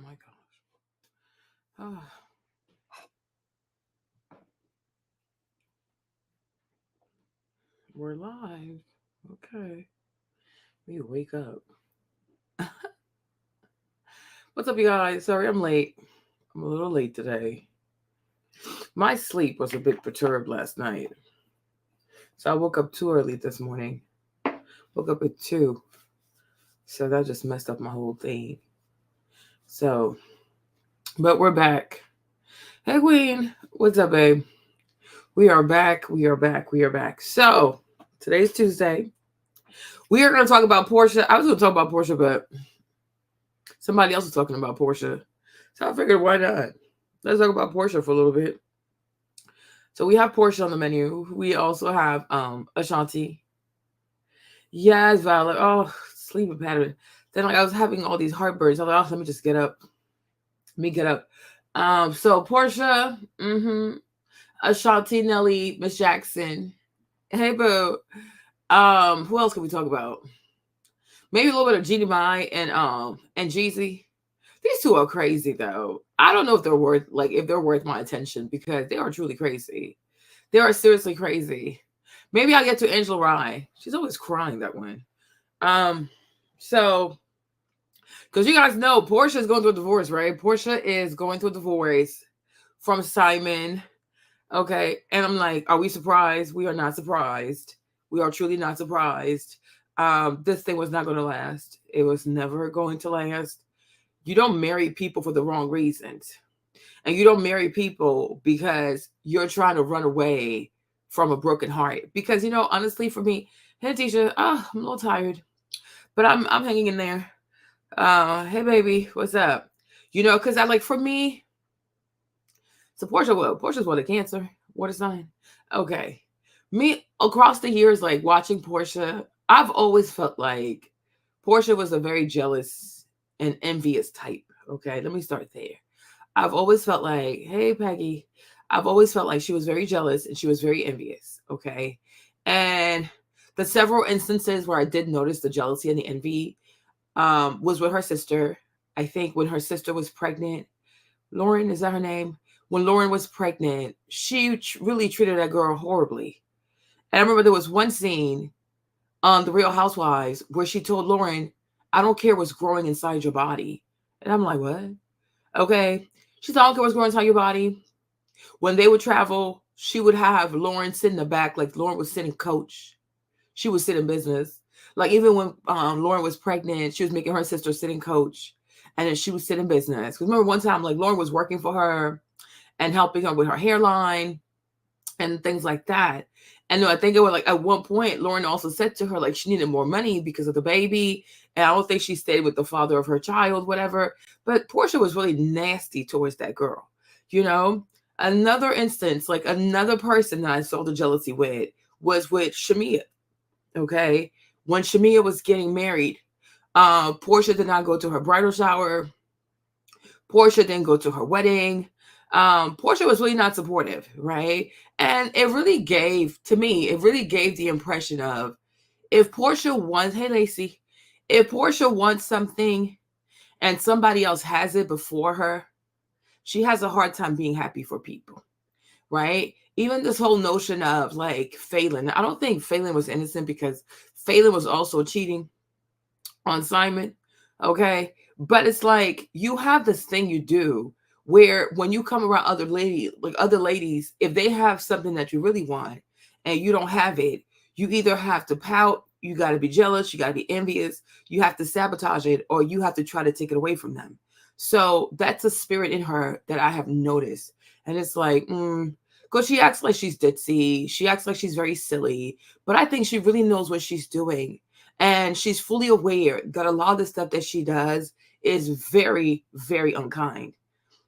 my gosh. We're live. Okay. We wake up. What's up, you guys? Sorry I'm late. I'm a little late today. My sleep was a bit perturbed last night. So I woke up too early this morning. Woke up at 2. So that just messed up my whole thing. So, but we're back. Hey, Queen. What's up, babe? We are back. We are back. We are back. So, today's Tuesday. We are going to talk about Porsha. I was going to talk about Porsha, but somebody else was talking about Porsha. So I figured, why not? Let's talk about Porsha for a little bit. So we have Porsha on the menu. We also have Ashanti. Yes, Violet. Oh, sleeping pattern. Then like I was having all these heartburns. I was like, oh, let me just get up. Let me get up. So Porsha, Ashanti Nelly, Miss Jackson. Hey boo. Who else can we talk about? Maybe a little bit of Jeannie Mai and Jeezy. These two are crazy though. I don't know if they're worth my attention because they are truly crazy. They are seriously crazy. Maybe I'll get to Angela Rye. She's always crying, that one. So because you guys know Porsha is going through a divorce, right? Porsha is going through a divorce from Simon. Okay. And I'm like, are we surprised? We are not surprised. We are truly not surprised. This thing was not going to last. It was never going to last. You don't marry people for the wrong reasons. And you don't marry people because you're trying to run away from a broken heart. Because, honestly, for me, hey, Tisha, I'm a little tired, but I'm hanging in there. Hey, baby, what's up? Because for me, so Portia's what, a Cancer? What a sign? Okay. Me, across the years, like watching Porsha, I've always felt like Porsha was a very jealous and envious type. Okay, let me start there. I've always felt like, hey, Peggy, I've always felt like she was very jealous and she was very envious. Okay. And the several instances where I did notice the jealousy and the envy was with her sister. I think when her sister was pregnant, Lauren, is that her name? When Lauren was pregnant, she really treated that girl horribly. And I remember there was one scene on The Real Housewives where she told Lauren, I don't care what's growing inside your body. And I'm like, what? Okay. She said, I don't care what's growing inside your body. When they would travel, she would have Lauren sit in the back, like Lauren was sitting coach. She would sit in business. Like even when Lauren was pregnant, she was making her sister sit in coach. And then she would sit in business. Because remember one time, like Lauren was working for her and helping her with her hairline and things like that. And I think it was like at one point, Lauren also said to her, like she needed more money because of the baby. And I don't think she stayed with the father of her child, whatever. But Porsha was really nasty towards that girl. Another instance, like another person that I saw the jealousy with was with Shamia. Okay. When Shamia was getting married, Porsha did not go to her bridal shower. Porsha didn't go to her wedding. Porsha was really not supportive, right? And it really gave the impression of if Porsha wants, hey Lacey, if Porsha wants something and somebody else has it before her, she has a hard time being happy for people, right? Even this whole notion of like Phelan, I don't think Phelan was innocent because Phelan was also cheating on Simon, okay? But it's like you have this thing you do where when you come around other ladies, if they have something that you really want and you don't have it, you either have to pout, you got to be jealous, you got to be envious, you have to sabotage it, or you have to try to take it away from them. So that's a spirit in her that I have noticed. And it's like, because she acts like she's ditzy, she acts like she's very silly, but I think she really knows what she's doing. And she's fully aware that a lot of the stuff that she does is very, very unkind.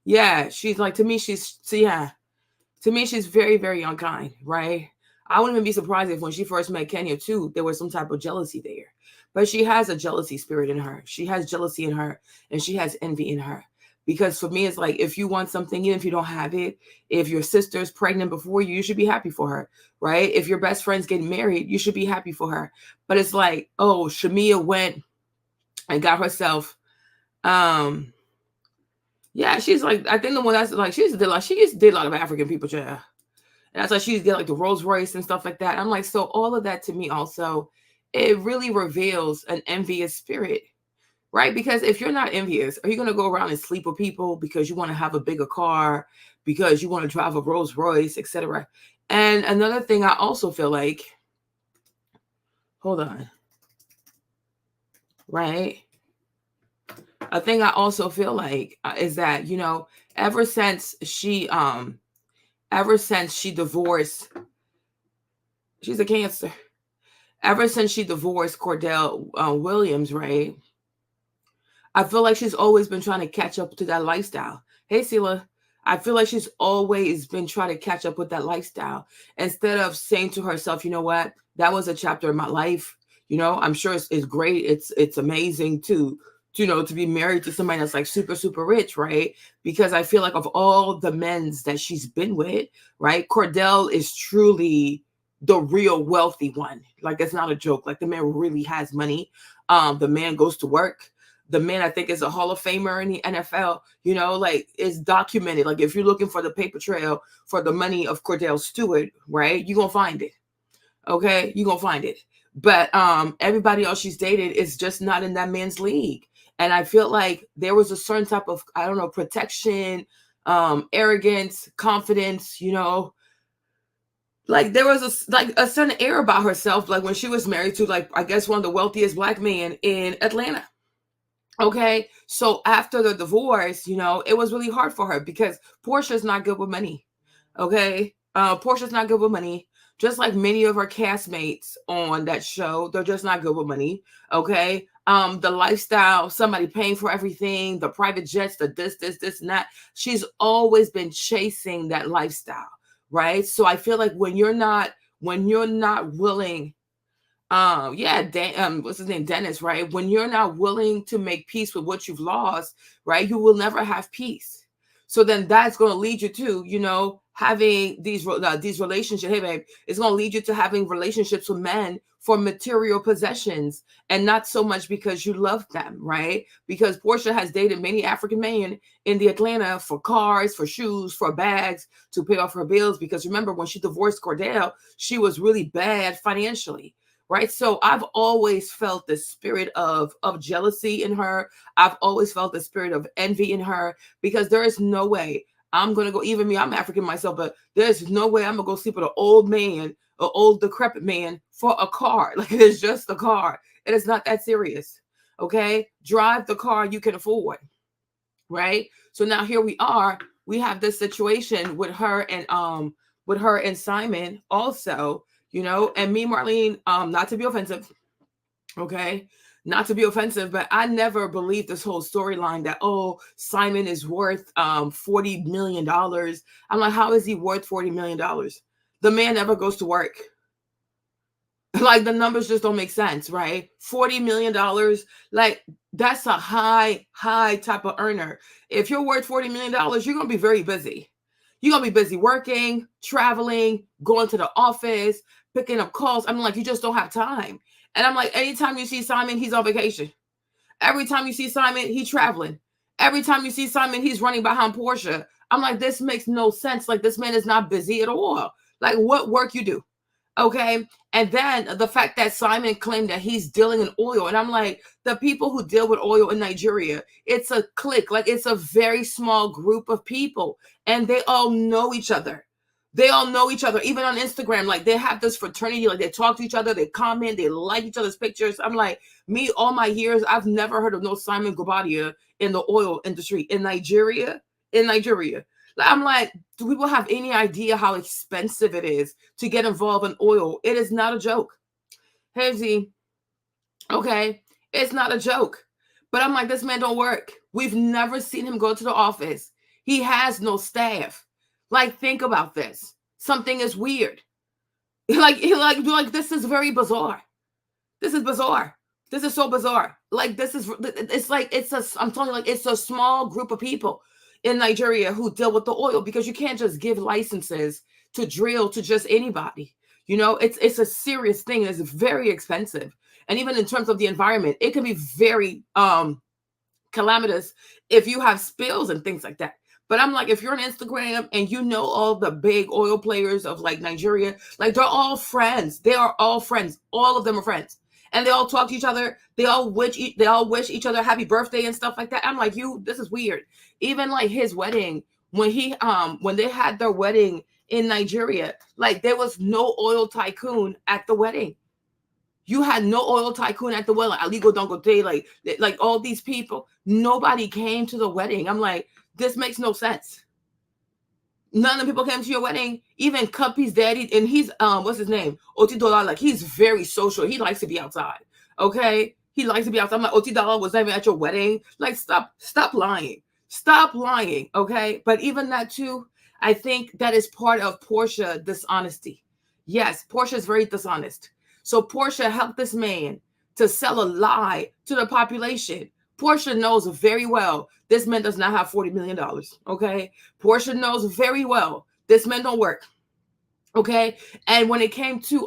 Yeah, she's like, to me, she's very, very unkind, right? I wouldn't even be surprised if when she first met Kenya too, there was some type of jealousy there. But she has a jealousy spirit in her. She has jealousy in her and she has envy in her. Because for me, it's like if you want something, even if you don't have it, if your sister's pregnant before you, you should be happy for her, right? If your best friend's getting married, you should be happy for her. But it's like, oh, Shamia went and got herself Yeah, she's like, I think the one that's like, she used to date a lot of African people, yeah. And that's why she used to get like the Rolls Royce and stuff like that. I'm like, so all of that to me also, it really reveals an envious spirit, right? Because if you're not envious, are you going to go around and sleep with people because you want to have a bigger car, because you want to drive a Rolls Royce, etc.? And another thing I also feel like, hold on, right? A thing I also feel like is that, ever since she divorced, she's a Cancer. Ever since she divorced Cordell Williams, right? I feel like she's always been trying to catch up to that lifestyle. Hey, Sela. I feel like she's always been trying to catch up with that lifestyle instead of saying to herself, you know what, that was a chapter in my life. I'm sure it's great. It's amazing to be married to somebody that's like super, super rich, right? Because I feel like of all the men's that she's been with, right, Cordell is truly the real wealthy one. Like, it's not a joke. Like, the man really has money. The man goes to work. The man, I think, is a Hall of Famer in the NFL. Like, it's documented. Like, if you're looking for the paper trail for the money of Cordell Stewart, right, you're gonna find it. Okay, you're gonna find it. But everybody else she's dated is just not in that man's league. And I feel like there was a certain type of, I don't know, protection, arrogance, confidence, like there was a certain air about herself, like when she was married to, like, I guess one of the wealthiest black men in Atlanta. Okay, so after the divorce, it was really hard for her because Porsha's not good with money. Okay, Porsha's not good with money. Just like many of her castmates on that show, they're just not good with money. Okay, the lifestyle, somebody paying for everything, the private jets, the this, and that. She's always been chasing that lifestyle, right? So I feel like when you're not willing, what's his name, Dennis, right? When you're not willing to make peace with what you've lost, right, you will never have peace. So then that's going to lead you to having these relationships. Hey babe, it's going to lead you to having relationships with men for material possessions, and not so much because you love them, right? Because Porsha has dated many African men in the Atlanta for cars, for shoes, for bags, to pay off her bills. Because remember, when she divorced Cordell, she was really bad financially, right? So I've always felt the spirit of jealousy in her. I've always felt the spirit of envy in her, because there is no way I'm going to go, even me, I'm African myself, but there's no way I'm going to go sleep with an old man, an old decrepit man for a car. Like, it is just a car. It is not that serious. Okay? Drive the car you can afford, right? So now here we are. We have this situation with her and Simon also, and me, Marlene, not to be offensive, okay, not to be offensive, but I never believed this whole storyline that, oh, Simon is worth $40 million. I'm like, how is he worth $40 million? The man never goes to work. Like, the numbers just don't make sense, right? $40 million, like, that's a high type of earner. If you're worth $40 million, you're going to be very busy. You're going to be busy working, traveling, going to the office, picking up calls. I mean, like, you just don't have time. And I'm like, anytime you see Simon, he's on vacation. Every time you see Simon, he's traveling. Every time you see Simon, he's running behind Porsha. I'm like, this makes no sense. Like, this man is not busy at all. Like, what work you do? Okay. And then the fact that Simon claimed that he's dealing in oil. And I'm like, the people who deal with oil in Nigeria, it's a clique. Like, it's a very small group of people. And they all know each other. They all know each other, even on Instagram. Like, they have this fraternity. Like, they talk to each other, they comment, they like each other's pictures. I'm like, me, all my years, I've never heard of no Simon Gubadia in the oil industry in Nigeria. I'm like, do people have any idea how expensive it is to get involved in oil? It is not a joke. Hey, Z. Okay. It's not a joke. But I'm like, this man don't work. We've never seen him go to the office. He has no staff. Like, think about this. Something is weird. Like, this is very bizarre. This is bizarre. This is so bizarre. Like, I'm telling you, like, it's a small group of people in Nigeria who deal with the oil, because you can't just give licenses to drill to just anybody. It's a serious thing. It's very expensive. And even in terms of the environment, it can be very calamitous if you have spills and things like that. But I'm like, if you're on Instagram and you know all the big oil players of like Nigeria, like they're all friends. They are all friends. All of them are friends. And they all talk to each other. They all wish each other happy birthday and stuff like that. I'm like, this is weird. Even like his wedding, when they had their wedding in Nigeria, like there was no oil tycoon at the wedding. You had no oil tycoon at the wedding, like Aliko Dangote, like all these people. Nobody came to the wedding. I'm like, this makes no sense. None of the people came to your wedding. Even Cuppy's daddy, and he's what's his name? Otidola, like he's very social. He likes to be outside. Okay? He likes to be outside. I'm like, Otidola was not even at your wedding. Like, stop lying. Stop lying. Okay. But even that too, I think that is part of Porsha dishonesty. Yes, Porsha is very dishonest. So Porsha helped this man to sell a lie to the population. Porsha knows very well this man does not have $40 million. Okay. Porsha knows very well this man don't work. Okay. And when it came to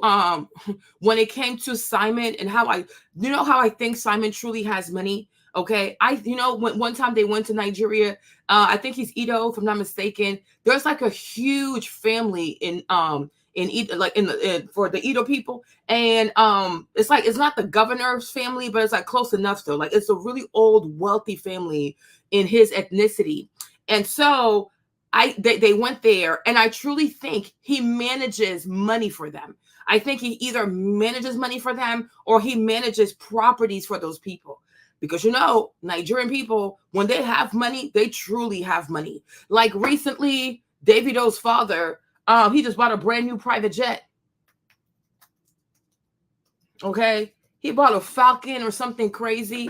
Simon and how I think Simon truly has money. Okay. When one time they went to Nigeria, I think he's Edo, if I'm not mistaken. There's like a huge family for the Edo people. And it's like, it's not the governor's family, but it's like close enough though. Like it's a really old, wealthy family in his ethnicity. And so they went there, and I truly think he manages money for them. I think he either manages money for them or he manages properties for those people. Because Nigerian people, when they have money, they truly have money. Like recently, Davido's father, he just bought a brand new private jet. Okay, he bought a Falcon or something crazy.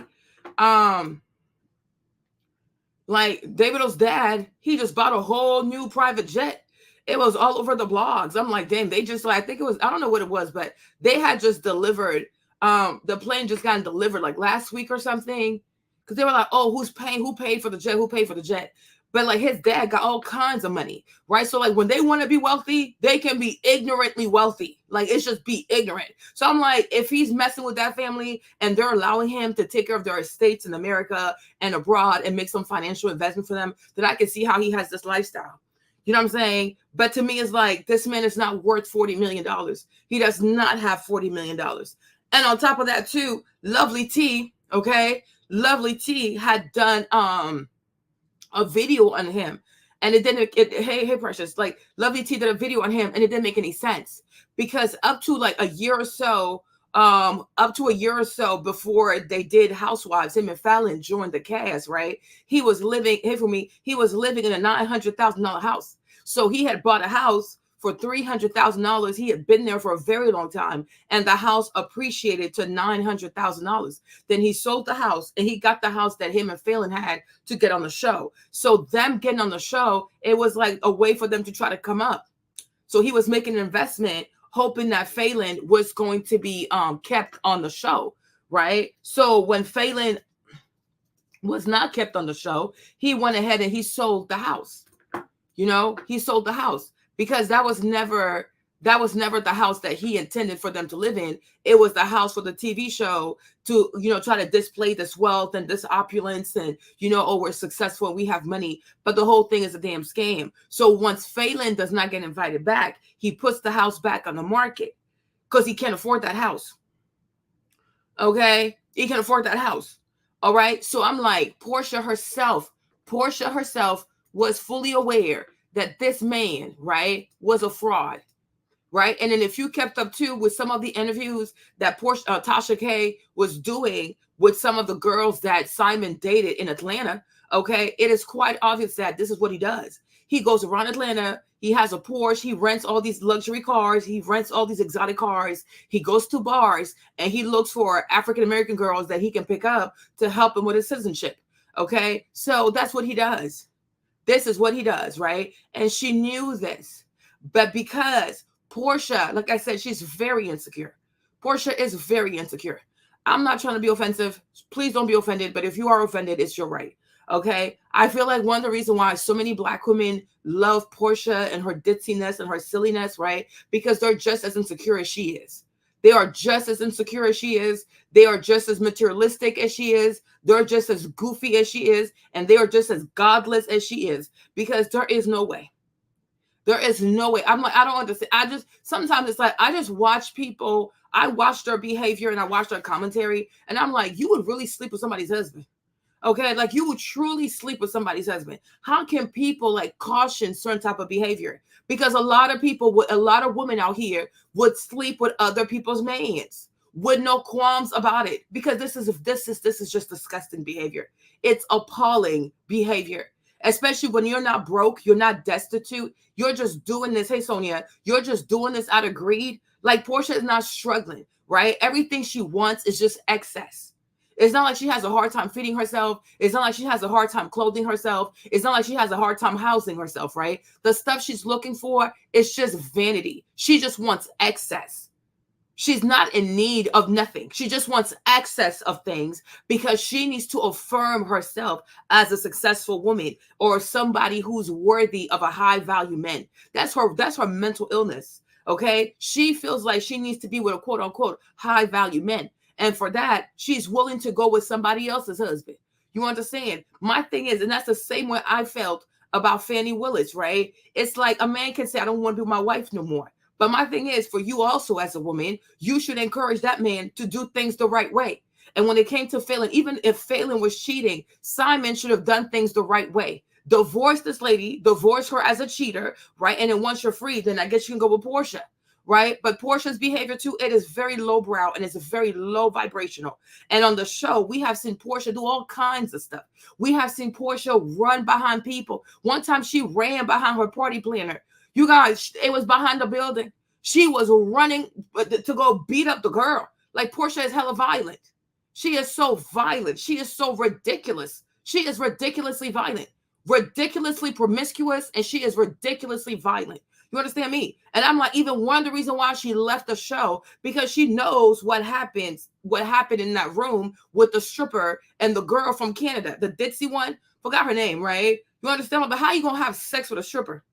Like Davido's dad, he just bought a whole new private jet. It was all over the blogs. I'm like, damn, they just I think it was, I don't know what it was, but they had just delivered. The plane just got delivered like last week or something. Because they were like, oh, who paid for the jet? Who paid for the jet? But like his dad got all kinds of money, right? So like when they want to be wealthy, they can be ignorantly wealthy. Like it's just be ignorant. So I'm like, if he's messing with that family and they're allowing him to take care of their estates in America and abroad and make some financial investment for them, then I can see how he has this lifestyle. You know what I'm saying? But to me, it's like, this man is not worth $40 million. He does not have $40 million. And on top of that too, Lovely T, okay? Lovely T had done a video on him, and it didn't. Hey, Precious, like Lovely T did a video on him, and it didn't make any sense because up to a year or so before they did Housewives, him and Fallon joined the cast, right? He was living. He was living in a $900,000 house. So he had bought a house for $300,000. He had been there for a very long time, and the house appreciated to $900,000. Then he sold the house, and he got the house that him and Phelan had to get on the show. So them getting on the show, it was like a way for them to try to come up. So he was making an investment, hoping that Phelan was going to be kept on the show, right? So when Phelan was not kept on the show, he went ahead and he sold the house. He sold the house. Because that was never the house that he intended for them to live in. It was the house for the TV show to, try to display this wealth and this opulence and, oh, we're successful and we have money. But the whole thing is a damn scam. So once Phelan does not get invited back, he puts the house back on the market because he can't afford that house. Okay? He can afford that house. All right? So I'm like, Porsha herself was fully aware that this man, right, was a fraud, right? And then if you kept up too with some of the interviews that Tasha K was doing with some of the girls that Simon dated in Atlanta, okay, it is quite obvious that this is what he does. He goes around Atlanta, he has a Porsche, he rents all these luxury cars, he rents all these exotic cars, he goes to bars, and he looks for African-American girls that he can pick up to help him with his citizenship, okay? So that's what he does. This is what he does, right? And she knew this. But because Porsha, like I said, she's very insecure. Porsha is very insecure. I'm not trying to be offensive. Please don't be offended. But if you are offended, it's your right. Okay? I feel like one of the reasons why so many Black women love Porsha and her ditziness and her silliness, right? Because they're just as insecure as she is. They are just as insecure as she is. They are just as materialistic as she is. They're just as goofy as she is. And they are just as godless as she is. Because there is no way. There is no way. I'm like, I don't understand. Sometimes it's like, I just watch people. I watch their behavior and I watch their commentary. And I'm like, you would really sleep with somebody's husband. Okay, like you would truly sleep with somebody's husband. How can people like caution certain type of behavior? Because a lot of women out here would sleep with other people's mans with no qualms about it. Because this is just disgusting behavior. It's appalling behavior. Especially when you're not broke, you're not destitute. You're just doing this. Hey, Sonia, you're just doing this out of greed. Like Porsha is not struggling, right? Everything she wants is just excess. It's not like she has a hard time feeding herself. It's not like she has a hard time clothing herself. It's not like she has a hard time housing herself, right? The stuff she's looking for is just vanity. She just wants excess. She's not in need of nothing. She just wants access of things because she needs to affirm herself as a successful woman or somebody who's worthy of a high value man. That's her mental illness. Okay. She feels like she needs to be with a quote unquote high value man. And for that, she's willing to go with somebody else's husband. You understand? My thing is, and that's the same way I felt about Fannie Willis, right? It's like a man can say, I don't want to be my wife no more. But my thing is, for you also as a woman, you should encourage that man to do things the right way. And when it came to Phelan, even if Phelan was cheating, Simon should have done things the right way. Divorce this lady, divorce her as a cheater, right? And then once you're free, then I guess you can go with Porsha, right? But Porsha's behavior too, it is very lowbrow and it's very low vibrational. And on the show, we have seen Porsha do all kinds of stuff. We have seen Porsha run behind people. One time she ran behind her party planner. You guys, it was behind the building. She was running to go beat up the girl. Like Porsha is hella violent. She is so violent. She is so ridiculous. She is ridiculously violent, ridiculously promiscuous, and she is ridiculously violent. You understand me? And I'm like, even one of the reasons why she left the show, because she knows what happened in that room with the stripper and the girl from Canada, the ditzy one, forgot her name, right? You understand? But how you going to have sex with a stripper?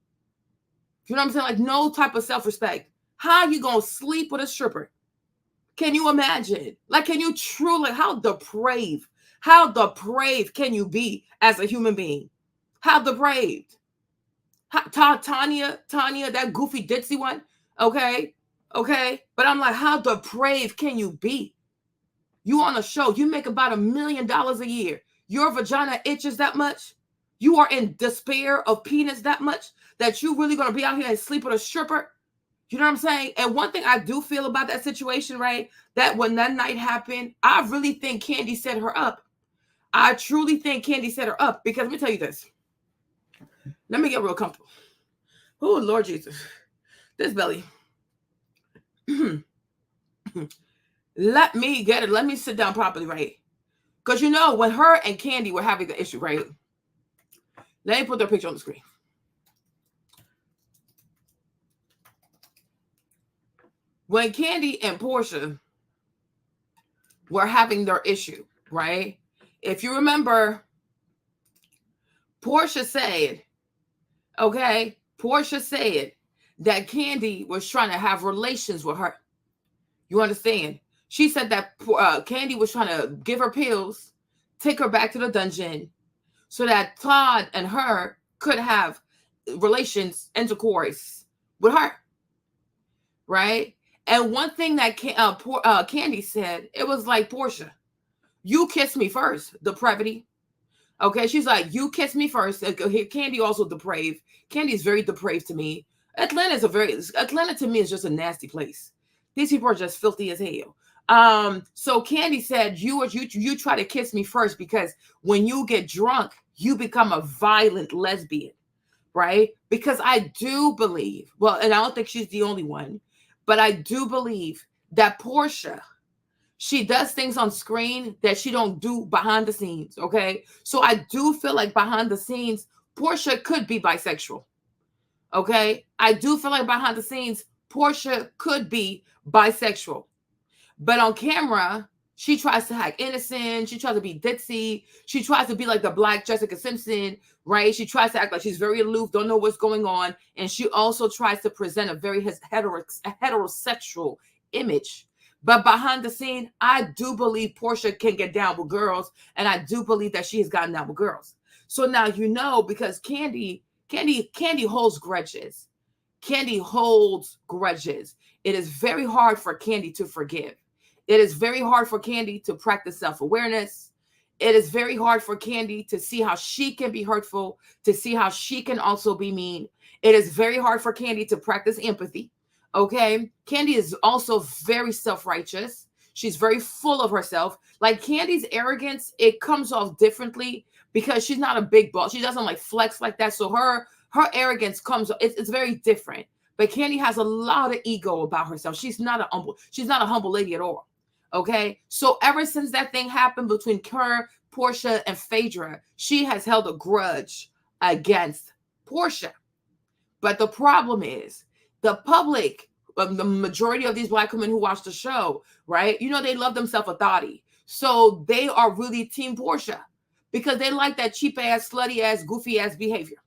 You know what I'm saying? Like no type of self-respect. How you going to sleep with a stripper? Can you imagine? Like, can you truly, how depraved can you be as a human being? How depraved? Tanya, that goofy ditzy one. Okay. But I'm like, how depraved can you be? You on a show, you make about $1 million a year. Your vagina itches that much. You are in despair of penis that much that you really going to be out here and sleep with a stripper. You know what I'm saying? And one thing I do feel about that situation, right? That when that night happened, I really think Kandi set her up. I truly think Kandi set her up because let me tell you this. Let me get real comfortable. Oh, Lord Jesus. This belly. Let me get it. Let me sit down properly, right? Because you know, when her and Kandi were having the issue, right? Let me put their picture on the screen. When Kandi and Porsha were having their issue, right? If you remember, Porsha said that Kandi was trying to have relations with her. You understand? She said that Kandi was trying to give her pills, take her back to the dungeon, so that Todd and her could have intercourse with her, right? And one thing that Kandi said, it was like, Porsha, you kiss me first, depravity. Okay, she's like, you kiss me first. Kandi also depraved. Kandi's very depraved to me. Atlanta to me is just a nasty place. These people are just filthy as hell. So Kandi said, you try to kiss me first because when you get drunk, you become a violent lesbian, right? Because I do believe, well, and I don't think she's the only one, but I do believe that Porsha, she does things on screen that she don't do behind the scenes, okay? So I do feel like behind the scenes, Porsha could be bisexual, okay? I do feel like behind the scenes, Porsha could be bisexual. But on camera, she tries to act innocent. She tries to be ditzy. She tries to be like the Black Jessica Simpson, right? She tries to act like she's very aloof, don't know what's going on. And she also tries to present a very heterosexual image. But behind the scene, I do believe Porsha can get down with girls, and I do believe that she has gotten down with girls. So now you know, because Candy holds grudges. Candy holds grudges. It is very hard for Candy to forgive. It is very hard for Candy to practice self-awareness. It is very hard for Candy to see how she can be hurtful, to see how she can also be mean. It is very hard for Candy to practice empathy. Okay? Candy is also very self-righteous. She's very full of herself. Like Candy's arrogance, it comes off differently because she's not a big boss. She doesn't like flex like that. So her arrogance comes, it's very different. But Candy has a lot of ego about herself. She's not a humble lady at all. Okay. So ever since that thing happened between her, Porsha, and Phaedra, she has held a grudge against Porsha. But the problem is the public, the majority of these Black women who watch the show, right? You know, they love themselves a thotty. So they are really team Porsha because they like that cheap ass, slutty ass, goofy ass behavior.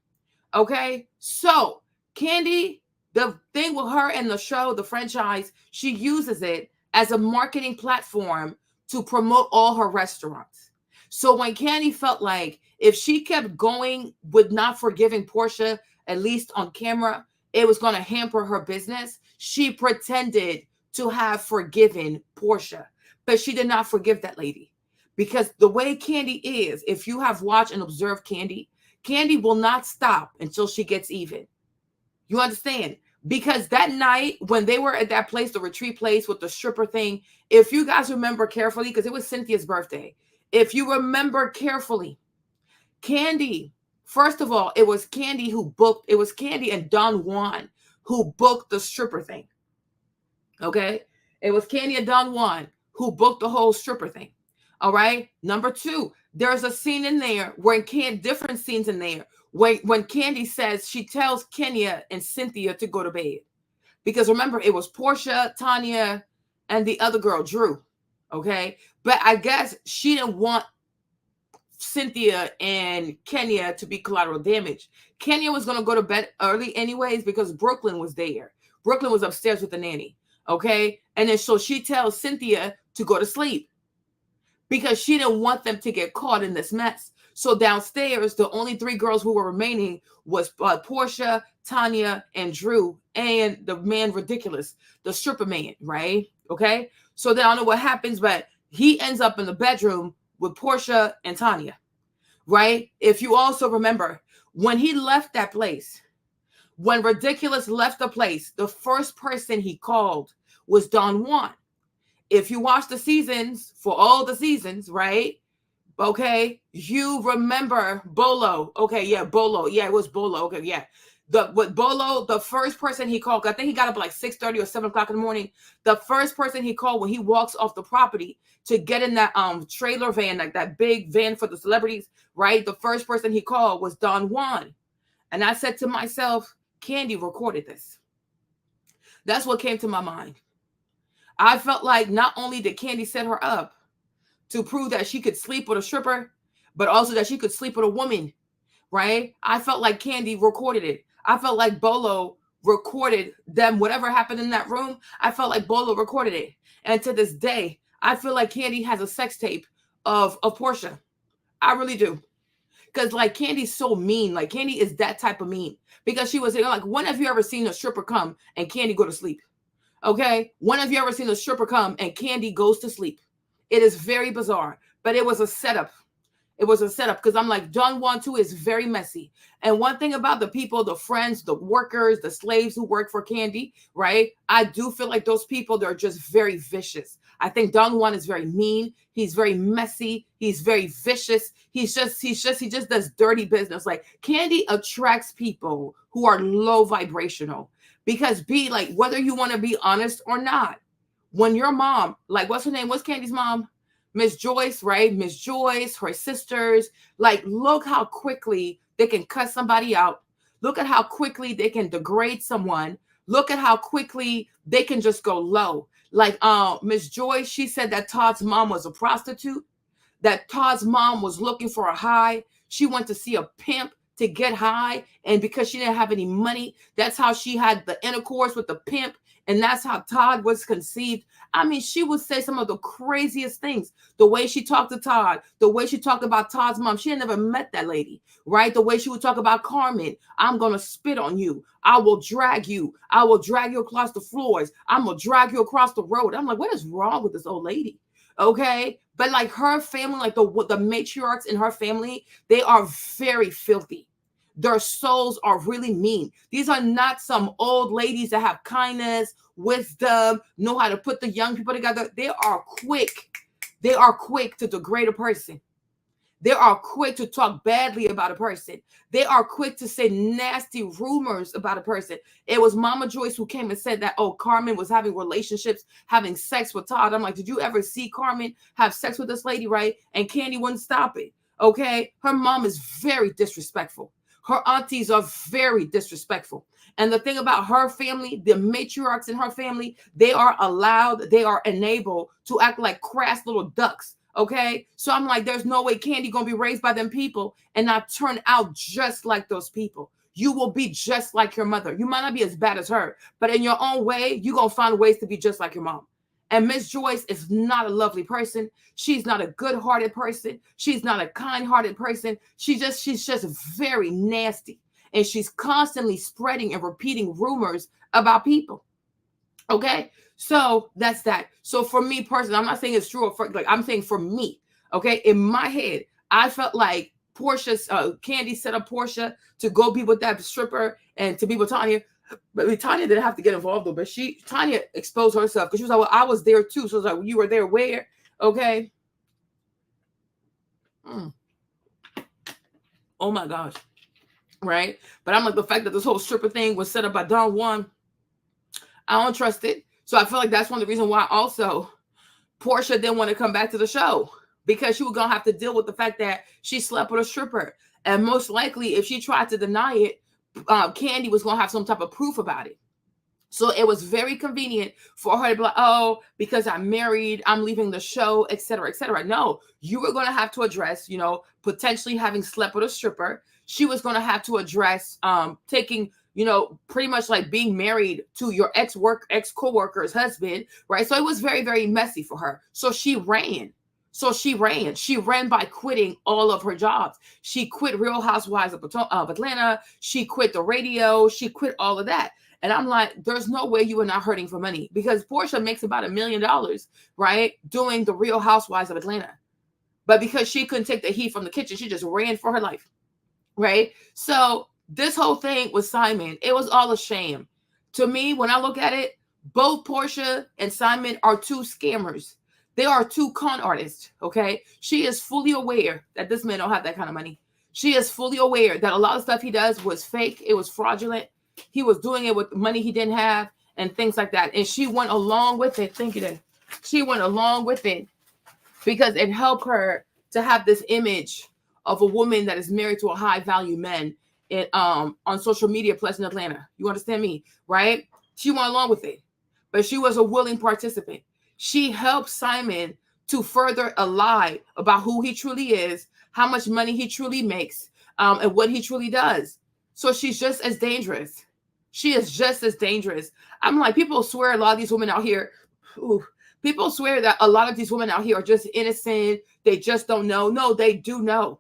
Okay. So Candy, the thing with her and the show, the franchise, she uses it as a marketing platform to promote all her restaurants. So when Candy felt like if she kept going with not forgiving Porsha, at least on camera, it was going to hamper her business, she pretended to have forgiven Porsha. But she did not forgive that lady. Because the way Candy is, if you have watched and observed Candy, Candy will not stop until she gets even. You understand? Because that night when they were at that place, the retreat place with the stripper thing, if you guys remember carefully, because it was Cynthia's birthday, if you remember carefully, Candy, first of all, it was Candy and Don Juan who booked the stripper thing. Okay? It was Candy and Don Juan who booked the whole stripper thing. All right? Number two, there's a scene in there different scenes in there when Candy says, she tells Kenya and Cynthia to go to bed. Because remember, it was Porsha, Tanya, and the other girl, Drew. Okay? But I guess she didn't want Cynthia and Kenya to be collateral damage. Kenya was going to go to bed early anyways because Brooklyn was there. Brooklyn was upstairs with the nanny. Okay? And then so she tells Cynthia to go to sleep because she didn't want them to get caught in this mess. So downstairs, the only three girls who were remaining was Porsha, Tanya, and Drew, and the man Ridiculous, the stripper man, right? Okay? So then I don't know what happens, but he ends up in the bedroom with Porsha and Tanya, right? If you also remember, when he left that place, when Ridiculous left the place, the first person he called was Don Juan. If you watch the seasons, for all the seasons, right? Okay, you remember Bolo. Okay, yeah, Bolo. Yeah, it was Bolo. Okay, yeah. With Bolo, the first person he called, I think he got up like 6:30 or 7 o'clock in the morning. The first person he called when he walks off the property to get in that trailer van, like that big van for the celebrities, right? The first person he called was Don Juan. And I said to myself, Candy recorded this. That's what came to my mind. I felt like not only did Candy set her up to prove that she could sleep with a stripper, but also that she could sleep with a woman, right? I felt like Candy recorded it. I felt like Bolo recorded them. Whatever happened in that room, I felt like Bolo recorded it. And to this day, I feel like Candy has a sex tape of Porsha. I really do. Because like Candy's so mean. Like Candy is that type of mean. Because she was like, when have you ever seen a stripper come and Candy go to sleep? Okay? When have you ever seen a stripper come and Candy goes to sleep? It is very bizarre, but it was a setup. It was a setup because I'm like, Don Juan too is very messy. And one thing about the people, the friends, the workers, the slaves who work for Candy, right? I do feel like those people, they're just very vicious. I think Don Juan is very mean. He's very messy. He's very vicious. He just does dirty business. Like Candy attracts people who are low vibrational because whether you want to be honest or not, when your mom, like what's her name? What's Candy's mom? Miss Joyce, right? Miss Joyce, her sisters, like look how quickly they can cut somebody out. Look at how quickly they can degrade someone. Look at how quickly they can just go low. Like Miss Joyce, she said that Todd's mom was a prostitute, that Todd's mom was looking for a high. She went to see a pimp to get high. And because she didn't have any money, that's how she had the intercourse with the pimp. And that's how Todd was conceived. I mean, she would say some of the craziest things. The way she talked to Todd, the way she talked about Todd's mom. She had never met that lady, right? The way she would talk about Carmen. I'm going to spit on you. I will drag you. I will drag you across the floors. I'm going to drag you across the road. I'm like, what is wrong with this old lady? Okay. But like her family, like the matriarchs in her family, they are very filthy. Their souls are really mean. These are not some old ladies that have kindness, wisdom, know how to put the young people together. They are quick. They are quick to degrade a person. They are quick to talk badly about a person. They are quick to say nasty rumors about a person. It was Mama Joyce who came and said that, oh, Carmen was having relationships, having sex with Todd. I'm like, did you ever see Carmen have sex with this lady, right? And Candy wouldn't stop it, okay? Her mom is very disrespectful. Her aunties are very disrespectful. And the thing about her family, the matriarchs in her family, they are allowed, they are enabled to act like crass little ducks. Okay. So I'm like, there's no way Candy gonna be raised by them people and not turn out just like those people. You will be just like your mother. You might not be as bad as her, but in your own way, you're gonna find ways to be just like your mom. And Miss Joyce is not a lovely person. She's not a good-hearted person. She's not a kind-hearted person. She's just very nasty. And she's constantly spreading and repeating rumors about people. Okay, so that's that. So for me personally, I'm not saying it's true or like I'm saying for me, okay, in my head, I felt like Porsha's Candy set up Porsha to go be with that stripper and to be with Tanya. But Tanya didn't have to get involved though. But Tanya exposed herself because she was like, well, I was there too. So it was like, well, you were there where? Okay. Oh my gosh. Right. But I'm like, the fact that this whole stripper thing was set up by Don Juan, I don't trust it. So I feel like that's one of the reasons why also Porsha didn't want to come back to the show, because she was going to have to deal with the fact that she slept with a stripper. And most likely, if she tried to deny it, Candy was going to have some type of proof about it. So it was very convenient for her to be like, oh, because I'm married, I'm leaving the show, et cetera, et cetera. No, you were going to have to address, potentially having slept with a stripper. She was going to have to address taking, pretty much like being married to your ex-co-worker's husband, right? So it was very, very messy for her. So she ran. She ran by quitting all of her jobs. She quit Real Housewives of Atlanta. She quit the radio. She quit all of that. And I'm like, there's no way you are not hurting for money, because Porsha makes about $1 million, right, doing the Real Housewives of Atlanta. But because she couldn't take the heat from the kitchen, she just ran for her life, right? So this whole thing with Simon, it was all a shame. To me, when I look at it, both Porsha and Simon are two scammers. They are two con artists, okay? She is fully aware that this man don't have that kind of money. She is fully aware that a lot of stuff he does was fake. It was fraudulent. He was doing it with money he didn't have and things like that. And she went along with it. Thank you, Dad. She went along with it because it helped her to have this image of a woman that is married to a high value man on social media plus in Atlanta. You understand me, right? She went along with it, but she was a willing participant. She helped Simon to further a lie about who he truly is, how much money he truly makes, and what he truly does. So she's just as dangerous. She is just as dangerous. I'm like, people swear a lot of these women out here, people swear that a lot of these women out here are just innocent. They just don't know. No, they do know.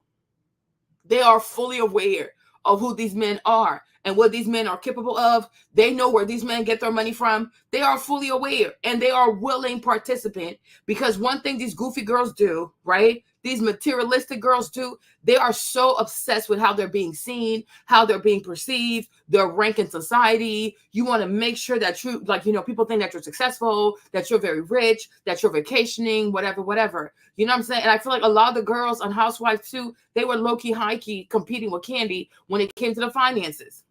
They are fully aware of who these men are and what these men are capable of. They know where these men get their money from. They are fully aware and they are willing participant, because one thing these goofy girls do, right? These materialistic girls do, they are so obsessed with how they're being seen, how they're being perceived, their rank in society. You want to make sure that you, people think that you're successful, that you're very rich, that you're vacationing, whatever. You know what I'm saying? And I feel like a lot of the girls on Housewives too, they were low-key, high-key competing with Candy when it came to the finances.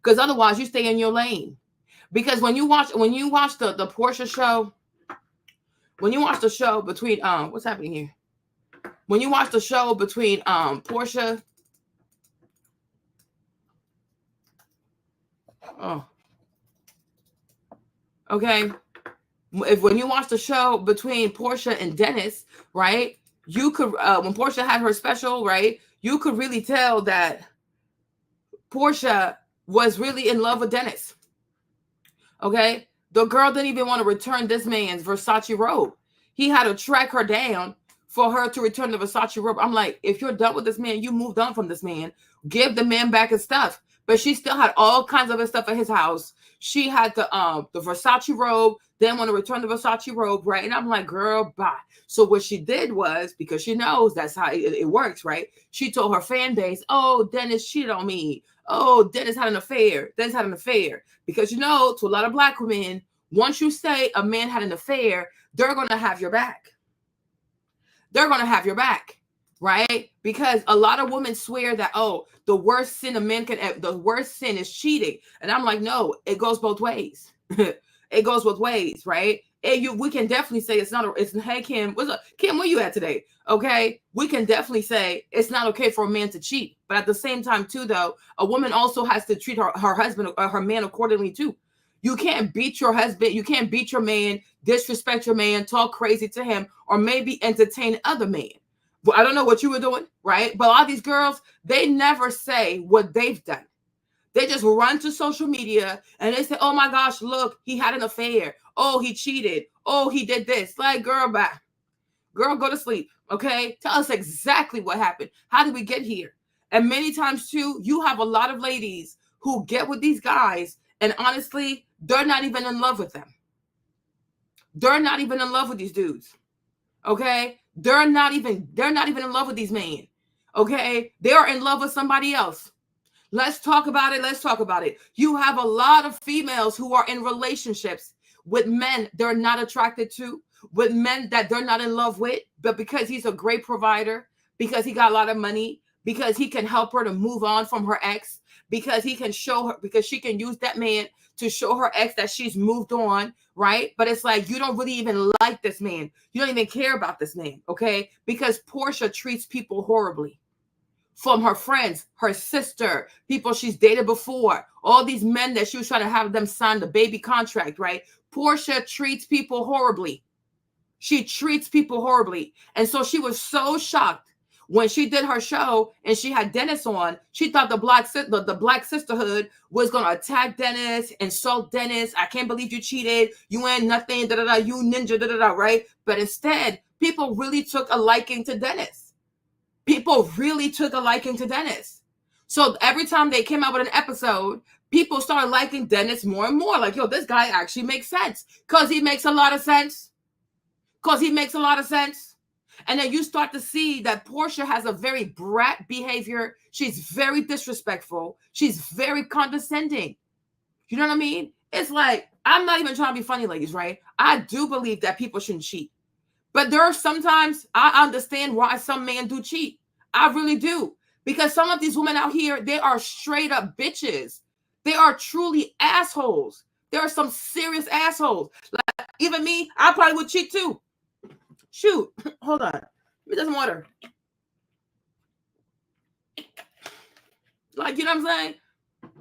Because otherwise you stay in your lane. Because when you watch the Porsha show, when you watch the show between, what's happening here? When you watch the show between Porsha, when you watch the show between Porsha and Dennis, right? You could when Porsha had her special, right? You could really tell that Porsha was really in love with Dennis. Okay, The girl didn't even want to return this man's Versace robe. He had to track her down for her to return the Versace robe. I'm like, if you're done with this man, you moved on from this man. Give the man back his stuff. But she still had all kinds of his stuff at his house. She had the Versace robe, then want to return the Versace robe, right? And I'm like, girl, bye. So what she did was, because she knows that's how it works, right? She told her fan base, oh, Dennis cheated on me. Oh, Dennis had an affair. Dennis had an affair. Because, you know, to a lot of black women, once you say a man had an affair, they're going to have your back. They're going to have your back, right? Because a lot of women swear that, oh, the worst sin a man can, the worst sin is cheating. And I'm like, no, it goes both ways. It goes both ways, right? And we can definitely say it's not, hey, Kim, what's up? Kim, where you at today? Okay. We can definitely say it's not okay for a man to cheat. But at the same time, too, though, a woman also has to treat her husband or her man accordingly, too. You can't beat your husband. You can't beat your man, disrespect your man, talk crazy to him, or maybe entertain other men. Well, I don't know what you were doing, right? But a lot of these girls, they never say what they've done. They just run to social media and they say, oh my gosh, look, he had an affair. Oh, he cheated. Oh, he did this. Like, girl, bye. Girl, go to sleep. Okay. Tell us exactly what happened. How did we get here? And many times too, you have a lot of ladies who get with these guys and honestly, they're not even in love with them. They're not even in love with these dudes. Okay. They're not even in love with these men. Okay. They are in love with somebody else. Let's talk about it. Let's talk about it. You have a lot of females who are in relationships with men they're not attracted to, with men that they're not in love with, but because he's a great provider, because he got a lot of money, because he can help her to move on from her ex, because he can show her, because she can use that man to show her ex that she's moved on, right? But it's like, you don't really even like this man. You don't even care about this man, okay? Because Porsha treats people horribly. From her friends, her sister, people she's dated before, all these men that she was trying to have them sign the baby contract, right? Porsha treats people horribly. She treats people horribly. And so she was so shocked when she did her show and she had Dennis on. She thought the Black Sisterhood was going to attack Dennis, insult Dennis. I can't believe you cheated. You ain't nothing, da-da-da, you ninja, da-da-da, right? But instead, people really took a liking to Dennis. People really took a liking to Dennis. So every time they came out with an episode, people started liking Dennis more and more. Like, yo, this guy actually makes sense. Because he makes a lot of sense. And then you start to see that Porsha has a very brat behavior. She's very disrespectful. She's very condescending. You know what I mean? It's like, I'm not even trying to be funny, ladies, right? I do believe that people shouldn't cheat. But there are sometimes I understand why some men do cheat. I really do. Because some of these women out here, they are straight up bitches. They are truly assholes. There are some serious assholes. Like, even me, I probably would cheat too. Shoot. Hold on. Let me get some water. Like, you know what I'm saying?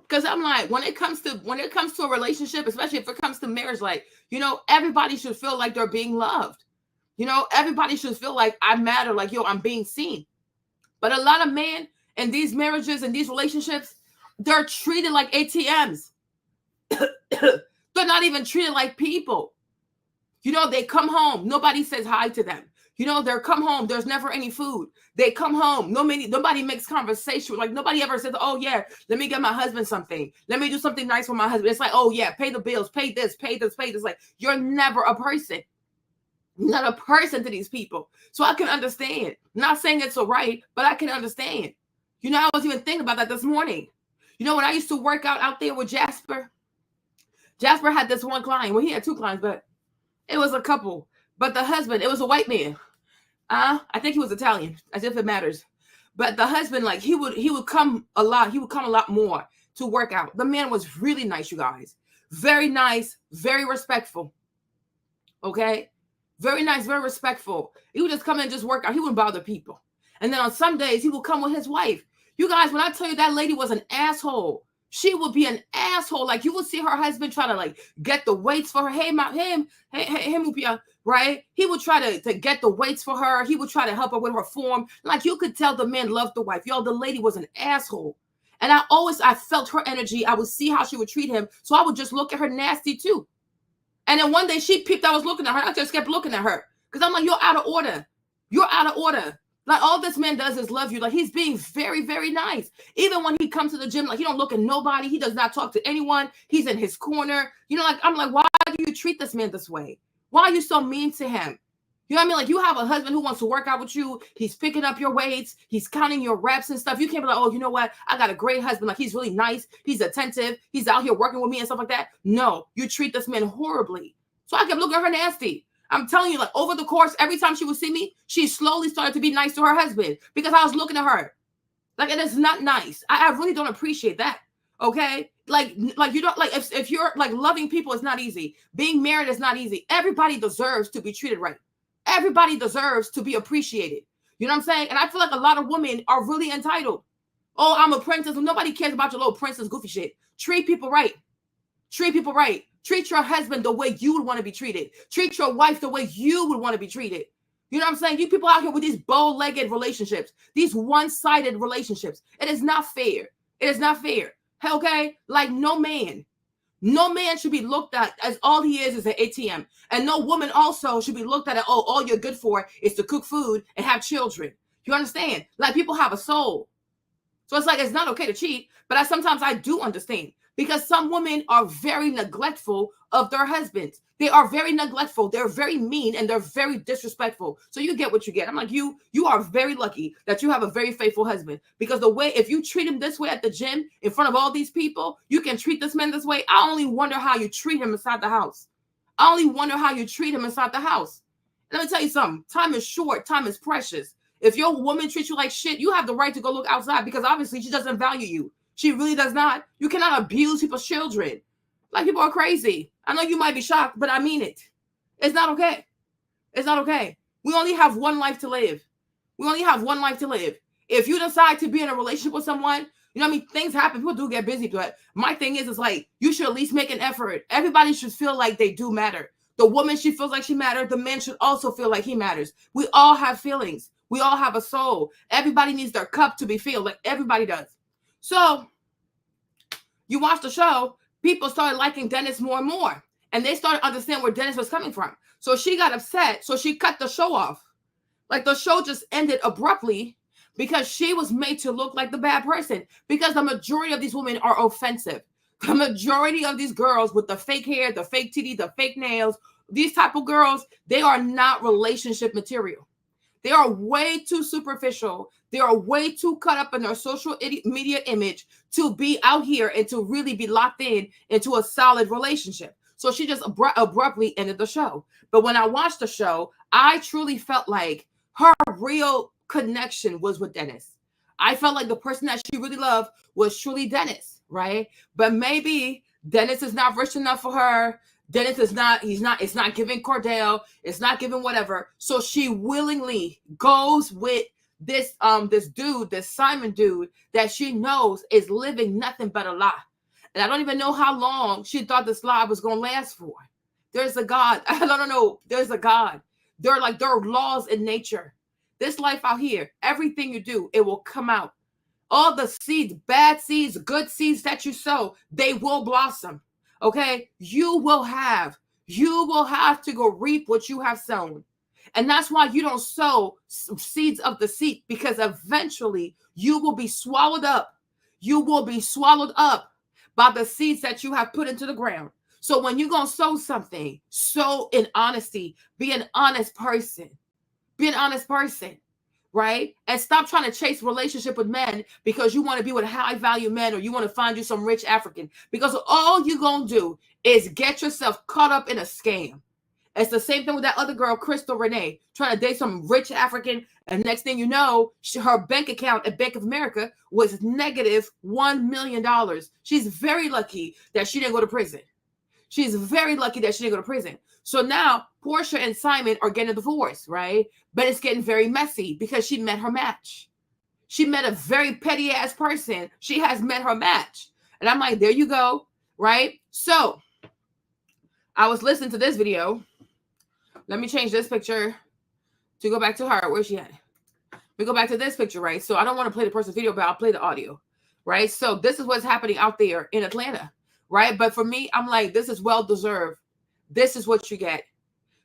Because I'm like, when it comes to a relationship, especially if it comes to marriage, like, you know, everybody should feel like they're being loved. You know, everybody should feel like I matter, like, yo, I'm being seen. But a lot of men in these marriages and these relationships, they're treated like ATMs. They're not even treated like people. You know, they come home. Nobody says hi to them. You know, they come home. There's never any food. They come home. Nobody makes conversation. Like, nobody ever says, oh, yeah, let me get my husband something. Let me do something nice for my husband. It's like, oh, yeah, pay the bills, pay this, pay this, pay this. Like, you're never a person. Not a person to these people. So I can understand. Not saying it's all right, but I can understand. You know, I was even thinking about that this morning. You know, when I used to work out there with Jasper had this one client. Well, he had two clients, but it was a couple. But the husband, it was a white man. I think he was Italian, as if it matters. But the husband, like, he would come a lot. He would come a lot more to work out. The man was really nice, you guys. Very nice, very respectful. Okay? Very nice, very respectful. He would just come in and just work out. He wouldn't bother people. And then on some days, he would come with his wife. You guys, when I tell you that lady was an asshole, she would be an asshole. Like, you would see her husband try to, like, get the weights for her. Hey, right? He would try to get the weights for her. He would try to help her with her form. Like, you could tell the man loved the wife. Y'all, the lady was an asshole. And I felt her energy. I would see how she would treat him. So I would just look at her nasty too. And then one day she peeped, I was looking at her. I just kept looking at her. Because I'm like, you're out of order. You're out of order. Like, all this man does is love you. Like, he's being very, very nice. Even when he comes to the gym, like, he don't look at nobody. He does not talk to anyone. He's in his corner. You know, like, I'm like, why do you treat this man this way? Why are you so mean to him? You know what I mean? Like, you have a husband who wants to work out with you. He's picking up your weights. He's counting your reps and stuff. You can't be like, oh, you know what? I got a great husband. Like, he's really nice. He's attentive. He's out here working with me and stuff like that. No, you treat this man horribly. So I kept looking at her nasty. I'm telling you, like, over the course, every time she would see me, she slowly started to be nice to her husband because I was looking at her. Like, it is not nice. I really don't appreciate that. Okay? Like you don't, like, if you're, like, loving people is not easy. Being married is not easy. Everybody deserves to be treated right. Everybody deserves to be appreciated. You know what I'm saying? And I feel like a lot of women are really entitled. Oh, I'm a princess. Nobody cares about your little princess goofy shit. Treat people right. Treat people right. Treat your husband the way you would want to be treated. Treat your wife the way you would want to be treated. You know what I'm saying? You people out here with these bow-legged relationships, these one-sided relationships. It is not fair. It is not fair. Okay? Like, no man should be looked at as all he is an ATM. And no woman also should be looked at as, oh, all you're good for is to cook food and have children. You understand? Like, people have a soul. So it's like, it's not okay to cheat, but sometimes I do understand. Because some women are very neglectful of their husbands. They are very neglectful. They're very mean and they're very disrespectful. So you get what you get. I'm like, you are very lucky that you have a very faithful husband. Because the way, if you treat him this way at the gym in front of all these people, you can treat this man this way. I only wonder how you treat him inside the house. I only wonder how you treat him inside the house. Let me tell you something. Time is short. Time is precious. If your woman treats you like shit, you have the right to go look outside because obviously she doesn't value you. She really does not. You cannot abuse people's children. Like, people are crazy. I know you might be shocked, but I mean it. It's not okay. It's not okay. We only have one life to live. We only have one life to live. If you decide to be in a relationship with someone, you know what I mean? Things happen. People do get busy. But my thing is like, you should at least make an effort. Everybody should feel like they do matter. The woman, she feels like she matters. The man should also feel like he matters. We all have feelings. We all have a soul. Everybody needs their cup to be filled. Like, everybody does. So you watch the show, people started liking Dennis more and more. And they started understanding where Dennis was coming from. So she got upset. So she cut the show off. Like, the show just ended abruptly because she was made to look like the bad person. Because the majority of these women are offensive. The majority of these girls with the fake hair, the fake titty, the fake nails, these type of girls, they are not relationship material. They are way too superficial. They are way too caught up in their social media image to be out here and to really be locked in into a solid relationship. So she just abruptly ended the show. But when I watched the show, I truly felt like her real connection was with Dennis. I felt like the person that she really loved was truly Dennis, right? But maybe Dennis is not rich enough for her. Dennis is not, it's not giving Cordell, it's not giving whatever. So she willingly goes with this dude, this Simon dude that she knows is living nothing but a lie. And I don't even know how long she thought this lie was going to last for. There's a God. I don't know. There's a God. There are laws in nature. This life out here, everything you do, it will come out. All the seeds, bad seeds, good seeds that you sow, they will blossom. Okay, you will have to go reap what you have sown. And that's why you don't sow seeds of deceit, because eventually you will be swallowed up. You will be swallowed up by the seeds that you have put into the ground. So when you're going to sow something, sow in honesty. Be an honest person. Be an honest person. Right? And stop trying to chase relationship with men because you want to be with high value men, or you want to find you some rich African, because all you're going to do is get yourself caught up in a scam. It's the same thing with that other girl, Crystal Renee, trying to date some rich African. And next thing you know, her bank account at Bank of America was negative $1 million. She's very lucky that she didn't go to prison. She's very lucky that she didn't go to prison. So now Porsha and Simon are getting a divorce, right? But it's getting very messy because she met her match. She met a very petty ass person. She has met her match. And I'm like, there you go, right? So I was listening to this video. Let me change this picture to go back to her. Where's she at? We go back to this picture, right? So I don't want to play the person's video, but I'll play the audio, right? So this is what's happening out there in Atlanta, right? But for me, I'm like, this is well-deserved. This is what you get.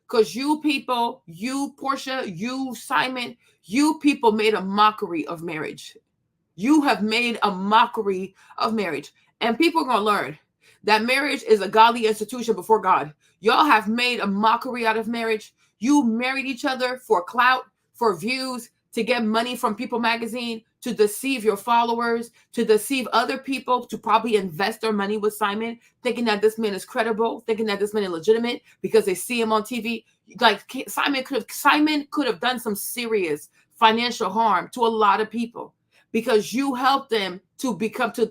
Because you people, you Porsha, you Simon, you people made a mockery of marriage. You have made a mockery of marriage. And people are going to learn that marriage is a godly institution before God. Y'all have made a mockery out of marriage. You married each other for clout, for views, to get money from People Magazine, to deceive your followers, to deceive other people, to probably invest their money with Simon, thinking that this man is credible, thinking that this man is legitimate because they see him on TV. Like Simon could have done some serious financial harm to a lot of people because you helped them to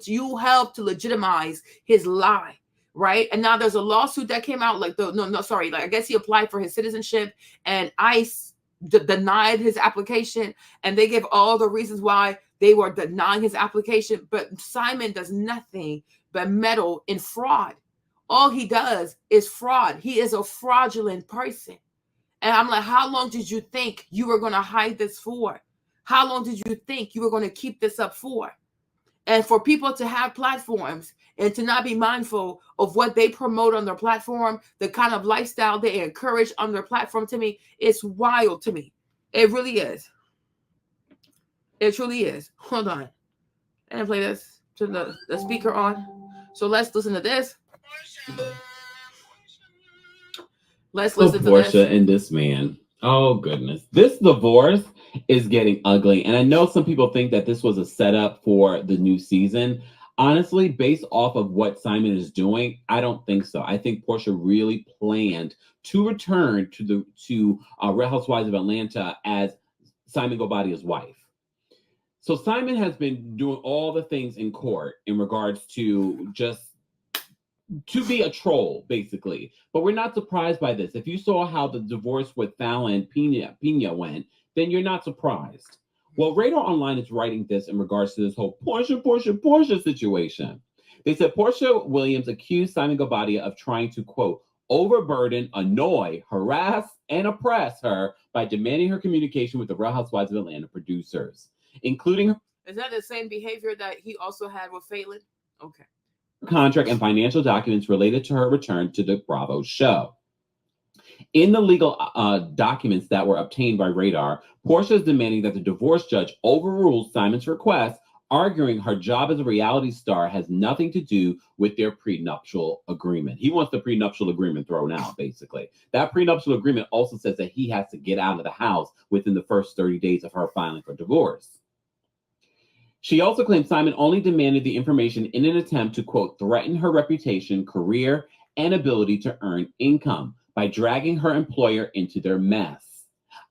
you helped to legitimize his lie, right? And now there's a lawsuit that came out, like I guess he applied for his citizenship and ICE denied his application, and they give all the reasons why they were denying his application. But Simon does nothing but meddle in fraud. All he does is fraud. He is a fraudulent person. And I'm like, how long did you think you were going to hide this for? How long did you think you were going to keep this up for? And for people to have platforms and to not be mindful of what they promote on their platform, the kind of lifestyle they encourage on their platform, to me, it's wild to me. It really is. It truly is. Hold on. And play this to the speaker on. So let's listen to this. Let's listen to Porsha this. And this man. Oh, goodness. This divorce is getting ugly. And I know some people think that this was a setup for the new season. Honestly, based off of what Simon is doing, I don't think so. I think Porsha really planned to return to Real Housewives of Atlanta as Simon Gobadia's wife. So Simon has been doing all the things in court in regards to just to be a troll, basically. But we're not surprised by this. If you saw how the divorce with Fallon Pena went, then you're not surprised. Well, Radar Online is writing this in regards to this whole Porsha situation. They said Porsha Williams accused Simon Gobadia of trying to, quote, overburden, annoy, harass, and oppress her by demanding her communication with the Real Housewives of Atlanta producers, including... Is that the same behavior that he also had with Phelan? Okay. Contract and financial documents related to her return to the Bravo show. In the legal documents that were obtained by Radar, Porsha is demanding that the divorce judge overrules Simon's request, arguing her job as a reality star has nothing to do with their prenuptial agreement. He wants the prenuptial agreement thrown out, basically. That prenuptial agreement also says that he has to get out of the house within the first 30 days of her filing for divorce. She also claimed Simon only demanded the information in an attempt to, quote, threaten her reputation, career, and ability to earn income by dragging her employer into their mess.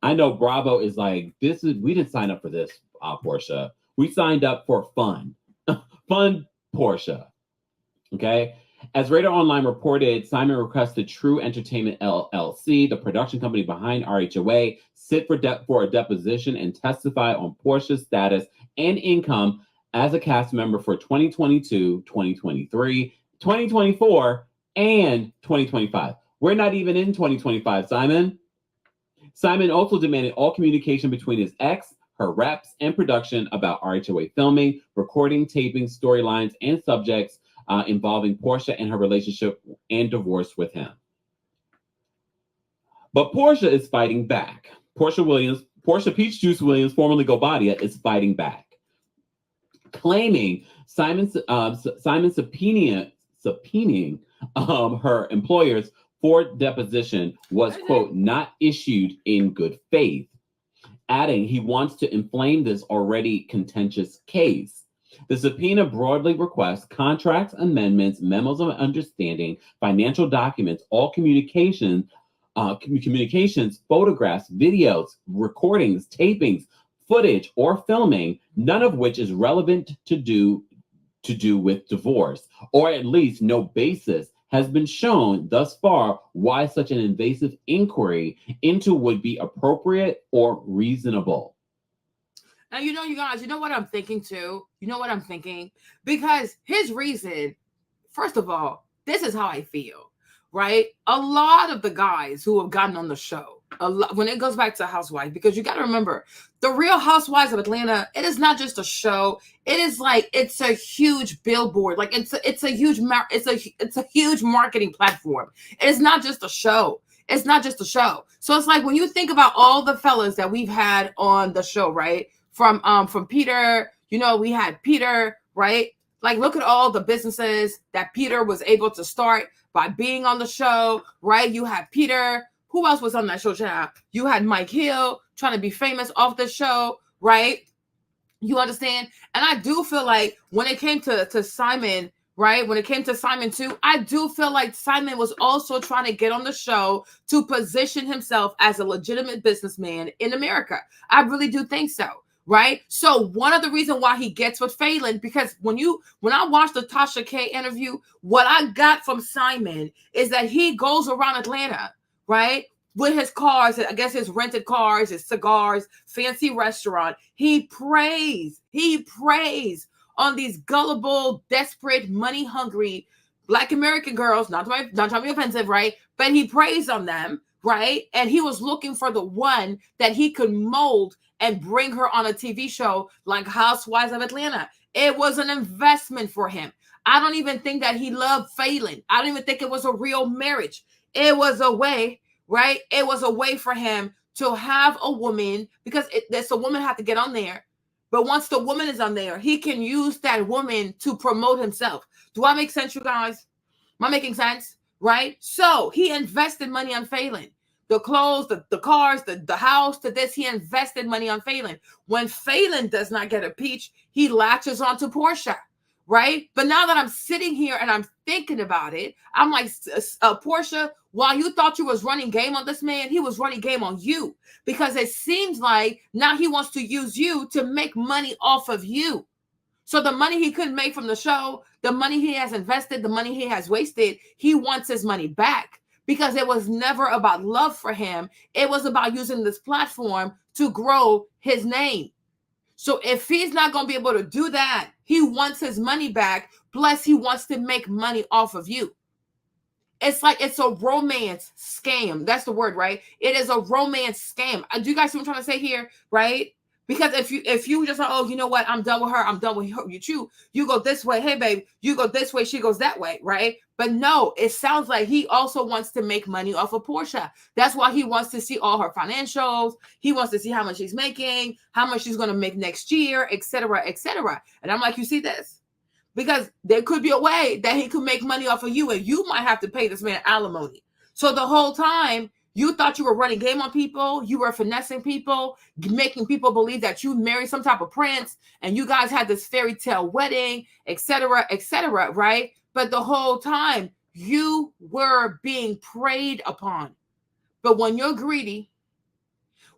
I know Bravo is like, we didn't sign up for this, Porsha. We signed up for fun. Fun Porsha. Okay? As Radar Online reported, Simon requested True Entertainment LLC, the production company behind RHOA, sit for a deposition and testify on Porsha's status and income as a cast member for 2022, 2023, 2024, and 2025. We're not even in 2025, Simon. Simon also demanded all communication between his ex, her reps, and production about RHOA filming, recording, taping, storylines, and subjects involving Porsha and her relationship and divorce with him. But Porsha is fighting back. Porsha Peach Juice Williams, formerly Gobadia, is fighting back, claiming Simon subpoenaing her employers for deposition was, quote, not issued in good faith, adding he wants to inflame this already contentious case. The subpoena broadly requests contracts, amendments, memos of understanding, financial documents, all communications, photographs, videos, recordings, tapings, footage, or filming, none of which is relevant to do with divorce, or at least no basis has been shown thus far why such an invasive inquiry into would be appropriate or reasonable. And you guys, you know what I'm thinking too? You know what I'm thinking? Because his reason, first of all, this is how I feel, right? A lot of the guys who have gotten on the show, a lot when it goes back to Housewives, because you got to remember, the Real Housewives of Atlanta, it is not just a show. It is like, it's a huge billboard. Like, it's a huge it's a huge marketing platform. It is not just a show. It's not just a show. So it's like, when you think about all the fellas that we've had on the show, right? From Peter, we had Peter, right? Like, look at all the businesses that Peter was able to start by being on the show, right? You had Peter. Who else was on that show, child? You had Mike Hill trying to be famous off the show, right? You understand? And I do feel like when it came to Simon, right? When it came to Simon too, I do feel like Simon was also trying to get on the show to position himself as a legitimate businessman in America. I really do think so. Right. So one of the reasons why he gets with Phelan, because when I watched the Tasha K interview, what I got from Simon is that he goes around Atlanta, right, with his cars, I guess his rented cars, his cigars, fancy restaurant. He preys on these gullible, desperate, money hungry Black American girls, not trying to be offensive, right? But he preys on them, right? And he was looking for the one that he could mold and bring her on a TV show like Housewives of Atlanta. It was an investment for him. I don't even think that he loved Phelan. I don't even think it was a real marriage. It was a way, right? It was a way for him to have a woman, because there's a woman have to get on there. But once the woman is on there, he can use that woman to promote himself. Do I make sense, you guys? Am I making sense? Right? So he invested money on Phelan. The clothes, the cars, the house, to this, he invested money on Phelan. When Phelan does not get a peach, he latches onto Porsha, right? But now that I'm sitting here and I'm thinking about it, I'm like, Porsha, while you thought you was running game on this man, he was running game on you, because it seems like now he wants to use you to make money off of you. So the money he couldn't make from the show, the money he has invested, the money he has wasted, he wants his money back. Because it was never about love for him. It was about using this platform to grow his name. So if he's not going to be able to do that, he wants his money back. Plus, he wants to make money off of you. It's like, it's a romance scam. That's the word, right? It is a romance scam. Do you guys see what I'm trying to say here, right? Because if you just like, oh, you know what? I'm done with her. I'm done with her. You go this way. Hey, babe, you go this way. She goes that way, right? But no, it sounds like he also wants to make money off of Porsha. That's why he wants to see all her financials. He wants to see how much she's making, how much she's going to make next year, et cetera, et cetera. And I'm like, you see this? Because there could be a way that he could make money off of you, and you might have to pay this man alimony. So the whole time, you thought you were running game on people. You were finessing people, making people believe that you married some type of prince and you guys had this fairy tale wedding, et cetera, right? But the whole time, you were being preyed upon. But when you're greedy,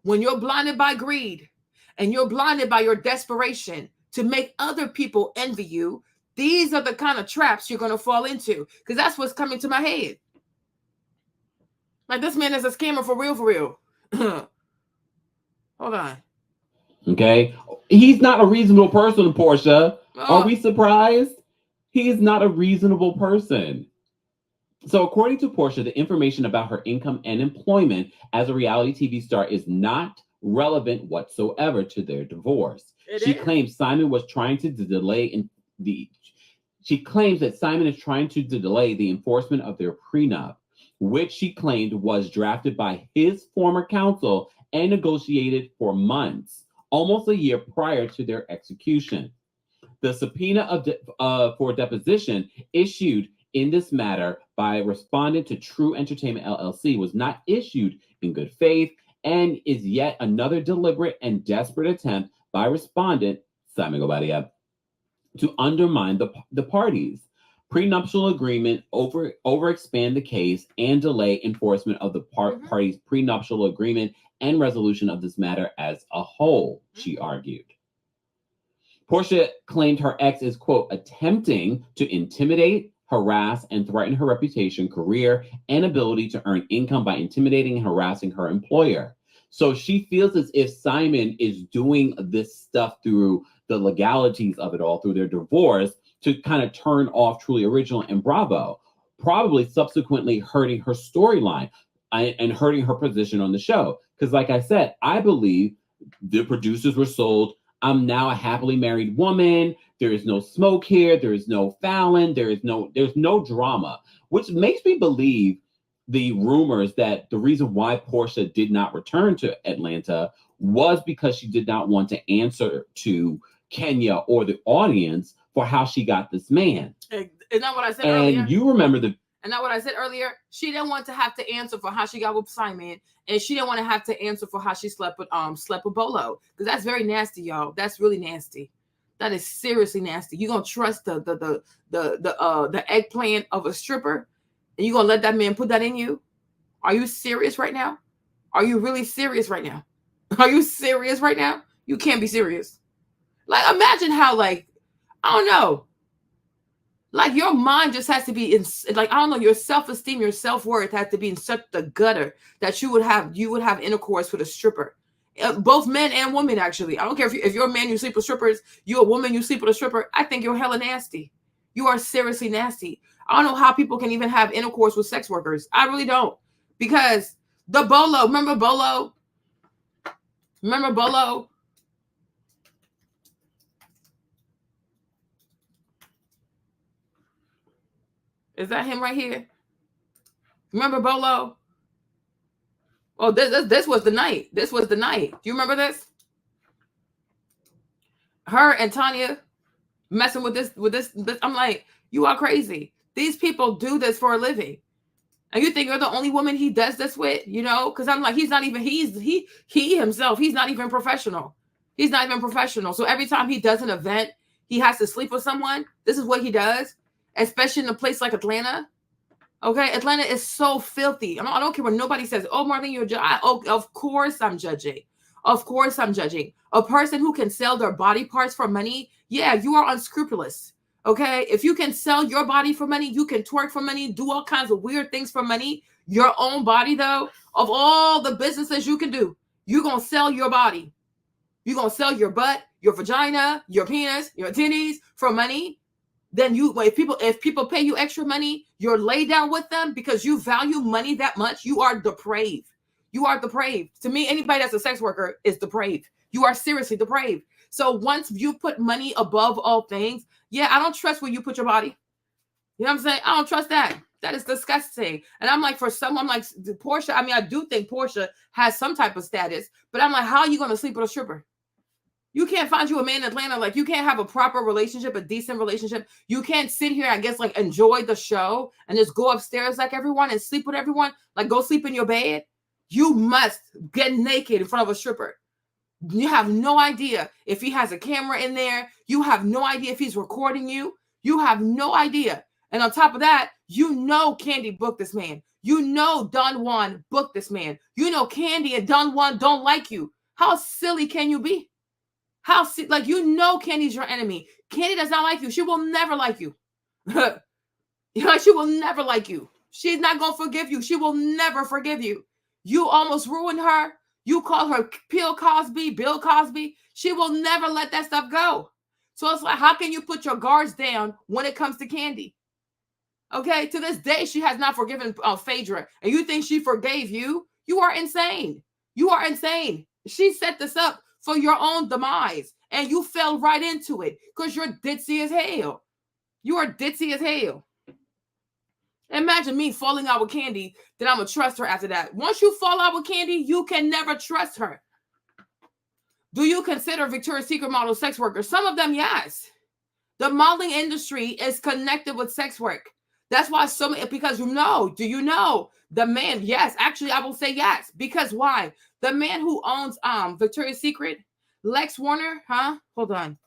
when you're blinded by greed, and you're blinded by your desperation to make other people envy you, these are the kind of traps you're going to fall into. Because that's what's coming to my head. Like, this man is a scammer for real, for real. Hold on. Okay. He's not a reasonable person, Porsha. Oh. Are we surprised? He is not a reasonable person. So according to Porsha, the information about her income and employment as a reality TV star is not relevant whatsoever to their divorce. She claims Simon was trying to delay She claims that Simon is trying to delay the enforcement of their prenup, which she claimed was drafted by his former counsel and negotiated for months, almost a year prior to their execution. The subpoena for deposition issued in this matter by respondent to True Entertainment LLC was not issued in good faith and is yet another deliberate and desperate attempt by respondent, Simon Gobadia, to undermine the parties' prenuptial agreement, overexpand the case, and delay enforcement of the parties' prenuptial agreement and resolution of this matter as a whole, she argued. Porsha claimed her ex is, quote, attempting to intimidate, harass, and threaten her reputation, career, and ability to earn income by intimidating and harassing her employer. So she feels as if Simon is doing this stuff through the legalities of it all, through their divorce, to kind of turn off Truly Original and Bravo, probably subsequently hurting her storyline. and hurting her position on the show. Because like I said, I believe the producers were sold. I'm now a happily married woman. There is no smoke here. There is no Fallon. There's no drama, which makes me believe the rumors that the reason why Porsha did not return to Atlanta was because she did not want to answer to Kenya or the audience for how she got this man. Isn't that what I said earlier? And you remember the... And that what I said earlier? She didn't want to have to answer for how she got with Simon, and she didn't want to have to answer for how she slept with Bolo, because that's very nasty, y'all. That's really nasty. That is seriously nasty. You gonna trust the eggplant of a stripper, and you gonna let that man put that in you? Are you serious right now? Are you really serious right now? Are you serious right now? You can't be serious. Like, imagine how, like, I don't know. Like, your mind just has to be in, like, I don't know, your self-esteem, your self-worth has to be in such the gutter that you would have intercourse with a stripper. Both men and women, actually. I don't care if you're a man, you sleep with strippers. You're a woman, you sleep with a stripper. I think you're hella nasty. You are seriously nasty. I don't know how people can even have intercourse with sex workers. I really don't. Because the Bolo, remember Bolo? Remember Bolo? Is that him right here? Remember Bolo? Oh, this was the night. This was the night. Do you remember this? Her and Tanya messing with this. I'm like, you are crazy. These people do this for a living. And you think you're the only woman he does this with, you know? Because I'm like, he himself, he's not even professional. He's not even professional. So every time he does an event, he has to sleep with someone. This is what he does, especially in a place like Atlanta. Okay, Atlanta is so filthy. I don't care what nobody says. Oh, Marlene, you're of course I'm judging. Of course I'm judging. A person who can sell their body parts for money, yeah, you are unscrupulous. Okay, if you can sell your body for money, you can twerk for money, do all kinds of weird things for money. Your own body, though, of all the businesses you can do, you're going to sell your body. You're going to sell your butt, your vagina, your penis, your titties for money. Then if people pay you extra money, you're laid down with them because you value money that much. You are depraved. You are depraved. To me, anybody that's a sex worker is depraved. You are seriously depraved. So once you put money above all things, yeah, I don't trust where you put your body. You know what I'm saying? I don't trust that. That is disgusting. And I'm like, for someone like Porsha, I mean, I do think Porsha has some type of status, but I'm like, how are you going to sleep with a stripper? You can't find you a man in Atlanta. Like, you can't have a proper relationship, a decent relationship. You can't sit here, I guess, like, enjoy the show and just go upstairs like everyone and sleep with everyone. Like, go sleep in your bed. You must get naked in front of a stripper. You have no idea if he has a camera in there. You have no idea if he's recording you. You have no idea. And on top of that, you know Candy booked this man. You know Don Juan booked this man. You know Candy and Don Juan don't like you. How silly can you be? Like, you know Candy's your enemy. Candy does not like you. She will never like you. She will never like you. She's not going to forgive you. She will never forgive you. You almost ruined her. You call her Bill Cosby. She will never let that stuff go. So it's like, how can you put your guards down when it comes to Candy? Okay, to this day, she has not forgiven Phaedra. And you think she forgave you? You are insane. You are insane. She set this up for your own demise. And you fell right into it because you're ditzy as hell. You are ditzy as hell. Imagine me falling out with Candy, then I'm going to trust her after that. Once you fall out with Candy, you can never trust her. Do you consider Victoria's Secret model sex workers? Some of them, yes. The modeling industry is connected with sex work. That's why so many, because do you know the man? Yes, actually, I will say yes. Because why? The man who owns Victoria's Secret, Lex Warner, Hold on.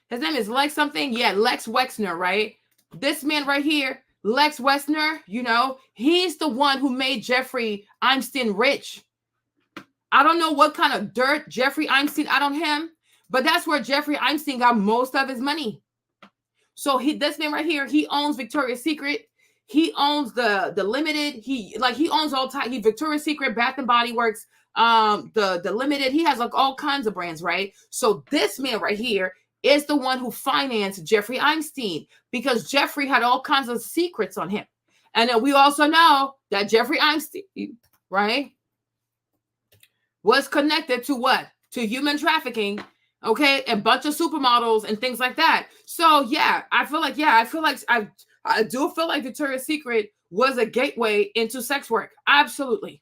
His name is Lex something. Yeah, Lex Wexner, right? This man right here, Lex Wexner, he's the one who made Jeffrey Einstein rich. I don't know what kind of dirt Jeffrey Einstein out on him, but that's where Jeffrey Einstein got most of his money. So this man right here, he owns Victoria's Secret. He owns the Limited. He owns all time. He Victoria's Secret, Bath and Body Works, the Limited. He has like all kinds of brands, right? So this man right here is the one who financed Jeffrey Epstein, because Jeffrey had all kinds of secrets on him. And then we also know that Jeffrey Epstein, right, was connected to what? To human trafficking, okay, and a bunch of supermodels and things like that. So yeah, I do feel like Victoria's Secret was a gateway into sex work. Absolutely.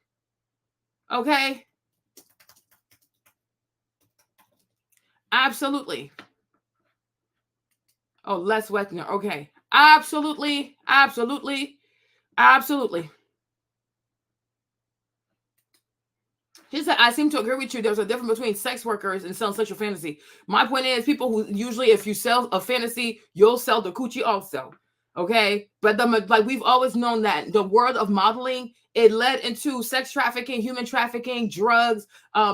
Okay. Absolutely. Oh, Les Wexner. Okay. Absolutely. Absolutely. Absolutely. She said, I seem to agree with you. There's a difference between sex workers and selling sexual fantasy. My point is, people who usually, if you sell a fantasy, you'll sell the coochie also. Okay. But like we've always known that the world of modeling, it led into sex trafficking, human trafficking, drugs,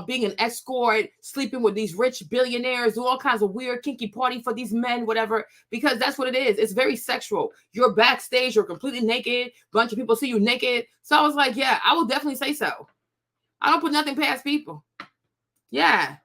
being an escort, sleeping with these rich billionaires, do all kinds of weird, kinky party for these men, whatever, because that's what it is. It's very sexual. You're backstage, you're completely naked. A bunch of people see you naked. So I was like, yeah, I will definitely say so. I don't put nothing past people. Yeah.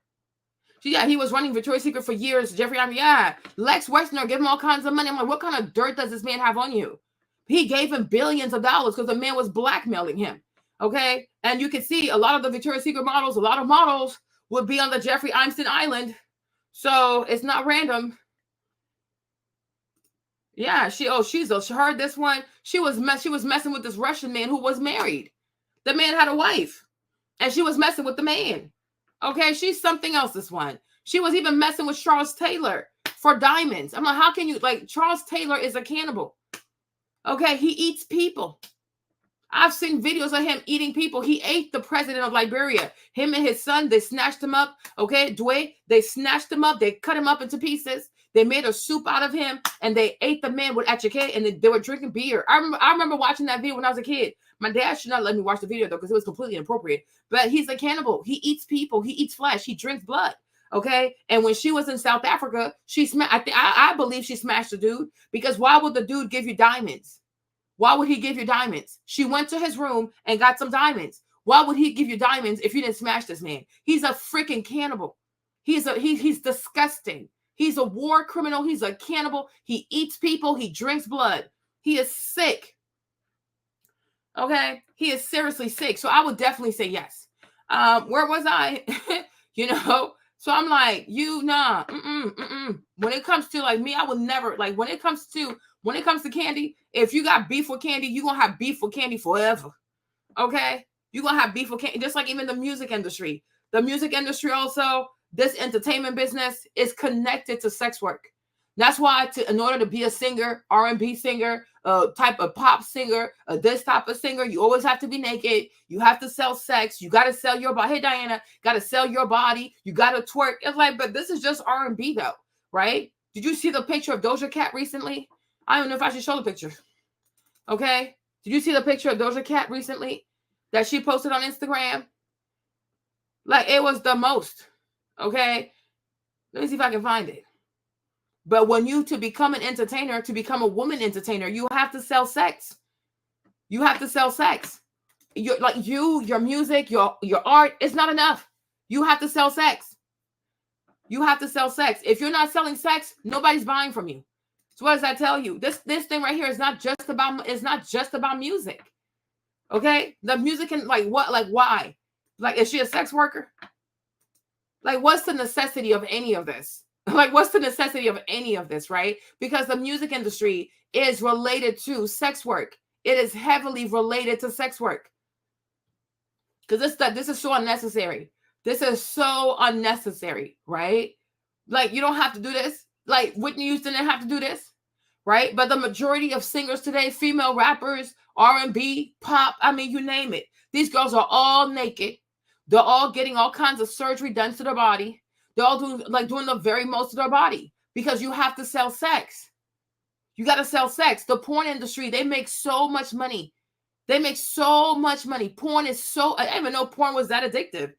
Yeah, he was running Victoria's Secret for years. Jeffrey, yeah. Lex Wexner gave him all kinds of money. I'm like, what kind of dirt does this man have on you? He gave him billions of dollars because the man was blackmailing him. Okay. And you can see a lot of the Victoria's Secret models, a lot of models would be on the Jeffrey Epstein Island. So it's not random. Yeah, she heard this one. She was messing with this Russian man who was married. The man had a wife. And she was messing with the man. Okay, she's something else, this one. She was even messing with Charles Taylor for diamonds. I'm like, how can you, like, Charles Taylor is a cannibal. Okay, he eats people. I've seen videos of him eating people. He ate the president of Liberia. Him and his son, they snatched him up. Okay, Dwayne, they snatched him up. They cut him up into pieces. They made a soup out of him, and they ate the man with atchike, and they were drinking beer. I remember watching that video when I was a kid. My dad should not let me watch the video, though, because it was completely inappropriate. But he's a cannibal. He eats people. He eats flesh. He drinks blood. Okay. And when she was in South Africa, I believe she smashed the dude, because why would the dude give you diamonds? Why would he give you diamonds? She went to his room and got some diamonds. Why would he give you diamonds if you didn't smash this man? He's a freaking cannibal. He's disgusting. He's a war criminal. He's a cannibal. He eats people. He drinks blood. He is sick. Okay. He is seriously sick. So I would definitely say yes. Where was I? So I'm like, when it comes to like me, I would never, like, when it comes to candy, if you got beef with candy, you're going to have beef with candy forever. Okay. You're going to have beef with candy. Just like even the music industry. The music industry also, this entertainment business is connected to sex work. That's why in order to be a singer, R&B singer, type of pop singer, this type of singer, you always have to be naked. You have to sell sex. You got to sell your body. Hey, Diana, got to sell your body. You got to twerk. It's like, but this is just R&B though, right? Did you see the picture of Doja Cat recently? I don't know if I should show the picture. Okay. Did you see the picture of Doja Cat recently that she posted on Instagram? Like, it was the most. Okay. Let me see if I can find it. But to become an entertainer, to become a woman entertainer, you have to sell sex. You have to sell sex. Your music, your art, it's not enough. You have to sell sex. You have to sell sex. If you're not selling sex, nobody's buying from you. So what does that tell you? This thing right here is not just about music. Okay? The music can, like, what? Like, why? Like, is she a sex worker? Like, what's the necessity of any of this? Like, what's the necessity of any of this, right? Because the music industry is related to sex work. It is heavily related to sex work. Because this is so unnecessary. This is so unnecessary, right? Like, you don't have to do this. Like, Whitney Houston didn't have to do this, right? But the majority of singers today, female rappers, R&B, pop, I mean, you name it. These girls are all naked. They're all getting all kinds of surgery done to their body. They're all doing the very most of their body, because you have to sell sex. You got to sell sex. The porn industry, they make so much money. They make so much money. Porn is I didn't even know porn was that addictive.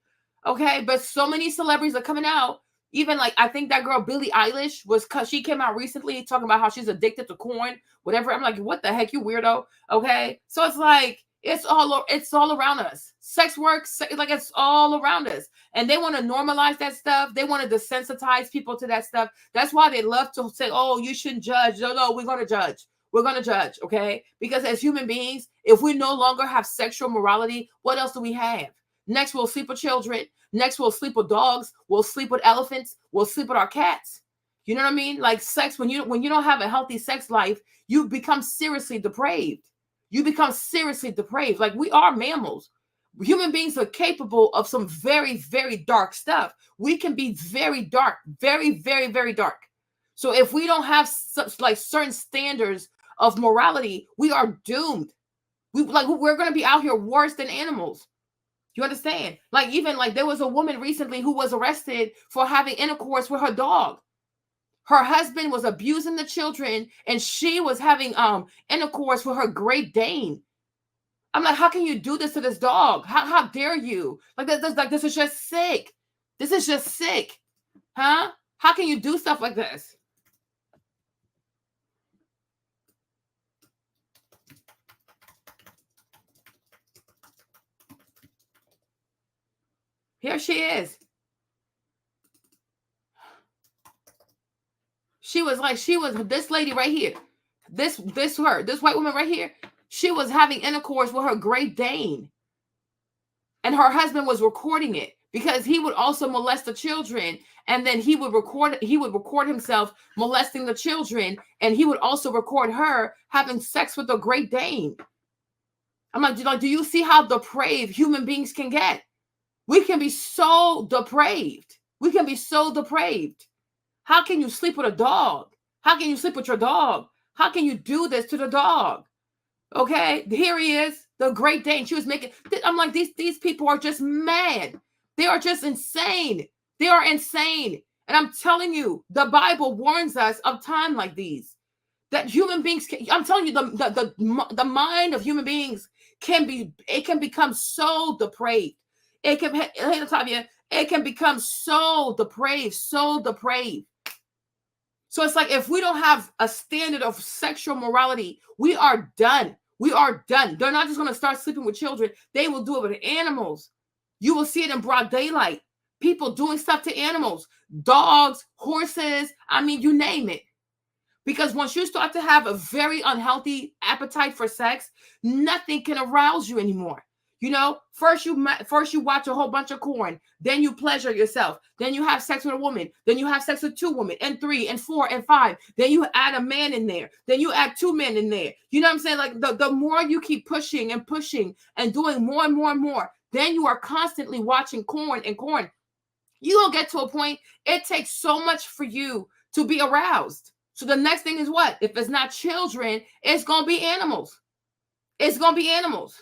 Okay. But so many celebrities are coming out. Even like, I think that girl, Billie Eilish, she came out recently talking about how she's addicted to corn, whatever. I'm like, what the heck, you weirdo? Okay. So it's like, It's all around us. Sex work, like it's all around us. And they want to normalize that stuff. They want to desensitize people to that stuff. That's why they love to say, oh, you shouldn't judge. No, we're going to judge. We're going to judge, okay? Because as human beings, if we no longer have sexual morality, what else do we have? Next, we'll sleep with children. Next, we'll sleep with dogs. We'll sleep with elephants. We'll sleep with our cats. You know what I mean? Like sex, when you don't have a healthy sex life, you become seriously depraved. You become seriously depraved. Like we are mammals. Human beings are capable of some very, very dark stuff. We can be very dark, very, very, very dark. So if we don't have such like certain standards of morality, we are doomed. We're going to be out here worse than animals. You understand? Like even like there was a woman recently who was arrested for having intercourse with her dog. Her husband was abusing the children and she was having intercourse with her Great Dane. I'm like, how can you do this to this dog? How dare you? Like this is just sick. This is just sick. Huh? How can you do stuff like this? Here she is. She was this lady right here. This white woman right here. She was having intercourse with her Great Dane. And her husband was recording it because he would also molest the children. And then he would record himself molesting the children. And he would also record her having sex with the Great Dane. I'm like, do you see how depraved human beings can get? We can be so depraved. We can be so depraved. How can you sleep with a dog? How can you sleep with your dog? How can you do this to the dog? Okay, here he is, the Great Dane. She was making, I'm like, these people are just mad. They are just insane. They are insane. And I'm telling you, the Bible warns us of time like these. That human beings I'm telling you, the mind of human beings can become so depraved. It can become so depraved, so depraved. So it's like if we don't have a standard of sexual morality, we are done. We are done. They're not just going to start sleeping with children. They will do it with animals. You will see it in broad daylight. People doing stuff to animals, dogs, horses. I mean, you name it. Because once you start to have a very unhealthy appetite for sex, nothing can arouse you anymore. You know, first you watch a whole bunch of porn, then you pleasure yourself, then you have sex with a woman, then you have sex with 2 women, and 3 and 4 and 5, then you add a man in there, then you add 2 men in there. You know what I'm saying? Like the more you keep pushing and pushing and doing more and more and more, then you are constantly watching porn and porn. You will get to a point, it takes so much for you to be aroused. So the next thing is what? If it's not children, it's going to be animals. It's going to be animals.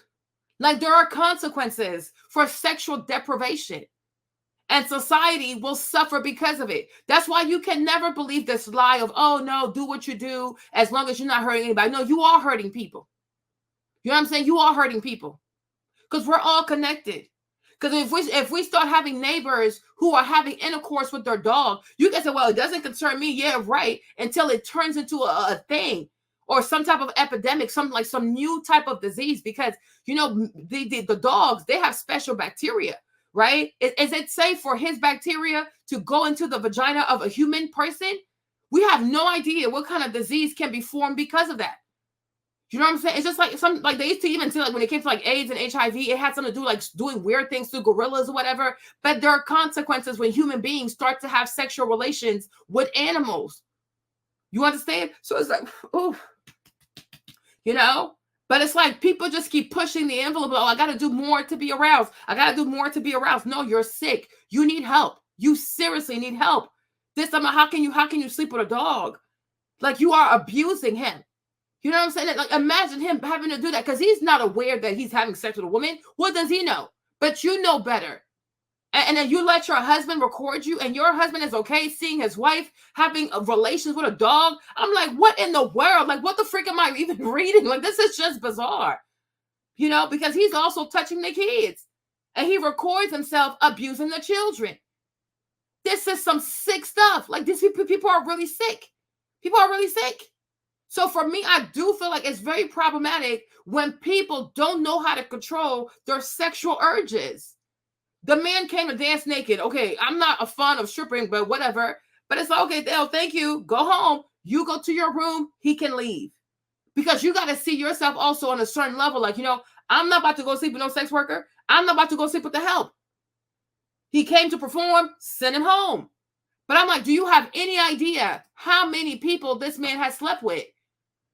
Like there are consequences for sexual deprivation. And society will suffer because of it. That's why you can never believe this lie of, oh no, do what you do as long as you're not hurting anybody. No, you are hurting people. You know what I'm saying? You are hurting people. Because we're all connected. Because if we start having neighbors who are having intercourse with their dog, you can say, well, it doesn't concern me. Yeah, right. Until it turns into a thing or some type of epidemic, some new type of disease. Because, you know, the dogs, they have special bacteria, right? Is it safe for his bacteria to go into the vagina of a human person? We have no idea what kind of disease can be formed because of that. You know what I'm saying? It's just like they used to even say like when it came to like AIDS and HIV, it had something to do like doing weird things to gorillas or whatever. But there are consequences when human beings start to have sexual relations with animals. You understand? So it's like, oh, you know. But it's like people just keep pushing the envelope. Oh, I got to do more to be aroused. I got to do more to be aroused. No, you're sick. You need help. You seriously need help. This time, how can you sleep with a dog? Like you are abusing him. You know what I'm saying? Like, imagine him having to do that because he's not aware that he's having sex with a woman. What does he know? But you know better. And then you let your husband record you and your husband is okay seeing his wife having relations with a dog. I'm like, what in the world? Like, what the freak am I even reading? Like, this is just bizarre. You know, because he's also touching the kids. And he records himself abusing the children. This is some sick stuff. Like, these people are really sick. People are really sick. So for me, I do feel like it's very problematic when people don't know how to control their sexual urges. The man came to dance naked. Okay, I'm not a fan of stripping, but whatever. But it's like, okay, Dale, thank you. Go home. You go to your room. He can leave. Because you got to see yourself also on a certain level. Like, I'm not about to go sleep with no sex worker. I'm not about to go sleep with the help. He came to perform, send him home. But I'm like, do you have any idea how many people this man has slept with?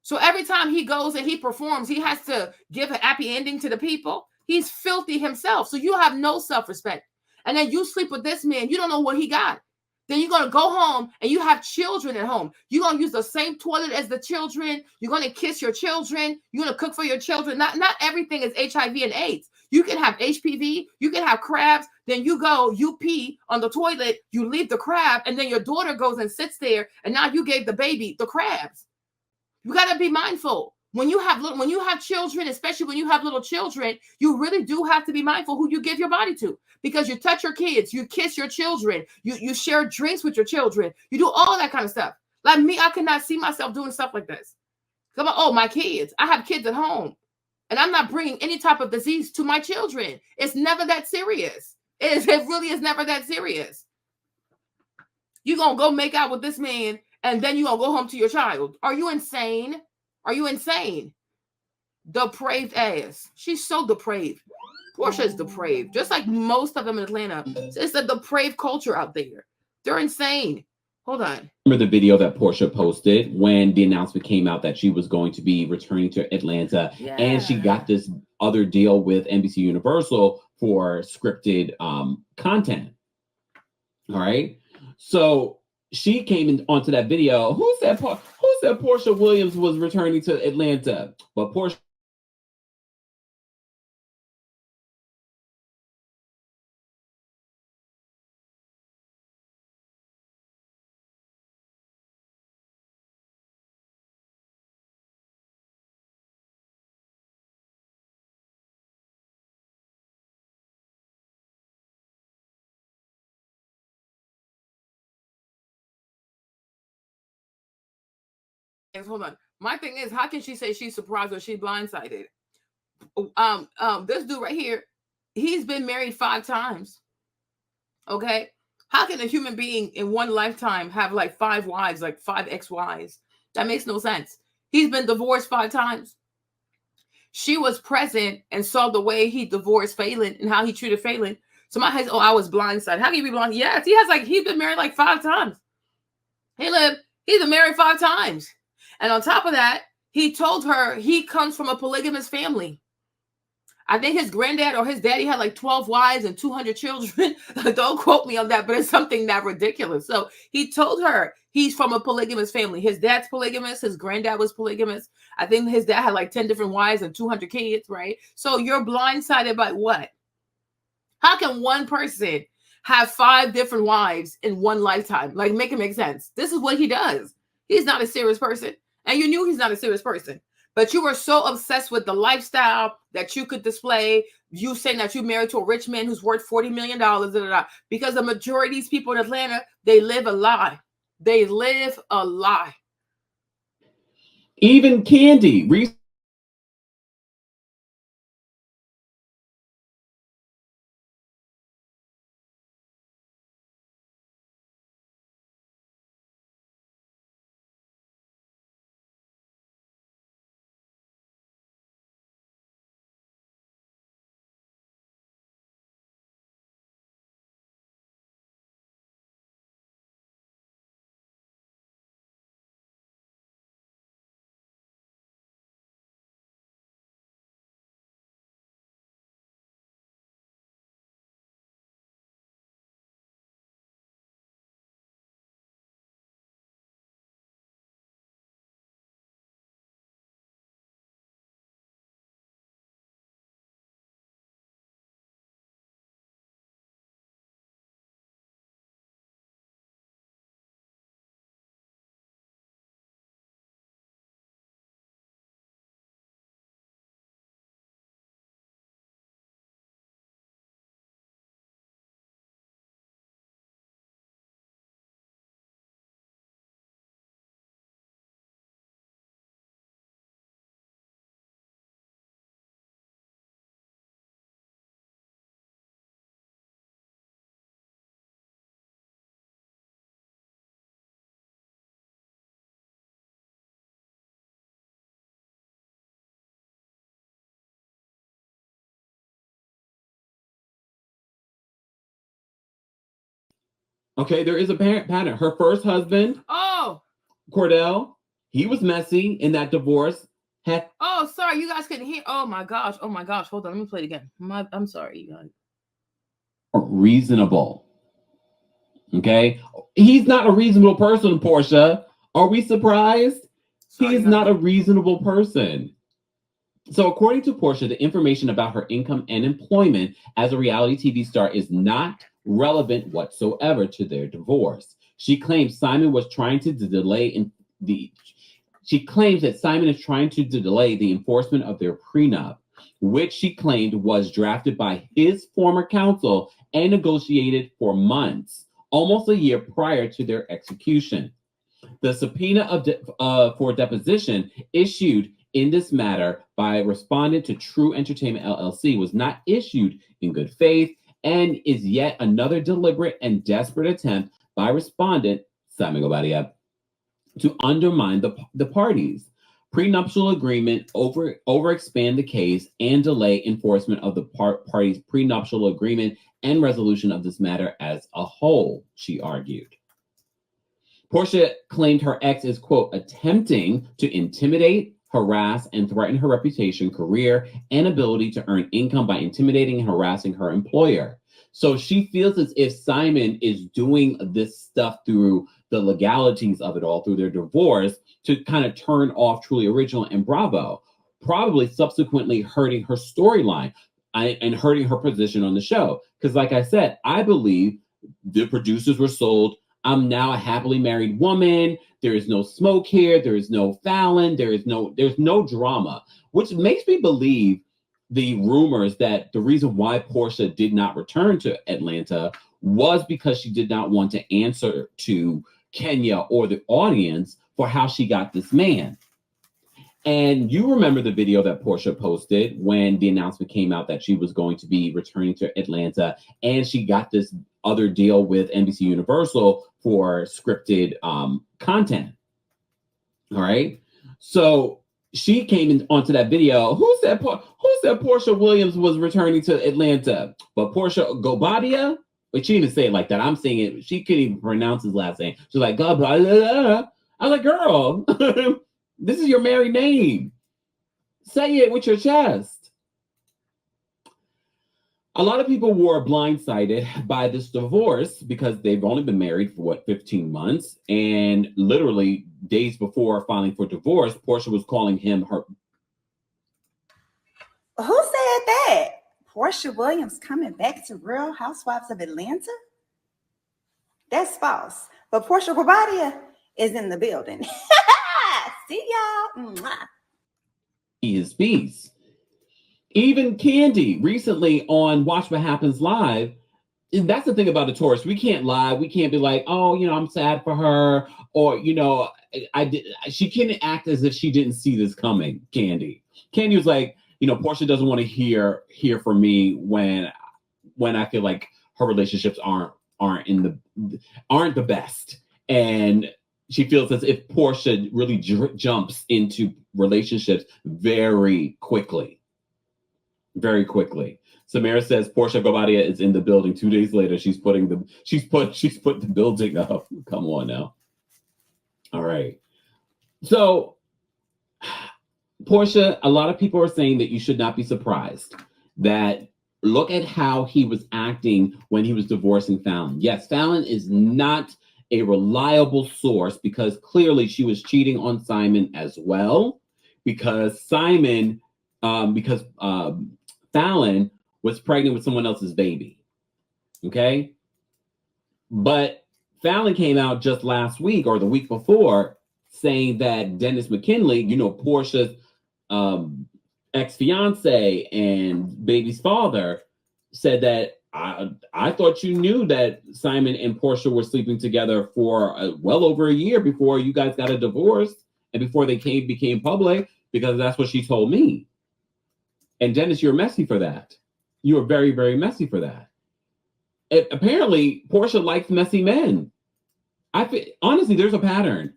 So every time he goes and he performs, he has to give a happy ending to the people. He's filthy himself. So you have no self-respect. And then you sleep with this man, you don't know what he got. Then you're going to go home and you have children at home. You're going to use the same toilet as the children. You're going to kiss your children. You're going to cook for your children. Not everything is HIV and AIDS. You can have HPV. You can have crabs. Then you go, you pee on the toilet. You leave the crab. And then your daughter goes and sits there. And now you gave the baby the crabs. You got to be mindful. When you have children, especially when you have little children, you really do have to be mindful who you give your body to, because you touch your kids, you kiss your children, you share drinks with your children, you do all that kind of stuff. Like me, I could not see myself doing stuff like this. Come on, oh, my kids. I have kids at home, and I'm not bringing any type of disease to my children. It's never that serious. It really is never that serious. You're going to go make out with this man, and then you're going to go home to your child. Are you insane? Are you insane? Depraved ass. She's so depraved. Porsha is depraved. Just like most of them in Atlanta. It's a depraved culture out there. They're insane. Hold on. Remember the video that Porsha posted when the announcement came out that she was going to be returning to Atlanta, and she got this other deal with NBC Universal for scripted content. All right. So she came onto that video. Who said Porsha Williams was returning to Atlanta? But Porsha Hold on. My thing is, how can she say she's surprised or she blindsided? This dude right here, he's been married 5 times. Okay. How can a human being in one lifetime have like 5 wives, like 5 ex-wives? That makes no sense. He's been divorced 5 times. She was present and saw the way he divorced Phelan and how he treated Phelan. So my husband, I was blindsided. How can you be blind? Yes, he's been married like 5 times. He's been married 5 times. And on top of that, he told her he comes from a polygamous family. I think his granddad or his daddy had like 12 wives and 200 children. Don't quote me on that, but it's something that ridiculous. So he told her he's from a polygamous family. His dad's polygamous. His granddad was polygamous. I think his dad had like 10 different wives and 200 kids, right? So you're blindsided by what? How can one person have 5 different wives in one lifetime? Like, make it make sense. This is what he does. He's not a serious person. And you knew he's not a serious person. But you were so obsessed with the lifestyle that you could display. You saying that you're married to a rich man who's worth $40 million. Because the majority of these people in Atlanta, they live a lie. They live a lie. Even Candy Okay, there is a pattern. Her first husband, Oh, Cordell, he was messy in that divorce. Had oh, sorry, you guys couldn't hear. Oh my gosh, oh my gosh. Hold on, let me play it again. I'm sorry, you guys. reasonable. Okay, he's not a reasonable person, Porsha. Are we surprised? He Sorry, is you guys. not a reasonable person. So, according to Porsha, the information about her income and employment as a reality TV star is not relevant whatsoever to their divorce. She claims Simon was trying to delay in the. She claims that Simon is trying to delay the enforcement of their prenup, which she claimed was drafted by his former counsel and negotiated for months, almost a year prior to their execution. The subpoena for deposition issued in this matter by respondent to True Entertainment LLC was not issued in good faith and is yet another deliberate and desperate attempt by respondent Simon Gobadia to undermine the parties. Prenuptial agreement overexpand the case and delay enforcement of the parties' prenuptial agreement and resolution of this matter as a whole, she argued. Porsha claimed her ex is, quote, attempting to intimidate, harass, and threaten her reputation, career, and ability to earn income by intimidating and harassing her employer. So she feels as if Simon is doing this stuff through the legalities of it all, through their divorce, to kind of turn off Truly Original and Bravo, probably subsequently hurting her storyline and hurting her position on the show. Because, like I said, I believe the producers were sold. I'm now a happily married woman. There is no smoke here. There is no Fallon. There's no drama, which makes me believe the rumors that the reason why Porsha did not return to Atlanta was because she did not want to answer to Kenya or the audience for how she got this man. And you remember the video that Porsha posted when the announcement came out that she was going to be returning to Atlanta, and she got this other deal with NBC Universal for scripted content. All right. So she came in onto that video. Who said Porsha Williams was returning to Atlanta? But Porsha Gobadia, but she didn't even say it like that. I'm saying it. She couldn't even pronounce his last name. She's like, Gobadia. I was like, girl, this is your married name. Say it with your chest. A lot of people were blindsided by this divorce because they've only been married for 15 months. And literally days before filing for divorce, Porsha was calling him her. Who said that? Porsha Williams coming back to Real Housewives of Atlanta? That's false. But Porsha Gobadia is in the building. See y'all. Mwah. His piece. Even Candy recently on Watch What Happens Live. And that's the thing about the tourist. We can't lie. We can't be like, oh, I'm sad for her, or I did. She can't act as if she didn't see this coming. Candy was like, Porsha doesn't want to hear from me when I feel like her relationships aren't the best, and she feels as if Porsha really jumps into relationships very quickly. Very quickly. Samara says Porsha Gobadia is in the building. 2 days later, she's put the building up. Come on now. All right. So Porsha, a lot of people are saying that you should not be surprised that look at how he was acting when he was divorcing Fallon. Yes, Fallon is not a reliable source because clearly she was cheating on Simon as well, because Fallon was pregnant with someone else's baby. Okay. But Fallon came out just last week or the week before saying that Dennis McKinley, Porsha's ex-fiance and baby's father, said that I thought you knew that Simon and Porsha were sleeping together for well over a year before you guys got a divorce and before they became public, because that's what she told me. And Dennis, you're messy for that. You are very, very messy for that. Apparently, Porsha likes messy men. Honestly, there's a pattern.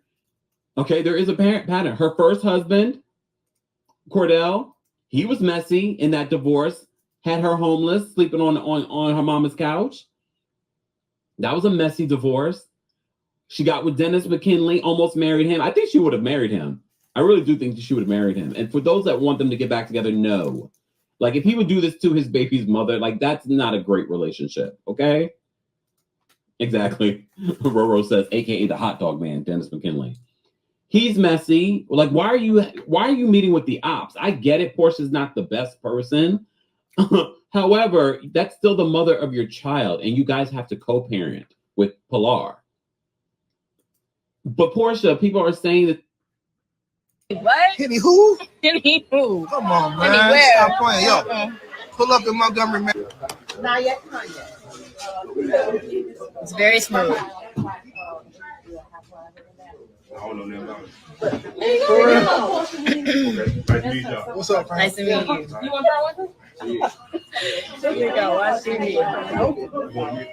Okay, there is a pattern. Her first husband, Cordell, he was messy in that divorce, had her homeless, sleeping on her mama's couch. That was a messy divorce. She got with Dennis McKinley, almost married him. I think she would have married him. I really do think she would have married him. And for those that want them to get back together, no. Like, if he would do this to his baby's mother, like, that's not a great relationship, okay? Exactly. Roro says, aka the hot dog man, Dennis McKinley. He's messy. Like, why are you meeting with the ops? I get it. Portia's not the best person. However, that's still the mother of your child, and you guys have to co-parent with Pilar. But Porsha, people are saying that. What? Henny who? Henny who? Come on, man. Henny where? Stop playing. Yo, pull up in Montgomery, man. Not yet, Kanye. It's very smooth. I don't know nothing about it. What's up, Frank? Nice to meet you. You want to try one? Here you go. Watch TV.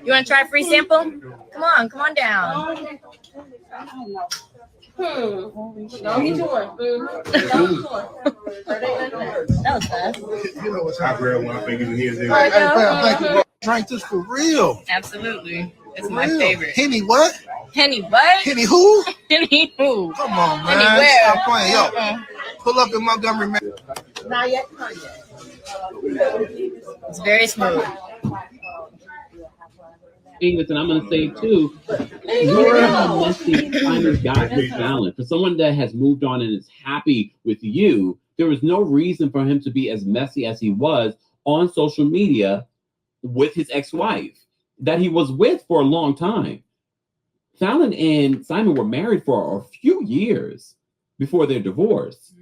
You want to try a free sample? Come on down. No, he's yours. That was fast. You know what's I happening. grabbed one. I think it's his. Hey, fam, thank you, bro. Drink this for real. Absolutely. It's For my real. favorite. Henny what? Henny what? Henny who? Henny who? Come on, man. Henny where? Stop playing. Yo, pull up in Montgomery, man. Not yet, Kanye. It's very smooth. Hey, listen, I'm going to say too, look at how messy Simon got his talent. For someone that has moved on and is happy with you, there was no reason for him to be as messy as he was on social media with his ex-wife that he was with for a long time. Fallon and Simon were married for a few years before their divorce.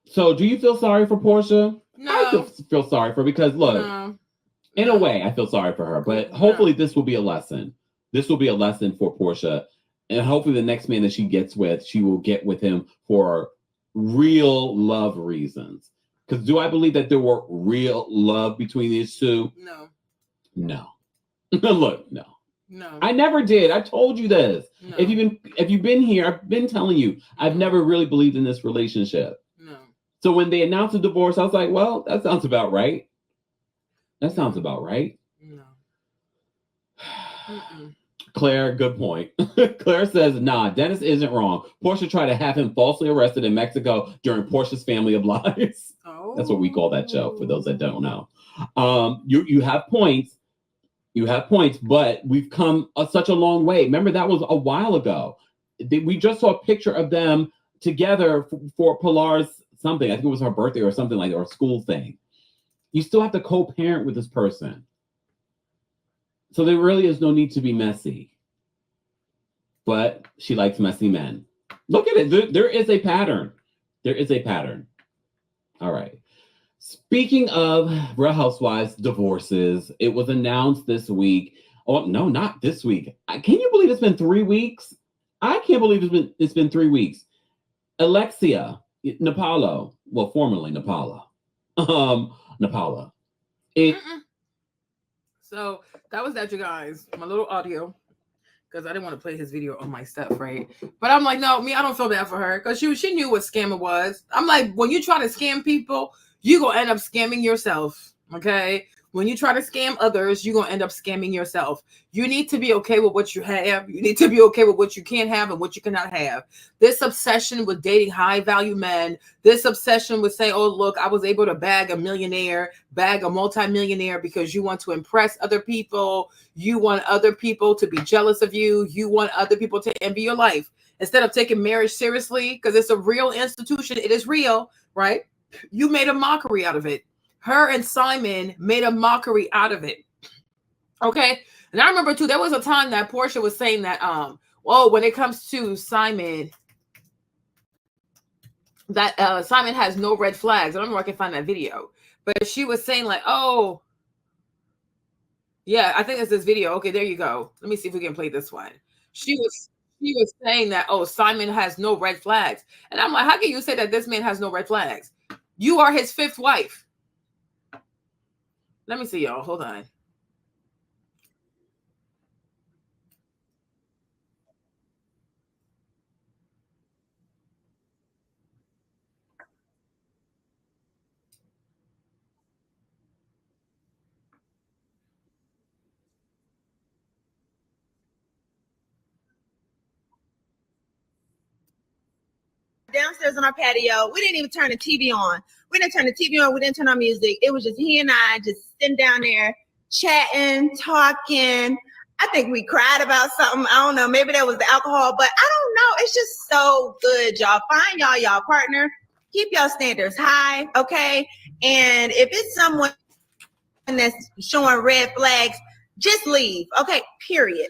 So do you feel sorry for Porsha? No. I feel sorry for her because, look, No. in a way, I feel sorry for her, but hopefully this will be a lesson. This will be a lesson for Porsha. And hopefully the next man that she gets with, she will get with him for real love reasons. Because do I believe that there were real love between these two? No. No. Look, no. No. I never did. I told you this. No. If you've been here, I've been telling you, I've never really believed in this relationship. No. So when they announced the divorce, I was like, well, that sounds about right. That sounds about right. No. Mm-mm. Claire, good point. Claire says, nah, Dennis isn't wrong. Porsha tried to have him falsely arrested in Mexico during Portia's Family of Lies. Oh. That's what we call that show, for those that don't know. You have points. You have points, but we've come such a long way. Remember, that was a while ago. We just saw a picture of them together for Pilar's something. I think it was her birthday or something like that, or a school thing. You still have to co-parent with this person. So there really is no need to be messy. But she likes messy men. Look at it. There is a pattern. There is a pattern. All right. Speaking of Real Housewives divorces, it was announced this week. Oh, no, not this week. Can you believe it's been 3 weeks? I can't believe it's been 3 weeks. Alexia Napalo, well, formerly Napala. Napala. So that was that, you guys. My little audio, because I didn't want to play his video on my stuff, right? But I'm like, no, I don't feel bad for her, because she knew what scam it was. I'm like, when you try to scam people, you gonna end up scamming yourself. Okay. When you try to scam others, you're going to end up scamming yourself. You need to be okay with what you have. You need to be okay with what you can't have and what you cannot have. This obsession with dating high value men, this obsession with saying, oh, look, I was able to bag a millionaire, bag a multimillionaire because you want to impress other people. You want other people to be jealous of you. You want other people to envy your life. Instead of taking marriage seriously, because it's a real institution, it is real, right? You made a mockery out of it. Her and Simon made a mockery out of it. Okay. And I remember too, there was a time that Porsha was saying that, when it comes to Simon, that Simon has no red flags. I don't know if I can find that video, but she was saying like, oh, yeah, I think it's this video. Okay, there you go. Let me see if we can play this one. She was saying that, oh, Simon has no red flags. And I'm like, how can you say that this man has no red flags? You are his fifth wife. Let me see, y'all. Hold on. downstairs on our patio. We didn't even turn the TV on. We didn't turn the TV on. We didn't turn on music. It was just he and I just sitting down there chatting, talking. I think we cried about something. I don't know. Maybe that was the alcohol, but I don't know. It's just so good, y'all. Find y'all partner. Keep your standards high, okay? And if it's someone that's showing red flags, just leave, okay? Period.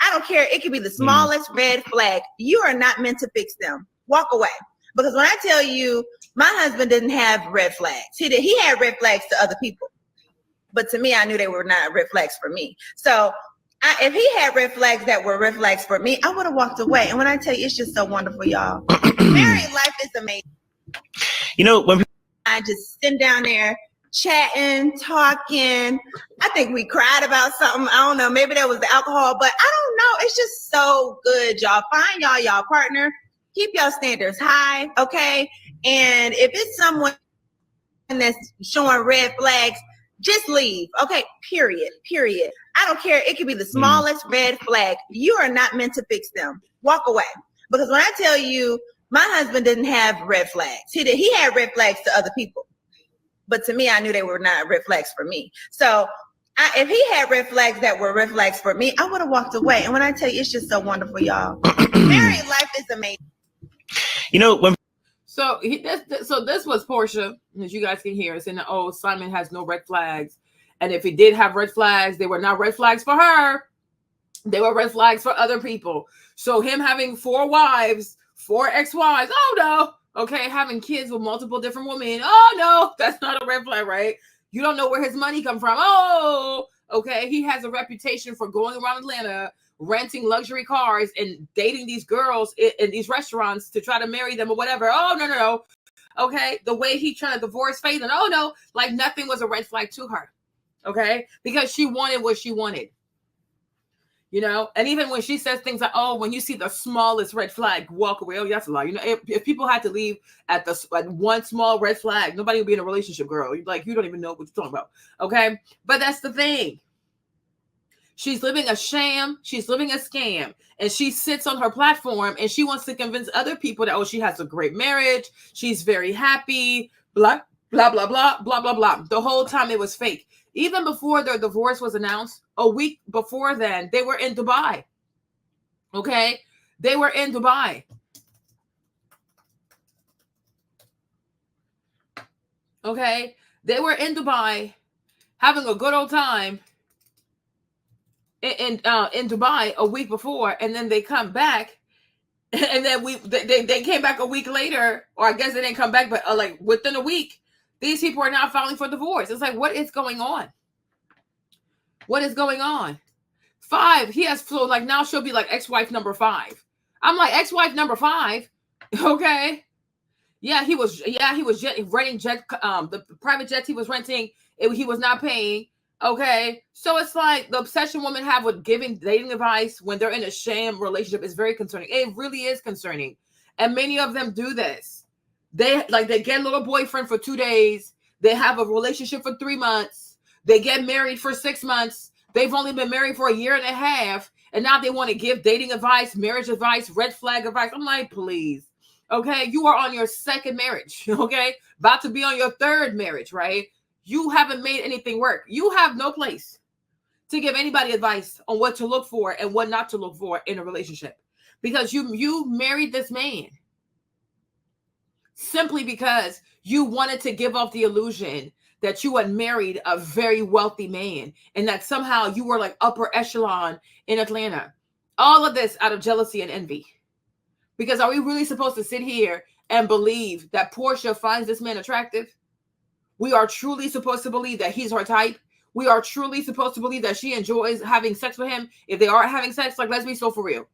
I don't care. It could be the smallest red flag. You are not meant to fix them. Walk away. Because when I tell you, my husband didn't have red flags. He had red flags to other people. But to me, I knew they were not red flags for me. So if he had red flags that were red flags for me, I would have walked away. And when I tell you, it's just so wonderful, y'all. Married life is amazing. You know, when I just sitting down there chatting, talking. I think we cried about something. I don't know. Maybe that was the alcohol, but I don't know. It's just so good, y'all. Find y'all partner. Keep your standards high, okay? And if it's someone that's showing red flags, just leave, okay? Period. I don't care. It could be the smallest red flag. You are not meant to fix them. Walk away. Because when I tell you, my husband didn't have red flags. He had red flags to other people. But to me, I knew they were not red flags for me. So if he had red flags that were red flags for me, I would have walked away. And when I tell you, it's just so wonderful, y'all. Married life is amazing. You know, when So this was Porsha, as you guys can hear. It's in the Simon has no red flags. And if he did have red flags, they were not red flags for her. They were red flags for other people. So him having 4 wives, 4 ex-wives, oh no. Okay, having kids with multiple different women, oh no, that's not a red flag, right? You don't know where his money come from. Oh, okay. He has a reputation for going around Atlanta, renting luxury cars and dating these girls in these restaurants to try to marry them or whatever. Oh, no. Okay. The way he trying to divorce Faith, and oh no, like nothing was a red flag to her. Okay. Because she wanted what she wanted. You know, and even when she says things like, oh, when you see the smallest red flag, walk away. Oh, that's a lie. You know, if people had to leave at one small red flag, nobody would be in a relationship, girl. Like, you don't even know what you're talking about. Okay. But that's the thing. She's living a sham. She's living a scam. And she sits on her platform and she wants to convince other people that, oh, she has a great marriage. She's very happy. Blah, blah, blah, blah, blah, blah, blah. The whole time it was fake. Even before their divorce was announced, a week before then, they were in Dubai. Okay? They were in Dubai. Okay? They were in Dubai having a good old time in Dubai a week before, and then they come back, and then they came back a week later, or I guess they didn't come back, but like within a week, these people are now filing for divorce. It's like, what is going on? What is going on? 5, he has, so like now she'll be like ex-wife number 5. I'm like, ex-wife number 5? Okay. Yeah, he was renting the private jets he was renting, he was not paying. Okay. So it's like the obsession women have with giving dating advice when they're in a sham relationship is very concerning. It really is concerning. And many of them do this. They get a little boyfriend for 2 days. They have a relationship for 3 months. They get married for 6 months. They've only been married for a year and a half. And now they want to give dating advice, marriage advice, red flag advice. I'm like, please. Okay. You are on your 2nd marriage. Okay. About to be on your 3rd marriage, right? You haven't made anything work. You have no place to give anybody advice on what to look for and what not to look for in a relationship. Because you married this man simply because you wanted to give off the illusion that you had married a very wealthy man and that somehow you were like upper echelon in Atlanta. All of this out of jealousy and envy. Because are we really supposed to sit here and believe that Porsha finds this man attractive? We are truly supposed to believe that he's her type. We are truly supposed to believe that she enjoys having sex with him. If they are having sex, like, let's be so for real.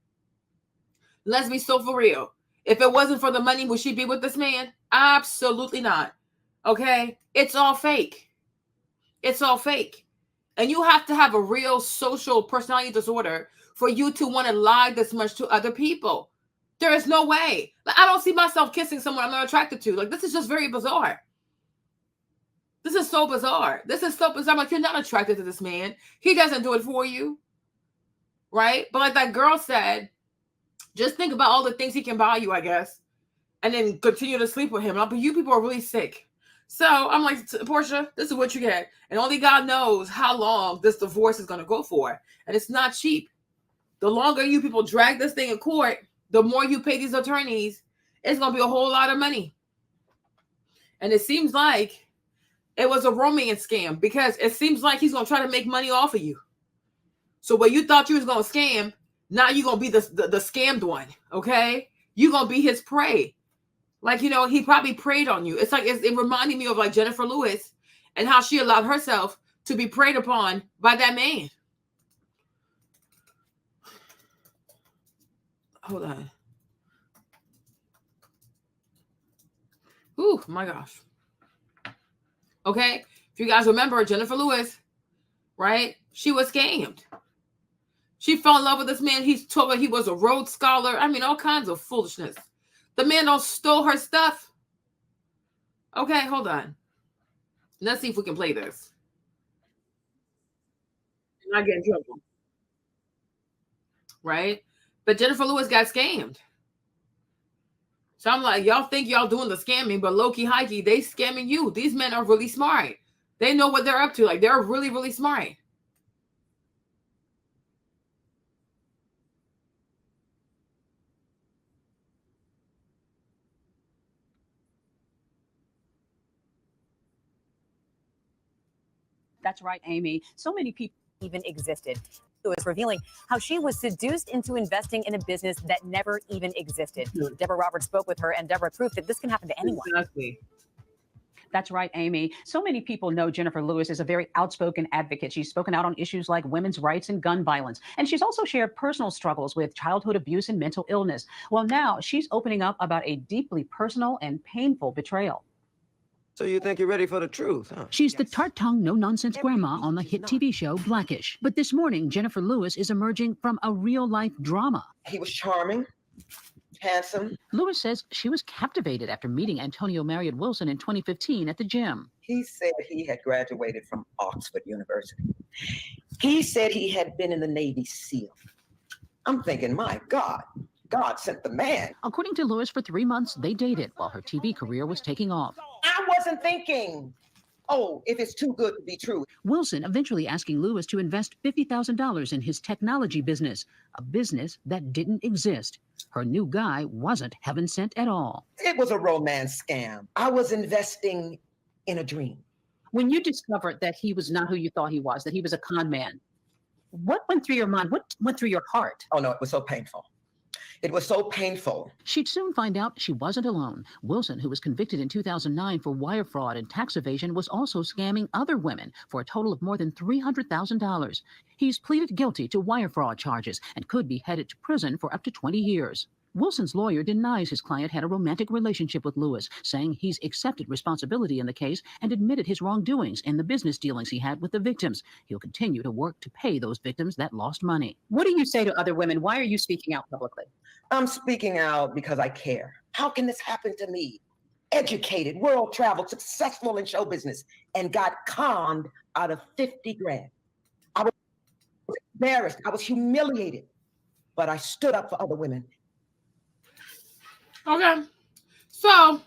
Let's be so for real. If it wasn't for the money, would she be with this man? Absolutely not. Okay? It's all fake. It's all fake. And you have to have a real social personality disorder for you to want to lie this much to other people. There is no way. Like, I don't see myself kissing someone I'm not attracted to. Like, this is just very bizarre. This is so bizarre. This is so bizarre. Like, you're not attracted to this man. He doesn't do it for you. Right? But like that girl said, just think about all the things he can buy you, I guess. and then continue to sleep with him. But you people are really sick. So I'm like, Porsha, this is what you get. And only God knows how long this divorce is going to go for. And it's not cheap. The longer you people drag this thing in court, the more you pay these attorneys, it's going to be a whole lot of money. And it seems like it was a romance scam because it seems like he's going to try to make money off of you. So what you thought you was going to scam, now you're going to be the scammed one, okay? You're going to be his prey. Like, you know, he probably preyed on you. It's like, it reminded me of like Jennifer Lewis and how she allowed herself to be preyed upon by that man. Hold on. Ooh, my gosh. Okay. If you guys remember Jennifer Lewis, right? She was scammed. She fell in love with this man. He told her he was a Rhodes Scholar. I mean, all kinds of foolishness. The man don't stole her stuff. Okay, hold on. Let's see if we can play this. Not get in trouble. Right? But Jennifer Lewis got scammed. So I'm like, y'all think y'all doing the scamming, but low-key, high-key, they scamming you. These men are really smart. They know what they're up to. Like, they're really, really smart. That's right, Amy. So many people even existed. It was revealing how she was seduced into investing in a business that never even existed. Deborah Roberts spoke with her, and Deborah proved that this can happen to anyone. Exactly. That's right, Amy. So many people know Jennifer Lewis is a very outspoken advocate. She's spoken out on issues like women's rights and gun violence. And she's also shared personal struggles with childhood abuse and mental illness. Well, now she's opening up about a deeply personal and painful betrayal. So you think you're ready for the truth, huh? She's the tart-tongued, no-nonsense grandma on the hit TV show Blackish. But this morning, Jennifer Lewis is emerging from a real-life drama. He was charming, handsome. Lewis says she was captivated after meeting Antonio Marriott Wilson in 2015 at the gym. He said he had graduated from Oxford University. He said he had been in the Navy SEAL. I'm thinking, my God, God sent the man. According to Lewis, for 3 months, they dated while her TV career was taking off. I wasn't thinking, oh, if it's too good to be true. Wilson eventually asking Lewis to invest $50,000 in his technology business, a business that didn't exist. Her new guy wasn't heaven sent at all. It was a romance scam. I was investing in a dream. When you discovered that he was not who you thought he was, that he was a con man, what went through your mind? What went through your heart? Oh, no, it was so painful. It was so painful. She'd soon find out she wasn't alone. Wilson, who was convicted in 2009 for wire fraud and tax evasion, was also scamming other women for a total of more than $300,000. He's pleaded guilty to wire fraud charges and could be headed to prison for up to 20 years. Wilson's lawyer denies his client had a romantic relationship with Lewis, saying he's accepted responsibility in the case and admitted his wrongdoings in the business dealings he had with the victims. He'll continue to work to pay those victims that lost money. What do you say to other women? Why are you speaking out publicly? I'm speaking out because I care. How can this happen to me? Educated, world traveled, successful in show business, and got conned out of 50 grand. I was embarrassed. I was humiliated, but I stood up for other women. Okay. So,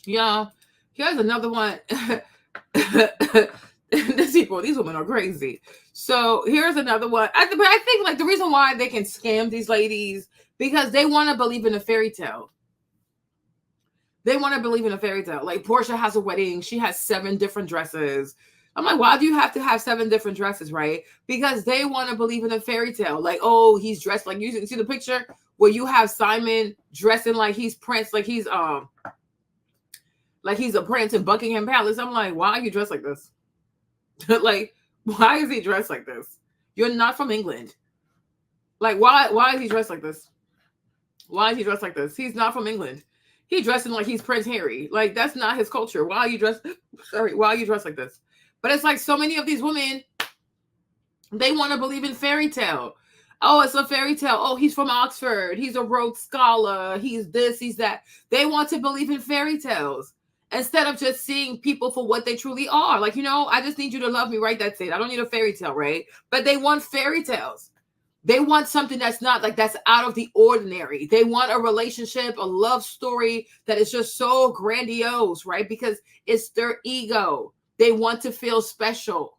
y'all, here's another one. These women are crazy. So here's another one. But I think like the reason why they can scam these ladies because they want to believe in a fairy tale. They want to believe in a fairy tale. Like Porsha has a wedding. She has 7 different dresses. I'm like, why do you have to have 7 different dresses, right? Because they want to believe in a fairy tale. Like, oh, he's dressed like you see the picture where you have Simon dressing like he's Prince, like he's a prince in Buckingham Palace. I'm like, why are you dressed like this? Like, why is he dressed like this? You're not from England. Like, why is he dressed like this? Why is he dressed like this? He's not from England. He's dressing like he's Prince Harry. Like, that's not his culture. Why are you dressed like this? But it's like so many of these women, they want to believe in fairy tale. Oh, it's a fairy tale. Oh, he's from Oxford. He's a Rhodes Scholar. He's this, he's that. They want to believe in fairy tales instead of just seeing people for what they truly are. Like, I just need you to love me, right? That's it. I don't need a fairy tale, right? But they want fairy tales. They want something that's not like that's out of the ordinary. They want a relationship, a love story that is just so grandiose, right? Because it's their ego. They want to feel special.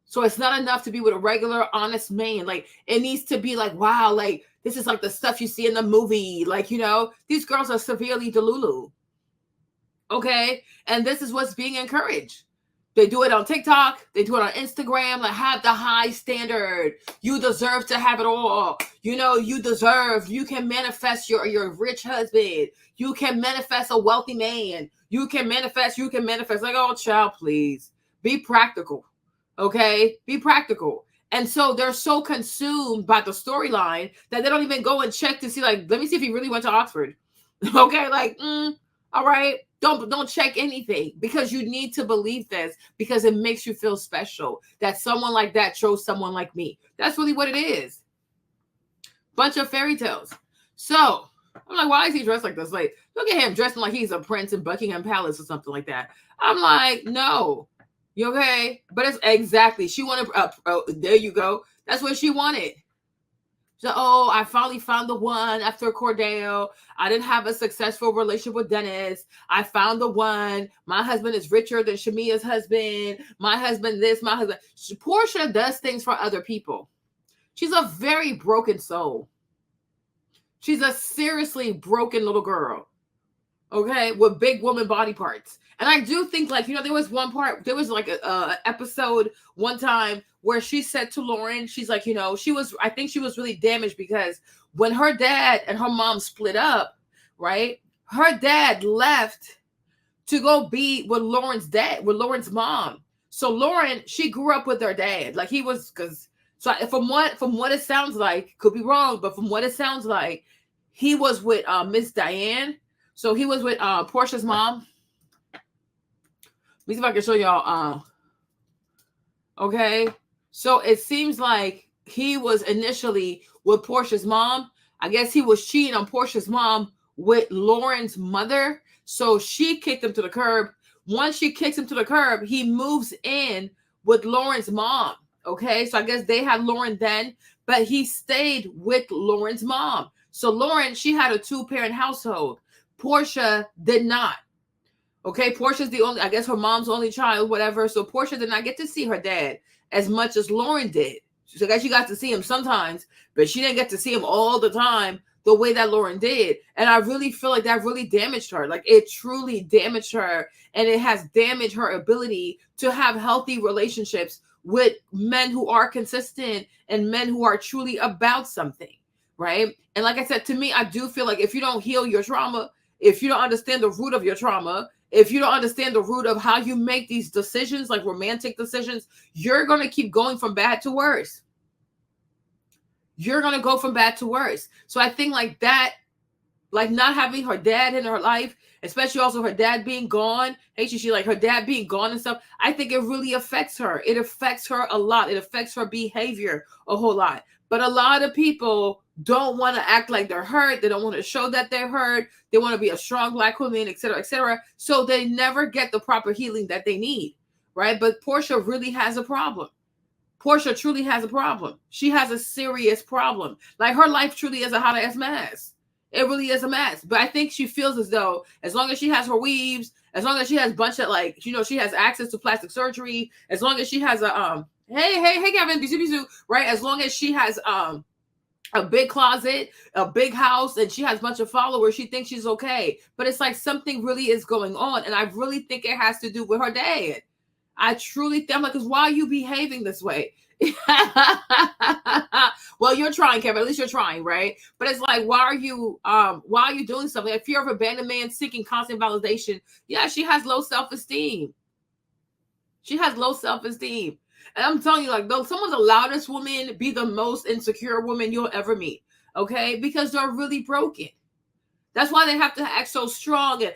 So it's not enough to be with a regular, honest man. Like, it needs to be like, wow, like, this is like the stuff you see in the movie. Like, you know, these girls are severely delulu. Okay? And this is what's being encouraged. They do it on TikTok. They do it on Instagram. Like, have the high standard. You deserve to have it all. You know, you can manifest your rich husband. You can manifest a wealthy man. You can manifest. Like, oh, child, please. Be practical. Okay? Be practical. And so they're so consumed by the storyline that they don't even go and check to see, like, let me see if he really went to Oxford. Okay? Like, all right. Don't check anything, because you need to believe this, because it makes you feel special that someone like that chose someone like me. That's really what it is. Bunch of fairy tales. So I'm like, why is he dressed like this? Like, look at him dressing like he's a prince in Buckingham Palace or something like that. I'm like, no. You okay? But it's exactly, she wanted, there you go. That's what she wanted. So, I finally found the one after Cordell. I didn't have a successful relationship with Dennis. I found the one. My husband is richer than Shamia's husband. My husband this, my husband. Porsha does things for other people. She's a very broken soul. She's a seriously broken little girl. Okay? With big woman body parts. And I do think, like, you know, there was like a episode one time where she said to Lauren, she's like, you know, I think she was really damaged because when her dad and her mom split up, right? Her dad left to go be with Lauren's mom. So Lauren, she grew up with her dad. Like, he was, from what it sounds like, could be wrong, but from what it sounds like, he was with Miss Diane. So he was with Porsha's mom. Let me see if I can show y'all. Okay. So it seems like he was initially with Porsha's mom. I guess he was cheating on Porsha's mom with Lauren's mother. So she kicked him to the curb. Once she kicks him to the curb, he moves in with Lauren's mom. Okay. So I guess they had Lauren then, but he stayed with Lauren's mom. So Lauren, she had a 2-parent household. Porsha did not. Okay, Porsha's the only, I guess her mom's only child, whatever. So Porsha did not get to see her dad as much as Lauren did. So I guess she got to see him sometimes, but she didn't get to see him all the time the way that Lauren did. And I really feel like that really damaged her. Like, it truly damaged her, and it has damaged her ability to have healthy relationships with men who are consistent and men who are truly about something, right? And like I said, to me, I do feel like if you don't heal your trauma, if you don't understand the root of your trauma, if you don't understand the root of how you make these decisions, like romantic decisions, you're going to keep going from bad to worse. You're going to go from bad to worse. So I think like that, like not having her dad in her life, especially also her dad being gone, she like her dad being gone and stuff, I think it really affects her. It affects her a lot. It affects her behavior a whole lot. But a lot of people don't want to act like they're hurt. They don't want to show that they're hurt. They want to be a strong Black woman, et cetera, et cetera. So they never get the proper healing that they need, right? But Porsha really has a problem. Porsha truly has a problem. She has a serious problem. Like, her life truly is a hot ass mess. It really is a mess. But I think she feels as though as long as she has her weaves, as long as she has a bunch of, like, you know, she has access to plastic surgery, as long as she has a hey Kevin, bisu, right? As long as she has a big closet, a big house, and she has a bunch of followers, she thinks she's okay. But it's like something really is going on, and I really think it has to do with her dad. I truly think, I'm like, because why are you behaving this way? Well, you're trying, Kevin. At least you're trying, right? But it's like, why are you doing something? Like, fear of abandonment, seeking constant validation. Yeah, she has low self-esteem. She has low self-esteem. And I'm telling you, like, though someone's the loudest woman, be the most insecure woman you'll ever meet. Okay? Because they're really broken. That's why they have to act so strong. And,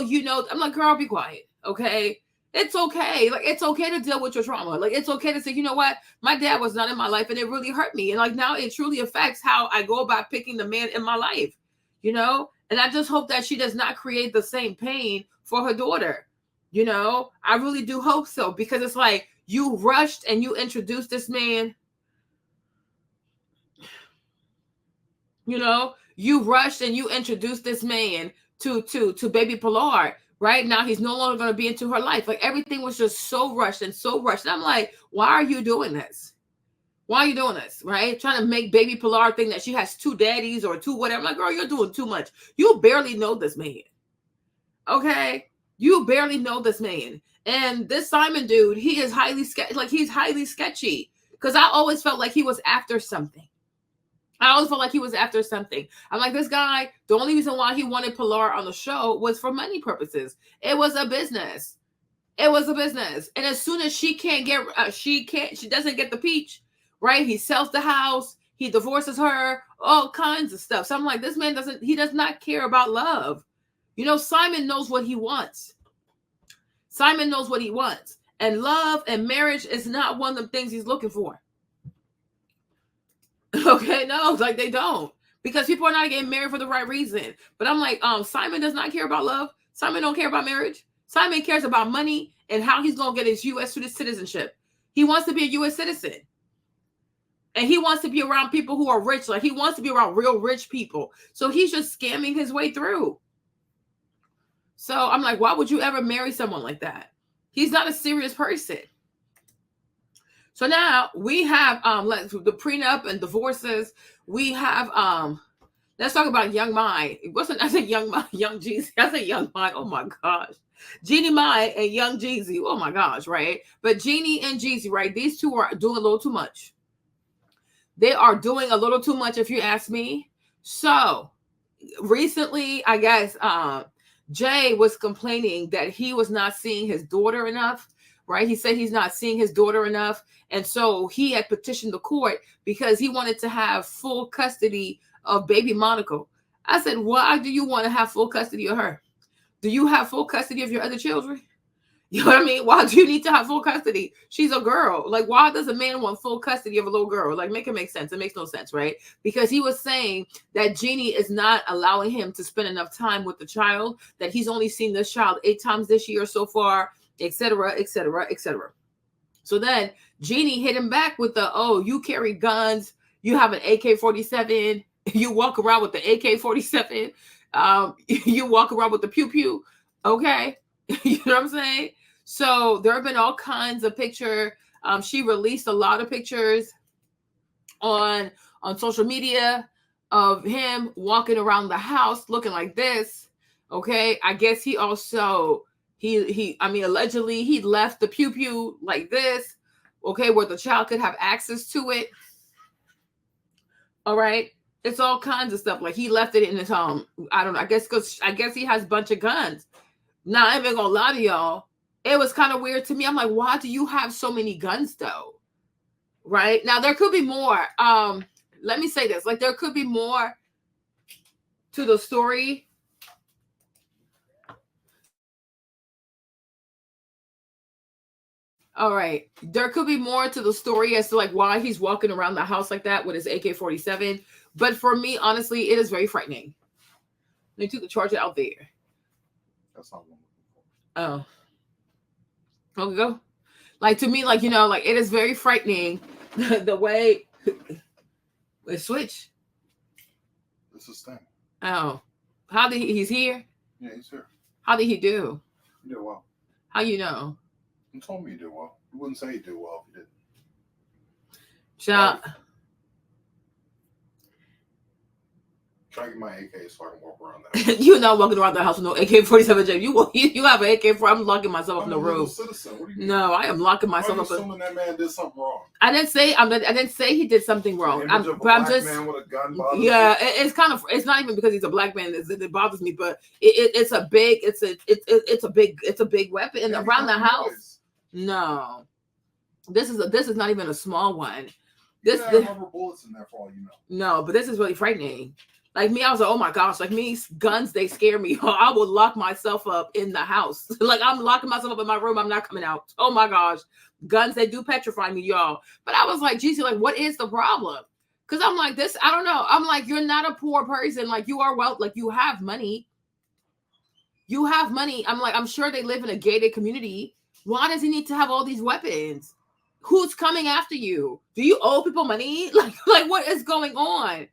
you know, I'm like, girl, be quiet. Okay? It's okay. Like, it's okay to deal with your trauma. Like, it's okay to say, you know what? My dad was not in my life and it really hurt me. And like, now it truly affects how I go about picking the man in my life, you know? And I just hope that she does not create the same pain for her daughter. You know, I really do hope so, because it's like you rushed and you introduced this man. You know, you rushed and you introduced this man to baby Pilar. Right now, he's no longer going to be into her life. Like everything was just so rushed and so rushed. And I'm like, why are you doing this? Why are you doing this? Right? Trying to make baby Pilar think that she has 2 daddies or 2 whatever. I'm like, girl, you're doing too much. You barely know this man. Okay? You barely know this man. And this Simon dude, he is highly sketchy. Like he's highly sketchy. Because I always felt like he was after something. I'm like, this guy, the only reason why he wanted Pilar on the show was for money purposes. It was a business. And as soon as she doesn't get the peach, right? He sells the house, he divorces her, all kinds of stuff. So I'm like, this man does not care about love. You know, Simon knows what he wants. And love and marriage is not one of the things he's looking for. Okay, no, like they don't. Because people are not getting married for the right reason. But I'm like, Simon does not care about love. Simon don't care about marriage. Simon cares about money and how he's going to get his U.S. citizenship. He wants to be a U.S. citizen. And he wants to be around people who are rich. Like he wants to be around real rich people. So he's just scamming his way through. So I'm like, why would you ever marry someone like that? He's not a serious person. So now we have the prenup and divorces. We have let's talk about Young Mai. It wasn't I said Young Mai, Young Jeezy. I said Young Mai. Oh my gosh. Jeannie Mai and Young Jeezy. Oh my gosh, right? But Jeannie and Jeezy, right? These two are doing a little too much. They are doing a little too much, if you ask me. So recently, I guess Jay was complaining that he was not seeing his daughter enough. Right? He said he's not seeing his daughter enough. And so he had petitioned the court because he wanted to have full custody of baby Monaco. I said, why do you want to have full custody of her? Do you have full custody of your other children? You know what I mean? Why do you need to have full custody? She's a girl. Like, why does a man want full custody of a little girl? Like, make it make sense. It makes no sense, right? Because he was saying that Jeannie is not allowing him to spend enough time with the child, that he's only seen this child 8 times this year so far, etc., etc., etc. So then Jeannie hit him back with the, oh, you carry guns, you have an AK-47, you walk around with the AK-47, you walk around with the pew-pew, okay? You know what I'm saying? So there have been all kinds of pictures. She released a lot of pictures on social media of him walking around the house looking like this, okay? I guess he also... allegedly he left the pew-pew like this, okay, where the child could have access to it. All right. It's all kinds of stuff. Like he left it in his home. I don't know. I guess he has a bunch of guns. Now, I ain't even gonna lie to y'all. It was kind of weird to me. I'm like, why do you have so many guns though? Right? Now, there could be more. Let me say this. Like, there could be more to the story. All right. There could be more to the story as to like why he's walking around the house like that with his AK-47. But for me, honestly, it is very frightening. They took the charger out there. That's not one. Oh. Okay, go. Like to me, like, you know, like it is very frightening the way it switch. This is thing. Oh. How did he's here? Yeah, he's here. How did he do? He did well. How you know? He told me he did well. He wouldn't say he did well if he didn't. Shut Try to get my AK so I can walk around that. You're not walking around the house with no AK-47, Jay. You have an AK-47. I'm locking myself up in the room. Citizen. What do you mean? No, I am locking myself up. Assuming that man did something wrong. I didn't say he did something wrong. Man with a gun bothers yeah, it's kind of. It's not even because he's a black man that bothers me, but it's a big weapon around the house. No, this is not even a small one. This rubber bullets in there for all you know. No, but this is really frightening. Like me, I was like, oh my gosh, like me, guns, they scare me. I would lock myself up in the house. Like I'm locking myself up in my room. I'm not coming out. Oh my gosh. Guns, they do petrify me, y'all. But I was like, geez, like, what is the problem? Because I'm like, this, I don't know. I'm like, you're not a poor person. Like you are like you have money. You have money. I'm like, I'm sure they live in a gated community. Why does he need to have all these weapons? Who's coming after you? Do you owe people money? Like what is going on?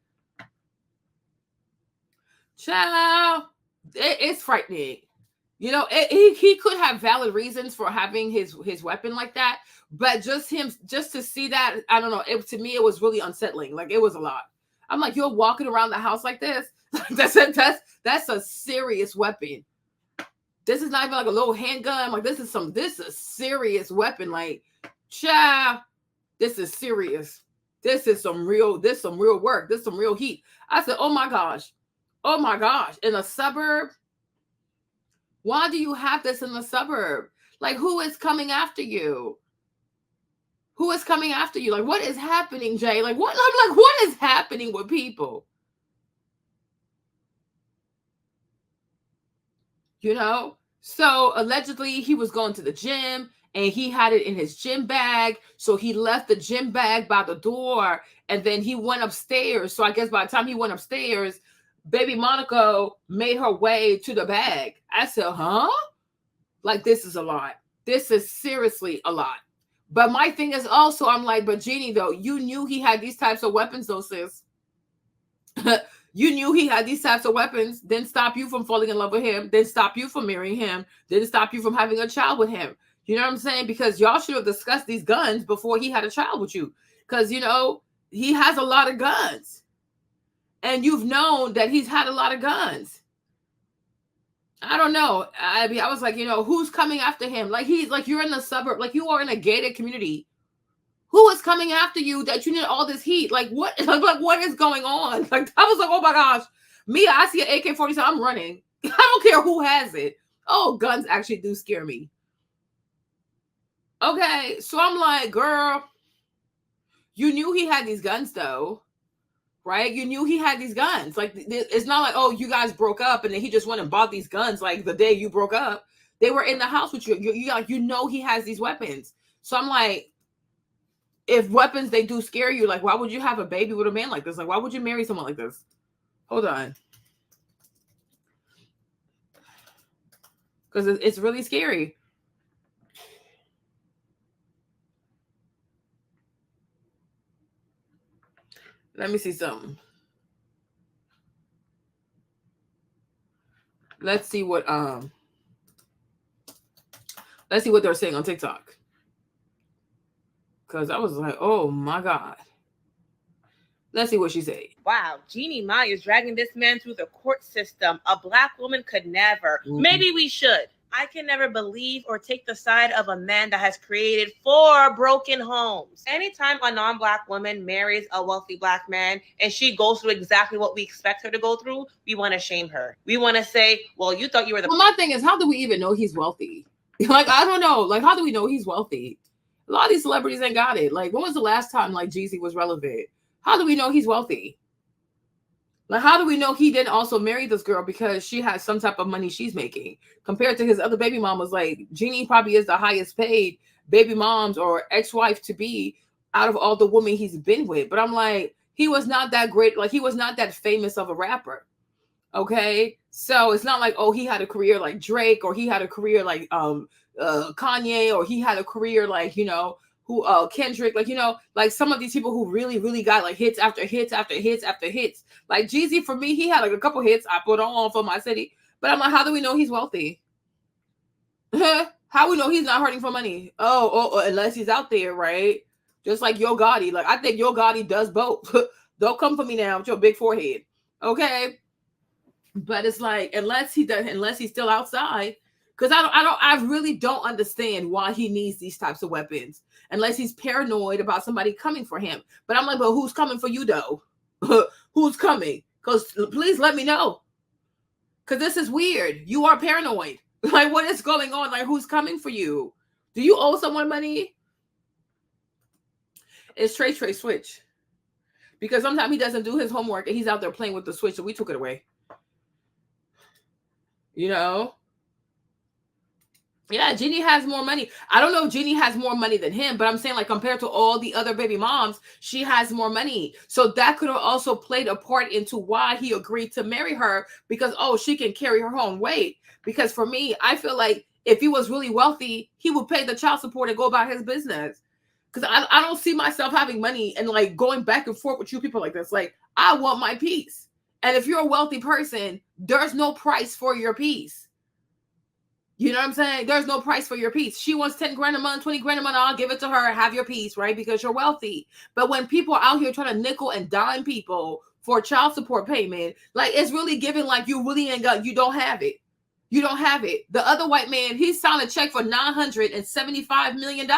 Child, it's frightening. You know, he could have valid reasons for having his weapon like that, but just to see that, I don't know. To me, it was really unsettling. Like, it was a lot. I'm like, you're walking around the house like this. that's a serious weapon. This is not even like a little handgun. Like, this is a serious weapon. Like, child, this is serious. This is some real work. This is some real heat. I said, oh my gosh, in a suburb. Why do you have this in the suburb? Like, who is coming after you? Who is coming after you? Like, what is happening, Jay? Like, what? I'm like, what is happening with people? You know? So allegedly he was going to the gym and he had it in his gym bag. So he left the gym bag by the door and then he went upstairs. So I guess by the time he went upstairs, baby Monaco made her way to the bag. I said, huh? Like, this is a lot. This is seriously a lot. But my thing is also, I'm like, but Jeannie, though, you knew he had these types of weapons, though, sis. You knew he had these types of weapons. Didn't stop you from falling in love with him. Didn't stop you from marrying him. Didn't stop you from having a child with him. You know what I'm saying? Because y'all should have discussed these guns before he had a child with you. Because, you know, he has a lot of guns. And you've known that he's had a lot of guns. I don't know. I mean, I was like, you know, who's coming after him? Like, he's like, you're in the suburb, like you are in a gated community. Who is coming after you that you need all this heat? Like, what? Like, what is going on? Like, I was like, oh my gosh. Me, I see an AK-47, I'm running. I don't care who has it. Oh, guns actually do scare me. Okay, so I'm like, girl, you knew he had these guns, though. Right? You knew he had these guns. Like, it's not like, oh, you guys broke up and then he just went and bought these guns like the day you broke up. They were in the house with you. You know he has these weapons. So I'm like, if weapons, they do scare you, like, why would you have a baby with a man like this? Like, why would you marry someone like this? Hold on. Because it's really scary. Let me see something. Let's see what they're saying on TikTok. Because I was like, oh my God. Let's see what she said. Wow, Jeannie Mai is dragging this man through the court system. A Black woman could never. Mhm. Maybe we should. I can never believe or take the side of a man that has created 4 broken homes. Anytime a non-Black woman marries a wealthy Black man and she goes through exactly what we expect her to go through, we want to shame her. We want to say, well, you thought you were the... Well, my thing is, how do we even know he's wealthy? Like, I don't know. Like, how do we know he's wealthy? A lot of these celebrities ain't got it. Like, when was the last time, like, Jeezy was relevant? How do we know he's wealthy? Like, how do we know he didn't also marry this girl because she has some type of money she's making compared to his other baby mamas? Like, Jeannie probably is the highest paid baby moms or ex-wife to be out of all the women he's been with. But I'm like, he was not that great. Like, he was not that famous of a rapper. Okay. So it's not like, oh, he had a career like Drake, or he had a career like Kanye, or he had a career like, you know, who Kendrick, like, you know, like some of these people who really, really got like hits after hits after hits after hits. Like Jeezy, for me, he had like a couple hits. I put on for my city, but I'm like, how do we know he's wealthy? How we know he's not hurting for money? Oh, unless he's out there, right? Just like Yo Gotti. Like, I think Yo Gotti does both. Don't come for me now with your big forehead, okay? But it's like, unless he's still outside. Because I really don't understand why he needs these types of weapons unless he's paranoid about somebody coming for him. But I'm like, but who's coming for you though? Who's coming? Because please let me know. Because this is weird. You are paranoid. Like, what is going on? Like, who's coming for you? Do you owe someone money? It's Trey Switch. Because sometimes he doesn't do his homework and he's out there playing with the Switch, so we took it away. You know? Yeah, Jeannie has more money. I don't know if Jeannie has more money than him, but I'm saying, like, compared to all the other baby moms, she has more money. So that could have also played a part into why he agreed to marry her, because, oh, she can carry her own weight. Because for me, I feel like if he was really wealthy, he would pay the child support and go about his business. Because I don't see myself having money and, like, going back and forth with you people like this. Like, I want my peace. And if you're a wealthy person, There's no price for your peace. You know what I'm saying? There's no price for your peace. She wants 10 grand a month, 20 grand a month. I'll give it to her. Have your peace, right? Because you're wealthy. But when people are out here trying to nickel and dime people for child support payment, like it's really giving like you really ain't got, you don't have it. You don't have it. The other white man, he signed a check for $975 million.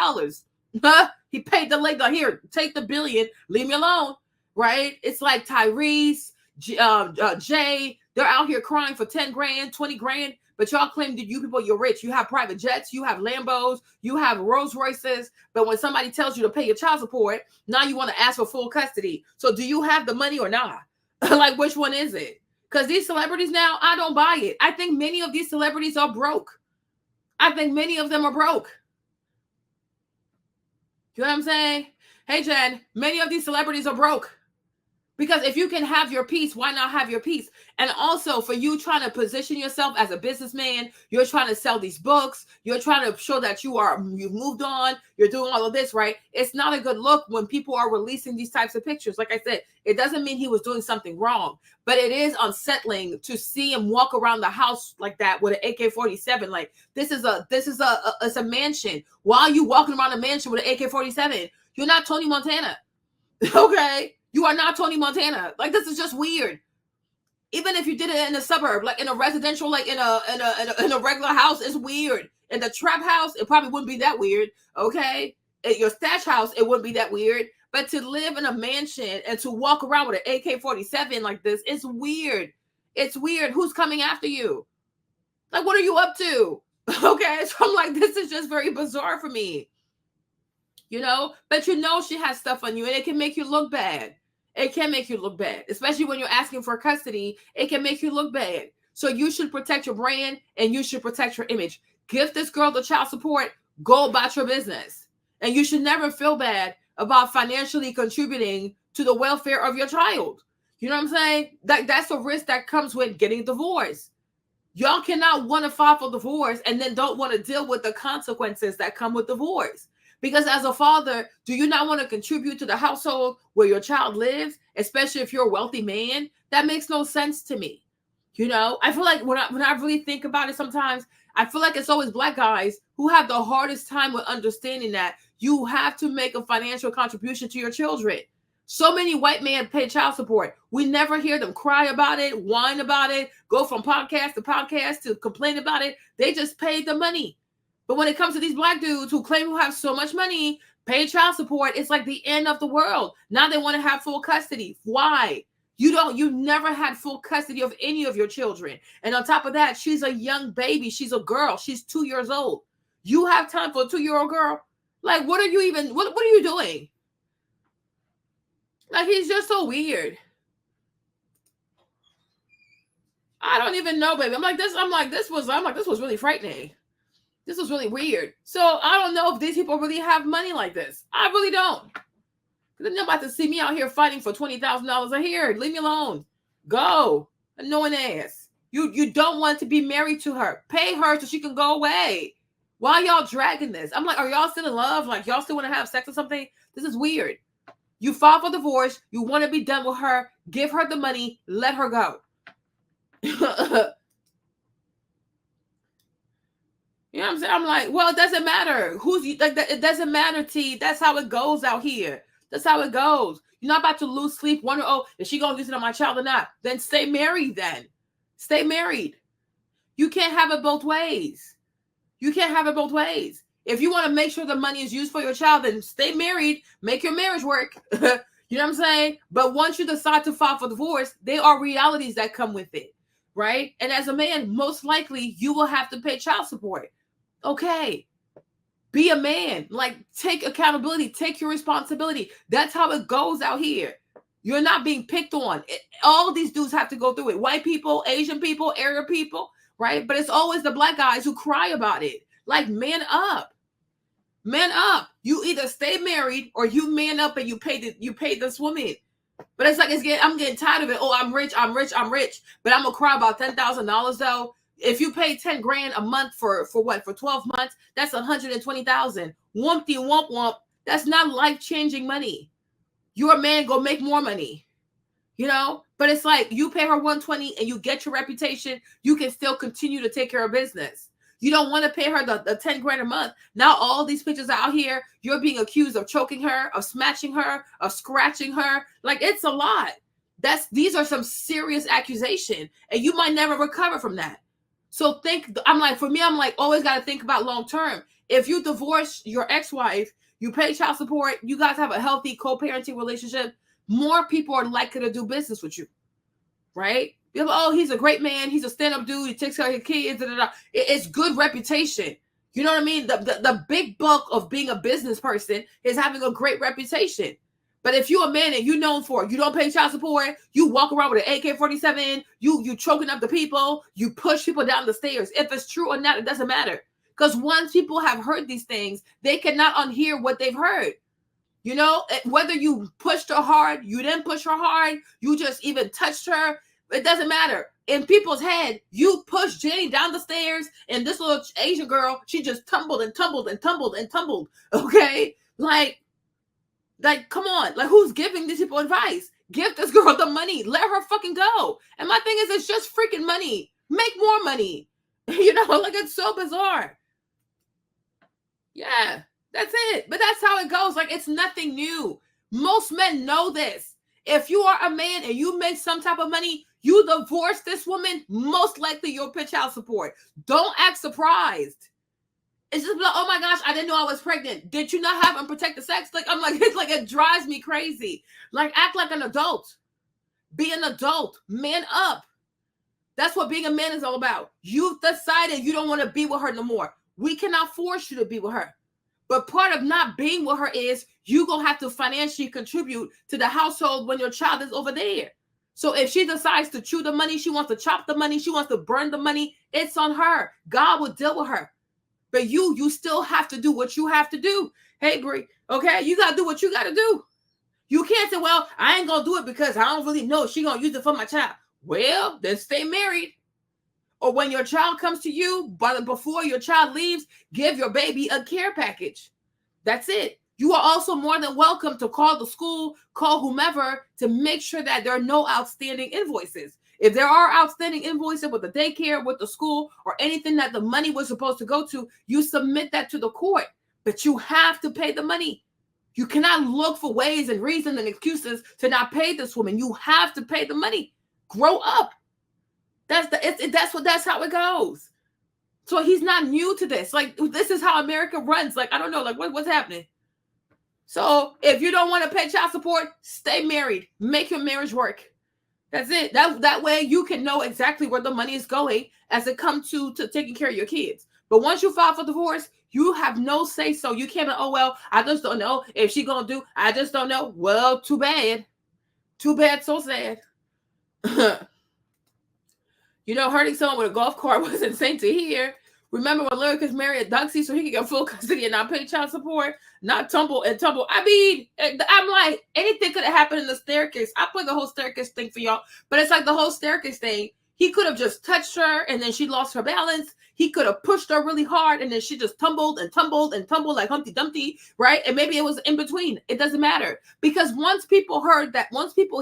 He paid the late, here, take the billion, leave me alone, right? It's like Tyrese, Jay, they're out here crying for 10 grand, 20 grand, but y'all claim that you people, you're rich. You have private jets, you have Lambos, you have Rolls Royces, but when somebody tells you to pay your child support, now you want to ask for full custody. So do you have the money or not? Like, which one is it? Because these celebrities now, I don't buy it. I think many of these celebrities are broke. I think many of them are broke. You know what I'm saying? Hey, Jen, many of these celebrities are broke. Because if you can have your peace, why not have your peace? And also for you trying to position yourself as a businessman, you're trying to sell these books, you're trying to show that you've moved on, you're doing all of this, right? It's not a good look when people are releasing these types of pictures. Like I said, it doesn't mean he was doing something wrong, but it is unsettling to see him walk around the house like that with an AK-47. Like this is a mansion. Why are you walking around a mansion with an AK-47? You're not Tony Montana. Okay? You are not Tony Montana. Like, this is just weird. Even if you did it in a suburb, like in a residential, like in a regular house, it's weird. In the trap house, it probably wouldn't be that weird. Okay? At your stash house, it wouldn't be that weird. But to live in a mansion and to walk around with an AK-47 like this, it's weird. It's weird. Who's coming after you? Like, what are you up to? Okay? So I'm like, this is just very bizarre for me. You know? But you know she has stuff on you, and it can make you look bad. It can make you look bad, especially when you're asking for custody. It can make you look bad. So you should protect your brand and you should protect your image. Give this girl the child support. Go about your business. And you should never feel bad about financially contributing to the welfare of your child. You know what I'm saying? That's a risk that comes with getting divorced. Y'all cannot want to file for divorce and then don't want to deal with the consequences that come with divorce. Because as a father, do you not want to contribute to the household where your child lives, especially if you're a wealthy man? That makes no sense to me. You know, I feel like when I really think about it sometimes, I feel like it's always Black guys who have the hardest time with understanding that you have to make a financial contribution to your children. So many white men pay child support. We never hear them cry about it, whine about it, go from podcast to podcast to complain about it. They just pay the money. But when it comes to these Black dudes who claim to have so much money, pay child support, it's like the end of the world. Now they want to have full custody. Why? You never had full custody of any of your children. And on top of that, she's a young baby. She's a girl. She's 2 years old. You have time for a 2-year-old girl? Like, what are you doing? Like, he's just so weird. I don't even know, baby. This was really frightening. This was really weird. So I don't know if these people really have money like this. I really don't. They're not about to see me out here fighting for $20,000 a year. Leave me alone. Go. Annoying ass. You don't want to be married to her. Pay her so she can go away. Why y'all dragging this? I'm like, are y'all still in love? Like, y'all still want to have sex or something? This is weird. You file for divorce. You want to be done with her. Give her the money. Let her go. You know what I'm saying? I'm like, well, it doesn't matter. It doesn't matter, T. That's how it goes out here. That's how it goes. You're not about to lose sleep, wonder, oh, is she going to listen to my child or not? Then stay married then. Stay married. You can't have it both ways. You can't have it both ways. If you want to make sure the money is used for your child, then stay married. Make your marriage work. You know what I'm saying? But once you decide to file for divorce, there are realities that come with it, right? And as a man, most likely you will have to pay child support. Okay. Be a man. Like, take accountability. Take your responsibility. That's how it goes out here. You're not being picked on. All these dudes have to go through it. White people, Asian people, Arab people, right? But it's always the Black guys who cry about it. Like, man up. Man up. You either stay married or you man up and you pay this woman. But it's like, I'm getting tired of it. Oh, I'm rich. But I'm gonna cry about $10,000 though. If you pay 10 grand a month for what? For 12 months, that's 120,000. Wumpty wump wump. That's not life-changing money. Your man go make more money. You know, But it's like you pay her 120 and you get your reputation, you can still continue to take care of business. You don't want to pay her the 10 grand a month. Now all these pictures out here, you're being accused of choking her, of smashing her, of scratching her. Like, it's a lot. These are some serious accusation, and you might never recover from that. So for me, I'm like, always got to think about long term. If you divorce your ex-wife, you pay child support, you guys have a healthy co-parenting relationship, more people are likely to do business with you, right? You're like, oh, he's a great man. He's a stand-up dude. He takes care of his kids. It's good reputation. You know what I mean? The big bulk of being a business person is having a great reputation. But if you're a man and you're known for you don't pay child support, you walk around with an AK-47, you choking up the people, you push people down the stairs. If it's true or not, it doesn't matter. Because once people have heard these things, they cannot unhear what they've heard. You know, whether you pushed her hard, you didn't push her hard, you just even touched her, it doesn't matter. In people's head, you pushed Jenny down the stairs, and this little Asian girl, she just tumbled and tumbled and tumbled and tumbled. Okay? Like, come on. Like, who's giving these people advice? Give this girl the money. Let her fucking go. And my thing is, it's just freaking money. Make more money. You know, like, it's so bizarre. Yeah, that's it. But that's how it goes. Like, it's nothing new. Most men know this. If you are a man and you make some type of money, you divorce this woman, most likely you'll pay child support. Don't act surprised. It's just like, oh my gosh, I didn't know I was pregnant. Did you not have unprotected sex? Like, I'm like, it's like, it drives me crazy. Like, act like an adult. Be an adult. Man up. That's what being a man is all about. You've decided you don't want to be with her no more. We cannot force you to be with her. But part of not being with her is you're going to have to financially contribute to the household when your child is over there. So if she decides to chew the money, she wants to chop the money, she wants to burn the money, it's on her. God will deal with her. But you still have to do what you have to do. Hey, Brie, okay? You got to do what you got to do. You can't say, well, I ain't going to do it because I don't really know she going to use it for my child. Well, then stay married. Or when your child comes to you, but before your child leaves, give your baby a care package. That's it. You are also more than welcome to call the school, call whomever to make sure that there are no outstanding invoices. If there are outstanding invoices with the daycare, with the school, or anything that the money was supposed to go to, you submit that to the court. But you have to pay the money. You cannot look for ways and reasons and excuses to not pay this woman. You have to pay the money. Grow up. That's how it goes. So he's not new to this. Like, this is how America runs. Like, I don't know, like, what's happening? So if you don't want to pay child support, stay married. Make your marriage work. That's it. That way you can know exactly where the money is going as it comes to taking care of your kids. But once you file for divorce, you have no say so. You can't, oh, well, I just don't know if she's going to do, I just don't know. Well, too bad. Too bad, so sad. You know, hurting someone with a golf cart was insane to hear. Remember when Lyric is married at Duxie so he could get full custody and not pay child support, not tumble and tumble. I mean, I'm like, anything could have happened in the staircase. I put the whole staircase thing for y'all, but it's like the whole staircase thing. He could have just touched her and then she lost her balance. He could have pushed her really hard and then she just tumbled and tumbled and tumbled like Humpty Dumpty, right? And maybe it was in between. It doesn't matter. Because once people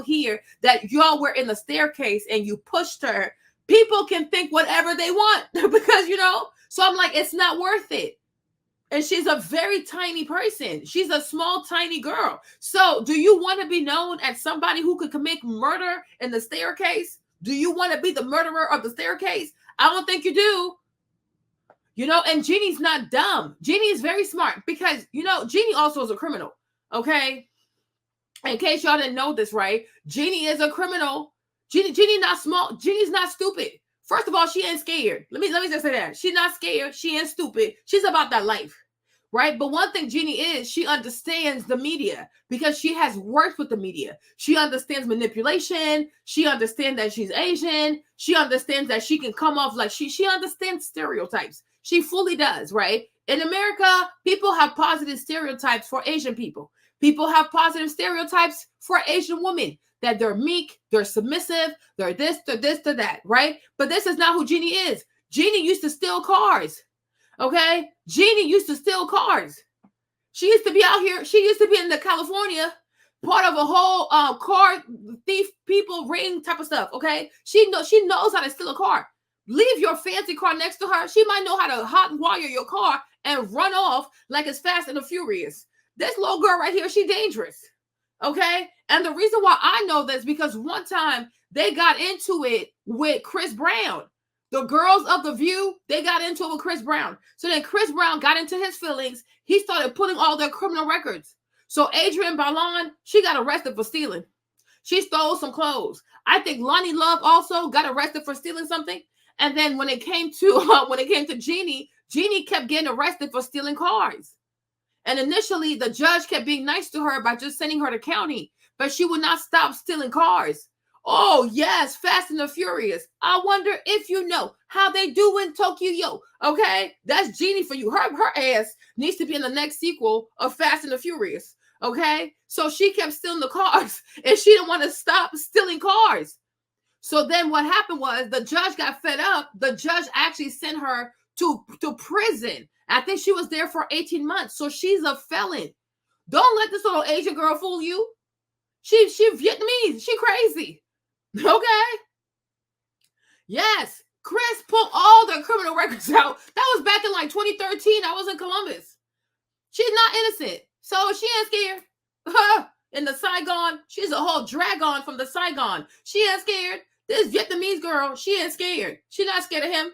hear that y'all were in the staircase and you pushed her, people can think whatever they want because, you know, so I'm like, it's not worth it. And she's a very tiny person. She's a small, tiny girl. So do you want to be known as somebody who could commit murder in the staircase? Do you want to be the murderer of the staircase? I don't think you do. You know, and Jeannie's not dumb. Jeannie is very smart because, you know, Jeannie also is a criminal. Okay. In case y'all didn't know this, right? Jeannie is a criminal. Jeannie not small. Jeannie's not stupid. First of all, she ain't scared. Let me just say that. She's not scared. She ain't stupid. She's about that life, right? But one thing Jeannie is, she understands the media because she has worked with the media. She understands manipulation. She understands that she's Asian. She understands that she can come off like she understands stereotypes. She fully does, right? In America, people have positive stereotypes for Asian people. People have positive stereotypes for Asian women. That they're meek, they're submissive, they're this, they're that, right? But this is not who Jeannie is. Jeannie used to steal cars, okay? Jeannie used to steal cars. She used to be out here. She used to be in California part of a whole car thief people ring type of stuff. Okay, she knows how to steal a car. Leave your fancy car next to her. She might know how to hot wire your car and run off like it's Fast and the Furious. This little girl right here, she dangerous. Okay, and the reason why I know this because one time they got into it with Chris Brown. The girls of The View, they got into it with Chris Brown. So then Chris Brown got into his feelings. He started putting all their criminal records. So Adrienne Bailon, she got arrested for stealing. She stole some clothes. I think Lonnie Love also got arrested for stealing something. And then when it came to Jeannie, Jeannie kept getting arrested for stealing cars. And initially, the judge kept being nice to her by just sending her to county, but she would not stop stealing cars. Oh, yes, Fast and the Furious. I wonder if you know how they do in Tokyo. Okay, that's Jeannie for you. Her ass needs to be in the next sequel of Fast and the Furious. Okay, so she kept stealing the cars, and she didn't want to stop stealing cars. So then what happened was the judge got fed up. The judge actually sent her to prison. I think she was there for 18 months. So she's a felon. Don't let this little Asian girl fool you. She Vietnamese. She crazy. Okay. Yes. Chris pulled all the criminal records out. That was back in like 2013. I was in Columbus. She's not innocent. So she ain't scared. In the Saigon, she's a whole dragon from the Saigon. She ain't scared. This Vietnamese girl, she ain't scared. She not scared of him.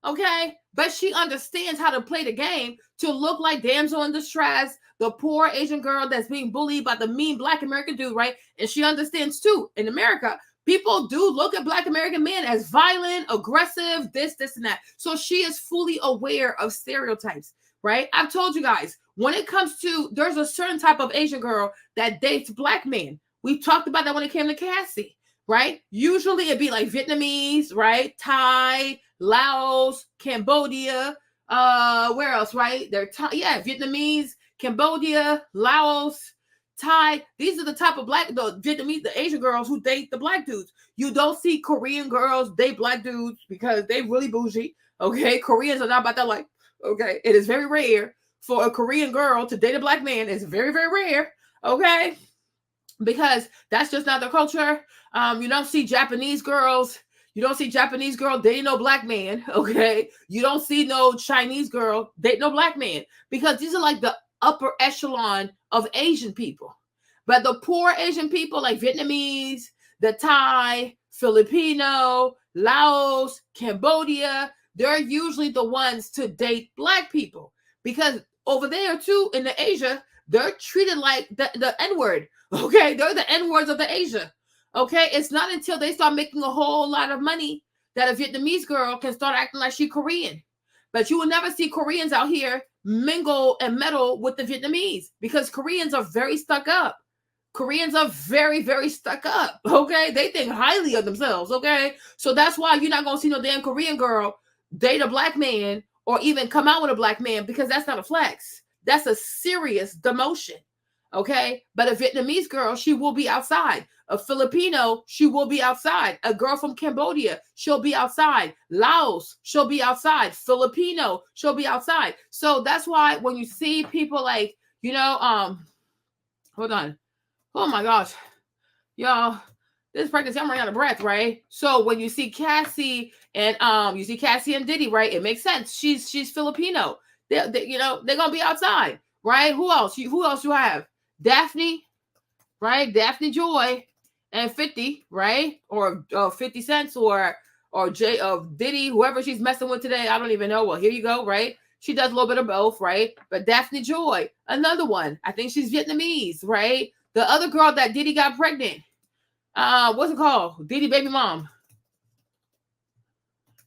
Okay? But she understands how to play the game to look like damsel in distress, the poor Asian girl that's being bullied by the mean Black American dude, right? And she understands too, in America, people do look at Black American men as violent, aggressive, this, and that. So she is fully aware of stereotypes, right? I've told you guys, when it comes to, there's a certain type of Asian girl that dates Black men. We talked about that when it came to Cassie, right? Usually it'd be like Vietnamese, right? Thai, Laos, Cambodia, where else, right? Vietnamese, Cambodia, Laos, Thai. These are the type of the Vietnamese, the Asian girls who date the Black dudes. You don't see Korean girls date Black dudes because they really bougie. Okay, Koreans are not about that life. Okay, it is very rare for a Korean girl to date a Black man. It's very, very rare. Okay, because that's just not their culture. You don't see Japanese girls. You don't see Japanese girl dating no Black man. Okay, you don't see no Chinese girl dating no Black man because these are like the upper echelon of Asian people. But the poor Asian people like Vietnamese, the Thai, Filipino, Laos, Cambodia, they're usually the ones to date Black people because over there too in the Asia, they're treated like the N-word. Okay, they're the N-words of the Asia. Okay, it's not until they start making a whole lot of money that a Vietnamese girl can start acting like she's Korean. But you will never see Koreans out here mingle and meddle with the Vietnamese because Koreans are very stuck up. Koreans are very, very stuck up. Okay, they think highly of themselves. Okay, so that's why you're not gonna see no damn Korean girl date a Black man or even come out with a Black man because that's not a flex. That's a serious demotion. Okay, but a Vietnamese girl, she will be outside. A Filipino, she will be outside. A girl from Cambodia, she'll be outside. Laos, she'll be outside. Filipino, she'll be outside. So that's why when you see people like, hold on. Oh my gosh. Y'all, this pregnancy, I'm running out of breath, right? So when you see Cassie and Diddy, right? It makes sense. She's Filipino. They're gonna be outside, right? Who else you have? Daphne, right? Daphne Joy and 50, right? Or 50 Cents or Diddy, whoever she's messing with today. I don't even know. Well, here you go, right? She does a little bit of both, right? But Daphne Joy, another one. I think she's Vietnamese, right? The other girl that Diddy got pregnant. What's it called? Diddy baby mom.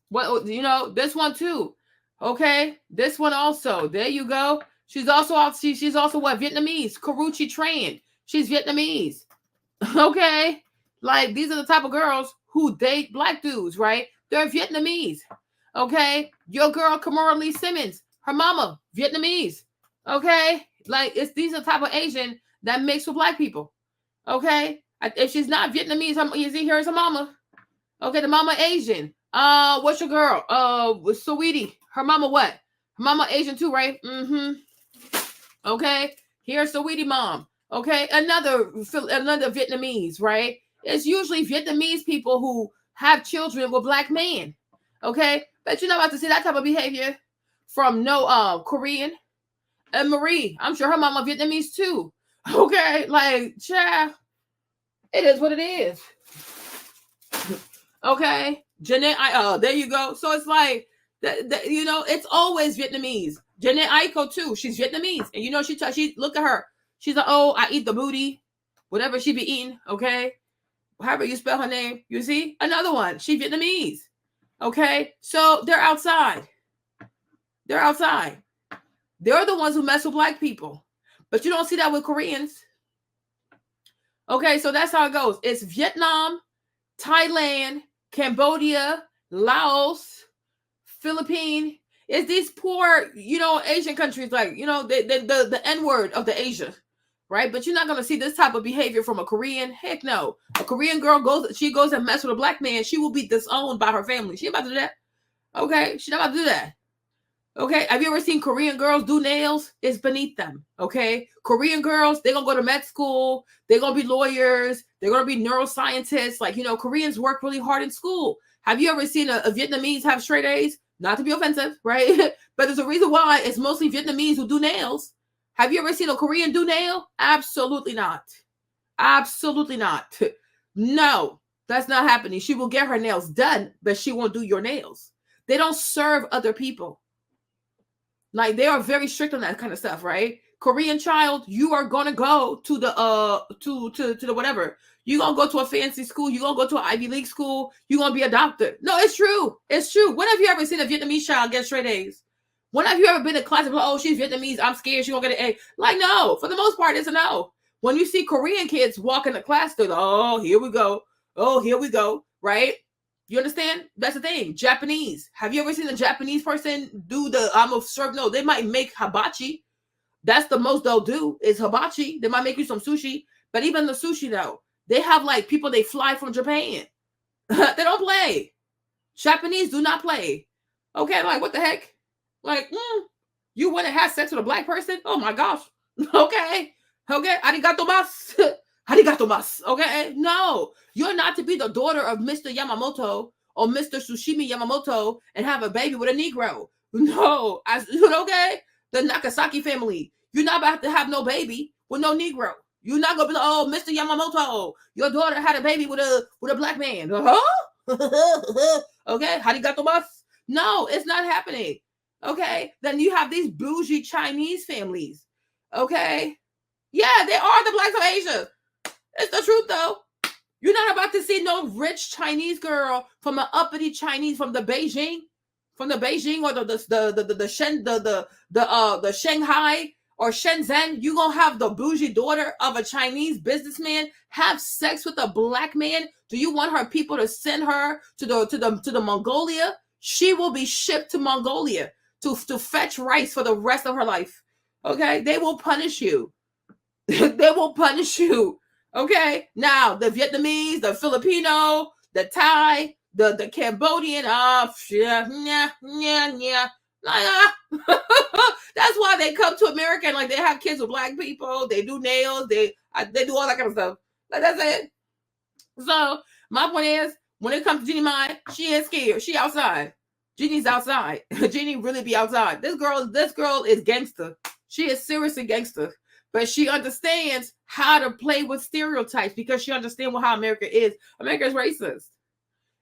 What this one too. Okay, this one also. There you go. She's also she's also what? Vietnamese. Karuchi Tran. She's Vietnamese. Okay, like these are the type of girls who date Black dudes, right? They're Vietnamese. Okay, your girl Kamora Lee Simmons, her mama Vietnamese. Okay, like these are the type of Asian that mix with Black people. Okay, if she's not Vietnamese, you see here's her mama. Okay, the mama Asian. What's your girl? Saweetie. Her mama what? Her mama Asian too, right? Mm-hmm. Okay, here's Saweetie mom. Okay, another Vietnamese, right? It's usually Vietnamese people who have children with black men. Okay, but you're not about to see that type of behavior from no Korean. And Marie, I'm sure her mama Vietnamese too. Okay, like, child, it is what it is. Okay, Jeanette, there you go. So it's like, it's always Vietnamese. Jeanette Aiko too. She's Vietnamese, and she look at her. She's like, oh, I eat the booty, whatever she be eating. Okay, however you spell her name. You see, another one. She Vietnamese. Okay, so they're outside. They're outside. They're the ones who mess with black people, but you don't see that with Koreans. Okay, so that's how it goes. It's Vietnam, Thailand, Cambodia, Laos, Philippines. It's these poor, Asian countries, like, the N-word of the Asia, right? But you're not going to see this type of behavior from a Korean. Heck no. A Korean girl goes and mess with a black man. She will be disowned by her family. She ain't about to do that. Okay? She's not about to do that. Okay? Have you ever seen Korean girls do nails? It's beneath them. Okay? Korean girls, they're going to go to med school. They're going to be lawyers. They're going to be neuroscientists. Like, Koreans work really hard in school. Have you ever seen a Vietnamese have straight A's? Not to be offensive, right? But there's a reason why it's mostly Vietnamese who do nails. Have you ever seen a Korean do nail? Absolutely not. Absolutely not. No, that's not happening. She will get her nails done, but she won't do your nails. They don't serve other people. Like, they are very strict on that kind of stuff, right? Korean child, you are gonna go to the to the whatever. You're gonna go to a fancy school, you're gonna go to an Ivy League school, you're gonna be a doctor. No, it's true. It's true. When have you ever seen a Vietnamese child get straight A's? When have you ever been in class and, oh, she's Vietnamese, I'm scared she's gonna get an A? Like, no, for the most part, it's a no. When you see Korean kids walk into class, they're like, oh, here we go. Oh, here we go, right? You understand? That's the thing. Japanese. Have you ever seen a Japanese person do the no, they might make hibachi. That's the most they'll do is hibachi. They might make you some sushi. But even the sushi, though, they have like people they fly from Japan. They don't play. Japanese do not play. Okay, like, what the heck? Like, you want to have sex with a black person? Oh my gosh. Okay. Arigato mas. Arigato mas. Okay. No, you're not to be the daughter of Mr. Yamamoto or Mr. Sushimi Yamamoto and have a baby with a Negro. No. Okay. The Nakasaki family. You're not about to have no baby with no Negro. You're not gonna be like, oh, Mr. Yamamoto, your daughter had a baby with a black man. Huh? Okay. Arigato mas. No, it's not happening. Okay. Then you have these bougie Chinese families. Okay. Yeah, they are the blacks of Asia. It's the truth, though. You're not about to see no rich Chinese girl from an uppity Chinese from the Beijing or the Shanghai or Shenzhen. You gonna have the bougie daughter of a Chinese businessman have sex with a black man? Do you want her people to send her to the Mongolia? She will be shipped to Mongolia to fetch rice for the rest of her life. Okay, they will punish you. They will punish you. Okay, now the Vietnamese, the Filipino, the Thai, the Cambodian, that's why they come to America and like they have kids with black people. They do nails. They do all that kind of stuff. Like, that's it. So my point is, when it comes to Jeannie Mai, she ain't scared. She outside. Jeannie's outside. Jeannie really be outside. This girl is gangster. She is seriously gangster. But she understands how to play with stereotypes because she understands how America is. America is racist,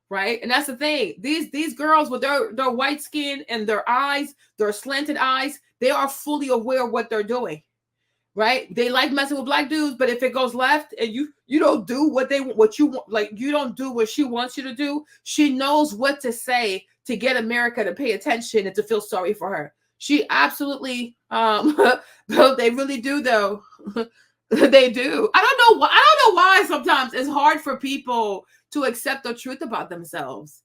right? And that's the thing. These girls with their white skin and their eyes, their slanted eyes, they are fully aware of what they're doing, right? They like messing with black dudes, but if it goes left and you don't do what you want, like you don't do what she wants you to do, she knows what to say to get America to pay attention and to feel sorry for her. She absolutely, they really do though. They do. I don't know why sometimes it's hard for people to accept the truth about themselves.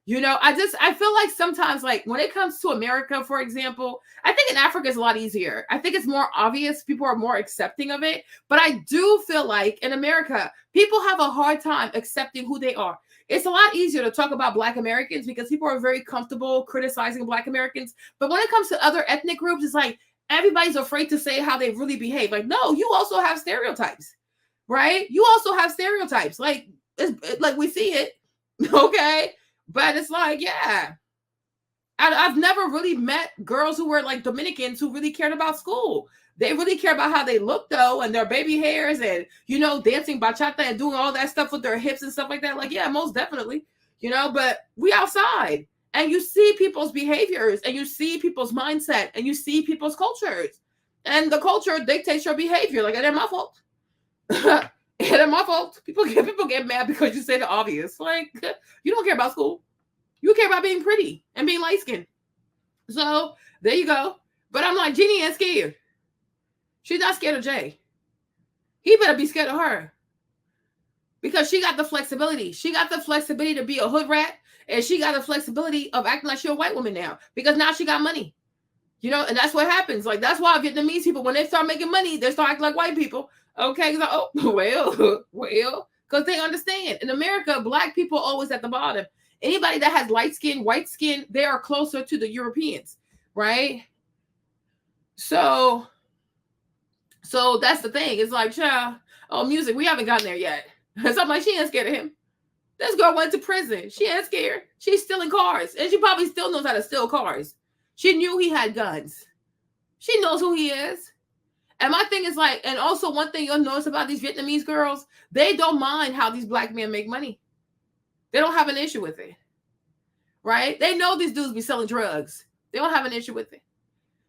I feel like sometimes, like when it comes to America, for example, I think in Africa it's a lot easier. I think it's more obvious. People are more accepting of it. But I do feel like in America, people have a hard time accepting who they are. It's a lot easier to talk about Black Americans because people are very comfortable criticizing Black Americans. But when it comes to other ethnic groups, it's like everybody's afraid to say how they really behave. Like, no, you also have stereotypes, right? You also have stereotypes. Like, like we see it, okay? But it's like, yeah. I've never really met girls who were like Dominicans who really cared about school. They really care about how they look though, and their baby hairs, and dancing bachata and doing all that stuff with their hips and stuff like that. Like, yeah, most definitely, but we outside and you see people's behaviors and you see people's mindset and you see people's cultures, and the culture dictates your behavior. Like, it ain't my fault. It ain't my fault. People get mad because you say the obvious. Like, you don't care about school. You care about being pretty and being light-skinned. So there you go. But I'm like, Jeannie ain't scared. She's not scared of Jay. He better be scared of her. Because she got the flexibility. She got the flexibility to be a hood rat. And she got the flexibility of acting like she's a white woman now. Because now she got money. And that's what happens. Like, that's why Vietnamese people, when they start making money, they start acting like white people. Okay? Like, oh, well. Because they understand. In America, black people are always at the bottom. Anybody that has light skin, white skin, they are closer to the Europeans, right? So that's the thing. It's like, music, we haven't gotten there yet. So I'm like, she ain't scared of him. This girl went to prison. She ain't scared. She's stealing cars. And she probably still knows how to steal cars. She knew he had guns. She knows who he is. And my thing is like, and also one thing you'll notice about these Vietnamese girls, they don't mind how these black men make money. They don't have an issue with it, right? They know these dudes be selling drugs. They don't have an issue with it.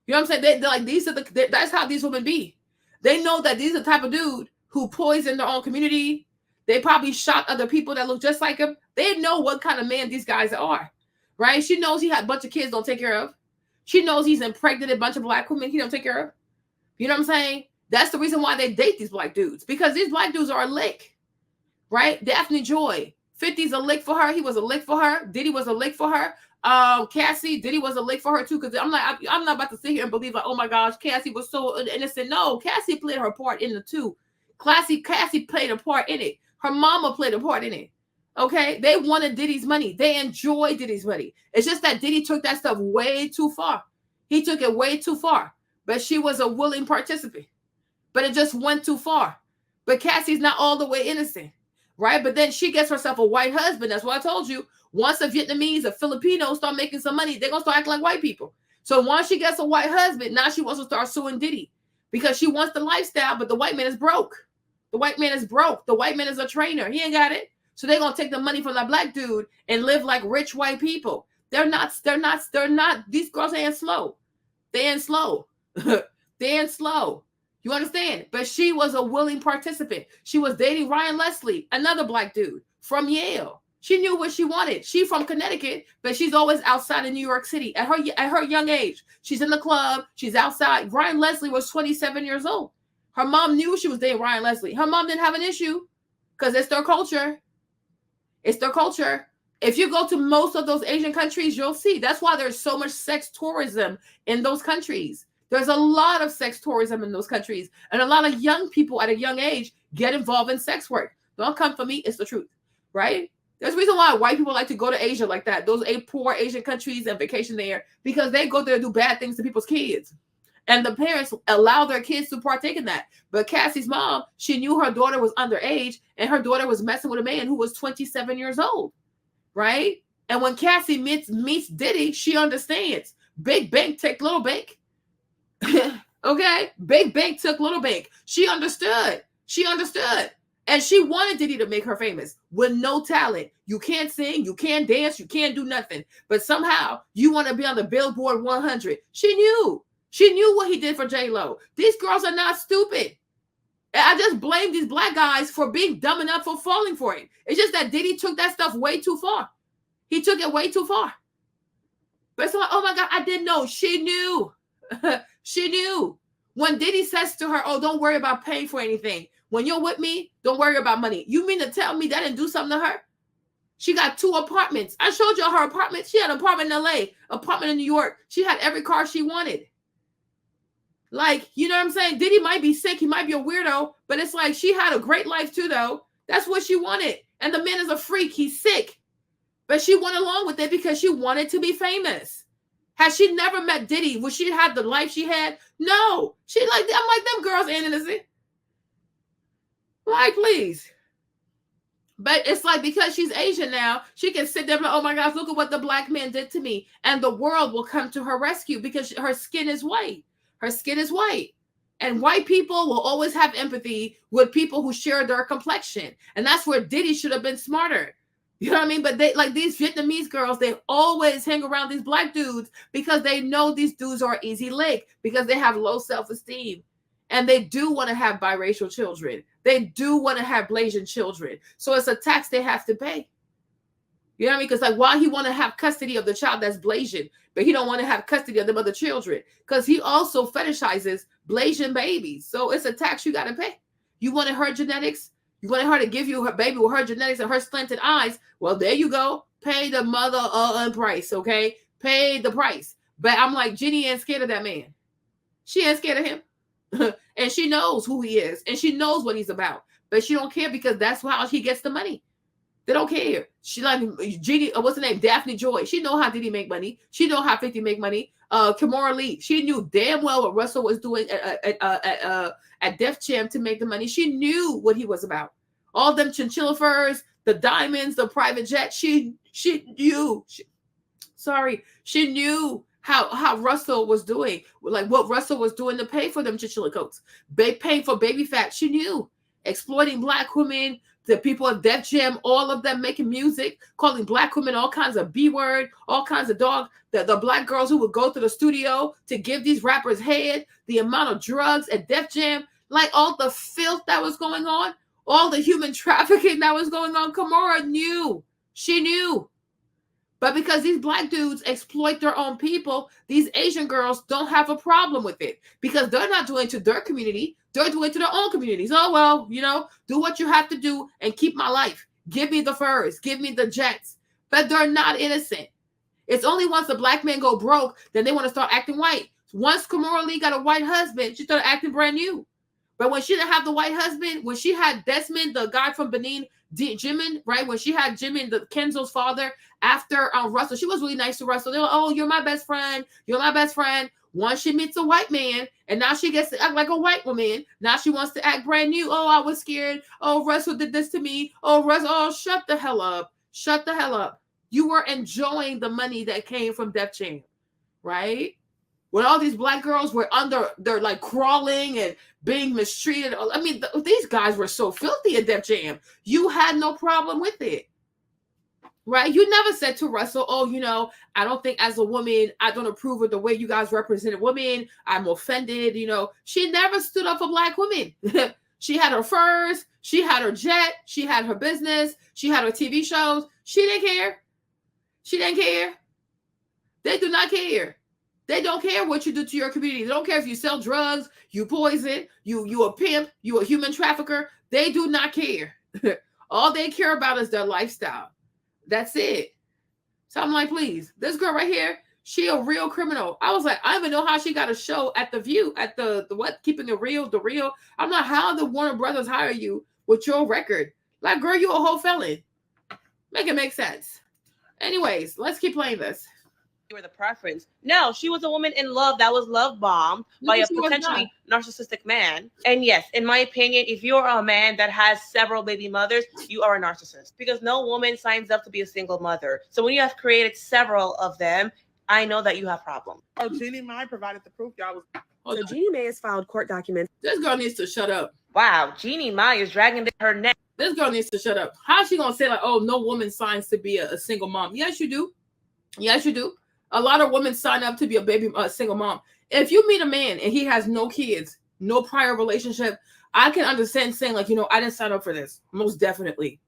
You know what I'm saying? They're like, that's how these women be. They know that these are the type of dude who poison their own community. They probably shot other people that look just like him. They know what kind of man these guys are, right? She knows he had a bunch of kids don't take care of. She knows he's impregnated a bunch of black women he don't take care of. You know what I'm saying? That's the reason why they date these black dudes, because these black dudes are a lick, right? Daphne Joy. 50's a lick for her. He was a lick for her. Diddy was a lick for her. Cassie, Diddy was a lick for her too. Because I'm not about to sit here and believe like, oh my gosh, Cassie was so innocent. No, Cassie played her part in the two. Cassie played a part in it. Her mama played a part in it. Okay, they wanted Diddy's money. They enjoyed Diddy's money. It's just that Diddy took that stuff way too far. He took it way too far. But she was a willing participant. But it just went too far. But Cassie's not all the way innocent. Right? But then she gets herself a white husband. That's what I told you. Once a Vietnamese, a Filipino start making some money, they're going to start acting like white people. So once she gets a white husband, now she wants to start suing Diddy because she wants the lifestyle, but the white man is broke. The white man is broke. The white man is a trainer. He ain't got it. So they're going to take the money from that black dude and live like rich white people. They're not. These girls ain't slow. They ain't slow. They ain't slow. You understand? But she was a willing participant. She was dating Ryan Leslie, another black dude from Yale. She knew what she wanted. She's from Connecticut, but she's always outside of New York City. At her young age, she's in the club. She's outside. Ryan Leslie was 27 years old. Her mom knew she was dating Ryan Leslie. Her mom didn't have an issue because it's their culture. It's their culture. If you go to most of those Asian countries, you'll see. That's why there's so much sex tourism in those countries. There's a lot of sex tourism in those countries. And a lot of young people at a young age get involved in sex work. Don't come for me. It's the truth, right? There's a reason why white people like to go to Asia like that. Those poor Asian countries and vacation there because they go there to do bad things to people's kids. And the parents allow their kids to partake in that. But Cassie's mom, she knew her daughter was underage and her daughter was messing with a man who was 27 years old, right? And when Cassie meets Diddy, she understands. Big bank take little bank. Okay, big bank took little bank. She understood. And she wanted Diddy to make her famous with no talent. You can't sing, you can't dance, you can't do nothing. But somehow you want to be on the Billboard 100. She knew what he did for J-Lo. These girls are not stupid. I just blame these black guys for being dumb enough for falling for it. It's just that Diddy took that stuff way too far. He took it way too far. But it's like, oh my God, I didn't know. She knew. She knew. When Diddy says to her, oh, don't worry about paying for anything. When you're with me, don't worry about money. You mean to tell me that didn't do something to her? She got 2 apartments. I showed you her apartment. She had an apartment in LA, apartment in New York. She had every car she wanted. Like, you know what I'm saying? Diddy might be sick. He might be a weirdo, but it's like she had a great life too, though. That's what she wanted. And the man is a freak. He's sick. But she went along with it because she wanted to be famous. Has she never met Diddy? Would she have the life she had? No. I'm like, them girls ain't innocent. Like, please. But it's like, because she's Asian now, she can sit there and, oh my gosh, look at what the black man did to me. And the world will come to her rescue because her skin is white. Her skin is white. And white people will always have empathy with people who share their complexion. And that's where Diddy should have been smarter. You know what I mean? But they, like these Vietnamese girls, they always hang around these black dudes because they know these dudes are easy lick, because they have low self-esteem. And they do want to have biracial children. They do want to have Blasian children. So it's a tax they have to pay. You know what I mean? Because like, why he want to have custody of the child that's Blasian, but he don't want to have custody of them other children? Because he also fetishizes Blasian babies. So it's a tax you got to pay. You wanted her genetics? You wanted her to give you her baby with her genetics and her slanted eyes? Well, there you go. Pay the mother price, okay? Pay the price. But I'm like, Jenny ain't scared of that man. She ain't scared of him. And she knows who he is, and she knows what he's about, but she don't care because that's how he gets the money. They don't care. She like Jeannie, what's her name? Daphne Joy. She know how Diddy make money. She know how 50 make money. Kimora Lee. She knew damn well what Russell was doing at Def Jam to make the money. She knew what he was about. All them chinchilla furs, the diamonds, the private jet. She knew. She knew how Russell was doing, like what Russell was doing to pay for them chinchilla coats, paying for baby fat. She knew, exploiting black women, the people at Def Jam, all of them making music, calling black women all kinds of B-word, all kinds of dog. The black girls who would go to the studio to give these rappers head, the amount of drugs at Def Jam, like all the filth that was going on, all the human trafficking that was going on. Kimora knew. She knew. But because these black dudes exploit their own people, these Asian girls don't have a problem with it because they're not doing it to their community. They're doing it to their own communities. Oh, well, you know, do what you have to do and keep my life. Give me the furs. Give me the jets. But they're not innocent. It's only once a black man go broke, then they want to start acting white. Once Kimora Lee got a white husband, she started acting brand new. But when she didn't have the white husband, when she had Desmond, the guy from Benin, Jimin, right? When she had Jimin, the Kenzo's father, after Russell, she was really nice to Russell. They were, oh, you're my best friend. You're my best friend. Once she meets a white man, and now she gets to act like a white woman. Now she wants to act brand new. Oh, I was scared. Oh, Russell did this to me. Oh, Russell, oh, shut the hell up. Shut the hell up. You were enjoying the money that came from Def Jam, right? When all these black girls were they're like crawling and being mistreated. I mean, these guys were so filthy at Def Jam. You had no problem with it, right? You never said to Russell, oh, you know, I don't think as a woman, I don't approve of the way you guys represented women. I'm offended, you know. She never stood up for black women. She had her furs. She had her jet. She had her business. She had her TV shows. She didn't care. She didn't care. They do not care. They don't care what you do to your community. They don't care if you sell drugs, you poison, you a pimp, you a human trafficker. They do not care. All they care about is their lifestyle. That's it. So I'm like, please, this girl right here, she a real criminal. I was like, I don't even know how she got a show at The View, at the what, Keeping It Real, The Real. I'm not, how the Warner Brothers hire you with your record. Like, girl, you a whole felon. Make it make sense. Anyways, let's keep playing this. You were the preference. No, she was a woman in love that was love bombed by a potentially narcissistic man. And yes, in my opinion, if you're a man that has several baby mothers, you are a narcissist because no woman signs up to be a single mother. So when you have created several of them, I know that you have problems. Oh, Jeannie Mai provided the proof, y'all. So Jeannie Mai has filed court documents. This girl needs to shut up. Wow, Jeannie Mai is dragging her neck. This girl needs to shut up. How's she gonna say like, oh, no woman signs to be a single mom? Yes, you do. Yes, you do. A lot of women sign up to be a single mom. If you meet a man and he has no kids, no prior relationship, I can understand saying like, you know, I didn't sign up for this. Most definitely.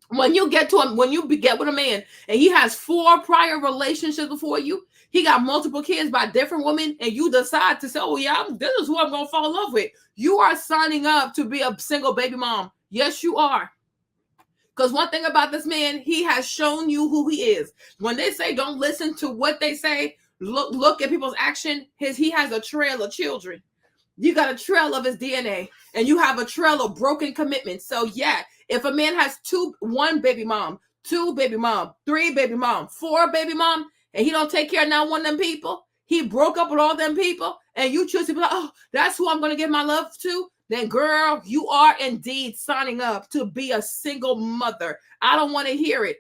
When you get to him, when you get with a man and he has 4 prior relationships before you, he got multiple kids by different women, and you decide to say, oh yeah, this is who I'm gonna fall in love with. You are signing up to be a single baby mom. Yes, you are. Because one thing about this man, he has shown you who he is. When they say don't listen to what they say, look at people's action. He has a trail of children. You got a trail of his DNA, and you have a trail of broken commitments. So yeah, if a man has 1 baby mom, 2 baby mom, 3 baby mom, 4 baby mom, and he don't take care of not one of them people. He broke up with all them people, and you choose to be like, oh, that's who I'm going to give my love to. Then, girl, you are indeed signing up to be a single mother. I don't want to hear it.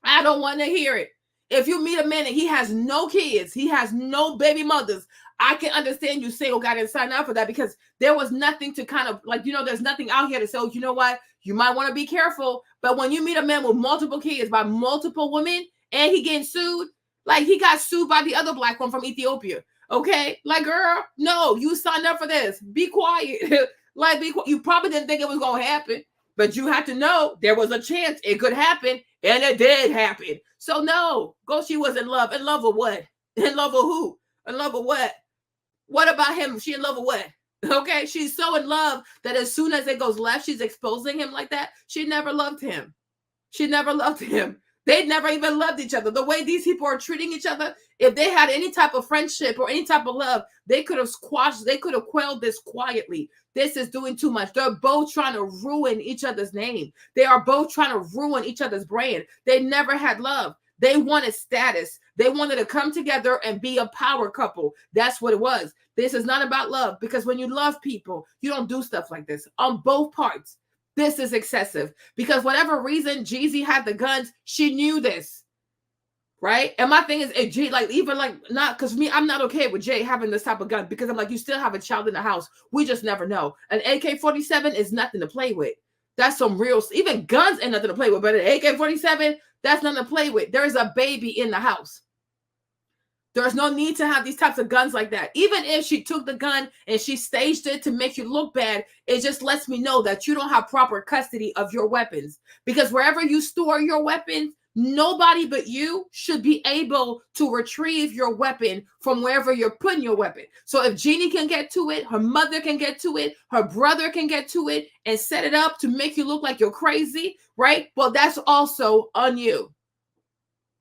I don't want to hear it. If you meet a man and he has no kids, he has no baby mothers, I can understand you saying, oh, God, didn't sign up for that, because there was nothing to kind of like, there's nothing out here to say, oh, you know what? You might want to be careful. But when you meet a man with multiple kids by multiple women and he getting sued, like he got sued by the other black one from Ethiopia. Okay. Like, girl, no, you signed up for this. Be quiet. Like, you probably didn't think it was going to happen, but you had to know there was a chance it could happen, and it did happen. So no, she was in love. In love with what? In love with who? In love with what? What about him? She in love with what? Okay, she's so in love that as soon as it goes left, she's exposing him like that. She never loved him. She never loved him. They never even loved each other. The way these people are treating each other, if they had any type of friendship or any type of love, they could have quelled this quietly. This is doing too much. They're both trying to ruin each other's name. They are both trying to ruin each other's brand. They never had love. They wanted status. They wanted to come together and be a power couple. That's what it was. This is not about love, because when you love people, you don't do stuff like this on both parts. This is excessive, because whatever reason Jeezy had the guns, she knew this, right? And my thing is, because me, I'm not okay with Jay having this type of gun, because I'm like, you still have a child in the house. We just never know. An AK-47 is nothing to play with. That's some real, even guns ain't nothing to play with, but an AK-47, that's nothing to play with. There is a baby in the house. There's no need to have these types of guns like that. Even if she took the gun and she staged it to make you look bad, it just lets me know that you don't have proper custody of your weapons. Because wherever you store your weapons, nobody but you should be able to retrieve your weapon from wherever you're putting your weapon. So if Jeannie can get to it, her mother can get to it, her brother can get to it and set it up to make you look like you're crazy, right? Well, that's also on you.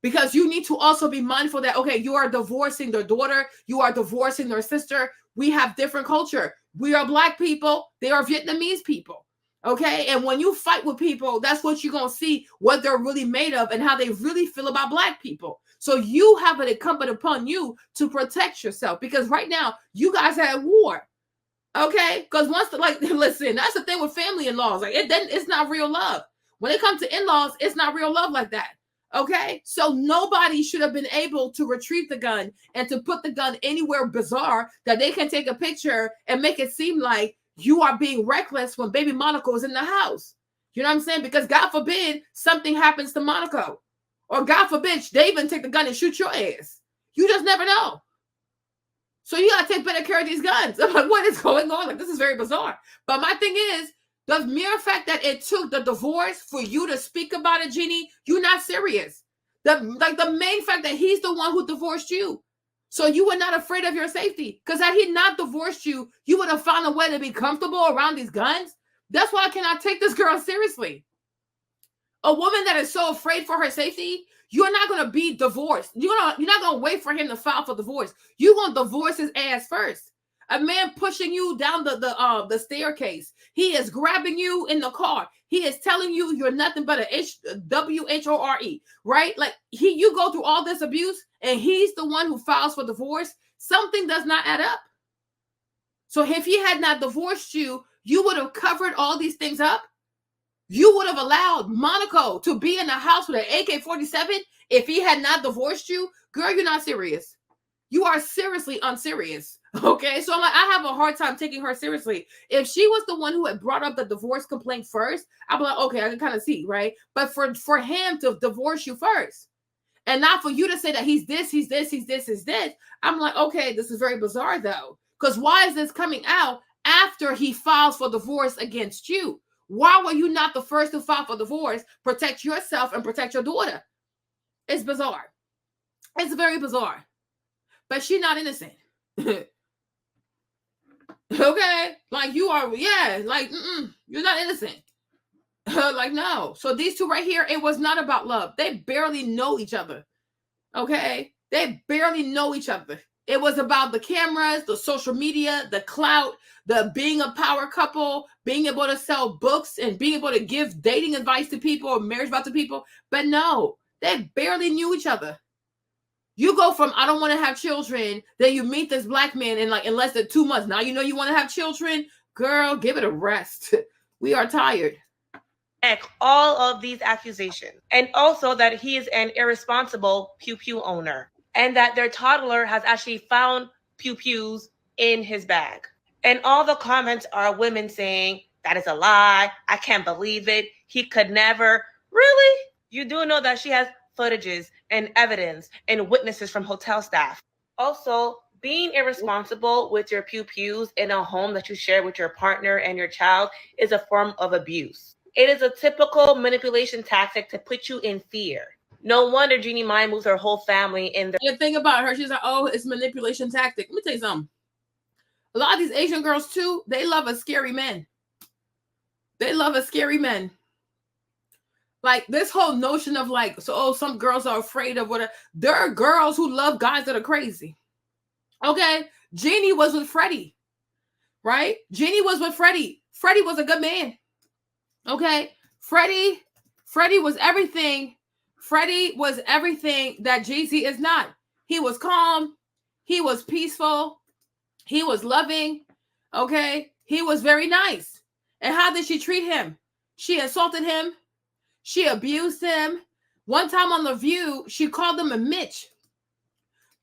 Because you need to also be mindful that, okay, you are divorcing their daughter, you are divorcing their sister. We have different culture. We are Black people. They are Vietnamese people. Okay. And when you fight with people, that's what you're going to see, what they're really made of and how they really feel about Black people. So you have it incumbent upon you to protect yourself, because right now you guys are at war. Okay. Because listen, that's the thing with family in-laws. Like it's not real love. When it comes to in-laws, it's not real love like that. Okay, so nobody should have been able to retrieve the gun and to put the gun anywhere bizarre that they can take a picture and make it seem like you are being reckless when baby Monaco is in the house. You know what I'm saying? Because God forbid something happens to Monaco, or God forbid they even take the gun and shoot your ass. You just never know. So you gotta take better care of these guns. I'm like, what is going on? Like, this is very bizarre. But my thing is, the mere fact that it took the divorce for you to speak about it, Jeannie, you're not serious. The main fact that he's the one who divorced you. So you were not afraid of your safety. Because had he not divorced you, you would have found a way to be comfortable around these guns. That's why I cannot take this girl seriously. A woman that is so afraid for her safety, you're not going to be divorced. You're not going to wait for him to file for divorce. You're going to divorce his ass first. A man pushing you down the staircase. He is grabbing you in the car. He is telling you you're nothing but a WHORE, right? Like you go through all this abuse and he's the one who files for divorce. Something does not add up. So if he had not divorced you, you would have covered all these things up. You would have allowed Monaco to be in the house with an AK-47 if he had not divorced you. Girl, you're not serious. You are seriously unserious. Okay, so I'm like, I have a hard time taking her seriously. If she was the one who had brought up the divorce complaint first, I'd be like, okay, I can kind of see, right? But for him to divorce you first, and not for you to say that he's this, I'm like, okay, this is very bizarre though. Because why is this coming out after he files for divorce against you? Why were you not the first to file for divorce? Protect yourself and protect your daughter. It's bizarre. It's very bizarre. But she's not innocent. Okay, like you are, yeah, like you're not innocent. Like, no. So these two right here, it was not about love. They barely know each other. Okay, they barely know each other. It was about the cameras, the social media, the clout, the being a power couple, being able to sell books and being able to give dating advice to people or marriage advice to people. But no, they barely knew each other. You go from I don't want to have children, then you meet this black man in less than 2 months. Now you know you want to have children. Girl, give it a rest. We are tired. All of these accusations, and also that he is an irresponsible pew pew owner, and that their toddler has actually found pew pews in his bag. And all the comments are women saying, that is a lie. I can't believe it. He could never. Really? You do know that she has footages and evidence and witnesses from hotel staff. Also, being irresponsible with your pew pews in a home that you share with your partner and your child is a form of abuse. It is a typical manipulation tactic to put you in fear. No wonder Jeannie Mai moves her whole family in there. The thing about her, she's like, oh, it's manipulation tactic. Let me tell you something. A lot of these Asian girls too, they love a scary man. They love a scary man. Like this whole notion of some girls are afraid of whatever. There are girls who love guys that are crazy. Okay, Jeannie was with Freddie, right? Jeannie was with Freddie. Freddie was a good man. Okay, Freddie was everything. Freddie was everything that Jay-Z is not. He was calm. He was peaceful. He was loving. Okay, he was very nice. And how did she treat him? She insulted him. She abused him. One time on The View, she called him a Mitch.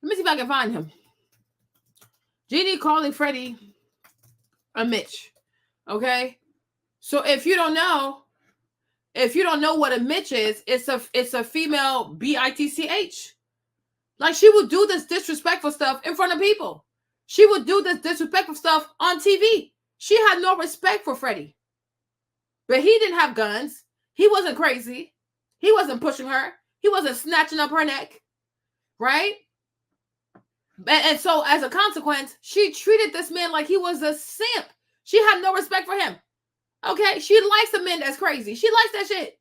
Let me see if I can find him. Jeannie calling Freddie a Mitch. Okay? So if you don't know what a Mitch is, it's a female bitch. Like she would do this disrespectful stuff in front of people. She would do this disrespectful stuff on TV. She had no respect for Freddie. But he didn't have guns. He wasn't crazy. He wasn't pushing her. He wasn't snatching up her neck. Right? And so as a consequence, she treated this man like he was a simp. She had no respect for him. Okay? She likes a man that's crazy. She likes that shit.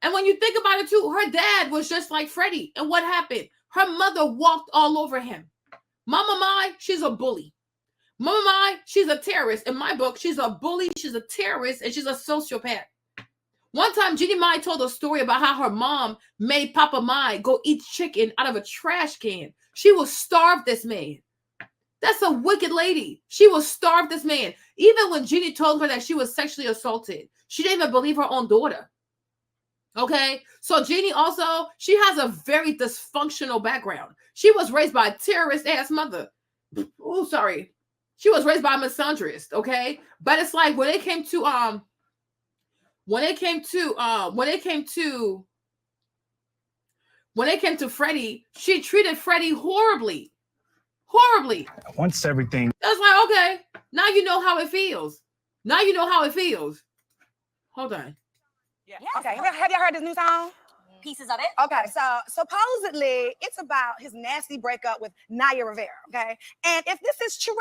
And when you think about it too, her dad was just like Freddie. And what happened? Her mother walked all over him. Mama Mai, she's a bully. Mama Mai, she's a terrorist. In my book, she's a bully, she's a terrorist, and she's a sociopath. One time, Jeannie Mai told a story about how her mom made Papa Mai go eat chicken out of a trash can. She will starve this man. That's a wicked lady. She will starve this man. Even when Jeannie told her that she was sexually assaulted, she didn't even believe her own daughter. Okay? So Jeannie also, she has a very dysfunctional background. She was raised by a terrorist-ass mother. Oh, sorry. She was raised by a misandrist, okay? But it's like when it came to Freddie, she treated Freddie horribly. Horribly. Once everything. That's like, okay, now you know how it feels. Now you know how it feels. Hold on. Yeah. Okay. Have y'all heard this new song? Pieces of it. Okay, so supposedly it's about his nasty breakup with Naya Rivera. Okay, and if this is true,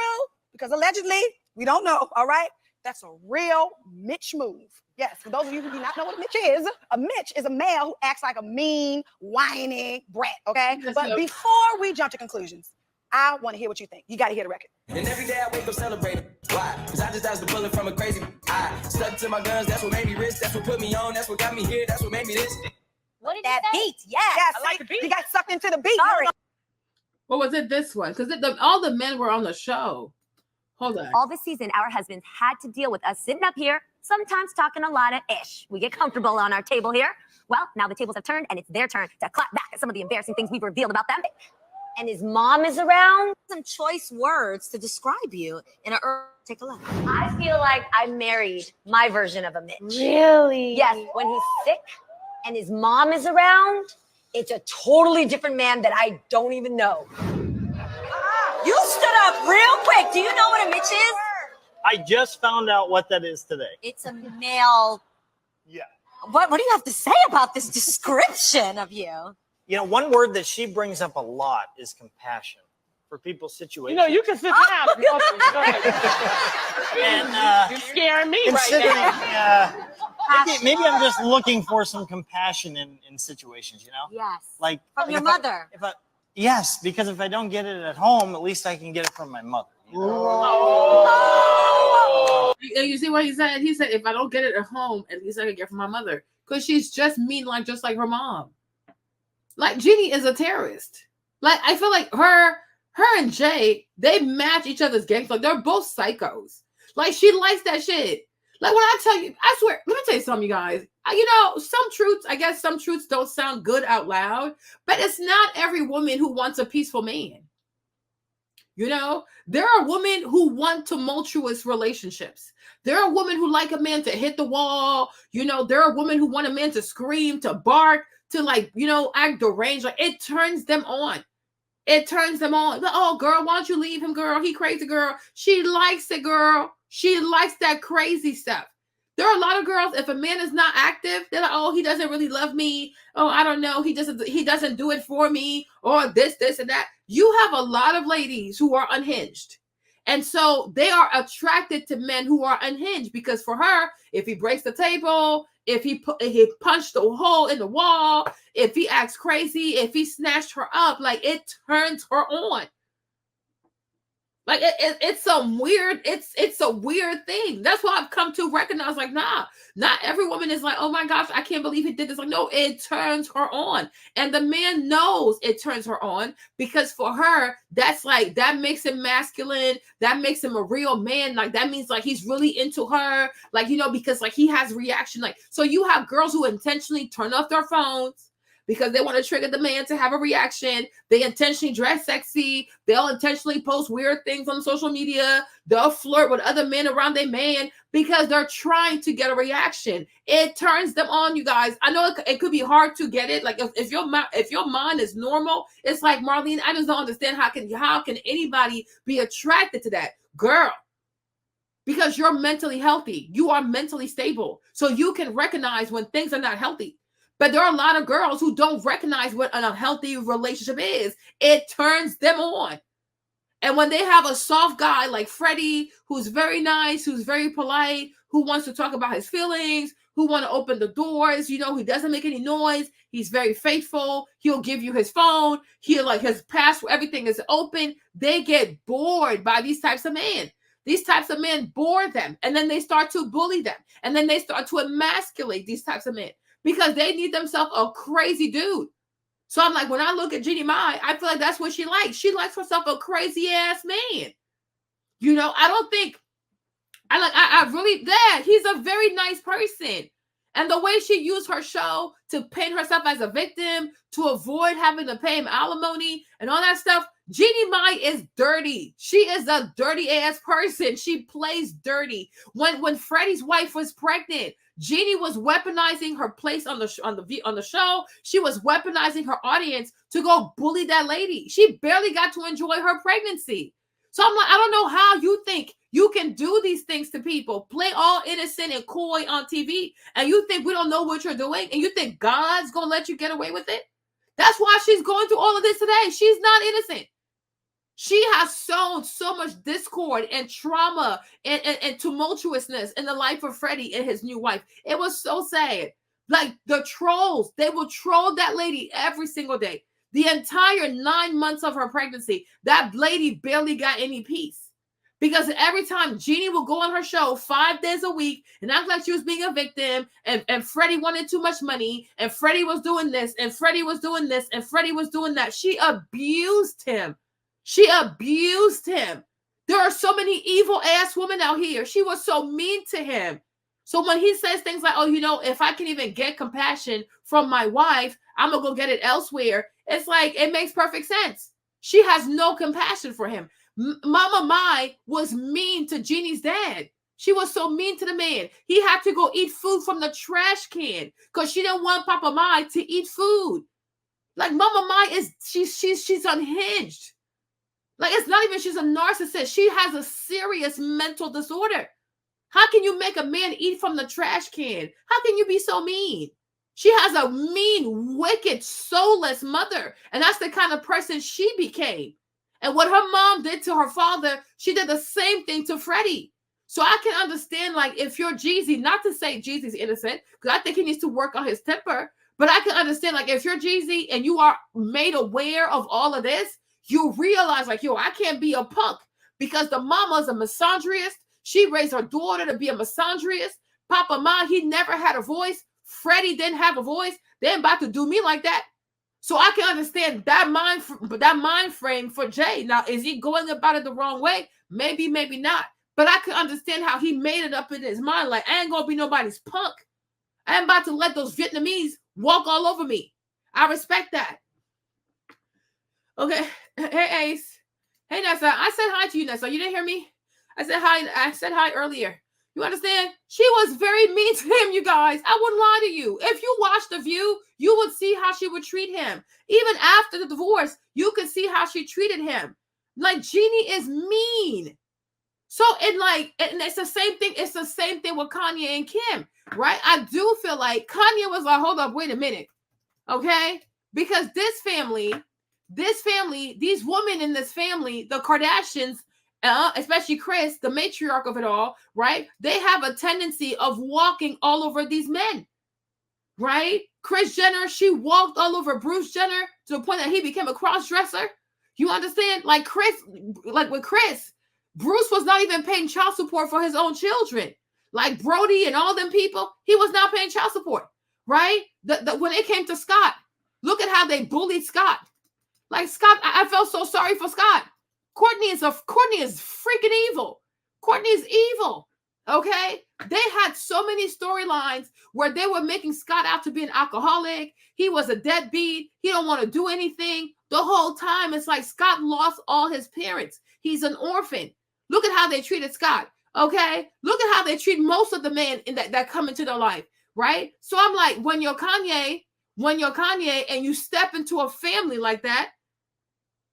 because allegedly we don't know, all right, that's a real Mitch move. Yes, for those of you who do not know what a Mitch is a male who acts like a mean, whining brat. Okay, but before we jump to conclusions, I want to hear what you think. You got to hear the record. And every day I wake up celebrating. Why? Because I just dodged the bullet from a crazy. I stuck to my guns. That's what made me rich. That's what put me on. That's what got me here. That's what made me this. What did that beat? Yes, I like the beat. You got sucked into the beat. Sorry. What was it? This one? Because all the men were on the show. Hold on. All this season, our husbands had to deal with us sitting up here, sometimes talking a lot of ish. We get comfortable on our table here. Well, now the tables have turned, and it's their turn to clap back at some of the embarrassing things we've revealed about them. And his mom is around. Some choice words to describe you in a. Take a look. I feel like I married my version of a Mitch. Really? Yes. When he's sick and his mom is around, it's a totally different man that I don't even know. You stood up real quick. Do you know what a Mitch is? I just found out what that is today. It's a male. Yeah. What do you have to say about this description of you? You know, one word that she brings up a lot is compassion for people's situations. You know, you can sit down. And you're scaring me considering, right now. maybe I'm just looking for some compassion in situations, you know? Yes. Like from your mother. Yes, because if I don't get it at home, at least I can get it from my mother. You know? You see what he said? He said, if I don't get it at home, at least I can get it from my mother. Because she's just mean, just like her mom. Like, Jeannie is a terrorist. Like, I feel like her and Jay, they match each other's games. Like, they're both psychos. Like, she likes that shit. Like, when I tell you, I swear, let me tell you something, you guys. You know, some truths don't sound good out loud, but it's not every woman who wants a peaceful man. You know, there are women who want tumultuous relationships. There are women who like a man to hit the wall. You know, there are women who want a man to scream, to bark, to, like, you know, act deranged. Like, it turns them on. It turns them on. Like, oh, girl, why don't you leave him, girl? He crazy, girl. She likes it, girl. She likes that crazy stuff. There are a lot of girls, if a man is not active, they're like, oh, he doesn't really love me. Oh, I don't know. He doesn't do it for me, or this, and that. You have a lot of ladies who are unhinged. And so they are attracted to men who are unhinged, because for her, if he breaks the table, if he punched a hole in the wall, if he acts crazy, if he snatched her up, like, it turns her on. Like, it's some weird, it's a weird thing. That's why I've come to recognize, like, nah, not every woman is like, oh my gosh, I can't believe he did this. Like, no, it turns her on. And the man knows it turns her on, because for her, that's like, that makes him masculine. That makes him a real man. Like, that means, like, he's really into her. Like, you know, because, like, he has reaction. Like, so you have girls who intentionally turn off their phones because they want to trigger the man to have a reaction. They intentionally dress sexy. They'll intentionally post weird things on social media. They'll flirt with other men around their man because they're trying to get a reaction. It turns them on, you guys. I know it could be hard to get it. Like, if your mind is normal, it's like, Marlene, I just don't understand how can anybody be attracted to that, girl? Because you're mentally healthy. You are mentally stable. So you can recognize when things are not healthy. But there are a lot of girls who don't recognize what an unhealthy relationship is. It turns them on. And when they have a soft guy like Freddie, who's very nice, who's very polite, who wants to talk about his feelings, who want to open the doors, you know, he doesn't make any noise. He's very faithful. He'll give you his phone. He'll, like, his password, everything is open. They get bored by these types of men. These types of men bore them. And then they start to bully them. And then they start to emasculate these types of men, because they need themselves a crazy dude. So I'm like, when I look at Jeannie Mai, I feel like that's what she likes. She likes herself a crazy ass man. You know, I don't think, I really, he's a very nice person. And the way she used her show to paint herself as a victim, to avoid having to pay him alimony and all that stuff, Jeannie Mai is dirty. She is a dirty ass person. She plays dirty. When Freddie's wife was pregnant, Jeannie was weaponizing her place on the show. She was weaponizing her audience to go bully that lady. She barely got to enjoy her pregnancy. So I'm like, I don't know how you think you can do these things to people, play all innocent and coy on TV, and you think we don't know what you're doing, and you think God's gonna let you get away with it? That's why she's going through all of this today. She's not innocent. She has sown so much discord and trauma and tumultuousness in the life of Freddie and his new wife. It was so sad. Like, the trolls, they will troll that lady every single day. The entire 9 months of her pregnancy, that lady barely got any peace. Because every time Jeannie will go on her show 5 days a week and act like she was being a victim, and Freddie wanted too much money, and Freddie was doing this, and Freddie was doing this, and Freddie was doing that, she abused him. She abused him. There are so many evil ass women out here. She was so mean to him. So when he says things like, oh, you know, if I can even get compassion from my wife, I'm going to go get it elsewhere. It's like, it makes perfect sense. She has no compassion for him. Mama Mai was mean to Jeannie's dad. She was so mean to the man. He had to go eat food from the trash can because she didn't want Papa Mai to eat food. Like, Mama Mai is, she's unhinged. Like, it's not even she's a narcissist. She has a serious mental disorder. How can you make a man eat from the trash can? How can you be so mean? She has a mean, wicked, soulless mother. And that's the kind of person she became. And what her mom did to her father, she did the same thing to Freddie. So I can understand, like, if you're Jeezy, not to say Jeezy's innocent, because I think he needs to work on his temper, but I can understand, like, if you're Jeezy and you are made aware of all of this, you realize, like, yo, I can't be a punk because the mama's a misandrist. She raised her daughter to be a misandrist. Papa Mai, he never had a voice. Freddie didn't have a voice. They ain't about to do me like that. So I can understand that mind frame for Jay. Now, is he going about it the wrong way? Maybe, maybe not. But I can understand how he made it up in his mind. Like, I ain't gonna be nobody's punk. I ain't about to let those Vietnamese walk all over me. I respect that. Okay. Hey, Ace. Hey, Nessa. I said hi to you, Nessa. You didn't hear me? I said hi. I said hi earlier. You understand? She was very mean to him, you guys. I wouldn't lie to you. If you watched The View, you would see how she would treat him. Even after the divorce, you could see how she treated him. Like, Jeannie is mean. So, and it's the same thing. It's the same thing with Kanye and Kim, right? I do feel like Kanye was like, hold up, wait a minute. Okay? Because this family, these women in this family, the Kardashians, especially Kris, the matriarch of it all, right? They have a tendency of walking all over these men, right? Kris Jenner, she walked all over Bruce Jenner to the point that he became a cross-dresser. You understand? Like with Kris, Bruce was not even paying child support for his own children. Like Brody and all them people, he was not paying child support, right? When it came to Scott, look at how they bullied Scott. Like Scott, I felt so sorry for Scott. Courtney is freaking evil. Courtney is evil. Okay? They had so many storylines where they were making Scott out to be an alcoholic. He was a deadbeat. He don't want to do anything. The whole time, it's like Scott lost all his parents. He's an orphan. Look at how they treated Scott. Okay? Look at how they treat most of the men that come into their life. Right? So I'm like, when you're Kanye and you step into a family like that,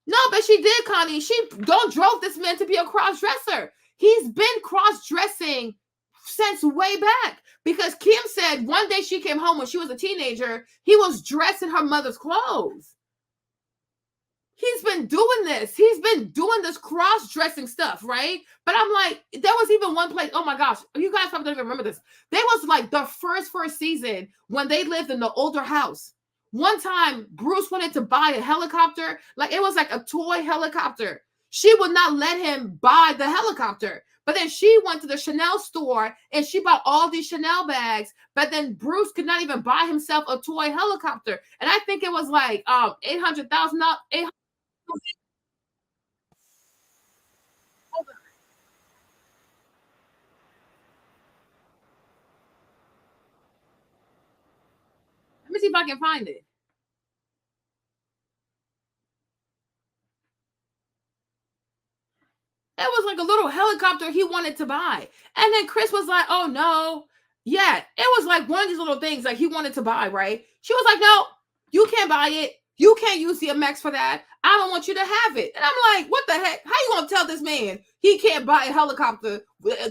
no, but she did, Connie. She drove this man to be a cross-dresser. He's been cross-dressing since way back. Because Kim said one day she came home when she was a teenager, he was dressed in her mother's clothes. He's been doing this. He's been doing this cross-dressing stuff, right? But I'm like, there was even one place, oh my gosh, you guys probably don't even remember this. There was like the first season when they lived in the older house. One time, Bruce wanted to buy a helicopter. Like, it was like a toy helicopter. She would not let him buy the helicopter. But then she went to the Chanel store and she bought all these Chanel bags. But then Bruce could not even buy himself a toy helicopter. And I think it was like $800,000. Let me see if I can find it. It was like a little helicopter he wanted to buy. And then Kris was like, oh no. Yeah, it was like one of these little things like he wanted to buy, right? She was like, no, you can't buy it. You can't use DMX for that. I don't want you to have it. And I'm like, what the heck? How you going to tell this man he can't buy a helicopter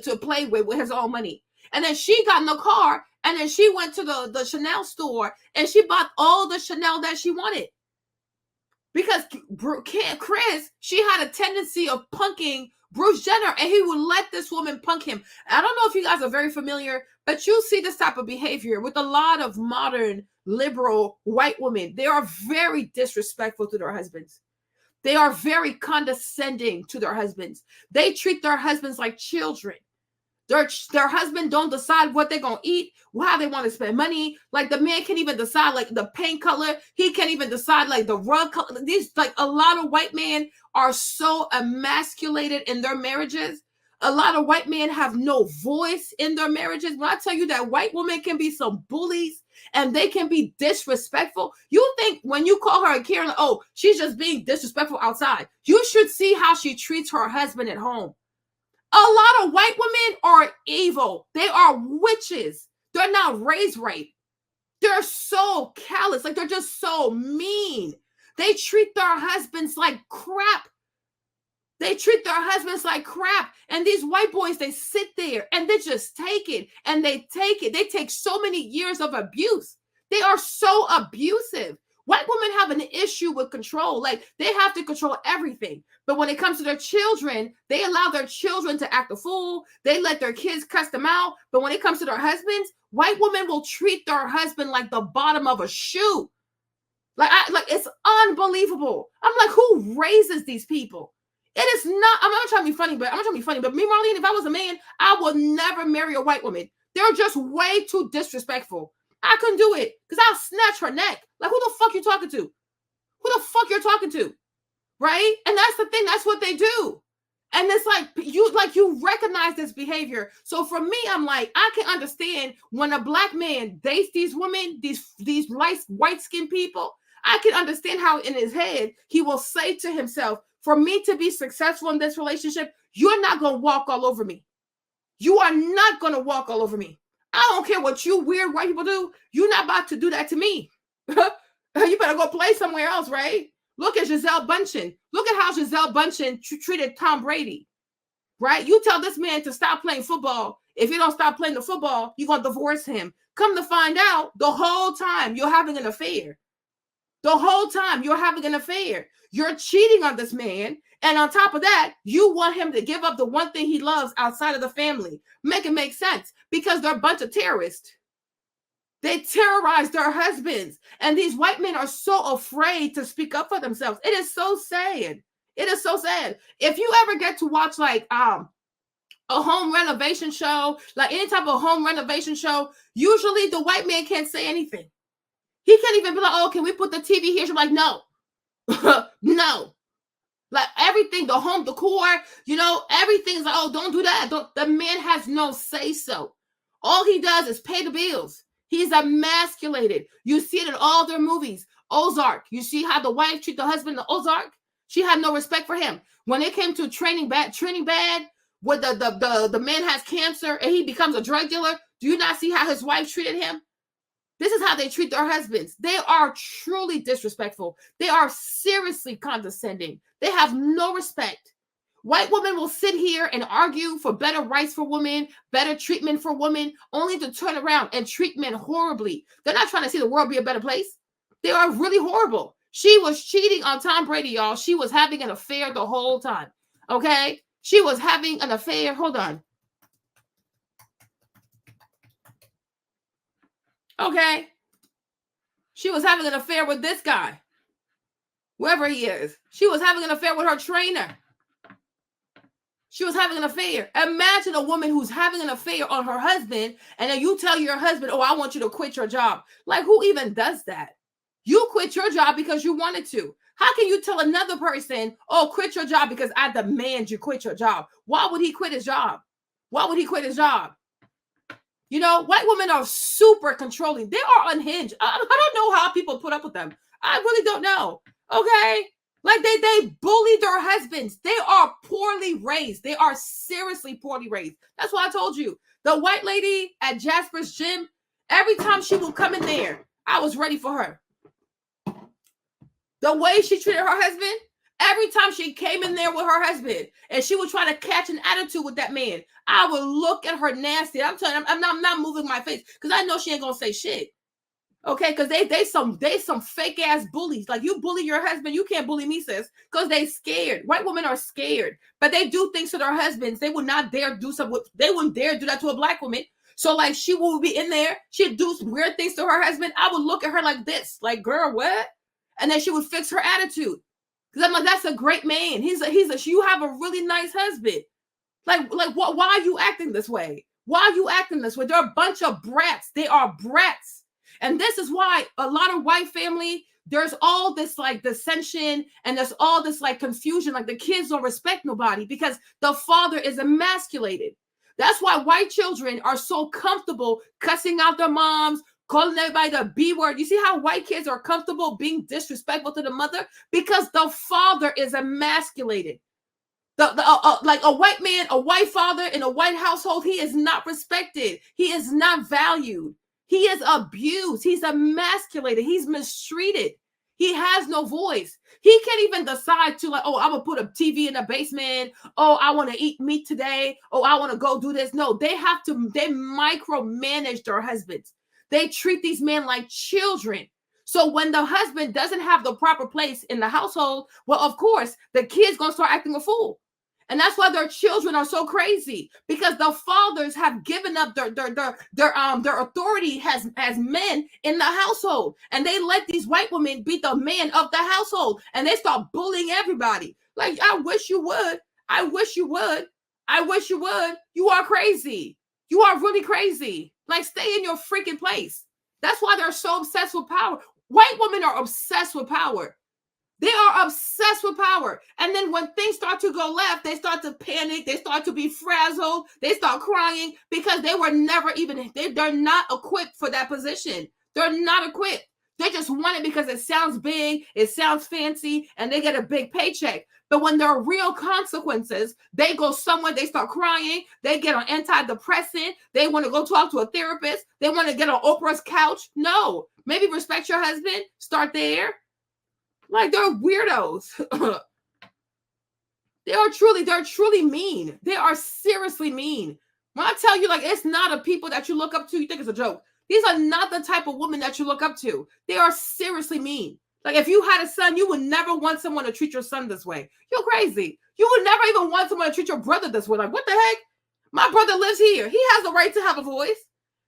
to play with his own money? And then she got in the car and then she went to the Chanel store and she bought all the Chanel that she wanted. Because Kris, she had a tendency of punking Bruce Jenner, and he would let this woman punk him. I don't know if you guys are very familiar, but you see this type of behavior with a lot of modern liberal white women. They are very disrespectful to their husbands. They are very condescending to their husbands. They treat their husbands like children. Their husband don't decide what they're going to eat, how they want to spend money. Like the man can't even decide like the paint color. He can't even decide like the rug color. These, like a lot of white men are so emasculated in their marriages. A lot of white men have no voice in their marriages. When I tell you that white women can be some bullies and they can be disrespectful, you think when you call her a Karen, oh, she's just being disrespectful outside. You should see how she treats her husband at home. A lot of white women are evil. They are witches. They're not raised right. They're so callous. Like, they're just so mean. They treat their husbands like crap. They treat their husbands like crap. And these white boys, they sit there and they just take it. And they take it. They take so many years of abuse. They are so abusive. White women have an issue with control. Like, they have to control everything. But when it comes to their children, they allow their children to act a fool. They let their kids cuss them out. But when it comes to their husbands, white women will treat their husband like the bottom of a shoe. Like it's unbelievable. I'm like, who raises these people? It is not, I'm not trying to be funny, but me, Marlene, if I was a man, I would never marry a white woman. They're just way too disrespectful. I couldn't do it because I'll snatch her neck. Like, who the fuck you talking to? Who the fuck you're talking to? Right? And that's the thing. That's what they do. And it's you recognize this behavior. So for me, I'm like, I can understand when a black man dates these women, these white-skinned people. I can understand how in his head he will say to himself, for me to be successful in this relationship, you're not going to walk all over me. You are not going to walk all over me. I don't care what you weird white people do. You're not about to do that to me. You better go play somewhere else, right? Look at Gisele Bündchen. Look at how Gisele Bündchen treated Tom Brady, right? You tell this man to stop playing football. If you don't stop playing the football, you're going to divorce him. Come to find out, the whole time you're having an affair. The whole time you're having an affair. You're cheating on this man. And on top of that, you want him to give up the one thing he loves outside of the family. Make it make sense, because they're a bunch of terrorists. They terrorize their husbands. And these white men are so afraid to speak up for themselves. It is so sad. It is so sad. If you ever get to watch like a home renovation show, like any type of home renovation show, usually the white man can't say anything. He can't even be like, oh, can we put the TV here? She's like, no. No. Like everything, the home decor, everything's like, oh, don't do that. The man has no say so. All he does is pay the bills. He's emasculated. You see it in all their movies. Ozark. You see how the wife treat the husband in Ozark? She had no respect for him. When it came to Training Bad, where the man has cancer and he becomes a drug dealer, do you not see how his wife treated him? This is how they treat their husbands. They are truly disrespectful. They are seriously condescending. They have no respect. White women will sit here and argue for better rights for women, better treatment for women, only to turn around and treat men horribly. They're not trying to see the world be a better place. They are really horrible. She was cheating on Tom Brady, y'all. She was having an affair the whole time. Okay? She was having an affair. Hold on. Okay? She was having an affair with this guy. Whoever he is. She was having an affair with her trainer. She was having an affair. Imagine a woman who's having an affair on her husband, and then you tell your husband, oh, I want you to quit your job. Like, who even does that? You quit your job because you wanted to. How can you tell another person, oh, quit your job because I demand you quit your job? Why would he quit his job? Why would he quit his job? White women are super controlling. They are unhinged. I don't know how people put up with them. I really don't know. Okay? Like they bully their husbands. They are poorly raised. They are seriously poorly raised. That's why I told you. The white lady at Jasper's gym, every time she would come in there, I was ready for her. The way she treated her husband, every time she came in there with her husband and she would try to catch an attitude with that man, I would look at her nasty. I'm telling you, I'm not moving my face because I know she ain't gonna say shit. Okay, because they some fake ass bullies. Like, you bully your husband, you can't bully me, sis, because they scared. White women are scared, but they do things to their husbands. They would not dare do something. They wouldn't dare do that to a black woman. So like, she would be in there, she'd do some weird things to her husband. I would look at her like this, like, girl, what? And then she would fix her attitude. Because I'm like, that's a great man. You have a really nice husband. Like what? Why are you acting this way? Why are you acting this way? They're a bunch of brats. They are brats. And this is why a lot of white family, there's all this like dissension and there's all this like confusion. Like, the kids don't respect nobody because the father is emasculated. That's why white children are so comfortable cussing out their moms, calling everybody the B word. You see how white kids are comfortable being disrespectful to the mother? Because the father is emasculated. Like a white man, a white father in a white household, he is not respected. He is not valued. He is abused. He's emasculated. He's mistreated. He has no voice. He can't even decide to like, oh, I'm going to put a TV in the basement. Oh, I want to eat meat today. Oh, I want to go do this. No, they micromanage their husbands. They treat these men like children. So when the husband doesn't have the proper place in the household, well, of course, the kid's going to start acting a fool. And that's why their children are so crazy, because the fathers have given up their authority as men in the household. And they let these white women be the man of the household. And they start bullying everybody. Like, I wish you would. I wish you would. I wish you would. You are crazy. You are really crazy. Like, stay in your freaking place. That's why they're so obsessed with power. White women are obsessed with power. They are obsessed with power. And then when things start to go left, they start to panic. They start to be frazzled. They start crying because they were never even, they're not equipped for that position. They're not equipped. They just want it because it sounds big, it sounds fancy, and they get a big paycheck. But when there are real consequences, they go somewhere, they start crying, they get on antidepressant, they want to go talk to a therapist, they want to get on Oprah's couch. No, maybe respect your husband, start there. Like, they're weirdos. They're truly mean. They are seriously mean. When I tell you, like, it's not a people that you look up to, you think it's a joke. These are not the type of women that you look up to. They are seriously mean. Like, if you had a son, you would never want someone to treat your son this way. You're crazy. You would never even want someone to treat your brother this way. Like, what the heck? My brother lives here. He has the right to have a voice.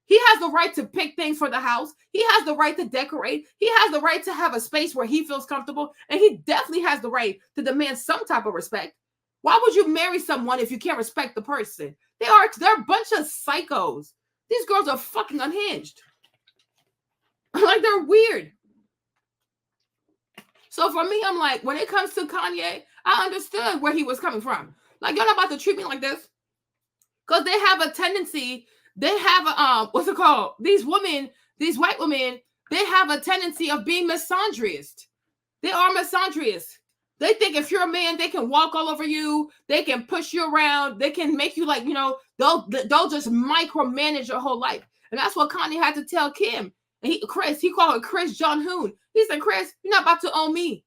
He has the right to pick things for the house. He has the right to decorate. He has the right to have a space where he feels comfortable. And he definitely has the right to demand some type of respect. Why would you marry someone if you can't respect the person? They're a bunch of psychos. These girls are fucking unhinged. Like, they're weird. So for me, I'm like, when it comes to Kanye, I understood where he was coming from. Like, you're not about to treat me like this. Because they have a tendency, they have a, what's it called? These women, these white women, they have a tendency of being misandrist. They are misandrists. They think if you're a man, they can walk all over you. They can push you around. They can make you like, you know, they'll just micromanage your whole life. And that's what Kanye had to tell Kim. And he called her Chris Jong-un. He said, Chris, you're not about to own me.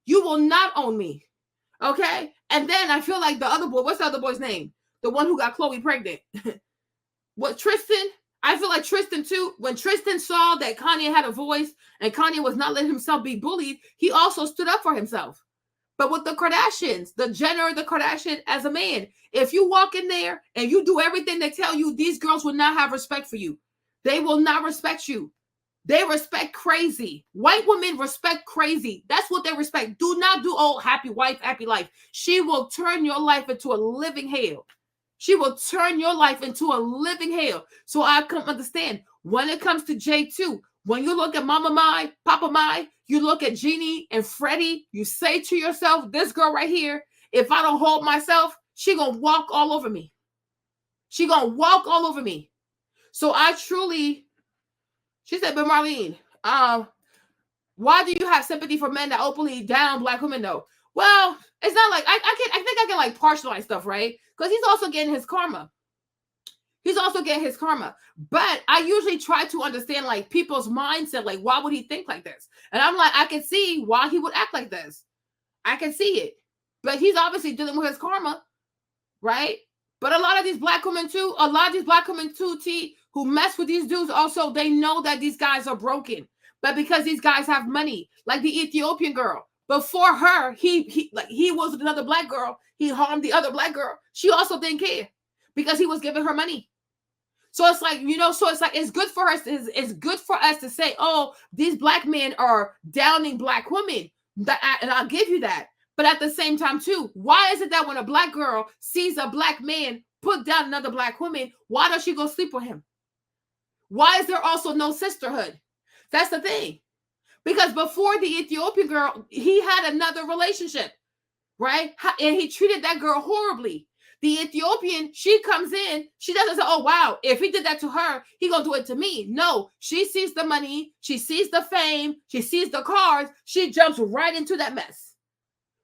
You will not own me. Okay? And then I feel like the other boy, what's the other boy's name? The one who got Chloe pregnant. What, Tristan? I feel like Tristan too. When Tristan saw that Kanye had a voice and Kanye was not letting himself be bullied, he also stood up for himself. But with the Kardashians, the Jenner, the Kardashian, as a man, if you walk in there and you do everything they tell you, these girls will not have respect for you. They will not respect you. They respect crazy. White women respect crazy. That's what they respect. Do not do, oh, happy wife, happy life. She will turn your life into a living hell. She will turn your life into a living hell. So I can understand when it comes to Jay too. When you look at Mama Mai, Papa Mai, you look at Jeannie and Freddie, you say to yourself, this girl right here, if I don't hold myself, she gonna walk all over me. She gonna walk all over me. So I truly, she said, but Marlene, why do you have sympathy for men that openly down Black women though? Well, it's not like, I think I can like partialize stuff, right? Because he's also getting his karma. He's also getting his karma. But I usually try to understand like people's mindset. Like, why would he think like this? And I'm like, I can see why he would act like this. I can see it. But he's obviously dealing with his karma, right? But a lot of these Black women too, T, who mess with these dudes also, they know that these guys are broken. But because these guys have money, like the Ethiopian girl, before her, he was with another Black girl. He harmed the other Black girl. She also didn't care because he was giving her money. So it's like, you know, so it's like, it's good for us. It's good for us to say, oh, these Black men are downing Black women. And I'll give you that. But at the same time too, why is it that when a Black girl sees a Black man put down another Black woman, why does she go sleep with him? Why is there also no sisterhood? That's the thing. Because before the Ethiopian girl, he had another relationship, right? And he treated that girl horribly. The Ethiopian, she comes in, she doesn't say, oh, wow, if he did that to her, he gonna do it to me. No, she sees the money, she sees the fame, she sees the cars, she jumps right into that mess.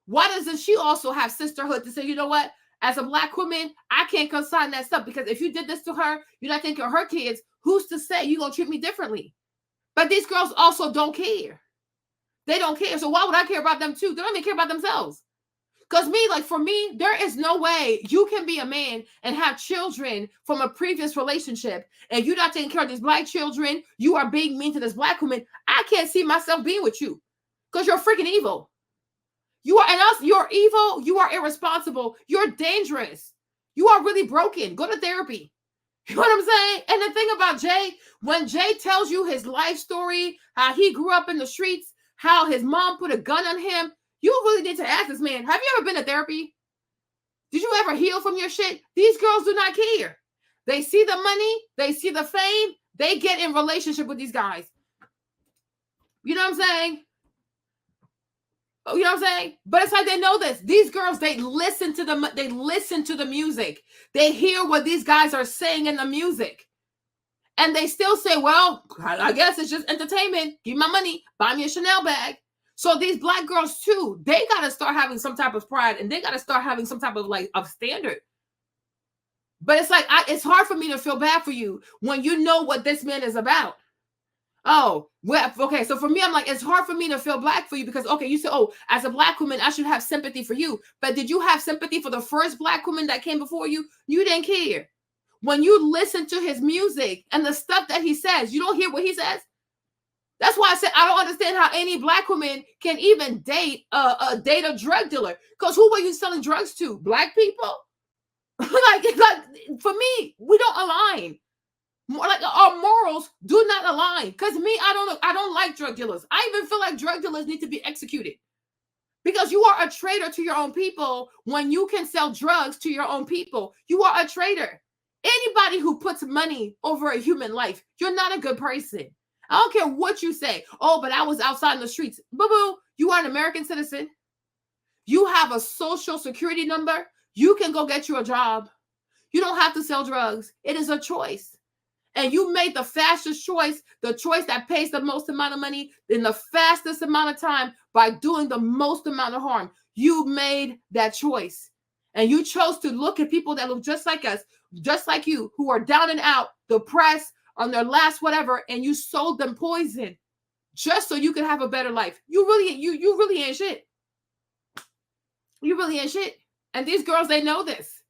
Why doesn't she also have sisterhood to say, you know what? As a Black woman, I can't consign that stuff because if you did this to her, you're not thinking of her kids, who's to say you're gonna treat me differently? But these girls also don't care. They don't care. So why would I care about them too? They don't even care about themselves. Because for me, there is no way you can be a man and have children from a previous relationship and you're not taking care of these Black children. You are being mean to this Black woman. I can't see myself being with you because you're freaking evil. You're evil. You are irresponsible. You're dangerous. You are really broken. Go to therapy. You know what I'm saying? And the thing about Jay, when Jay tells you his life story, how he grew up in the streets, how his mom put a gun on him, you really need to ask this man, have you ever been to therapy? Did you ever heal from your shit? These girls do not care. They see the money, they see the fame, they get in relationship with these guys. You know what I'm saying? You know what I'm saying? But it's like they know this. These girls, they listen to the music. They hear what these guys are saying in the music. And they still say, well, I guess it's just entertainment. Give me my money. Buy me a Chanel bag. So these black girls too, they got to start having some type of pride, and they got to start having some type of of standard. But it's like, it's hard for me to feel bad for you when you know what this man is about. Oh, well, okay. So for me, I'm like, it's hard for me to feel black for you because, okay, you said, oh, as a black woman, I should have sympathy for you. But did you have sympathy for the first black woman that came before you? You didn't care. When you listen to his music and the stuff that he says, you don't hear what he says. That's why I said I don't understand how any black woman can even date a drug dealer. Because who were you selling drugs to? Black people? like for me, we don't align. Like our morals do not align. Because me, I don't like drug dealers. I even feel like drug dealers need to be executed. Because you are a traitor to your own people when you can sell drugs to your own people. You are a traitor. Anybody who puts money over a human life, you're not a good person. I don't care what you say. Oh, but I was outside in the streets. Boo-boo, you are an American citizen. You have a social security number. You can go get you a job. You don't have to sell drugs. It is a choice. And you made the fastest choice, the choice that pays the most amount of money in the fastest amount of time by doing the most amount of harm. You made that choice. And you chose to look at people that look just like us, just like you, who are down and out, depressed, on their last whatever, and you sold them poison just so you could have a better life. You really ain't shit. You really ain't shit. And these girls, they know this.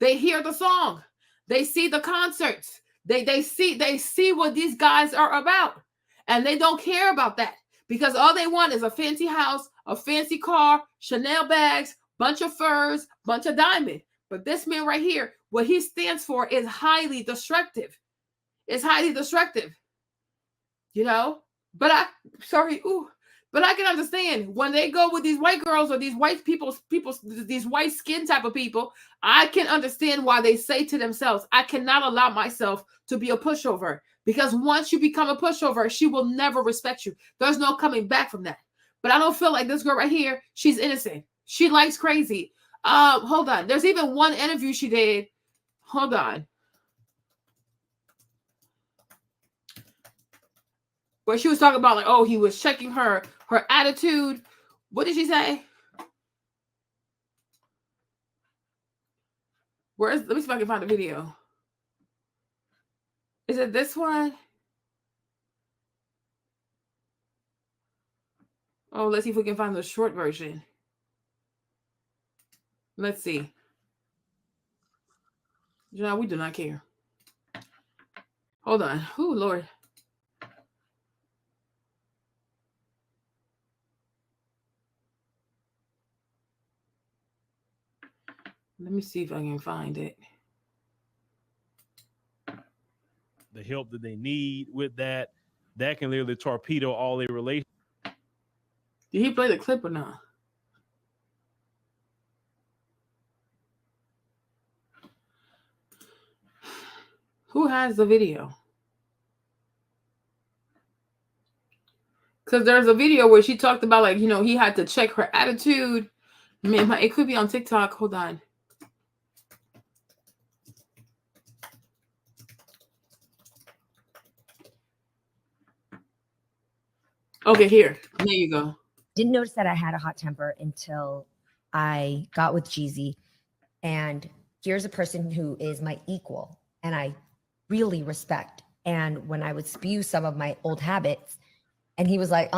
They hear the song. They see the concerts. They see what these guys are about. And they don't care about that because all they want is a fancy house, a fancy car, Chanel bags, bunch of furs, bunch of diamond. But this man right here, what he stands for is highly destructive. It's highly destructive, you know. But I can understand when they go with these white girls or these white people, these white skin type of people. I can understand why they say to themselves, "I cannot allow myself to be a pushover," because once you become a pushover, she will never respect you. There's no coming back from that. But I don't feel like this girl right here. She's innocent. She likes crazy. Hold on. There's even one interview she did. Hold on. Where she was talking about like, oh, he was checking her attitude. What did she say? Let me see if I can find the video. Is it this one? Oh, let's see if we can find the short version. Let's see. No, we do not care. Hold on. Oh, Lord. Let me see if I can find it. The help that they need with that can literally torpedo all their relations. Did he play the clip or not? Who has the video? Because there's a video where she talked about like, you know, he had to check her attitude. Man, it could be on TikTok. Hold on. Okay, here. There you go. Didn't notice that I had a hot temper until I got with Jeezy. And here's a person who is my equal and I really respect. And when I would spew some of my old habits, and he was like,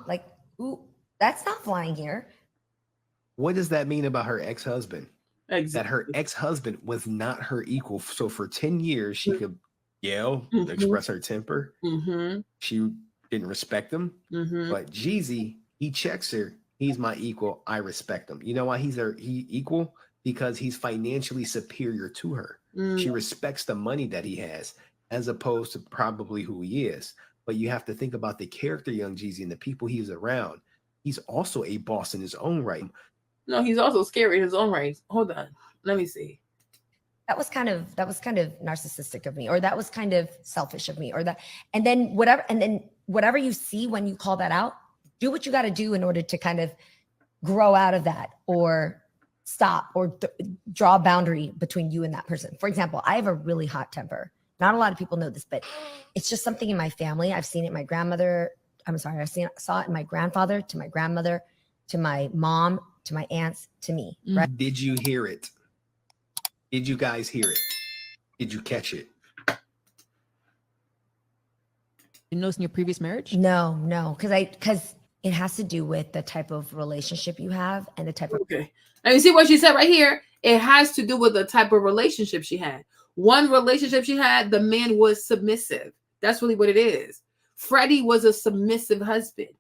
like, ooh, that's not flying here. What does that mean about her ex-husband? Exactly. That her ex-husband was not her equal. So for 10 years, she could yell, express her temper. She didn't respect him. But Jeezy, he checks her. He's my equal. I respect him. You know why he equal? Because he's financially superior to her. She respects the money that he has as opposed to probably who he is. But you have to think about the character, Young Jeezy, and the people he's around. He's also a boss in his own right. No, he's also scary in his own right. Hold on. Let me see. That was kind of narcissistic of me, or that was kind of selfish of me, or that, and then whatever you see when you call that out, do what you got to do in order to kind of grow out of that or stop or draw a boundary between you and that person. For example, I have a really hot temper. Not a lot of people know this, but it's just something in my family. I've seen it in my grandmother. I'm sorry, saw it in my grandfather, to my grandmother, to my mom, to my aunts, to me. Right? Did you hear it? Did you guys hear it? Did you catch it? You notice in your previous marriage? No, because it has to do with the type of relationship you have and the type of. Okay. And you see what she said right here? It has to do with the type of relationship she had. One relationship she had, the man was submissive. That's really what it is. Freddie was a submissive husband.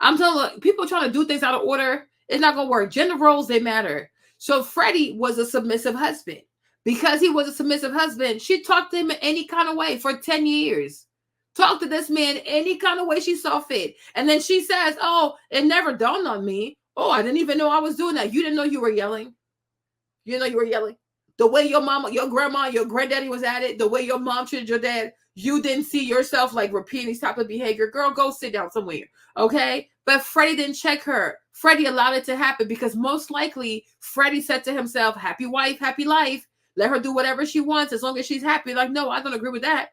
I'm telling you, people trying to do things out of order, it's not going to work. Gender roles, they matter. So Freddie was a submissive husband. Because he was a submissive husband, she talked to him in any kind of way for 10 years. Talked to this man any kind of way she saw fit. And then she says, oh, it never dawned on me. Oh, I didn't even know I was doing that. You didn't know you were yelling. You didn't know you were yelling. The way your mama, your grandma, your granddaddy was at it, the way your mom treated your dad, you didn't see yourself like repeating these type of behavior. Girl, go sit down somewhere. Okay? But Freddie didn't check her. Freddie allowed it to happen because most likely Freddie said to himself, happy wife, happy life. Let her do whatever she wants as long as she's happy. Like, no, I don't agree with that.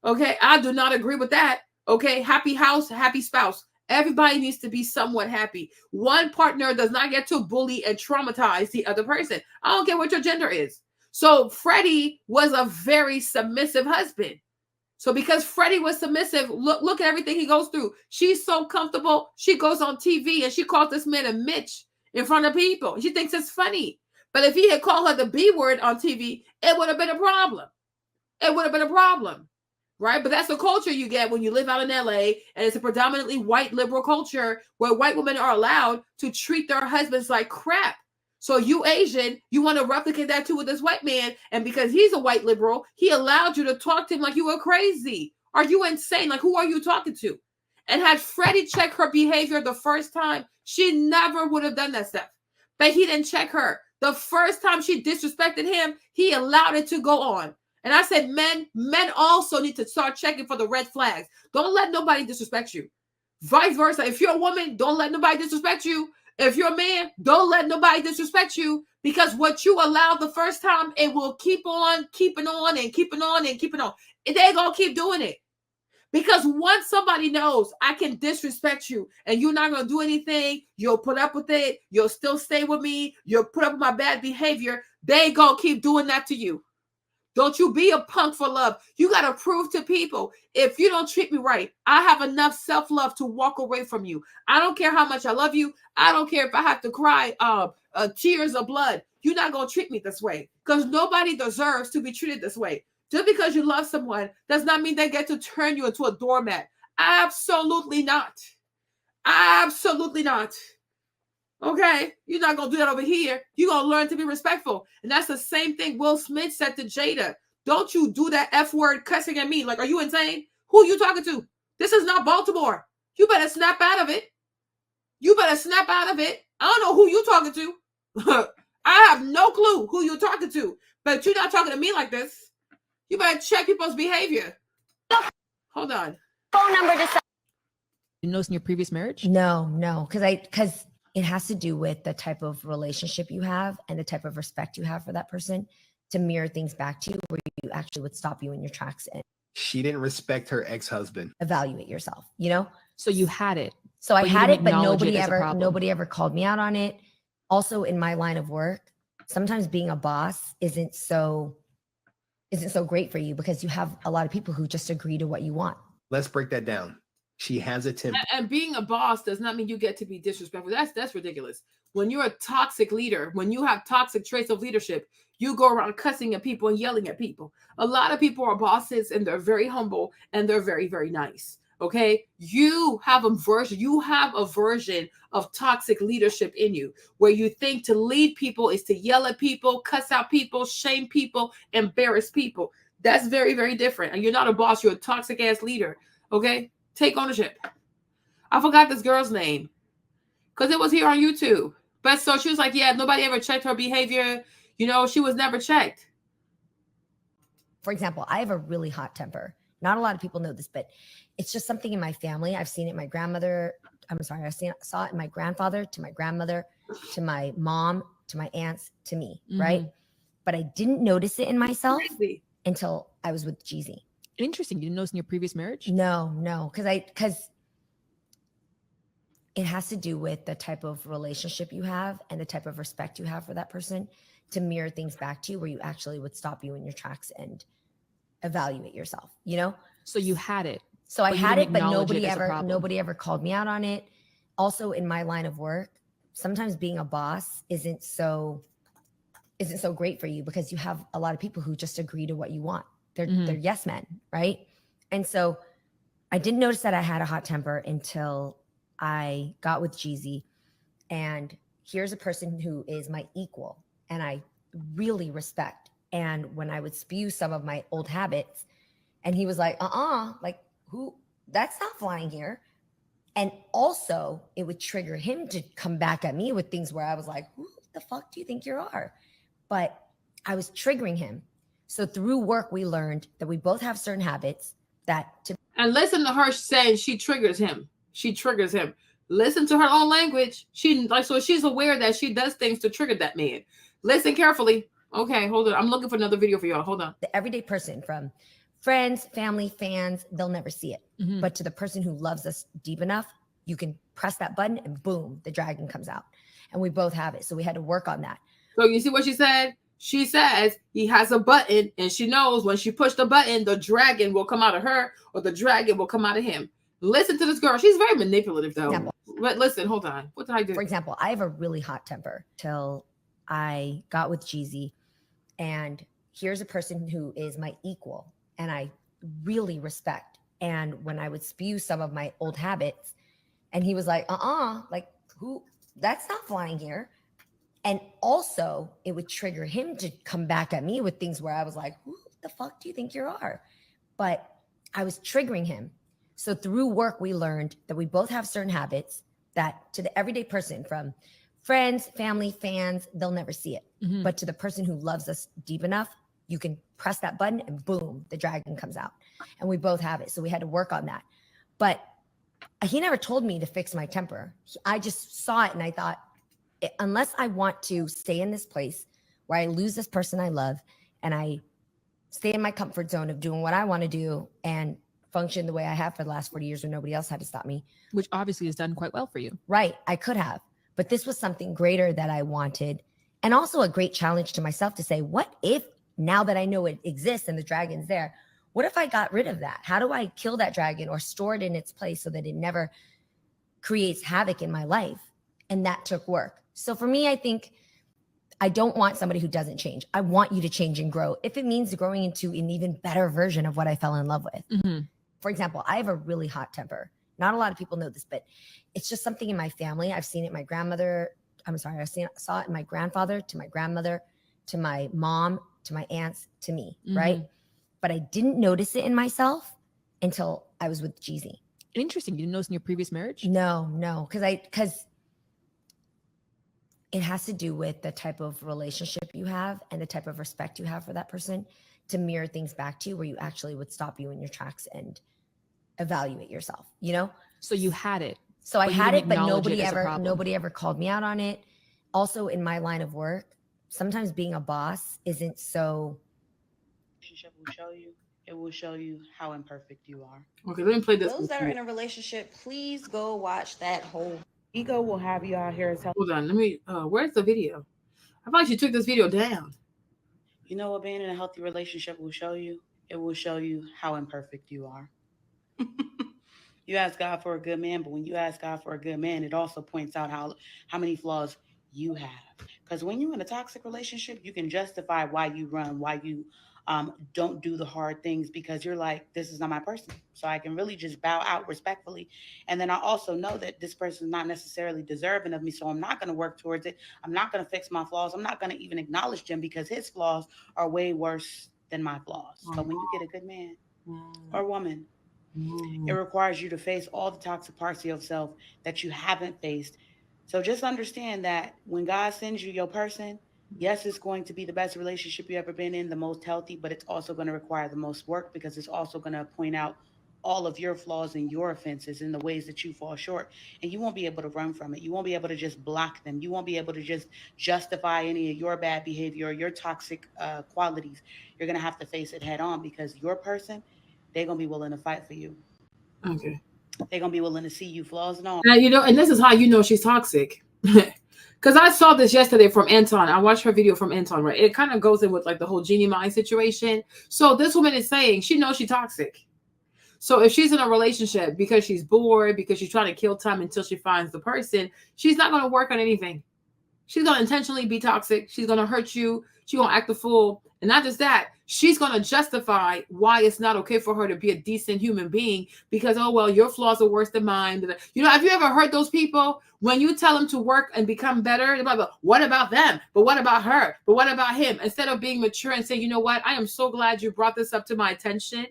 Okay? I do not agree with that. Okay? Happy house, happy spouse. Everybody needs to be somewhat happy. One partner does not get to bully and traumatize the other person. I don't care what your gender is. So Freddie was a very submissive husband. So because Freddie was submissive, look at everything he goes through. She's so comfortable. She goes on TV and she calls this man a Mitch in front of people. She thinks it's funny. But if he had called her the B word on TV, it would have been a problem. It would have been a problem. Right? But that's the culture you get when you live out in LA, and it's a predominantly white liberal culture where white women are allowed to treat their husbands like crap. So you Asian, you want to replicate that too with this white man, and because he's a white liberal, he allowed you to talk to him like you were crazy. Are you insane? Like, who are you talking to? And had Freddie check her behavior the first time, she never would have done that stuff. But he didn't check her. The first time she disrespected him, he allowed it to go on. And I said, men also need to start checking for the red flags. Don't let nobody disrespect you. Vice versa. If you're a woman, don't let nobody disrespect you. If you're a man, don't let nobody disrespect you, because what you allow the first time, it will keep on keeping on and keeping on and keeping on. They're going to keep doing it. Because once somebody knows I can disrespect you and you're not going to do anything, you'll put up with it, you'll still stay with me, you'll put up with my bad behavior, they going to keep doing that to you. Don't you be a punk for love. You got to prove to people, if you don't treat me right, I have enough self-love to walk away from you. I don't care how much I love you. I don't care if I have to cry tears of blood. You're not going to treat me this way, because nobody deserves to be treated this way. Just because you love someone does not mean they get to turn you into a doormat. Absolutely not. Absolutely not. Okay, you're not going to do that over here. You're going to learn to be respectful. And that's the same thing Will Smith said to Jada. Don't you do that F word cussing at me. Like, are you insane? Who are you talking to? This is not Baltimore. You better snap out of it. You better snap out of it. I don't know who you talking to. I have no clue who you're talking to. But you're not talking to me like this. You better check people's behavior. Hold on. Phone number to. You notice in your previous marriage? No, because it has to do with the type of relationship you have and the type of respect you have for that person to mirror things back to you, where you actually would stop you in your tracks and she didn't respect her ex-husband. Evaluate yourself, you know? So you had it. So I had it, but nobody ever called me out on it. Also, in my line of work, sometimes being a boss isn't so great for you, because you have a lot of people who just agree to what you want. Let's break that down. She has a temper. And being a boss does not mean you get to be disrespectful. That's ridiculous. When you're a toxic leader, when you have toxic traits of leadership, you go around cussing at people and yelling at people. A lot of people are bosses and they're very humble and they're very, very nice. Okay, you have a version of toxic leadership in you, where you think to lead people is to yell at people, cuss out people, shame people, embarrass people. That's very, very different. And you're not a boss. You're a toxic ass leader. Okay, take ownership. I forgot this girl's name because it was here on YouTube. But so she was like, yeah, nobody ever checked her behavior. You know, she was never checked. For example, I have a really hot temper. Not a lot of people know this, but it's just something in my family. I've seen it in my grandmother, saw it in my grandfather, to my grandmother, to my mom, to my aunts, to me, right? But I didn't notice it in myself until I was with Jeezy. Interesting. You didn't notice in your previous marriage? No, because it has to do with the type of relationship you have and the type of respect you have for that person to mirror things back to you where you actually would stop you in your tracks and evaluate yourself, you know? So you had it. So I but you had didn't it, but acknowledge it as a problem. nobody ever called me out on it. Also in my line of work, sometimes being a boss isn't so great for you because you have a lot of people who just agree to what you want. They're yes men, right? And so I didn't notice that I had a hot temper until I got with Jeezy. And here's a person who is my equal and I really respect. And when I would spew some of my old habits, and he was like, like who? That's not flying here. And also it would trigger him to come back at me with things where I was like, who the fuck do you think you are? But I was triggering him. So through work, we learned that we both have certain habits that to. And listen to her saying she triggers him. She triggers him. Listen to her own language. So she's aware that she does things to trigger that man. Listen carefully. Okay, hold on. I'm looking for another video for y'all. Hold on. The everyday person, from friends, family, fans, they'll never see it. But to the person who loves us deep enough, you can press that button and boom, the dragon comes out. And we both have it. So we had to work on that. So you see what she said? She says he has a button and she knows when she pushed the button, the dragon will come out of her or the dragon will come out of him. Listen to this girl. She's very manipulative though. Example. But listen, hold on. What did I do? For example, I have a really hot temper till I got with Jeezy. And here's a person who is my equal and I really respect. And when I would spew some of my old habits, and he was like, like who? That's not flying here. And also it would trigger him to come back at me with things where I was like, who the fuck do you think you are? But I was triggering him. So through work, we learned that we both have certain habits that to the everyday person, from friends, family, fans, they'll never see it. But to the person who loves us deep enough, you can press that button and boom, the dragon comes out. And we both have it. So we had to work on that. But he never told me to fix my temper. I just saw it and I thought, unless I want to stay in this place where I lose this person I love and I stay in my comfort zone of doing what I want to do and function the way I have for the last 40 years when nobody else had to stop me. Which obviously has done quite well for you. Right. I could have. But this was something greater that I wanted. And also a great challenge to myself to say, what if now that I know it exists and the dragon's there, what if I got rid of that? How do I kill that dragon or store it in its place so that it never creates havoc in my life? And that took work. So for me, I think I don't want somebody who doesn't change. I want you to change and grow. If it means growing into an even better version of what I fell in love with. For example, I have a really hot temper. Not a lot of people know this, but it's just something in my family. I've seen it in my grandmother. Saw it in my grandfather, to my grandmother, to my mom, to my aunts, to me, right? But I didn't notice it in myself until I was with Jeezy. Interesting. You didn't notice in your previous marriage? No, because it has to do with the type of relationship you have and the type of respect you have for that person to mirror things back to you where you actually would stop you in your tracks and evaluate yourself, you know? So you had it. So I had it, but nobody ever called me out on it. Also in my line of work, sometimes being a boss isn't so. Relationship will show you. It will show you how imperfect you are. Okay, let me play this. Those that are in a relationship, please go watch that whole. Ego will have you out here as hell. Hold on, let me. Where's the video? I thought you took this video down. You know what being in a healthy relationship will show you? It will show you how imperfect you are. You ask God for a good man, but when you ask God for a good man, it also points out how many flaws you have. Because when you're in a toxic relationship, you can justify why you run, why you don't do the hard things, because you're like, this is not my person. So I can really just bow out respectfully. And then I also know that this person is not necessarily deserving of me. So I'm not going to work towards it. I'm not going to fix my flaws. I'm not going to even acknowledge them because his flaws are way worse than my flaws. So when you get a good man or woman, it requires you to face all the toxic parts of yourself that you haven't faced. So just understand that when God sends you your person, yes, it's going to be the best relationship you've ever been in, the most healthy, but it's also going to require the most work because it's also going to point out all of your flaws and your offenses and the ways that you fall short. And you won't be able to run from it. You won't be able to just block them. You won't be able to just justify any of your bad behavior or your toxic qualities. You're going to have to face it head on, because your person, they're going to be willing to fight for you. Okay. They're going to be willing to see you flaws and all. Now, and this is how you know she's toxic. Because I saw this yesterday from Anton. I watched her video from Anton, right? It kind of goes in with like the whole Genie Mind situation. So this woman is saying she knows she's toxic. So if she's in a relationship because she's bored, because she's trying to kill time until she finds the person, she's not going to work on anything. She's going to intentionally be toxic. She's going to hurt you. She's going to act a fool. And not just that, she's going to justify why it's not okay for her to be a decent human being because, oh, well, your flaws are worse than mine. Have you ever heard those people when you tell them to work and become better? They're like, what about them? But what about her? But what about him? Instead of being mature and saying, you know what? I am so glad you brought this up to my attention.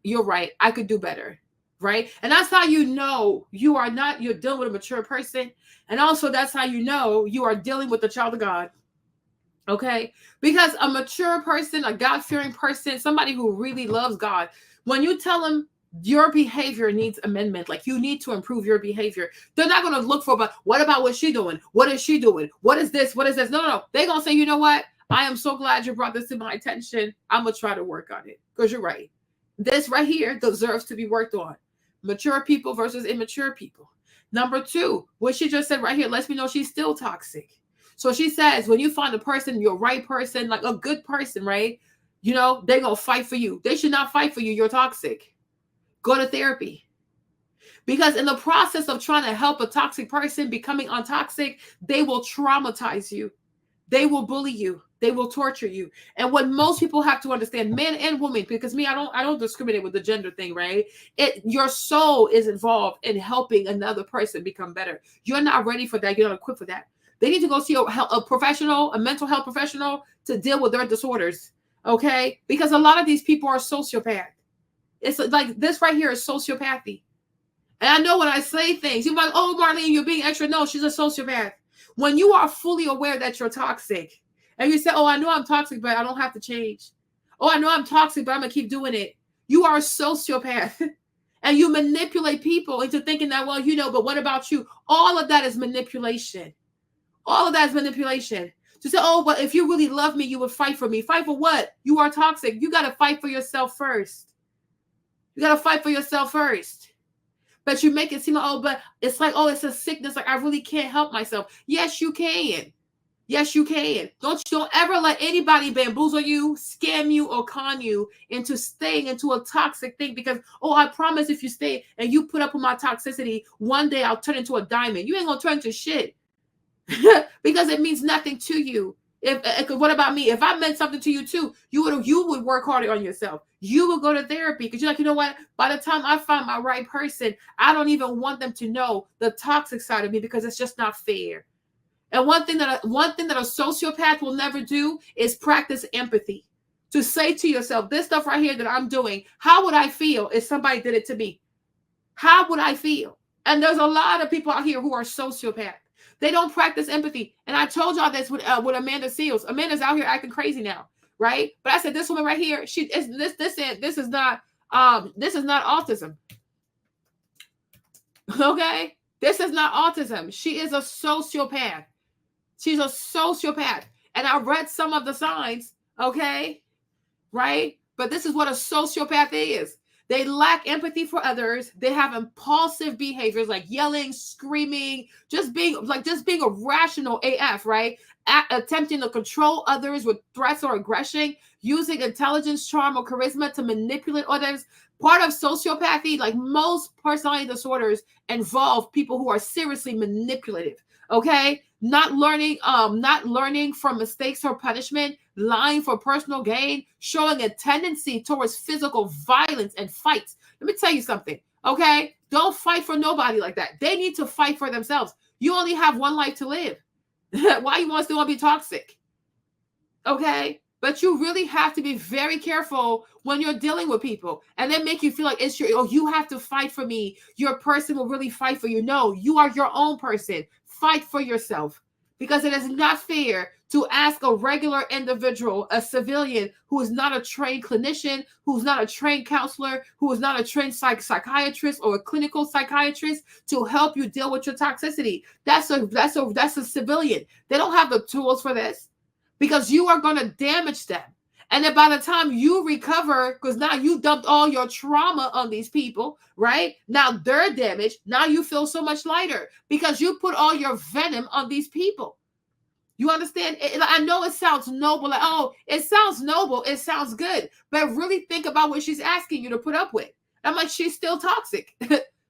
You're right. I could do better. Right. And that's how you know you're dealing with a mature person. And also that's how you know you are dealing with the child of God. Okay. Because a mature person, a God-fearing person, somebody who really loves God, when you tell them your behavior needs amendment, like you need to improve your behavior, they're not going to look for, but what about what she's doing? What is she doing? What is this? What is this? No. They're going to say, you know what? I am so glad you brought this to my attention. I'm going to try to work on it because you're right. This right here deserves to be worked on. Mature people versus immature people. Number 2, what she just said right here lets me know she's still toxic. So she says, when you find a person, your right person, like a good person, right? They're going to fight for you. They should not fight for you. You're toxic. Go to therapy. Because in the process of trying to help a toxic person becoming untoxic, they will traumatize you. They will bully you. They will torture you. And what most people have to understand, men and women, because I don't discriminate with the gender thing, right? Your soul is involved in helping another person become better. You're not ready for that. You're not equipped for that. They need to go see a professional, a mental health professional to deal with their disorders. Okay? Because a lot of these people are sociopath. It's like this right here is sociopathy. And I know when I say things, you're like, oh, Marlene, you're being extra. No, she's a sociopath. When you are fully aware that you're toxic, and you say, oh, I know I'm toxic, but I don't have to change. Oh, I know I'm toxic, but I'm going to keep doing it. You are a sociopath. And you manipulate people into thinking that, well, but what about you? All of that is manipulation. All of that is manipulation. To say, oh, but if you really love me, you would fight for me. Fight for what? You are toxic. You got to fight for yourself first. You got to fight for yourself first. But you make it seem like, oh, but it's like, oh, it's a sickness. Like, I really can't help myself. Yes, you can. Yes, you can. Don't ever let anybody bamboozle you, scam you, or con you into staying into a toxic thing because, oh, I promise if you stay and you put up with my toxicity, one day I'll turn into a diamond. You ain't going to turn into shit because it means nothing to you. What about me? If I meant something to you too, you would work harder on yourself. You would go to therapy because you're like, you know what? By the time I find my right person, I don't even want them to know the toxic side of me because it's just not fair. And one thing that a sociopath will never do is practice empathy. To say to yourself, this stuff right here that I'm doing, how would I feel if somebody did it to me? How would I feel? And there's a lot of people out here who are sociopaths. They don't practice empathy. And I told y'all this with Amanda Seals. Amanda's out here acting crazy now, right? But I said this woman right here, this is not autism. Okay? This is not autism. She is a sociopath. She's a sociopath. And I read some of the signs, okay? Right? But this is what a sociopath is. They lack empathy for others. They have impulsive behaviors like yelling, screaming, just being irrational AF, right? Attempting to control others with threats or aggression, using intelligence, charm, or charisma to manipulate others. Part of sociopathy, like most personality disorders, involve people who are seriously manipulative. Okay, not learning from mistakes or punishment, lying for personal gain, showing a tendency towards physical violence and fights. Let me tell you something, okay? Don't fight for nobody like that. They need to fight for themselves. You only have one life to live. Why you still want to be toxic? Okay? But you really have to be very careful when you're dealing with people and then make you feel like you have to fight for me. Your person will really fight for you. No, you are your own person. Fight for yourself because it is not fair to ask a regular individual, a civilian who is not a trained clinician, who's not a trained counselor, who is not a trained psychiatrist or a clinical psychiatrist to help you deal with your toxicity. That's a civilian. They don't have the tools for this because you are going to damage them. And then by the time you recover, because now you dumped all your trauma on these people, right? Now they're damaged. Now you feel so much lighter because you put all your venom on these people. You understand? I know it sounds noble. Like, oh, it sounds noble. It sounds good. But really think about what she's asking you to put up with. I'm like, she's still toxic.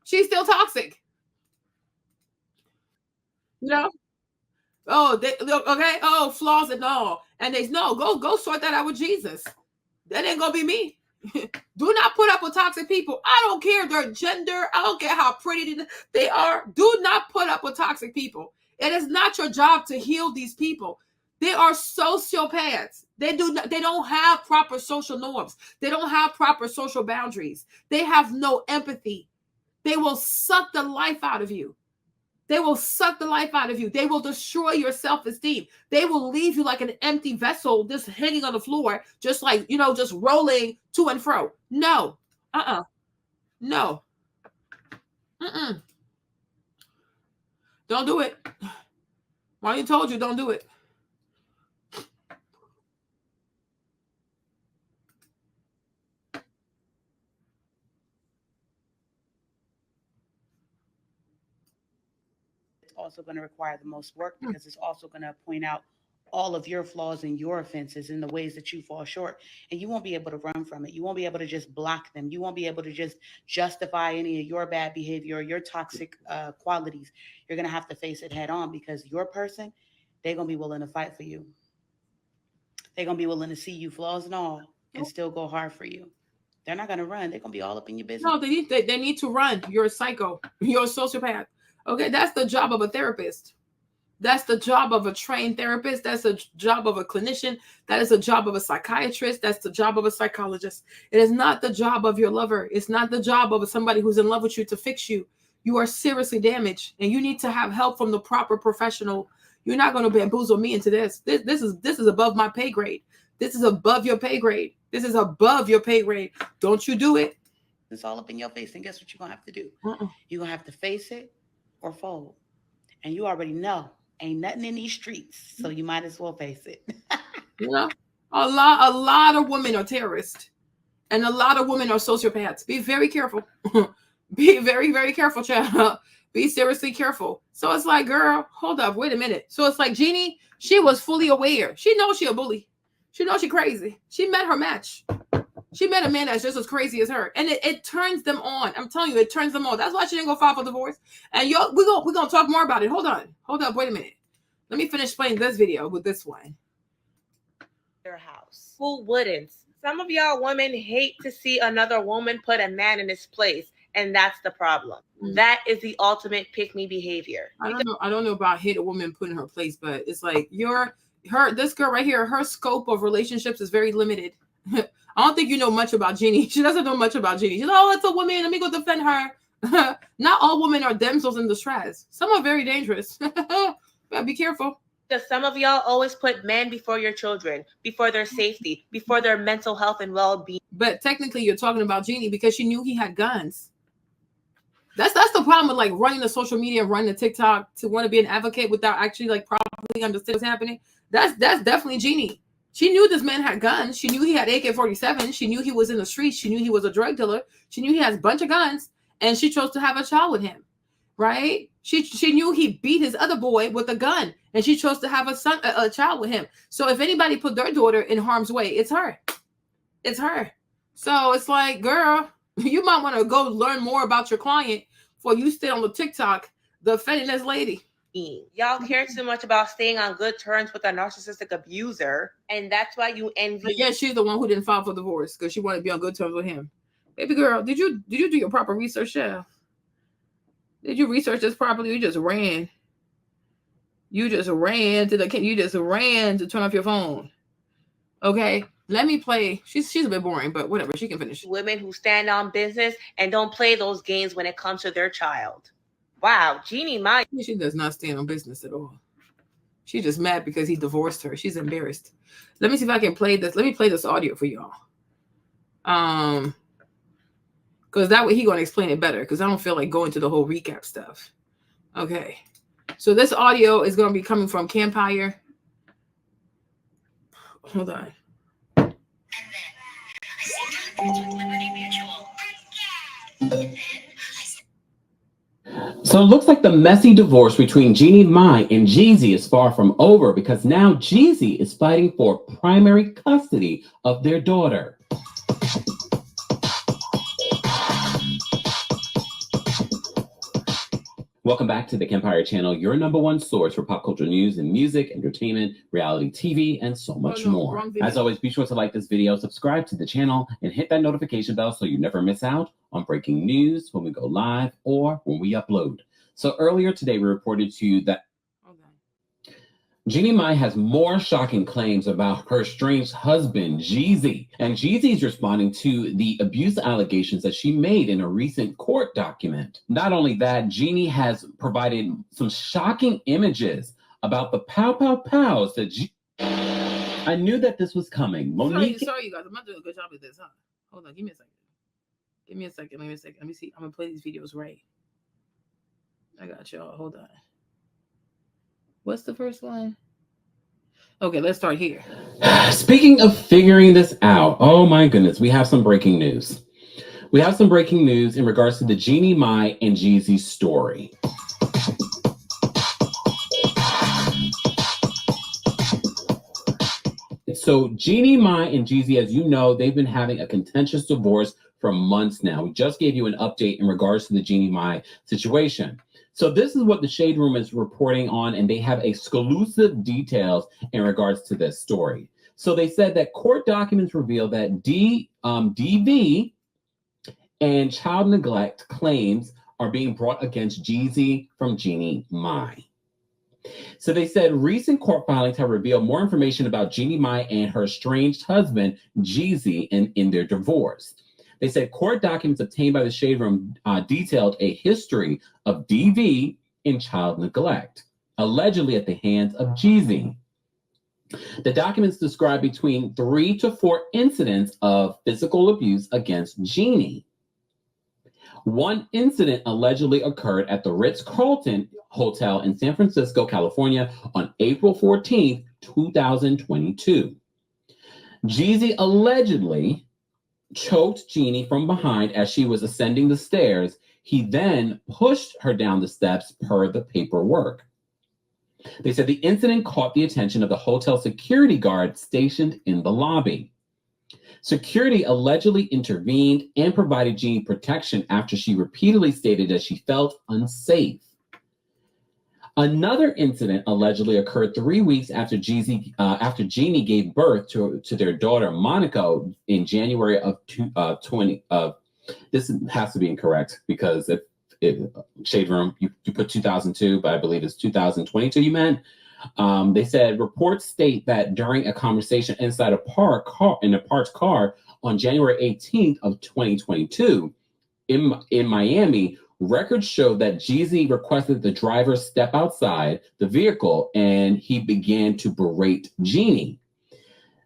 She's still toxic. You know? Oh, okay. Oh, flaws and all. And they no, go sort that out with Jesus. That ain't gonna be me. Do not put up with toxic people. I don't care their gender. I don't care how pretty they are. Do not put up with toxic people. It is not your job to heal these people. They are sociopaths. They don't have proper social norms. They don't have proper social boundaries. They have no empathy. They will suck the life out of you. They will suck the life out of you. They will destroy your self-esteem. They will leave you like an empty vessel just hanging on the floor, just like, just rolling to and fro. No. No. Don't do it. Why you told you don't do it? Also going to require the most work because it's also going to point out all of your flaws and your offenses and the ways that you fall short, and you won't be able to run from it. You won't be able to just block them. You won't be able to just justify any of your bad behavior or your toxic qualities. You're going to have to face it head on because your person, they're going to be willing to fight for you. They're going to be willing to see you flaws and all and still go hard for you. They're not going to run. They're going to be all up in your business. No, they need to run. You're a psycho. You're a sociopath. Okay, that's the job of a therapist. That's the job of a trained therapist. That's the job of a clinician. That is the job of a psychiatrist. That's the job of a psychologist. It is not the job of your lover. It's not the job of somebody who's in love with you to fix you. You are seriously damaged, and you need to have help from the proper professional. You're not going to bamboozle me into this. This is above my pay grade. This is above your pay grade. This is above your pay grade. Don't you do it. It's all up in your face, and guess what you're going to have to do? You're going to have to face it or fold. And you already know ain't nothing in these streets, so you might as well face it. A lot of women are terrorists, and a lot of women are sociopaths. Be very careful. Be very, very careful, child. Be seriously careful. So it's like, girl, hold up, wait a minute. So it's like Jeannie, she was fully aware. She knows she a bully. She knows she crazy. She met her match. She met a man that's just as crazy as her. And it turns them on. I'm telling you, it turns them on. That's why she didn't go file for divorce. And we're gonna talk more about it. Hold on. Hold up. Wait a minute. Let me finish playing this video with this one. Their house. Who wouldn't? Some of y'all women hate to see another woman put a man in his place. And that's the problem. That is the ultimate pick-me behavior. I don't know about hate a woman put in her place, but it's like this girl right here, her scope of relationships is very limited. I don't think you know much about Jeannie. She doesn't know much about Jeannie. She's like, oh, it's a woman. Let me go defend her. Not all women are damsels in distress. Some are very dangerous. Gotta be careful. Because some of y'all always put men before your children, before their safety, before their mental health and well-being. But technically, you're talking about Jeannie because she knew he had guns. That's the problem with like running the social media, running the TikTok to want to be an advocate without actually like properly understanding what's happening. That's definitely Jeannie. She knew this man had guns. She knew he had AK-47. She knew he was in the streets. She knew he was a drug dealer. She knew he has a bunch of guns, and she chose to have a child with him, right? She knew he beat his other boy with a gun, and she chose to have a child with him. So if anybody put their daughter in harm's way, it's her. It's her. So it's like, girl, you might want to go learn more about your client before you stay on the TikTok defending this lady. Y'all care too much about staying on good terms with a narcissistic abuser, and that's why you envy. But yeah, she's the one who didn't file for divorce because she wanted to be on good terms with him. Baby girl, did you do your proper research, Chef? Did you research this properly? You just ran. You just ran to turn off your phone. Okay, let me play. She's a bit boring, but whatever. She can finish. Women who stand on business and don't play those games when it comes to their child. Wow, Jeannie, she does not stand on business at all. She's just mad because he divorced her. She's embarrassed. Let me see if I can play this. Let me play this audio for y'all. Because that way he gonna explain it better. Because I don't feel like going to the whole recap stuff. Okay. So this audio is gonna be coming from Campfire. Hold on. So it looks like the messy divorce between Jeannie Mai and Jeezy is far from over, because now Jeezy is fighting for primary custody of their daughter. Welcome back to the Empire Channel, your #1 source for pop culture news and music, entertainment, reality TV, and so much more. As always, be sure to like this video, subscribe to the channel, and hit that notification bell so you never miss out on breaking news when we go live or when we upload. So earlier today, we reported to you that Jeannie Mai has more shocking claims about her estranged husband, Jeezy. And Jeezy's responding to the abuse allegations that she made in a recent court document. Not only that, Jeannie has provided some shocking images about the pow-pow-pows that I knew that this was coming. Monique. Sorry, you guys. I'm not doing a good job with this, huh? Hold on. Give me a second. Give me a second. Let me see. I'm going to play these videos right. I got y'all. Hold on. What's the first one? Okay, let's start here. Speaking of figuring this out, oh my goodness, we have some breaking news. We have some breaking news in regards to the Jeannie Mai and Jeezy story. So Jeannie Mai and Jeezy, as you know, they've been having a contentious divorce for months now. We just gave you an update in regards to the Jeannie Mai situation. So this is what the Shade Room is reporting on, and they have exclusive details in regards to this story. So they said that court documents reveal that DV and child neglect claims are being brought against Jeezy from Jeannie Mai. So they said recent court filings have revealed more information about Jeannie Mai and her estranged husband, Jeezy, in their divorce. They said court documents obtained by the Shade Room detailed a history of DV and child neglect, allegedly at the hands of Jeezy. The documents describe between 3 to 4 incidents of physical abuse against Jeannie. One incident allegedly occurred at the Ritz-Carlton Hotel in San Francisco, California on April 14th, 2022. Jeezy allegedly choked Jeannie from behind as she was ascending the stairs. He then pushed her down the steps per the paperwork. They said the incident caught the attention of the hotel security guard stationed in the lobby. Security allegedly intervened and provided Jeannie protection after she repeatedly stated that she felt unsafe. Another incident allegedly occurred 3 weeks after Jeannie gave birth to their daughter Monica in January of 20. This has to be incorrect because if Shade Room you put 2002, but I believe it's 2022 you meant. They said reports state that during a conversation inside a parked car on January 18th of 2022 in Miami. Records show that Jeezy requested the driver step outside the vehicle and he began to berate Jeannie.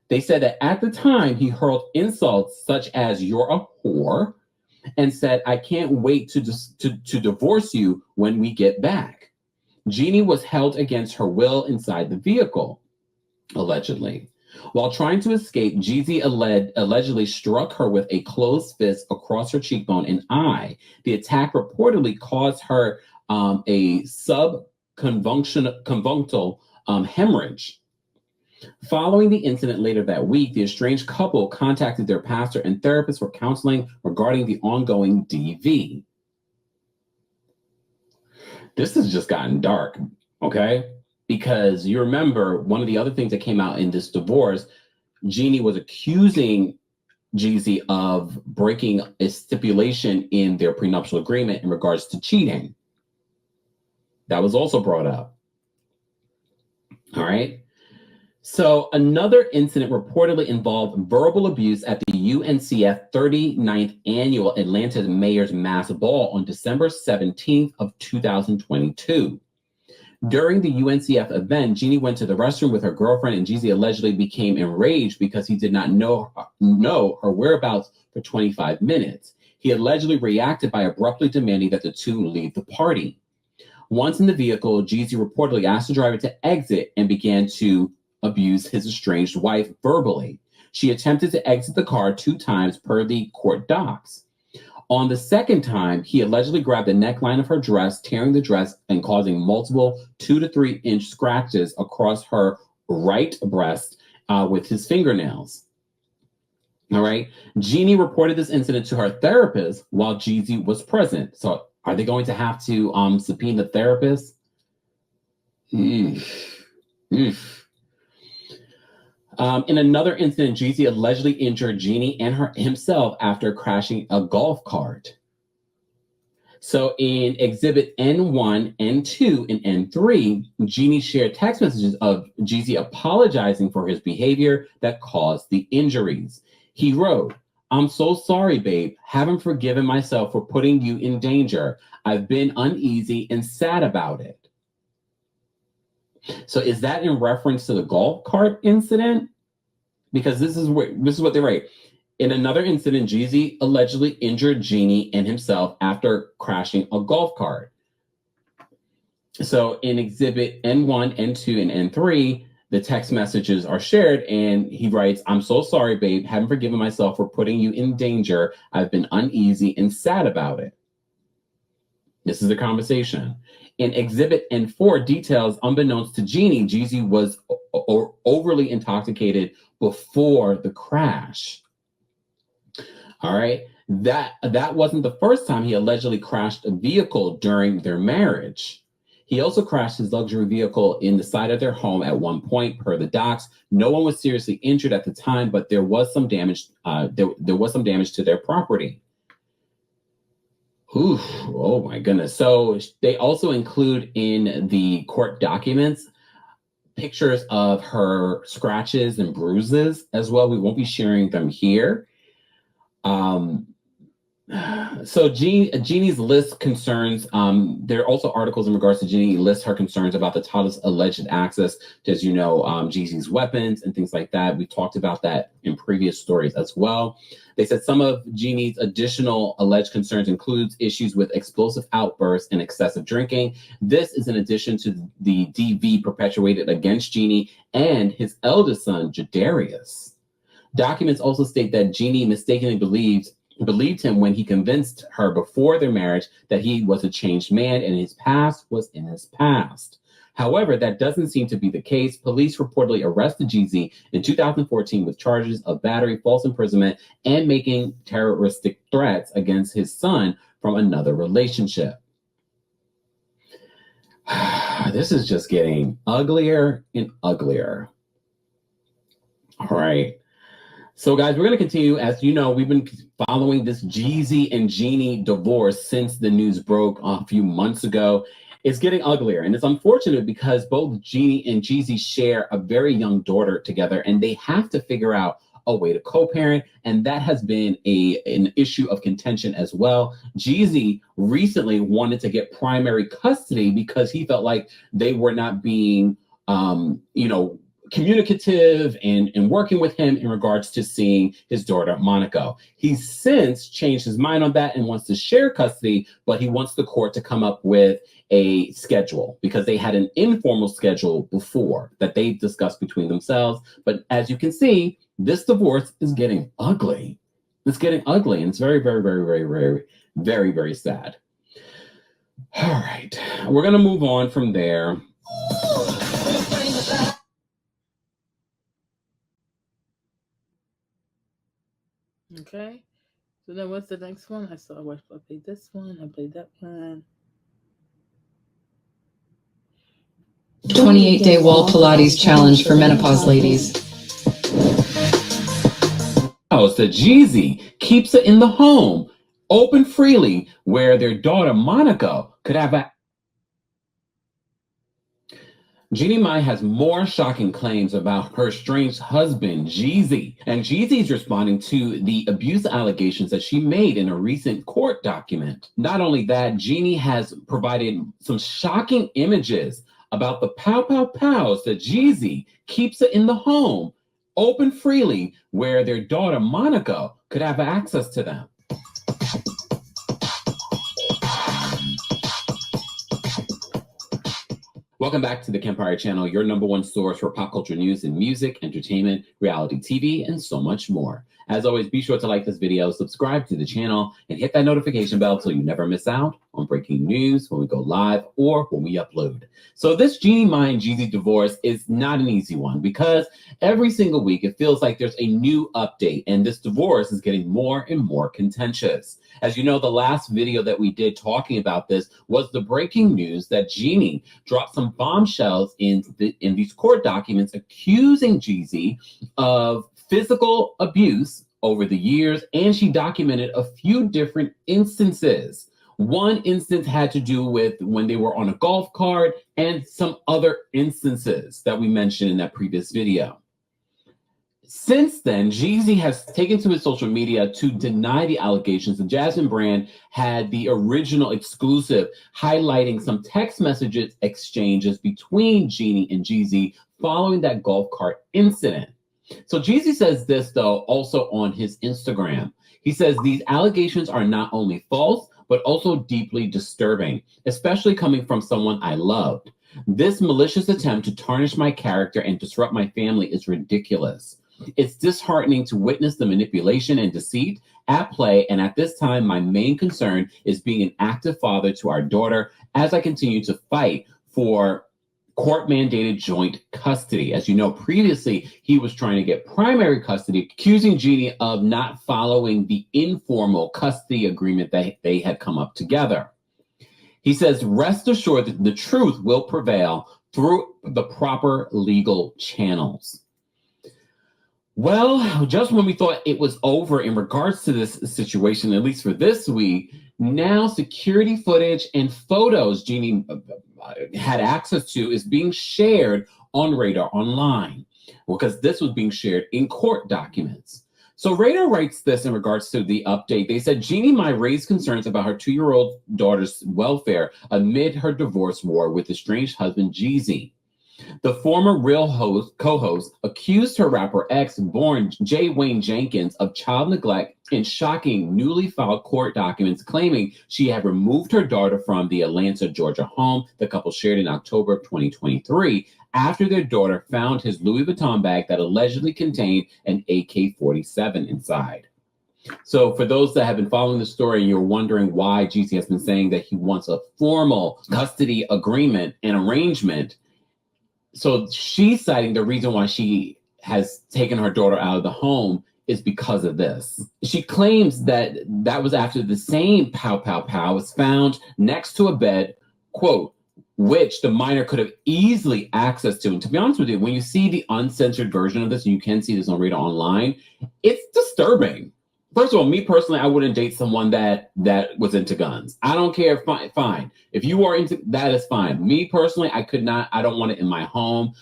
They said that at the time he hurled insults such as "you're a whore" and said, "I can't wait to divorce you when we get back." Jeannie was held against her will inside the vehicle, allegedly. While trying to escape, Jeezy allegedly struck her with a closed fist across her cheekbone and eye. The attack reportedly caused her a subconjunctival hemorrhage. Following the incident later that week, the estranged couple contacted their pastor and therapist for counseling regarding the ongoing DV. This has just gotten dark, okay? Because you remember one of the other things that came out in this divorce, Jeannie was accusing Jeezy of breaking a stipulation in their prenuptial agreement in regards to cheating. That was also brought up. All right. So another incident reportedly involved verbal abuse at the UNCF 39th Annual Atlanta Mayor's Mass Ball on December 17th of 2022. During the UNCF event, Jeannie went to the restroom with her girlfriend, and Jeezy allegedly became enraged because he did not know her whereabouts for 25 minutes. He allegedly reacted by abruptly demanding that the two leave the party. Once in the vehicle, Jeezy reportedly asked the driver to exit and began to abuse his estranged wife verbally. She attempted to exit the car 2 times per the court docs. On the second time, he allegedly grabbed the neckline of her dress, tearing the dress and causing multiple 2 to 3 inch scratches across her right breast with his fingernails. All right. Jeannie reported this incident to her therapist while Jeezy was present. So are they going to have to subpoena the therapist? In another incident, Jeezy allegedly injured Jeannie and himself after crashing a golf cart. So in Exhibit N1, N2, and N3, Jeannie shared text messages of Jeezy apologizing for his behavior that caused the injuries. He wrote, "I'm so sorry, babe. Haven't forgiven myself for putting you in danger. I've been uneasy and sad about it." So is that in reference to the golf cart incident? Because this is what they write. In another incident, Jeezy allegedly injured Jeannie and himself after crashing a golf cart. So in Exhibit N1, N2, and N3, the text messages are shared, and he writes, "I'm so sorry, babe. Haven't forgiven myself for putting you in danger. I've been uneasy and sad about it." This is the conversation. In Exhibit N4, details unbeknownst to Jeannie, Jeezy was overly intoxicated before the crash. All right. That wasn't the first time he allegedly crashed a vehicle during their marriage. He also crashed his luxury vehicle in the side of their home at one point, per the docs. No one was seriously injured at the time, but there was some damage. There was some damage to their property. Ooh, oh my goodness. So they also include in the court documents pictures of her scratches and bruises as well. We won't be sharing them here. So Jeannie's list concerns, there are also articles in regards to Jeannie lists her concerns about the toddler's alleged access to, as you know, Jeezy's weapons and things like that. We talked about that in previous stories as well. They said some of Jeannie's additional alleged concerns includes issues with explosive outbursts and excessive drinking. This is in addition to the DV perpetuated against Jeannie and his eldest son, Jadarius. Documents also state that Jeannie mistakenly believed him when he convinced her before their marriage that he was a changed man and his past was in his past. However, that doesn't seem to be the case. Police reportedly arrested Jeezy in 2014 with charges of battery, false imprisonment, and making terroristic threats against his son from another relationship. This is just getting uglier and uglier. All right. So guys, we're going to continue. As you know, we've been following this Jeezy and Jeannie divorce since the news broke a few months ago. It's getting uglier, and it's unfortunate because both Jeannie and Jeezy share a very young daughter together, and they have to figure out a way to co-parent, and that has been an issue of contention as well. Jeezy recently wanted to get primary custody because he felt like they were not being, communicative and working with him in regards to seeing his daughter, Monaco. He's since changed his mind on that and wants to share custody, but he wants the court to come up with a schedule because they had an informal schedule before that they discussed between themselves. But as you can see, this divorce is getting ugly. It's getting ugly, and it's very, very, very, very, very, very, very sad. All right, we're going to move on from there. Okay, so then what's the next one? I played this one, I played that one. 28-day wall Pilates challenge for menopause ladies. Oh, so Jeezy keeps it in the home, open freely, where their daughter Monaco could have a... Jeannie Mai has more shocking claims about her estranged husband, Jeezy. And Jeezy's responding to the abuse allegations that she made in a recent court document. Not only that, Jeannie has provided some shocking images about the pow pow pows that Jeezy keeps it in the home, open freely, where their daughter Monica could have access to them. Welcome back to the Kempire Channel, your number one source for pop culture news and music, entertainment, reality TV, and so much more. As always, be sure to like this video, subscribe to the channel, and hit that notification bell so you never miss out on breaking news when we go live or when we upload. So this Jeannie Mai and Jeezy divorce is not an easy one because every single week it feels like there's a new update, and this divorce is getting more and more contentious. As you know, the last video that we did talking about this was the breaking news that Jeannie dropped some bombshells in these court documents accusing Jeezy of physical abuse over the years, and she documented a few different instances. One instance had to do with when they were on a golf cart, and some other instances that we mentioned in that previous video. Since then, Jeezy has taken to his social media to deny the allegations, and Jasmine Brand had the original exclusive highlighting some text messages exchanges between Jeannie and Jeezy following that golf cart incident. So Jeezy says this, though, also on his Instagram. He says, "These allegations are not only false, but also deeply disturbing, especially coming from someone I loved. This malicious attempt to tarnish my character and disrupt my family is ridiculous. It's disheartening to witness the manipulation and deceit at play, and at this time, my main concern is being an active father to our daughter as I continue to fight for court-mandated joint custody." As you know, previously, he was trying to get primary custody, accusing Jeannie of not following the informal custody agreement that they had come up together. He says, "Rest assured that the truth will prevail through the proper legal channels." Well, just when we thought it was over in regards to this situation, at least for this week, now security footage and photos Jeannie had access to is being shared on Radar Online, because this was being shared in court documents. So Radar writes this in regards to the update. They said, "Jeannie Mai raised concerns about her 2-year-old daughter's welfare amid her divorce war with estranged husband Jeezy. The former Real co-host accused her rapper ex, born J. Wayne Jenkins, of child neglect in shocking newly filed court documents, claiming she had removed her daughter from the Atlanta, Georgia home the couple shared in October of 2023 after their daughter found his Louis Vuitton bag that allegedly contained an AK-47 inside." So for those that have been following the story and you're wondering why Jeezy has been saying that he wants a formal custody agreement and arrangement, so she's citing the reason why she has taken her daughter out of the home is because of this. She claims that that was after the same pow pow pow was found next to a bed, quote, which the minor could have easily access to. And to be honest with you, when you see the uncensored version of this, and you can see this on Radar Online, it's disturbing. First of all, me personally, I wouldn't date someone that was into guns. I don't care. Fine. If you are into that, is fine. Me personally, I could not. I don't want it in my home.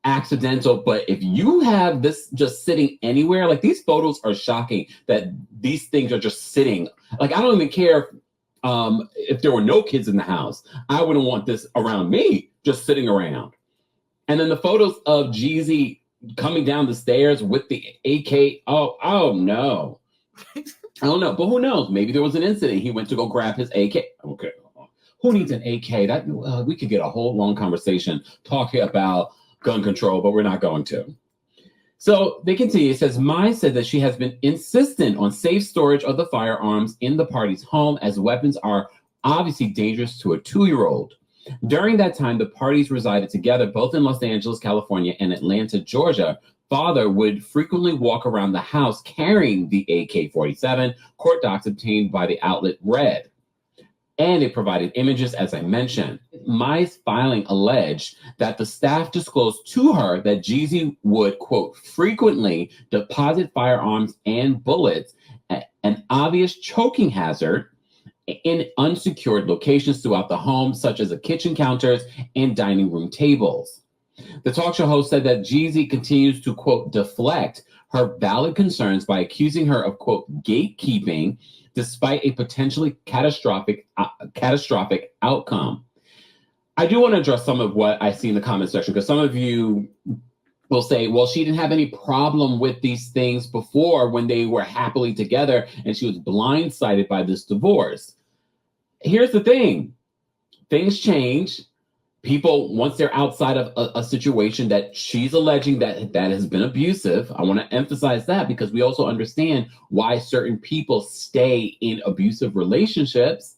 Accidental. But if you have this just sitting anywhere, like these photos are shocking that these things are just sitting. Like I don't even care if there were no kids in the house. I wouldn't want this around me, just sitting around. And then the photos of Jeezy coming down the stairs with the AK. Oh no. I don't know, but who knows? Maybe there was an incident. He went to go grab his AK. Okay, who needs an AK? That we could get a whole long conversation talking about gun control, but we're not going to. So they continue. It says, Mai said that she has been insistent on safe storage of the firearms in the party's home, as weapons are obviously dangerous to a 2-year-old. During that time, the parties resided together both in Los Angeles, California, and Atlanta, Georgia. Father would frequently walk around the house carrying the AK-47, court docs obtained by the outlet read. And it provided images, as I mentioned. Mai's filing alleged that the staff disclosed to her that Jeezy would, quote, frequently deposit firearms and bullets, an obvious choking hazard, in unsecured locations throughout the home, such as the kitchen counters and dining room tables. The talk show host said that Jeezy continues to, quote, deflect her valid concerns by accusing her of, quote, gatekeeping, despite a potentially catastrophic outcome. I do want to address some of what I see in the comment section, because some of you will say, well, she didn't have any problem with these things before when they were happily together and she was blindsided by this divorce. Here's the thing. Things change. People, once they're outside of a situation that she's alleging that has been abusive, I want to emphasize that, because we also understand why certain people stay in abusive relationships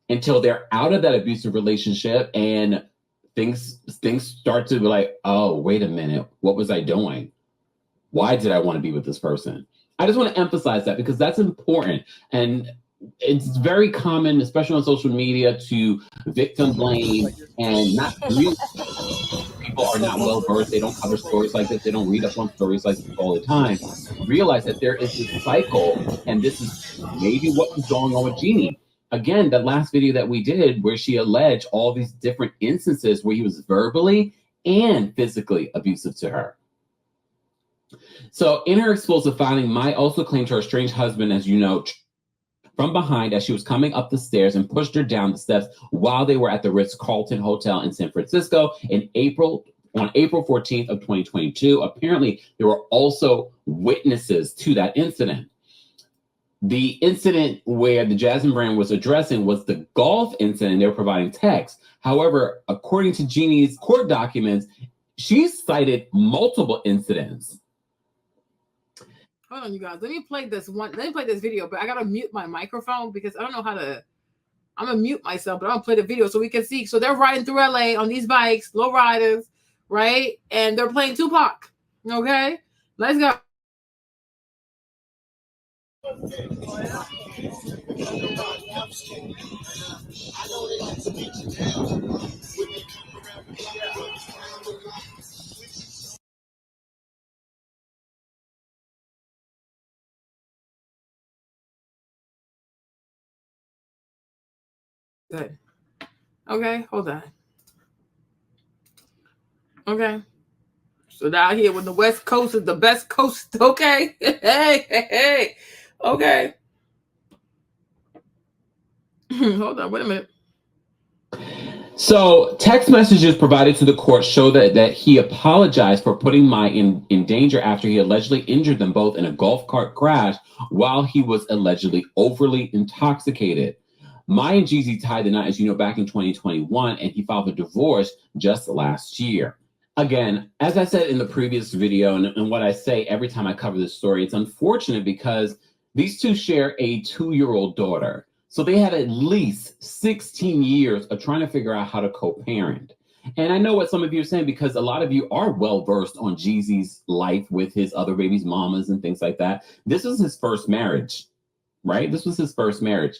until they're out of that abusive relationship and things start to be like, oh, wait a minute, what was I doing? Why did I want to be with this person? I just want to emphasize that, because that's important. And it's very common, especially on social media, to victim blame and not real. People are not well versed. They don't cover stories like this. They don't read up on stories like this all the time. Realize that there is this cycle, and this is maybe what was going on with Jeannie. Again, that last video that we did where she alleged all these different instances where he was verbally and physically abusive to her. So in her explosive filing, Mai also claimed her estranged husband, as you know, from behind as she was coming up the stairs and pushed her down the steps while they were at the Ritz-Carlton Hotel in San Francisco on April 14th of 2022. Apparently, there were also witnesses to that incident. The incident where the Jasmine brand was addressing was the golf incident. They were providing text. However, according to Jeannie's court documents, she cited multiple incidents. Hold on, you guys. Let me play this video, but I gotta mute my microphone because I don't know how to. I'm gonna mute myself, but I'm gonna play the video so we can see. So they're riding through LA on these bikes, low riders, right? And they're playing Tupac. Okay, let's go. Good. Okay, hold on. Okay. So down here when the West Coast is the best coast, okay? Hey. Okay. Hold on, wait a minute. So text messages provided to the court show that he apologized for putting Mai in danger after he allegedly injured them both in a golf cart crash while he was allegedly overly intoxicated. Mai and Jeezy tied the knot, as you know, back in 2021, and he filed a divorce just last year. Again, as I said in the previous video, and what I say every time I cover this story, it's unfortunate because these two share a 2-year-old daughter. So they had at least 16 years of trying to figure out how to co-parent. And I know what some of you are saying, because a lot of you are well-versed on Jeezy's life with his other babies' mamas and things like that. This was his first marriage, right? This was his first marriage.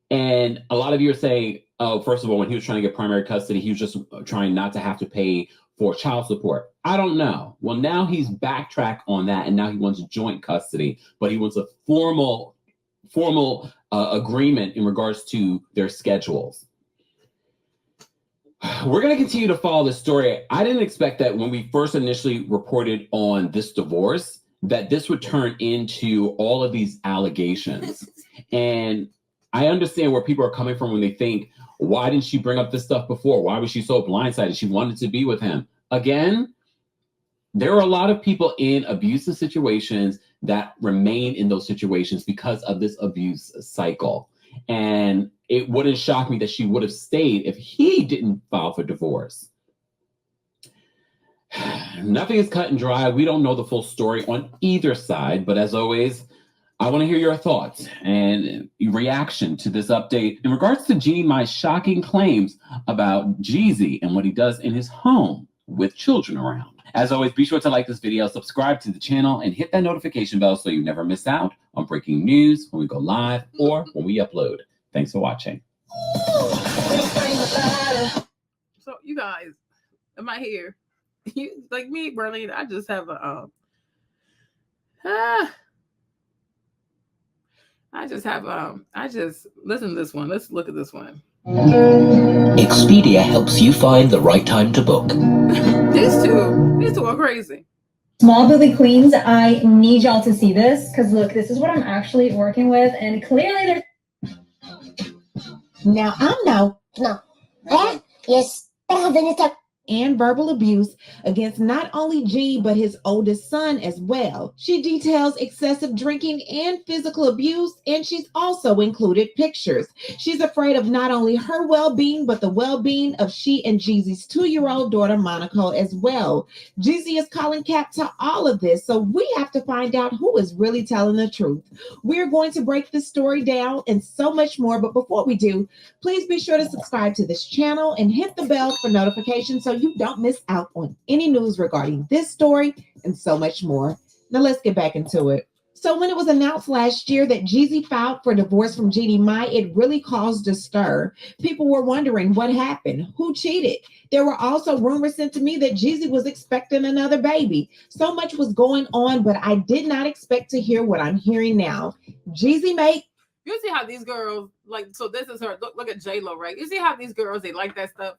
And a lot of you are saying, oh, first of all, when he was trying to get primary custody, he was just trying not to have to pay for child support. I don't know. Well, now he's backtracked on that, and now he wants joint custody, but he wants a formal agreement in regards to their schedules. We're going to continue to follow this story. I didn't expect that when we first initially reported on this divorce, that this would turn into all of these allegations. And I understand where people are coming from when they think, why didn't she bring up this stuff before? Why was she so blindsided? She wanted to be with him. Again, there are a lot of people in abusive situations that remain in those situations because of this abuse cycle. And it wouldn't shock me that she would have stayed if he didn't file for divorce. Nothing is cut and dry. We don't know the full story on either side, but as always, I want to hear your thoughts and your reaction to this update in regards to Jeannie Mai's shocking claims about Jeezy and what he does in his home with children around. As always, be sure to like this video, subscribe to the channel, and hit that notification bell so you never miss out on breaking news when we go live or when we upload. Thanks for watching. So you guys, am I here? You, like me, Berlin, I just have a I just listen to this one. Let's look at this one. Expedia helps you find the right time to book. These two are crazy. Small Billy Queens, I need y'all to see this because look, this is what I'm actually working with, and clearly there's. Now I'm no. Yes, and verbal abuse against not only G, but his oldest son as well. She details excessive drinking and physical abuse, and she's also included pictures. She's afraid of not only her well-being, but the well-being of she and Jeezy's 2-year-old daughter, Monaco, as well. Jeezy is calling cap to all of this, so we have to find out who is really telling the truth. We're going to break this story down and so much more, but before we do, please be sure to subscribe to this channel and hit the bell for notifications so you don't miss out on any news regarding this story and so much more. Now let's get back into it. So when it was announced last year that Jeezy filed for divorce from Jeannie Mai, it really caused a stir. People were wondering what happened, who cheated. There were also rumors sent to me that Jeezy was expecting another baby. So much was going on, but I did not expect to hear what I'm hearing now. Jeezy made You see how these girls like, so this is her. Look at J-Lo, right? You see how these girls, they like that stuff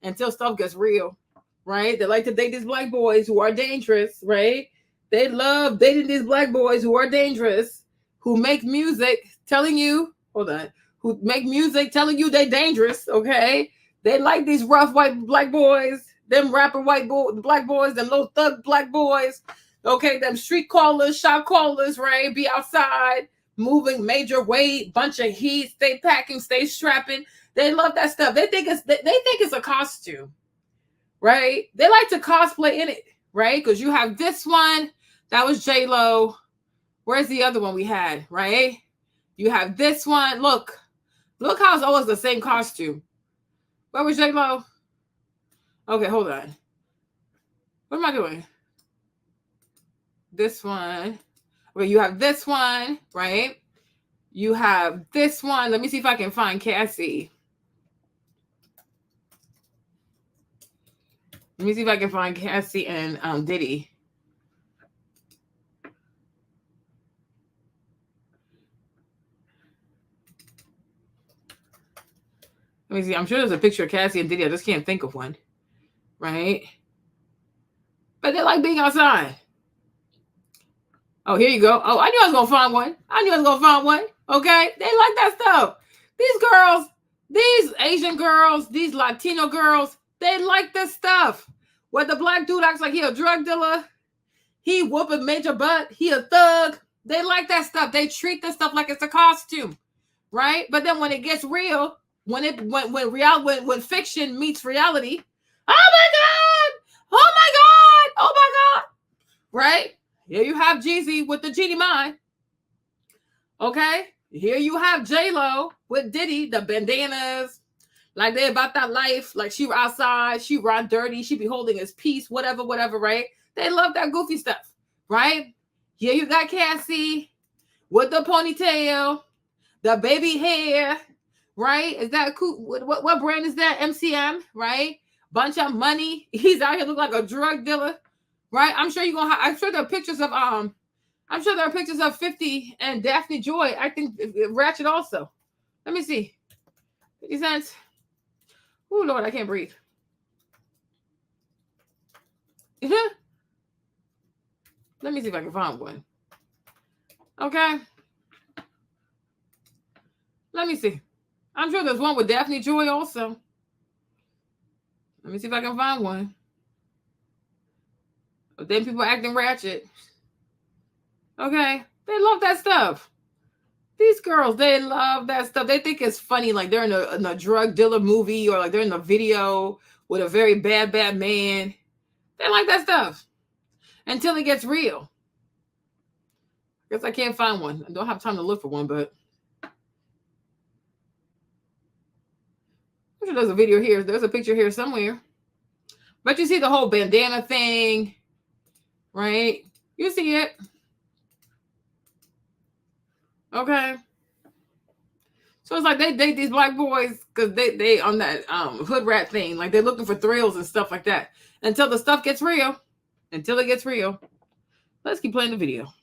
until stuff gets real, right? They like to date these black boys who are dangerous, right? They love dating these black boys who are dangerous, who make music telling you, who make music telling you they're dangerous, okay? They like these rough white black boys, them rapper black boys, them little thug black boys, okay? Them street callers, shop callers, right? Be outside, moving major weight, bunch of heat, stay packing, stay strapping. They love that stuff. They think it's a costume, right? They like to cosplay in it, right? Because you have this one, that was J-Lo. Where's the other one we had, right? You have this one. Look how it's always the same costume. Where was J-Lo? Okay, hold on. What am I doing? This one. Well, you have this one, right? You have this one. Let me see if I can find Cassie. Let me see if I can find Cassie and Diddy. Let me see. I'm sure there's a picture of Cassie and Diddy. I just can't think of one. Right? But they like being outside. Oh, here you go. Oh, I knew I was going to find one. Okay? They like that stuff. These girls, these Asian girls, these Latino girls, they like this stuff. Where the black dude acts like he a drug dealer, he whooping major butt, he a thug. They like that stuff. They treat this stuff like it's a costume. Right? But then when it gets real, when fiction meets reality, oh my God, right? Here you have Jeezy with the Jeannie Mai. Okay? Here you have J-Lo with Diddy, the bandanas, like they about that life, like she outside, she run dirty, she be holding his peace, whatever, right? They love that goofy stuff, right? Here you got Cassie with the ponytail, the baby hair, right? Is that cool? What brand is that? MCM, right? Bunch of money. He's out here looking like a drug dealer, right? I'm sure there are pictures of 50 and Daphne Joy. I think Ratchet also. Let me see. 50 cents. Oh Lord, I can't breathe. Let me see if I can find one. Okay. Let me see. I'm sure there's one with Daphne Joy also. Let me see if I can find one. But then people acting ratchet. Okay. They love that stuff. These girls, they love that stuff. They think it's funny, like they're in a drug dealer movie or like they're in a video with a very bad man. They like that stuff until it gets real. I guess I can't find one. I don't have time to look for one, but I'm sure there's a video here. There's a picture here somewhere. But you see the whole bandana thing, right? You see it. Okay. So it's like they date these black boys because they on that hood rat thing. Like they're looking for thrills and stuff like that. Until the stuff gets real. Until it gets real. Let's keep playing the video.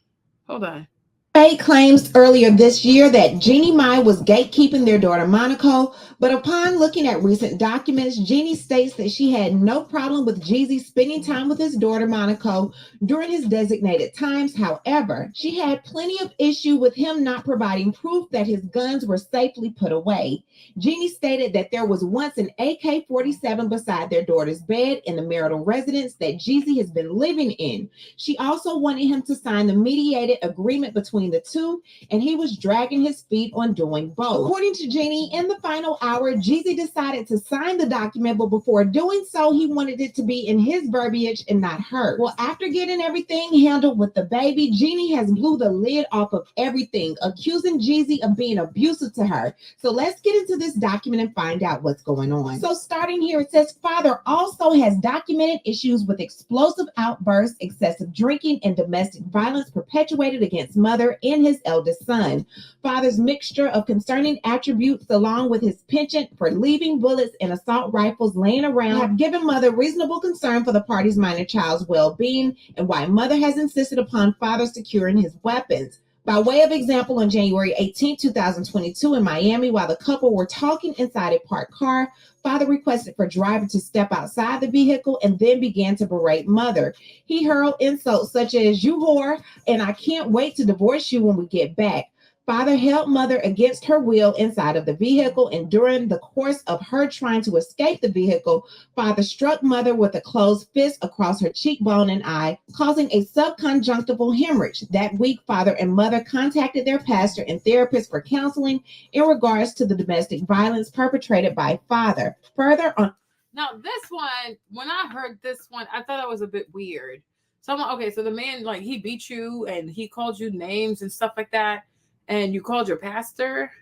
Hold on. Fate claims earlier this year that Jeannie Mai was gatekeeping their daughter Monaco, but upon looking at recent documents, Jeannie states that she had no problem with Jeezy spending time with his daughter Monaco during his designated times. However, she had plenty of issue with him not providing proof that his guns were safely put away. Jeannie stated that there was once an AK-47 beside their daughter's bed in the marital residence that Jeezy has been living in. She also wanted him to sign the mediated agreement between the two, and he was dragging his feet on doing both. According to Jeannie, in the final hour, Jeezy decided to sign the document, but before doing so, he wanted it to be in his verbiage and not hers. Well, after getting everything handled with the baby, Jeannie has blew the lid off of everything, accusing Jeezy of being abusive to her. So let's get into this document and find out what's going on. So starting here, it says father also has documented issues with explosive outbursts, excessive drinking, and domestic violence perpetuated against mother and his eldest son. Father's mixture of concerning attributes along with his penchant for leaving bullets and assault rifles laying around have given mother reasonable concern for the party's minor child's well-being, and why mother has insisted upon father securing his weapons. By way of example, on January 18, 2022 in Miami, while the couple were talking inside a parked car, father requested for driver to step outside the vehicle and then began to berate mother. He hurled insults such as, "You whore, and I can't wait to divorce you when we get back." Father held mother against her will inside of the vehicle, and during the course of her trying to escape the vehicle, father struck mother with a closed fist across her cheekbone and eye, causing a subconjunctival hemorrhage. That week, father and mother contacted their pastor and therapist for counseling in regards to the domestic violence perpetrated by father. Further on. Now, this one, when I heard this one, I thought that was a bit weird. So I'm like, okay, so the man, like, he beat you and he called you names and stuff like that, and you called your pastor.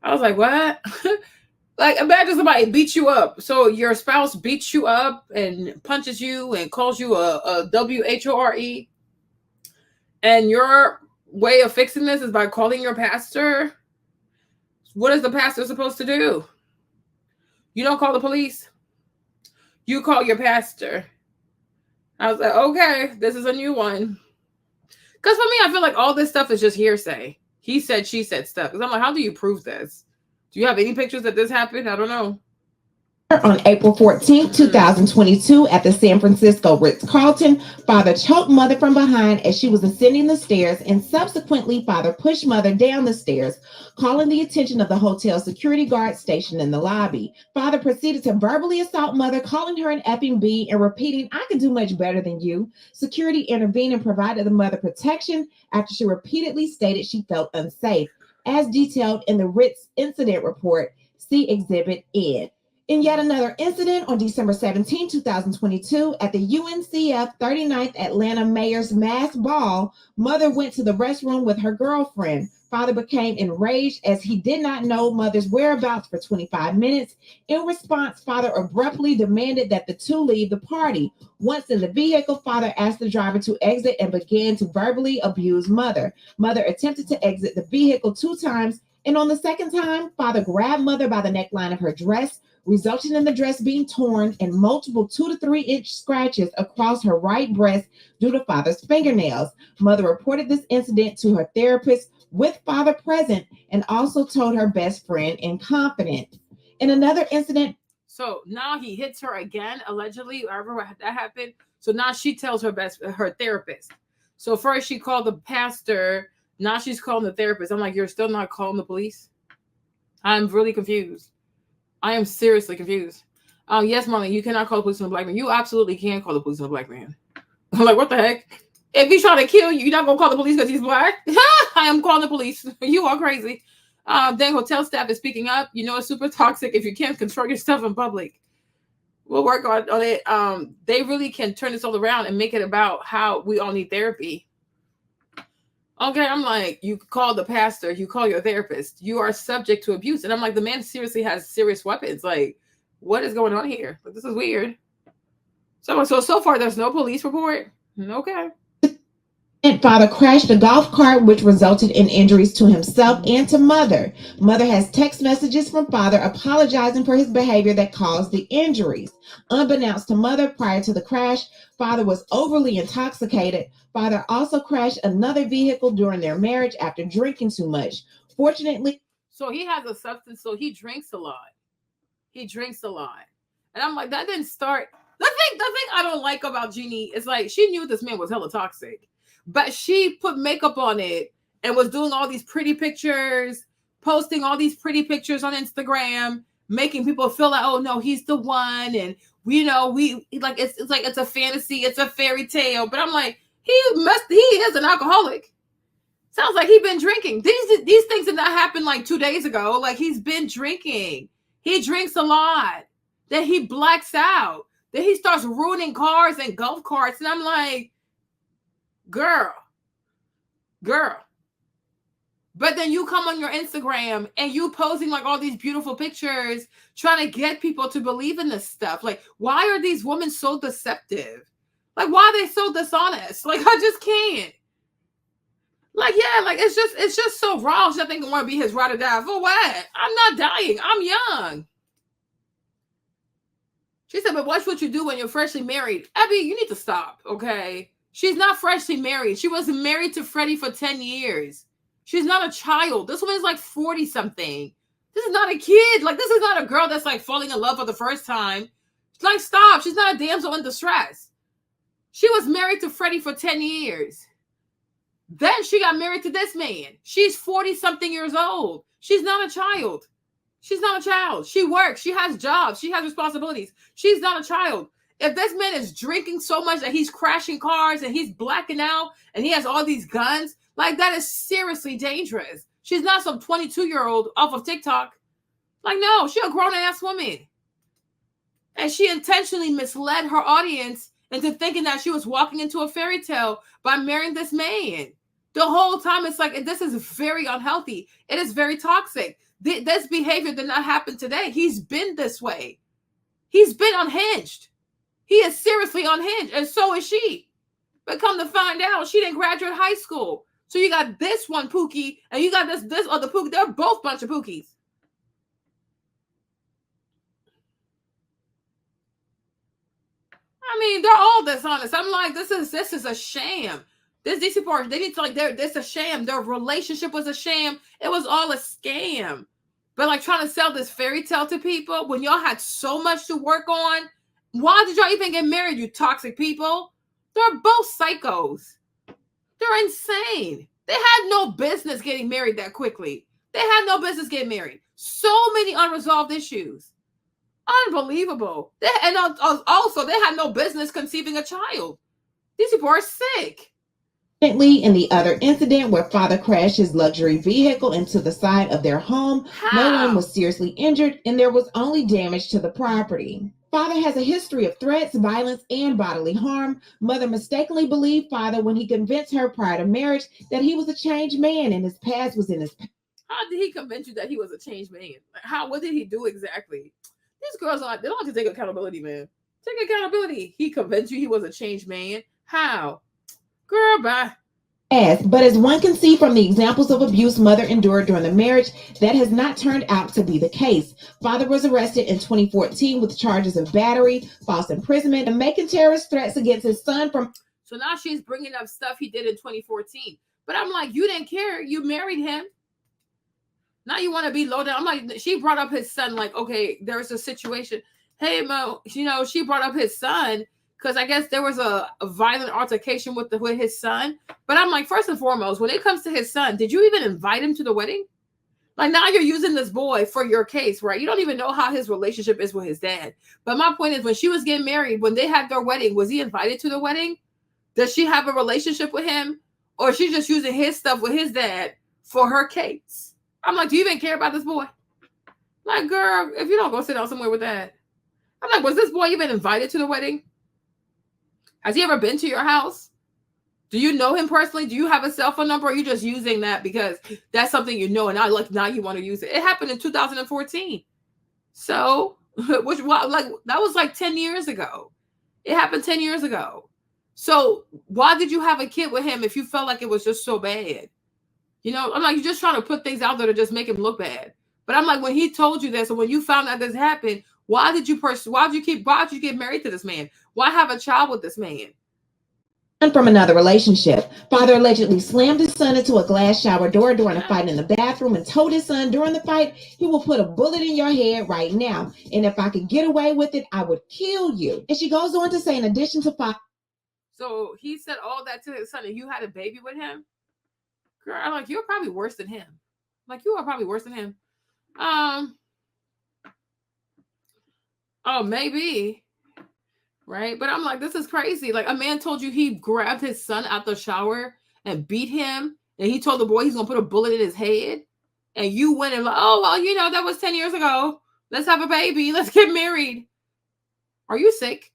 I was like, what? Like, imagine somebody beats you up. So your spouse beats you up and punches you and calls you a WHORE. And your way of fixing this is by calling your pastor. What is the pastor supposed to do? You don't call the police. You call your pastor. I was like, okay, this is a new one. Because for me, I feel like all this stuff is just hearsay. He said, she said stuff. Because I'm like, how do you prove this? Do you have any pictures that this happened? I don't know. On April 14, 2022, at the San Francisco Ritz-Carlton, father choked mother from behind as she was ascending the stairs, and subsequently, father pushed mother down the stairs, calling the attention of the hotel security guard stationed in the lobby. Father proceeded to verbally assault mother, calling her an effing B and repeating, "I can do much better than you." Security intervened and provided the mother protection after she repeatedly stated she felt unsafe, as detailed in the Ritz incident report. See Exhibit N. In yet another incident on December 17, 2022, at the UNCF 39th Atlanta Mayor's Mass Ball, mother went to the restroom with her girlfriend. Father became enraged as he did not know mother's whereabouts for 25 minutes. In response, father abruptly demanded that the two leave the party. Once in the vehicle, father asked the driver to exit and began to verbally abuse mother. Mother attempted to exit the vehicle 2 times, and on the second time, father grabbed mother by the neckline of her dress, resulting in the dress being torn and multiple 2 to 3 inch scratches across her right breast due to father's fingernails. Mother reported this incident to her therapist with father present and also told her best friend in confidence. In another incident, so now he hits her again, allegedly, however that happened. So now she tells her therapist. So first she called the pastor, now she's calling the therapist. I'm like, you're still not calling the police? I'm really confused. I am seriously confused. Yes, Marlene, you cannot call the police on a black man. You absolutely can call the police on a black man. I'm like, what the heck? If he's trying to kill you, you're not going to call the police because he's black? I am calling the police. You are crazy. Then hotel staff is speaking up. You know, it's super toxic if you can't control yourself in public. We'll work on it. They really can turn this all around and make it about how we all need therapy. Okay, I'm like, you call the pastor, you call your therapist, you are subject to abuse. And I'm like, the man seriously has serious weapons. Like, what is going on here? Like, this is weird. So far, there's no police report. Okay. Father crashed a golf cart, which resulted in injuries to himself and to Mother. Mother has text messages from Father apologizing for his behavior that caused the injuries. Unbeknownst to Mother, prior to the crash, Father was overly intoxicated. Father also crashed another vehicle during their marriage after drinking too much. Fortunately, so he has a substance, so he drinks a lot. He drinks a lot. And I'm like, that didn't start. The thing I don't like about Jeannie is like, she knew this man was hella toxic, but she put makeup on it and was doing all these pretty pictures, posting all these pretty pictures on Instagram, making people feel like, oh no, he's the one. And we know it's like, it's a fantasy, it's a fairy tale. But I'm like, he is an alcoholic. Sounds like he's been drinking. These things did not happen like 2 days ago. Like, he's been drinking. He drinks a lot. Then he blacks out. Then he starts ruining cars and golf carts. And I'm like, girl. But then you come on your Instagram and you posing like all these beautiful pictures, trying to get people to believe in this stuff. Like, why are these women so deceptive? Like, why are they so dishonest? Like, I just can't. Like, yeah, like, it's just so wrong. She think I want to be his ride or die. For what? I'm not dying. I'm young. She said, but watch what you do when you're freshly married. Abby, you need to stop, okay? She's not freshly married. She wasn't married to Freddie for 10 years. She's not a child. This woman is like 40-something. This is not a kid. Like, this is not a girl that's like falling in love for the first time. Like, stop. She's not a damsel in distress. She was married to Freddie for 10 years. Then she got married to this man. She's 40-something years old. She's not a child. She's not a child. She works. She has jobs. She has responsibilities. She's not a child. If this man is drinking so much that he's crashing cars and he's blacking out and he has all these guns, like, that is seriously dangerous. She's not some 22-year-old off of TikTok. Like, no, she's a grown-ass woman. And she intentionally misled her audience into thinking that she was walking into a fairy tale by marrying this man. The whole time, it's like, this is very unhealthy. It is very toxic. This behavior did not happen today. He's been this way. He's been unhinged. He is seriously unhinged, and so is she. But come to find out, she didn't graduate high school. So you got this one Pookie, and you got this other Pookie. They're both bunch of Pookies. I mean, they're all dishonest. I'm like, this is a sham. These people they need to, like, this a sham. Their relationship was a sham. It was all a scam. But like, trying to sell this fairy tale to people when y'all had so much to work on. Why did y'all even get married, you toxic people? They're both psychos. They're insane. They had no business getting married that quickly. They had no business getting married. So many unresolved issues. Unbelievable. And also, they had no business conceiving a child. These people are sick. In the other incident where Father crashed his luxury vehicle into the side of their home, no one was seriously injured and there was only damage to the property. Father has a history of threats, violence, and bodily harm. Mother mistakenly believed Father when he convinced her prior to marriage that he was a changed man and his past was in his past. How did he convince you that he was a changed man? What did he do exactly? These girls they don't have to take accountability, man. Take accountability. He convinced you he was a changed man. How? Girl, bye. But as one can see from the examples of abuse Mother endured during the marriage, that has not turned out to be the case. Father was arrested in 2014 with charges of battery, false imprisonment, and making terrorist threats against his son from... So now she's bringing up stuff he did in 2014. But I'm like, you didn't care. You married him. Now you want to be low down. I'm like, she brought up his son, like, okay, there's a situation. Hey, Mo, she brought up his son because I guess there was a violent altercation with his son. But I'm like, first and foremost, when it comes to his son, did you even invite him to the wedding? Like, now you're using this boy for your case, right? You don't even know how his relationship is with his dad. But my point is, when she was getting married, when they had their wedding, was he invited to the wedding? Does she have a relationship with him? Or is she just using his stuff with his dad for her case? I'm like, do you even care about this boy? Like, girl, if you don't go sit down somewhere with that. I'm like, was this boy even invited to the wedding? Has he ever been to your house? Do you know him personally? Do you have a cell phone number? Or are you just using that because that's something you know and now you want to use it? It happened in 2014. So, that was like 10 years ago. It happened 10 years ago. So why did you have a kid with him if you felt like it was just so bad? You know, I'm like, you're just trying to put things out there to just make him look bad. But I'm like, when he told you this, or when you found out this happened, why did you get married to this man? Why have a child with this man? From another relationship. Father allegedly slammed his son into a glass shower door during a fight in the bathroom and told his son during the fight, he will put a bullet in your head right now. And if I could get away with it, I would kill you. And she goes on to say, in addition to So he said all that to his son, and you had a baby with him? Girl, I'm like, you're probably worse than him. Like, you are probably worse than him. Oh, maybe. Right? But I'm like, this is crazy. Like, a man told you he grabbed his son out the shower and beat him, and he told the boy he's gonna put a bullet in his head, and you went and like, oh, well, you know, that was 10 years ago. Let's have a baby. Let's get married. Are you sick?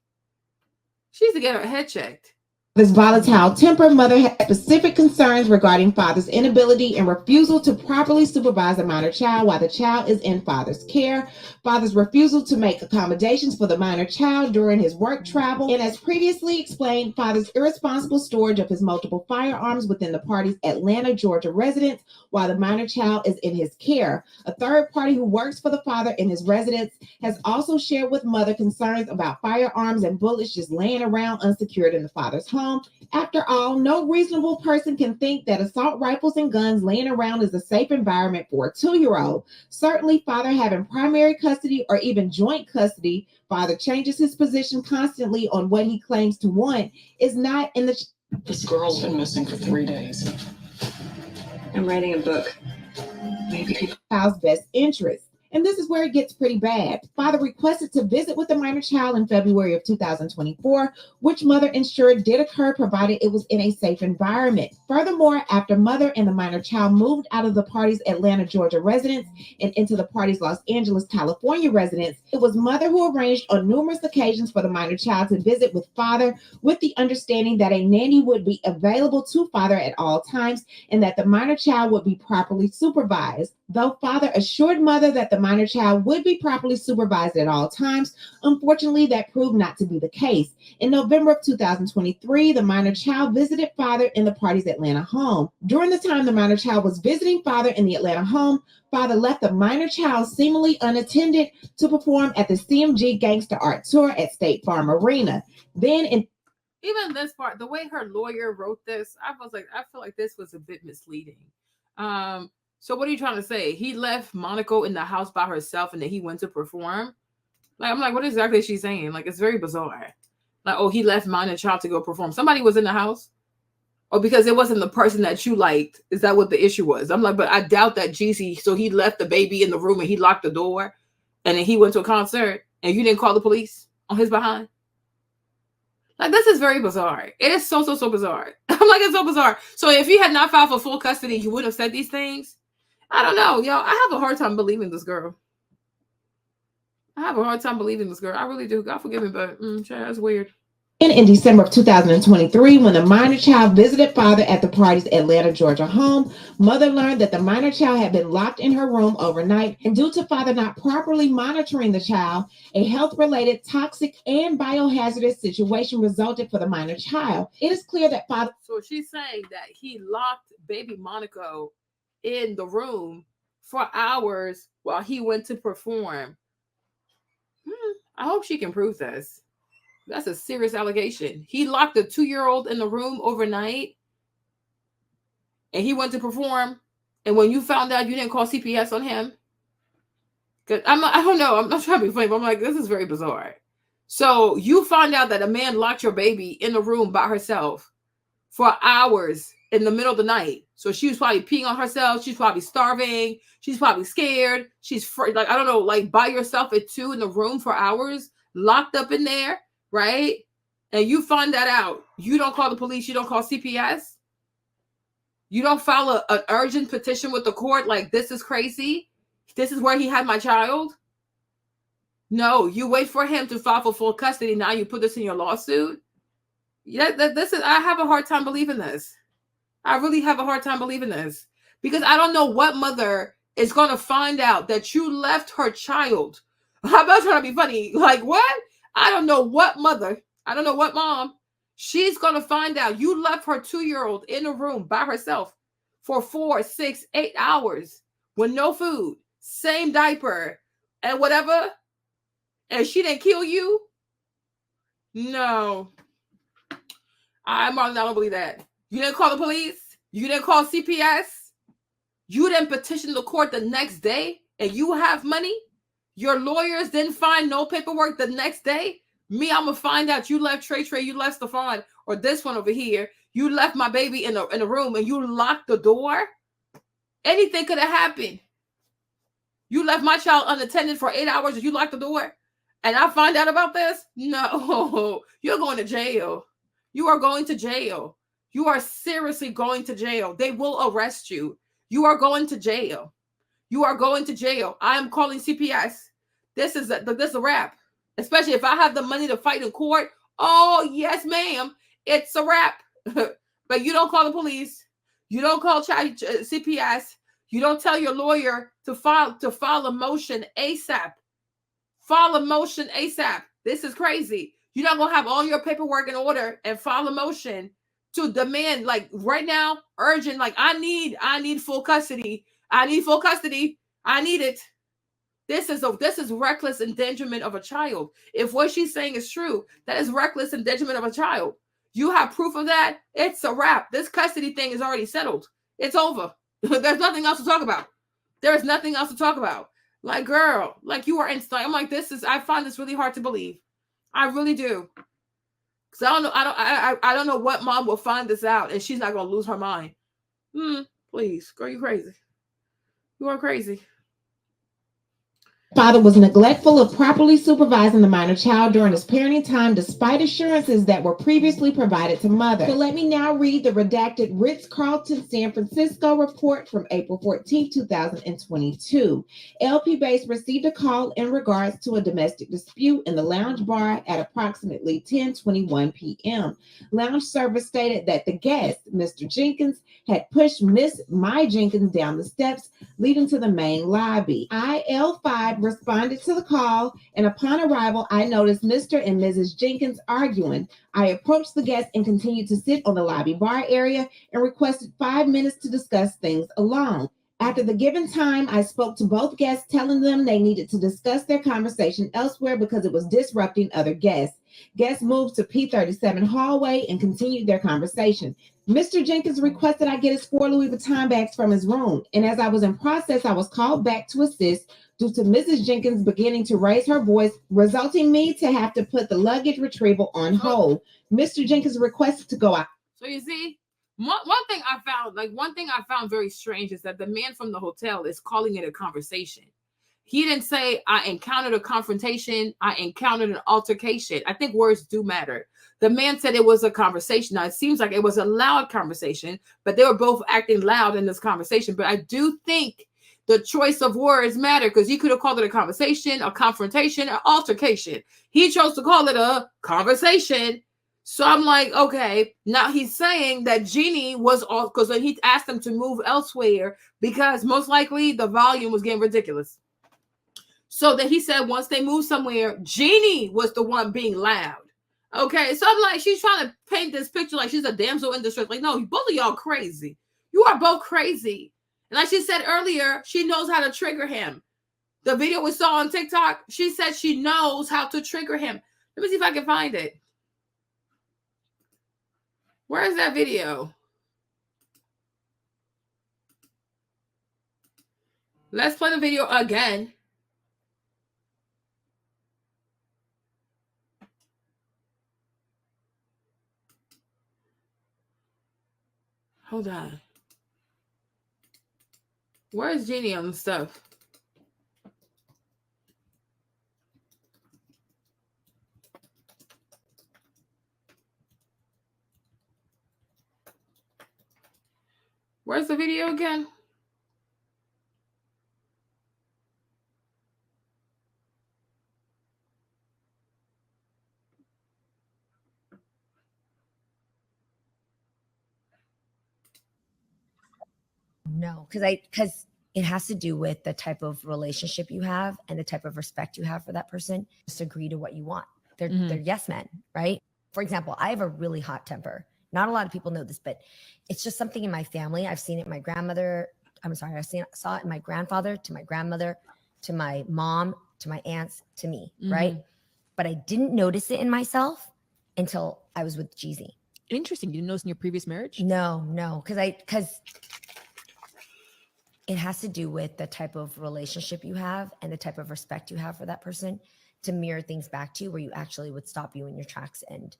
She needs to get her head checked. This volatile temper, mother had specific concerns regarding father's inability and refusal to properly supervise a minor child while the child is in father's care, father's refusal to make accommodations for the minor child during his work travel, and as previously explained, father's irresponsible storage of his multiple firearms within the party's Atlanta, Georgia residence while the minor child is in his care. A third party who works for the father in his residence has also shared with mother concerns about firearms and bullets just laying around unsecured in the father's home. After all, no reasonable person can think that assault rifles and guns laying around is a safe environment for a 2-year-old. Certainly, father having primary custody or even joint custody, father changes his position constantly on what he claims to want, is not in the... This girl's been missing for 3 days. I'm writing a book. Maybe people... child's best interest. And this is where it gets pretty bad. Father requested to visit with the minor child in February of 2024, which mother ensured did occur provided it was in a safe environment. Furthermore, after mother and the minor child moved out of the party's Atlanta, Georgia residence and into the party's Los Angeles, California residence, it was mother who arranged on numerous occasions for the minor child to visit with father with the understanding that a nanny would be available to father at all times and that the minor child would be properly supervised. Though father assured mother that the minor child would be properly supervised at all times, unfortunately, that proved not to be the case. In November of 2023, the minor child visited father in the party's Atlanta home. During the time the minor child was visiting father in the Atlanta home, father left the minor child seemingly unattended to perform at the CMG Gangsta Art Tour at State Farm Arena. Then in even this part, the way her lawyer wrote this, I feel like this was a bit misleading. So what are you trying to say? He left Monaco in the house by herself and then he went to perform? Like, I'm like, what exactly is she saying? Like, it's very bizarre. Like, oh, he left minor child to go perform. Somebody was in the house? Or because it wasn't the person that you liked? Is that what the issue was? I'm like, but I doubt that Jeezy, so he left the baby in the room and he locked the door and then he went to a concert and you didn't call the police on his behind? Like, this is very bizarre. It is so bizarre. I'm like, it's so bizarre. So if you had not filed for full custody, you would have said these things? I don't know, yo. I have a hard time believing this girl. I really do. God forgive me, but that's weird. In December of 2023, when the minor child visited father at the party's Atlanta, Georgia home, mother learned that the minor child had been locked in her room overnight, and due to father not properly monitoring the child, a health-related, toxic, and biohazardous situation resulted for the minor child. It is clear that father... So she's saying that he locked baby Monaco in the room for hours while he went to perform. I hope she can prove this. That's a serious allegation. He locked a 2-year-old in the room overnight and he went to perform. And when you found out, you didn't call CPS on him? I don't know. I'm not trying to be funny, but I'm like, this is very bizarre. So you find out that a man locked your baby in the room by herself for hours in the middle of the night. So she was probably peeing on herself. She's probably starving. She's probably scared. She's like, I don't know, like by yourself at 2 in the room for hours, locked up in there, right? And you find that out. You don't call the police. You don't call CPS. You don't file an urgent petition with the court like, this is crazy. This is where he had my child. No, you wait for him to file for full custody. Now you put this in your lawsuit. Yeah, I have a hard time believing this. I really have a hard time believing this because I don't know what mother is going to find out that you left her child. How about trying to be funny? Like what? I don't know what mother. I don't know what mom She's going to find out you left her 2-year-old in a room by herself for 4, 6, 8 hours with no food, same diaper, and whatever, and she didn't kill you? No. I'm not going to believe that. You didn't call the police? You didn't call CPS? You didn't petition the court the next day and you have money? Your lawyers didn't find no paperwork the next day? Me, I'm going to find out you left Trey, you left Stefan, or this one over here. You left my baby in a room and you locked the door? Anything could have happened. You left my child unattended for 8 hours and you locked the door? And I find out about this? No, you're going to jail. You are going to jail. You are seriously going to jail. They will arrest you. You are going to jail. You are going to jail. I am calling CPS. This is a wrap. Especially if I have the money to fight in court. Oh, yes, ma'am. It's a wrap. But you don't call the police. You don't call CPS. You don't tell your lawyer to file a motion ASAP. File a motion ASAP. This is crazy. You're not going to have all your paperwork in order and file a motion to demand, like right now, urgent, like I need full custody. I need full custody. I need it. This is reckless endangerment of a child. If what she's saying is true, that is reckless endangerment of a child. You have proof of that? It's a wrap. This custody thing is already settled. It's over. There's nothing else to talk about. There is nothing else to talk about. Like, girl, like you are insane. I'm like, I find this really hard to believe. I really do. Because I don't know what mom will find this out and she's not gonna lose her mind. Please, girl, you crazy. You are crazy. Father was neglectful of properly supervising the minor child during his parenting time, despite assurances that were previously provided to mother. So let me now read the redacted Ritz-Carlton San Francisco report from April 14, 2022. LP Base received a call in regards to a domestic dispute in the lounge bar at approximately 10:21 p.m. Lounge service stated that the guest, Mr. Jenkins, had pushed Miss Mai Jenkins down the steps leading to the main lobby. IL5 responded to the call, and upon arrival, I noticed Mr. and Mrs. Jenkins arguing. I approached the guest and continued to sit on the lobby bar area and requested 5 minutes to discuss things alone. After the given time, I spoke to both guests, telling them they needed to discuss their conversation elsewhere because it was disrupting other guests. Guests moved to P37 hallway and continued their conversation. Mr. Jenkins requested I get his 4 Louis Vuitton bags from his room, and as I was in process, I was called back to assist due to Mrs. Jenkins beginning to raise her voice, resulting me to have to put the luggage retrieval on hold. Mr. Jenkins requested to go out. So you see, one thing I found very strange is that the man from the hotel is calling it a conversation. He didn't say, I encountered a confrontation. I encountered an altercation. I think words do matter. The man said it was a conversation. Now, it seems like it was a loud conversation, but they were both acting loud in this conversation. But I do think the choice of words matter because he could have called it a conversation, a confrontation, an altercation. He chose to call it a conversation. So I'm like, okay, now he's saying that Jeannie was off because he asked them to move elsewhere because most likely the volume was getting ridiculous. So that he said once they moved somewhere, Jeannie was the one being loud. Okay, so I'm like, she's trying to paint this picture like she's a damsel in distress. Like, no, both of y'all crazy. You are both crazy. And like she said earlier, she knows how to trigger him. The video we saw on TikTok, she said she knows how to trigger him. Let me see if I can find it. Where is that video? Let's play the video again. Hold on. Where's Jeannie on the stuff? Where's the video again? No, because it has to do with the type of relationship you have and the type of respect you have for that person. Just agree to what you want. They're yes men, right? for example, I have a really hot temper. Not a lot of people know this, but it's just something in my family. I've seen it in my grandmother. Saw it in my grandfather, to my grandmother, to my mom, to my aunts, to me, right? But I didn't notice it in myself until I was with Jeezy. Interesting. You didn't notice in your previous marriage? No, because it has to do with the type of relationship you have and the type of respect you have for that person to mirror things back to you, where you actually would stop you in your tracks and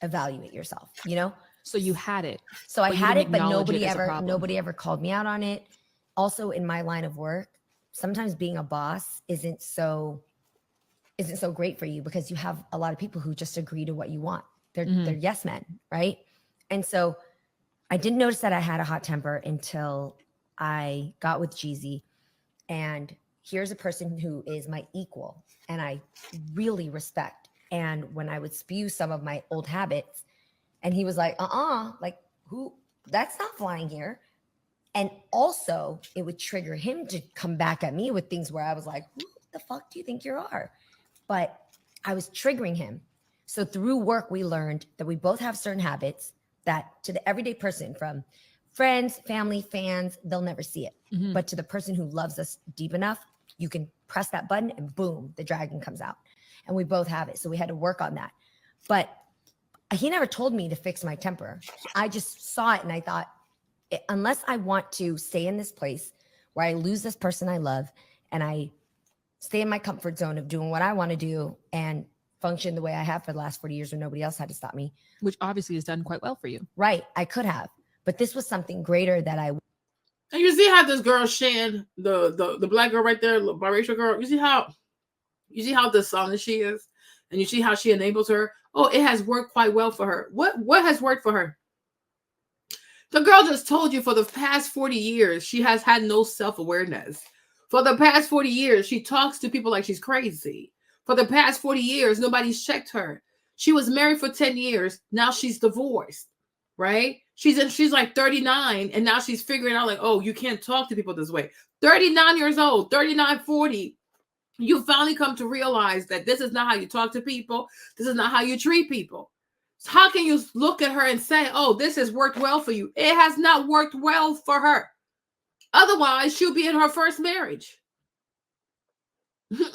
evaluate yourself, you know? So you had it. So I had it, but nobody nobody ever called me out on it. Also, in my line of work, sometimes being a boss isn't so great for you, because you have a lot of people who just agree to what you want. They're yes men, right? And so I didn't notice that I had a hot temper until I got with Jeezy. And here's a person who is my equal and I really respect. And when I would spew some of my old habits, and he was like, like, who? That's not flying here. And also, it would trigger him to come back at me with things where I was like, who the fuck do you think you are? But I was triggering him. So through work, we learned that we both have certain habits that to the everyday person, from friends, family, fans, they'll never see it. But to the person who loves us deep enough, you can press that button and boom, the dragon comes out. And we both have it. So we had to work on that. But he never told me to fix my temper. I just saw it and I thought, unless I want to stay in this place where I lose this person I love and I stay in my comfort zone of doing what I want to do and function the way I have for the last 40 years when nobody else had to stop me. Which obviously has done quite well for you. Right. I could have. But this was something greater that I... And you see how this girl, Shan, the black girl right there, the biracial girl, you see how dishonest she is? And you see how she enables her? Oh, it has worked quite well for her. What has worked for her? The girl just told you for the past 40 years, she has had no self-awareness. For the past 40 years, she talks to people like she's crazy. For the past 40 years, nobody's checked her. She was married for 10 years. Now she's divorced, right? She's like 39, and now she's figuring out like, oh, you can't talk to people this way. 39 years old, 39, 40. You finally come to realize that this is not how you talk to people. This is not how you treat people. So how can you look at her and say, oh, this has worked well for you? It has not worked well for her. Otherwise, she'll be in her first marriage.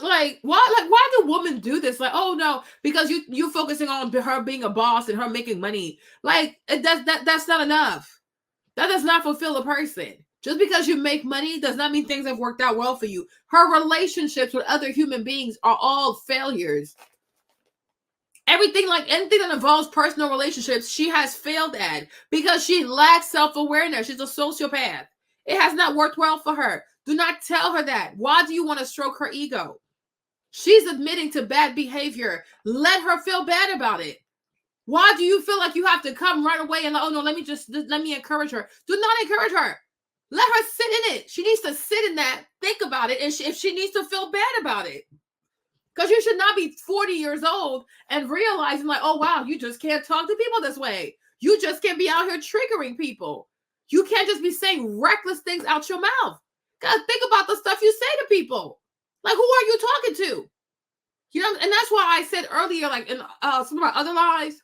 Like, why do women do this? Like, oh no, because you're focusing on her being a boss and her making money. Like, that's not enough. That does not fulfill a person. Just because you make money does not mean things have worked out well for you. Her relationships with other human beings are all failures. Anything that involves personal relationships, she has failed at because she lacks self-awareness. She's a sociopath. It has not worked well for her. Do not tell her that. Why do you want to stroke her ego? She's admitting to bad behavior. Let her feel bad about it. Why do you feel like you have to come right away and like, oh no, let me encourage her. Do not encourage her. Let her sit in it. She needs to sit in that, think about it, and if she needs to feel bad about it. Because you should not be 40 years old and realizing like, oh wow, you just can't talk to people this way. You just can't be out here triggering people. You can't just be saying reckless things out your mouth. Gotta think about the stuff you say to people. Like, who are you talking to? You know, and that's why I said earlier, like in some of my other lives,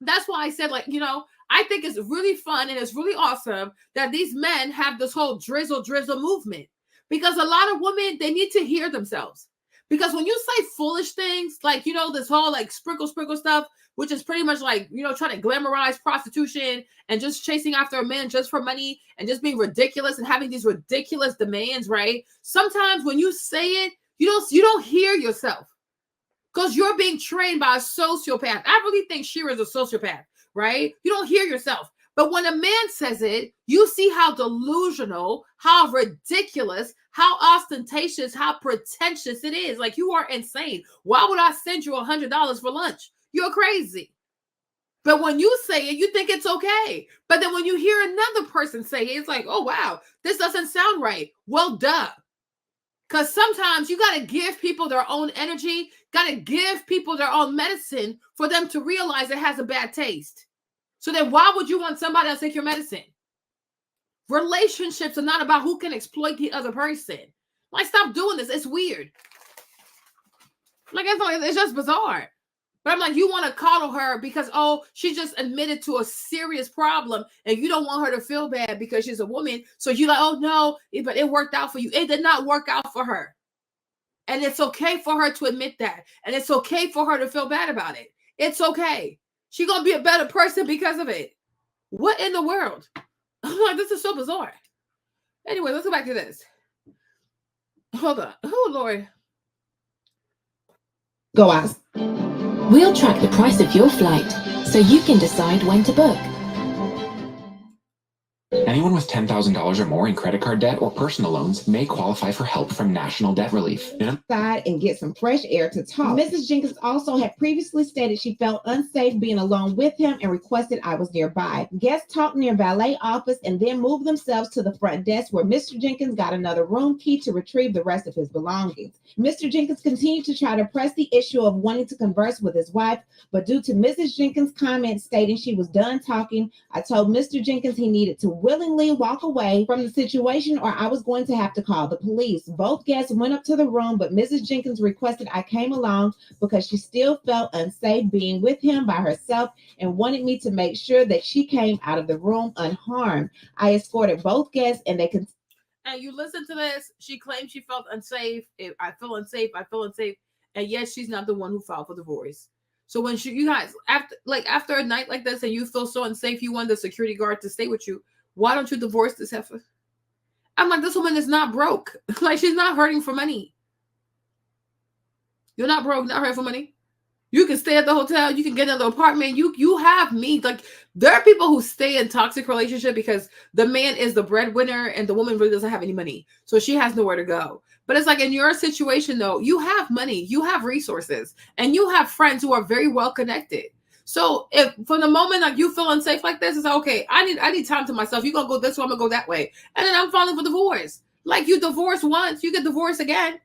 that's why I said, like, you know, I think it's really fun and it's really awesome that these men have this whole drizzle movement. Because a lot of women, they need to hear themselves. Because when you say foolish things, like, you know, this whole like sprinkle stuff, which is pretty much like, you know, trying to glamorize prostitution and just chasing after a man just for money and just being ridiculous and having these ridiculous demands, right? Sometimes when you say it, you don't hear yourself because you're being trained by a sociopath. I really think Shira's a sociopath, right? You don't hear yourself. But when a man says it, you see how delusional, how ridiculous, how ostentatious, how pretentious it is. Like, you are insane. Why would I send you $100 for lunch? You're crazy. But when you say it, you think it's okay. But then when you hear another person say it, it's like, oh, wow, this doesn't sound right. Well, duh. Because sometimes you got to give people their own energy, got to give people their own medicine for them to realize it has a bad taste. So then why would you want somebody else to take your medicine? Relationships are not about who can exploit the other person. Like, stop doing this. It's weird. Like, it's just bizarre. But I'm like, you want to coddle her because, oh, she just admitted to a serious problem and you don't want her to feel bad because she's a woman. So you're like, oh, no, but it worked out for you. It did not work out for her. And it's okay for her to admit that. And it's okay for her to feel bad about it. It's okay. She's going to be a better person because of it. What in the world? I'm like, this is so bizarre. Anyway, let's go back to this. Hold on. Oh, Lord. Go out. We'll track the price of your flight so you can decide when to book. Anyone with $10,000 or more in credit card debt or personal loans may qualify for help from National Debt Relief. Side and get some fresh air to talk. Mrs. Jenkins also had previously stated she felt unsafe being alone with him and requested I was nearby. Guests talked near valet office and then moved themselves to the front desk where Mr. Jenkins got another room key to retrieve the rest of his belongings. Mr. Jenkins continued to try to press the issue of wanting to converse with his wife, but due to Mrs. Jenkins' comments stating she was done talking, I told Mr. Jenkins he needed to willingly walk away from the situation or I was going to have to call the police. Both guests went up to the room, but Mrs. Jenkins requested I came along because she still felt unsafe being with him by herself and wanted me to make sure that she came out of the room unharmed. I escorted both guests and they continued. And you listen to this, she claimed she felt unsafe. I feel unsafe. I feel unsafe. And yes, she's not the one who filed for divorce. So when you guys, after a night like this and you feel so unsafe, you want the security guard to stay with you, why don't you divorce this heifer? I'm like, this woman is not broke. Like, she's not hurting for money. You're not broke, not hurting for money. You can stay at the hotel. You can get another apartment. You have means. Like, there are people who stay in toxic relationship because the man is the breadwinner and the woman really doesn't have any money. So she has nowhere to go. But it's like in your situation, though, you have money, you have resources, and you have friends who are very well connected. So if from the moment like you feel unsafe like this, it's like, okay, I need time to myself. You're gonna go this way, I'm gonna go that way. And then I'm filing for divorce. Like, you divorce once, you get divorced again.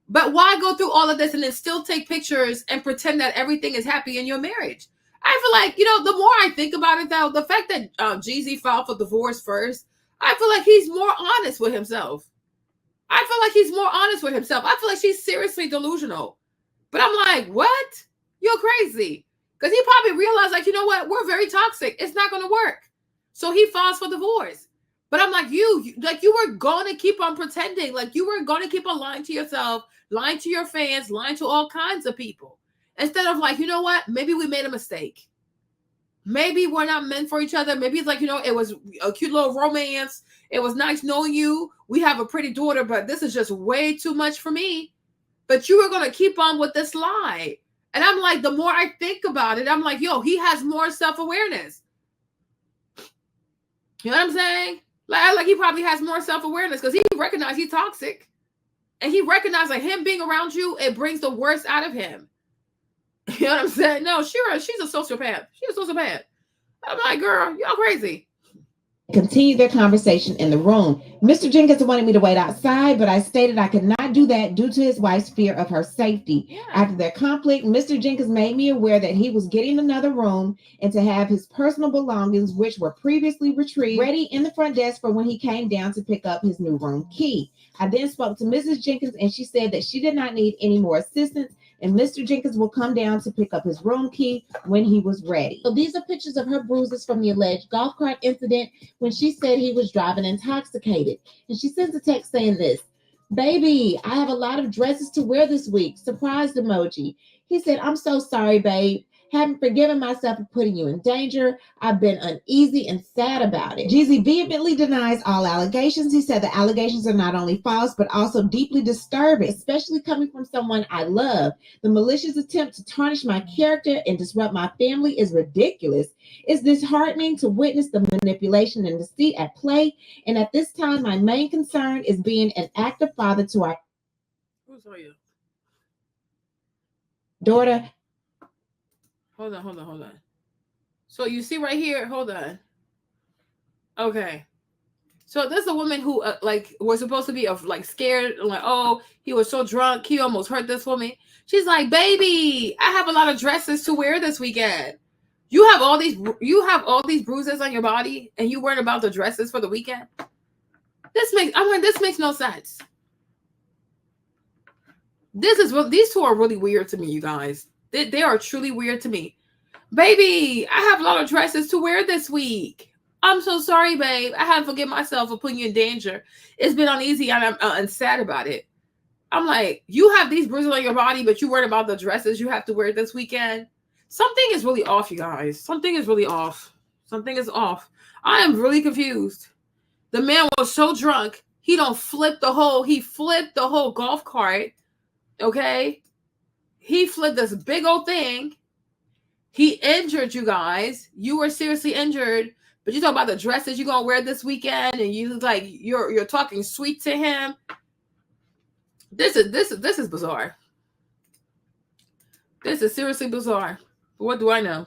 But why go through all of this and then still take pictures and pretend that everything is happy in your marriage? I feel like, the more I think about it, though, the fact that Jeezy filed for divorce first, I feel like he's more honest with himself. I feel like she's seriously delusional. But I'm like, what? You're crazy. Because he probably realized, like, you know what? We're very toxic. It's not going to work. So he files for divorce. But I'm like, you were going to keep on pretending. Like, you were going to keep on lying to yourself, lying to your fans, lying to all kinds of people. Instead of like, you know what? Maybe we made a mistake. Maybe we're not meant for each other. Maybe it's like, it was a cute little romance. It was nice knowing you. We have a pretty daughter, but this is just way too much for me. But you were going to keep on with this lie. And I'm like, the more I think about it, I'm like, yo, he has more self-awareness. You know what I'm saying? Like he probably has more self-awareness because he recognized he's toxic. And he recognized like him being around you, it brings the worst out of him. You know what I'm saying? No, she's a sociopath. She's a sociopath. I'm like, girl, y'all crazy. Continued their conversation in the room. Mr. Jenkins wanted me to wait outside, but I stated I could not do that due to his wife's fear of her safety. Yeah. After their conflict, Mr. Jenkins made me aware that he was getting another room and to have his personal belongings, which were previously retrieved, ready in the front desk for when he came down to pick up his new room key. I then spoke to Mrs. Jenkins and she said that she did not need any more assistance and Mr. Jenkins will come down to pick up his room key when he was ready. So these are pictures of her bruises from the alleged golf cart incident when she said he was driving intoxicated. And she sends a text saying this, "Baby, I have a lot of dresses to wear this week. Surprised emoji." He said, "I'm so sorry, babe. Haven't forgiven myself for putting you in danger. I've been uneasy and sad about it." Jeezy vehemently denies all allegations. He said the allegations are not only false, but also deeply disturbing, especially coming from someone I love. The malicious attempt to tarnish my character and disrupt my family is ridiculous. It's disheartening to witness the manipulation and deceit at play. And at this time, my main concern is being an active father to our daughter. Hold on. So you see right here, hold on. Okay. So this is a woman who was supposed to be scared, like, oh, he was so drunk, he almost hurt this woman. She's like, "Baby, I have a lot of dresses to wear this weekend. You have all these bruises on your body and you weren't about the dresses for the weekend?" This makes no sense. These two are really weird to me, you guys. They are truly weird to me. Baby, I have a lot of dresses to wear this week. I'm so sorry, babe. I had to forgive myself for putting you in danger. It's been uneasy and I'm sad about it. I'm like, you have these bruises on your body, but you worried about the dresses you have to wear this weekend. Something is really off, you guys. Something is really off. Something is off. I am really confused. The man was so drunk, he flipped the whole golf cart. Okay? He flipped this big old thing. He injured you guys. You were seriously injured. But you talk about the dresses you're gonna wear this weekend, and you like you're talking sweet to him. This is bizarre. This is seriously bizarre. What do I know?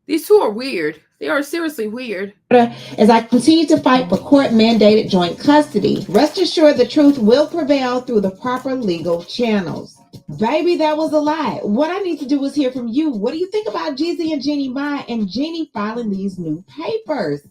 These two are weird. They are seriously weird. As I continue to fight for court-mandated joint custody, rest assured the truth will prevail through the proper legal channels. Baby, that was a lie. What I need to do is hear from you. What do you think about Jeezy and Jeannie Mai and Jeannie filing these new papers?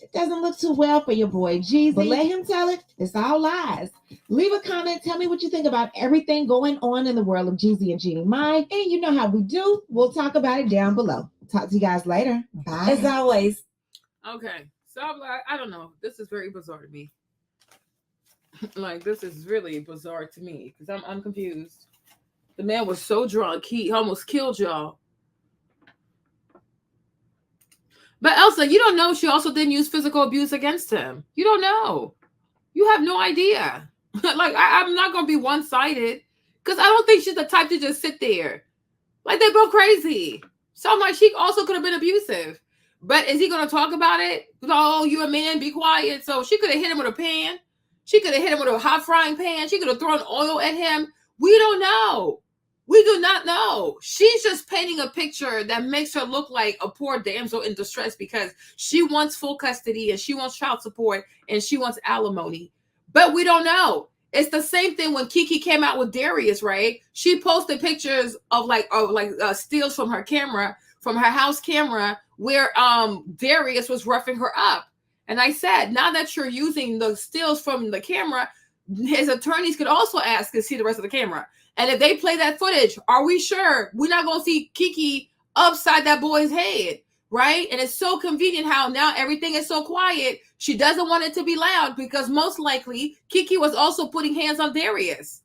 It doesn't look too well for your boy Jeezy, but let him tell it. It's all lies. Leave a comment. Tell me what you think about everything going on in the world of Jeezy and Jeannie Mai. And you know how we do. We'll talk about it down below. Talk to you guys later. Bye. As always. Okay. So I'm like, I don't know. This is very bizarre to me. Like, this is really bizarre to me because I'm confused. The man was so drunk, he almost killed y'all. But Elsa, you don't know she also didn't use physical abuse against him. You don't know. You have no idea. Like, I'm not going to be one-sided because I don't think she's the type to just sit there. Like, they're both crazy. So I'm like, she also could have been abusive. But is he going to talk about it? Oh, you a man, be quiet. So she could have hit him with a pan. She could have hit him with a hot frying pan. She could have thrown oil at him. We don't know. We do not know. She's just painting a picture that makes her look like a poor damsel in distress because she wants full custody and she wants child support and she wants alimony. But we don't know. It's the same thing when Kiki came out with Darius, right? She posted pictures of steals from her camera, from her house camera, where Darius was roughing her up. And I said, now that you're using the stills from the camera, his attorneys could also ask to see the rest of the camera. And if they play that footage, are we sure we're not going to see Kiki upside that boy's head, right? And it's so convenient how now everything is so quiet. She doesn't want it to be loud because most likely Kiki was also putting hands on Darius.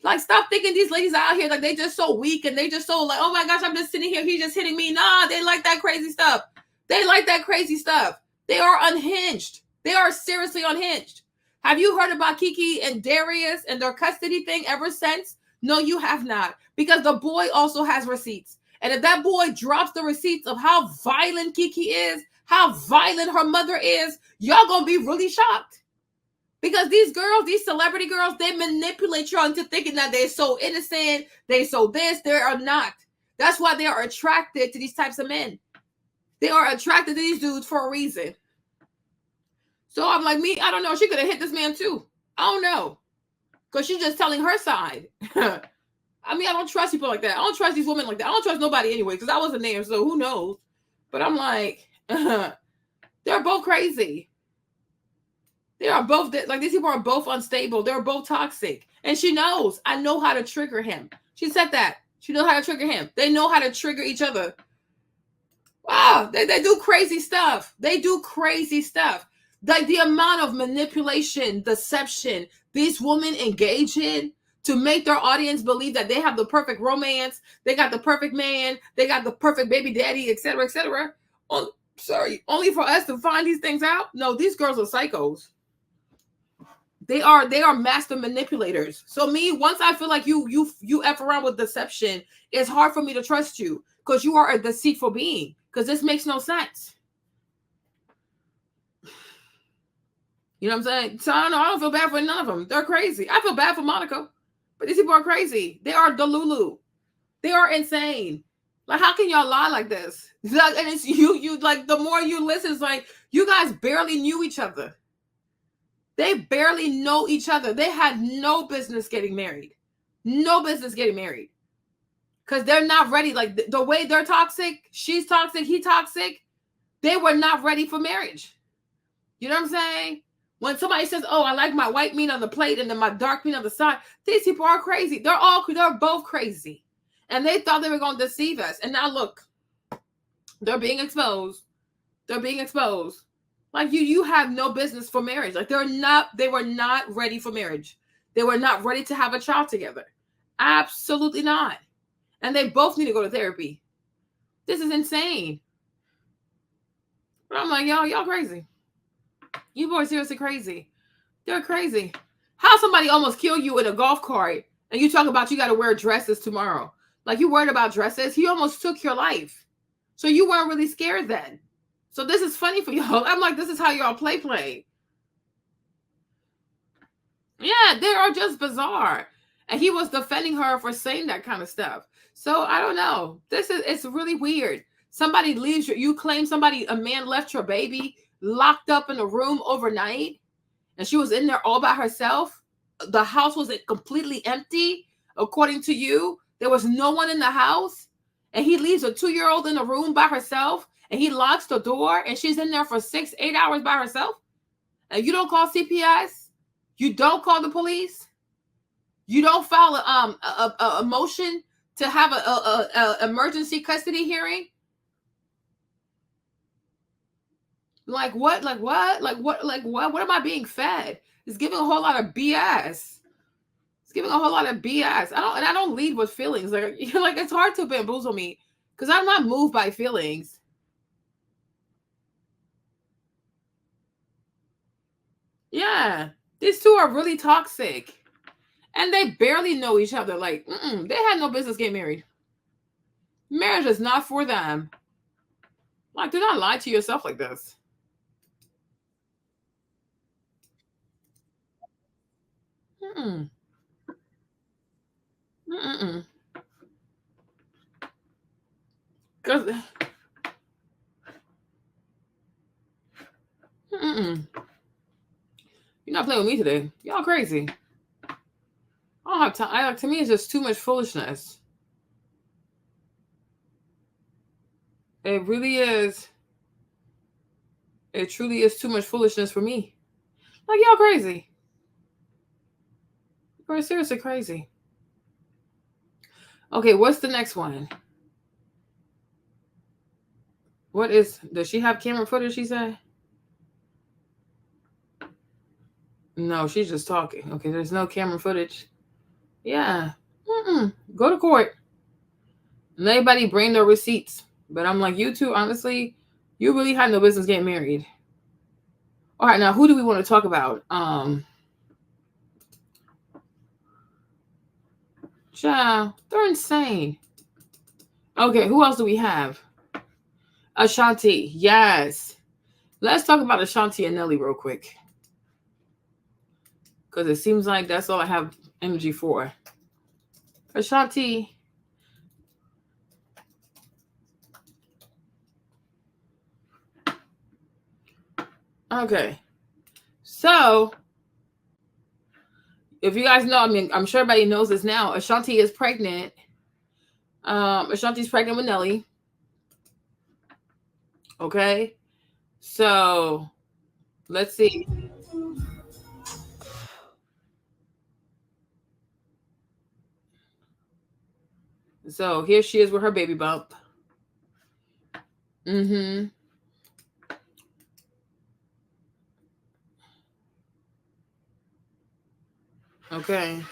Like, stop thinking these ladies out here like they just so weak and they just so like, oh my gosh, I'm just sitting here. He's just hitting me. Nah, they like that crazy stuff. They like that crazy stuff. They are unhinged. They are seriously unhinged. Have you heard about Kiki and Darius and their custody thing ever since? No, you have not. Because the boy also has receipts. And if that boy drops the receipts of how violent Kiki is, how violent her mother is, y'all gonna be really shocked. Because these girls, these celebrity girls, they manipulate y'all into thinking that they're so innocent, they so this, they are not. That's why they are attracted to these types of men. They are attracted to these dudes for a reason. So I'm like, I don't know. She could have hit this man too. I don't know. Because she's just telling her side. I mean, I don't trust people like that. I don't trust these women like that. I don't trust nobody anyway, because I wasn't there, so who knows? But I'm like, they're both crazy. They are both, like, these people are both unstable. They're both toxic. And she knows, I know how to trigger him. She said that. She knows how to trigger him. They know how to trigger each other. Wow, they do crazy stuff. They do crazy stuff. Like the amount of manipulation, deception these women engage in to make their audience believe that they have the perfect romance, they got the perfect man, they got the perfect baby daddy, etc., etc. Only for us to find these things out? No, these girls are psychos. They are master manipulators. So me, once I feel like you F around with deception, it's hard for me to trust you because you are a deceitful being. Because this makes no sense. You know what I'm saying? So I don't feel bad for none of them. They're crazy. I feel bad for Monica. But these people are crazy. They are delulu. They are insane. Like, how can y'all lie like this? Like, and it's you like, the more you listen, it's like, you guys barely knew each other. They barely know each other. They had no business getting married. No business getting married. Because they're not ready. Like, the way they're toxic, she's toxic, he toxic, they were not ready for marriage. You know what I'm saying? When somebody says, oh, I like my white meat on the plate and then my dark meat on the side, these people are crazy. They're both crazy. And they thought they were going to deceive us. And now look, they're being exposed. They're being exposed. Like you have no business for marriage. Like they were not ready for marriage. They were not ready to have a child together. Absolutely not. And they both need to go to therapy. This is insane. But I'm like, y'all crazy. You boys seriously crazy. They're crazy. How somebody almost kill you in a golf cart and you talk about you got to wear dresses tomorrow. Like you worried about dresses. He almost took your life. So you weren't really scared then. So this is funny for y'all. I'm like, this is how y'all play. Yeah, they are just bizarre. And he was defending her for saying that kind of stuff. So I don't know. It's really weird. Somebody leaves you claim a man left your baby locked up in a room overnight. And she was in there all by herself. The house was completely empty. According to you, there was no one in the house. And he leaves a 2-year-old in a room by herself. And he locks the door. And she's in there for 6-8 hours by herself. And you don't call CPS. You don't call the police. You don't file a motion to have a emergency custody hearing. Like what? Like what? Like what? Like what? What am I being fed? It's giving a whole lot of BS. It's giving a whole lot of BS. I don't lead with feelings. Like it's hard to bamboozle me because I'm not moved by feelings. Yeah, these two are really toxic, and they barely know each other. Like they had no business getting married. Marriage is not for them. Like, do not lie to yourself like this. Mm-mm. Mm-mm. Because you're not playing with me today. Y'all crazy. I don't have time. To me, it's just too much foolishness. It really is. It truly is too much foolishness for me. Like, y'all crazy. You're seriously crazy. Okay, what's the next one? Does she have camera footage, she said? No, she's just talking. Okay, there's no camera footage. Yeah. Go to court. And everybody bring their receipts. But I'm like, you two, honestly, you really had no business getting married. All right, now who do we want to talk about? Child, they're insane. Okay, who else do we have? Ashanti, yes. Let's talk about Ashanti and Nelly real quick. Because it seems like that's all I have energy for. Ashanti. Okay. So, if you guys know, I mean, I'm sure everybody knows this now. Ashanti is pregnant. Ashanti's pregnant with Nelly. Okay. So, let's see. So, here she is with her baby bump. Okay.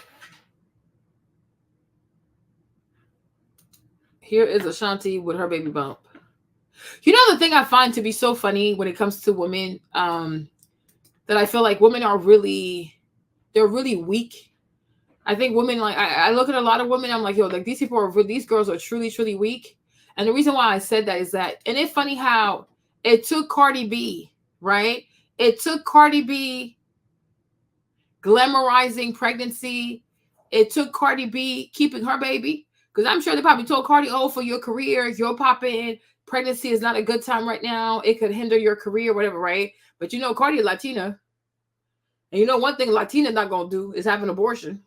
Here is Ashanti with her baby bump. You know the thing I find to be so funny when it comes to women, that I feel like women are they're really weak. I think women, like, I look at a lot of women, I'm like, yo, like these girls are truly, truly weak. And the reason why I said that is that, and it's funny how it took Cardi B, right? It took Cardi B glamorizing pregnancy. It took Cardi B keeping her baby. Because I'm sure they probably told Cardi, oh, for your career, you're popping. Pregnancy is not a good time right now. It could hinder your career, whatever, right? But you know, Cardi is Latina. And you know one thing Latina not going to do is have an abortion.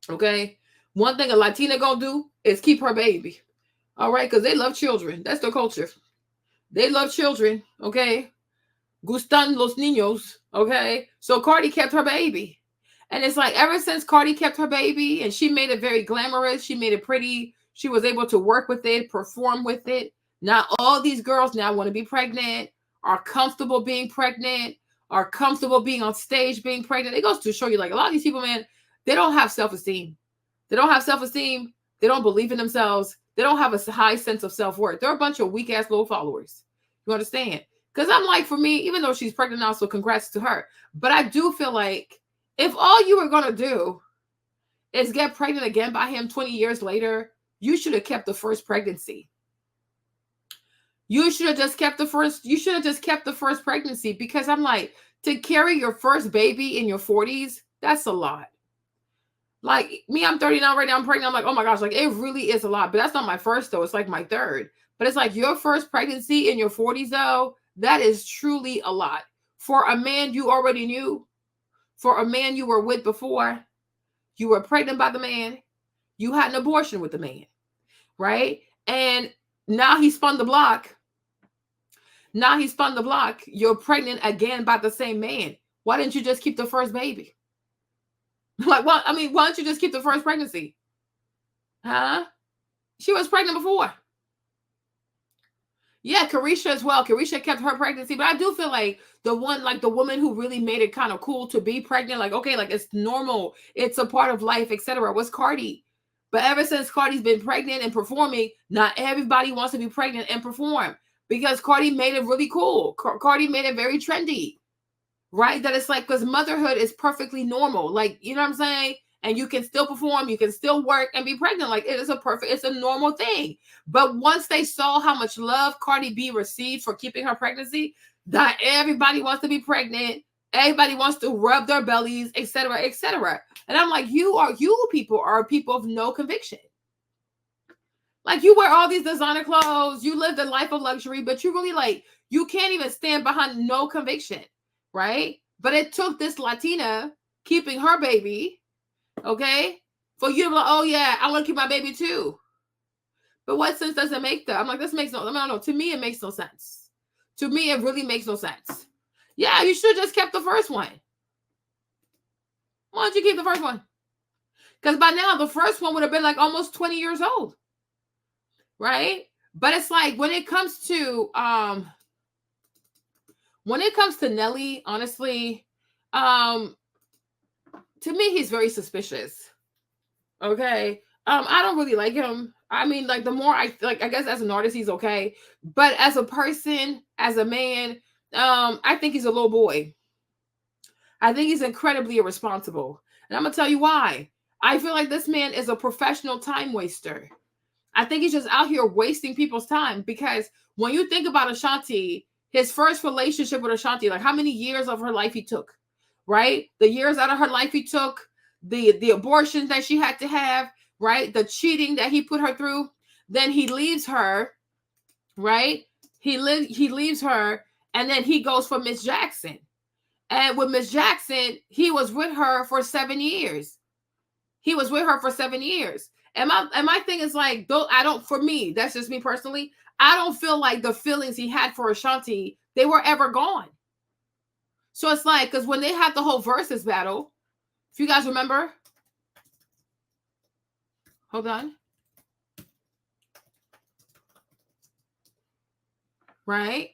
Okay? One thing a Latina going to do is keep her baby. All right? Because they love children. That's their culture. They love children. Okay? Gustan los niños. Okay? So Cardi kept her baby. And it's like ever since Cardi kept her baby and she made it very glamorous, she made it pretty, She was able to work with it, perform with it. Now all these girls now want to be pregnant, are comfortable being pregnant, are comfortable being on stage being pregnant. It goes to show you, like, a lot of these people, man, they don't have self-esteem. They don't have self-esteem. They don't believe in themselves. They don't have a high sense of self-worth. They're a bunch of weak-ass little followers. You understand? Because I'm like, for me, even though she's pregnant now, so congrats to her. But I do feel like if all you were going to do is get pregnant again by him 20 years later, you should have kept the first pregnancy. You should have just kept the first pregnancy, because I'm like, to carry your first baby in your 40s, that's a lot. Like me, I'm 39 right now, I'm pregnant. I'm like, oh my gosh, like it really is a lot. But that's not my first though. It's like my third. But it's like your first pregnancy in your 40s though, that is truly a lot. For a man you already knew, for a man you were with before, you were pregnant by the man, you had an abortion with the man, right? And now he spun the block. You're pregnant again by the same man. Why didn't you just keep the first baby? Like, well, I mean, why don't you just keep the first pregnancy? Huh? She was pregnant before. Yeah, Carisha as well. Carisha kept her pregnancy, but I do feel like the woman who really made it kind of cool to be pregnant, like, okay, like it's normal, it's a part of life, etc., was Cardi. But ever since Cardi's been pregnant and performing, not everybody wants to be pregnant and perform, because Cardi made it really cool. Cardi made it very trendy. Right? That it's like, because motherhood is perfectly normal. Like, you know what I'm saying? And you can still perform, you can still work and be pregnant. Like, it's a normal thing. But once they saw how much love Cardi B received for keeping her pregnancy, that everybody wants to be pregnant. Everybody wants to rub their bellies, etc., etc. And I'm like, you people are people of no conviction. Like, you wear all these designer clothes, you live the life of luxury, but you really, like, you can't even stand behind no conviction. Right? But it took this Latina keeping her baby, okay, for you to be like, oh yeah, I want to keep my baby too. But what sense does it make though? I'm like, this makes no, I don't know. To me, it makes no sense. To me, it really makes no sense. Yeah, you should have just kept the first one. Why don't you keep the first one? Because by now, the first one would have been like almost 20 years old. Right? But it's like, when it comes to Nelly, honestly, to me, he's very suspicious. Okay. I don't really like him. I mean, like, the more I guess as an artist, he's okay. But as a person, as a man, I think he's a little boy. I think he's incredibly irresponsible. And I'm going to tell you why. I feel like this man is a professional time waster. I think he's just out here wasting people's time, because when you think about Ashanti, his first relationship with Ashanti, like how many years of her life he took, right? The years out of her life he took, the abortions that she had to have, right? The cheating that he put her through. Then he leaves her, right? He leaves her, and then he goes for Miss Jackson. And with Miss Jackson, he was with her for 7 years. And my thing is like, for me, that's just me personally, I don't feel like the feelings he had for Ashanti, they were ever gone. So it's like, because when they had the whole versus battle, if you guys remember, hold on. Right?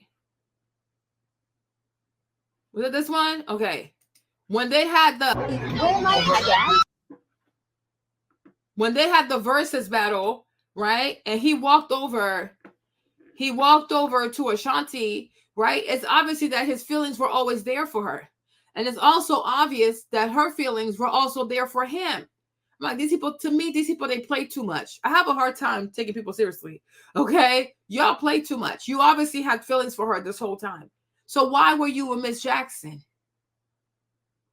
Was it this one? Okay. When they had the versus battle, right? And he walked over to Ashanti, right? It's obviously that his feelings were always there for her. And it's also obvious that her feelings were also there for him. Like, these people, they play too much. I have a hard time taking people seriously. Okay? Y'all play too much. You obviously had feelings for her this whole time. So why were you with Miss Jackson?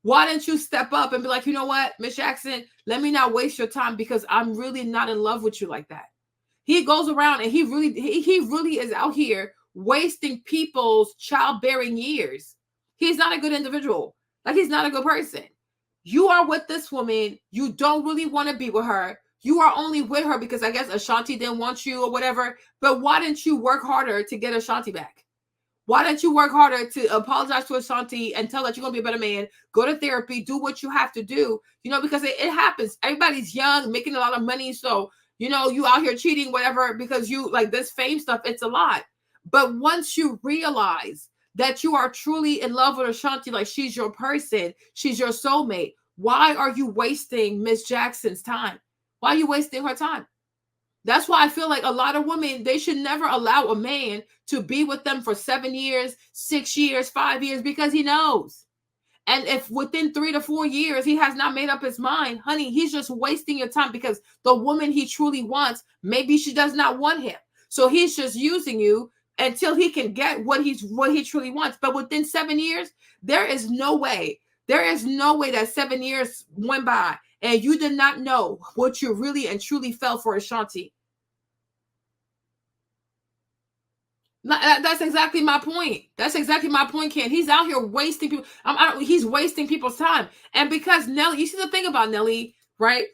Why didn't you step up and be like, you know what, Miss Jackson, let me not waste your time, because I'm really not in love with you like that. He goes around and he really is out here wasting people's childbearing years. He's not a good individual. Like, he's not a good person. You are with this woman. You don't really want to be with her. You are only with her because I guess Ashanti didn't want you or whatever. But why didn't you work harder to get Ashanti back? Why don't you work harder to apologize to Ashanti and tell that you're going to be a better man, go to therapy, do what you have to do, because it happens. Everybody's young, making a lot of money. So, you know, you out here cheating, whatever, because you like this fame stuff, it's a lot. But once you realize that you are truly in love with Ashanti, like she's your person, she's your soulmate, why are you wasting Miss Jackson's time? Why are you wasting her time? That's why I feel like a lot of women, they should never allow a man to be with them for 7 years, 6 years, 5 years, because he knows. And if within 3 to 4 years he has not made up his mind, honey, he's just wasting your time, because the woman he truly wants, maybe she does not want him. So he's just using you until he can get what he truly wants. But within 7 years, there is no way that 7 years went by and you did not know what you really and truly felt for Ashanti. That's exactly my point. That's exactly my point, Ken. He's out here wasting people. He's wasting people's time. And because Nelly, you see the thing about Nelly, right?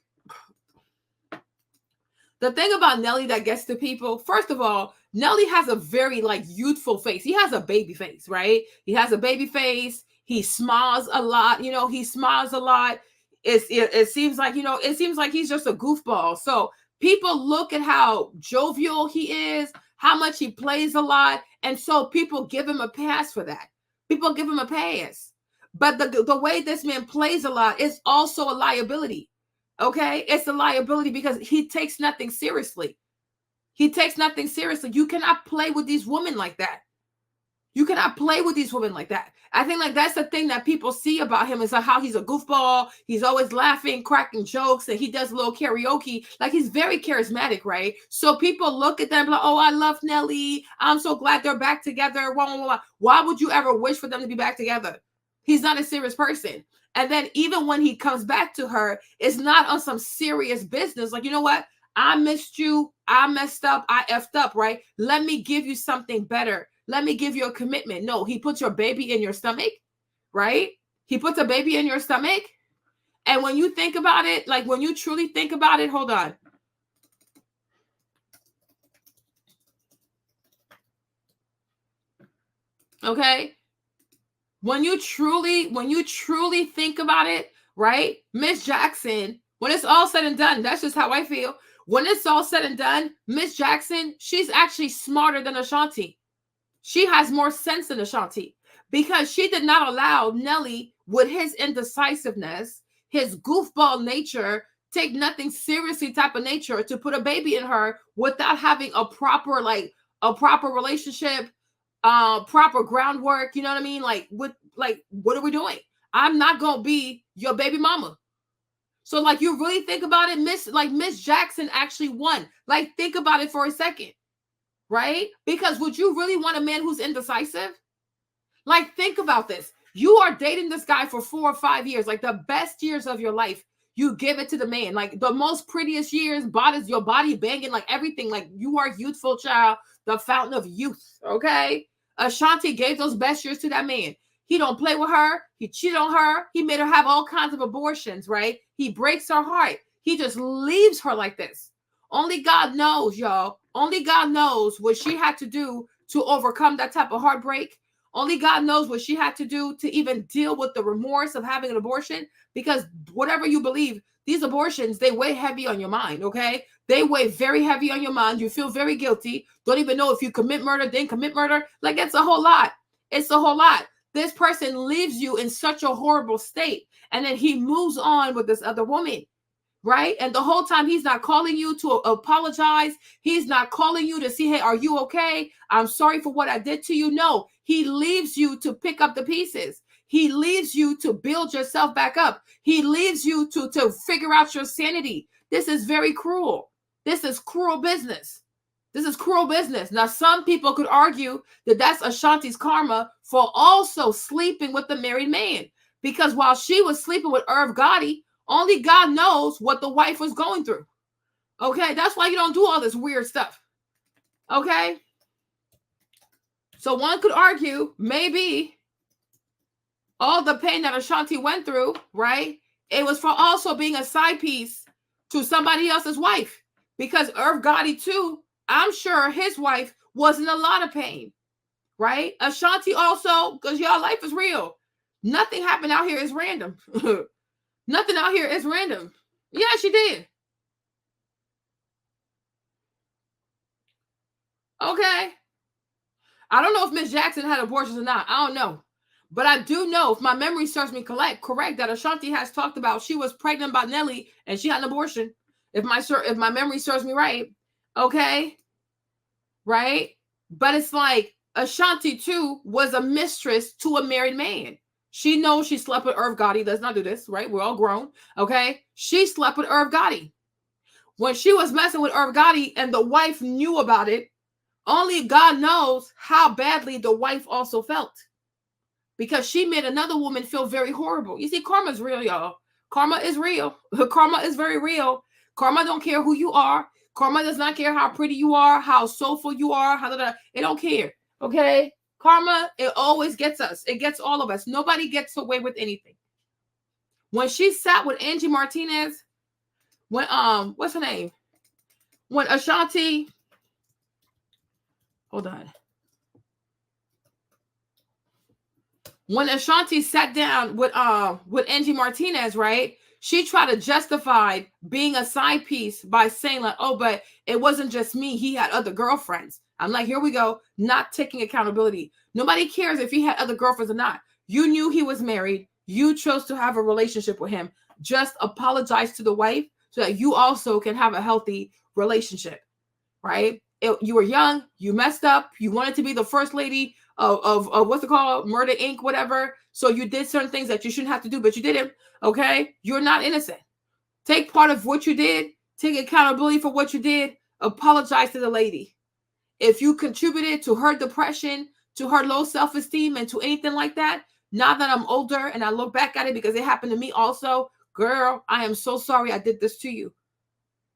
The thing about Nelly that gets to people, first of all, Nelly has a very like youthful face. He has a baby face, right? He has a baby face. He smiles a lot. You know, he smiles a lot. It seems like, you know, it seems like he's just a goofball. So people look at how jovial he is, how much he plays a lot. And so people give him a pass for that. People give him a pass. But the way this man plays a lot is also a liability. Okay? It's a liability because he takes nothing seriously. He takes nothing seriously. You cannot play with these women like that. You cannot play with these women like that. I think like that's the thing that people see about him is like how he's a goofball. He's always laughing, cracking jokes, and he does a little karaoke. Like he's very charismatic, right? So people look at them like, oh, I love Nelly. I'm so glad they're back together. Why would you ever wish for them to be back together? He's not a serious person. And then even when he comes back to her, it's not on some serious business. Like, you know what? I missed you. I messed up. I effed up, right? Let me give you something better. Let me give you a commitment. No, he puts your baby in your stomach, right? He puts a baby in your stomach. And when you think about it, like when you truly think about it, hold on. Okay? When you truly think about it, right? Miss Jackson, when it's all said and done, that's just how I feel. When it's all said and done, Miss Jackson, she's actually smarter than Ashanti. She has more sense than Ashanti because she did not allow Nelly, with his indecisiveness, his goofball nature, take nothing seriously type of nature, to put a baby in her without having a proper relationship, proper groundwork. You know what I mean? Like, what are we doing? I'm not gonna be your baby mama. So, like, you really think about it, Miss Jackson actually won. Like, think about it for a second. Right? Because would you really want a man who's indecisive? Like, think about this. You are dating this guy for 4 or 5 years, like the best years of your life. You give it to the man, like the most prettiest years, your body banging, like everything. Like, you are youthful, child, the fountain of youth. Okay? Ashanti gave those best years to that man. He don't play with her. He cheated on her. He made her have all kinds of abortions, right? He breaks her heart. He just leaves her like this. Only God knows, y'all. Only God knows what she had to do to overcome that type of heartbreak. Only God knows what she had to do to even deal with the remorse of having an abortion. Because whatever you believe, these abortions, they weigh heavy on your mind, okay? They weigh very heavy on your mind. You feel very guilty. Don't even know if you commit murder, then commit murder. Like, it's a whole lot. It's a whole lot. This person leaves you in such a horrible state. And then he moves on with this other woman. Right? And the whole time he's not calling you to apologize. He's not calling you to see, hey, are you okay? I'm sorry for what I did to you. No, he leaves you to pick up the pieces. He leaves you to build yourself back up. He leaves you to figure out your sanity. This is very cruel. This is cruel business. This is cruel business. Now, some people could argue that that's Ashanti's karma for also sleeping with the married man. Because while she was sleeping with Irv Gotti, only God knows what the wife was going through. Okay? That's why you don't do all this weird stuff. Okay? So one could argue maybe all the pain that Ashanti went through, right? It was for also being a side piece to somebody else's wife. Because Irv Gotti too, I'm sure his wife was in a lot of pain. Right? Ashanti also, because y'all, life is real. Nothing happened out here is random. Nothing out here is random. Yeah, she did. Okay. I don't know if Miss Jackson had abortions or not. I don't know. But I do know, if my memory serves me correct, that Ashanti has talked about she was pregnant by Nelly and she had an abortion. If my memory serves me right. Okay. Right? But it's like Ashanti too was a mistress to a married man. She knows she slept with Irv Gotti. Let's not do this, right? We're all grown. Okay. She slept with Irv Gotti. When she was messing with Irv Gotti and the wife knew about it, only God knows how badly the wife also felt, because she made another woman feel very horrible. You see, karma is real, y'all. Karma is real. Karma is very real. Karma don't care who you are. Karma does not care how pretty you are, how soulful you are, it don't care. Okay? Karma, it always gets us. It gets all of us. Nobody gets away with anything. When she sat with Angie Martinez, when what's her name? When Ashanti, hold on. When Ashanti sat down with Angie Martinez, right? She tried to justify being a side piece by saying like, oh, but it wasn't just me. He had other girlfriends. I'm like, here we go. Not taking accountability. Nobody cares if he had other girlfriends or not. You knew he was married. You chose to have a relationship with him. Just apologize to the wife so that you also can have a healthy relationship, right? You were young. You messed up. You wanted to be the first lady of what's it called? Murder Inc., whatever. So you did certain things that you shouldn't have to do, but you didn't. Okay? You're not innocent. Take part of what you did. Take accountability for what you did. Apologize to the lady. If you contributed to her depression, to her low self-esteem, and to anything like that, now that I'm older and I look back at it because it happened to me also, girl, I am so sorry I did this to you.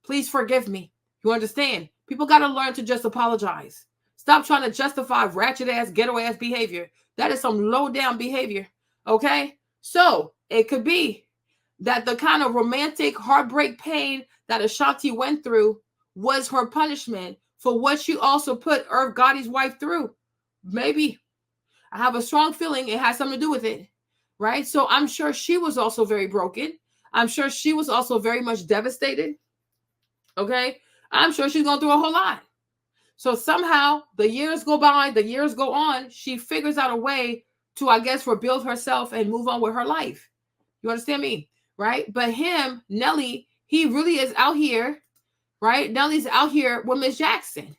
Please forgive me. You understand? People got to learn to just apologize. Stop trying to justify ratchet ass, ghetto ass behavior. That is some low down behavior. Okay? So it could be that the kind of romantic heartbreak pain that Ashanti went through was her punishment for what she also put Irv Gotti's wife through. Maybe. I have a strong feeling it has something to do with it. Right? So I'm sure she was also very broken. I'm sure she was also very much devastated. Okay? I'm sure she's going through a whole lot. So somehow the years go by, the years go on. She figures out a way to, I guess, rebuild herself and move on with her life. You understand me? Right? But him, Nelly, he really is out here, right? Nelly's out here with Miss Jackson.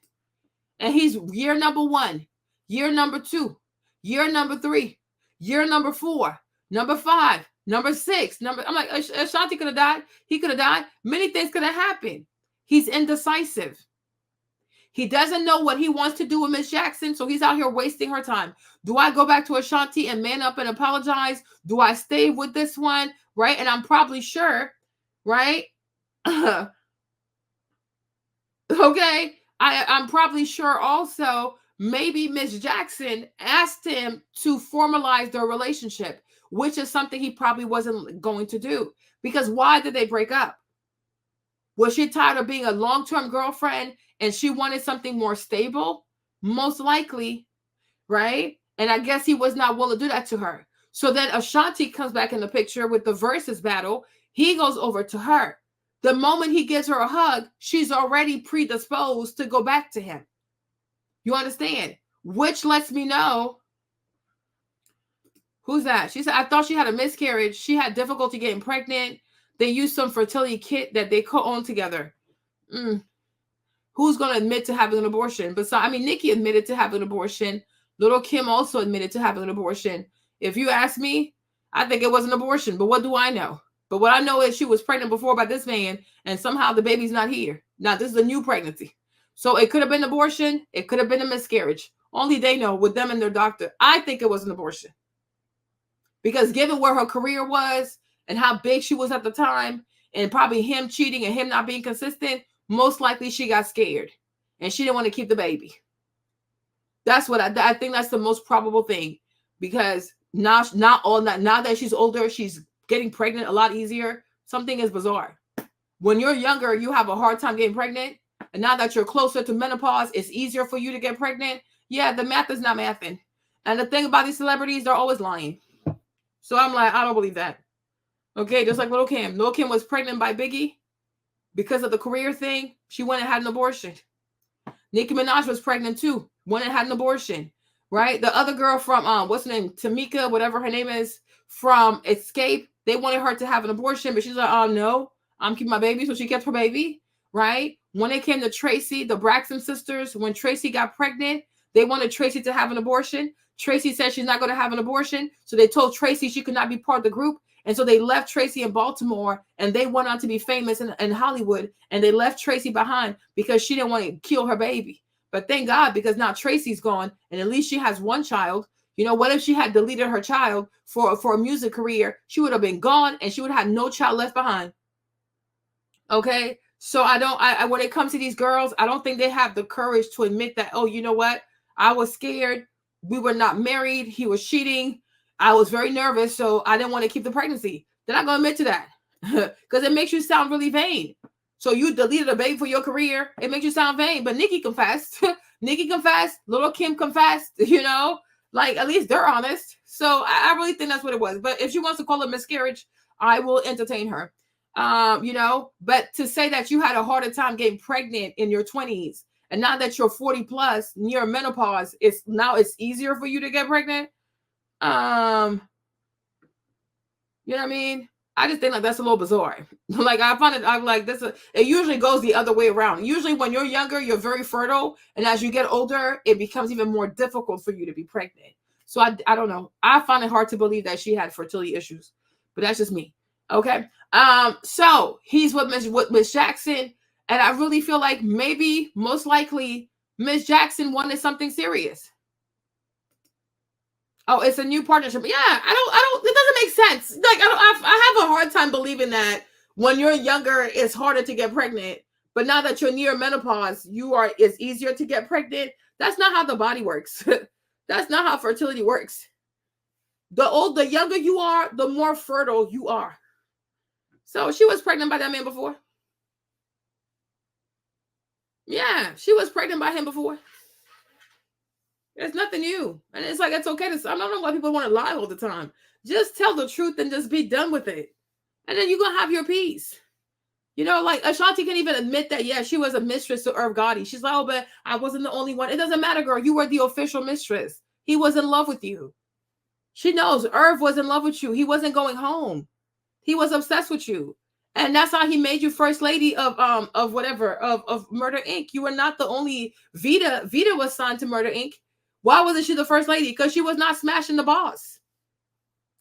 And he's year number 1, year number 2, year number 3, year number 4, number 5, number 6. I'm like, Ashanti could have died. He could have died. Many things could have happened. He's indecisive. He doesn't know what he wants to do with Miss Jackson, so he's out here wasting her time. Do I go back to Ashanti and man up and apologize? Do I stay with this one? Right? And I'm probably sure, right? Okay. I'm probably sure also maybe Miss Jackson asked him to formalize their relationship, which is something he probably wasn't going to do. Because why did they break up? Was she tired of being a long-term girlfriend and she wanted something more stable? Most likely, right? And I guess he was not willing to do that to her. So then Ashanti comes back in the picture with the versus battle. He goes over to her. The moment he gives her a hug, she's already predisposed to go back to him. You understand? Which lets me know. Who's that? She said, I thought she had a miscarriage. She had difficulty getting pregnant. They used some fertility kit that they co-owned together. Who's going to admit to having an abortion? Nikki admitted to having an abortion. Little Kim also admitted to having an abortion. If you ask me, I think it was an abortion. But what do I know? But what I know is she was pregnant before by this man, and somehow the baby's not here. Now, this is a new pregnancy. So it could have been abortion. It could have been a miscarriage. Only they know with them and their doctor. I think it was an abortion. Because given where her career was and how big she was at the time, and probably him cheating and him not being consistent, most likely she got scared and she didn't want to keep the baby. That's what I think that's the most probable thing, because now that she's older, she's getting pregnant a lot easier. Something is bizarre. When you're younger, you have a hard time getting pregnant. And now that you're closer to menopause, it's easier for you to get pregnant. Yeah, the math is not mathing. And the thing about these celebrities, they're always lying. So I'm like, I don't believe that. Okay, just like Little Kim. Little Kim was pregnant by Biggie because of the career thing. She went and had an abortion. Nicki Minaj was pregnant too. One that had an abortion, right? The other girl from what's her name, Tamika, whatever her name is, from Escape. They wanted her to have an abortion, but she's like, oh no, I'm keeping my baby, so she kept her baby, right? When it came to Tracy, the Braxton sisters, when Tracy got pregnant, they wanted Tracy to have an abortion. Tracy said she's not going to have an abortion, so they told Tracy she could not be part of the group. And so they left Tracy in Baltimore, and they went on to be famous in Hollywood, and they left Tracy behind because she didn't want to kill her baby. But thank God, because now Tracy's gone, and at least she has one child. You know, what if she had deleted her child for a music career? She would have been gone, and she would have had no child left behind. Okay? So I when it comes to these girls, I don't think they have the courage to admit that, oh, you know what? I was scared. We were not married. He was cheating. I was very nervous, so I didn't want to keep the pregnancy. They're not going to admit to that because it makes you sound really vain. So you deleted a baby for your career. It makes you sound vain. But Nicki confessed. Nicki confessed. Little Kim confessed. You know, like at least they're honest. So I really think that's what it was. But if she wants to call it miscarriage, I will entertain her. You know, but to say that you had a harder time getting pregnant in your 20s, and now that you're 40 plus, near menopause, it's easier for you to get pregnant. You know what I mean? I just think like that's a little bizarre. Like I find it, I'm like this. It usually goes the other way around. Usually, when you're younger, you're very fertile, and as you get older, it becomes even more difficult for you to be pregnant. So I don't know. I find it hard to believe that she had fertility issues, but that's just me. Okay. So he's with Miss Jackson, and I really feel like maybe most likely Miss Jackson wanted something serious. Oh, it's a new partnership. Yeah, I don't. It doesn't make sense. Like I have a hard time believing that when you're younger, it's harder to get pregnant. But now that you're near menopause, it's easier to get pregnant. That's not how the body works. That's not how fertility works. The younger you are, the more fertile you are. So she was pregnant by that man before. Yeah, she was pregnant by him before. It's nothing new. And it's like, it's okay to, I don't know why people want to lie all the time. Just tell the truth and just be done with it. And then you're going to have your peace. You know, like Ashanti can't even admit that, yeah, she was a mistress to Irv Gotti. She's like, oh, but I wasn't the only one. It doesn't matter, girl. You were the official mistress. He was in love with you. She knows Irv was in love with you. He wasn't going home. He was obsessed with you. And that's how he made you first lady of Murder Inc. You were not the only Vita. Vita was signed to Murder Inc. Why wasn't she the first lady? Because she was not smashing the boss.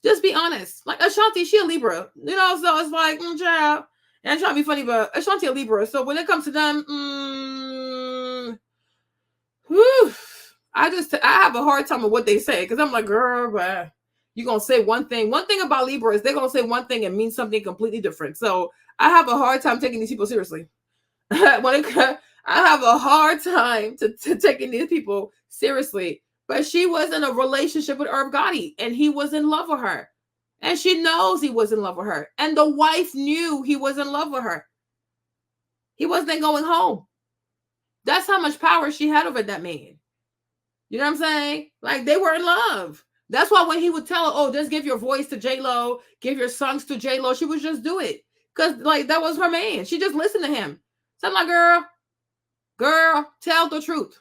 Just be honest. Like Ashanti, she a Libra. You know, so it's like, child. And I'm trying to be funny, but Ashanti a Libra. So when it comes to them, I have a hard time with what they say. Because I'm like, girl, but you're going to say one thing. One thing about Libra is they're going to say one thing and mean something completely different. So I have a hard time taking these people seriously. I have a hard time to taking these people seriously. But she was in a relationship with Irv Gotti, and he was in love with her. And she knows he was in love with her. And the wife knew he was in love with her. He wasn't going home. That's how much power she had over that man. You know what I'm saying? Like, they were in love. That's why when he would tell her, oh, just give your voice to J-Lo, give your songs to J-Lo, she would just do it. Because, like, that was her man. She just listened to him. So I'm like, girl, tell the truth.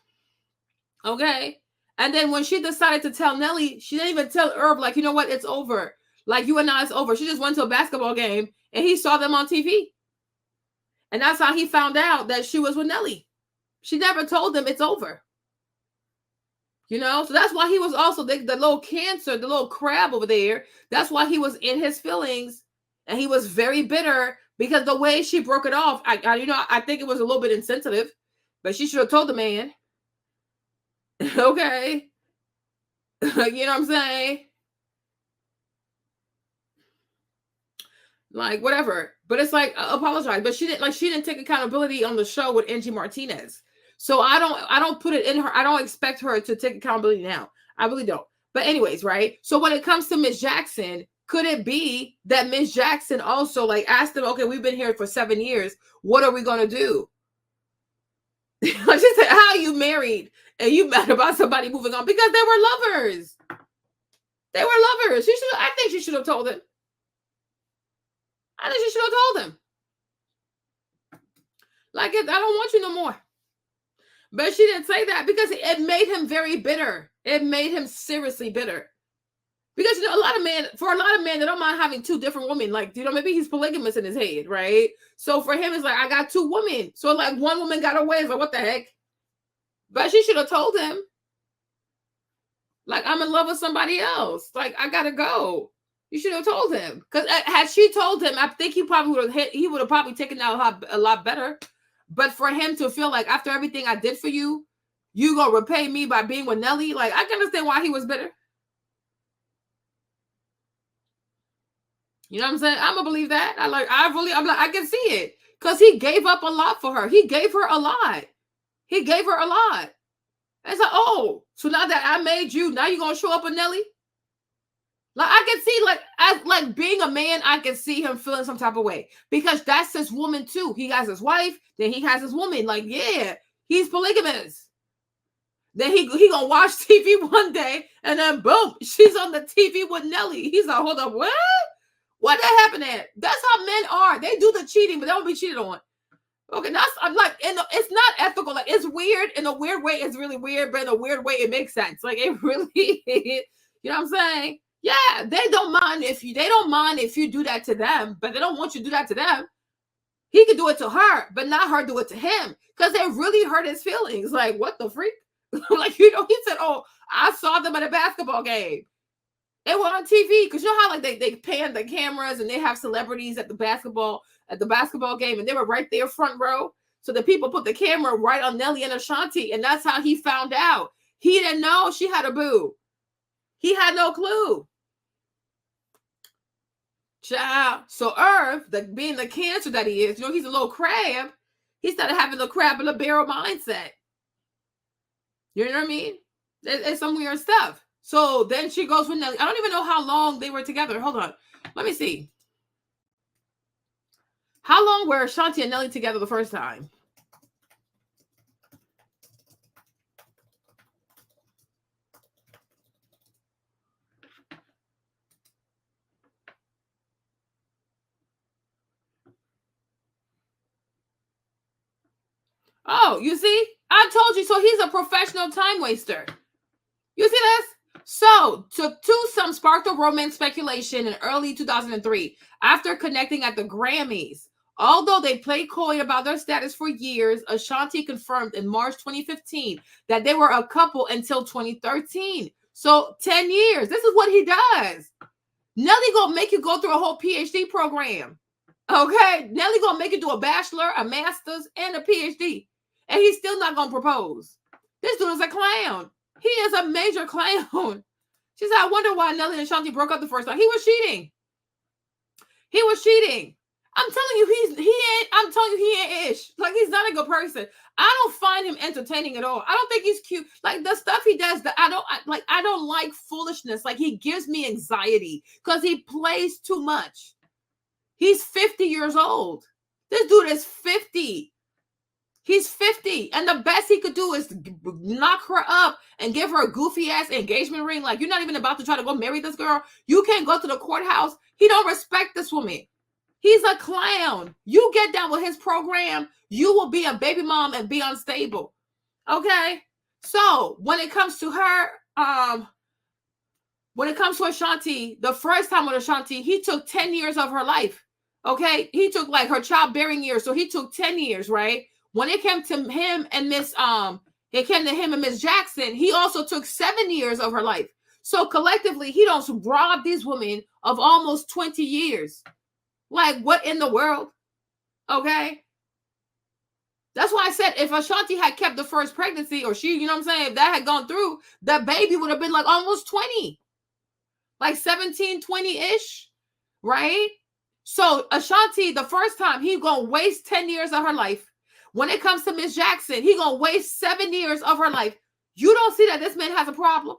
Okay? And then when she decided to tell Nelly, she didn't even tell Irv, like, you know what? It's over. Like, you and I, it's over. She just went to a basketball game, and he saw them on TV. And that's how he found out that she was with Nelly. She never told them it's over. You know, so that's why he was also the little cancer, the little crab over there. That's why he was in his feelings, and he was very bitter because the way she broke it off, I think it was a little bit insensitive, but she should have told the man. Okay, you know what I'm saying? Like whatever, but it's like apologize, but she didn't take accountability on the show with Angie Martinez. So I don't put it in her. I don't expect her to take accountability now. I really don't. But anyways, right? So when it comes to Miss Jackson, could it be that Miss Jackson also like asked them, okay, we've been here for 7 years. What are we going to do? She said, how are you married? And you mad about somebody moving on? Because they were lovers. They were lovers. I think she should have told him. I think she should have told him. Like, I don't want you no more. But she didn't say that because it made him very bitter. It made him seriously bitter. Because, you know, for a lot of men, they don't mind having two different women. Like, you know, maybe he's polygamous in his head, right? So for him, it's like, I got two women. So like one woman got away. It's like, what the heck? But she should have told him, like, I'm in love with somebody else. Like, I gotta go. You should have told him. Because had she told him, I think he would have probably taken out a lot better. But for him to feel like after everything I did for you, you gonna repay me by being with Nelly, like, I can understand why he was bitter. You know what I'm saying? I'm gonna believe that. I'm like, I can see it. Because he gave up a lot for her. He gave her a lot. He gave her a lot. And it's like, oh, so now that I made you, now you're gonna show up with Nelly? Like, I can see, like being a man, I can see him feeling some type of way. Because that's his woman too. He has his wife, then he has his woman. Like, yeah, he's polygamous. Then he gonna watch TV one day, and then boom, she's on the TV with Nelly. He's like, hold up, what? What that happened at? That's how men are. They do the cheating, but they don't be cheated on. Okay, I'm like, it's not ethical. Like, it's weird in a weird way. It's really weird, but in a weird way, it makes sense. Like, it really, you know what I'm saying? Yeah, they don't mind if you do that to them, but they don't want you to do that to them. He could do it to her, but not her do it to him, because it really hurt his feelings. Like, what the freak? Like, you know, he said, oh, I saw them at a basketball game. They were on TV, because you know how like they pan the cameras and they have celebrities at the basketball game, and they were right there front row. So the people put the camera right on Nelly and Ashanti, and that's how he found out. He didn't know she had a boo. He had no clue. Child. So Irv, being the cancer that he is, you know, he's a little crab. He started having the crab in the barrel mindset. You know what I mean? It's some weird stuff. So then she goes with Nelly. I don't even know how long they were together. Hold on. Let me see. How long were Ashanti and Nelly together the first time? Oh, you see? I told you. So he's a professional time waster. You see this? So, to twosome sparked a romance speculation in early 2003 after connecting at the Grammys. Although they played coy about their status for years, Ashanti confirmed in March 2015 that they were a couple until 2013. So 10 years. This is what he does. Nelly gonna make you go through a whole PhD program. Okay? Nelly gonna make you do a bachelor, a master's, and a PhD. And he's still not gonna propose. This dude is a clown. He is a major clown. She said, I wonder why Nelly and Ashanti broke up the first time. He was cheating. He was cheating. I'm telling you, he ain't ish. Like, he's not a good person. I don't find him entertaining at all. I don't think he's cute. Like, the stuff he does, I don't like foolishness. Like, he gives me anxiety because he plays too much. He's 50 years old. This dude is 50. He's 50, and the best he could do is knock her up and give her a goofy ass engagement ring. Like, you're not even about to try to go marry this girl. You can't go to the courthouse. He don't respect this woman. He's a clown. You get down with his program, you will be a baby mom and be unstable. Okay? So when it comes to her, when it comes to Ashanti, the first time with Ashanti, he took 10 years of her life. Okay? He took like her childbearing years. So he took 10 years, right? When it came to him and Miss Jackson, he also took 7 years of her life. So collectively, he don't rob these women of almost 20 years. Like, what in the world? Okay. That's why I said if Ashanti had kept the first pregnancy, or she, you know what I'm saying, if that had gone through, that baby would have been like almost 20. Like 17, 20-ish, right? So Ashanti, the first time, he gonna waste 10 years of her life. When it comes to Miss Jackson, he gonna waste 7 years of her life. You don't see that this man has a problem?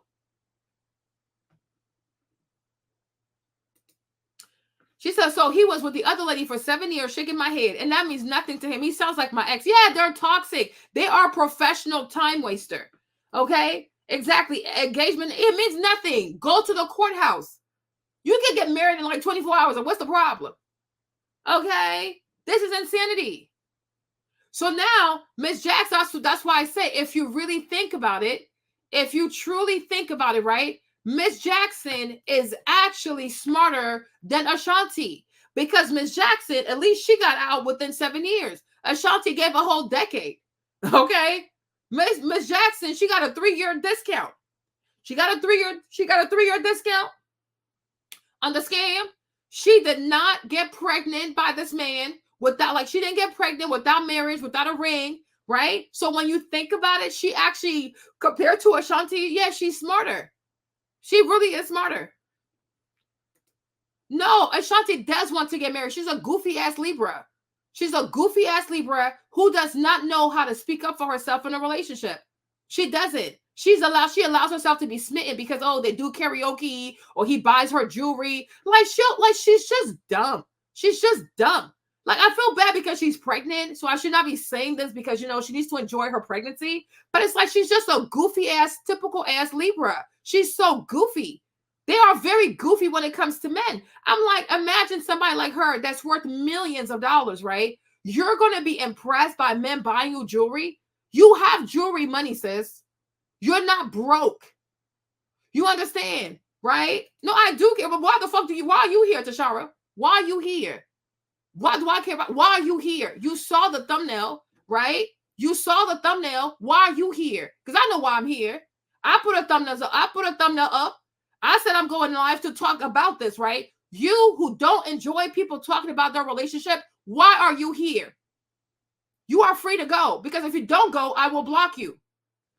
She said, so he was with the other lady for 7 years, shaking my head, and that means nothing to him. He sounds like my ex. Yeah, they're toxic. They are professional time waster. Okay? Exactly. Engagement, it means nothing. Go to the courthouse. You can get married in like 24 hours, and what's the problem? Okay? This is insanity. So now, Miss Jackson, that's why I say, if you really think about it, if you truly think about it, right? Miss Jackson is actually smarter than Ashanti, because Miss Jackson, at least she got out within 7 years. Ashanti gave a whole decade. Okay? Miss Jackson, she got a 3-year discount. She got a 3-year discount on the scam. She did not get pregnant by this man without, like, she didn't get pregnant without marriage, without a ring, right? So when you think about it, she actually, compared to Ashanti, yeah, she's smarter. She really is smarter. No, Ashanti does want to get married. She's a goofy ass Libra. She's a goofy ass Libra who does not know how to speak up for herself in a relationship. She doesn't. She allows herself to be smitten because, oh, they do karaoke or he buys her jewelry. She's just dumb. She's just dumb. Like, I feel bad because she's pregnant, so I should not be saying this because, she needs to enjoy her pregnancy. But it's like she's just a goofy ass, typical ass Libra. She's so goofy. They are very goofy when it comes to men. I'm like, imagine somebody like her that's worth millions of dollars, right? You're going to be impressed by men buying you jewelry. You have jewelry money, sis. You're not broke. You understand, right? No, I do care. But why are you here, Tashara? Why are you here? Why do I care about? Why are you here? You saw the thumbnail, right? You saw the thumbnail. Why are you here? Because I know why I'm here. I put a thumbnail up. I said I'm going live to talk about this, right? You who don't enjoy people talking about their relationship, why are you here? You are free to go, because if you don't go, I will block you.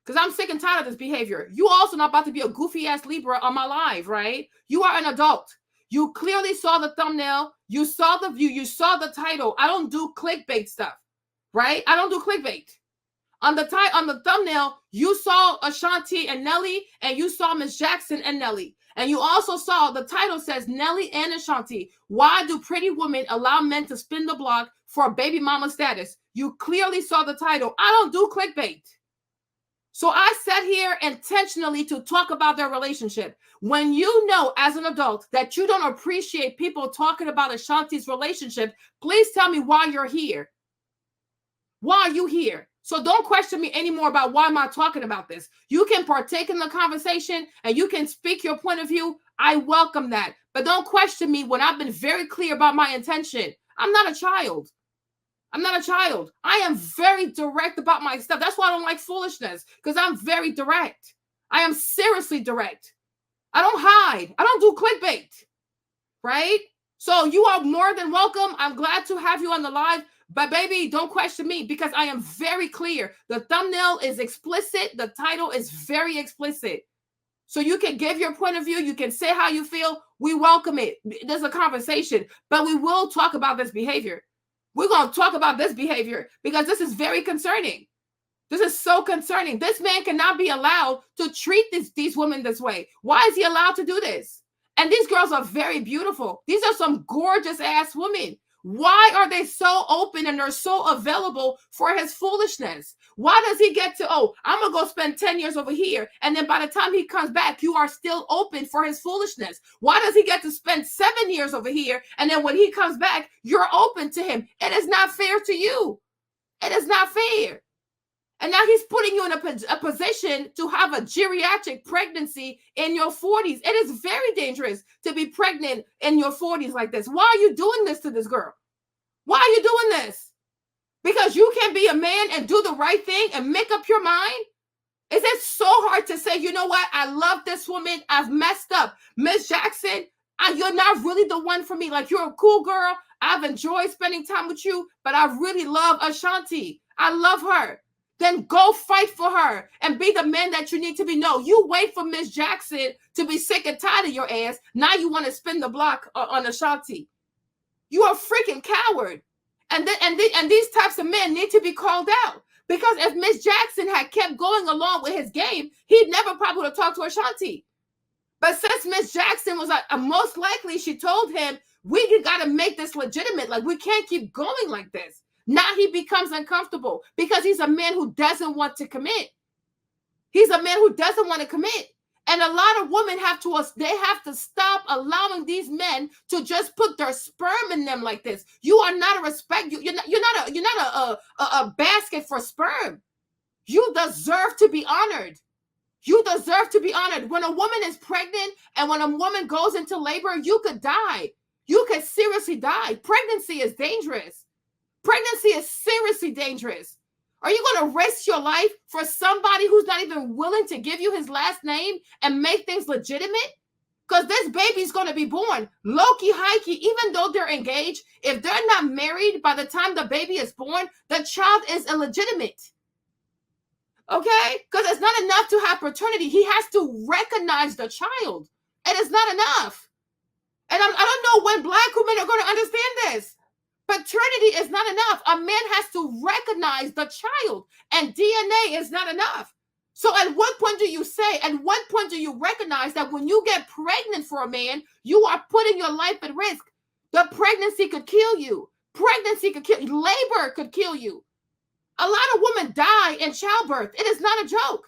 Because I'm sick and tired of this behavior. You also not about to be a goofy ass Libra on my live, right? You are an adult. You clearly saw the thumbnail. You saw the view. You saw the title. I don't do clickbait stuff, right? I don't do clickbait. On the thumbnail, you saw Ashanti and Nelly, and you saw Miss Jackson and Nelly. And you also saw the title says Nelly and Ashanti. Why do pretty women allow men to spin the block for a baby mama status? You clearly saw the title. I don't do clickbait. So I sat here intentionally to talk about their relationship. When you know as an adult that you don't appreciate people talking about Ashanti's relationship, please tell me why you're here. Why are you here? So don't question me anymore about why am I talking about this. You can partake in the conversation and you can speak your point of view. I welcome that. But don't question me when I've been very clear about my intention. I'm not a child. I'm not a child. I am very direct about my stuff. That's why I don't like foolishness, because I'm very direct. I am seriously direct. I don't hide. I don't do clickbait, right? So you are more than welcome. I'm glad to have you on the live, but baby, don't question me because I am very clear. The thumbnail is explicit. The title is very explicit. So you can give your point of view. You can say how you feel. We welcome it. There's a conversation, but we will talk about this behavior. We're going to talk about this behavior because this is very concerning. This is so concerning. This man cannot be allowed to treat these women this way. Why is he allowed to do this? And these girls are very beautiful. These are some gorgeous ass women. Why are they so open and they're so available for his foolishness? Why does he get to, oh, I'm going to go spend 10 years over here. And then by the time he comes back, you are still open for his foolishness. Why does he get to spend 7 years over here? And then when he comes back, you're open to him. It is not fair to you. It is not fair. And now he's putting you in a position to have a geriatric pregnancy in your 40s. It is very dangerous to be pregnant in your 40s like this. Why are you doing this to this girl? Why are you doing this? Because you can be a man and do the right thing and make up your mind? Is it so hard to say, you know what? I love this woman. I've messed up. Miss Jackson, you're not really the one for me. Like, you're a cool girl. I've enjoyed spending time with you, but I really love Ashanti. I love her. Then go fight for her and be the man that you need to be. No, you wait for Miss Jackson to be sick and tired of your ass. Now you want to spin the block on Ashanti. You are a freaking coward. And these types of men need to be called out. Because if Miss Jackson had kept going along with his game, he'd never probably would have talked to Ashanti. But since Miss Jackson was like, most likely she told him, we got to make this legitimate. Like, we can't keep going like this. Now he becomes uncomfortable because he's a man who doesn't want to commit. He's a man who doesn't want to commit. And a lot of women have to stop allowing these men to just put their sperm in them like this. You are not a respect. You're not a basket for sperm. You deserve to be honored. You deserve to be honored. When a woman is pregnant and when a woman goes into labor, you could die. You could seriously die. Pregnancy is dangerous. Pregnancy is seriously dangerous. Are you going to risk your life for somebody who's not even willing to give you his last name and make things legitimate? Because this baby's going to be born. Low-key, high-key, even though they're engaged, if they're not married by the time the baby is born, the child is illegitimate. Okay? Because it's not enough to have paternity. He has to recognize the child. It is not enough. And I don't know when Black women are going to understand this. Paternity is not enough. A man has to recognize the child, and DNA is not enough. So at what point do you say, at what point do you recognize that when you get pregnant for a man, you are putting your life at risk? The pregnancy could kill you. Pregnancy could kill you. Labor could kill you. A lot of women die in childbirth. It is not a joke.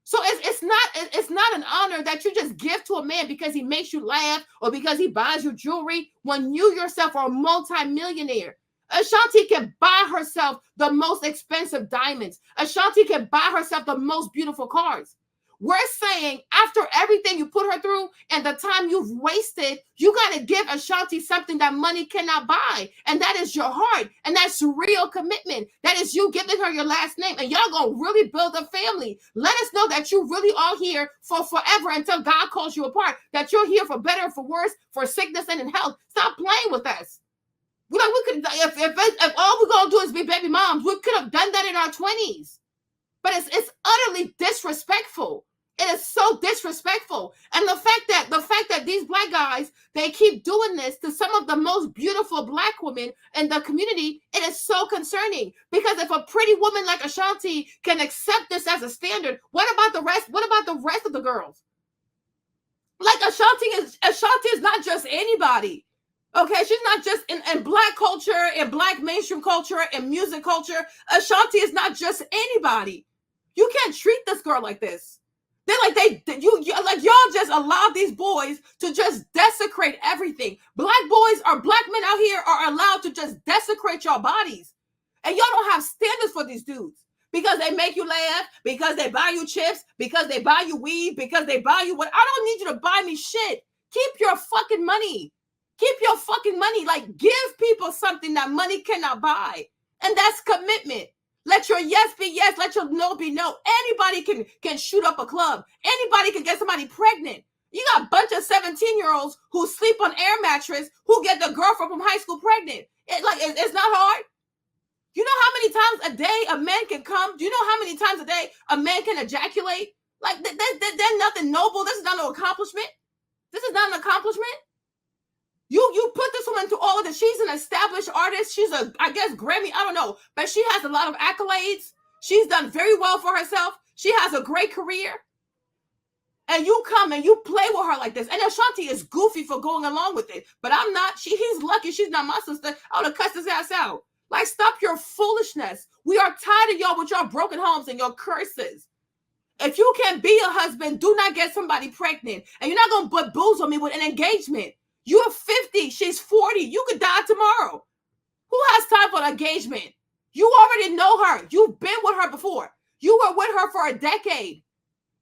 So it's not an honor that you just give to a man because he makes you laugh or because he buys you jewelry when you yourself are a multi-millionaire. Ashanti can buy herself the most expensive diamonds. Ashanti can buy herself the most beautiful cars. We're saying after everything you put her through and the time you've wasted, you got to give Ashanti something that money cannot buy. And that is your heart. And that's real commitment. That is you giving her your last name. And y'all going to really build a family. Let us know that you really are here for forever until God calls you apart. That you're here for better and for worse, for sickness and in health. Stop playing with us. We could, if all we're going to do is be baby moms, we could have done that in our 20s. But it's utterly disrespectful. It is so disrespectful. And the fact that these Black guys, they keep doing this to some of the most beautiful Black women in the community, it is so concerning. Because if a pretty woman like Ashanti can accept this as a standard, what about the rest? What about the rest of the girls? Like Ashanti is not just anybody. Okay, she's not just in Black culture, in Black mainstream culture, in music culture. Ashanti is not just anybody. You can't treat this girl like this. Y'all just allow these boys to just desecrate everything. Black men out here are allowed to just desecrate your bodies. And y'all don't have standards for these dudes because they make you laugh, because they buy you chips, because they buy you weed, because they buy you what. I don't need you to buy me shit. Keep your fucking money. Keep your fucking money. Like, give people something that money cannot buy. And that's commitment. Let your yes be yes. Let your no be no. Anybody can shoot up a club. Anybody can get somebody pregnant. You got a bunch of 17-year-olds who sleep on air mattress who get the girlfriend from high school pregnant. It's not hard. You know how many times a day a man can come? Do you know how many times a day a man can ejaculate? Like, there's nothing noble. This is not an accomplishment. This is not an accomplishment. You put this woman through all of this. She's an established artist. She's I guess, Grammy. I don't know. But she has a lot of accolades. She's done very well for herself. She has a great career. And you come and you play with her like this. And Ashanti is goofy for going along with it. But I'm not. He's lucky she's not my sister. I would have cussed his ass out. Like, stop your foolishness. We are tired of y'all with your broken homes and your curses. If you can't be a husband, do not get somebody pregnant. And you're not going to bamboozle me with an engagement. You're 50, she's 40. You could die tomorrow. Who has time for an engagement? You already know her. You've been with her before. You were with her for a decade.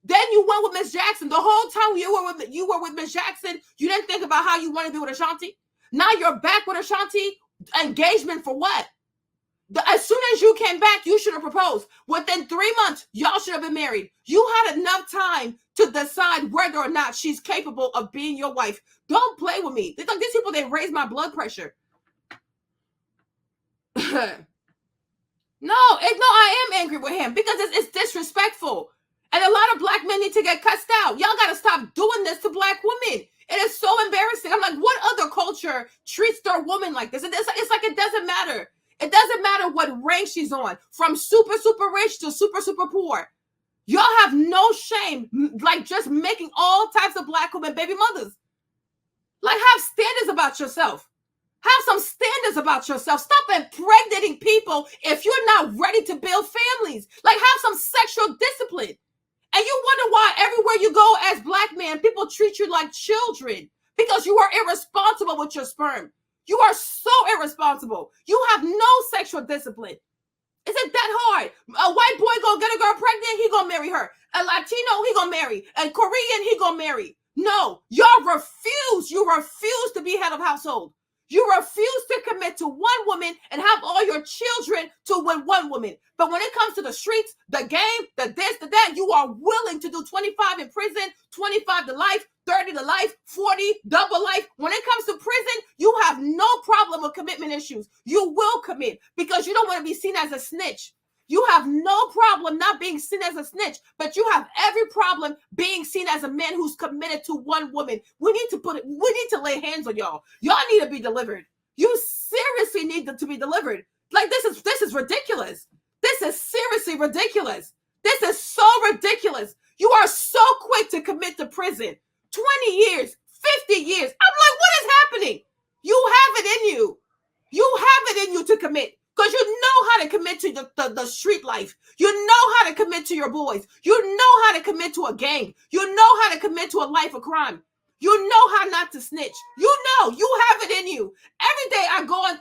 Then you went with Miss Jackson. The whole time you were with Miss Jackson, you didn't think about how you want to be with Ashanti. Now you're back with Ashanti. Engagement for what? As soon as you came back, you should have proposed. Within 3 months, y'all should have been married. You had enough time to decide whether or not she's capable of being your wife. Don't play with me. These people, they raise my blood pressure. No, I am angry with him because it's disrespectful. And a lot of Black men need to get cussed out. Y'all got to stop doing this to Black women. It is so embarrassing. I'm like, what other culture treats their woman like this? It's like it doesn't matter. It doesn't matter what rank she's on, from super, super rich to super, super poor. Y'all have no shame, like just making all types of Black women baby mothers. Like, have standards about yourself. Have some standards about yourself. Stop impregnating people if you're not ready to build families. Like, have some sexual discipline. And you wonder why everywhere you go as black men, people treat you like children because you are irresponsible with your sperm. You are so irresponsible. You have no sexual discipline. Isn't that hard? A white boy gonna get a girl pregnant, he gonna marry her. A Latino, he gonna marry. A Korean, he gonna marry. No, y'all refuse. You refuse to be head of household. You refuse to commit to one woman and have all your children to one woman. But when it comes to the streets, the game, the this, the that, you are willing to do 25 in prison, 25 to life, 30 to life, 40, double life. When it comes to prison, you have no problem with commitment issues. You will commit because you don't want to be seen as a snitch. You have no problem not being seen as a snitch, but you have every problem being seen as a man who's committed to one woman. We need to lay hands on y'all. Y'all need to be delivered. You seriously need to be delivered. Like this is ridiculous. This is seriously ridiculous. This is so ridiculous. You are so quick to commit to prison. 20 years, 50 years. I'm like, what is happening? You have it in you. You have it in you to commit. Because you know how to commit to the street life. You know how to commit to your boys. You know how to commit to a gang. You know how to commit to a life of crime. You know how not to snitch. You know, you have it in you. Every day I go on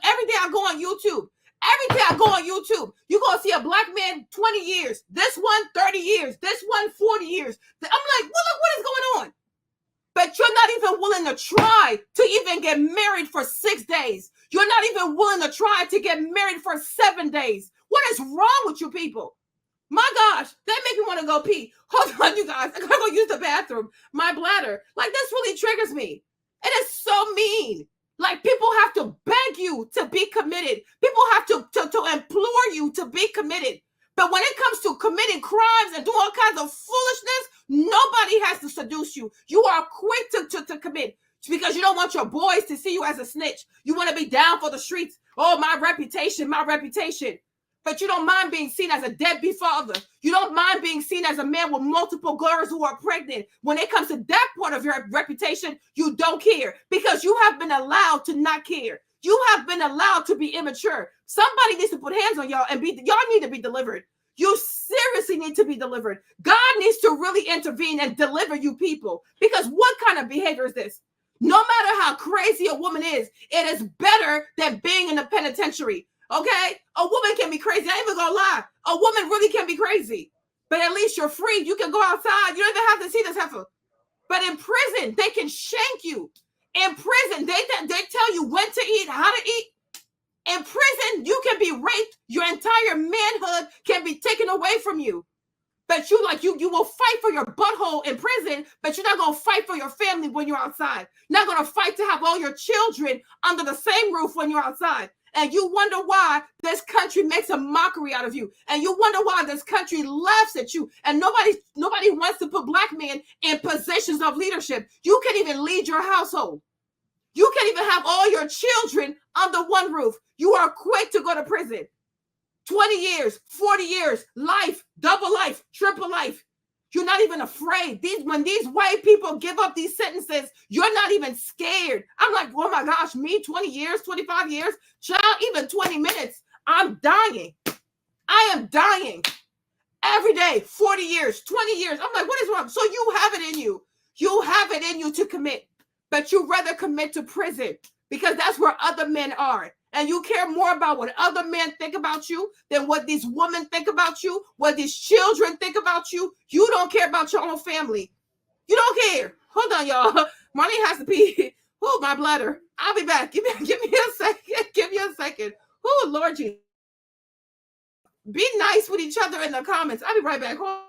YouTube. Every day I go on YouTube. You're going to see a black man 20 years. This one, 30 years. This one, 40 years. I'm like, well, look, what is going on? But you're not even willing to try to even get married for 6 days. You're not even willing to try to get married for 7 days. What is wrong with you people? My gosh, that make me want to go pee. Hold on, you guys. I gotta go use the bathroom. My bladder. Like, this really triggers me. It is so mean. Like, people have to beg you to be committed. People have to implore you to be committed. But when it comes to committing crimes and doing all kinds of foolishness, nobody has to seduce you. You are quick to commit because you don't want your boys to see you as a snitch. You want to be down for the streets. Oh, my reputation, my reputation. But you don't mind being seen as a deadbeat father. You don't mind being seen as a man with multiple girls who are pregnant. When it comes to that part of your reputation, you don't care because you have been allowed to not care. You have been allowed to be immature. Somebody needs to put hands on y'all and y'all need to be delivered. You seriously need to be delivered. God needs to really intervene and deliver you people because what kind of behavior is this? No matter how crazy a woman is, it is better than being in the penitentiary. Okay? A woman can be crazy. I ain't even gonna lie. A woman really can be crazy. But at least you're free. You can go outside. You don't even have to see this heifer. But in prison, they can shank you. In prison, they tell you when to eat, how to eat. In prison, you can be raped. Your entire manhood can be taken away from you. But you will fight for your butthole in prison, but you're not going to fight for your family when you're outside. Not going to fight to have all your children under the same roof when you're outside. And you wonder why this country makes a mockery out of you. And you wonder why this country laughs at you. And nobody wants to put black men in positions of leadership. You can't even lead your household. You can't even have all your children under one roof. You are quick to go to prison. 20 years, 40 years, life, double life, triple life. You're not even afraid. When these white people give up these sentences, you're not even scared. I'm like, oh my gosh, me, 20 years, 25 years, child, even 20 minutes. I'm dying. I am dying. Every day, 40 years, 20 years. I'm like, what is wrong? So you have it in you. You have it in you to commit, but you rather commit to prison because that's where other men are. And you care more about what other men think about you than what these women think about you, what these children think about you. You don't care about your own family. You don't care. Hold on, y'all. Marlene has to pee. Oh, my bladder. I'll be back. Give me a second. Give me a second. Oh, Lord Jesus. Be nice with each other in the comments. I'll be right back. Hold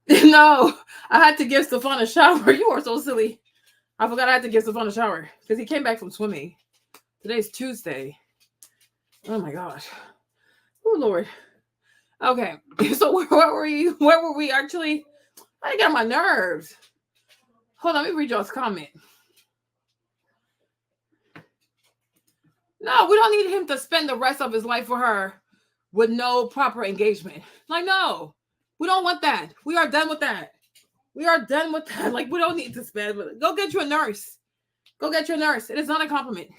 No, I had to give Stefan a shower. You are so silly. I forgot I had to give Stefan a shower because he came back from swimming. Today's Tuesday. Oh my gosh. Oh Lord. Okay. So where were you? Where were we actually? I got my nerves. Hold on, let me read y'all's comment. No, we don't need him to spend the rest of his life with her with no proper engagement. Like, no, we don't want that. We are done with that. We are done with that. Like, we don't need to spend. Go get you a nurse. Go get you a nurse. It is not a compliment.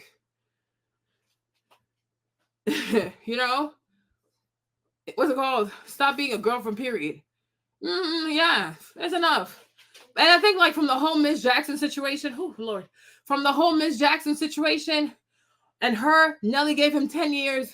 You know? What's it called? Stop being a girlfriend, period. Yeah, it's enough. And I think, like, from the whole Miss Jackson situation, oh, Lord, from the whole Miss Jackson situation, and Nelly gave him 10 years.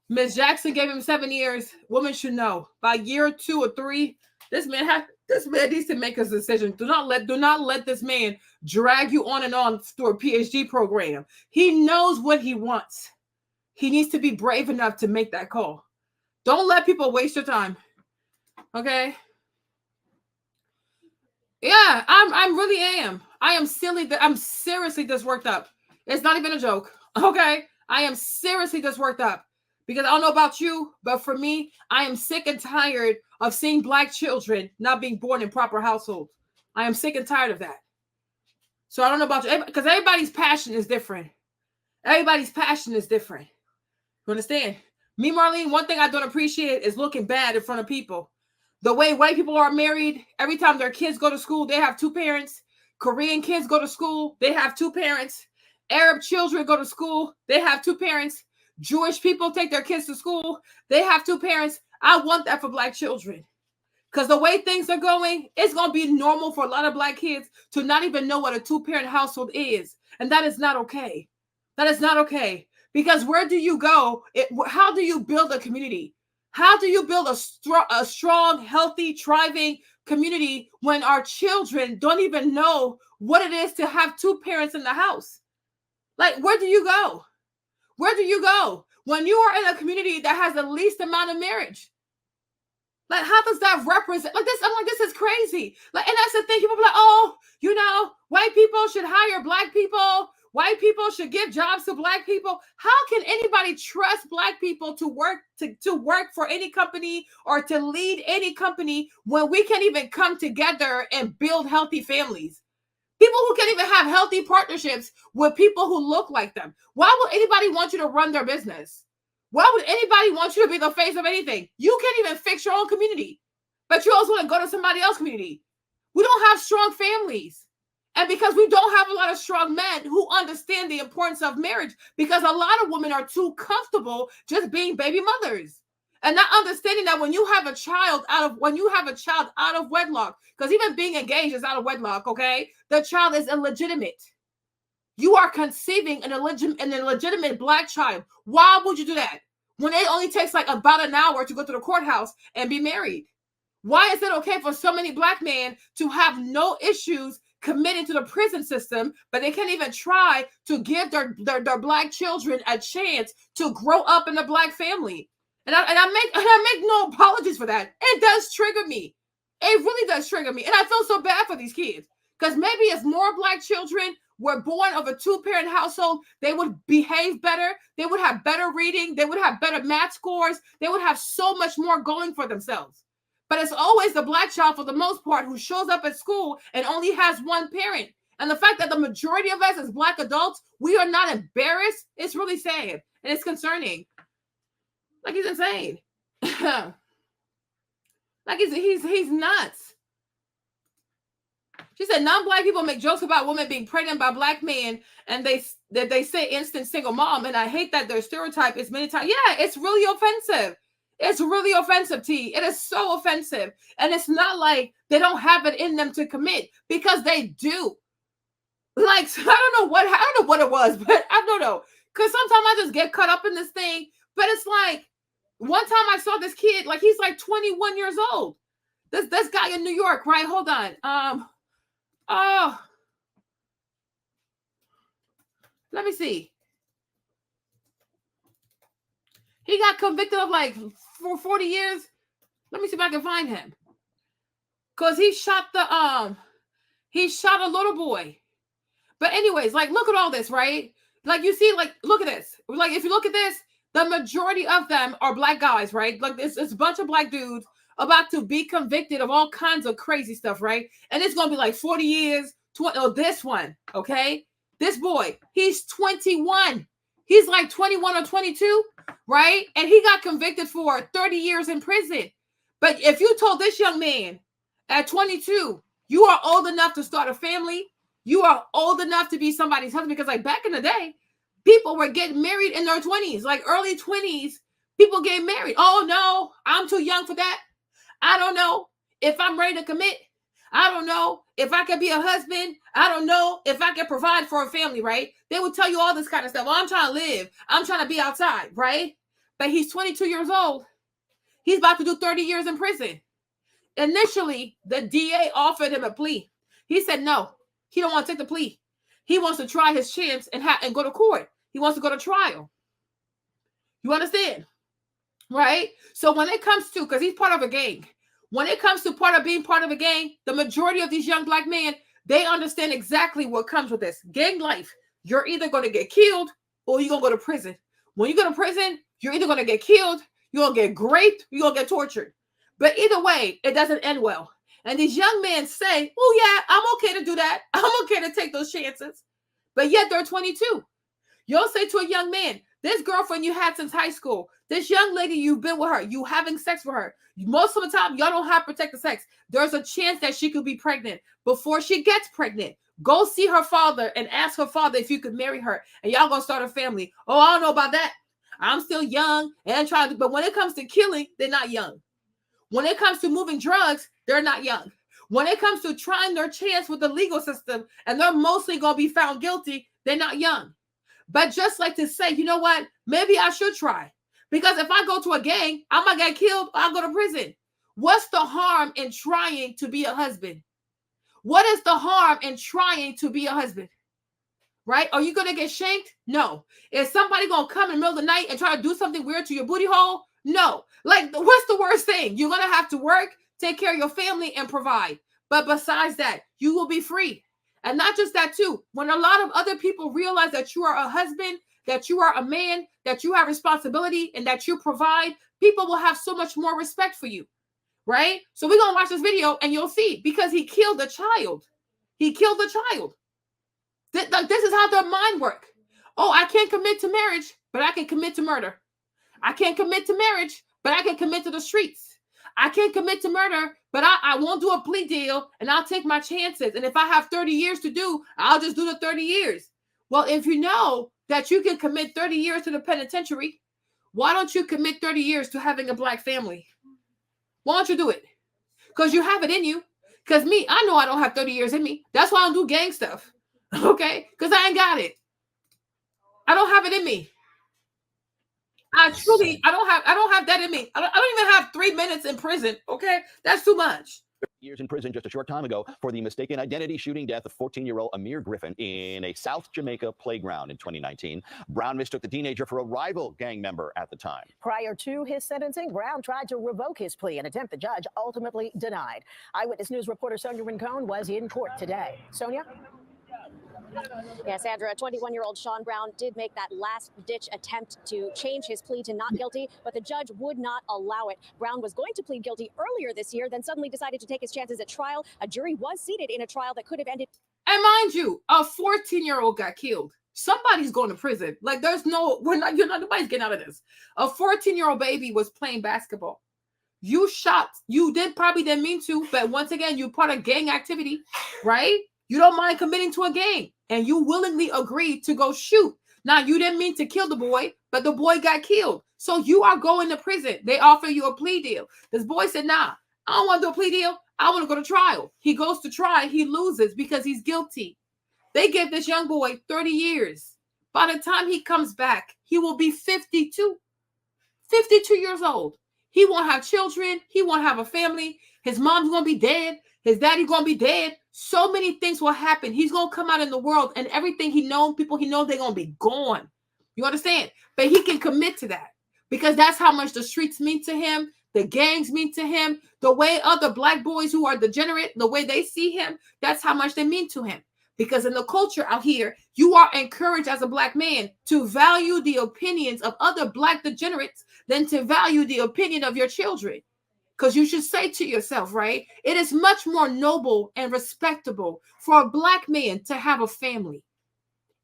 Miss Jackson gave him 7 years. Women should know by year 2 or 3, this man needs to make his decision. Do not let this man drag you on and on through a PhD program. He knows what he wants. He needs to be brave enough to make that call. Don't let people waste your time. Okay? Yeah, I really am. I am silly. I'm seriously just worked up. It's not even a joke. Okay? I am seriously just worked up. Because I don't know about you, but for me, I am sick and tired of seeing Black children not being born in proper households. I am sick and tired of that. So I don't know about you, because everybody's passion is different. Everybody's passion is different. You understand? Me, Marlene, one thing I don't appreciate is looking bad in front of people. The way white people are married, every time their kids go to school, they have 2 parents. Korean kids go to school, they have 2 parents. Arab children go to school, they have 2 parents. Jewish people take their kids to school, they have 2 parents. I want that for Black children. Because the way things are going, it's going to be normal for a lot of Black kids to not even know what a 2-parent household is. And that is not okay. That is not okay. Because where do you go? How do you build a community? How do you build a strong, healthy, thriving community when our children don't even know what it is to have 2 parents in the house? Like, where do you go? Where do you go when you are in a community that has the least amount of marriage? Like, how does that represent? Like this, I'm like, this is crazy. Like, and that's the thing. People be like, oh, you know, white people should hire Black people. White people should give jobs to Black people. How can anybody trust Black people to work for any company or to lead any company when we can't even come together and build healthy families? People who can't even have healthy partnerships with people who look like them. Why would anybody want you to run their business? Why would anybody want you to be the face of anything? You can't even fix your own community, but you also want to go to somebody else's community. We don't have strong families. And because we don't have a lot of strong men who understand the importance of marriage, because a lot of women are too comfortable just being baby mothers and not understanding that when you have a child out of wedlock, because even being engaged is out of wedlock, okay? The child is illegitimate. You are conceiving an illegitimate Black child. Why would you do that? When it only takes like about an hour to go to the courthouse and be married. Why is it okay for so many Black men to have no issues committing to the prison system, but they can't even try to give their Black children a chance to grow up in a Black family? And I make no apologies for that. It does trigger me. It really does trigger me. And I feel so bad for these kids. Because maybe if more Black children were born of a 2-parent household, they would behave better. They would have better reading. They would have better math scores. They would have so much more going for themselves. But it's always the Black child, for the most part, who shows up at school and only has 1 parent. And the fact that the majority of us as Black adults, we are not embarrassed, it's really sad. And it's concerning. Like, he's insane. Like, he's nuts. She said non-Black people make jokes about women being pregnant by Black men, and they say instant single mom. And I hate that their stereotype is many times. Yeah, it's really offensive. It's really offensive, T. It is so offensive. And it's not like they don't have it in them to commit, because they do. Like, I don't know what it was, but I don't know. Because sometimes I just get caught up in this thing. But it's like, one time I saw this kid, like, he's like 21 years old. This guy in New York, right? Hold on. Let me see. He got convicted of like for 40 years. Let me see if I can find him. because he shot a little boy. But anyways, like, look at all this, right? Like, you see, like, look at this. Like, if you look at this, the majority of them are black guys, right? Like, it's a bunch of black dudes about to be convicted of all kinds of crazy stuff, right? And it's going to be like 40 years. This one, okay? This boy, he's 21. He's like 21 or 22, right? And he got convicted for 30 years in prison. But if you told this young man at 22, you are old enough to start a family, you are old enough to be somebody's husband, because like back in the day, people were getting married in their 20s, like early 20s, people get married. Oh no, I'm too young for that. I don't know if I'm ready to commit. I don't know if I can be a husband. I don't know if I can provide for a family, right? They would tell you all this kind of stuff. Oh, I'm trying to live. I'm trying to be outside, right? But he's 22 years old. He's about to do 30 years in prison. Initially, the DA offered him a plea. He said no. He don't want to take the plea. He wants to try his chance and go to court. He wants to go to trial. You understand? Right? So when it comes to, because he's part of a gang, when it comes to being part of a gang, the majority of these young black men, they understand exactly what comes with this. Gang life. You're either going to get killed or you're going to go to prison. When you go to prison, you're either going to get killed, you're going to get raped, you're going to get tortured. But either way, it doesn't end well. And these young men say, oh yeah, I'm okay to do that. I'm okay to take those chances. But yet they're 22. You'll say to a young man, this girlfriend you had since high school, this young lady, you've been with her, you having sex with her. Most of the time, y'all don't have protected sex. There's a chance that she could be pregnant. Before she gets pregnant, go see her father and ask her father if you could marry her. And y'all gonna start a family. Oh, I don't know about that. I'm still young and trying to, but when it comes to killing, they're not young. When it comes to moving drugs, they're not young. When it comes to trying their chance with the legal system, and they're mostly going to be found guilty, they're not young. But just like to say, you know what? Maybe I should try. Because if I go to a gang, I might get killed, or I'll go to prison. What's the harm in trying to be a husband? What is the harm in trying to be a husband? Right? Are you going to get shanked? No. Is somebody going to come in the middle of the night and try to do something weird to your booty hole? No. Like, what's the worst thing? You're going to have to work, take care of your family, and provide. But besides that, you will be free. And not just that too. When a lot of other people realize that you are a husband, that you are a man, that you have responsibility, and that you provide, people will have so much more respect for you. Right? So we're going to watch this video and you'll see, because he killed a child. He killed a child. This is how their mind work. Oh, I can't commit to marriage, but I can commit to murder. I can't commit to marriage, but I can commit to the streets. I can't commit to murder, but I won't do a plea deal and I'll take my chances. And if I have 30 years to do, I'll just do the 30 years. Well, if you know that you can commit 30 years to the penitentiary, why don't you commit 30 years to having a black family? Why don't you do it? Because you have it in you. Because me, I know I don't have 30 years in me. That's why I don't do gang stuff. Okay? Because I ain't got it. I don't have it in me. I don't have that in me. I don't even have 3 minutes in prison. Okay? That's too much. Years in prison just a short time ago for the mistaken identity shooting death of 14-year-old Amir Griffin in a South Jamaica playground in 2019. Brown mistook the teenager for a rival gang member at the time. Prior to his sentencing, Brown tried to revoke his plea, an attempt the judge ultimately denied. Eyewitness News reporter Sonia Rincon was in court today. Sonia? Yeah, Sandra, 21-year-old Sean Brown did make that last-ditch attempt to change his plea to not guilty, but the judge would not allow it. Brown was going to plead guilty earlier this year, then suddenly decided to take his chances at trial. A jury was seated in a trial that could have ended. And mind you, a 14-year-old got killed. Somebody's going to prison. Like, nobody's getting out of this. A 14-year-old baby was playing basketball. You shot. You probably didn't mean to, but once again, you're part of gang activity, right? You don't mind committing to a gang, and you willingly agreed to go shoot. Now, you didn't mean to kill the boy, but the boy got killed. So you are going to prison. They offer you a plea deal. This boy said, nah, I don't want to do a plea deal. I want to go to trial. He goes to trial. He loses because he's guilty. They give this young boy 30 years. By the time he comes back, he will be 52. 52 years old. He won't have children. He won't have a family. His mom's going to be dead. His daddy's going to be dead. So many things will happen. He's going to come out in the world, and everything he knows, people he knows, they're going to be gone. You understand? But he can commit to that because that's how much the streets mean to him. the gangs mean to him, the way other black boys who are degenerate, the way they see him, that's how much they mean to him. Because in the culture out here, you are encouraged as a black man to value the opinions of other black degenerates than to value the opinion of your children. Because you should say to yourself, right? It is much more noble and respectable for a black man to have a family.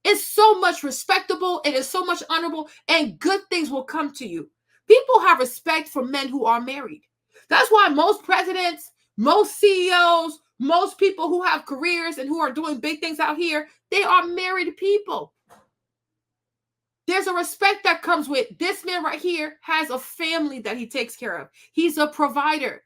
It's so much respectable. It is so much honorable, and good things will come to you. People have respect for men who are married. That's why most presidents, most CEOs, most people who have careers and who are doing big things out here, they are married people. There's a respect that comes with this man right here has a family that he takes care of. He's a provider.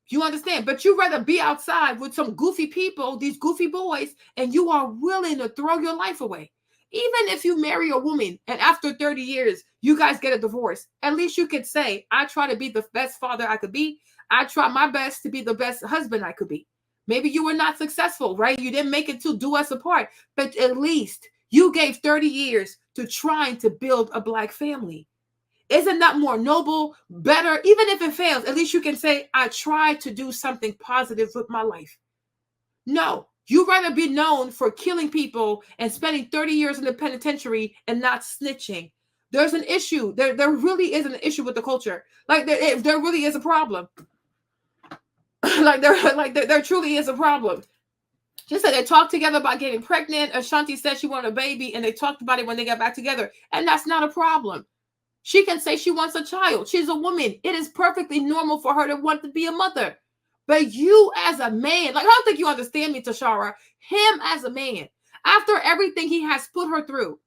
You understand? But you rather be outside with some goofy people, these goofy boys, and you are willing to throw your life away. Even if you marry a woman and after 30 years, you guys get a divorce, at least you could say, I try to be the best father I could be. I try my best to be the best husband I could be. Maybe you were not successful, right? You didn't make it to do us apart, but at least you gave 30 years to trying to build a black family. Isn't that more noble, better? Even if it fails, at least you can say, I tried to do something positive with my life. No, you'd rather be known for killing people and spending 30 years in the penitentiary and not snitching. There's an issue. There really is an issue with the culture. Like there really is a problem. there truly is a problem. She said they talked together about getting pregnant. Ashanti said she wanted a baby, and they talked about it when they got back together. And that's not a problem. She can say she wants a child. She's a woman. It is perfectly normal for her to want to be a mother. But you as a man, like, I don't think you understand me, Tashara. Him as a man, after everything he has put her through,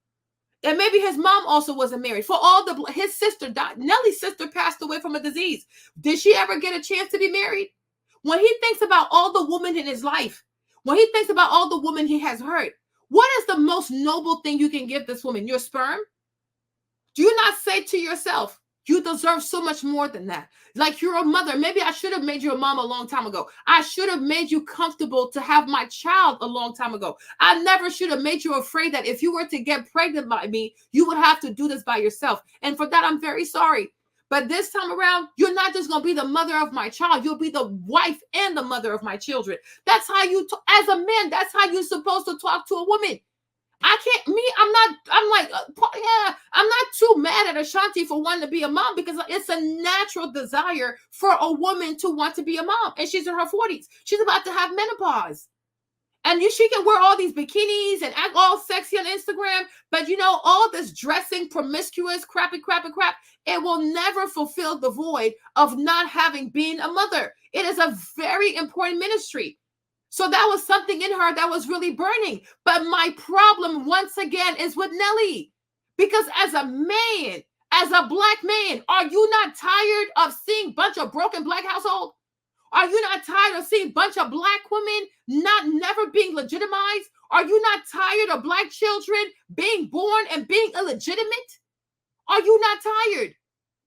and maybe his mom also wasn't married. For all his sister died. Nelly's sister passed away from a disease. Did she ever get a chance to be married? When he thinks about all the women in his life, when he thinks about all the women he has hurt, what is the most noble thing you can give this woman? Your sperm? Do you not say to yourself, you deserve so much more than that? Like, you're a mother. Maybe I should have made you a mom a long time ago. I should have made you comfortable to have my child a long time ago. I never should have made you afraid that if you were to get pregnant by me, you would have to do this by yourself. And for that, I'm very sorry. But this time around, you're not just going to be the mother of my child. You'll be the wife and the mother of my children. That's how you, as a man, that's how you're supposed to talk to a woman. I'm not too mad at Ashanti for wanting to be a mom, because it's a natural desire for a woman to want to be a mom. And she's in her 40s. She's about to have menopause. And she can wear all these bikinis and act all sexy on Instagram. But all this dressing, promiscuous, crap, it will never fulfill the void of not having been a mother. It is a very important ministry. So that was something in her that was really burning. But my problem, once again, is with Nelly. Because as a man, as a black man, are you not tired of seeing a bunch of broken black households? Are you not tired of seeing a bunch of black women never being legitimized? Are you not tired of black children being born and being illegitimate? Are you not tired?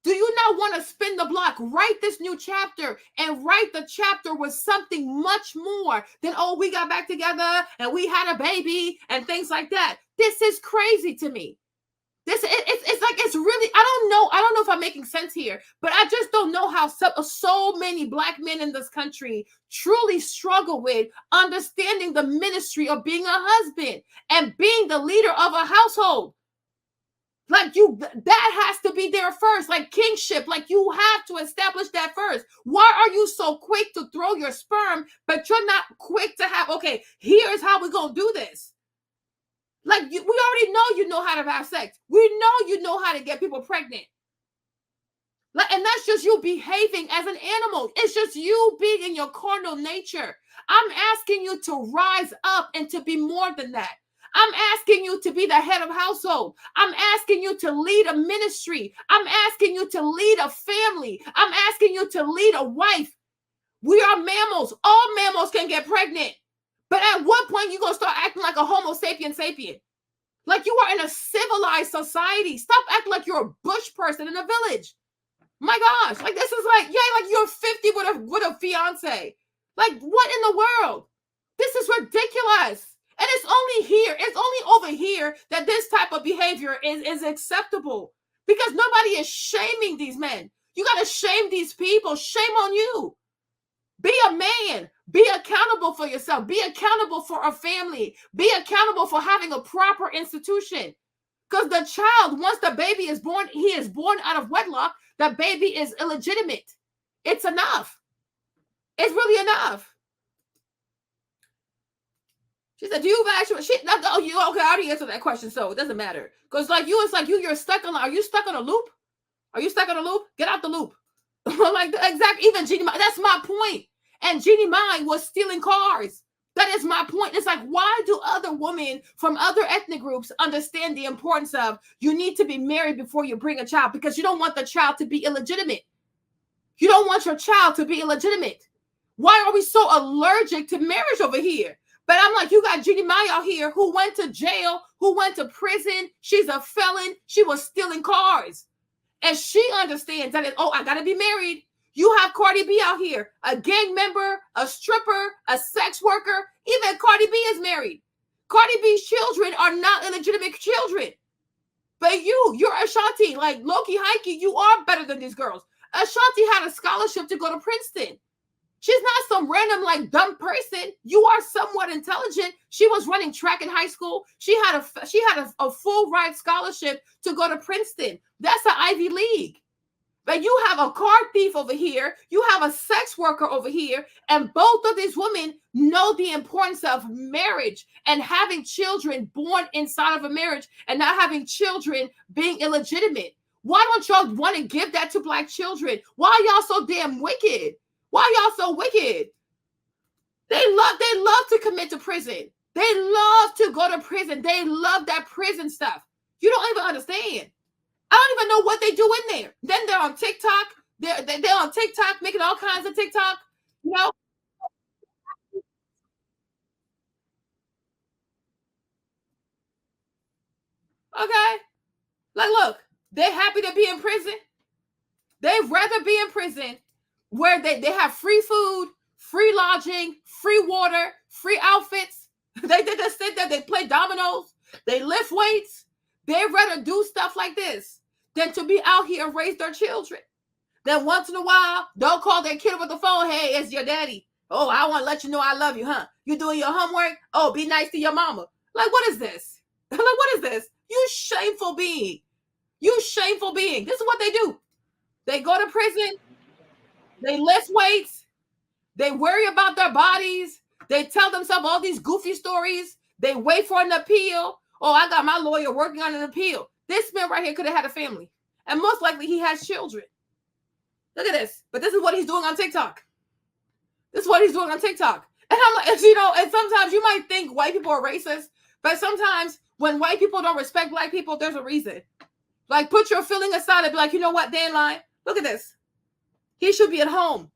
Do you not want to spin the block, write this new chapter, and write the chapter with something much more than, oh, we got back together and we had a baby and things like that? This is crazy to me. It's really, I don't know if I'm making sense here, but I just don't know how so many black men in this country truly struggle with understanding the ministry of being a husband and being the leader of a household. Like, that has to be there first, like kingship. Like, you have to establish that first. Why are you so quick to throw your sperm, but you're not quick to have, okay, here's how we're going to do this. Like, we already know you know how to have sex. We know you know how to get people pregnant. Like, and that's just you behaving as an animal. It's just you being in your carnal nature. I'm asking you to rise up and to be more than that. I'm asking you to be the head of household. I'm asking you to lead a ministry. I'm asking you to lead a family. I'm asking you to lead a wife. We are mammals. All mammals can get pregnant. But at what point you going to start acting like a homo sapien? Like you are in a civilized society. Stop acting like you're a bush person in a village. My gosh. Like, this is like you're 50 with a fiance. Like, what in the world? This is ridiculous. And it's only over here that this type of behavior is acceptable, because nobody is shaming these men. You got to shame these people. Shame on you. Be a man. Be accountable for yourself. Be accountable for a family. Be accountable for having a proper institution. Because the child, once the baby is born, he is born out of wedlock, the baby is illegitimate. It's enough. It's really enough. She said, do you actually, oh, you, okay, I already answered that question, so it doesn't matter. Because like you, it's like you're stuck on, are you stuck on a loop? Are you stuck on a loop? Get out the loop. Like, exactly, even Jeannie, that's my point. And Jeannie Mai was stealing cars. That is my point. It's like, why do other women from other ethnic groups understand the importance of you need to be married before you bring a child? Because you don't want the child to be illegitimate. You don't want your child to be illegitimate. Why are we so allergic to marriage over here? But I'm like, you got Jeannie Mai out here who went to jail, who went to prison. She's a felon. She was stealing cars. And she understands that, I got to be married. You have Cardi B out here, a gang member, a stripper, a sex worker. Even Cardi B is married. Cardi B's children are not illegitimate children. But you're Ashanti. Like, Loki Heike, you are better than these girls. Ashanti had a scholarship to go to Princeton. She's not some random, like, dumb person. You are somewhat intelligent. She was running track in high school. She had a full ride scholarship to go to Princeton. That's an Ivy League. But you have a car thief over here. You have a sex worker over here. And both of these women know the importance of marriage and having children born inside of a marriage and not having children being illegitimate. Why don't y'all want to give that to Black children? Why are y'all so damn wicked? Why y'all so wicked? They love to commit to prison. They love to go to prison. They love that prison stuff. You don't even understand. I don't even know what they do in there. Then they're on TikTok. They're on TikTok making all kinds of TikTok. You know? Okay. Like, look, they're happy to be in prison. They'd rather be in prison where they have free food, free lodging, free water, free outfits. They just sit there, they play dominoes, they lift weights. They'd rather do stuff like this than to be out here and raise their children. Then once in a while, they'll call their kid over the phone, hey, it's your daddy. Oh, I want to let you know I love you, huh? You doing your homework? Oh, be nice to your mama. Like, what is this? Like, what is this? You shameful being. You shameful being. This is what they do. They go to prison. They lift weights. They worry about their bodies. They tell themselves all these goofy stories. They wait for an appeal. Oh, I got my lawyer working on an appeal. This man right here could have had a family. And most likely he has children. Look at this. But this is what he's doing on TikTok. This is what he's doing on TikTok. And I'm like, you know, and sometimes you might think white people are racist, but sometimes when white people don't respect Black people, there's a reason. Like, put your feeling aside and be like, you know what, Dan Line, look at this. He should be at home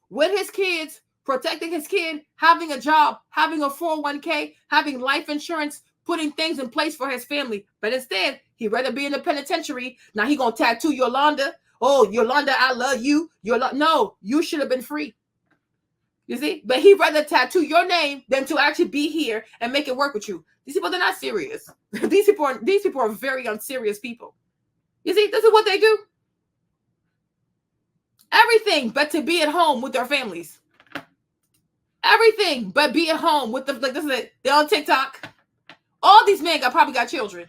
with his kids, protecting his kid, having a job, having a 401k, having life insurance, putting things in place for his family. But instead, he'd rather be in the penitentiary. Now he gonna tattoo Yolanda. Oh, Yolanda, I love you. No, you should have been free. You see? But he'd rather tattoo your name than to actually be here and make it work with you. These people, they're not serious. These people are very unserious people. You see, this is what they do. Everything but to be at home with their families. Everything but be at home with the, like, this is it. They're on TikTok. All these men probably got children.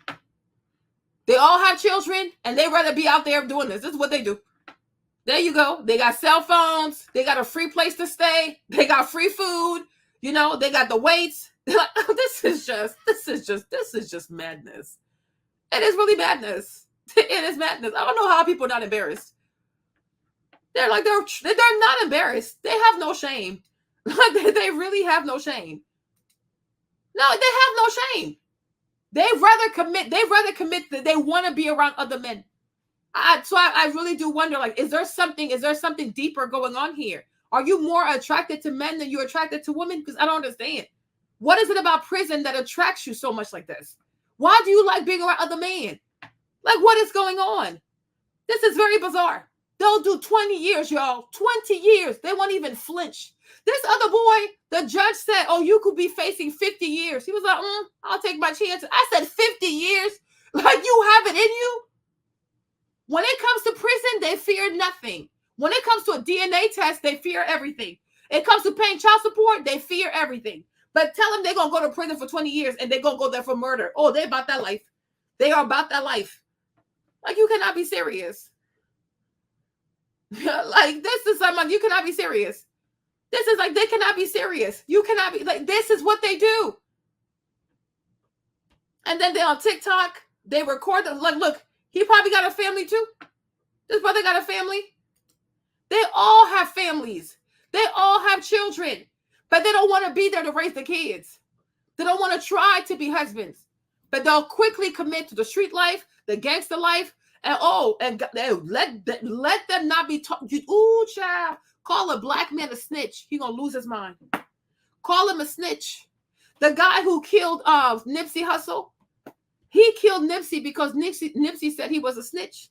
They all have children and they'd rather be out there doing this. This is what they do. There you go. They got cell phones. They got a free place to stay. They got free food. You know, they got the weights. They're like, oh, this is just madness. It is really madness. It is madness. I don't know how people are not embarrassed. They're like, they're not embarrassed. They have no shame. Like, they really have no shame. No, they have no shame. They'd rather commit that they want to be around other men. So I really do wonder, like, is there something deeper going on here? Are you more attracted to men than you're attracted to women? Because I don't understand. What is it about prison that attracts you so much like this? Why do you like being around other men? Like, what is going on? This is very bizarre. They'll do 20 years, y'all. 20 years. They won't even flinch. This other boy, the judge said, oh, you could be facing 50 years. He was like, I'll take my chances. I said 50 years? Like, you have it in you? When it comes to prison, they fear nothing. When it comes to a DNA test, they fear everything. It comes to paying child support, they fear everything. But tell them they're going to go to prison for 20 years and they're going to go there for murder. Oh, they're about that life. They are about that life. Like, you cannot be serious. Like, this is someone, you cannot be serious. This is like, they cannot be serious. You cannot be, like, this is what they do. And then they're on TikTok. They record them. Like, look, he probably got a family too. This brother got a family. They all have families. They all have children. But they don't want to be there to raise the kids. They don't want to try to be husbands. But they'll quickly commit to the street life, the gangster life, and let them not be taught. Ooh, child. Call a black man a snitch. He gonna lose his mind. Call him a snitch. The guy who killed Nipsey Hussle, he killed Nipsey because Nipsey said he was a snitch.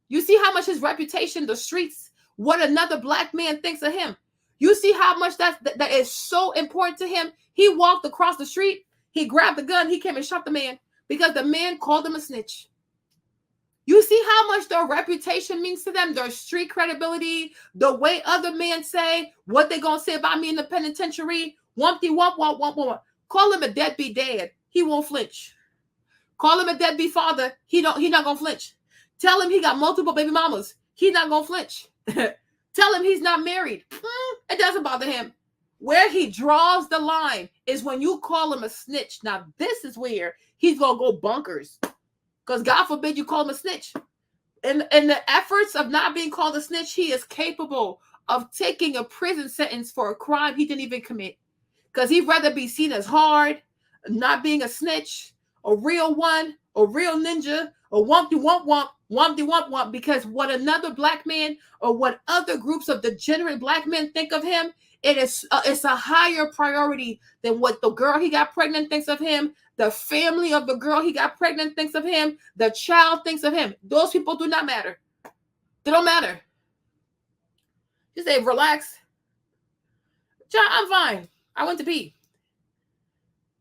You see how much his reputation, the streets, what another black man thinks of him. You see how much that is so important to him. He walked across the street. He grabbed the gun. He came and shot the man because the man called him a snitch. You see how much their reputation means to them, their street credibility, the way other men say, what they going to say about me in the penitentiary. Wumpty wump, wump, wump, wump. Call him a deadbeat dad. He won't flinch. Call him a deadbeat father. He not going to flinch. Tell him he got multiple baby mamas. He's not going to flinch. Tell him he's not married. It doesn't bother him. Where he draws the line is when you call him a snitch. Now, this is where he's going to go bonkers. Because God forbid you call him a snitch. In the efforts of not being called a snitch, he is capable of taking a prison sentence for a crime he didn't even commit. Because he'd rather be seen as hard, not being a snitch, a real one, a real ninja, a wumpty wump wump, wumpty wump wump. Because what another black man or what other groups of degenerate black men think of him, it's a higher priority than what the girl he got pregnant thinks of him, the family of the girl he got pregnant thinks of him, the child thinks of him. Those people do not matter. They don't matter. You say, relax. John, I'm fine. I went to pee.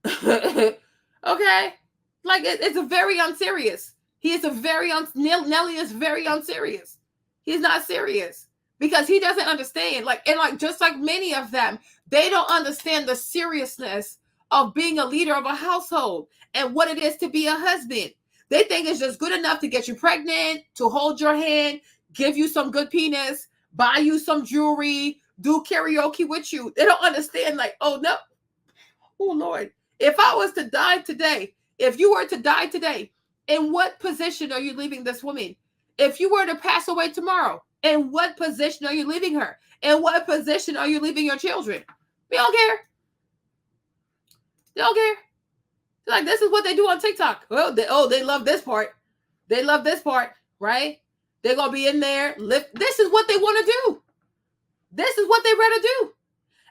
Okay? Like, it's a very unserious. He is a very, Nelly is very unserious. He's not serious. Because he doesn't understand, just like many of them, they don't understand the seriousness of being a leader of a household and what it is to be a husband. They think it's just good enough to get you pregnant, to hold your hand, give you some good penis, buy you some jewelry, do karaoke with you. They don't understand, oh no, oh Lord, if I was to die today, if you were to die today, in what position are you leaving this woman? If you were to pass away tomorrow, in what position are you leaving her? In what position are you leaving your children? We don't care. They don't care. Like, this is what they do on TikTok. Well, they love this part. They love this part, right? They're going to be in there. This is what they want to do. This is what they rather do.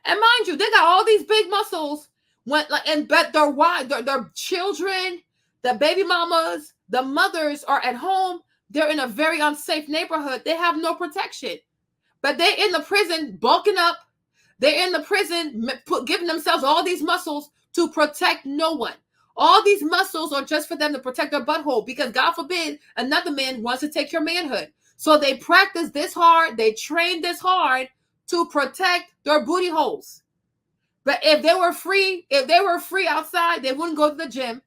And mind you, they got all these big muscles. But their children, the baby mamas, the mothers are at home. They're in a very unsafe neighborhood. They have no protection. But they're in the prison bulking up. They're in the prison giving themselves all these muscles to protect no one. All these muscles are just for them to protect their butthole because God forbid another man wants to take your manhood. So they practice this hard. They train this hard to protect their booty holes. But if they were free outside, they wouldn't go to the gym.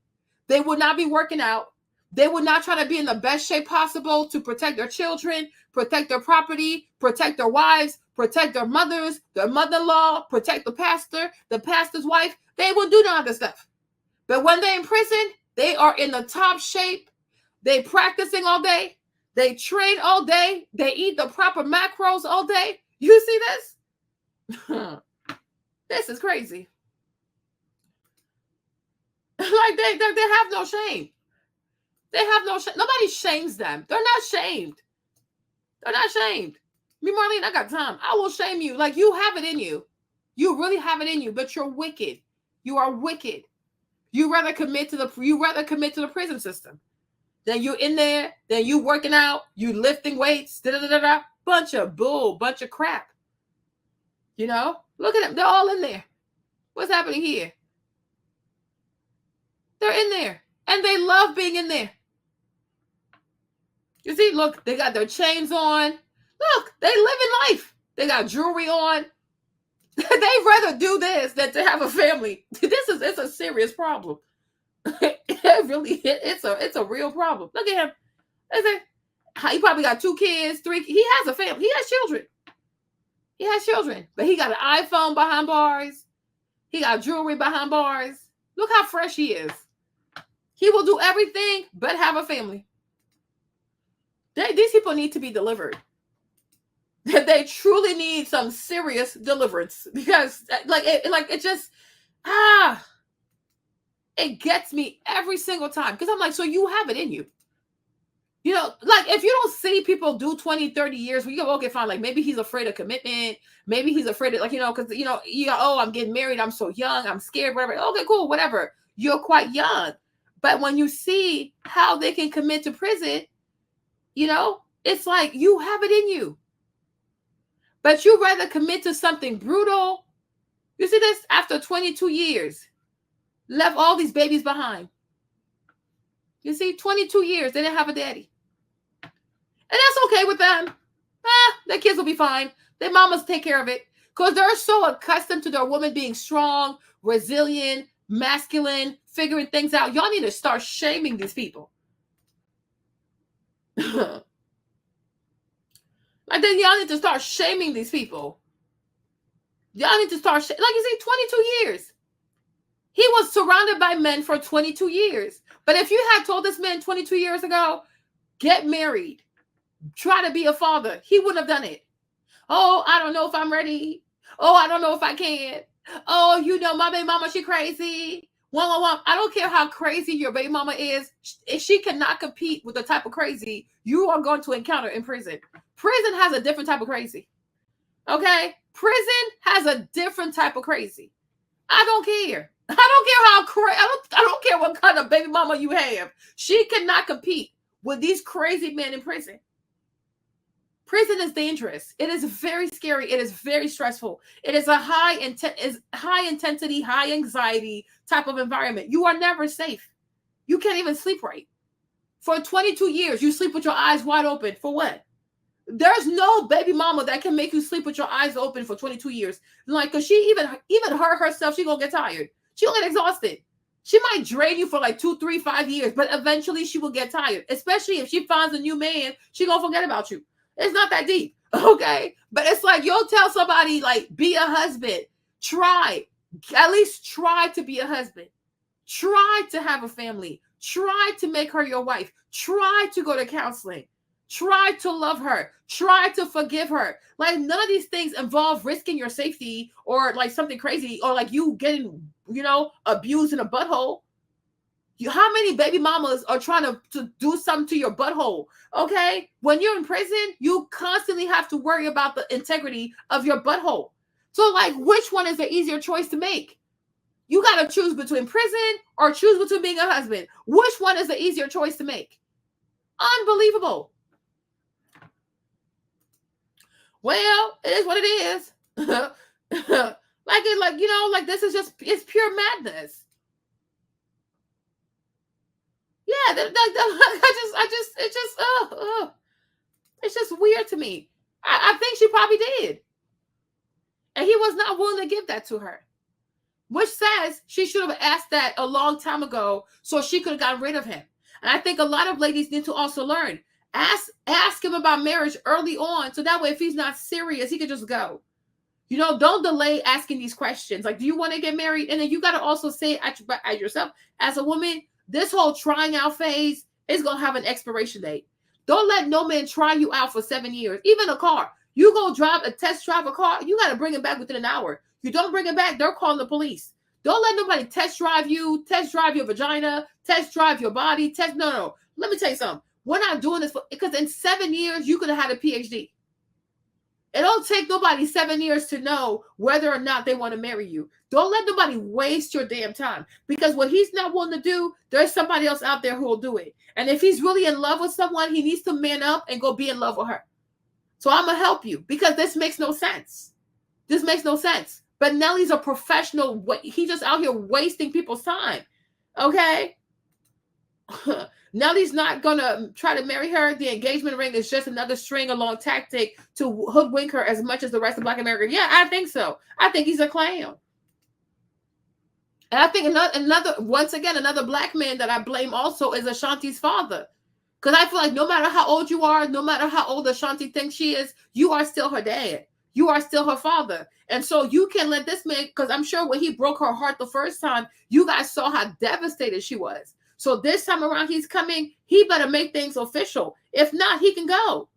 They would not be working out. They would not try to be in the best shape possible to protect their children, protect their property, protect their wives, protect their mothers, their mother-in-law, protect the pastor, the pastor's wife. They will do none of this stuff. But when they're in prison, they are in the top shape. They practicing all day. They train all day. They eat the proper macros all day. You see this? This is crazy. Like they have no shame. They have no shame. Nobody shames them. They're not shamed. They're not shamed. Me, Marlene, I got time. I will shame you. Like, you have it in you. You really have it in you, but you're wicked. You are wicked. You rather commit to the prison system. Then you in there, then you working out, you lifting weights, bunch of bull, bunch of crap. You know? Look at them. They're all in there. What's happening here? They're in there. And they love being in there. You see, look, they got their chains on. Look, they living life. They got jewelry on. They'd rather do this than to have a family. It's a serious problem. It's a real problem. Look at him. He probably got 2 kids, 3. He has a family. He has children. But he got an iPhone behind bars. He got jewelry behind bars. Look how fresh he is. He will do everything but have a family. These people need to be delivered. They truly need some serious deliverance, because it gets me every single time, because I'm like, so you have it in you. You know, like, if you don't see people do 20, 30 years, well, you go, okay, fine. Like, maybe he's afraid of commitment. Maybe he's afraid of, like, you know, because, you know, oh, I'm getting married. I'm so young. I'm scared, whatever. Okay, cool, whatever. You're quite young. But when you see how they can commit to prison, you know, it's like, you have it in you. But you rather commit to something brutal. You see this? After 22 years, left all these babies behind. You see, 22 years, they didn't have a daddy. And that's okay with them. Their kids will be fine. Their mamas take care of it. Because they're so accustomed to their woman being strong, resilient, masculine, figuring things out. Y'all need to start shaming these people. Like, then y'all need to start shaming these people. Y'all need to start, like you see, 22 years. He was surrounded by men for 22 years. But if you had told this man 22 years ago, get married, try to be a father, he wouldn't have done it. Oh, I don't know if I'm ready. Oh, I don't know if I can. Oh, you know, my baby mama, she crazy. I don't care how crazy your baby mama is. If she cannot compete with the type of crazy you are going to encounter in prison. Prison has a different type of crazy. Okay? Prison has a different type of crazy. I don't care. I don't care how crazy. I don't care what kind of baby mama you have. She cannot compete with these crazy men in prison. Prison is dangerous. It is very scary. It is very stressful. It is a high intensity, high anxiety type of environment. You are never safe. You can't even sleep right. For 22 years, you sleep with your eyes wide open. For what? There's no baby mama that can make you sleep with your eyes open for 22 years. Like, because she even her herself, she gonna get tired. She gonna get exhausted. She might drain you for like 2, 3, 5 years, but eventually she will get tired. Especially if she finds a new man, she gonna forget about you. It's not that deep, okay? But it's like, you'll tell somebody, like, be a husband. At least try to be a husband. Try to have a family. Try to make her your wife. Try to go to counseling. Try to love her. Try to forgive her. Like, none of these things involve risking your safety or like something crazy or like you getting, you know, abused in a butthole. How many baby mamas are trying to do something to your butthole? Okay? When you're in prison, you constantly have to worry about the integrity of your butthole. So, like, which one is the easier choice to make? You got to choose between prison or choose between being a husband. Which one is the easier choice to make? Unbelievable. Well, it is what it is. This is just, it's pure madness. Yeah, it's just weird to me. I think she probably did. And he was not willing to give that to her. Which says she should have asked that a long time ago so she could have gotten rid of him. And I think a lot of ladies need to also learn. Ask him about marriage early on, so that way if he's not serious, he could just go. You know, don't delay asking these questions. Like, do you want to get married? And then you got to also say at yourself, as a woman, this whole trying out phase is going to have an expiration date. Don't let no man try you out for 7 years. Even a car. You go test drive a car, you got to bring it back within an hour. You don't bring it back, they're calling the police. Don't let nobody test drive you, test drive your vagina, test drive your body. No. Let me tell you something. We're not doing this because in 7 years, you could have had a PhD. It don't take nobody 7 years to know whether or not they want to marry you. Don't let nobody waste your damn time, because what he's not willing to do, there's somebody else out there who will do it. And if he's really in love with someone, he needs to man up and go be in love with her. So I'm going to help you, because this makes no sense. This makes no sense. But Nelly's a professional. He's just out here wasting people's time. Okay? Nelly's not gonna try to marry her. The engagement ring is just another string along tactic to hoodwink her as much as the rest of Black America. Yeah, I think so. I think he's a clown. And I think another Black man that I blame also is Ashanti's father. Because I feel like no matter how old you are, no matter how old Ashanti thinks she is, you are still her dad. You are still her father. And so you can let this man, because I'm sure when he broke her heart the first time, you guys saw how devastated she was. So this time around he's coming, he better make things official. If not, he can go.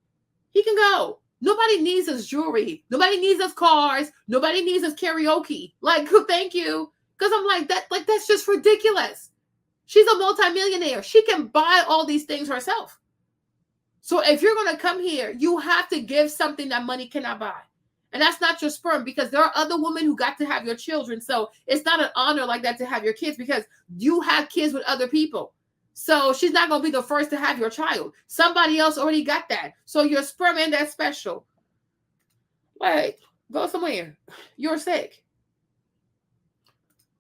He can go. Nobody needs his jewelry. Nobody needs his cars. Nobody needs his karaoke. Like, thank you. Because I'm like, that's just ridiculous. She's a multimillionaire. She can buy all these things herself. So if you're going to come here, you have to give something that money cannot buy. And that's not your sperm, because there are other women who got to have your children. So it's not an honor like that to have your kids, because you have kids with other people. So she's not going to be the first to have your child. Somebody else already got that. So your sperm ain't that special. Like, go somewhere. You're sick.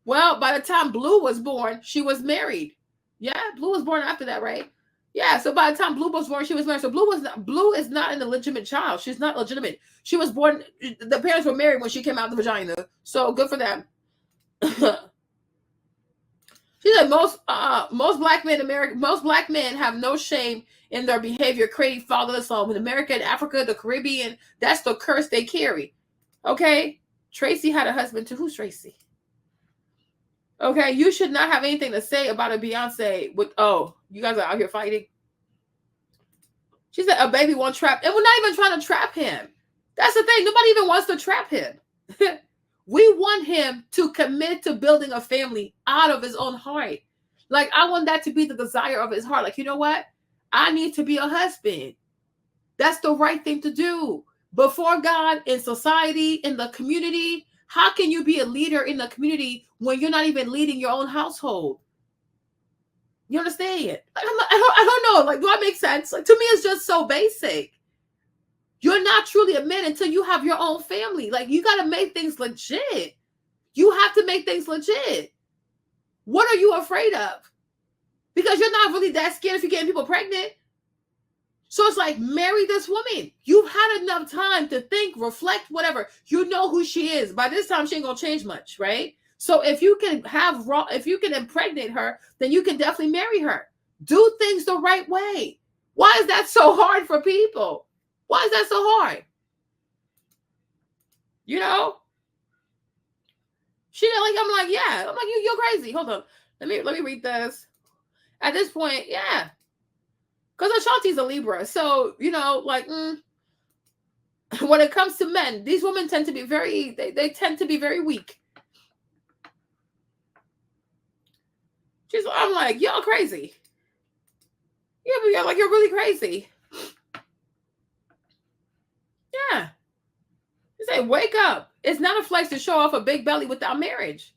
Well, by the time Blue was born, she was married. Yeah, Blue was born after that, right? Yeah, so by the time Blue was born, she was married. So Blue is not an illegitimate child. She's not legitimate. She was born, the parents were married when she came out of the vagina. So good for them. She said most Black men have no shame in their behavior, creating fatherless home. In America and Africa, the Caribbean, that's the curse they carry. Okay? Tracy had a husband too. Who's Tracy? Okay, you should not have anything to say about a Beyonce with, oh, you guys are out here fighting. She said a baby won't trap. And we're not even trying to trap him. That's the thing. Nobody even wants to trap him. We want him to commit to building a family out of his own heart. Like, I want that to be the desire of his heart. Like, you know what? I need to be a husband. That's the right thing to do. Before God, in society, in the community. How can you be a leader in the community when you're not even leading your own household? You understand? Like, I don't know. Like, do I make sense? Like, to me, it's just so basic. You're not truly a man until you have your own family. Like, you got to make things legit. You have to make things legit. What are you afraid of? Because you're not really that scared if you're getting people pregnant. So it's like, marry this woman. You've had enough time to think, reflect, whatever. You know who she is. By this time, she ain't gonna change much, right? So if you can impregnate her, then you can definitely marry her. Do things the right way. Why is that so hard for people? Why is that so hard? You know? I'm like, yeah. I'm like, you're crazy. Hold on. Let me read this. At this point, yeah. Because Ashanti's a Libra. So, you know, like, when it comes to men, these women tend to be they tend to be very weak. I'm like, y'all crazy. Yeah, but you're really crazy. Yeah. You say, wake up. It's not a flex to show off a big belly without marriage.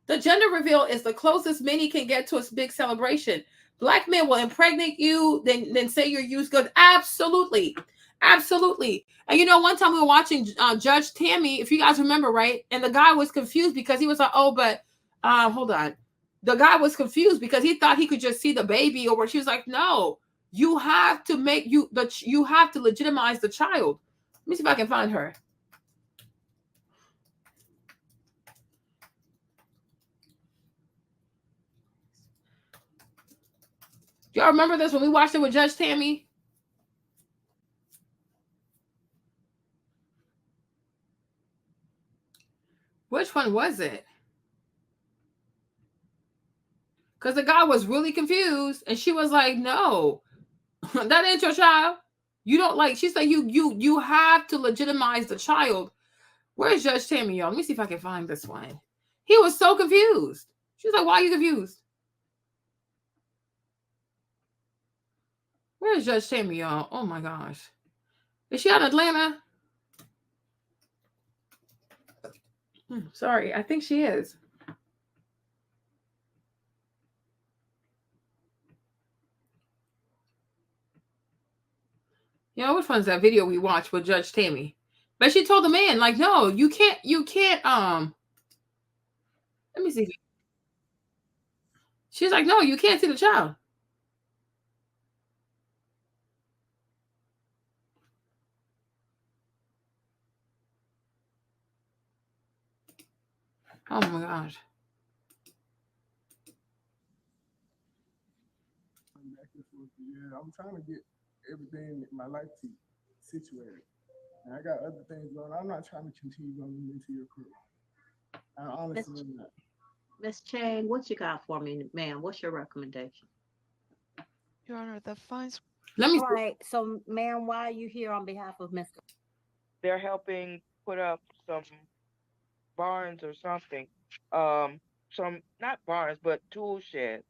The gender reveal is the closest many can get to a big celebration. Black men will impregnate you, then say you're used good. Absolutely. Absolutely. And you know, one time we were watching Judge Tammy, if you guys remember, right? And the guy was confused because he was like, oh, but hold on. The guy was confused because he thought he could just see the baby, or she was like, no, you have to you have to legitimize the child. Let me see if I can find her. Y'all remember this when we watched it with Judge Tammy? Which one was it? Because the guy was really confused, and she was like, no, that ain't your child. You don't like, she said, you have to legitimize the child. Where's Judge Tammy, y'all? Let me see if I can find this one. He was so confused. She was like, why are you confused? Where's Judge Tammy, y'all? Oh my gosh. Is she out of Atlanta? Sorry, I think she is. You know, which one's that video we watched with Judge Tammy? But she told the man, like, no, you can't, let me see. She's like, no, you can't see the child. Oh my gosh. Yeah, I'm trying to get everything in my life situated. And I got other things going. I'm not trying to continue going into your career. I honestly am not. Miss Chang, what you got for me, ma'am? What's your recommendation? Your Honor, the funds. Let me. All right. So, ma'am, why are you here on behalf of Mr.? They're helping put up some barns or something. Some not barns, but tool sheds.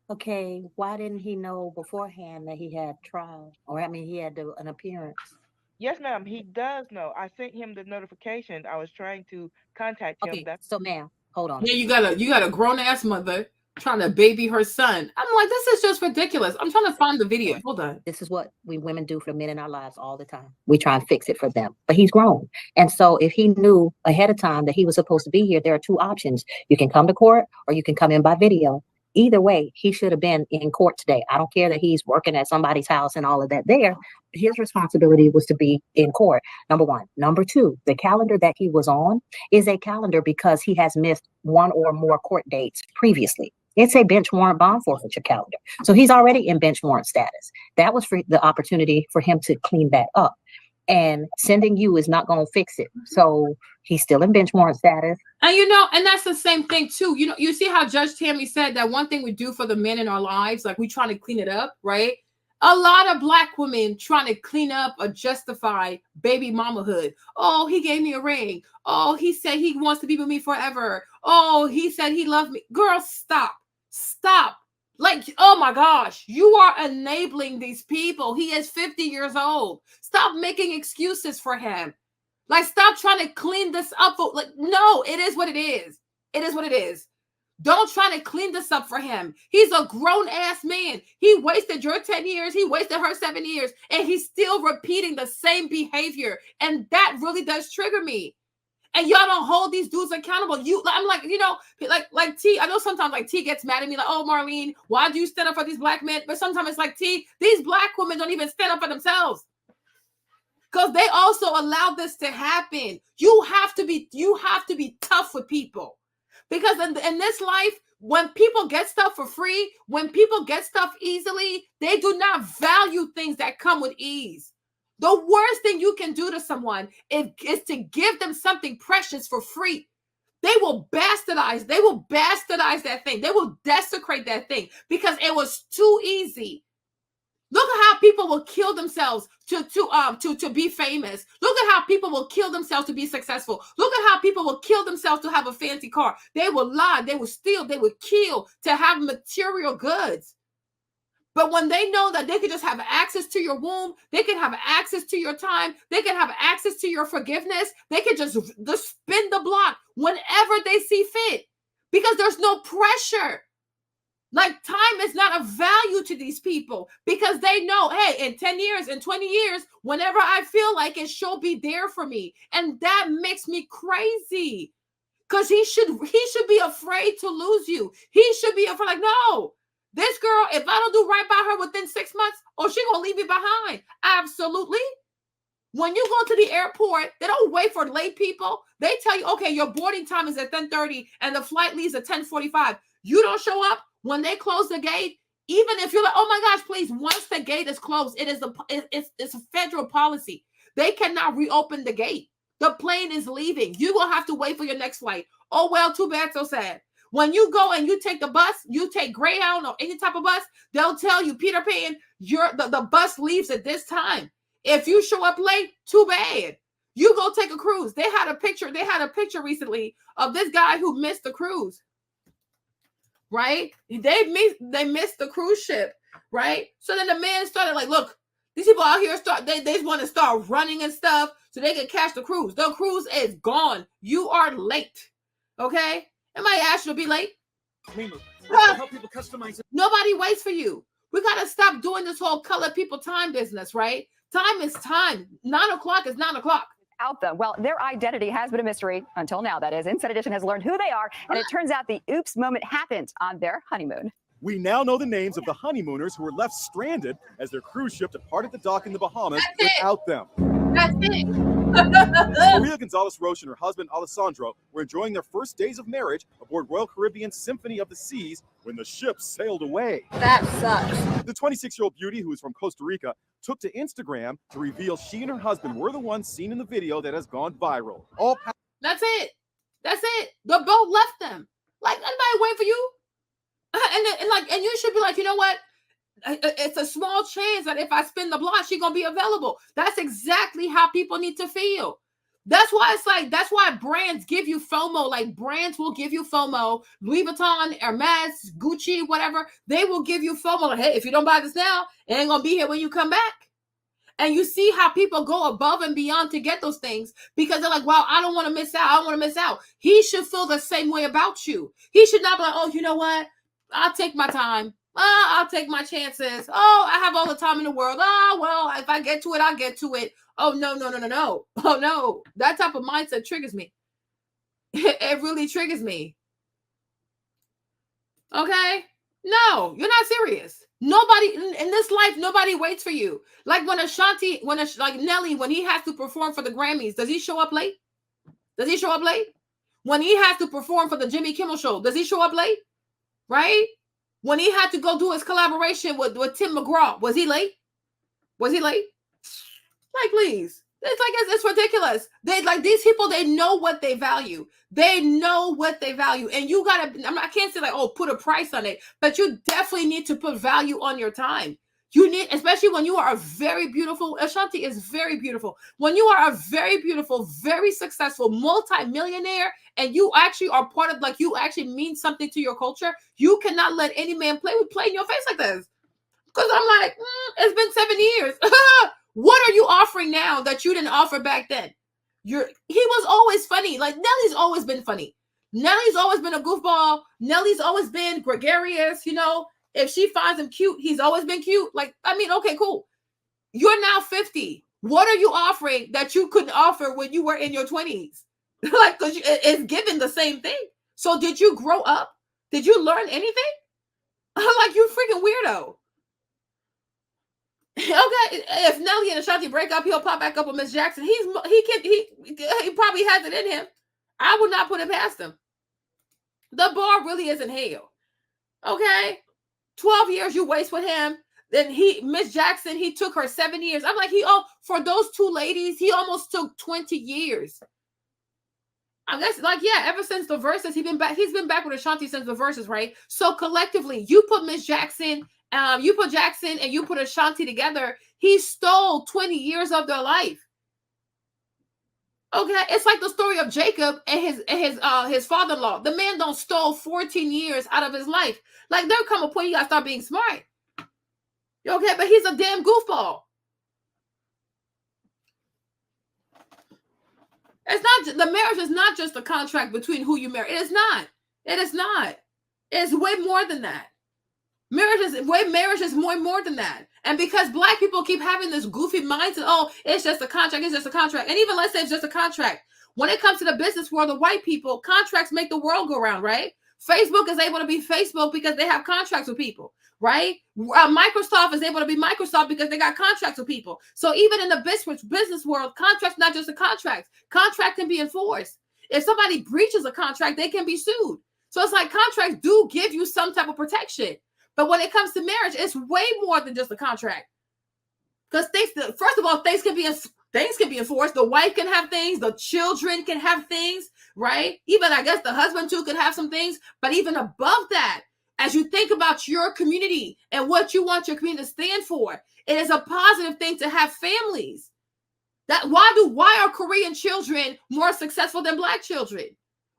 Okay, why didn't he know beforehand that he had trial? Or I mean, he had an appearance. Yes, ma'am. He does know. I sent him the notification. I was trying to contact him. Okay, so ma'am, hold on. Yeah, you got a grown ass mother trying to baby her son. I'm like, this is just ridiculous. I'm trying to find the video. Hold on. This is what we women do for the men in our lives all the time. We try and fix it for them, but he's grown. And so if he knew ahead of time that he was supposed to be here, there are two options. You can come to court or you can come in by video. Either way, he should have been in court today. I don't care that he's working at somebody's house and all of that there. His responsibility was to be in court, number one. Number two, the calendar that he was on is a calendar because he has missed one or more court dates previously. It's a bench warrant bond forfeiture calendar. So he's already in bench warrant status. That was for the opportunity for him to clean that up. And sending you is not going to fix it. So he's still in bench warrant status. And and that's the same thing too. You see how Judge Tammy said that one thing we do for the men in our lives, like we trying to clean it up, right? A lot of Black women trying to clean up or justify baby mamahood. Oh, he gave me a ring. Oh, he said he wants to be with me forever. Oh, he said he loved me. Girl, stop. Like, oh my gosh, you are enabling these people. He is 50 years old. Stop making excuses for him. Like, stop trying to clean this up. Like, no, it is what it is. It is what it is. Don't try to clean this up for him. He's a grown ass man. He wasted your 10 years. He wasted her 7 years. And he's still repeating the same behavior. And that really does trigger me. And y'all don't hold these dudes accountable. I'm like, like T, I know sometimes like T gets mad at me like, oh, Marlene, why do you stand up for these Black men? But sometimes it's like, T, these Black women don't even stand up for themselves. Because they also allowed this to happen. You have to be tough with people. Because in this life, when people get stuff for free, when people get stuff easily, they do not value things that come with ease. The worst thing you can do to someone is to give them something precious for free. They will bastardize that thing. They will desecrate that thing because it was too easy. Look at how people will kill themselves to be famous. Look at how people will kill themselves to be successful. Look at how people will kill themselves to have a fancy car. They will lie, they will steal, they will kill to have material goods. But when they know that they can just have access to your womb, they can have access to your time, they can have access to your forgiveness, they can just spin the block whenever they see fit because there's no pressure. Like, time is not a value to these people because they know, hey, in 10 years, in 20 years, whenever I feel like it, she'll be there for me. And that makes me crazy because he should be afraid to lose you. He should be afraid, like, no. This girl, if I don't do right by her within 6 months, she gonna leave me behind. Absolutely. When you go to the airport, they don't wait for late people. They tell you, okay, your boarding time is at 10:30 and the flight leaves at 10:45. You don't show up when they close the gate. Even if you're like, oh my gosh, please, once the gate is closed, it's a federal policy. They cannot reopen the gate. The plane is leaving. You're gonna have to wait for your next flight. Oh well, too bad, so sad. When you go and you take the bus, you take Greyhound or any type of bus, they'll tell you, Peter Pan, the bus leaves at this time. If you show up late, too bad. You go take a cruise. They had a picture recently of this guy who missed the cruise. Right? They missed the cruise ship, right? So then the man started like, look, these people out here they want to start running and stuff so they can catch the cruise. The cruise is gone. You are late. Okay? Somebody asked you to be late. Help people customize it. Nobody waits for you. We got to stop doing this whole color people time business, right? Time is time. 9 o'clock is 9 o'clock. Out them. Well, their identity has been a mystery until now, that is. Inside Edition has learned who they are, and it turns out the oops moment happened on their honeymoon. We now know the names of the honeymooners who were left stranded as their cruise ship departed the dock in the Bahamas without them. That's it. Maria Gonzalez Roche and her husband Alessandro were enjoying their first days of marriage aboard Royal Caribbean's Symphony of the Seas when the ship sailed away. That sucks. The 26-year-old beauty, who is from Costa Rica, took to Instagram to reveal she and her husband were the ones seen in the video that has gone viral. That's it. That's it. The boat left them. Like, anybody waiting for you? And you should be like, you know what? It's a small chance that if I spin the block, she's gonna be available. That's exactly how people need to feel. That's why that's why brands give you FOMO. Like, brands will give you FOMO. Louis Vuitton, Hermes, Gucci, whatever, they will give you FOMO. Like, hey, if you don't buy this now, it ain't gonna be here when you come back. And you see how people go above and beyond to get those things because they're like, well, I don't want to miss out. I don't want to miss out. He should feel the same way about you. He should not be like, oh, you know what? I'll take my time. I'll take my chances. Oh, I have all the time in the world. Oh, well, if I get to it, I'll get to it. Oh, no. Oh, no. That type of mindset triggers me. It really triggers me. Okay? No, you're not serious. Nobody in this life, nobody waits for you. Like when like Nelly, when he has to perform for the Grammys, does he show up late? Does he show up late? When he has to perform for the Jimmy Kimmel Show, does he show up late? Right? When he had to go do his collaboration with Tim McGraw, was he late? Was he late? Like, please. It's ridiculous. They like these people, they know what they value. They know what they value. And you gotta, I can't say like, oh, put a price on it, but you definitely need to put value on your time. You need, especially when you are a very beautiful, Ashanti is very beautiful. When you are a very beautiful, very successful multi-millionaire, and you actually are part of, like, you actually mean something to your culture, you cannot let any man play in your face like this. Because I'm like, it's been 7 years. What are you offering now that you didn't offer back then? He was always funny. Like, Nelly's always been funny. Nelly's always been a goofball. Nelly's always been gregarious, you know. If she finds him cute, he's always been cute. Like, I mean, okay, cool. You're now 50. What are you offering that you couldn't offer when you were in your 20s? Like, because it's given the same thing. So did you grow up? Did you learn anything? I'm like, you freaking weirdo. Okay, if Nelly and Ashanti break up, he'll pop back up with Miss Jackson. He probably has it in him. I would not put it past him. The bar really isn't hell. Okay, 12 years you waste with him. Then Miss Jackson, he took her 7 years. I'm like, for those two ladies, he almost took 20 years. I guess, like, yeah, ever since the Verses, he's been back with Ashanti since the Verses, right? So collectively, you put Miss Jackson, you put Jackson and you put Ashanti together, he stole 20 years of their life. Okay, it's like the story of Jacob and his father-in-law. The man don't stole 14 years out of his life. Like, there'll come a point you gotta start being smart. Okay, but he's a damn goofball. It's not, the marriage is not just a contract between who you marry. It is not. It is not. It's way more than that. Marriage is more than that. And because Black people keep having this goofy mindset, oh, it's just a contract, it's just a contract. And even let's say it's just a contract. When it comes to the business world, the white people, contracts make the world go round, right? Facebook is able to be Facebook because they have contracts with people, right? Microsoft is able to be Microsoft because they got contracts with people. So even in the business world, contracts not just a contract. Contract can be enforced. If somebody breaches a contract, they can be sued. So it's like contracts do give you some type of protection. But when it comes to marriage, it's way more than just a contract. Because first of all, things can be enforced. The wife can have things. The children can have things, right? Even, I guess, the husband too could have some things. But even above that, as you think about your community and what you want your community to stand for, it is a positive thing to have families. Why are Korean children more successful than Black children?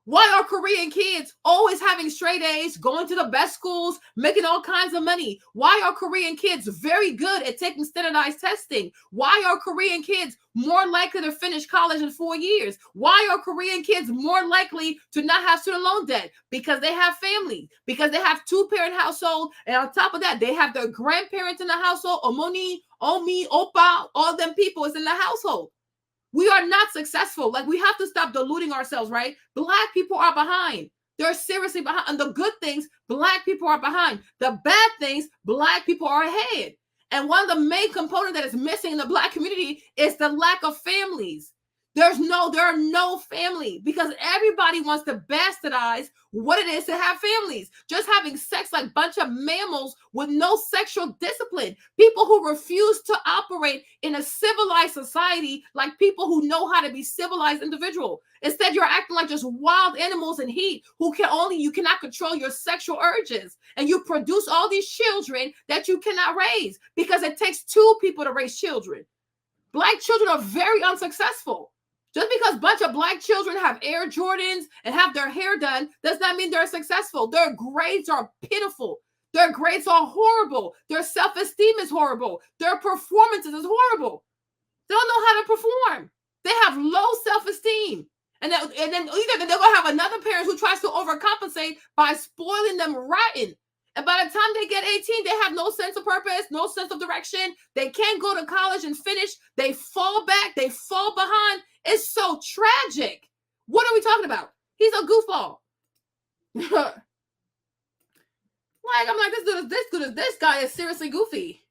Why are Korean kids always having straight A's, going to the best schools, making all kinds of money? Why are Korean kids very good at taking standardized testing? Why are Korean kids more likely to finish college in 4 years? Why are Korean kids more likely to not have student loan debt? Because they have family, because they have two-parent household, and on top of that, they have their grandparents in the household, Omoni, Omi, Opa, all them people is in the household. We are not successful. Like, we have to stop deluding ourselves, right? Black people are behind. They're seriously behind. And the good things, Black people are behind. The bad things, Black people are ahead. And one of the main components that is missing in the Black community is the lack of families. There are no family because everybody wants to bastardize what it is to have families. Just having sex like a bunch of mammals with no sexual discipline. People who refuse to operate in a civilized society like people who know how to be civilized individual. Instead, you're acting like just wild animals in heat you cannot control your sexual urges. And you produce all these children that you cannot raise because it takes two people to raise children. Black children are very unsuccessful. Just because a bunch of Black children have Air Jordans and have their hair done does not mean they're successful. Their grades are pitiful. Their grades are horrible. Their self-esteem is horrible. Their performances is horrible. They don't know how to perform. They have low self-esteem. And then either they're going to have another parent who tries to overcompensate by spoiling them rotten. And by the time they get 18, they have no sense of purpose, no sense of direction. They can't go to college and finish. They fall back. They fall behind. It's so tragic. What are we talking about? He's a goofball. I'm like, this guy is seriously goofy.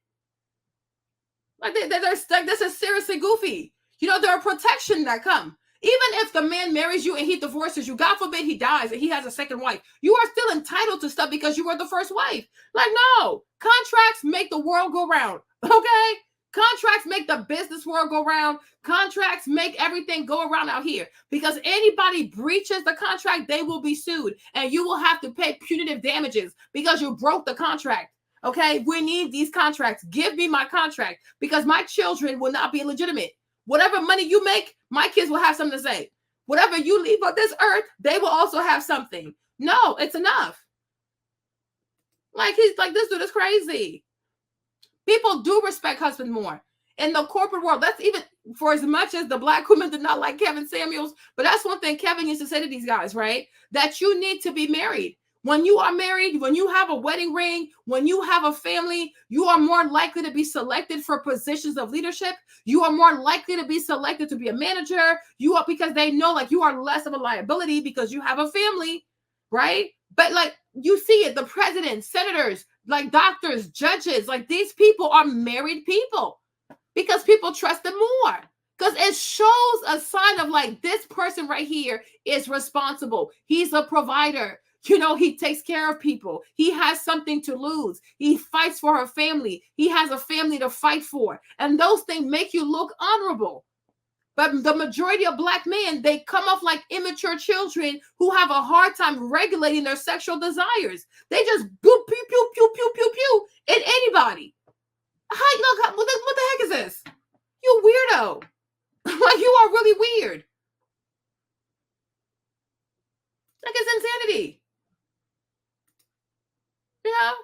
Like, this is seriously goofy. You know, there are protections that come. Even if the man marries you and he divorces you, God forbid he dies and he has a second wife, you are still entitled to stuff because you were the first wife. Like, no, contracts make the world go round, okay? Contracts make the business world go round. Contracts make everything go around out here because anybody breaches the contract, they will be sued and you will have to pay punitive damages because you broke the contract. Okay, we need these contracts. Give me my contract because my children will not be illegitimate. Whatever money you make, my kids will have something to say. Whatever you leave on this earth, they will also have something. No, it's enough. Like, he's like, this dude is crazy. People do respect husbands more. In the corporate world, that's even for as much as the Black women did not like Kevin Samuels, but that's one thing Kevin used to say to these guys, right? That you need to be married. When you are married, when you have a wedding ring, when you have a family, you are more likely to be selected for positions of leadership. You are more likely to be selected to be a manager. Because they know like you are less of a liability because you have a family, right? But like you see it, the president, senators, like doctors, judges, like these people are married people because people trust them more. Because it shows a sign of like this person right here is responsible. He's a provider. You know, he takes care of people. He has something to lose. He fights for her family. He has a family to fight for. And those things make you look honorable. But the majority of Black men, they come off like immature children who have a hard time regulating their sexual desires. They just boop, pew, pew, pew, pew, pew, pew, at anybody. Hi, look, what the heck is this? You weirdo. Like, you are really weird. Like, it's insanity. You know?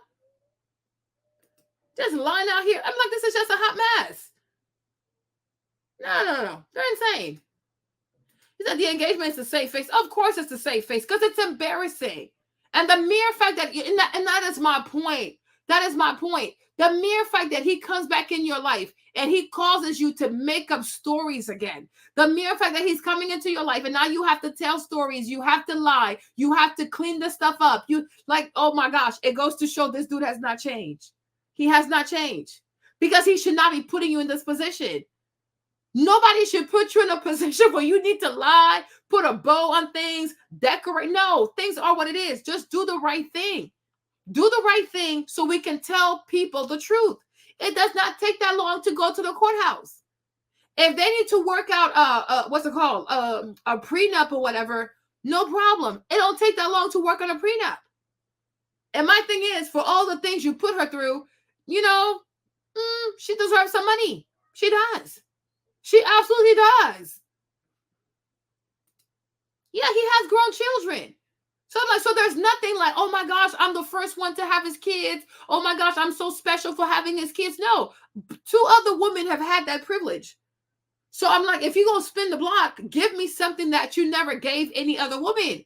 Just lying out here. I'm like, this is just a hot mess. No. They're insane. He said the engagement is the safe face. Of course it's the safe face because it's embarrassing. And the mere fact that, and that is my point. That is my point. The mere fact that he comes back in your life and he causes you to make up stories again. The mere fact that he's coming into your life and now you have to tell stories. You have to lie. You have to clean this stuff up. You like, oh my gosh, it goes to show this dude has not changed. He has not changed because he should not be putting you in this position. Nobody should put you in a position where you need to lie, put a bow on things, decorate. No, things are what it is. Just do the right thing. Do the right thing so we can tell people the truth. It does not take that long to go to the courthouse. If they need to work out, what's it called? A prenup or whatever, no problem. It don't take that long to work on a prenup. And my thing is, for all the things you put her through, you know, she deserves some money. She does. She absolutely does. Yeah, he has grown children. So there's nothing like, oh my gosh, I'm the first one to have his kids. Oh my gosh, I'm so special for having his kids. No, 2 other women have had that privilege. So I'm like, if you're going to spin the block, give me something that you never gave any other woman.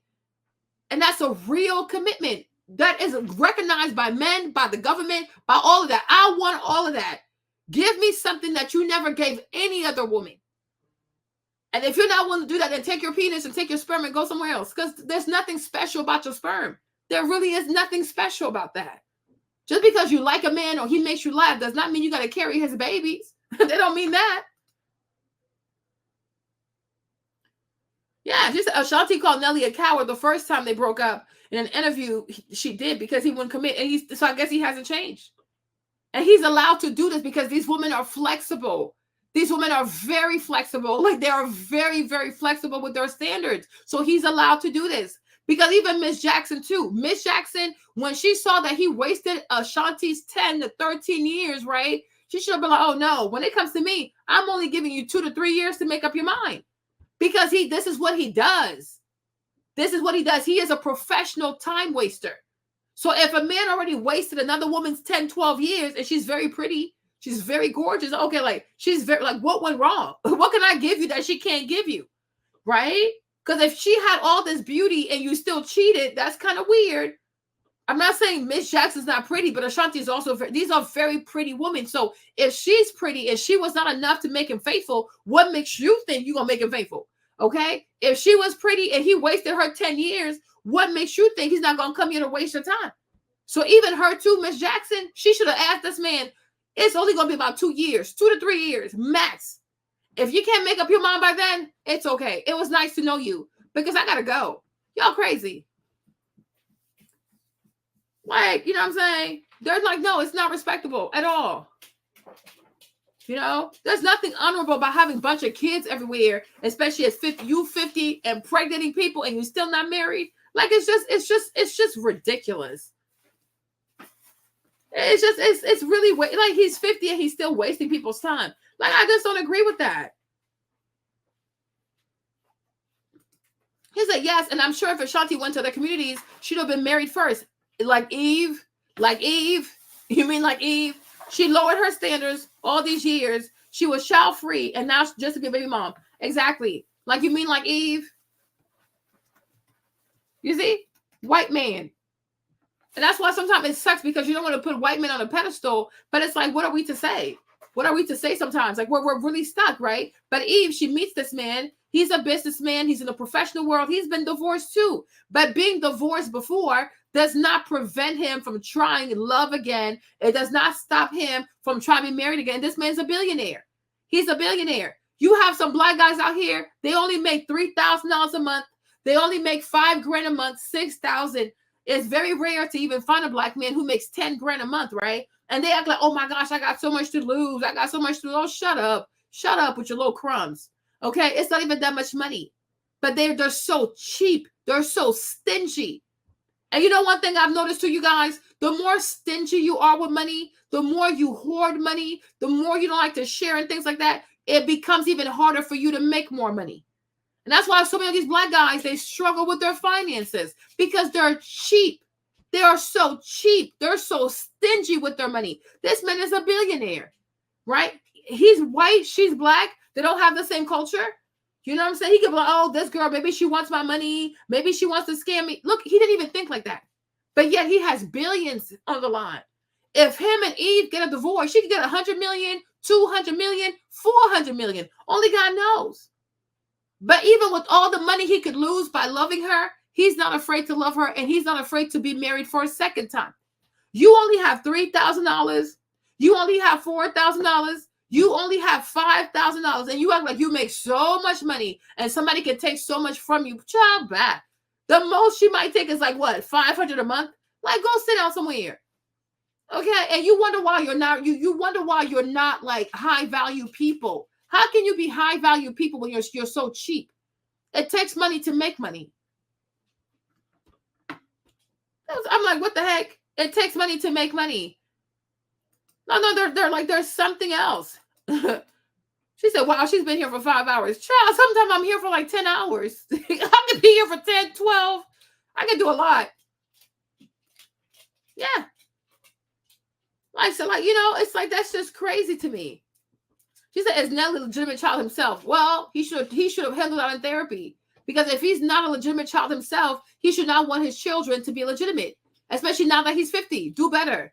And that's a real commitment that is recognized by men, by the government, by all of that. I want all of that. Give me something that you never gave any other woman. And if you're not willing to do that, then take your penis and take your sperm and go somewhere else. Because there's nothing special about your sperm. There really is nothing special about that. Just because you like a man or he makes you laugh does not mean you got to carry his babies. They don't mean that. Yeah, she said Ashanti called Nelly a coward the first time they broke up. In an interview, she did because he wouldn't commit. And so I guess he hasn't changed. And he's allowed to do this because these women are flexible. These women are very flexible. Like they are very, very flexible with their standards. So he's allowed to do this. Because even Miss Jackson too. Miss Jackson, when she saw that he wasted Ashanti's 10 to 13 years, right? She should have been like, oh no, when it comes to me, I'm only giving you 2 to 3 years to make up your mind. Because this is what he does. This is what he does. He is a professional time waster. So if a man already wasted another woman's 10, 12 years and she's very pretty, she's very gorgeous. Okay, like she's very like, what went wrong? What can I give you that she can't give you? Right? Because if she had all this beauty and you still cheated, that's kind of weird. I'm not saying Miss Jackson's not pretty, but Ashanti is also these are very pretty women. So if she's pretty and she was not enough to make him faithful, what makes you think you're gonna make him faithful? Okay, if she was pretty and he wasted her 10 years, what makes you think he's not gonna come here to waste your time? So even her too, Miss Jackson, she should have asked this man, it's only gonna be about 2 years, 2 to 3 years max. If you can't make up your mind by then, it's okay. It was nice to know you because I gotta go. Y'all crazy. Like, you know what I'm saying? They're like, no, it's not respectable at all. You know, there's nothing honorable about having a bunch of kids everywhere, especially at 50, you 50 and pregnating people and you're still not married. Like, it's just ridiculous. It's really like he's 50 and he's still wasting people's time. Like, I just don't agree with that. He said, yes, and I'm sure if Ashanti went to other communities, she'd have been married first. Like Eve. You mean like Eve? She lowered her standards all these years. She was child-free, and now just to be a baby mom. Exactly. Like you mean like Eve? You see? White man. And that's why sometimes it sucks because you don't want to put white men on a pedestal, but it's like, what are we to say? What are we to say sometimes? Like we're really stuck, right? But Eve, she meets this man. He's a businessman. He's in the professional world. He's been divorced too. But being divorced before does not prevent him from trying love again. It does not stop him from trying to be married again. This man's a billionaire. He's a billionaire. You have some black guys out here. They only make $3,000 a month. They only make $5,000 a month, $6,000. It's very rare to even find a black man who makes $10,000 a month, right? And they act like, oh my gosh, I got so much to lose. I got so much to lose. Oh, shut up. Shut up with your little crumbs. Okay, it's not even that much money. But they're so cheap. They're so stingy. And you know one thing I've noticed to you guys, the more stingy you are with money, the more you hoard money, the more you don't like to share and things like that, it becomes even harder for you to make more money. And that's why so many of these black guys, they struggle with their finances because they're cheap. They are so cheap. They're so stingy with their money. This man is a billionaire, right? He's white. She's black. They don't have the same culture. You know what I'm saying? He could be like, oh, this girl, maybe she wants my money. Maybe she wants to scam me. Look, he didn't even think like that. But yet he has billions on the line. If him and Eve get a divorce, she could get 100 million, 200 million, 400 million. Only God knows. But even with all the money he could lose by loving her, he's not afraid to love her, and he's not afraid to be married for a second time. You only have $3,000. You only have $4,000. You only have $5,000, and you act like you make so much money, and somebody can take so much from you. Child, back. The most she might take is like what, $500 a month? Like, go sit down somewhere. Okay, and you wonder why you're not. You wonder why you're not like high value people. How can you be high value people when you're so cheap? It takes money to make money. I'm like, what the heck? It takes money to make money. No, they're like, there's something else. She said, wow, she's been here for 5 hours. Child, sometimes I'm here for like 10 hours. I could be here for 10, 12. I can do a lot. Yeah. Like, so like, you know, it's like, that's just crazy to me. She said, is Nelly a legitimate child himself? Well, he should have handled that in therapy. Because if he's not a legitimate child himself, he should not want his children to be legitimate. Especially now that he's 50. Do better.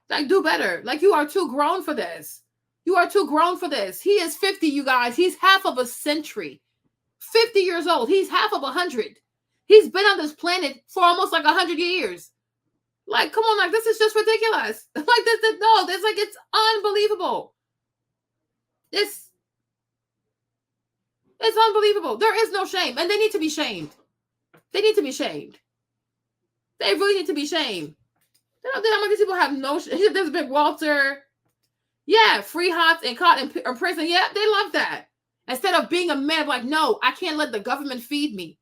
Like, do better. Like, you are too grown for this. You are too grown for this. He is 50, you guys. He's half of a century. 50 years old. He's half of 100. He's been on this planet for almost like 100 years. Like, come on, like this is just ridiculous. Like this, no, it's like it's unbelievable. It's unbelievable. There is no shame, and they need to be shamed. They need to be shamed. They really need to be shamed. They don't think how many people have no shame. There's Big Walter. Yeah, free hots and caught in prison. Yeah, they love that. Instead of being a man, like, no, I can't let the government feed me.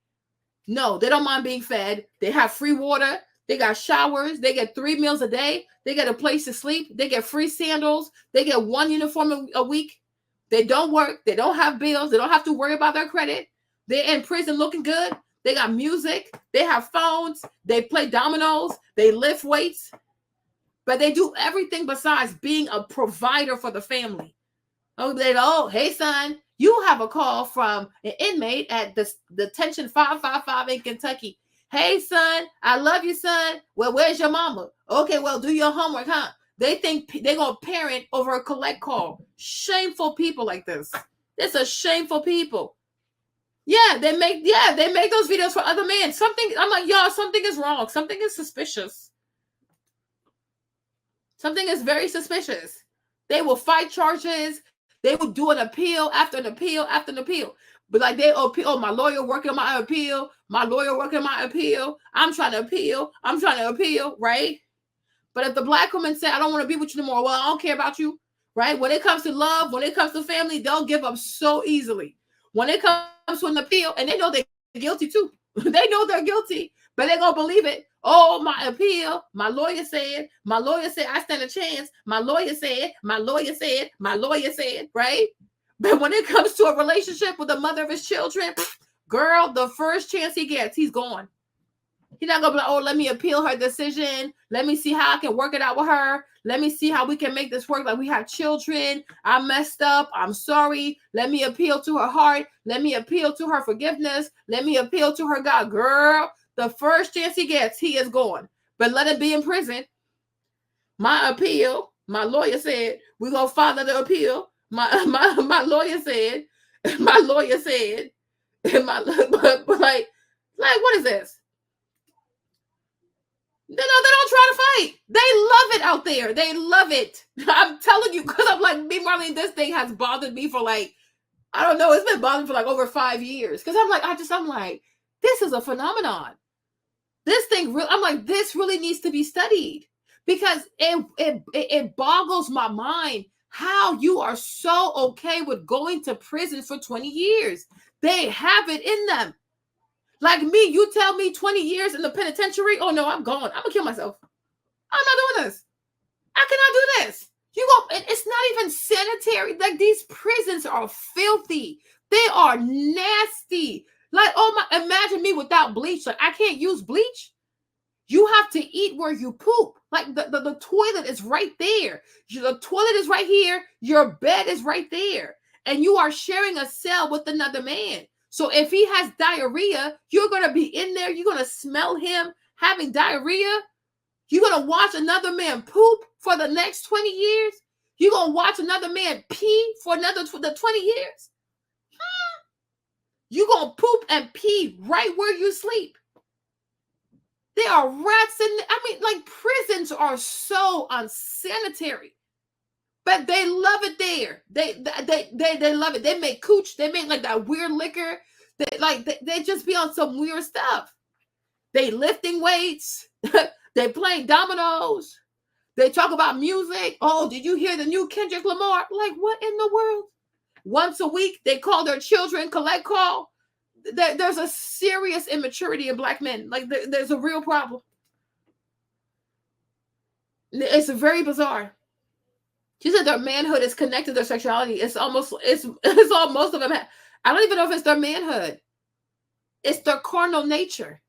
No, they don't mind being fed. They have free water. They got showers. They get 3 meals a day. They get a place to sleep. They get free sandals. They get 1 uniform a week. They don't work. They don't have bills. They don't have to worry about their credit. They're in prison looking good. They got music. They have phones. They play dominoes. They lift weights. But they do everything besides being a provider for the family. Oh, hey, son, you have a call from an inmate at the detention 555 in Kentucky. Hey, son, I love you, son. Well, where's your mama? Okay, well, do your homework, huh? They think they're going to parent over a collect call. Shameful people like this. It's a shameful people. Yeah, they make those videos for other men. I'm like, y'all, something is wrong. Something is suspicious. Something is very suspicious. They will fight charges. They will do an appeal after an appeal after an appeal. But like they appeal, oh, my lawyer working on my appeal. My lawyer working on my appeal. I'm trying to appeal. I'm trying to appeal, right? But if the black woman say, I don't want to be with you anymore, well, I don't care about you, right? When it comes to love, when it comes to family, they'll give up so easily. When it comes to an appeal, and they know they're guilty too. They know they're guilty, but they're going to believe it. Oh, my appeal, my lawyer said, I stand a chance. My lawyer said, right? But when it comes to a relationship with the mother of his children, girl, the first chance he gets, he's gone. He's not going to be like, oh, let me appeal her decision. Let me see how I can work it out with her. Let me see how we can make this work. Like, we have children. I messed up. I'm sorry. Let me appeal to her heart. Let me appeal to her forgiveness. Let me appeal to her God. Girl, the first chance he gets, he is gone. But let it be in prison. My appeal, my lawyer said, we're going to follow the appeal. My lawyer said, but like, what is this? No, they don't try to fight. They love it out there. They love it. I'm telling you, because I'm like, me, Marlene, this thing has bothered me for like, I don't know, it's been bothering me for like over 5 years. Because I'm like, this is a phenomenon. This thing, I'm like, this really needs to be studied. Because it boggles my mind how you are so okay with going to prison for 20 years. They have it in them. Like me, you tell me 20 years in the penitentiary, oh no, I'm gone. I'm gonna kill myself. I'm not doing this. I cannot do this. It's not even sanitary. Like, these prisons are filthy. They are nasty. Like, oh my, imagine me without bleach. Like, I can't use bleach. You have to eat where you poop. Like, the toilet is right there. The toilet is right here. Your bed is right there. And you are sharing a cell with another man. So if he has diarrhea, you're going to be in there. You're going to smell him having diarrhea. You're going to watch another man poop for the next 20 years. You're going to watch another man pee for another 20 years. You're going to poop and pee right where you sleep. There are rats in, like, prisons are so unsanitary. But they love it there. They love it. They make cooch. They make like that weird liquor. They just be on some weird stuff. They lifting weights. They playing dominoes. They talk about music. Oh, did you hear the new Kendrick Lamar? Like, what in the world? Once a week, they call their children collect call. There's a serious immaturity in black men. Like, there's a real problem. It's very bizarre. She said their manhood is connected to their sexuality. It's all most of them have. I don't even know if it's their manhood. It's their carnal nature.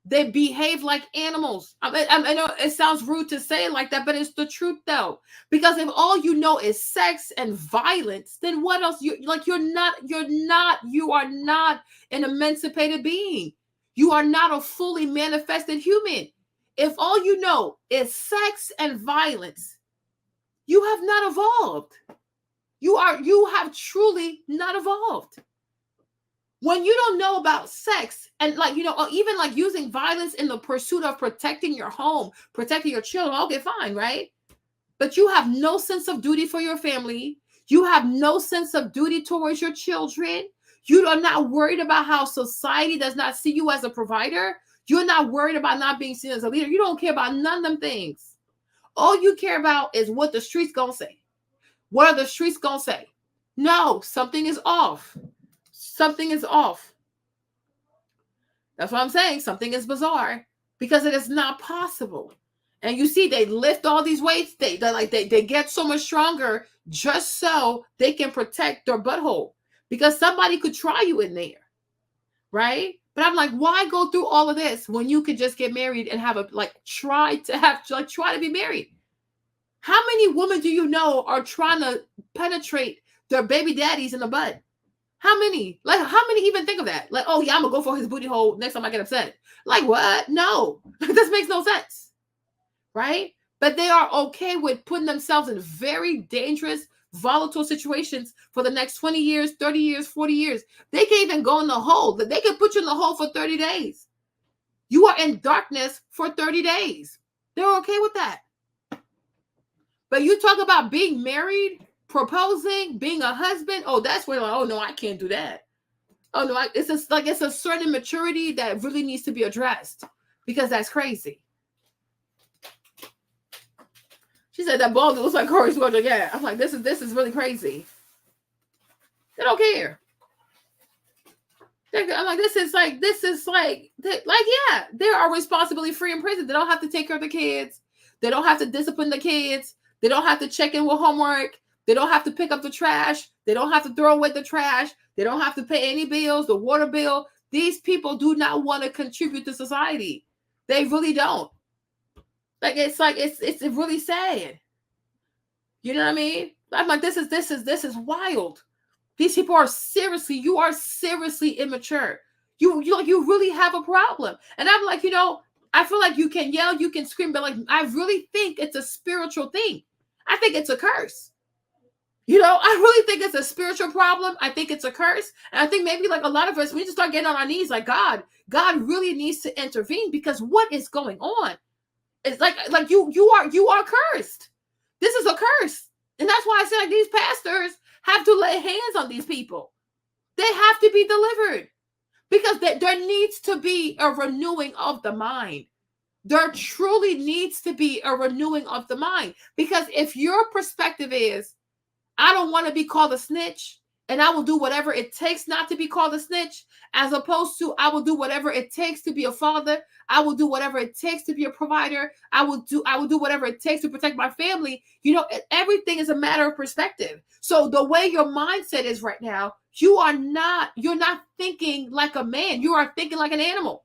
They behave like animals. I know it sounds rude to say it like that, but it's the truth though. Because if all you know is sex and violence, then what else? You are not an emancipated being. You are not a fully manifested human. If all you know is sex and violence, you have not evolved. You have truly not evolved. When you don't know about sex and like, or even like using violence in the pursuit of protecting your home, protecting your children, okay, fine, right? But you have no sense of duty for your family. You have no sense of duty towards your children. You are not worried about how society does not see you as a provider. You're not worried about not being seen as a leader. You don't care about none of them things. All you care about is what the streets gonna say. What are the streets gonna say? No, something is off. Something is off. That's what I'm saying. Something is bizarre because it is not possible. And you see, they lift all these weights. They get so much stronger just so they can protect their butthole because somebody could try you in there, right? But I'm like, why go through all of this when you could just get married and have try to be married? How many women do you know are trying to penetrate their baby daddies in the butt? How many? Like, how many even think of that? Like, oh yeah, I'm gonna go for his booty hole next time I get upset. Like, what? No, this makes no sense, right? But they are okay with putting themselves in very dangerous, volatile situations for the next 20 years, 30 years, 40 years. They can even go in the hole. They can put you in the hole for 30 days. You are in darkness for 30 days. They're okay with that. But you talk about being married, proposing, being a husband. Oh, that's where, oh no, I can't do that. Oh no, it's a certain maturity that really needs to be addressed because that's crazy. She said that bald looks like Corey Swartz. Yeah, I'm like, this is really crazy. They don't care. I'm like, yeah, they are responsibly free in prison. They don't have to take care of the kids. They don't have to discipline the kids. They don't have to check in with homework. They don't have to pick up the trash. They don't have to throw away the trash. They don't have to pay any bills, the water bill. These people do not want to contribute to society. They really don't. It's really sad. You know what I mean? I'm like, this is wild. These people are seriously immature. You really have a problem. And I'm like, I feel like you can yell, you can scream, but like, I really think it's a spiritual thing. I think it's a curse. I really think it's a spiritual problem. I think it's a curse. And I think maybe like a lot of us, we need to start getting on our knees like, God really needs to intervene because what is going on? It's like you are cursed. This is a curse. And that's why I say like these pastors have to lay hands on these people. They have to be delivered because there needs to be a renewing of the mind. There truly needs to be a renewing of the mind because if your perspective is, I don't want to be called a snitch and I will do whatever it takes not to be called a snitch, as opposed to I will do whatever it takes to be a father. I will do whatever it takes to be a provider. I will do whatever it takes to protect my family. Everything is a matter of perspective. So the way your mindset is right now, you're not thinking like a man. You are thinking like an animal.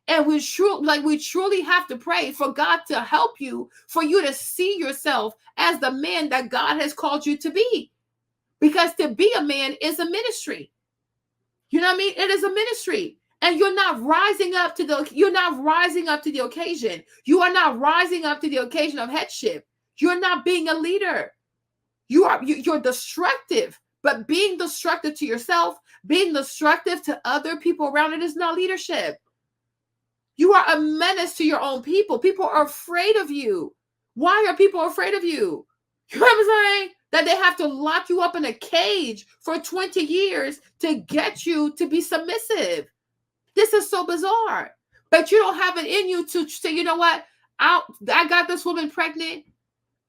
And we truly have to pray for God to help you, for you to see yourself as the man that God has called you to be. Because to be a man is a ministry. You know what I mean? It is a ministry. And you're not rising up to the occasion. You are not rising up to the occasion of headship. You're not being a leader. You're destructive. But being destructive to yourself, being destructive to other people around, it is not leadership. You are a menace to your own people. People are afraid of you. Why are people afraid of you? You know what I'm saying? That they have to lock you up in a cage for 20 years to get you to be submissive. This is so bizarre. But you don't have it in you to say, you know what? I got this woman pregnant.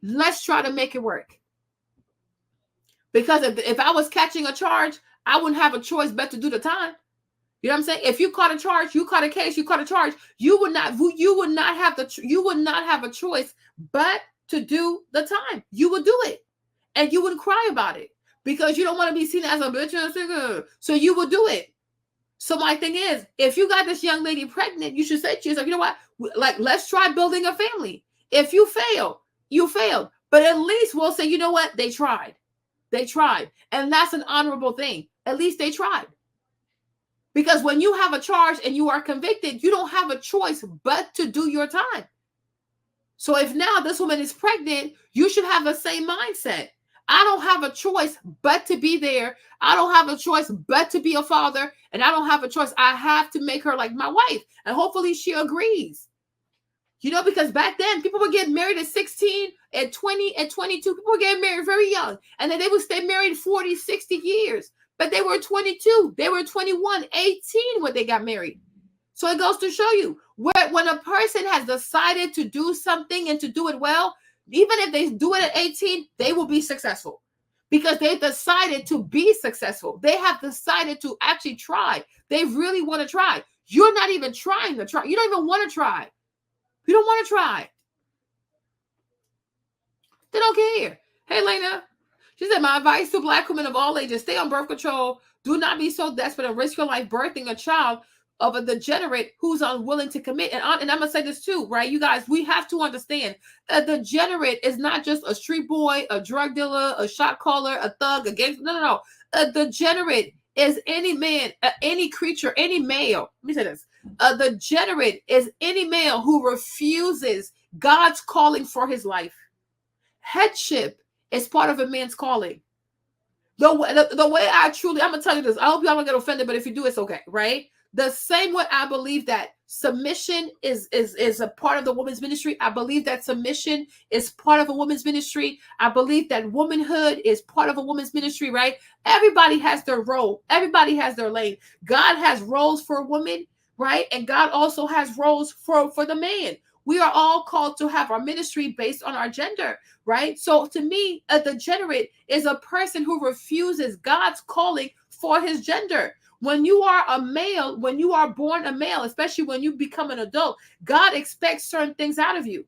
Let's try to make it work. Because if I was catching a charge, I wouldn't have a choice but to do the time. You know what I'm saying? If you caught a charge, you caught a case, you caught a charge, you would not have a choice but to do the time. You would do it. And you wouldn't cry about it because you don't want to be seen as a bitch. So you would do it. So my thing is, if you got this young lady pregnant, you should say to yourself, you know what? Like, let's try building a family. If you fail, you failed. But at least we'll say, you know what? They tried. They tried. And that's an honorable thing. At least they tried. Because when you have a charge and you are convicted, you don't have a choice but to do your time. So if now this woman is pregnant, you should have the same mindset. I don't have a choice but to be there. I don't have a choice but to be a father. And I don't have a choice. I have to make her like my wife. And hopefully she agrees. You know, because back then people were getting married at 16, at 20, at 22. People were getting married very young. And then they would stay married 40, 60 years. But they were 22. They were 21, 18 when they got married. So it goes to show you when a person has decided to do something and to do it well, even if they do it at 18, they will be successful because they decided to be successful. They have decided to actually try. They really want to try. You're not even trying to try. You don't even want to try. You don't want to try. They don't care. Hey, Lena. She said, my advice to Black women of all ages, stay on birth control. Do not be so desperate and risk your life birthing a child of a degenerate who's unwilling to commit. And I'm going to say this too, right? You guys, we have to understand a degenerate is not just a street boy, a drug dealer, a shot caller, a thug, a gangster. No. A degenerate is any man, any creature, any male. Let me say this. A degenerate is any male who refuses God's calling for his life. Headship is part of a man's calling. The way I truly, I'm going to tell you this. I hope y'all don't get offended, but if you do, it's okay, right? The same way I believe that submission is a part of the woman's ministry. I believe that submission is part of a woman's ministry. I believe that womanhood is part of a woman's ministry, right? Everybody has their role. Everybody has their lane. God has roles for a woman, right? And God also has roles for the man. We are all called to have our ministry based on our gender, right? So to me, a degenerate is a person who refuses God's calling for his gender. When you are a male, when you are born a male, especially when you become an adult, God expects certain things out of you.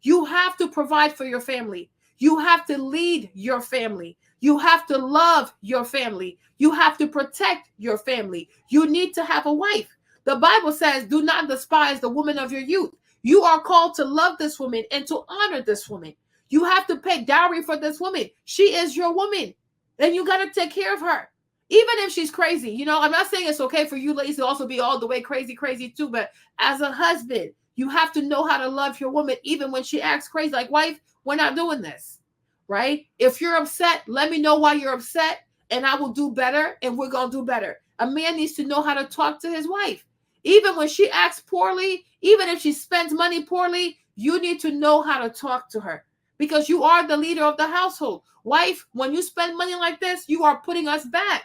You have to provide for your family. You have to lead your family. You have to love your family. You have to protect your family. You need to have a wife. The Bible says, do not despise the woman of your youth. You are called to love this woman and to honor this woman. You have to pay dowry for this woman. She is your woman, and you got to take care of her. Even if she's crazy, you know, I'm not saying it's okay for you ladies to also be all the way crazy too, but as a husband, you have to know how to love your woman, even when she acts crazy. Like, wife, we're not doing this, right? If you're upset, let me know why you're upset, and I will do better, and we're going to do better. A man needs to know how to talk to his wife. Even when she acts poorly, even if she spends money poorly, you need to know how to talk to her because you are the leader of the household. Wife, when you spend money like this, you are putting us back,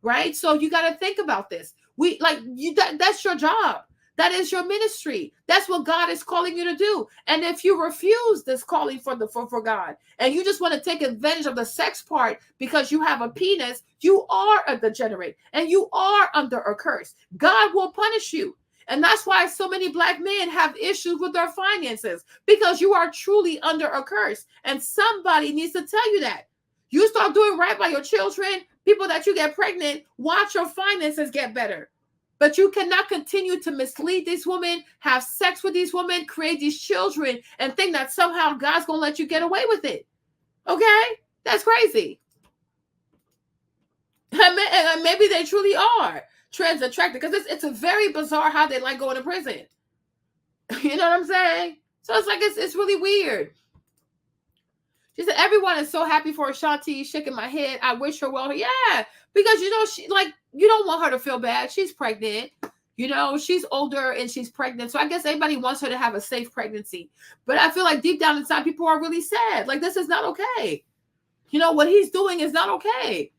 right? So you got to think about this. That's your job. That is your ministry. That's what God is calling you to do. And if you refuse this calling for God, and you just want to take advantage of the sex part because you have a penis, you are a degenerate and you are under a curse. God will punish you. And that's why so many Black men have issues with their finances, because you are truly under a curse. And somebody needs to tell you that. You start doing right by your children, people that you get pregnant, watch your finances get better. But you cannot continue to mislead these women, have sex with these women, create these children, and think that somehow God's going to let you get away with it. Okay? That's crazy. And maybe they truly are trans attracted, because it's a very bizarre how they like going to prison. You know what I'm saying? So it's like, it's really weird. She said, everyone is so happy for Ashanti, shaking my head. I wish her well. Yeah, because, you know, you don't want her to feel bad. She's pregnant. You know, she's older and she's pregnant. So I guess everybody wants her to have a safe pregnancy. But I feel like deep down inside, people are really sad. Like, this is not okay. You know, what he's doing is not okay.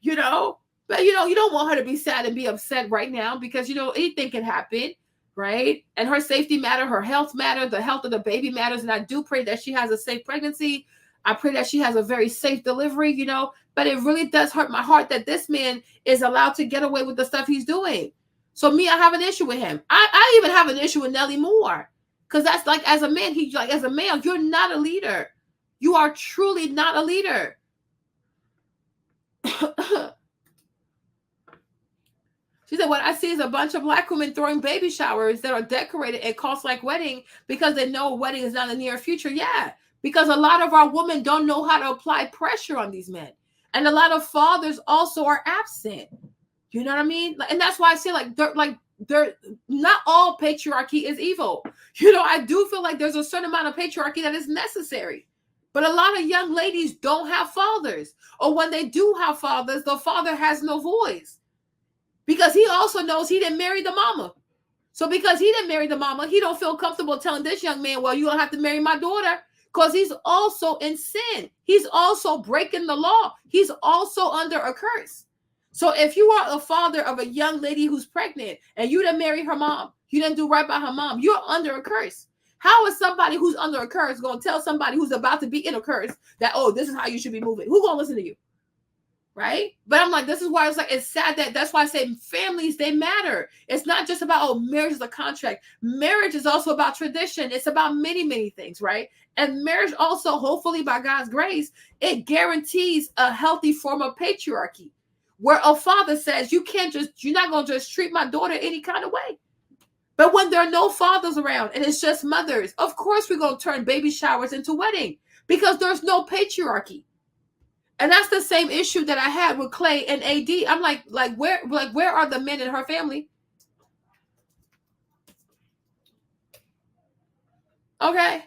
You know, but, you know, you don't want her to be sad and be upset right now because, you know, anything can happen. Right. And her safety matter, her health matter, the health of the baby matters. And I do pray that she has a safe pregnancy. I pray that she has a very safe delivery, you know, but it really does hurt my heart that this man is allowed to get away with the stuff he's doing. So me, I have an issue with him. I even have an issue with Nelly more, because that's like, as a man, he's like, as a male, you're not a leader. You are truly not a leader. She said, what I see is a bunch of Black women throwing baby showers that are decorated and cost like wedding because they know a wedding is not in the near future. Yeah, because a lot of our women don't know how to apply pressure on these men. And a lot of fathers also are absent. You know what I mean? And that's why I say they're not all patriarchy is evil. You know, I do feel like there's a certain amount of patriarchy that is necessary. But a lot of young ladies don't have fathers. Or when they do have fathers, the father has no voice. Because he also knows he didn't marry the mama. So because he didn't marry the mama, he don't feel comfortable telling this young man, well, you don't have to marry my daughter, because he's also in sin. He's also breaking the law. He's also under a curse. So if you are a father of a young lady who's pregnant and you didn't marry her mom, you didn't do right by her mom, you're under a curse. How is somebody who's under a curse going to tell somebody who's about to be in a curse that, oh, this is how you should be moving? Who's going to listen to you? Right? But I'm like, this is why it's like, it's sad that's why I say families, they matter. It's not just about, oh, marriage is a contract. Marriage is also about tradition. It's about many, many things, right? And marriage also, hopefully by God's grace, it guarantees a healthy form of patriarchy where a father says, you're not going to just treat my daughter any kind of way. But when there are no fathers around and it's just mothers, of course we're going to turn baby showers into wedding because there's no patriarchy. And that's the same issue that I had with Clay and AD. I'm like where are the men in her family? Okay.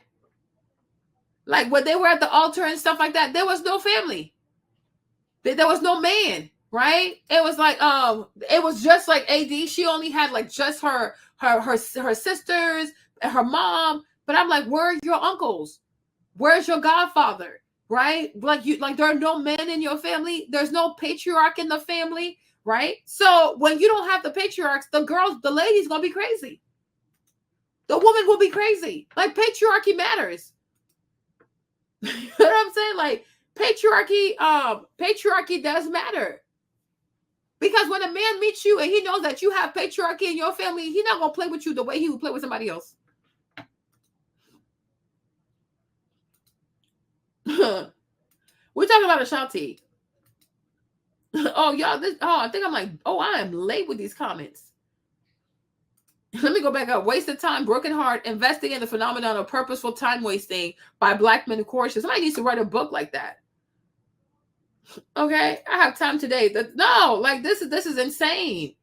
Like when they were at the altar and stuff like that, there was no family. There was no man, right? It was like it was just like AD. She only had like just her sisters and her mom. But I'm like, where are your uncles? Where's your godfather? Right? Like there are no men in your family. There's no patriarch in the family, right? So when you don't have the patriarchs, the lady's gonna be crazy. The woman will be crazy. Like patriarchy matters. You know what I'm saying? Like patriarchy does matter. Because when a man meets you and he knows that you have patriarchy in your family, he's not gonna play with you the way he would play with somebody else. We're talking about Ashanti. Oh, y'all, I think I'm like, I am late with these comments. Let me go back up. Wasted time, broken heart, investigating the phenomenon of purposeful time wasting by Black men in courses. Somebody needs to write a book like that. Okay, I have time today. This is insane.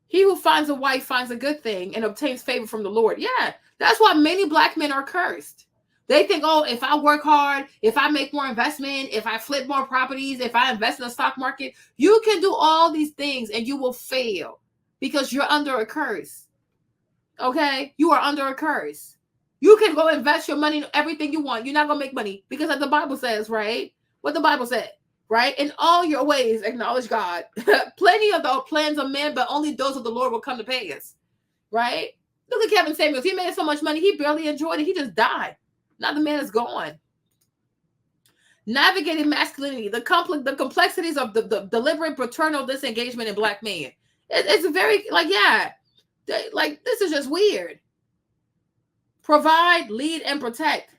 He who finds a wife finds a good thing and obtains favor from the Lord. Yeah, that's why many Black men are cursed. They think, oh, if I work hard, if I make more investment, if I flip more properties, if I invest in the stock market, you can do all these things and you will fail because you're under a curse. Okay? You are under a curse. You can go invest your money in everything you want. You're not going to make money because as the Bible says, right? What the Bible said, right? In all your ways, acknowledge God. Plenty of the plans of man, but only those of the Lord will come to pass, right? Look at Kevin Samuels. He made so much money, he barely enjoyed it. He just died. Now the man is gone. Navigating masculinity, the complexities of the deliberate paternal disengagement in Black men. It's very this is just weird. Provide, lead, and protect.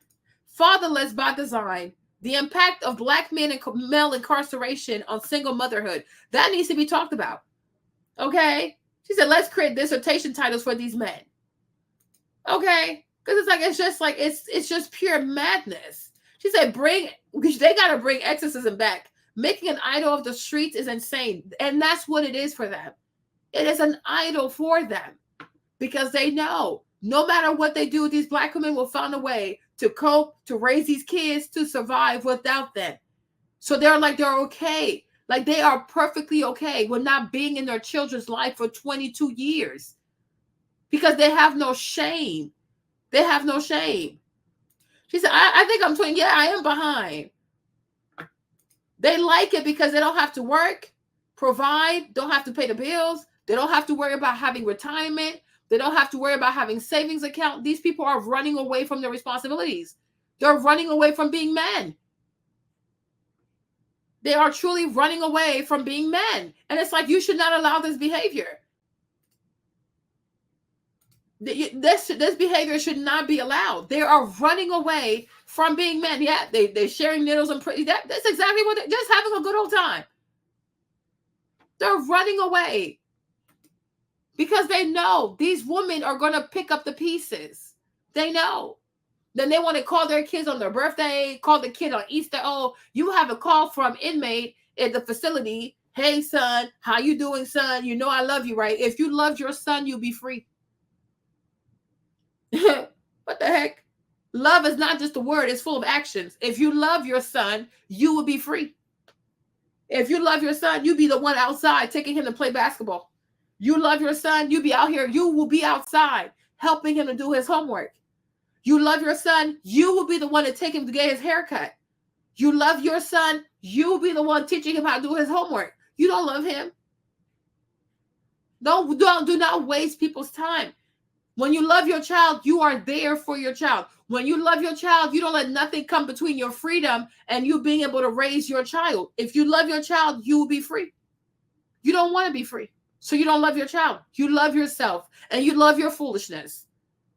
Fatherless by design. The impact of Black men and male incarceration on single motherhood. That needs to be talked about. Okay? She said, let's create dissertation titles for these men. Okay? Because it's just pure madness. She said, they got to bring exorcism back. Making an idol of the streets is insane. And that's what it is for them. It is an idol for them. Because they know no matter what they do, these Black women will find a way to cope, to raise these kids, to survive without them. So they're okay. Like they are perfectly okay with not being in their children's life for 22 years. Because they have no shame. They have no shame. She said, I think I'm 20. Yeah, I am behind. They like it because they don't have to work, provide, don't have to pay the bills. They don't have to worry about having retirement. They don't have to worry about having savings account. These people are running away from their responsibilities. They're running away from being men. They are truly running away from being men. And it's like, you should not allow this behavior. This behavior should not be allowed. They are running away from being men. Yeah, they're sharing needles and that's exactly what they're just having a good old time. They're running away because they know these women are going to pick up the pieces. They know. Then they want to call their kids on their birthday, call the kid on Easter. Oh, you have a call from inmate at the facility. Hey, son, how you doing, son? You know I love you, right? If you loved your son, you'd be free. What the heck? Love is not just a word, it's full of actions. If you love your son, you will be free. If you love your son, you be the one outside taking him to play basketball. You love your son, you be out here, you will be outside helping him to do his homework. You love your son, you will be the one to take him to get his haircut. You love your son, you will be the one teaching him how to do his homework. You don't love him. Do not waste people's time. When you love your child, you are there for your child. When you love your child, you don't let nothing come between your freedom and you being able to raise your child. If you love your child, you will be free. You don't want to be free, so you don't love your child. You love yourself and you love your foolishness.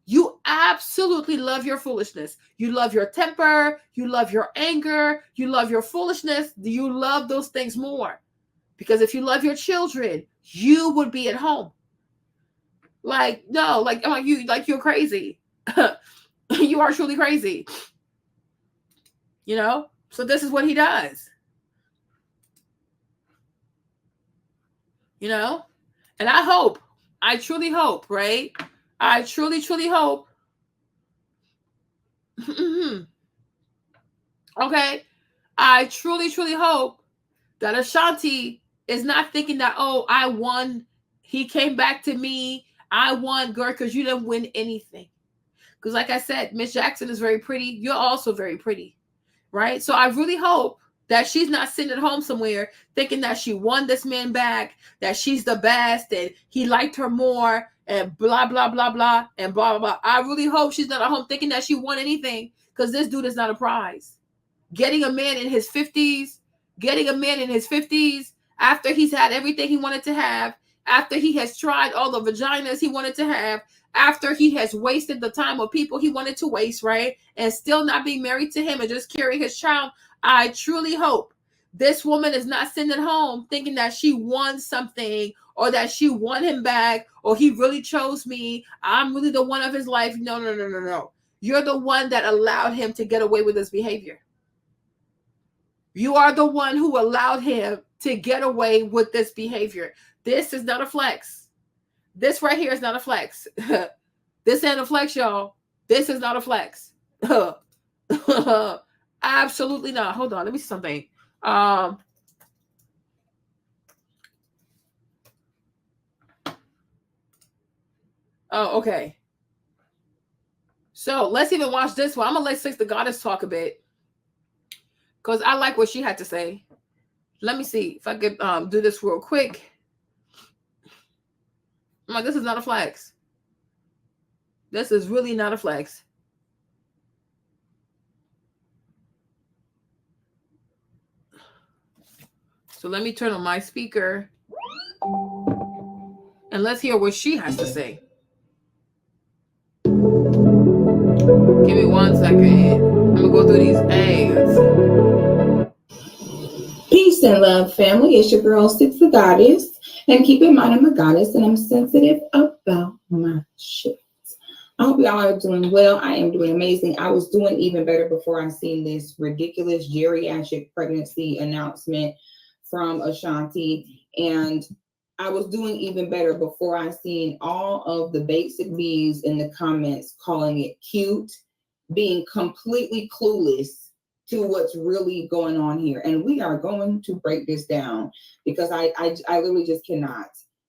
You absolutely love your foolishness. You love your temper. You love your anger. You love your foolishness. You love those things more. Because if you love your children, you would be at home. Like, no, like, oh, you're crazy. You are truly crazy. You know? So this is what he does. You know? And I truly hope, right? I truly, truly hope. Okay? I truly, truly hope that Ashanti is not thinking that, oh, I won. He came back to me. I won, girl, because you didn't win anything. Because like I said, Miss Jackson is very pretty. You're also very pretty, right? So I really hope that she's not sitting at home somewhere thinking that she won this man back, that she's the best, and he liked her more, and blah, blah, blah, blah, and blah, blah, blah. I really hope she's not at home thinking that she won anything, because this dude is not a prize. Getting a man in his 50s, after he's had everything he wanted to have, after he has tried all the vaginas he wanted to have, after he has wasted the time of people he wanted to waste, right? And still not being married to him and just carrying his child. I truly hope this woman is not sitting at home thinking that she won something or that she won him back or he really chose me. I'm really the one of his life. No. You're the one that allowed him to get away with this behavior. You are the one who allowed him to get away with this behavior. This is not a flex. This right here is not a flex. This ain't a flex, y'all. This is not a flex. Absolutely not. Hold on. Let me see something. Oh, okay. So let's even watch this one. I'm going to let Six the Goddess talk a bit, because I like what she had to say. Let me see if I could do this real quick. I'm like, this is not a flex. This is really not a flex. So let me turn on my speaker and let's hear what she has to say. Give me 1 second. I'm gonna go through these ads. Peace and love, family. It's your girl, Six the Goddess. And keep in mind, I'm a goddess and I'm sensitive about my shit. I hope y'all are doing well. I am doing amazing. I was doing even better before I seen this ridiculous geriatric pregnancy announcement from Ashanti. And I was doing even better before I seen all of the basic bees in the comments calling it cute, being completely clueless to what's really going on here. And we are going to break this down because I literally just cannot.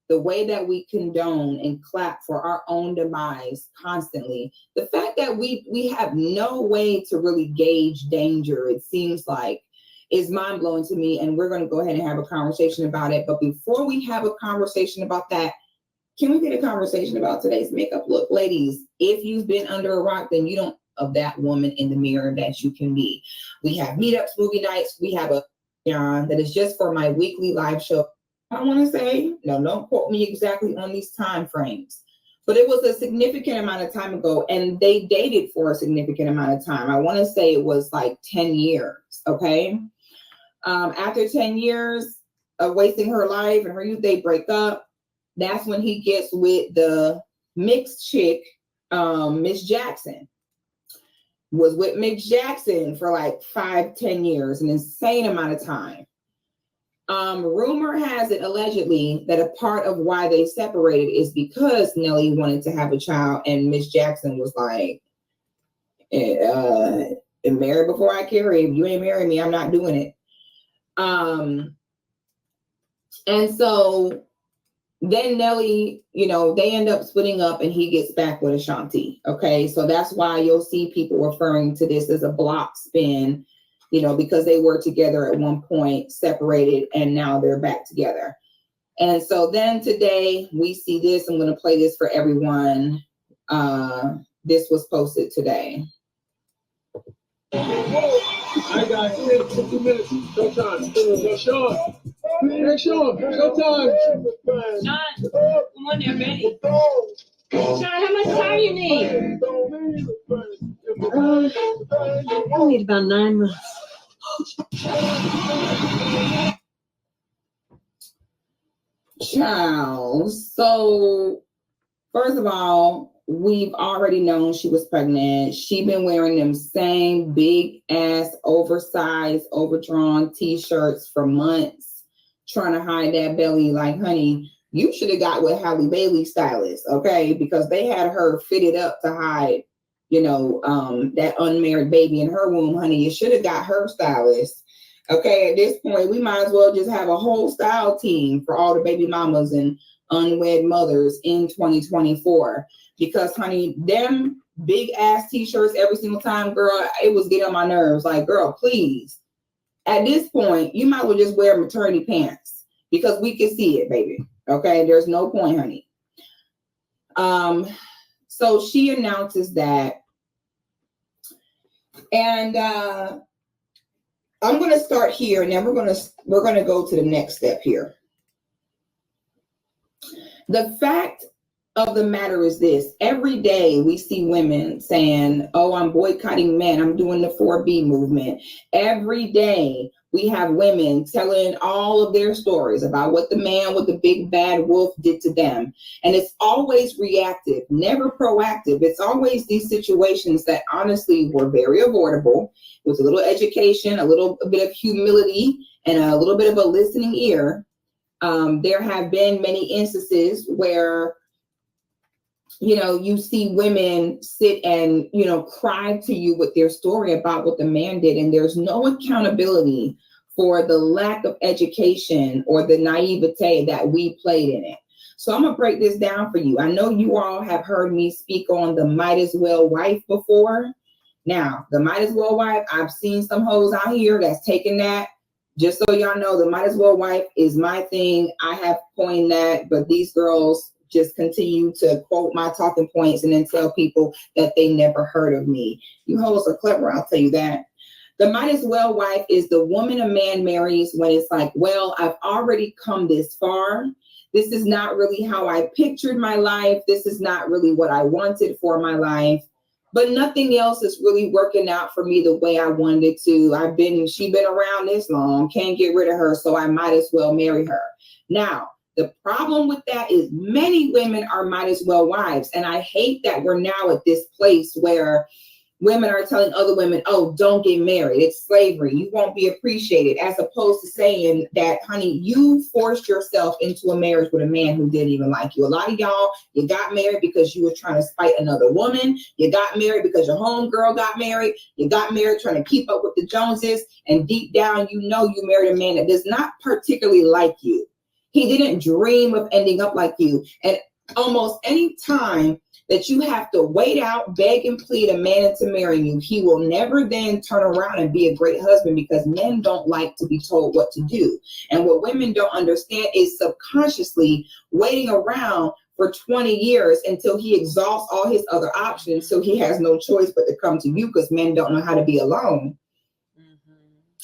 The way that we condone and clap for our own demise constantly, the fact that we have no way to really gauge danger, it seems like, is mind-blowing to me. And we're going to go ahead and have a conversation about it. But before we have a conversation about that, can we get a conversation about today's makeup look? Ladies, if you've been under a rock, then you don't of that woman in the mirror that you can be. We have meetups, movie nights. We have a that is just for my weekly live show. I want to say, no, don't quote me exactly on these time frames, but it was a significant amount of time ago, and they dated for a significant amount of time. I want to say it was like 10 years, okay? After 10 years of wasting her life and her youth, they break up. That's when he gets with the mixed chick, Miss Jackson. Was with Miss Jackson for like 5-10 years, an insane amount of time. Rumor has it allegedly that a part of why they separated is because Nelly wanted to have a child and Miss Jackson was like, And marry before I carry. If you ain't marry me, I'm not doing it. And so then Nelly, they end up splitting up and he gets back with Ashanti. Okay. So that's why you'll see people referring to this as a block spin, because they were together at one point, separated, and now they're back together. And so then today we see this. I'm going to play this for everyone. This was posted today. I got 2 minutes. Showtime. Yo, Sean. Hey, Sean. Showtime. Sean, come on there, ready. Sean, how much time you need? I need about 9 months. Child. So, first of all, we've already known she was pregnant. She been wearing them same big ass, oversized, overdrawn t-shirts for months, trying to hide that belly. Like, honey, you should have got with Halle Bailey stylist, okay? Because they had her fitted up to hide, that unmarried baby in her womb, honey. You should have got her stylist. Okay, at this point, we might as well just have a whole style team for all the baby mamas and unwed mothers in 2024. Because, honey, them big ass t-shirts every single time, girl, it was getting on my nerves. Like, girl, please. At this point, you might as well just wear maternity pants because we can see it, baby. Okay, there's no point, honey. So she announces that, and I'm going to start here, and then we're going to go to the next step here. The fact of the matter is this: every day we see women saying, "Oh, I'm boycotting men. I'm doing the 4B movement." Every day we have women telling all of their stories about what the man with the big bad wolf did to them. And it's always reactive, never proactive. It's always these situations that honestly were very avoidable with a little education, a little bit of humility, and a little bit of a listening ear. There have been many instances where you see women sit and, cry to you with their story about what the man did. And there's no accountability for the lack of education or the naivete that we played in it. So I'm going to break this down for you. I know you all have heard me speak on the might as well wife before. Now, the might as well wife, I've seen some hoes out here that's taken that. Just so y'all know, the might as well wife is my thing. I have coined that, but these girls just continue to quote my talking points and then tell people that they never heard of me. You hoes are clever, I'll tell you that. The might as well wife is the woman a man marries when it's like, well, I've already come this far. This is not really how I pictured my life. This is not really what I wanted for my life. But nothing else is really working out for me the way I wanted it to. She's been around this long, can't get rid of her, so I might as well marry her. Now, the problem with that is many women are might as well wives. And I hate that we're now at this place where women are telling other women, oh, don't get married. It's slavery. You won't be appreciated. As opposed to saying that, honey, you forced yourself into a marriage with a man who didn't even like you. A lot of y'all, you got married because you were trying to spite another woman. You got married because your homegirl got married. You got married trying to keep up with the Joneses. And deep down, you married a man that does not particularly like you. He didn't dream of ending up like you. And almost any time that you have to wait out, beg and plead a man into marrying you, he will never then turn around and be a great husband, because men don't like to be told what to do. And what women don't understand is subconsciously waiting around for 20 years until he exhausts all his other options, so he has no choice but to come to you, because men don't know how to be alone.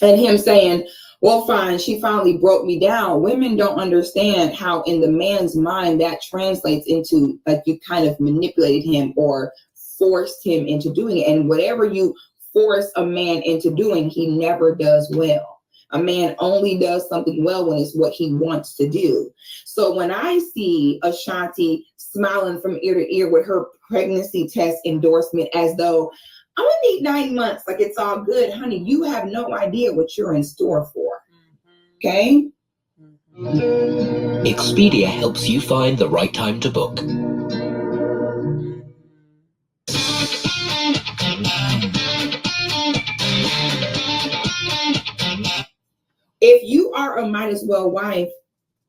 And him saying, well, fine, she finally broke me down. Women don't understand how in the man's mind that translates into, like, you kind of manipulated him or forced him into doing it. And whatever you force a man into doing, he never does well. A man only does something well when it's what he wants to do. So when I see Ashanti smiling from ear to ear with her pregnancy test endorsement as though, I'm gonna need 9 months, like it's all good, honey, you have no idea what you're in store for. Okay? Expedia helps you find the right time to book. are a might as well wife,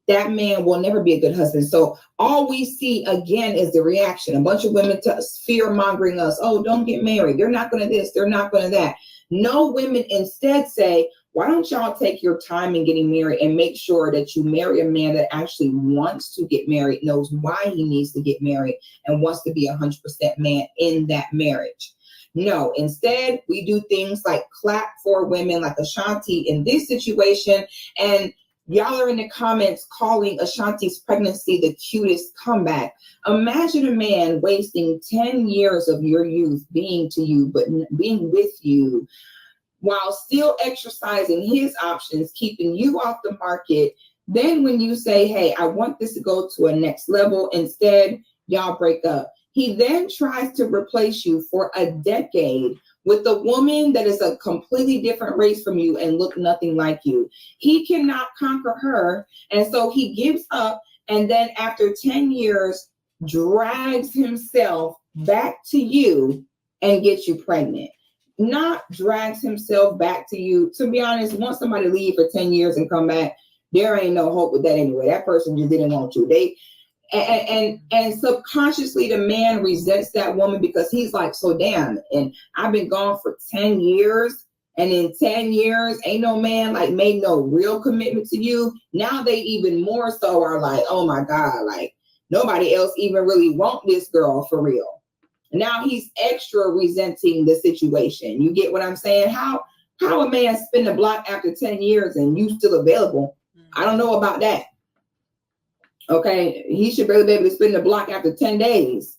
that man will never be a good husband. So all we see again is the reaction. A bunch of women fear mongering us. Oh, don't get married. They're not going to this. They're not going to that. No, women instead say, why don't y'all take your time in getting married and make sure that you marry a man that actually wants to get married, knows why he needs to get married, and wants to be 100% man in that marriage. No, instead, we do things like clap for women like Ashanti in this situation. And y'all are in the comments calling Ashanti's pregnancy the cutest comeback. Imagine a man wasting 10 years of your youth being to you, but being with you, while still exercising his options, keeping you off the market. Then when you say, hey, I want this to go to a next level, instead, y'all break up. He then tries to replace you for a decade with a woman that is a completely different race from you and look nothing like you. He cannot conquer her, and so he gives up, and then after 10 years, drags himself back to you and gets you pregnant. Not drags himself back to you. To be honest, once somebody leave for 10 years and come back, there ain't no hope with that anyway. That person just didn't want you. And subconsciously the man resents that woman because he's like, so damn, and I've been gone for 10 years, and in 10 years ain't no man like made no real commitment to you. Now they even more so are like, oh my God, like nobody else even really want this girl for real. Now he's extra resenting the situation. You get what I'm saying? How a man spin the block after 10 years and you still available? I don't know about that. Okay, he should barely be able to spin the block after 10 days,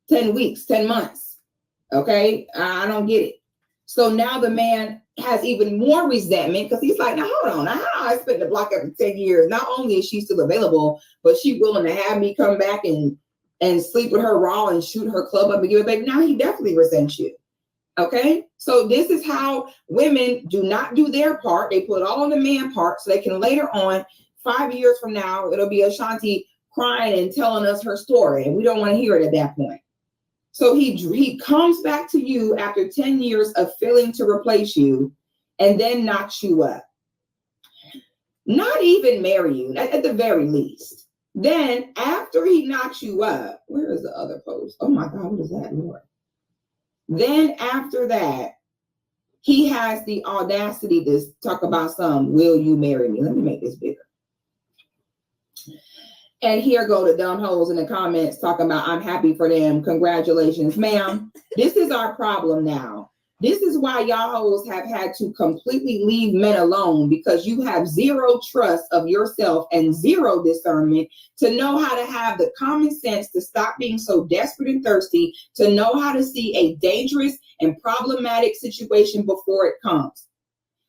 10 weeks, 10 months. Okay, I don't get it. So now the man has even more resentment because he's like, now hold on, now how I spent the block after 10 years? Not only is she still available, but she willing to have me come back and sleep with her raw and shoot her club up and give it back. Now he definitely resents you. Okay, so this is how women do not do their part. They put it all on the man part so they can later on, 5 years from now, it'll be Ashanti crying and telling us her story, and we don't want to hear it at that point. So he comes back to you after 10 years of failing to replace you and then knocks you up. Not even marry you, at the very least. Then after he knocks you up, where is the other post? Oh my God, what is that, Lord? Then after that, he has the audacity to talk about will you marry me? Let me make this bigger. And here go the dumb hoes in the comments talking about, I'm happy for them. Congratulations, ma'am. This is our problem now. This is why y'all hoes have had to completely leave men alone, because you have zero trust of yourself and zero discernment to know how to have the common sense to stop being so desperate and thirsty, to know how to see a dangerous and problematic situation before it comes.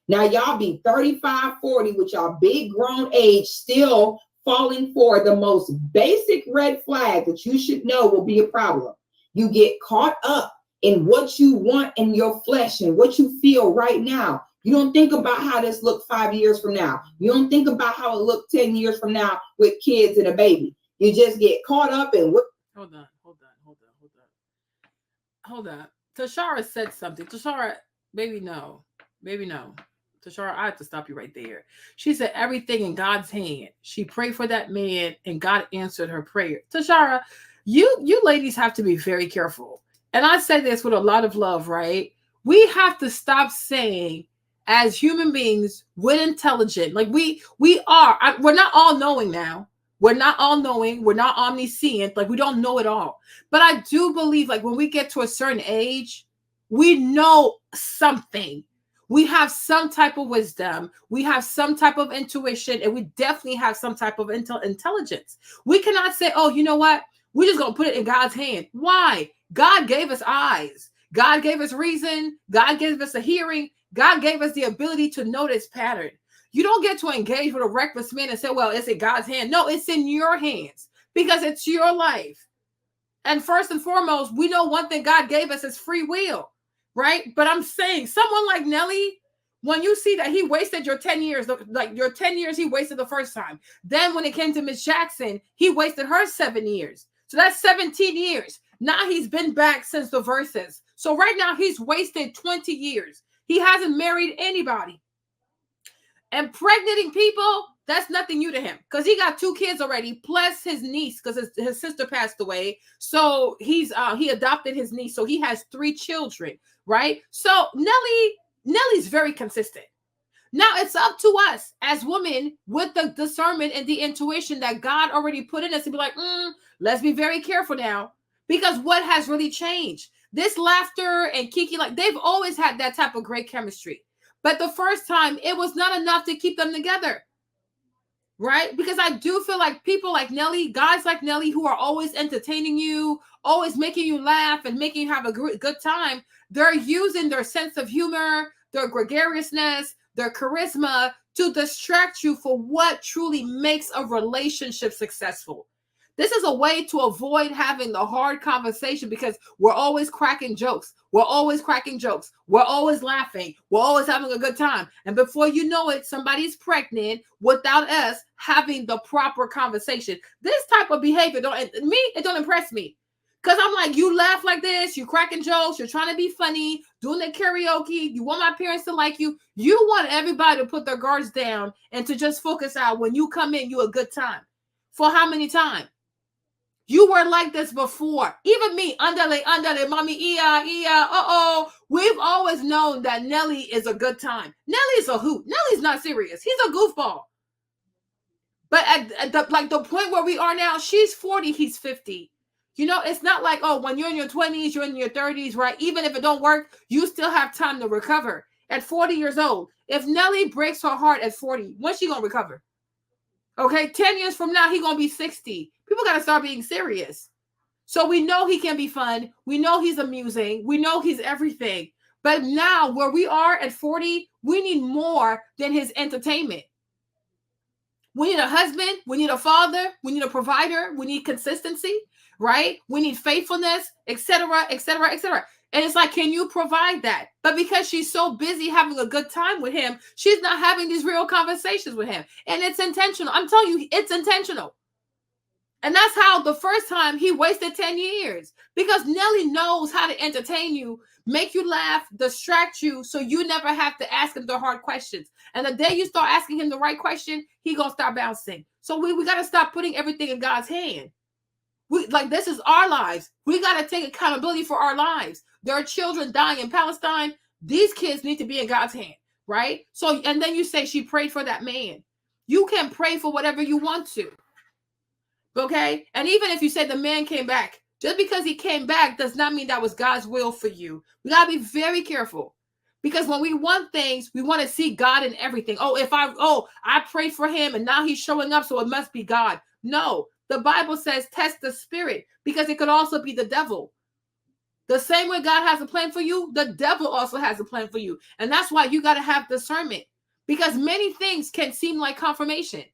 Now y'all be 35, 40 with y'all big grown age still falling for the most basic red flag that you should know will be a problem. You get caught up in what you want in your flesh and what you feel right now. You don't think about how this looked 5 years from now. You don't think about how it looked 10 years from now with kids and a baby. You just get caught up in what. Hold on. Tashara said something. Tashara, baby, no. Tashara, I have to stop you right there. She said everything in God's hand. She prayed for that man and God answered her prayer. Tashara, you ladies have to be very careful. And I say this with a lot of love, right? We have to stop saying, as human beings, we're intelligent. Like we're not all knowing now. We're not all knowing. We're not omniscient. Like we don't know it all. But I do believe like when we get to a certain age, we know something. We have some type of wisdom. We have some type of intuition, and we definitely have some type of intelligence. We cannot say, oh, you know what? We're just going to put it in God's hand. Why? God gave us eyes. God gave us reason. God gave us a hearing. God gave us the ability to notice pattern. You don't get to engage with a reckless man and say, well, it's in God's hand. No, it's in your hands because it's your life. And first and foremost, we know one thing God gave us is free will, right? But I'm saying someone like Nelly, when you see that he wasted your 10 years, like your 10 years, he wasted the first time. Then when it came to Miss Jackson, he wasted her 7 years. So that's 17 years. Now he's been back since the verses. So right now he's wasted 20 years. He hasn't married anybody. Impregnating people, that's nothing new to him because he got 2 kids already, plus his niece because his sister passed away. So he adopted his niece. So he has 3 children, right? So Nelly's very consistent. Now it's up to us as women with the discernment and the intuition that God already put in us to be like, let's be very careful now, because what has really changed? This laughter and Kiki, like they've always had that type of great chemistry. But the first time, it was not enough to keep them together, right? Because I do feel like people like Nelly, guys like Nelly, who are always entertaining you, always making you laugh and making you have a good time, they're using their sense of humor, their gregariousness, their charisma to distract you for what truly makes a relationship successful. This is a way to avoid having the hard conversation because we're always cracking jokes. We're always cracking jokes. We're always laughing. We're always having a good time. And before you know it, somebody's pregnant without us having the proper conversation. This type of behavior it don't impress me. Because I'm like, you laugh like this, you're cracking jokes, you're trying to be funny, doing the karaoke, you want my parents to like you. You want everybody to put their guards down and to just focus out when you come in, you a good time. For how many times? You were like this before. Even me, andale, mommy, ia. We've always known that Nelly is a good time. Nelly's a hoot. Nelly's not serious. He's a goofball. But at the point where we are now, she's 40, he's 50. You know, it's not like, oh, when you're in your 20s, you're in your 30s, right? Even if it don't work, you still have time to recover. At 40 years old, if Nelly breaks her heart at 40, when's she going to recover? Okay, 10 years from now, he's going to be 60. People got to start being serious. So we know he can be fun. We know he's amusing. We know he's everything. But now where we are at 40, we need more than his entertainment. We need a husband. We need a father. We need a provider. We need consistency, right? We need faithfulness, etc., etc., etc. And it's like, can you provide that? But because she's so busy having a good time with him, she's not having these real conversations with him. And it's intentional. I'm telling you, it's intentional. And that's how the first time he wasted 10 years. Because Nelly knows how to entertain you, make you laugh, distract you, so you never have to ask him the hard questions. And the day you start asking him the right question, he gonna start bouncing. So we got to stop putting everything in God's hand. This is our lives. We got to take accountability for our lives. There are children dying in Palestine. These kids need to be in God's hand, right? So, and then you say she prayed for that man. You can pray for whatever you want to. Okay? And even if you say the man came back, just because he came back does not mean that was God's will for you. We got to be very careful. Because when we want things, we want to see God in everything. I prayed for him and now he's showing up, so it must be God. No, the Bible says test the spirit, because it could also be the devil. The same way God has a plan for you, the devil also has a plan for you. And that's why you got to have discernment, because many things can seem like confirmation.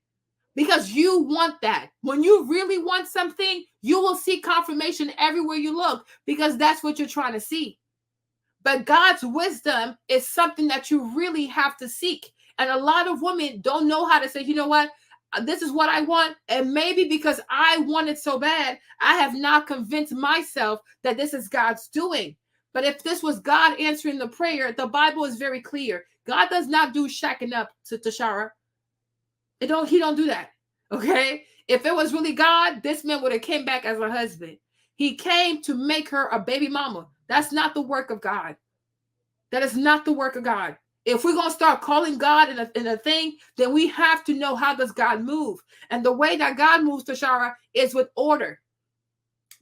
Because you want that. When you really want something, you will see confirmation everywhere you look, because that's what you're trying to see. But God's wisdom is something that you really have to seek. And a lot of women don't know how to say, you know what? This is what I want. And maybe because I want it so bad, I have not convinced myself that this is God's doing. But if this was God answering the prayer, the Bible is very clear. God does not do shacking up to Tashara. He don't do that. Okay? If it was really God, this man would have came back as a husband. He came to make her a baby mama. That's not the work of God. That is not the work of God. If we're going to start calling God in a thing, then we have to know, how does God move? And the way that God moves, Tashara, is with order.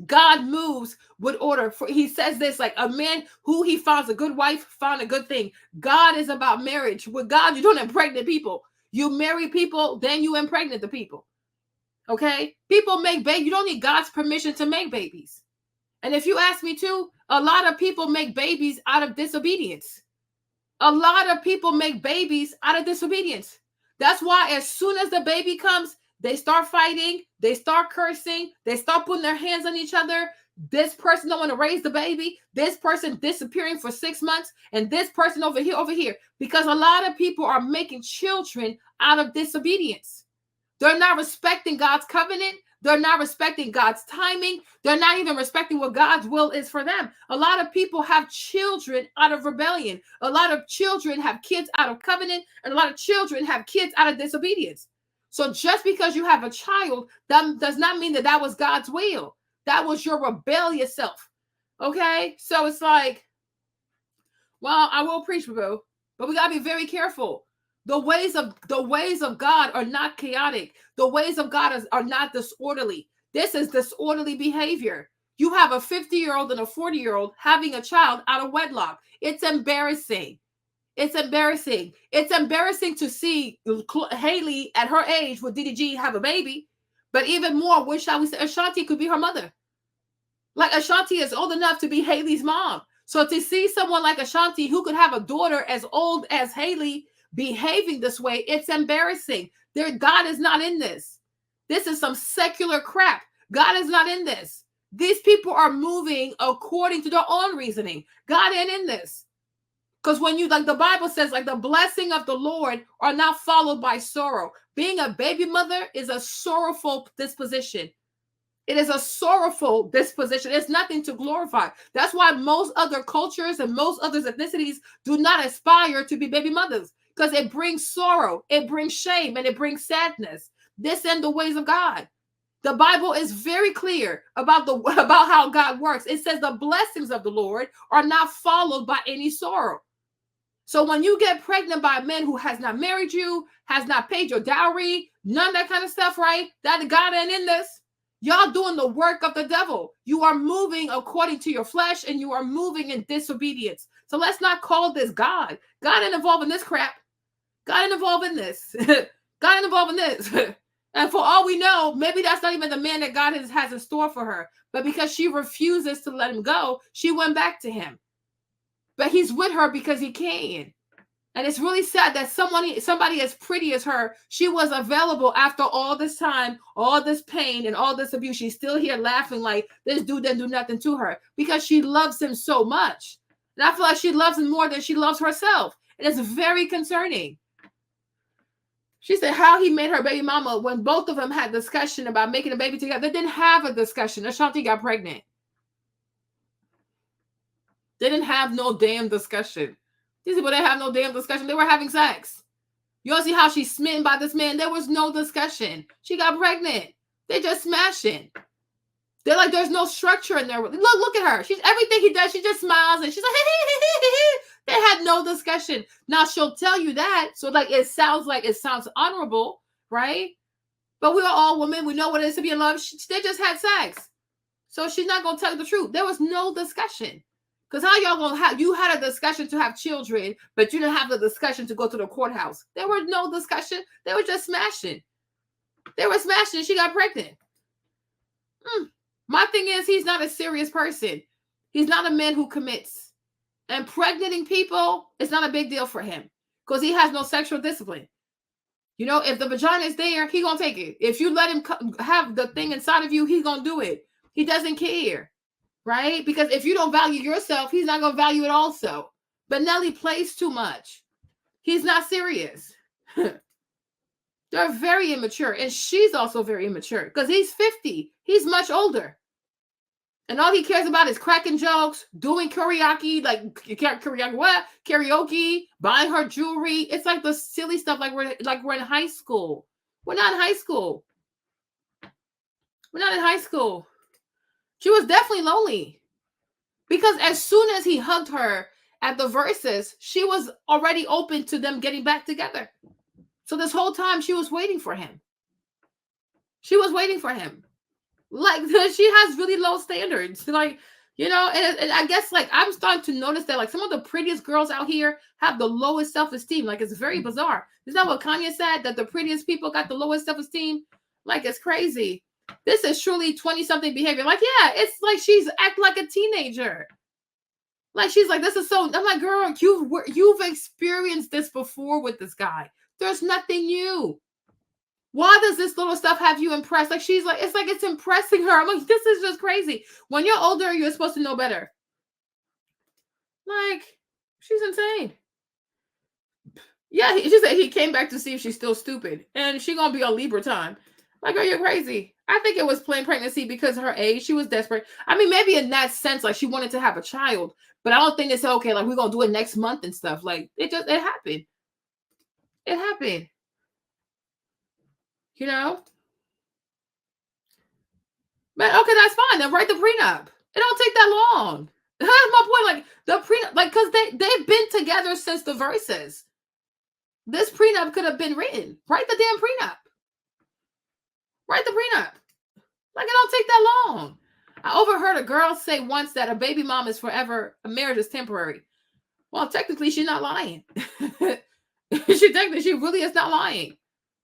God moves with order. He says this, like, a man who he finds a good wife found a good thing. God is about marriage. With God, you don't impregnate people. You marry people, then you impregnate the people. Okay? People make babies. You don't need God's permission to make babies. And if you ask me too, a lot of people make babies out of disobedience. A lot of people make babies out of disobedience. That's why as soon as the baby comes, they start fighting, they start cursing, they start putting their hands on each other. This person don't want to raise the baby. This person disappearing for 6 months, and this person over here. Because a lot of people are making children out of disobedience. They're not respecting God's covenant. They're not respecting God's timing. They're not even respecting what God's will is for them. A lot of people have children out of rebellion. A lot of children have kids out of covenant, and a lot of children have kids out of disobedience. So just because you have a child, that does not mean that that was God's will. That was your rebellious self. Okay? So it's like, well, I will preach, boo, but we gotta be very careful. The ways of God are not chaotic. The ways of God are not disorderly. This is disorderly behavior. You have a 50-year-old and a 40-year-old having a child out of wedlock. It's embarrassing. It's embarrassing. It's embarrassing to see Haley at her age with DDG have a baby. But even more, what shall we say? Ashanti could be her mother. Like Ashanti is old enough to be Haley's mom. So to see someone like Ashanti who could have a daughter as old as Haley behaving this way, it's embarrassing. God is not in this. This is some secular crap. God is not in this. These people are moving according to their own reasoning. God ain't in this. Because when you, like the Bible says, like the blessing of the Lord are not followed by sorrow. Being a baby mother is a sorrowful disposition. It is a sorrowful disposition. It's nothing to glorify. That's why most other cultures and most other ethnicities do not aspire to be baby mothers, because it brings sorrow, it brings shame, and it brings sadness. This and the ways of God. The Bible is very clear about how God works. It says the blessings of the Lord are not followed by any sorrow. So when you get pregnant by a man who has not married you, has not paid your dowry, none of that kind of stuff, right? That God ain't in this. Y'all doing the work of the devil. You are moving according to your flesh, and you are moving in disobedience. So let's not call this God. God ain't involved in this crap. God ain't involved in this. God ain't involved in this. And for all we know, maybe that's not even the man that God has in store for her. But because she refuses to let him go, she went back to him. But he's with her because he can. And it's really sad that somebody as pretty as her, she was available after all this time, all this pain and all this abuse. She's still here laughing like this dude didn't do nothing to her because she loves him so much. And I feel like she loves him more than she loves herself. And it's very concerning. She said how he made her baby mama when both of them had discussion about making a baby together. They didn't have a discussion. Ashanti got pregnant. They didn't have no damn discussion. These people didn't have no damn discussion. They were having sex. You all see how she's smitten by this man? There was no discussion. She got pregnant. They just smashing. They're like, there's no structure in there. Look at her. She's everything he does. She just smiles and she's like, they had no discussion. Now she'll tell you that. So like it sounds honorable, right? But we are all women. We know what it is to be in love. They just had sex. So she's not going to tell you the truth. There was no discussion. Because how y'all gonna have, you had a discussion to have children, but you didn't have the discussion to go to the courthouse. There was no discussion. They were just smashing. They were smashing. She got pregnant. My thing is, he's not a serious person. He's not a man who commits. And pregnating people is not a big deal for him because he has no sexual discipline. You know, if the vagina is there, he's going to take it. If you let him have the thing inside of you, he's going to do it. He doesn't care. Right? Because if you don't value yourself, he's not going to value it also. But Nelly plays too much. He's not serious. They're very immature. And she's also very immature because he's 50. He's much older. And all he cares about is cracking jokes, doing karaoke, karaoke, buying her jewelry. It's like the silly stuff like we're in high school. We're not in high school. We're not in high school. She was definitely lonely because as soon as he hugged her at the verses, she was already open to them getting back together. So this whole time she was waiting for him. She was waiting for him. Like she has really low standards. Like, you know, and I guess like I'm starting to notice that like some of the prettiest girls out here have the lowest self-esteem. Like it's very bizarre. Is that what Kanye said? That the prettiest people got the lowest self-esteem? Like it's crazy. This is truly 20-something behavior. Like, yeah, it's like she's acting like a teenager. Like she's like, this is so. I'm like, girl, you've experienced this before with this guy. There's nothing new. Why does this little stuff have you impressed? Like she's like, it's impressing her. I'm like, this is just crazy. When you're older, you're supposed to know better. Like, she's insane. Yeah, she said he came back to see if she's still stupid, and she gonna be on Libra time. Like, are you crazy? I think it was planned pregnancy because of her age. She was desperate. I mean, maybe in that sense, like she wanted to have a child, but I don't think they said, okay, like we're gonna do it next month and stuff. Like it happened. It happened. You know? But okay, that's fine. Then write the prenup. It don't take that long. That's my point. Like the prenup, like because they've been together since the verses. This prenup could have been written. Write the damn prenup. Write the prenup. Like it don't take that long. I overheard a girl say once that a baby mom is forever, a marriage is temporary. Well, technically, she's not lying. She really is not lying.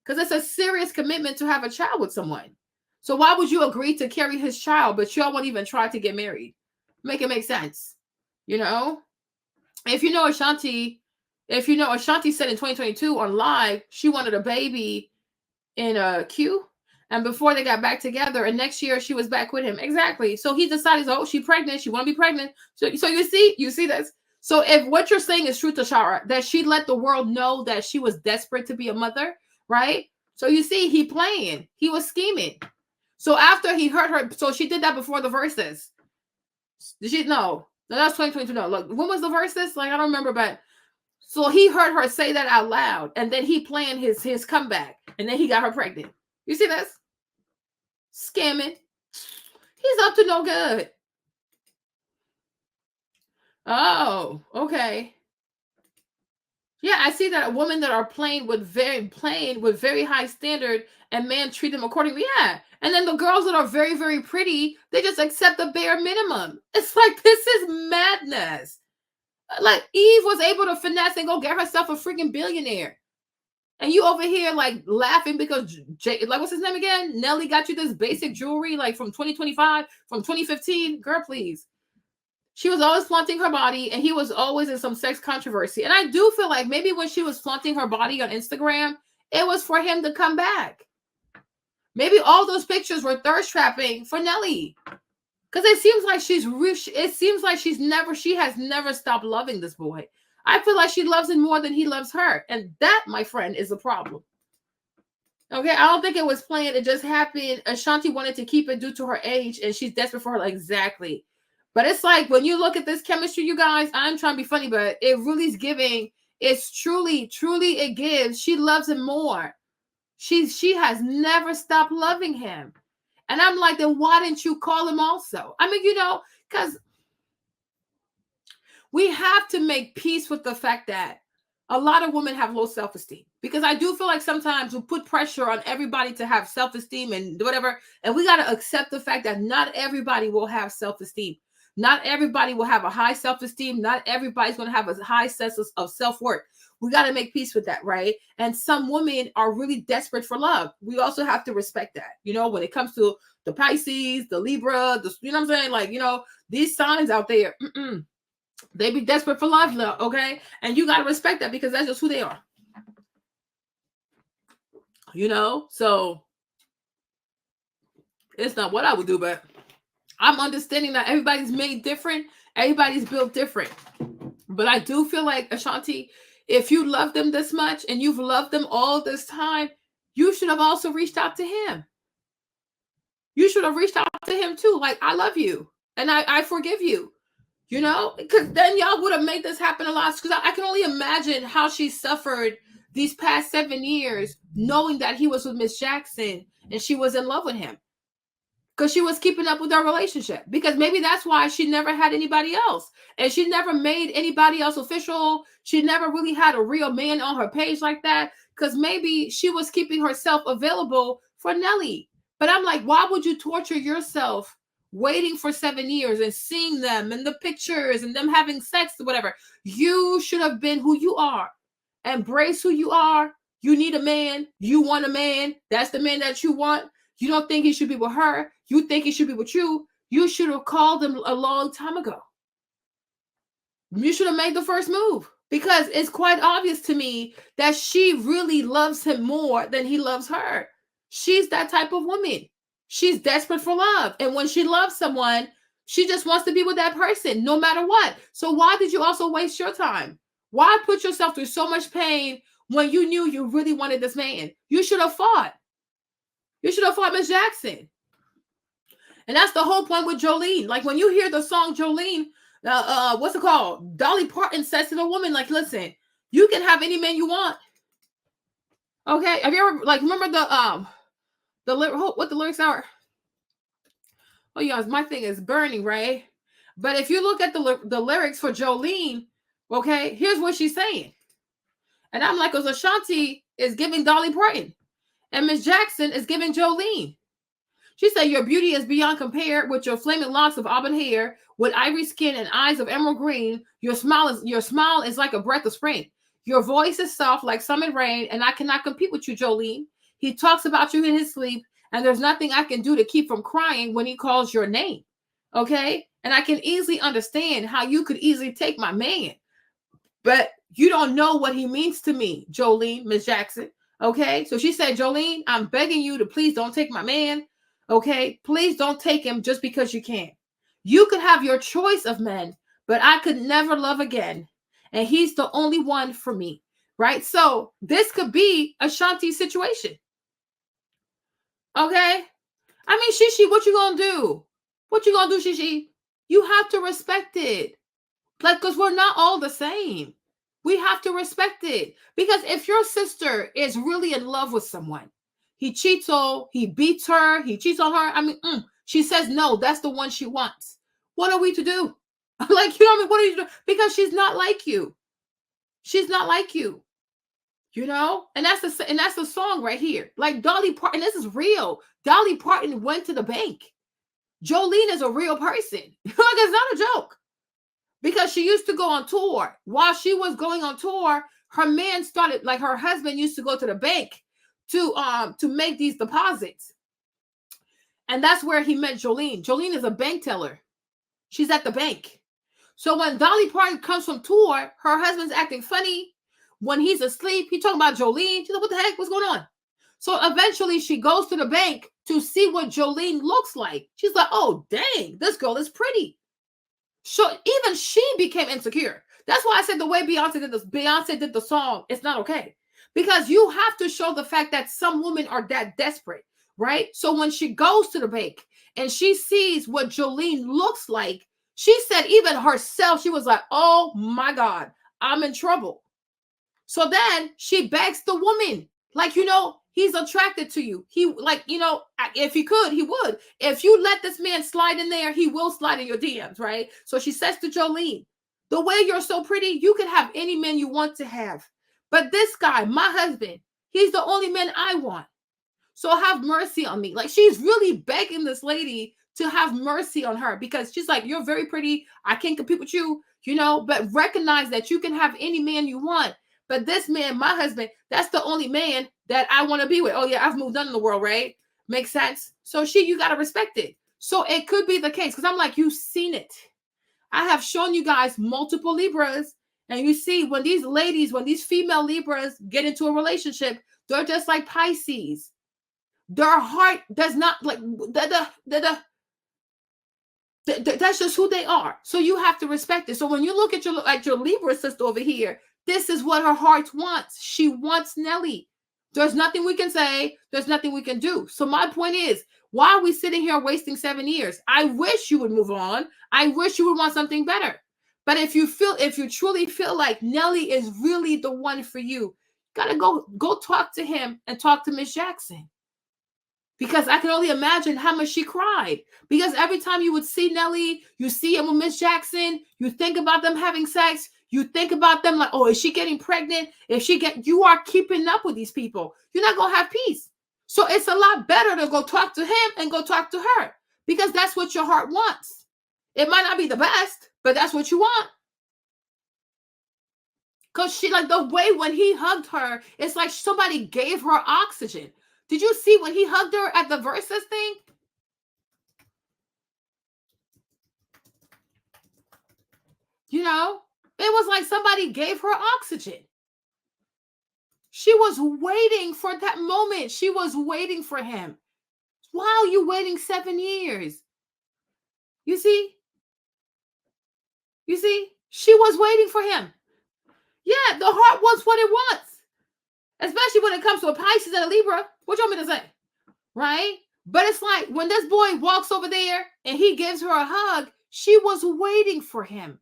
Because it's a serious commitment to have a child with someone. So why would you agree to carry his child, but y'all won't even try to get married? Make it make sense. You know? If you know Ashanti said in 2022 on live, she wanted a baby in a Q. And before they got back together, and next year she was back with him. Exactly. So he decided, oh, she's pregnant. She want to be pregnant. So you see this. So if what you're saying is true, Tashara, that she let the world know that she was desperate to be a mother, right? So you see, he playing. He was scheming. So after he hurt her, so she did that before the verses. Did she? No, that's 2022. No, look, when was the verses? Like I don't remember, but so he heard her say that out loud, and then he planned his comeback, and then he got her pregnant. You see this? Scamming. He's up to no good. Oh, okay. Yeah, I see that women that are playing with very high standard and men treat them accordingly. Yeah. And then the girls that are very, very pretty, they just accept the bare minimum. It's like, this is madness. Like Eve was able to finesse and go get herself a freaking billionaire. And you over here like laughing because like what's his name again? Nelly got you this basic jewelry like from 2025, from 2015. Girl, please. She was always flaunting her body, and he was always in some sex controversy. And I do feel like maybe when she was flaunting her body on Instagram, it was for him to come back. Maybe all those pictures were thirst trapping for Nelly. Because it seems like she has never stopped loving this boy. I feel like she loves him more than he loves her. And that, my friend, is a problem. Okay, I don't think it was planned. It just happened. Ashanti wanted to keep it due to her age, and she's desperate for her. Like, exactly. But it's like, when you look at this chemistry, you guys, I'm trying to be funny, but it really is giving. It's truly, truly, it gives. She loves him more. She has never stopped loving him. And I'm like, then why didn't you call him also? I mean, because we have to make peace with the fact that a lot of women have low self-esteem, because I do feel like sometimes we put pressure on everybody to have self-esteem and whatever. And we got to accept the fact that not everybody will have self-esteem. Not everybody will have a high self-esteem. Not everybody's going to have a high sense of self-worth. We got to make peace with that, right? And some women are really desperate for love. We also have to respect that. When it comes to the Pisces, the Libra, you know what I'm saying? Like, these signs out there, they be desperate for love, okay? And you got to respect that, because that's just who they are. So it's not what I would do, but I'm understanding that everybody's made different. Everybody's built different. But I do feel like, Ashanti, if you love them this much and you've loved them all this time, you should have also reached out to him. You should have reached out to him too. Like, I love you and I forgive you, because then y'all would have made this happen a lot. Because I can only imagine how she suffered these past 7 years, knowing that he was with Miss Jackson and she was in love with him. Because she was keeping up with their relationship. Because maybe that's why she never had anybody else. And she never made anybody else official. She never really had a real man on her page like that. Because maybe she was keeping herself available for Nelly. But I'm like, why would you torture yourself waiting for 7 years and seeing them and the pictures and them having sex or whatever? You should have been who you are. Embrace who you are. You need a man. You want a man. That's the man that you want. You don't think he should be with her. You think he should be with you. You should have called him a long time ago. You should have made the first move, because it's quite obvious to me that she really loves him more than he loves her. She's that type of woman. She's desperate for love. And when she loves someone, she just wants to be with that person no matter what. So why did you also waste your time? Why put yourself through so much pain when you knew you really wanted this man? You should have fought. You should have fought Miss Jackson. And that's the whole point with Jolene. Like when you hear the song Jolene, what's it called? Dolly Parton says to the woman, like, listen, you can have any man you want. Okay. Have you ever like remember what the lyrics are? Oh, yeah, my thing is burning, right? But if you look at the lyrics for Jolene, okay, here's what she's saying. And I'm like, because Ashanti is giving Dolly Parton, and Miss Jackson is giving Jolene. She said, your beauty is beyond compare with your flaming locks of auburn hair, with ivory skin and eyes of emerald green. Your smile is like a breath of spring. Your voice is soft like summer rain, and I cannot compete with you, Jolene. He talks about you in his sleep, and there's nothing I can do to keep from crying when he calls your name. Okay? And I can easily understand how you could easily take my man. But you don't know what he means to me, Jolene, Miss Jackson. Okay? So she said, Jolene, I'm begging you to please don't take my man. Okay? Please don't take him just because you can. You could have your choice of men, but I could never love again. And he's the only one for me. Right? So this could be Ashanti's situation. Okay? I mean, Shishi, what you gonna do? What you gonna do, Shishi? You have to respect it. Like, because we're not all the same. We have to respect it. Because if your sister is really in love with someone, he cheats on, he beats her, he cheats on her. I mean, she says, no, that's the one she wants. What are we to do? Like, you know what I mean? What are you to do? Because she's not like you. She's not like you. You know? And that's the song right here. Like Dolly Parton, this is real. Dolly Parton went to the bank. Jolene is a real person. Like, it's not a joke. Because she used to go on tour. While she was going on tour, her man started, like her husband used to go to the bank to make these deposits. And that's where he met Jolene. Jolene is a bank teller. She's at the bank. So when Dolly Parton comes from tour, her husband's acting funny. When he's asleep, he talking about Jolene. She's like, what the heck? What's going on? So eventually she goes to the bank to see what Jolene looks like. She's like, oh, dang, this girl is pretty. So even she became insecure. That's why I said the way Beyonce did the song, it's not okay. Because you have to show the fact that some women are that desperate, right? So when she goes to the bank and she sees what Jolene looks like, she said even herself, she was like, oh my God, I'm in trouble. So then she begs the woman, like, you know, he's attracted to you. He, like, you know, if he could, he would. If you let this man slide in there, he will slide in your DMs, right? So she says to Jolene, the way you're so pretty, you can have any man you want to have. But this guy, my husband, he's the only man I want. So have mercy on me. Like, she's really begging this lady to have mercy on her because she's like, you're very pretty. I can't compete with you, you know, but recognize that you can have any man you want. But this man, my husband, that's the only man that I want to be with. Oh, yeah, I've moved on in the world, right? Makes sense? So you got to respect it. So it could be the case because I'm like, you've seen it. I have shown you guys multiple Libras. And you see when these ladies, when these female Libras get into a relationship, they're just like Pisces. Their heart does not like, that's just who they are. So you have to respect it. So when you look at your Libra sister over here, this is what her heart wants. She wants Nelly. There's nothing we can say. There's nothing we can do. So my point is, why are we sitting here wasting 7 years? I wish you would move on. I wish you would want something better. But if you truly feel like Nelly is really the one for you, gotta go talk to him and talk to Miss Jackson. Because I can only imagine how much she cried. Because every time you would see Nelly, you see him with Miss Jackson, you think about them having sex, you think about them like, oh, is she getting pregnant? You are keeping up with these people. You're not going to have peace. So it's a lot better to go talk to him and go talk to her. Because that's what your heart wants. It might not be the best, but that's what you want. Because she, like the way when he hugged her, it's like somebody gave her oxygen. Did you see when he hugged her at the Versus thing? You know, it was like somebody gave her oxygen. She was waiting for that moment. She was waiting for him. Why are you waiting 7 years? You see? You see? She was waiting for him. Yeah, the heart wants what it wants. Especially when it comes to a Pisces and a Libra. What you want me to say? right? But it's like when this boy walks over there and he gives her a hug, she was waiting for him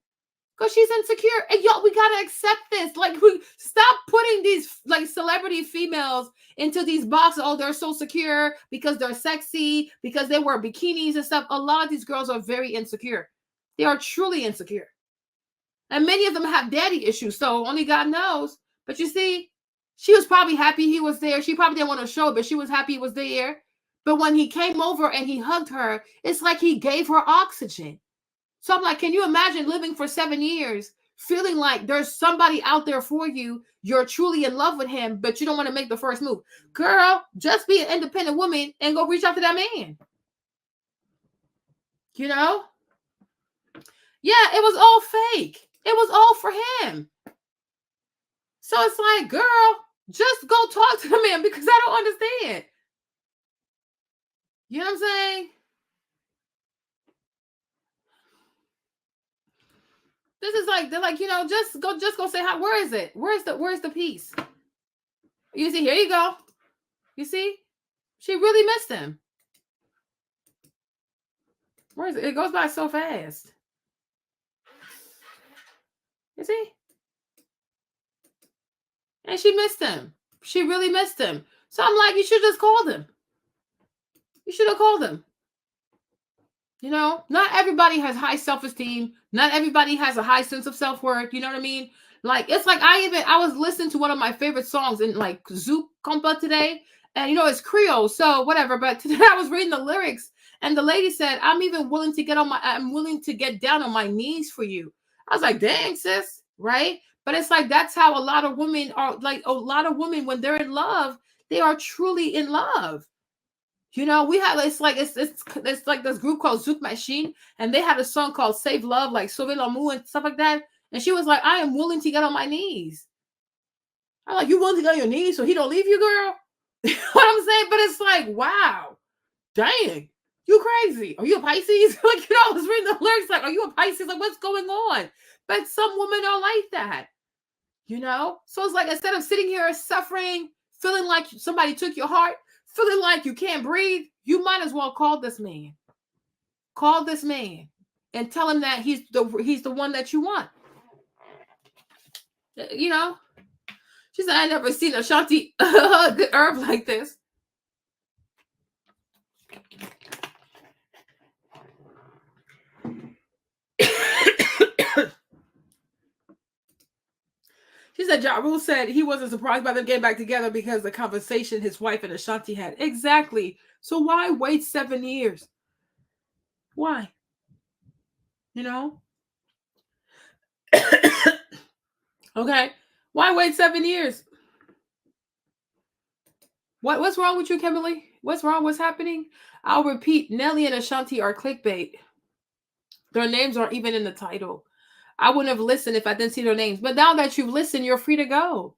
because she's insecure. And y'all, we gotta accept this. Like, we stop putting these like celebrity females into these boxes. Oh, they're so secure because they're sexy, because they wear bikinis and stuff. A lot of these girls are very insecure. They are truly insecure. And many of them have daddy issues. So only God knows. But you see, she was probably happy he was there. She probably didn't want to show it, but she was happy he was there. But when he came over and he hugged her, it's like he gave her oxygen. So I'm like, can you imagine living for 7 years, feeling like there's somebody out there for you, you're truly in love with him, but you don't want to make the first move? Girl, just be an independent woman and go reach out to that man. You know? Yeah, it was all fake. It was all for him. So it's like, girl, just go talk to the man because I don't understand. You know what I'm saying? This is like, they're like, you know, just go say hi. Where is it? Where's the piece? You see, here you go. You see? She really missed him. Where is it? It goes by so fast. You see? And she missed him. She really missed him. So I'm like, you should have just called him. You should have called him. You know, not everybody has high self-esteem. Not everybody has a high sense of self-worth. You know what I mean? Like, it's like I was listening to one of my favorite songs in like Zouk Compa today. And you know, it's Creole, so whatever. But today I was reading the lyrics and the lady said, I'm willing to get down on my knees for you. I was like, dang, sis, right? But it's like, that's how a lot of women are. Like, a lot of women, when they're in love, they are truly in love. You know, we have, it's like this group called Zouk Machine, and they had a song called Save Love, like Sauver l'amour and stuff like that. And she was like, I am willing to get on my knees. I'm like, you willing to get on your knees so he don't leave you, girl? You know what I'm saying? But it's like, wow, dang, you crazy. Are you a Pisces? Like, you know, I was reading the lyrics like, are you a Pisces? Like, what's going on? But some women are like that, you know? So it's like, instead of sitting here suffering, feeling like somebody took your heart, feeling like you can't breathe, you might as well call this man. Call this man and tell him that he's the one that you want. You know? She said, I never seen Ashanti good herb like this. She said, Ja Rule said he wasn't surprised by them getting back together because the conversation his wife and Ashanti had. Exactly. So why wait 7 years? Why? You know? Okay. Why wait 7 years? What's wrong with you, Kimberly? What's wrong? What's happening? I'll repeat, Nelly and Ashanti are clickbait. Their names aren't even in the title. I wouldn't have listened if I didn't see their names. But now that you've listened, you're free to go.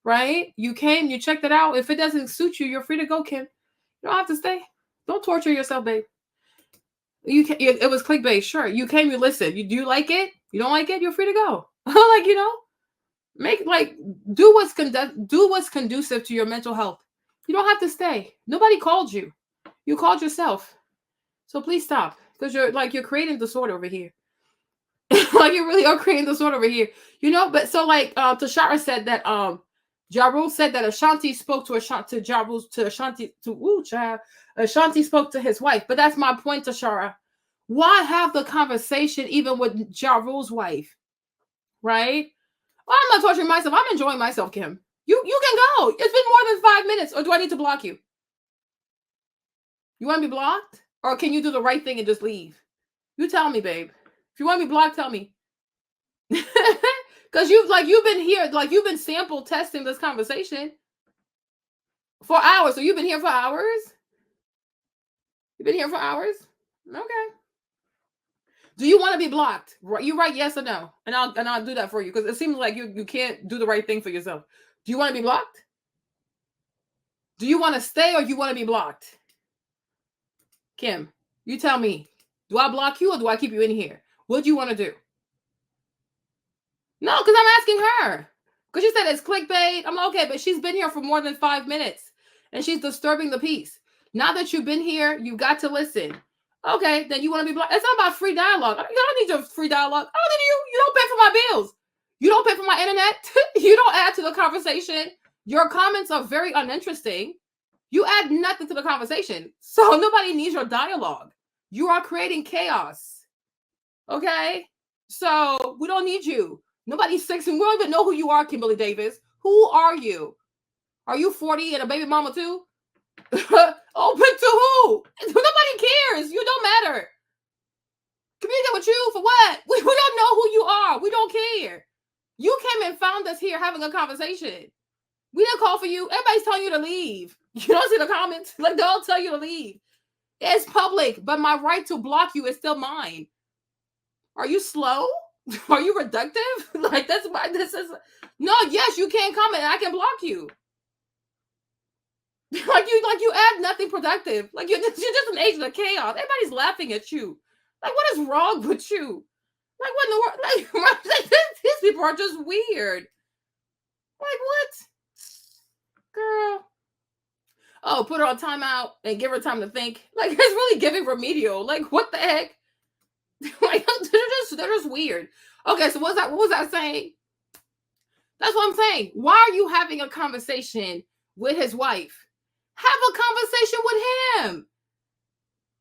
Right? You came, you checked it out. If it doesn't suit you, you're free to go, Kim. You don't have to stay. Don't torture yourself, babe. It was clickbait, sure. You came, you listened. Do you like it? You don't like it? You're free to go. Like, you know, do what's conducive to your mental health. You don't have to stay. Nobody called you. You called yourself. So please stop, because you're creating disorder over here. Like, you really are creating disorder over here. You know, but so like Tashara said that Ja Rule said that Ashanti spoke to Ashanti Ashanti spoke to his wife. But that's my point, Tashara. Why have the conversation even with Ja Rule's wife? Right? Well, I'm not torturing myself. I'm enjoying myself, Kim. You can go. It's been more than 5 minutes. Or do I need to block you? You want to be blocked? Or can you do the right thing and just leave? You tell me, babe. If you want to be blocked, tell me. Because you've been here, like you've been sample testing this conversation for hours. So you've been here for hours? You've been here for hours? Okay. Do you want to be blocked? You write yes or no, and I'll do that for you, because it seems like you can't do the right thing for yourself. Do you want to be blocked? Do you want to stay, or you want to be blocked? Kim, you tell me. Do I block you, or do I keep you in here? What do you want to do? No, because I'm asking her. Because she said it's clickbait. I'm like, okay, but she's been here for more than 5 minutes, and she's disturbing the peace. Now that you've been here, you got to listen. Okay, then you want to be blocked. It's not about free dialogue. I don't need your free dialogue. I don't need you. You don't pay for my bills. You don't pay for my internet. You don't add to the conversation. Your comments are very uninteresting. You add nothing to the conversation. So nobody needs your dialogue. You are creating chaos. Okay? So we don't need you. Nobody's 6 and we don't even know who you are, Kimberly Davis. Who are you? Are you 40 and a baby mama too? Open to who? Nobody cares. You don't matter. Communicate with you for what? We don't know who you are. We don't care. You came and found us here having a conversation. We didn't call for you. Everybody's telling you to leave. You don't see the comments? Like, they all tell you to leave. It's public, but my right to block you is still mine. Are you slow? Are you reductive? Like, that's why this is... No, yes, you can't comment and I can block you. Like you add nothing productive. Like you're just an agent of chaos. Everybody's laughing at you. Like, what is wrong with you? Like, what in the world? Like, these people are just weird. Like, what? Girl. Oh, put her on timeout and give her time to think. Like, it's really giving remedial. Like, what the heck? Like, they're just weird. Okay, so what was I saying? That's what I'm saying. Why are you having a conversation with his wife? Have a conversation with him.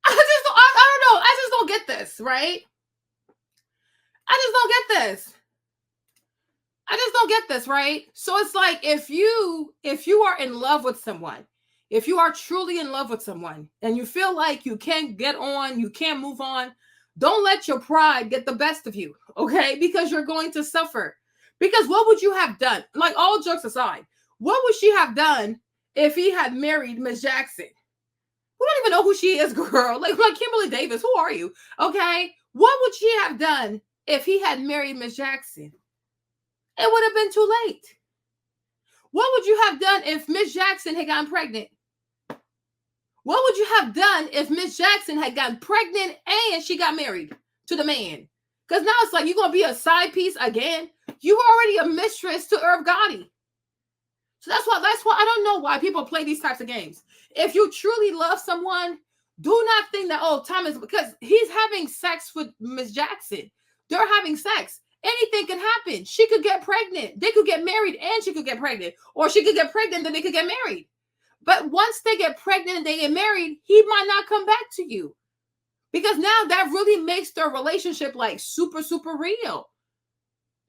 I don't know. I just don't get this, right? I just don't get this, right? So it's like if you are in love with someone, if you are truly in love with someone and you feel like you can't get on, you can't move on, don't let your pride get the best of you, okay? Because you're going to suffer. Because what would you have done? Like, all jokes aside, what would she have done if he had married Miss Jackson? We don't even know who she is, girl. Like Kimberly Davis, who are you? Okay. What would she have done if he had married Miss Jackson? It would have been too late. What would you have done if Miss Jackson had gotten pregnant? What would you have done if Miss Jackson had gotten pregnant and she got married to the man? Because now it's like, you're going to be a side piece again. You were already a mistress to Irv Gotti. So that's why I don't know why people play these types of games. If you truly love someone, do not think that, oh, time is, because he's having sex with Miss Jackson. They're having sex. Anything can happen. She could get pregnant. They could get married and she could get pregnant. Or she could get pregnant, then they could get married. But once they get pregnant and they get married, he might not come back to you. Because now that really makes their relationship like super, super real.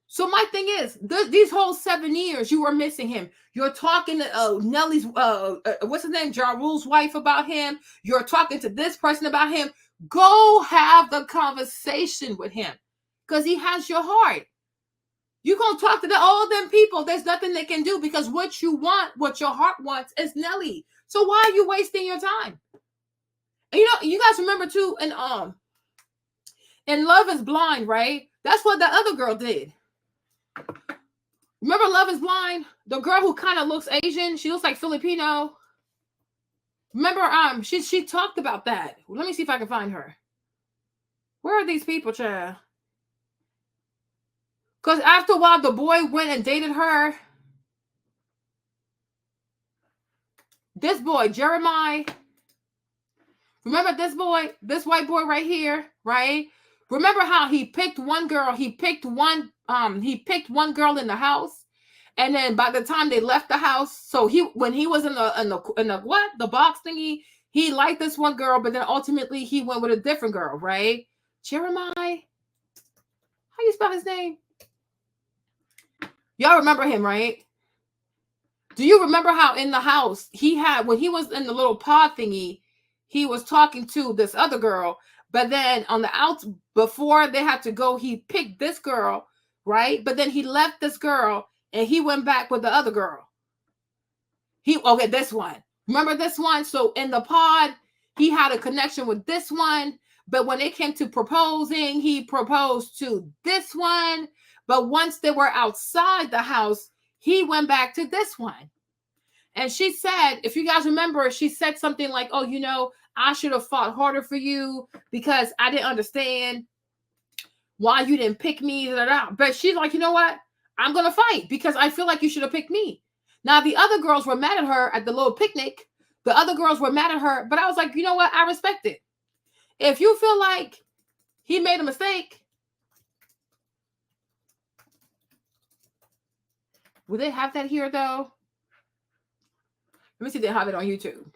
So my thing is, these whole 7 years, you were missing him. You're talking to Nelly's, what's his name, Ja Rule's wife about him. You're talking to this person about him. Go have the conversation with him because he has your heart. You're going to talk to all them people. There's nothing they can do because what you want, what your heart wants is Nelly. So why are you wasting your time? And you guys remember too, in Love is Blind, right? That's what the other girl did. Remember Love is Blind? The girl who kind of looks Asian. She looks like Filipino. Remember, she talked about that. Let me see if I can find her. Where are these people, child? Because after a while, the boy went and dated her. This boy, Jeremiah. Remember this boy, this white boy right here, right? Remember how he picked one girl? He picked one girl in the house, and then by the time they left the house, so when he was in the box thingy, he liked this one girl, but then ultimately he went with a different girl, right? Jeremiah, how you spell his name? Y'all remember him, right? Do you remember how in the house when he was in the little pod thingy, he was talking to this other girl, but then on the out before they had to go, he picked this girl, right? But then he left this girl and he went back with the other girl. This one. Remember this one? So in the pod, he had a connection with this one, but when it came to proposing, he proposed to this one. But once they were outside the house, he went back to this one. And she said, if you guys remember, she said something like, oh, I should have fought harder for you because I didn't understand why you didn't pick me. But she's like, you know what? I'm going to fight because I feel like you should have picked me. Now, the other girls were mad at her at the little picnic The other girls were mad at her, but I was like, you know what? I respect it. If you feel like he made a mistake, will they have that here though? Let me see if they have it on YouTube.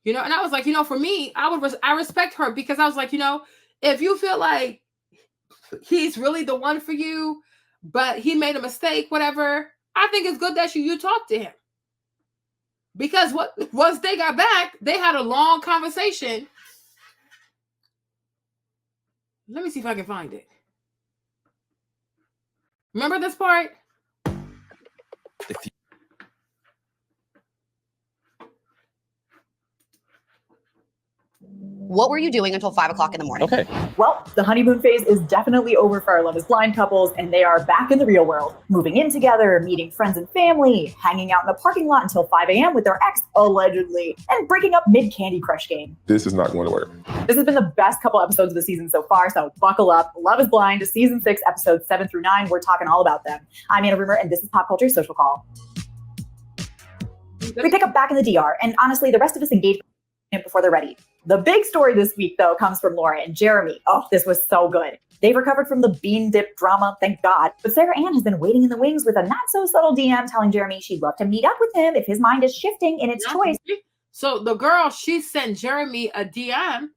You know, and I was like, you know, for me, I respect her because I was like, you know, if you feel like he's really the one for you, but he made a mistake, whatever, I think it's good that you talk to him. Because once they got back, they had a long conversation. Let me see if I can find it. Remember this part? What were you doing until 5 o'clock in the morning? Okay. Well, the honeymoon phase is definitely over for our Love is Blind couples, and they are back in the real world, moving in together, meeting friends and family, hanging out in the parking lot until 5 a.m. with their ex, allegedly, and breaking up mid-Candy Crush game. This is not going to work. This has been the best couple episodes of the season so far, so buckle up. Love is Blind, season 6, episodes 7 through 9. We're talking all about them. I'm Anna Rumor, and this is Pop Culture Social Call. We pick up back in the DR, and honestly, the rest of us engage before they're ready. The big story this week, though, comes from Laura and Jeremy. Oh, this was so good. They've recovered from the bean dip drama, thank God. But Sarah Ann has been waiting in the wings with a not-so-subtle DM telling Jeremy she'd love to meet up with him if his mind is shifting in its choice. So the girl, she sent Jeremy a DM.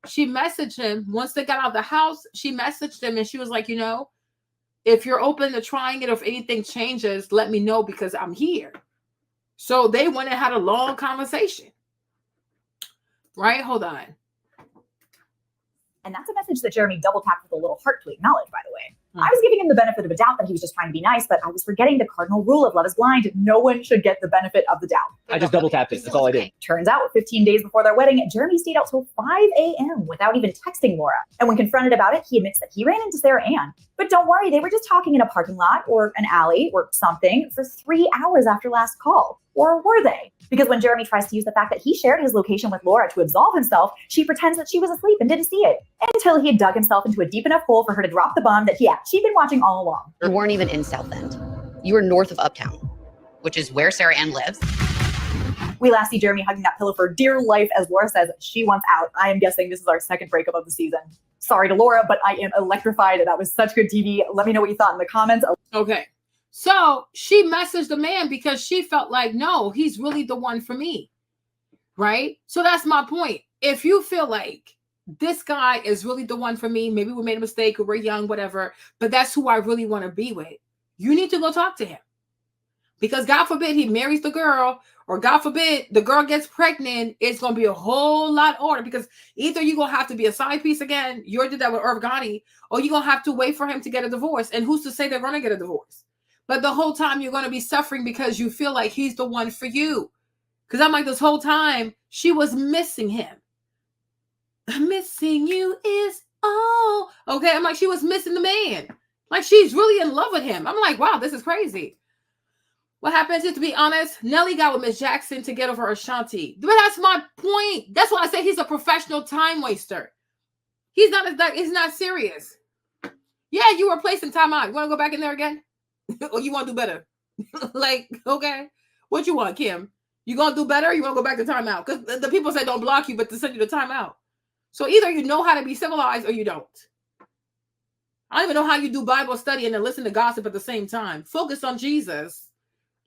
She messaged him. Once they got out of the house, she messaged him and she was like, you know, if you're open to trying it, or if anything changes, let me know because I'm here. So they went and had a long conversation. Right? Hold on. And that's a message that Jeremy double tapped with a little heart to acknowledge, by the way. I was giving him the benefit of a doubt that he was just trying to be nice, but I was forgetting the cardinal rule of Love is Blind. No one should get the benefit of the doubt. I just double tapped it. That's all I did. Turns out, 15 days before their wedding, Jeremy stayed out till 5 a.m. without even texting Laura. And when confronted about it, he admits that he ran into Sarah Ann. But don't worry, they were just talking in a parking lot or an alley or something for 3 hours after last call. Or were they? Because when Jeremy tries to use the fact that he shared his location with Laura to absolve himself, she pretends that she was asleep and didn't see it. Until he had dug himself into a deep enough hole for her to drop the bomb that, yeah, she'd been watching all along. You weren't even in South End. You were north of Uptown, which is where Sarah Ann lives. We last see Jeremy hugging that pillow for dear life as Laura says she wants out. I am guessing this is our second breakup of the season. Sorry to Laura, but I am electrified. That was such good TV. Let me know what you thought in the comments. Okay. So she messaged the man because she felt like, no, he's really the one for me. Right? So that's my point. If you feel like this guy is really the one for me, maybe we made a mistake or we're young, whatever, but that's who I really want to be with, you need to go talk to him. Because God forbid he marries the girl, or God forbid the girl gets pregnant, it's going to be a whole lot harder, because either you're going to have to be a side piece again, you already did that with Irv Gotti, or you're going to have to wait for him to get a divorce. And who's to say they're going to get a divorce? But the whole time you're going to be suffering because you feel like he's the one for you. Because I'm like, this whole time she was missing him. Missing you is all. Okay, I'm like, she was missing the man. Like, she's really in love with him. I'm like, wow, this is crazy. What happens is, to be honest, Nelly got with Miss Jackson to get over Ashanti. But that's my point. That's why I say he's a professional time waster. He's not serious. Yeah, you were placed in timeout. You want to go back in there again? Or you want to do better? Like, okay. What you want, Kim? You going to do better, or you want to go back to timeout? Because the people say don't block you, but to send you to timeout. So either you know how to be civilized or you don't. I don't even know how you do Bible study and then listen to gossip at the same time. Focus on Jesus.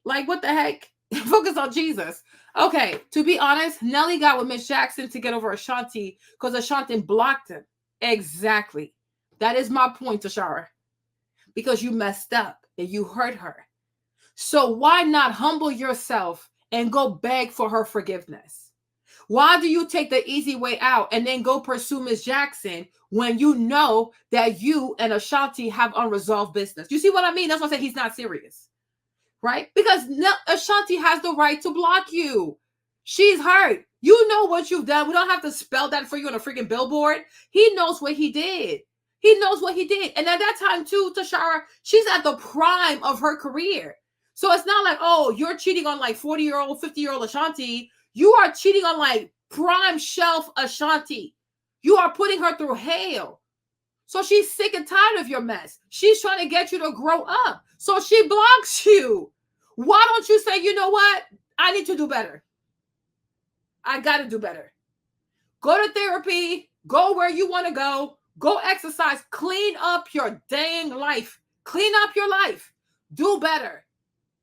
Like, what the heck? Focus on Jesus. Okay, to be honest, Nelly got with Miss Jackson to get over Ashanti because Ashanti blocked him. Exactly. That is my point, Tashara. Because you messed up and you hurt her. So why not humble yourself and go beg for her forgiveness? Why do you take the easy way out and then go pursue Miss Jackson when you know that you and Ashanti have unresolved business? You see what I mean? That's why I say he's not serious, right? Because Ashanti has the right to block you. She's hurt. You know what you've done. We don't have to spell that for you on a freaking billboard. He knows what he did. He knows what he did. And at that time too, Tashara, she's at the prime of her career. So it's not like, oh, you're cheating on like 40-year-old, 50-year-old Ashanti. You are cheating on like prime shelf Ashanti. You are putting her through hell. So she's sick and tired of your mess. She's trying to get you to grow up. So she blocks you. Why don't you say, you know what? I need to do better. I got to do better. Go to therapy. Go where you want to go. Go exercise. Clean up your dang life. Clean up your life. Do better.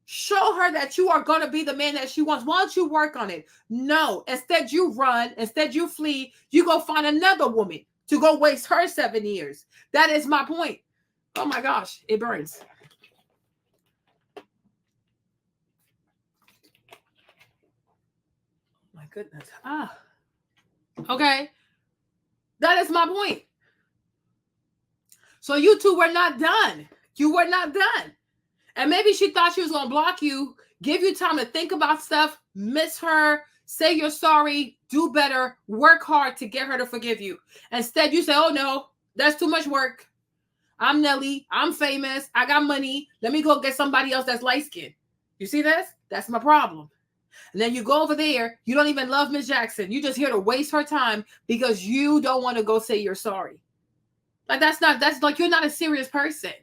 Show her that you are going to be the man that she wants. Why don't you work on it? No. Instead, you run. Instead, you flee. You go find another woman to go waste her 7 years. That is my point. Oh, my gosh. It burns. My goodness. Okay. That is my point. So you two were not done. You were not done. And maybe she thought she was going to block you, give you time to think about stuff, miss her, say you're sorry, do better, work hard to get her to forgive you. Instead, you say, oh no, that's too much work. I'm Nelly. I'm famous. I got money. Let me go get somebody else that's light-skinned. You see this? That's my problem. And then you go over there. You don't even love Miss Jackson. You're just here to waste her time because you don't want to go say you're sorry. Like that's like you're not a serious person.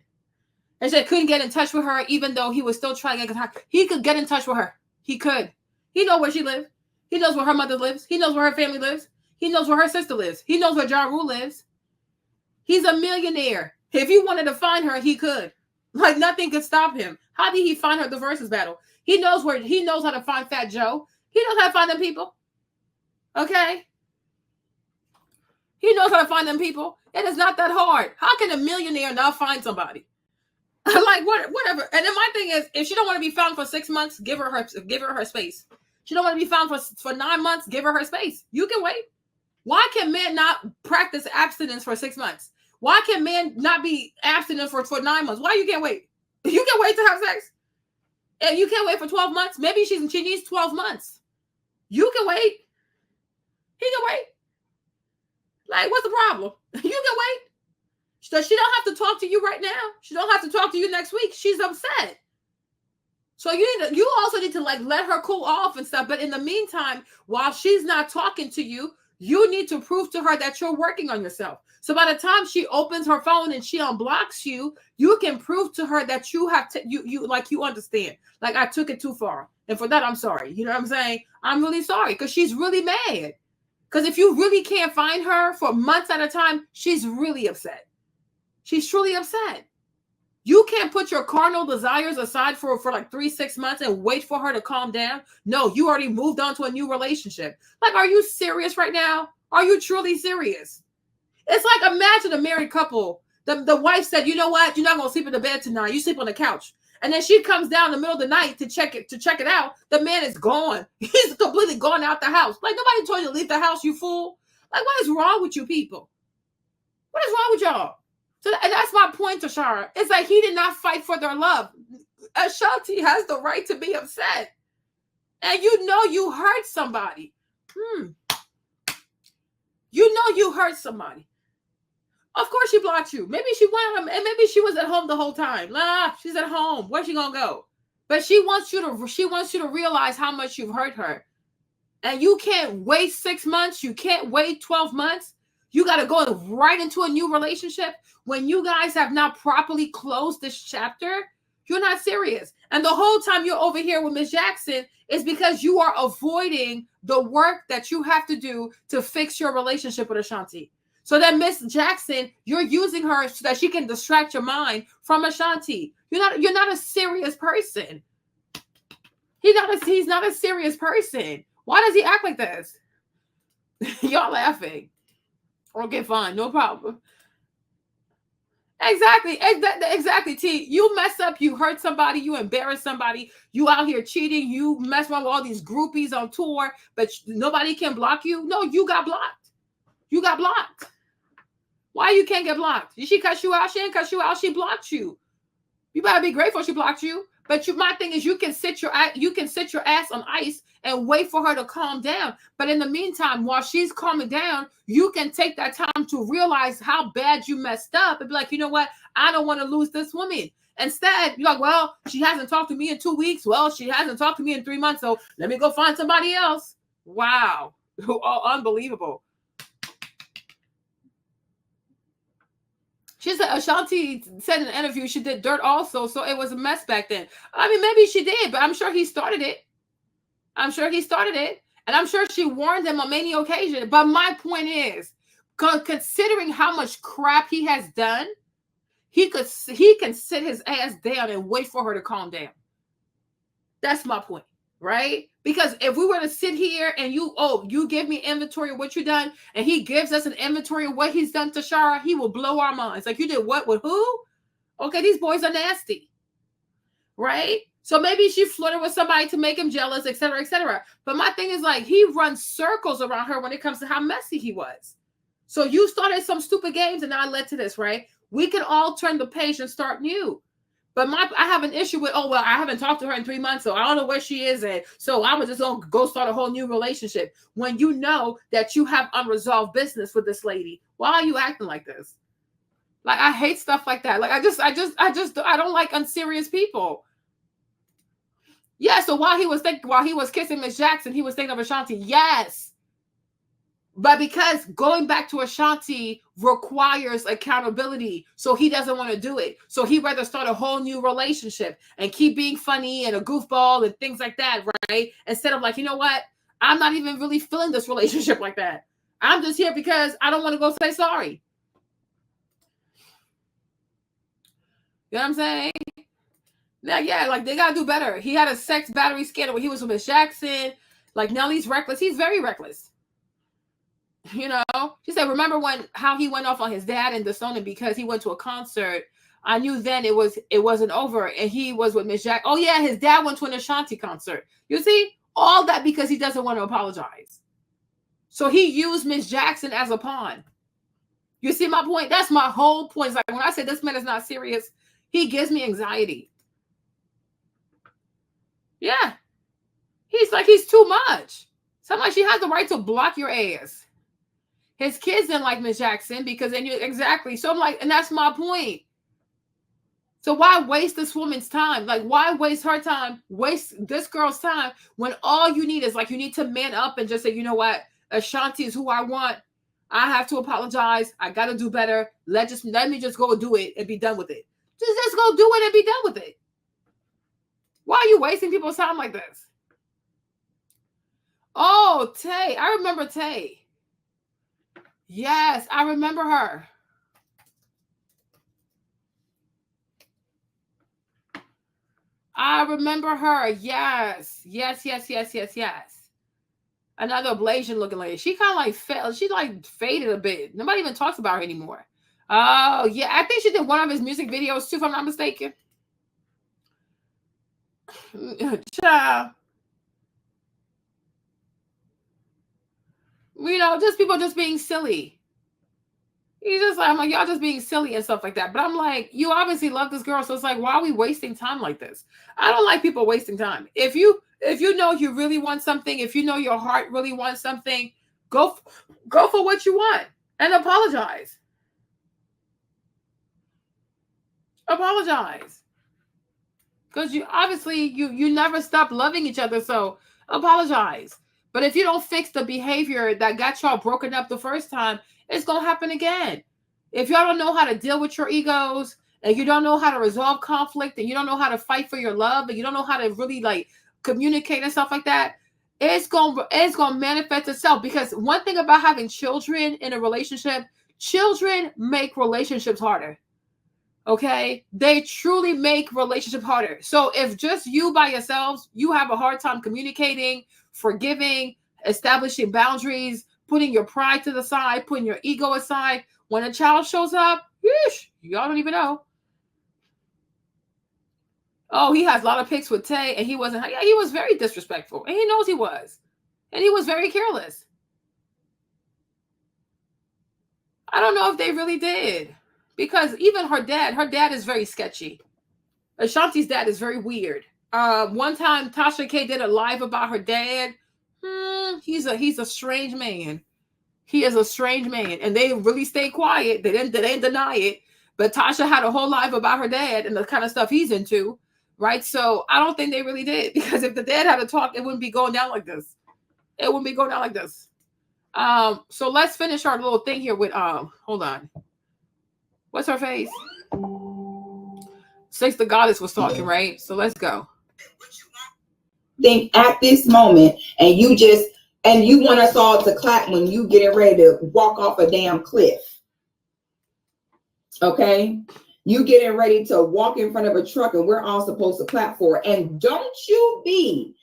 And she couldn't get in touch with her even though he was still trying to get in touch. He could get in touch with her. He could. He knows where she lives. He knows where her mother lives. He knows where her family lives. He knows where her sister lives. He knows where Ja Rule lives. He's a millionaire. If he wanted to find her, he could. Like nothing could stop him. How did he find her at the versus battle? He knows how to find Fat Joe. He knows how to find them people. Okay? He knows how to find them people. It is not that hard. How can a millionaire not find somebody? Like whatever. And then my thing is, if she don't want to be found for 6 months, give her her space. She don't want to be found for 9 months, give her space. You can wait. Why can men not practice abstinence for 6 months? Why can men not be abstinent for 9 months? Why you can't wait? You can wait to have sex. And you can't wait for 12 months. Maybe she needs 12 months. You can wait. He can wait. Like, what's the problem? You can wait. So she don't have to talk to you right now. She don't have to talk to you next week. She's upset. So you also need to like let her cool off and stuff. But in the meantime, while she's not talking to you, you need to prove to her that you're working on yourself. So by the time she opens her phone and she unblocks you, you can prove to her that you have you understand. Like I took it too far. And for that, I'm sorry. You know what I'm saying? I'm really sorry because she's really mad. Because if you really can't find her for months at a time, she's really upset. She's truly upset. You can't put your carnal desires aside for like 3-6 months and wait for her to calm down. No, you already moved on to a new relationship. Like, are you serious right now? Are you truly serious? It's like, imagine a married couple. The wife said, you know what? You're not going to sleep in the bed tonight. You sleep on the couch. And then she comes down in the middle of the night to check it out. The man is gone. He's completely gone out the house. Like, nobody told you to leave the house, you fool. Like, what is wrong with you people? What is wrong with y'all? So that's my point, Tashara. It's like he did not fight for their love. Ashanti has the right to be upset. And you know you hurt somebody. You know you hurt somebody. Of course she blocked you. Maybe she went and maybe she was at home the whole time. Nah, she's at home. Where's she gonna go? But she wants you to realize how much you've hurt her. And you can't wait 6 months. You can't wait 12 months. You got to go right into a new relationship when you guys have not properly closed this chapter. You're not serious. And the whole time you're over here with Miss Jackson is because you are avoiding the work that you have to do to fix your relationship with Ashanti. So that Miss Jackson, you're using her so that she can distract your mind from Ashanti. You're not a serious person. He's not a serious person. Why does he act like this? Y'all laughing. Okay, fine, no problem. Exactly, T. You mess up, you hurt somebody, you embarrass somebody, you out here cheating, you mess around with all these groupies on tour, but nobody can block you. No, you got blocked. You got blocked. Why you can't get blocked? Did she cut you out? She didn't cut you out. She blocked you. You better be grateful she blocked you. But my thing is, you can sit your ass on ice and wait for her to calm down. But in the meantime, while she's calming down, you can take that time to realize how bad you messed up and be like, you know what? I don't want to lose this woman. Instead, you're like, well, she hasn't talked to me in 2 weeks. Well, she hasn't talked to me in 3 months. So let me go find somebody else. Wow. Oh, unbelievable. She said Ashanti said in an interview she did dirt also, so it was a mess back then. I mean, maybe she did, but I'm sure he started it. And I'm sure she warned him on many occasions. But my point is, considering how much crap he has done, he can sit his ass down and wait for her to calm down. That's my point, right? Because if we were to sit here and you give me inventory of what you done, and he gives us an inventory of what he's done to Shara, he will blow our minds. Like, you did what with who? Okay, these boys are nasty, right? So maybe she flirted with somebody to make him jealous, et cetera, et cetera. But my thing is, like, he runs circles around her when it comes to how messy he was. So you started some stupid games and now led to this, right? We can all turn the page and start new. But I have an issue with, I haven't talked to her in 3 months, so I don't know where she is at. So I was just going to go start a whole new relationship. When you know that you have unresolved business with this lady, why are you acting like this? Like, I hate stuff like that. Like, I don't like unserious people. Yeah, so while he was kissing Miss Jackson, he was thinking of Ashanti. Yes. But because going back to Ashanti requires accountability, so he doesn't want to do it. So he'd rather start a whole new relationship and keep being funny and a goofball and things like that, right? Instead of like, you know what? I'm not even really feeling this relationship like that. I'm just here because I don't want to go say sorry. You know what I'm saying? Now, yeah, like, they got to do better. He had a sex battery scandal when he was with Miss Jackson. Like, Nelly's reckless. He's very reckless. You know, she said, remember how he went off on his dad and disowning because he went to a concert. I knew then it wasn't over, and he was with Miss Jack. Oh yeah, his dad went to an Ashanti concert. You see, all that because he doesn't want to apologize. So he used Miss Jackson as a pawn. You see my point? That's my whole point. It's like, when I say this man is not serious, he gives me anxiety. Yeah, he's too much. So I'm like, she has the right to block your ass. His kids didn't like Miss Jackson because then exactly. So I'm like, and that's my point. So why waste this woman's time? Like, why waste her time, waste this girl's time when all you need is, like, you need to man up and just say, you know what? Ashanti is who I want. I have to apologize. I got to do better. Let me just go do it and be done with it. Just go do it and be done with it. Why are you wasting people's time like this? Oh, Tay. I remember Tay. Yes, I remember her. I remember her. Yes. Another ablation looking lady. She kind of like fell. She like faded a bit. Nobody even talks about her anymore. Oh, yeah. I think she did one of his music videos too, if I'm not mistaken. Child. You know, just people just being silly. He's just like, I'm like, y'all just being silly and stuff like that. But I'm like, you obviously love this girl. So it's like, why are we wasting time like this? I don't like people wasting time. If you know you really want something, if you know your heart really wants something, go for what you want and apologize. Apologize. Because you obviously you never stop loving each other. So apologize. But if you don't fix the behavior that got y'all broken up the first time, it's going to happen again. If y'all don't know how to deal with your egos, and you don't know how to resolve conflict, and you don't know how to fight for your love, and you don't know how to really like communicate and stuff like that, it's going to manifest itself. Because one thing about having children in a relationship, children make relationships harder. Okay? They truly make relationships harder. So if just you by yourselves, you have a hard time communicating, forgiving, establishing boundaries, putting your pride to the side, putting your ego aside. When a child shows up, y'all don't even know. Oh, he has a lot of pics with Tay, and he wasn't. Yeah, he was very disrespectful, and he knows he was. And he was very careless. I don't know if they really did. Because even her dad is very sketchy. Ashanti's dad is very weird. One time, Tasha K did a live about her dad. He's a strange man. He is a strange man, and they really stayed quiet. They didn't deny it. But Tasha had a whole live about her dad and the kind of stuff he's into, right? So I don't think they really did, because if the dad had a talk, it wouldn't be going down like this. It wouldn't be going down like this. So let's finish our little thing here with hold on. What's her face? Six the Goddess was talking, right? So let's go. Think at this moment, and you just And you want us all to clap when you getting ready to walk off a damn cliff. Okay? You getting ready to walk in front of a truck and we're all supposed to clap for it. And don't you be.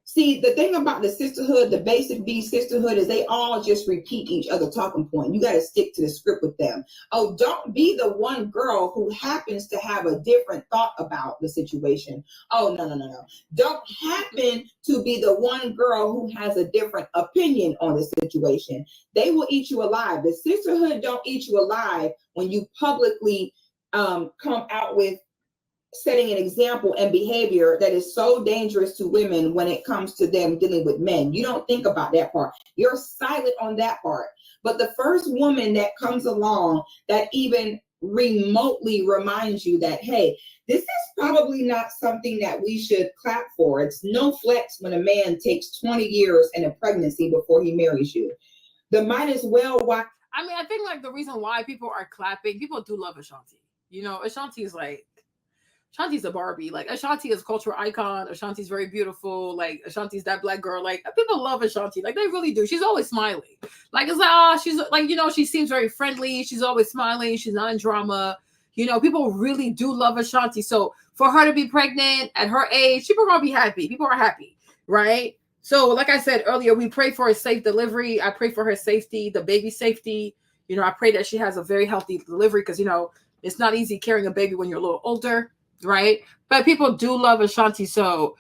See, the thing about the sisterhood, the basic B sisterhood, is they all just repeat each other talking point. You got to stick to the script with them. Oh, don't be the one girl who happens to have a different thought about the situation. Oh, no. Don't happen to be the one girl who has a different opinion on the situation. They will eat you alive. The sisterhood don't eat you alive when you publicly come out with setting an example and behavior that is so dangerous to women when it comes to them dealing with men. You don't think about that part. You're silent on that part. But the first woman that comes along that even remotely reminds you that, hey, this is probably not something that we should clap for. It's no flex when a man takes 20 years and a pregnancy before he marries you. The might as well. Why? I mean, I think like the reason why people are clapping, people do love Ashanti. You know, Ashanti's a Barbie. Like, Ashanti is a cultural icon. Ashanti's very beautiful. Like, Ashanti's that black girl. Like, people love Ashanti. Like, they really do. She's always smiling. Like, it's like, she's like, you know, she seems very friendly. She's always smiling. She's not in drama. You know, people really do love Ashanti. So for her to be pregnant at her age, people are going to be happy. People are happy, right? So like I said earlier, we pray for a safe delivery. I pray for her safety, the baby's safety. You know, I pray that she has a very healthy delivery because, you know, it's not easy carrying a baby when you're a little older. Right, but people do love Ashanti, so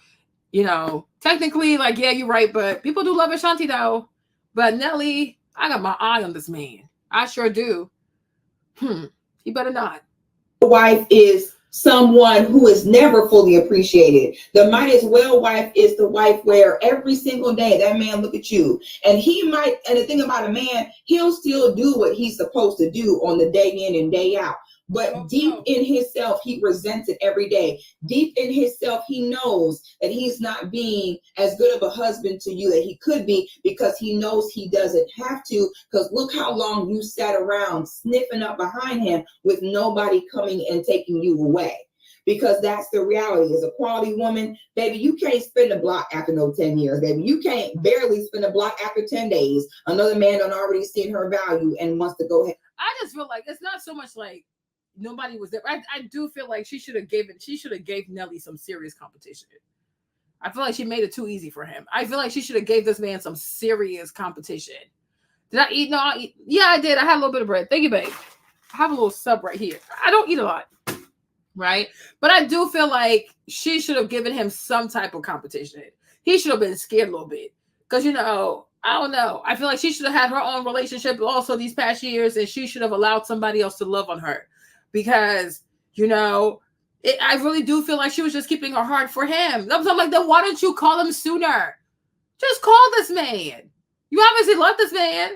you know, technically, like, yeah, you're right, but people do love Ashanti though. But Nelly, I got my eye on this man. I sure do. He better not. Wife is someone who is never fully appreciated. The might as well wife is the wife where every single day that man look at you, and he might. And the thing about a man, he'll still do what he's supposed to do on the day in and day out. But deep in himself, he resents it every day. Deep in himself, he knows that he's not being as good of a husband to you that he could be because he knows he doesn't have to. Because look how long you sat around sniffing up behind him with nobody coming and taking you away. Because that's the reality. As a quality woman, baby, you can't spin the block after no 10 years, baby. You can't barely spin the block after 10 days. Another man done already seen her value and wants to go ahead. I just feel like it's not so much like nobody was there. I do feel like she should have gave Nelly some serious competition. I feel like she made it too easy for him. I feel like she should have gave this man some serious competition. Did I eat? No, yeah, I did. I had a little bit of bread. Thank you, babe. I have a little sub right here. I don't eat a lot, right? But I do feel like she should have given him some type of competition. He should have been scared a little bit. Because, you know, I don't know. I feel like she should have had her own relationship also these past years, and she should have allowed somebody else to love on her. Because, you know, I really do feel like she was just keeping her heart for him. I'm like, then why didn't you call him sooner? Just call this man. You obviously love this man,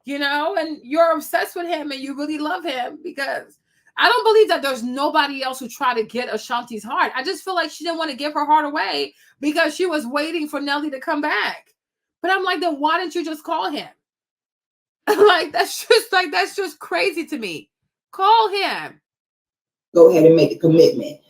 you know, and you're obsessed with him and you really love him, because I don't believe that there's nobody else who tried to get Ashanti's heart. I just feel like she didn't want to give her heart away because she was waiting for Nelly to come back. But I'm like, then why didn't you just call him? that's just crazy to me. Call him. Go ahead and make a commitment.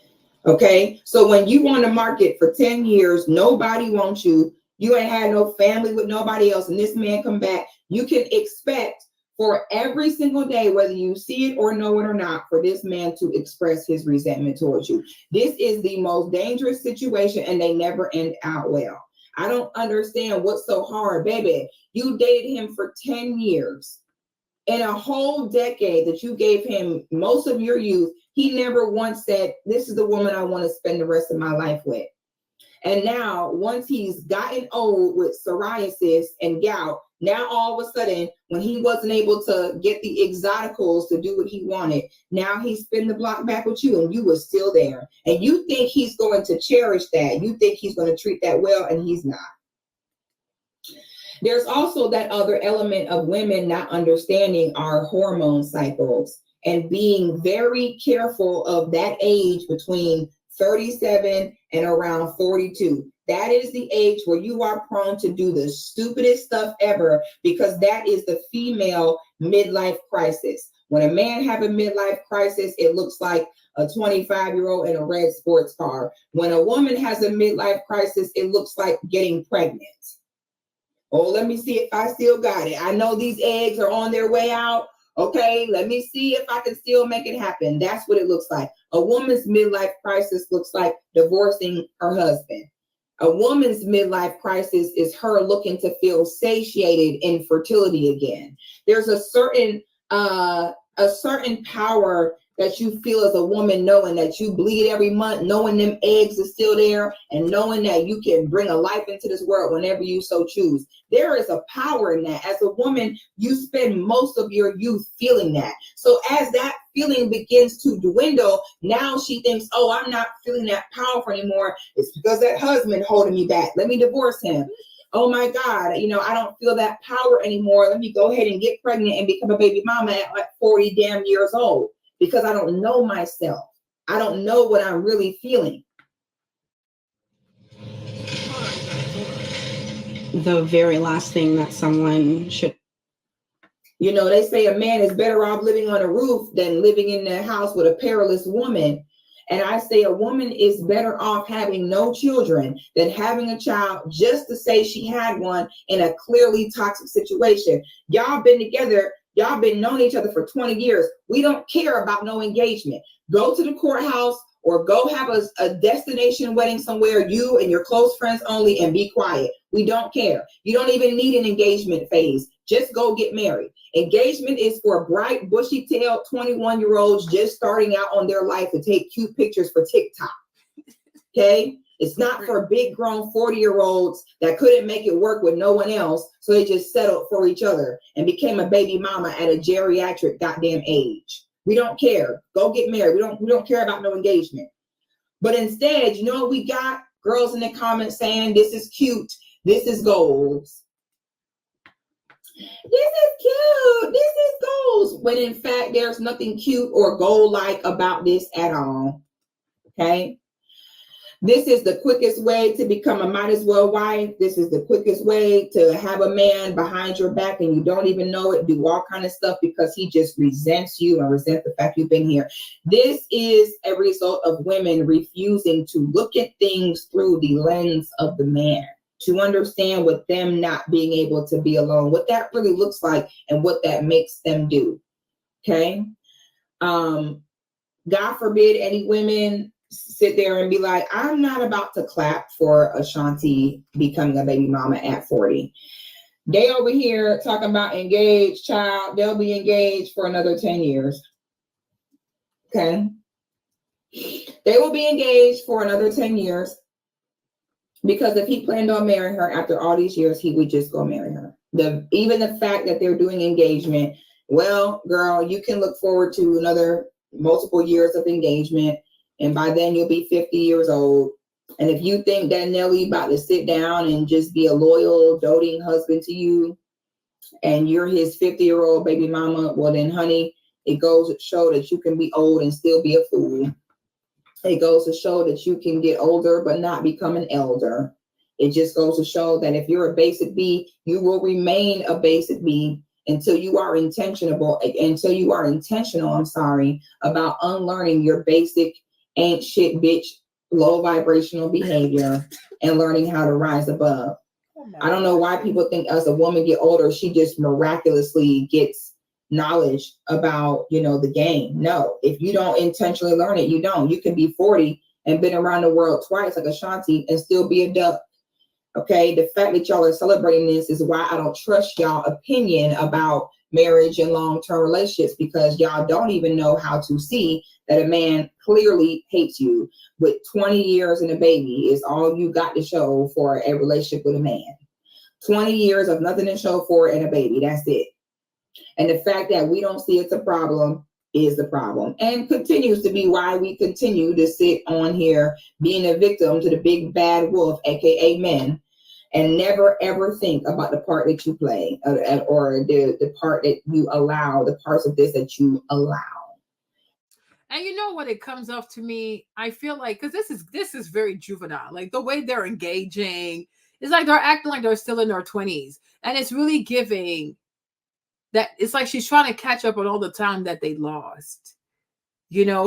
Okay. So when you on the market for 10 years, nobody wants you. You ain't had no family with nobody else. And this man come back. You can expect for every single day, whether you see it or know it or not, for this man to express his resentment towards you. This is the most dangerous situation, and they never end out well. I don't understand what's so hard, baby. You dated him for 10 years. In a whole decade that you gave him most of your youth, he never once said, this is the woman I want to spend the rest of my life with. And now, once he's gotten old with psoriasis and gout, now all of a sudden, when he wasn't able to get the exoticals to do what he wanted, now he's spinning the block back with you, and you were still there. And you think he's going to cherish that. You think he's going to treat that well, and he's not. There's also that other element of women not understanding our hormone cycles and being very careful of that age between 37 and around 42. That is the age where you are prone to do the stupidest stuff ever, because that is the female midlife crisis. When a man have a midlife crisis, it looks like a 25-year-old in a red sports car. When a woman has a midlife crisis, it looks like getting pregnant. Oh, let me see if I still got it. I know these eggs are on their way out. Okay, let me see if I can still make it happen. That's what it looks like. A woman's midlife crisis looks like divorcing her husband. A woman's midlife crisis is her looking to feel satiated in fertility again. There's a certain power that you feel as a woman, knowing that you bleed every month, knowing them eggs are still there, and knowing that you can bring a life into this world whenever you so choose. There is a power in that. As a woman, you spend most of your youth feeling that. So as that feeling begins to dwindle, now she thinks, oh, I'm not feeling that powerful anymore. It's because that husband holding me back. Let me divorce him. Oh my God, I don't feel that power anymore. Let me go ahead and get pregnant and become a baby mama at like 40 damn years old, because I don't know myself. I don't know what I'm really feeling. The very last thing that someone should. They say a man is better off living on a roof than living in the house with a perilous woman. And I say a woman is better off having no children than having a child just to say she had one in a clearly toxic situation. Y'all been together. Y'all been knowing each other for 20 years. We don't care about no engagement. Go to the courthouse or go have a destination wedding somewhere, you and your close friends only, and be quiet. We don't care. You don't even need an engagement phase. Just go get married. Engagement is for bright, bushy-tailed 21-year-olds just starting out on their life to take cute pictures for TikTok. Okay? It's not for big grown 40-year-olds that couldn't make it work with no one else, so they just settled for each other and became a baby mama at a geriatric goddamn age. We don't care. Go get married. We don't care about no engagement. But instead, you know what we got? Girls in the comments saying this is cute. This is goals. This is cute. This is goals. When in fact, there's nothing cute or goal-like about this at all. Okay? This is the quickest way to become a might as well wife. This is the quickest way to have a man behind your back and you don't even know it, do all kind of stuff because he just resents you and resents the fact you've been here. This is a result of women refusing to look at things through the lens of the man, to understand with them not being able to be alone, what that really looks like and what that makes them do. Okay? God forbid any women sit there and be like, I'm not about to clap for Ashanti becoming a baby mama at 40. They over here talking about engaged child. They'll be engaged for another 10 years. Okay? They will be engaged for another 10 years because if he planned on marrying her after all these years, he would just go marry her. Even the fact that they're doing engagement, well, girl, you can look forward to another multiple years of engagement. And by then you'll be 50 years old. And if you think that Nelly about to sit down and just be a loyal, doting husband to you, and you're his 50-year-old baby mama, well then, honey, it goes to show that you can be old and still be a fool. It goes to show that you can get older but not become an elder. It just goes to show that if you're a basic B, you will remain a basic B until you are intentional about unlearning your basic ain't shit bitch low vibrational behavior and learning how to rise above. I don't know why people think as a woman get older, she just miraculously gets knowledge about, the game. No, if you don't intentionally learn it, you don't. You can be 40 and been around the world twice like Ashanti and still be a duck. Okay, the fact that y'all are celebrating this is why I don't trust y'all opinion about marriage and long-term relationships, because y'all don't even know how to see that a man clearly hates you. With 20 years and a baby is all you got to show for a relationship with a man. 20 years of nothing to show for it and a baby, that's it. And the fact that we don't see it's a problem is the problem, and continues to be why we continue to sit on here being a victim to the big bad wolf, aka men, and never ever think about the part that you play or the part that you allow, the parts of this that you allow. And you know what it comes off to me? I feel like, because this is very juvenile. Like the way they're engaging, it's like they're acting like they're still in their 20s. And it's really giving that it's like she's trying to catch up on all the time that they lost.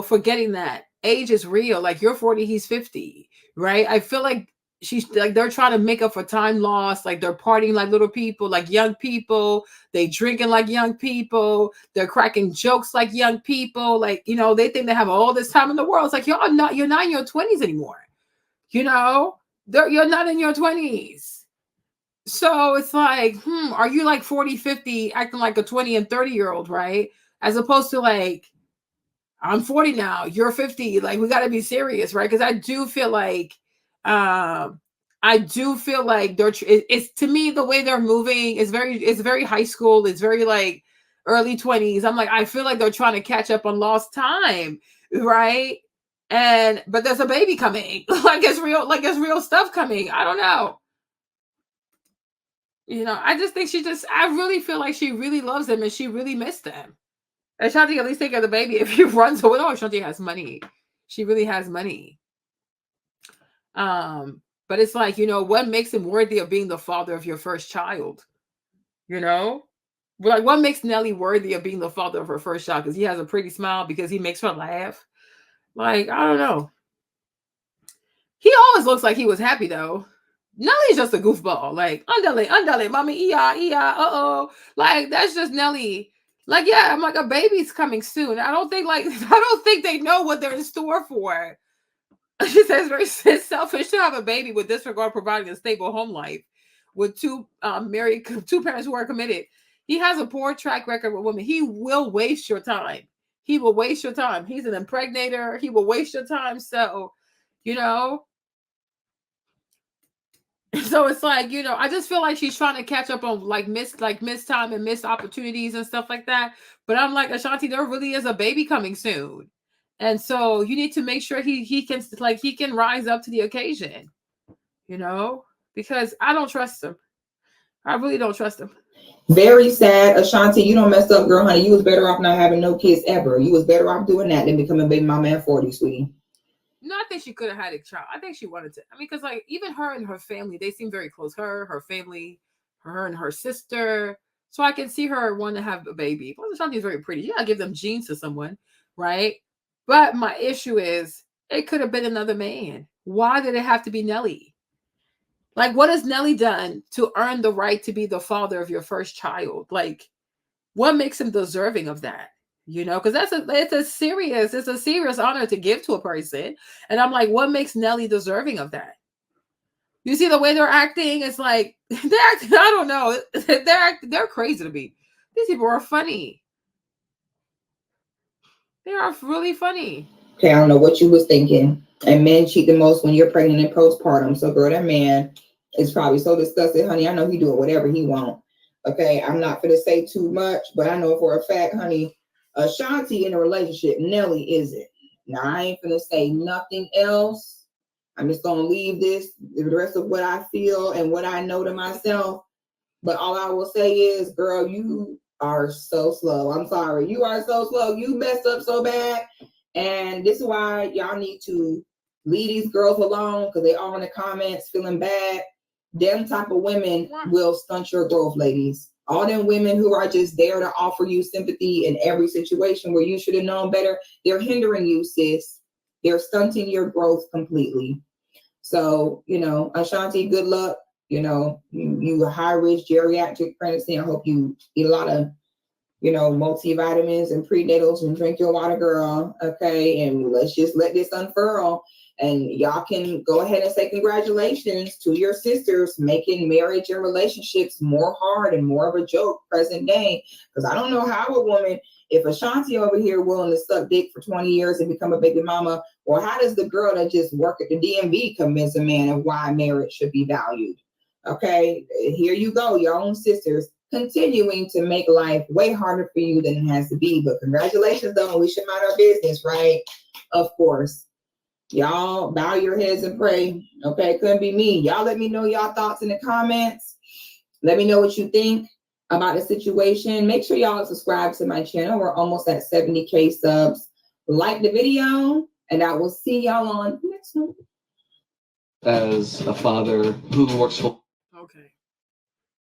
Forgetting that age is real. Like you're 40, he's 50, right? I feel like she's like, they're trying to make up for time lost. Like they're partying like little people, like young people. They drinking like young people. They're cracking jokes like young people. Like, you know, they think they have all this time in the world. It's like, you're not in your 20s anymore. You know, you're not in your 20s. So it's like, are you like 40, 50 acting like a 20 and 30-year-old, right? As opposed to like, I'm 40 now, you're 50. Like, we got to be serious, right? Because I do feel like it's to me, the way they're moving is it's very high school. It's very like early 20s. I'm like, I feel like they're trying to catch up on lost time, right? But there's a baby coming. like it's real stuff coming. I don't know. You know, I just think I really feel like she really loves them and she really missed them. Ashanti at least take care of the baby if he runs away. Oh, Ashanti has money. She really has money. But it's like, you know, what makes him worthy of being the father of your first child? You know? Like, what makes Nelly worthy of being the father of her first child? Because he has a pretty smile, because he makes her laugh. Like, I don't know. He always looks like he was happy, though. Nelly's just a goofball. Like, andale, mommy, uh-oh. Like, that's just Nelly. Like, yeah, I'm like, a baby's coming soon. I don't think they know what they're in store for. She says it's very selfish to have a baby with disregard providing a stable home life with two parents who are committed. He has a poor track record with women. He will waste your time. He will waste your time. He's an impregnator. He will waste your time. So, you know. So it's like, you know, I just feel like she's trying to catch up on missed time and missed opportunities and stuff like that. But I'm like, Ashanti, there really is a baby coming soon. And so you need to make sure he can rise up to the occasion, you know, because I don't trust him. I really don't trust him. Very sad, Ashanti. You don't mess up, girl, honey. You was better off not having no kids ever. You was better off doing that than becoming baby mama at 40, sweetie. No, I think she could have had a child. I think she wanted to. I mean, because like even her and her family, they seem very close. Her family, her and her sister. So I can see her wanting to have a baby. Plus, Ashanti is very pretty. Yeah, give them genes to someone, right? But my issue is, it could have been another man. Why did it have to be Nelly? Like, what has Nelly done to earn the right to be the father of your first child? Like, what makes him deserving of that? You know, because it's a serious honor to give to a person. And I'm like, what makes Nelly deserving of that? You see the way they're acting? It's like they're acting, I don't know. They're crazy to me. These people are funny. They are really funny. Okay, I don't know what you was thinking. And men cheat the most when you're pregnant and postpartum. So, girl, that man is probably so disgusted, honey. I know he doing whatever he want. Okay, I'm not gonna say too much, but I know for a fact, honey, Ashanti in a relationship, Nelly isn't. Now, I ain't gonna say nothing else. I'm just gonna leave the rest of what I feel and what I know to myself. But all I will say is, girl, you are so slow. I'm sorry. You are so slow. You messed up so bad. And this is why y'all need to leave these girls alone, because they all in the comments feeling bad. Them type of women will stunt your growth, ladies. All them women who are just there to offer you sympathy in every situation where you should have known better, they're hindering you, sis. They're stunting your growth completely. So, you know, Ashanti, good luck. You know, you a high-risk geriatric pregnancy. I hope you eat a lot of, you know, multivitamins and prenatals and drink your water, girl. Okay, and let's just let this unfurl. And y'all can go ahead and say congratulations to your sisters making marriage and relationships more hard and more of a joke present day. Because I don't know how a woman, if Ashanti over here willing to suck dick for 20 years and become a baby mama, or how does the girl that just work at the DMV convince a man of why marriage should be valued? Okay, here you go, your own sisters continuing to make life way harder for you than it has to be. But congratulations, though. We should mind our business, right? Of course. Y'all bow your heads and pray. Okay, couldn't be me. Y'all let me know y'all thoughts in the comments. Let me know what you think about the situation. Make sure y'all subscribe to my channel. We're almost at 70K subs. Like the video, and I will see y'all on the next one. As a father who works full. Okay.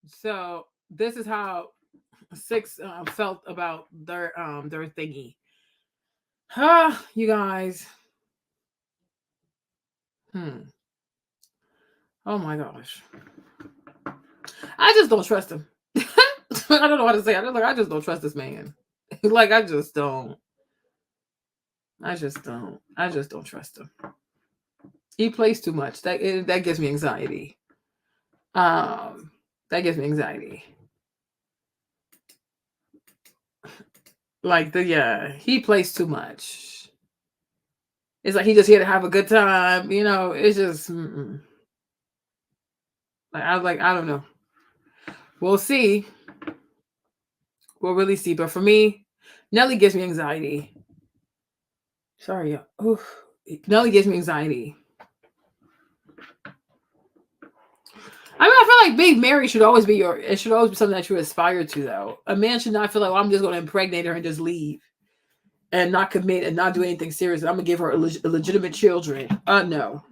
So this is how Six felt about their thingy. You guys. Oh my gosh. I just don't trust him. I don't know what to say. I just don't trust this man. Like I just don't trust him. He plays too much. That gives me anxiety. That gives me anxiety. Like he plays too much. It's like he just here to have a good time, you know. It's just I don't know. We'll see. We'll really see. But for me, Nelly gives me anxiety. Sorry, oof. Nelly gives me anxiety. I mean, I feel like being married should always be something that you aspire to, though. A man should not feel like, well, I'm just going to impregnate her and just leave and not commit and not do anything serious. I'm going to give her illegitimate children. No.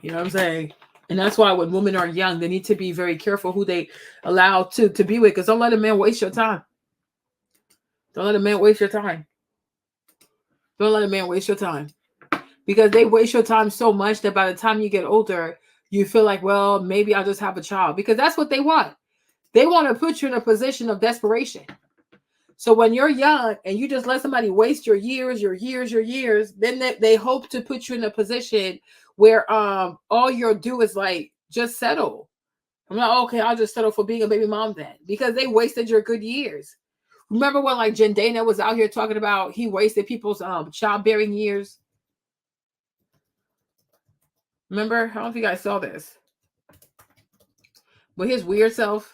You know what I'm saying? And that's why when women are young, they need to be very careful who they allow to be with, because don't let a man waste your time. Don't let a man waste your time. Don't let a man waste your time. Because they waste your time so much that by the time you get older, you feel like, well, maybe I'll just have a child. Because that's what they want. They want to put you in a position of desperation. So when you're young and you just let somebody waste your years, then they hope to put you in a position where all you'll do is like just settle. I'm like, okay, I'll just settle for being a baby mom then, because they wasted your good years. Remember when like Jendana was out here talking about he wasted people's childbearing years? Remember? I don't know if you guys saw this. With his weird self.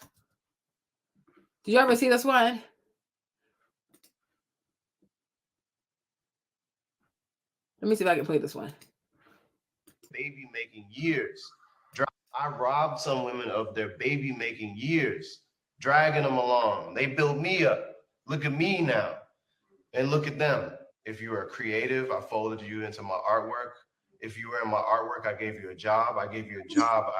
Did you ever see this one? Let me see if I can play this one. Baby making years. I robbed some women of their baby making years, dragging them along. They built me up. Look at me now. And look at them. If you are creative, I folded you into my artwork. If you were in my artwork, I gave you a job. I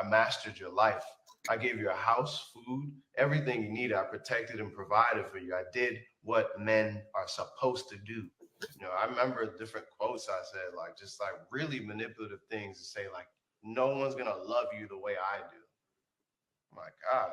mastered your life. I gave you a house, food, everything you needed. I protected and provided for you. I did what men are supposed to do. You know, I remember different quotes I said, like just like really manipulative things to say, like, no one's gonna love you the way I do. My God,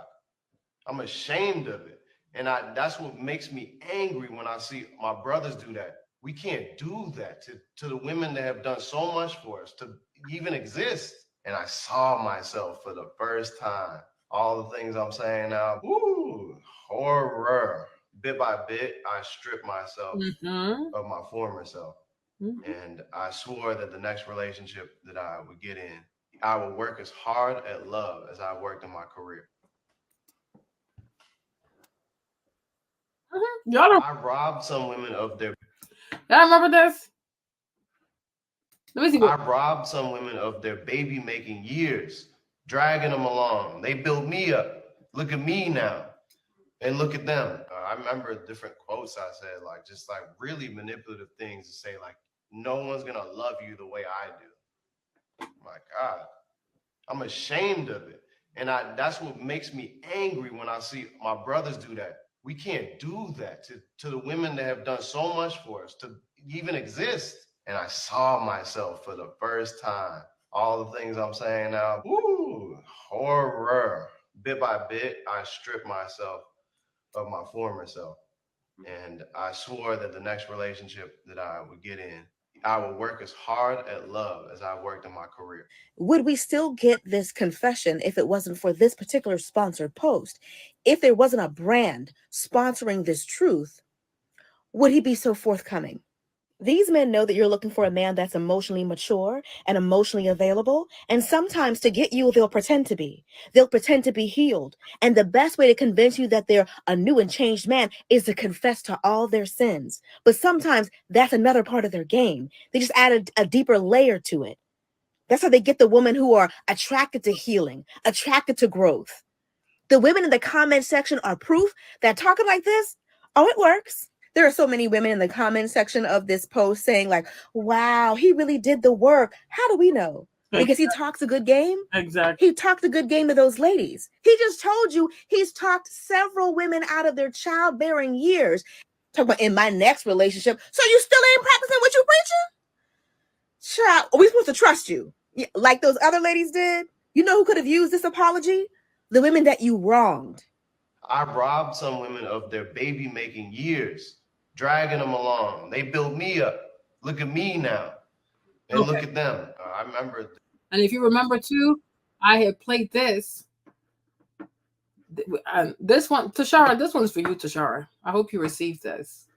I'm ashamed of it. And that's what makes me angry when I see my brothers do that. We can't do that to the women that have done so much for us to even exist. And I saw myself for the first time. All the things I'm saying now, ooh, horror. Bit by bit, I stripped myself of my former self. And I swore that the next relationship that I would get in, I would work as hard at love as I worked in my career. I robbed some women of their. Y'all remember this? Let me see. I robbed some women of their baby making years, dragging them along. They built me up. Look at me now. And look at them. I remember different quotes I said, like just like really manipulative things to say, like, no one's gonna love you the way I do. My God, I'm ashamed of it. And that's what makes me angry when I see my brothers do that. We can't do that to the women that have done so much for us to even exist. And I saw myself for the first time. All the things I'm saying now, ooh, horror. Bit by bit, I stripped myself of my former self. And I swore that the next relationship that I would get in, I would work as hard at love as I worked in my career. Would we still get this confession if it wasn't for this particular sponsored post? If there wasn't a brand sponsoring this truth, would he be so forthcoming? These men know that you're looking for a man that's emotionally mature and emotionally available. And sometimes to get you, they'll pretend to be. They'll pretend to be healed. And the best way to convince you that they're a new and changed man is to confess to all their sins. But sometimes that's another part of their game. They just add a deeper layer to it. That's how they get the women who are attracted to healing, attracted to growth. The women in the comment section are proof that talking like this, oh, it works. There are so many women in the comment section of this post saying like, wow, he really did the work. How do we know? Because he talks a good game. Exactly. He talked a good game to those ladies. He just told you he's talked several women out of their childbearing years. Talk about in my next relationship. So you still ain't practicing what you preaching? Child, are we supposed to trust you? like those other ladies did. You know who could have used this apology? The women that you wronged. I robbed some women of their baby making years, dragging them along. They built me up. Look at me now. And Okay. look at them. I remember. And if you remember too, I had played this. This one, Tashara, this one's for you, Tashara. I hope you received this.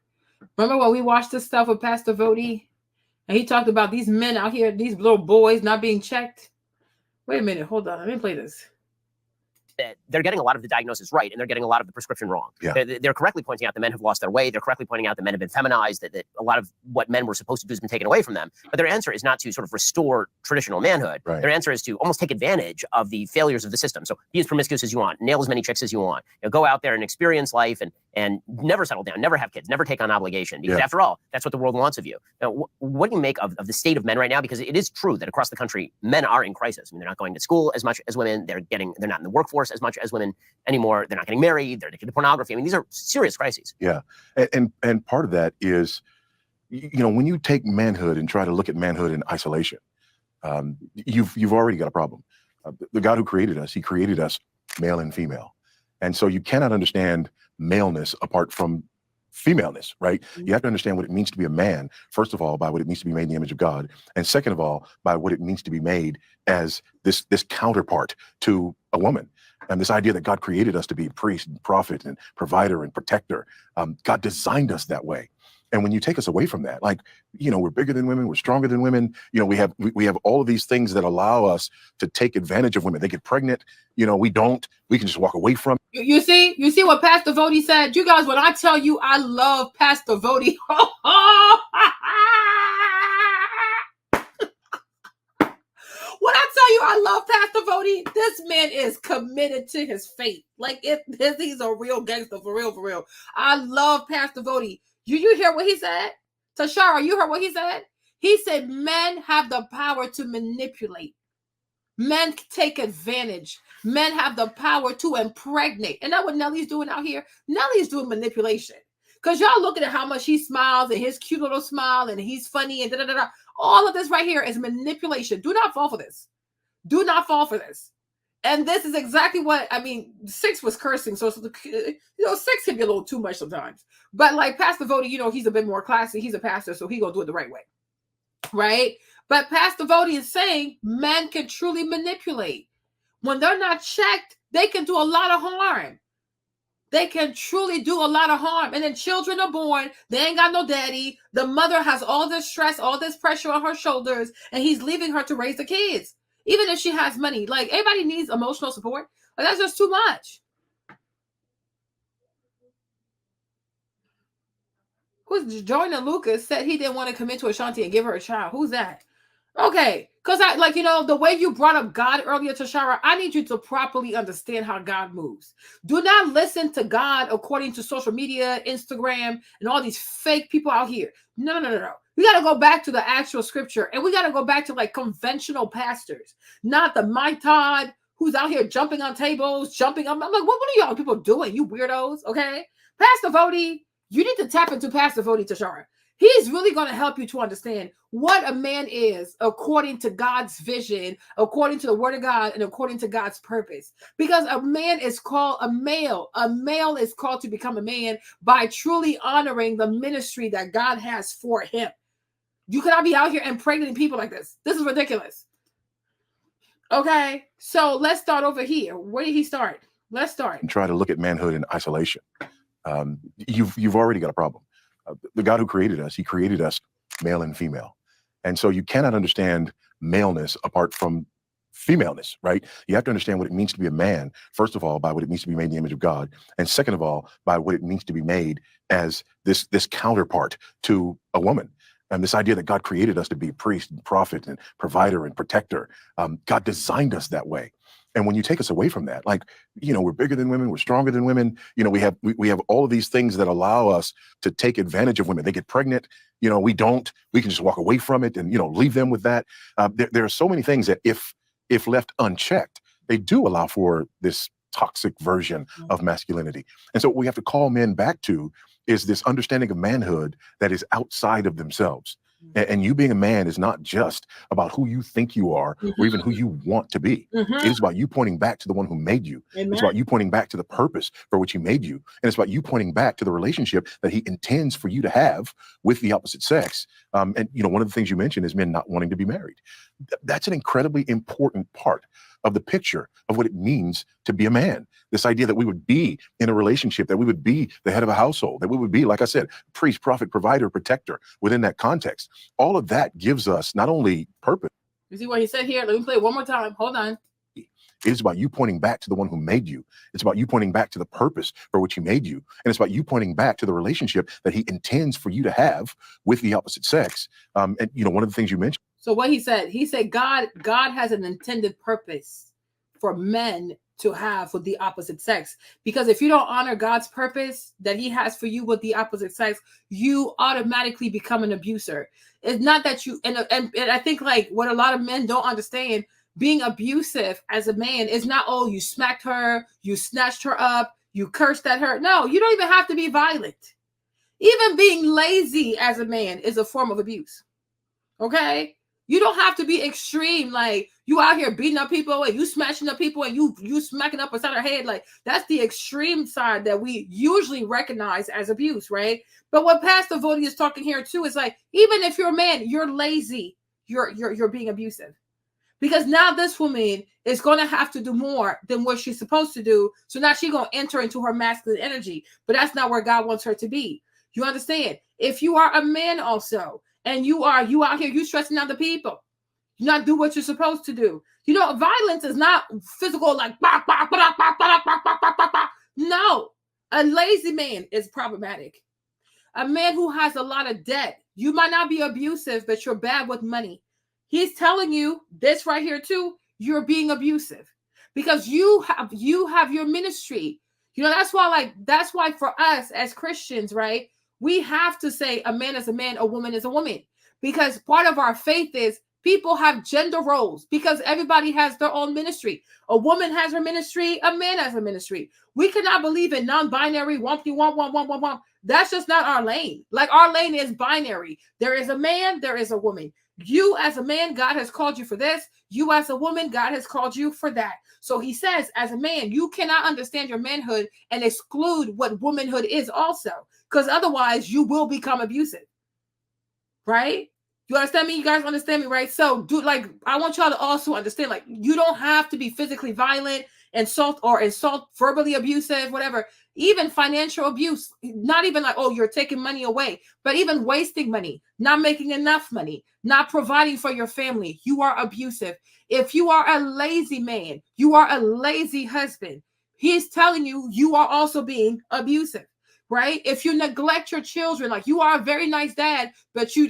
Remember when we watched this stuff with Pastor Vody? And he talked about these men out here, these little boys not being checked. Wait a minute, hold on. Let me play this. That they're getting a lot of the diagnosis right, and they're getting a lot of the prescription wrong. Yeah. They're correctly pointing out that men have lost their way. They're correctly pointing out that men have been feminized, that a lot of what men were supposed to do has been taken away from them. But their answer is not to sort of restore traditional manhood. Right. Their answer is to almost take advantage of the failures of the system. So be as promiscuous as you want, nail as many chicks as you want, go out there and experience life and never settle down, never have kids, never take on obligation. Because after all, that's what the world wants of you. Now, what do you make of the state of men right now? Because it is true that across the country, men are in crisis. I mean, they're not going to school as much as women. They're not in the workforce as much as women anymore. They're not getting married. They're addicted to pornography. I mean, these are serious crises. Yeah. And part of that is, when you take manhood and try to look at manhood in isolation, you've already got a problem. The God who created us, he created us male and female. And so you cannot understand maleness apart from femaleness, right? You have to understand what it means to be a man, first of all, by what it means to be made in the image of God. And second of all, by what it means to be made as this counterpart to a woman. And this idea that God created us to be priest and prophet and provider and protector. God designed us that way. And when you take us away from that, we're bigger than women, we're stronger than women. We have all of these things that allow us to take advantage of women. They get pregnant. We don't. We can just walk away from. You see what Pastor Vody said? You guys, when I tell you I love Pastor Vody, when I tell you I love Pastor Vody, this man is committed to his faith. He's a real gangster, for real. I love Pastor Vody. You hear what he said? Tashara, you heard what he said? He said men have the power to manipulate. Men take advantage. Men have the power to impregnate. And that's what Nelly's doing out here. Nelly's doing manipulation. Because y'all looking at how much he smiles and his cute little smile and he's funny and da-da-da-da. All of this right here is manipulation. Do not fall for this. Do not fall for this. And this is exactly what, 6 was cursing. So, 6 can be a little too much sometimes. But like Pastor Vody, he's a bit more classy. He's a pastor, so he gonna do it the right way. Right? But Pastor Vody is saying men can truly manipulate. When they're not checked, they can do a lot of harm. They can truly do a lot of harm. And then children are born. They ain't got no daddy. The mother has all this stress, all this pressure on her shoulders, and he's leaving her to raise the kids. Even if she has money. Everybody needs emotional support. That's just too much. Who's Jordan Lucas said he didn't want to commit to Ashanti and give her a child. Who's that? Okay. Because the way you brought up God earlier, Tashara, I need you to properly understand how God moves. Do not listen to God according to social media, Instagram, and all these fake people out here. No. We got to go back to the actual scripture, and we got to go back to conventional pastors, not the Mike Todd who's out here jumping on tables, jumping. I'm like, what are y'all people doing? You weirdos, okay? Pastor Vody, you need to tap into Pastor Vody, Tashara. He's really going to help you to understand what a man is according to God's vision, according to the word of God, and according to God's purpose. Because a man is called a male. A male is called to become a man by truly honoring the ministry that God has for him. You cannot be out here impregnating people like this. This is ridiculous. Okay, so let's start over here. Where did he start? Let's start. And try to look at manhood in isolation. You've already got a problem. The God who created us, he created us male and female. And so you cannot understand maleness apart from femaleness, right? You have to understand what it means to be a man, first of all, by what it means to be made in the image of God. And second of all, by what it means to be made as this counterpart to a woman. And this idea that God created us to be priest and prophet and provider and protector. God designed us that way. And when you take us away from that, we're bigger than women, we're stronger than women. We have all of these things that allow us to take advantage of women. They get pregnant. We don't. We can just walk away from it and leave them with that. There are so many things that if left unchecked, they do allow for this toxic version of masculinity. And so what we have to call men back to is this understanding of manhood that is outside of themselves. And you being a man is not just about who you think you are or even who you want to be. It is about you pointing back to the one who made you. It's about you pointing back to the purpose for which he made you. And it's about you pointing back to the relationship that he intends for you to have with the opposite sex. And, you know, one of the things you mentioned is men not wanting to be married. That's an incredibly important part of the picture of what it means to be a man. This idea that we would be in a relationship, that we would be the head of a household, that we would be, like I said, priest, prophet, provider, protector within that context. All of that gives us not only purpose. You see what he said here? Let me play it one more time. Hold on. It's about you pointing back to the one who made you. It's about you pointing back to the purpose for which he made you. And it's about you pointing back to the relationship that he intends for you to have with the opposite sex. And, you know, one of the things you mentioned. So what he said God has an intended purpose for men to have with the opposite sex. Because if you don't honor God's purpose that he has for you with the opposite sex, you automatically become an abuser. It's not that you, and I think like what a lot of men don't understand, being abusive as a man is not, oh, you smacked her, you snatched her up, you cursed at her. No, you don't even have to be violent. Even being lazy as a man is a form of abuse. Okay? You don't have to be extreme, like you out here beating up people and you smashing up people and you smacking up beside their head. Like that's the extreme side that we usually recognize as abuse, right? But what Pastor Vody is talking here too is like, even if you're a man, you're lazy, you're being abusive. Because now this woman is going to have to do more than what she's supposed to do. So now she's going to enter into her masculine energy. But that's not where God wants her to be. You understand? If you are a man also, and you out here, you stressing out the people, you not do what you're supposed to do. You know, violence is not physical, like, bah, bah, bah, bah, bah, bah, bah, bah, bah, bah. No, a lazy man is problematic. A man who has a lot of debt, you might not be abusive, but you're bad with money. He's telling you this right here too, you're being abusive because you have your ministry. You know, that's why for us as Christians, right? We have to say a man is a man, a woman is a woman, because part of our faith is people have gender roles because everybody has their own ministry. A woman has her ministry, a man has a ministry. We cannot believe in non-binary, one. That's just not our lane. Like our lane is binary. There is a man, there is a woman. You as a man, God has called you for this. You as a woman, God has called you for that. So he says, as a man, you cannot understand your manhood and exclude what womanhood is also, because otherwise you will become abusive. Right? You understand me? You guys understand me, right? So I want y'all to also understand, like, you don't have to be physically violent, insult, verbally abusive, whatever. Even financial abuse, not even like, oh, you're taking money away, but even wasting money, not making enough money, not providing for your family. You are abusive. If you are a lazy man, you are a lazy husband. He's telling you, you are also being abusive, right? If you neglect your children, like you are a very nice dad, but you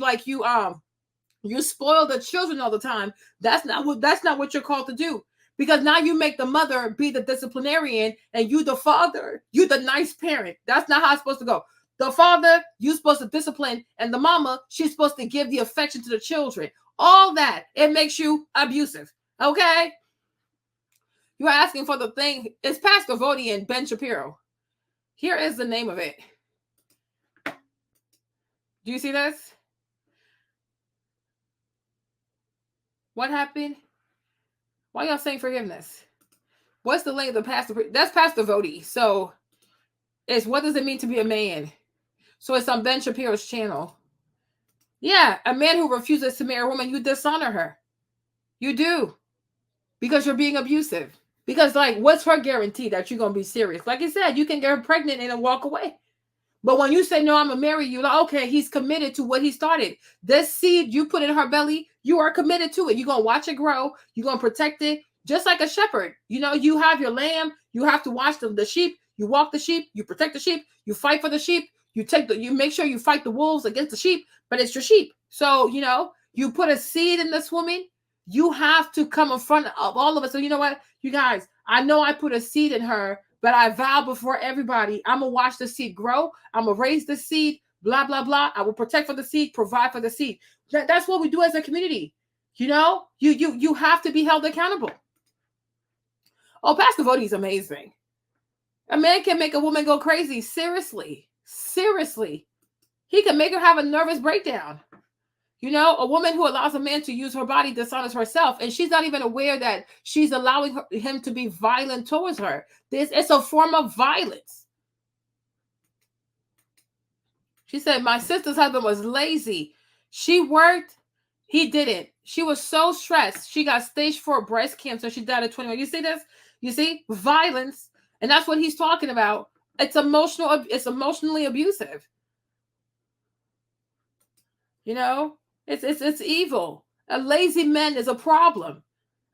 spoil the children all the time. That's not what you're called to do. Because now you make the mother be the disciplinarian and you the father, you the nice parent. That's not how it's supposed to go. The father, you're supposed to discipline, and the mama, she's supposed to give the affection to the children. All that, it makes you abusive. Okay? You're asking for the thing. It's Pastor Vody and Ben Shapiro. Here is the name of it. Do you see this? What happened? Why y'all saying forgiveness? What's the link of the pastor? That's Pastor Vody. So it's what does it mean to be a man? So it's on Ben Shapiro's channel. Yeah, a man who refuses to marry a woman, you dishonor her. You do. Because you're being abusive. Because like, what's her guarantee that you're going to be serious? Like I said, you can get her pregnant and then walk away. But when you say, no, I'm going to marry you, like, okay, he's committed to what he started. This seed you put in her belly, you are committed to it. You're going to watch it grow. You're going to protect it. Just like a shepherd. You know, you have your lamb. You have to watch the sheep. You walk the sheep. You protect the sheep. You fight for the sheep. You make sure you fight the wolves against the sheep, but it's your sheep. So, you know, you put a seed in this woman. You have to come in front of all of us. So you know what, you guys, I know I put a seed in her, but I vow before everybody, I'm going to watch the seed grow. I'm going to raise the seed, blah, blah, blah. I will protect for the seed, provide for the seed. That's what we do as a community. You know, you have to be held accountable. Oh, Pastor Vody is amazing. A man can make a woman go crazy. Seriously. He can make her have a nervous breakdown. You know, a woman who allows a man to use her body dishonors herself, and she's not even aware that she's allowing him to be violent towards her. It's a form of violence. She said, my sister's husband was lazy. She worked, he didn't. She was so stressed. She got stage 4 breast cancer. She died at 21. You see this? You see? Violence. And that's what he's talking about. It's emotional. It's emotionally abusive. You know? It's evil. A lazy man is a problem.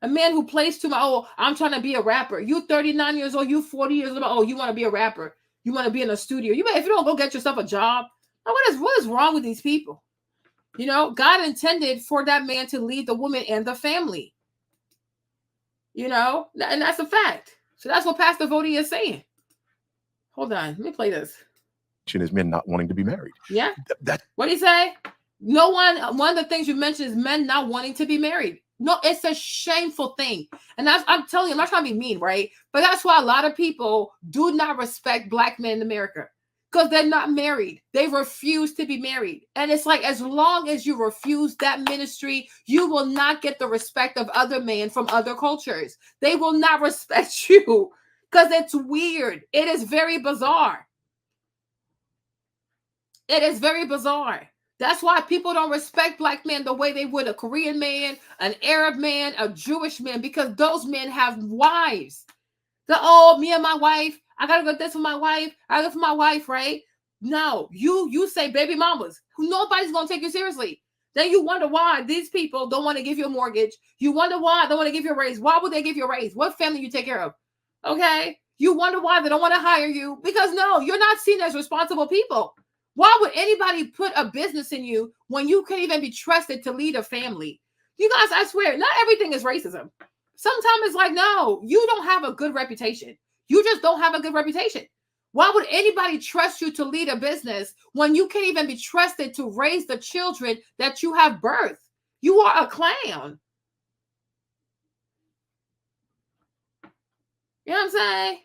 A man who plays too much. Oh, I'm trying to be a rapper. You 39 years old. You 40 years old. Oh, you want to be a rapper. You want to be in a studio. If you don't go get yourself a job. Now, what is wrong with these people? You know, God intended for that man to lead the woman and the family. You know, and that's a fact. So that's what Pastor Vody is saying. Hold on. Let me play this. Is men not wanting to be married. Yeah. What did he say? One of the things you mentioned is men not wanting to be married. No, it's a shameful thing. And I'm telling you, I'm not trying to be mean, right? But that's why a lot of people do not respect black men in America. Because they're not married. They refuse to be married. And it's like, as long as you refuse that ministry, you will not get the respect of other men from other cultures. They will not respect you because it's weird. It is very bizarre. It is very bizarre. That's why people don't respect black men the way they would a Korean man, an Arab man, a Jewish man, because those men have wives. Me and my wife, I gotta go this for my wife. I go for my wife, right? No, you say baby mamas. Nobody's gonna take you seriously. Then you wonder why these people don't want to give you a mortgage. You wonder why they don't want to give you a raise. Why would they give you a raise? What family you take care of? Okay. You wonder why they don't want to hire you. Because no, you're not seen as responsible people. Why would anybody put a business in you when you can't even be trusted to lead a family? You guys, I swear, not everything is racism. Sometimes it's like, no, you don't have a good reputation. You just don't have a good reputation. Why would anybody trust you to lead a business when you can't even be trusted to raise the children that you have birthed? You are a clown. You know what I'm saying?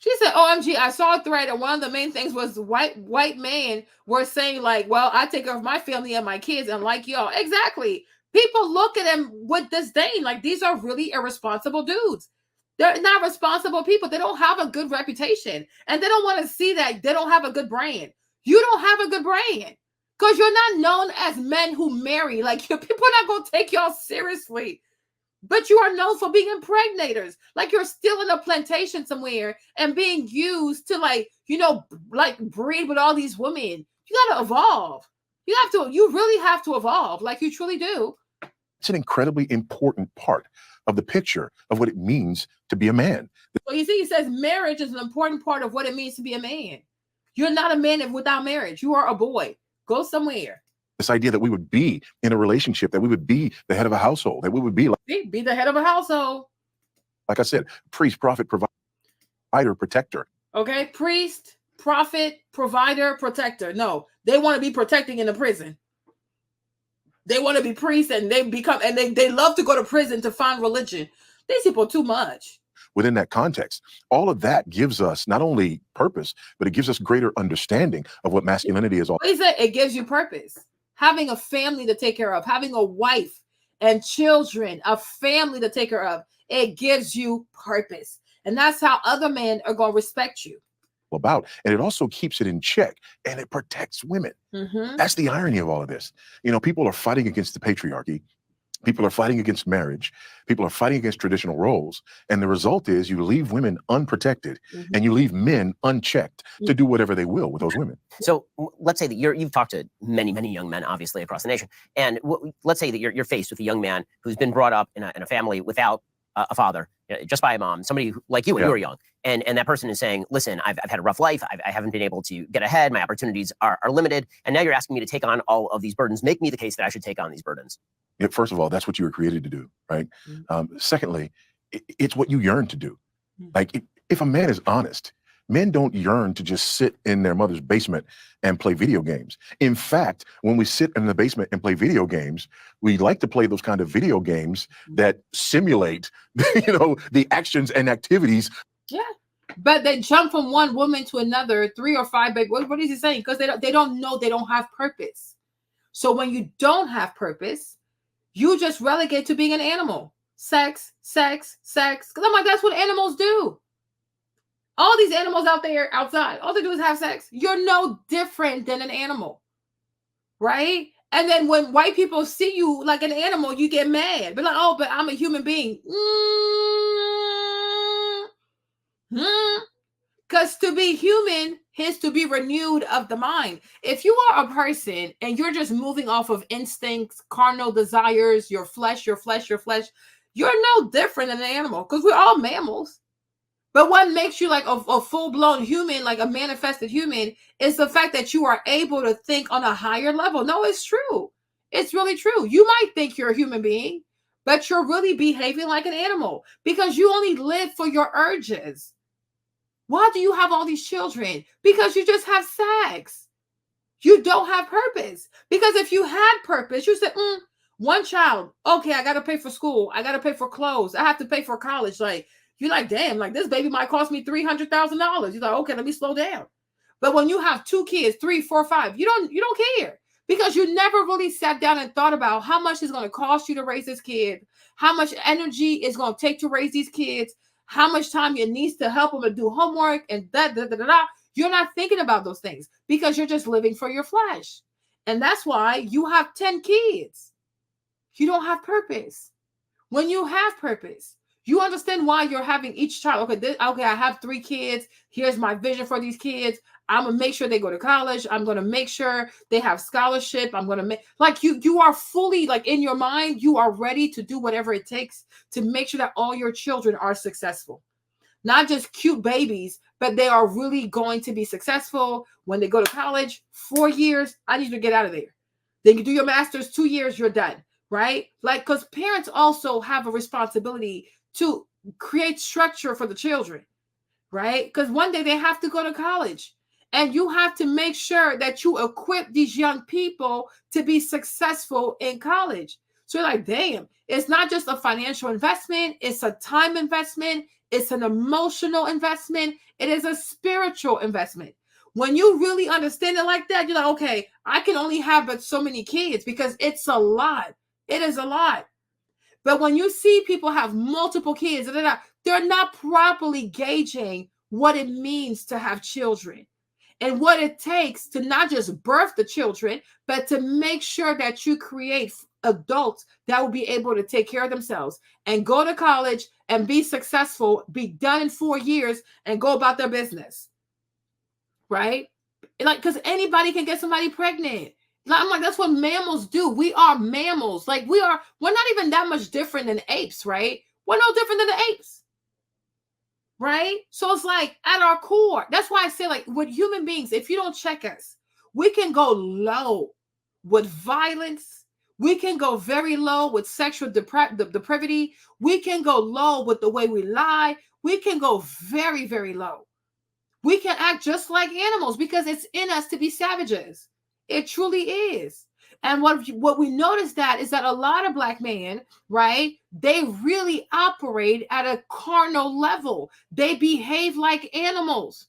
She said, OMG, I saw a thread, and one of the main things was white men were saying, like, well, I take care of my family and my kids, and like y'all. Exactly. People look at them with disdain, like these are really irresponsible dudes. They're not responsible people. They don't have a good reputation, and they don't want to see that they don't have a good brand. You don't have a good brand because you're not known as men who marry. Like, people are not going to take y'all seriously. But you are known for being impregnators. Like, you're still in a plantation somewhere and being used to, like, breed with all these women. You got to evolve. You really have to evolve, like you truly do. It's an incredibly important part of the picture of what it means to be a man. Well, you see, he says marriage is an important part of what it means to be a man. You're not a man without marriage. You are a boy. Go somewhere. This idea that we would be in a relationship, that we would be the head of a household, that we would be the head of a household. Like I said, priest, prophet, provider, protector. Okay, priest, prophet, provider, protector. No, they want to be protecting in the prison. They want to be priests, and they love to go to prison to find religion. These people too much. Within that context, all of that gives us not only purpose, but it gives us greater understanding of what masculinity is all. What is it? It gives you purpose. Having a family to take care of, having a wife and children, a family to take care of, it gives you purpose. And that's how other men are going to respect you. About. And it also keeps it in check, and it protects women. Mm-hmm. That's the irony of all of this. You know, people are fighting against the patriarchy. People are fighting against marriage. People are fighting against traditional roles. And the result is you leave women unprotected, mm-hmm. and you leave men unchecked to do whatever they will with those women. So let's say that you've talked to many, many young men, obviously, across the nation. And let's say that you're faced with a young man who's been brought up in a family without a father, just by a mom, somebody like you when you were young. And that person is saying, listen, I've had a rough life. I haven't been able to get ahead. My opportunities are limited. And now you're asking me to take on all of these burdens. Make me the case that I should take on these burdens. Yeah, first of all, that's what you were created to do, right? Secondly, it's what you yearn to do. Like, if a man is honest, men don't yearn to just sit in their mother's basement and play video games. In fact, when we sit in the basement and play video games, we like to play those kind of video games that simulate, the actions and activities. Yeah, but they jump from one woman to another, 3 or 5 baby. What is he saying? Because they don't know, they don't have purpose. So when you don't have purpose, you just relegate to being an animal. Sex, sex, sex. Because I'm like, that's what animals do. All these animals out there outside, all they do is have sex. You're no different than an animal, right? And then when white people see you like an animal, you get mad. But like, oh, but I'm a human being. Because to be human is to be renewed of the mind. If you are a person and you're just moving off of instincts, carnal desires, your flesh, you're no different than an animal, because we're all mammals. But what makes you like a full-blown human, like a manifested human, is the fact that you are able to think on a higher level. No, it's true. It's really true. You might think you're a human being, but you're really behaving like an animal because you only live for your urges. Why do you have all these children? Because you just have sex. You don't have purpose. Because if you had purpose, you said, one child, okay, I got to pay for school. I got to pay for clothes. I have to pay for college. Like, you're like, damn, like this baby might cost me $300,000. You're like, okay, let me slow down. But when you have 2 kids, 3, 4, 5, you don't care because you never really sat down and thought about how much it's going to cost you to raise this kid, how much energy it's going to take to raise these kids, how much time it needs to help them to do homework and that. You're not thinking about those things because you're just living for your flesh. And that's why you have 10 kids. You don't have purpose. When you have purpose, you understand why you're having each child. Okay, I have 3 kids. Here's my vision for these kids. I'm going to make sure they go to college. I'm going to make sure they have scholarship. I'm going to make, like, you are fully, like, in your mind, you are ready to do whatever it takes to make sure that all your children are successful. Not just cute babies, but they are really going to be successful when they go to college. 4 years, I need you to get out of there. Then you do your master's, 2 years, you're done, right? Like, because parents also have a responsibility to create structure for the children, right? Because one day they have to go to college. And you have to make sure that you equip these young people to be successful in college. So you're like, damn, it's not just a financial investment. It's a time investment. It's an emotional investment. It is a spiritual investment. When you really understand it like that, you're like, okay, I can only have but so many kids because it's a lot. It is a lot. But when you see people have multiple kids, they're not properly gauging what it means to have children and what it takes to not just birth the children, but to make sure that you create adults that will be able to take care of themselves and go to college and be successful, be done in 4 years and go about their business. Right? Like, because anybody can get somebody pregnant. I'm like, that's what mammals do. We are mammals. Like, we're not even that much different than apes, right? We're no different than the apes. Right? So it's like at our core. That's why I say, like, with human beings, if you don't check us, we can go low with violence. We can go very low with sexual depravity. We can go low with the way we lie. We can go very, very low. We can act just like animals because it's in us to be savages. It truly is. And what we notice that is that a lot of Black men, right, they really operate at a carnal level. They behave like animals.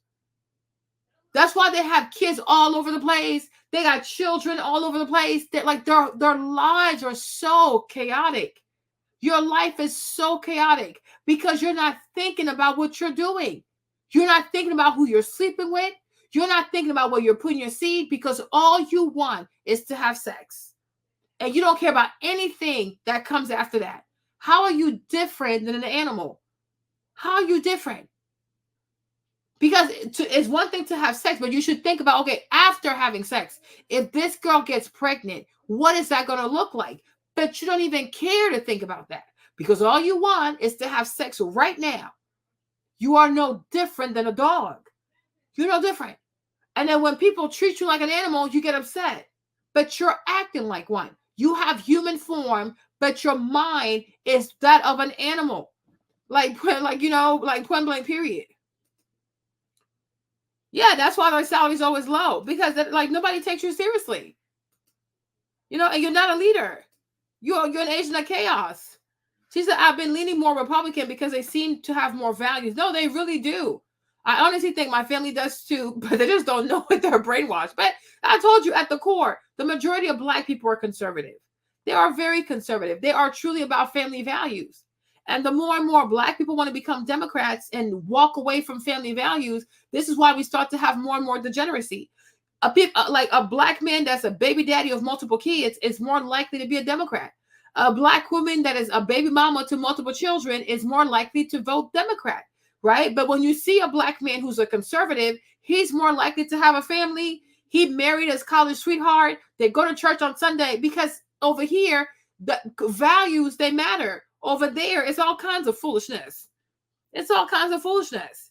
That's why they have kids all over the place. They got children all over the place. That, like, their lives are so chaotic. Your life is so chaotic because you're not thinking about what you're doing. You're not thinking about who you're sleeping with. You're not thinking about where you're putting your seed because all you want is to have sex. And you don't care about anything that comes after that. How are you different than an animal? How are you different? Because it's one thing to have sex, but you should think about, okay, after having sex, if this girl gets pregnant, what is that going to look like? But you don't even care to think about that because all you want is to have sex right now. You are no different than a dog. You're no different. And then when people treat you like an animal, you get upset. But you're acting like one. You have human form, but your mind is that of an animal. Like point blank period. Yeah, that's why their salary is always low because nobody takes you seriously. And you're not a leader. You're an agent of chaos. She said, I've been leaning more Republican because they seem to have more values. No, they really do. I honestly think my family does too, but they just don't know it. They're brainwashed. But I told you, at the core, the majority of Black people are conservative. They are very conservative. They are truly about family values. And the more and more Black people want to become Democrats and walk away from family values, this is why we start to have more and more degeneracy. Like a Black man that's a baby daddy of multiple kids is more likely to be a Democrat. A Black woman that is a baby mama to multiple children is more likely to vote Democrat, right? But when you see a Black man who's a conservative, he's more likely to have a family. He married his college sweetheart. They go to church on Sunday, because over here, the values, they matter. Over there, it's all kinds of foolishness. It's all kinds of foolishness.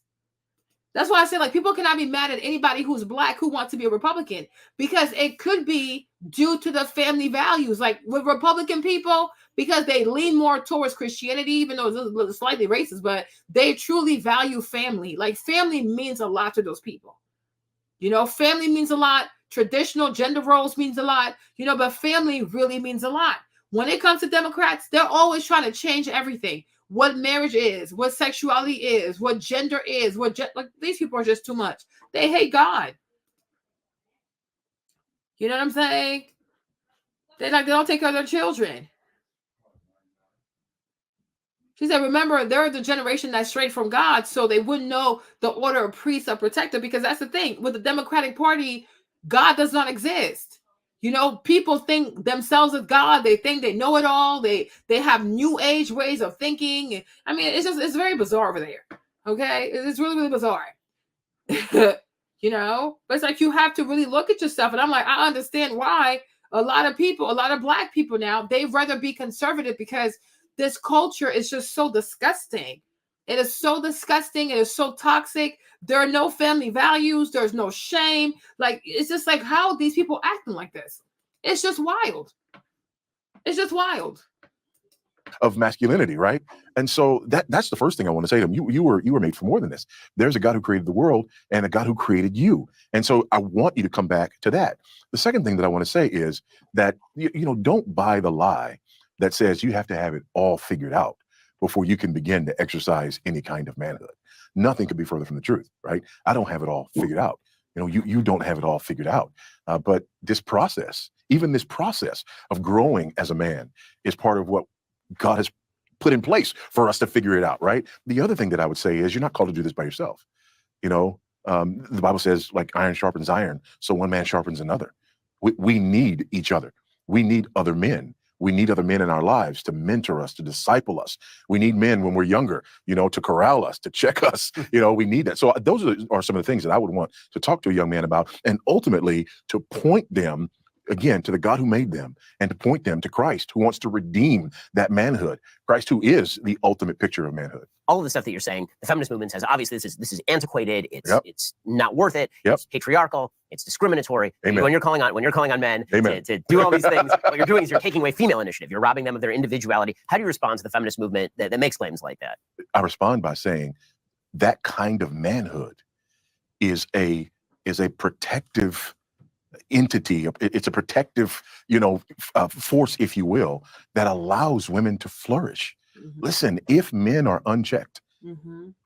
That's why I say, like, people cannot be mad at anybody who's Black who wants to be a Republican, because it could be due to the family values. Like with Republican people, because they lean more towards Christianity, even though it's slightly racist, but they truly value family. Like, family means a lot to those people. You know, family means a lot. Traditional gender roles means a lot, you know, but family really means a lot. When it comes to Democrats, they're always trying to change everything. What marriage is, what sexuality is, what gender is, like, these people are just too much. They hate God. You know what I'm saying? They don't take care of their children. She said, remember, they're the generation that's straight from God, so they wouldn't know the order of priest or protector, because that's the thing. With the Democratic Party, God does not exist. You know, people think themselves as God. They think they know it all. They have new age ways of thinking. I mean, it's very bizarre over there. Okay? It's really, really bizarre. You know? But it's like, you have to really look at yourself. And I'm like, I understand why a lot of people, a lot of Black people now, they'd rather be conservative, because this culture is just so disgusting. It is so disgusting. It is so toxic. There are no family values. There's no shame. Like, it's just like, how are these people acting like this? It's just wild. It's just wild. Of masculinity, right? And so that's the first thing I want to say to them. You were made for more than this. There's a God who created the world and a God who created you. And so I want you to come back to that. The second thing that I want to say is that, you know, don't buy the lie that says you have to have it all figured out before you can begin to exercise any kind of manhood. Nothing could be further from the truth, right? I don't have it all figured out. You know, you don't have it all figured out. But this process, even this process of growing as a man, is part of what God has put in place for us to figure it out, right? The other thing that I would say is, you're not called to do this by yourself. You know, the Bible says, like, iron sharpens iron, so one man sharpens another. We need each other. We need other men. We need other men in our lives to mentor us, to disciple us. We need men when we're younger, you know, to corral us, to check us. You know, we need that. So those are some of the things that I would want to talk to a young man about, and ultimately to point them, again, to the God who made them, and to point them to Christ, who wants to redeem that manhood. Christ, who is the ultimate picture of manhood. All of the stuff that you're saying, the feminist movement says, obviously this is antiquated. It's not worth it. It's patriarchal. It's discriminatory. Amen. When you're calling on men to do all these things, what you're doing is you're taking away female initiative. You're robbing them of their individuality. How do you respond to the feminist movement that makes claims like that? I respond by saying that kind of manhood is a protective entity. It's a protective, you know, force, if you will, that allows women to flourish. Mm-hmm. Listen, if men are unchecked,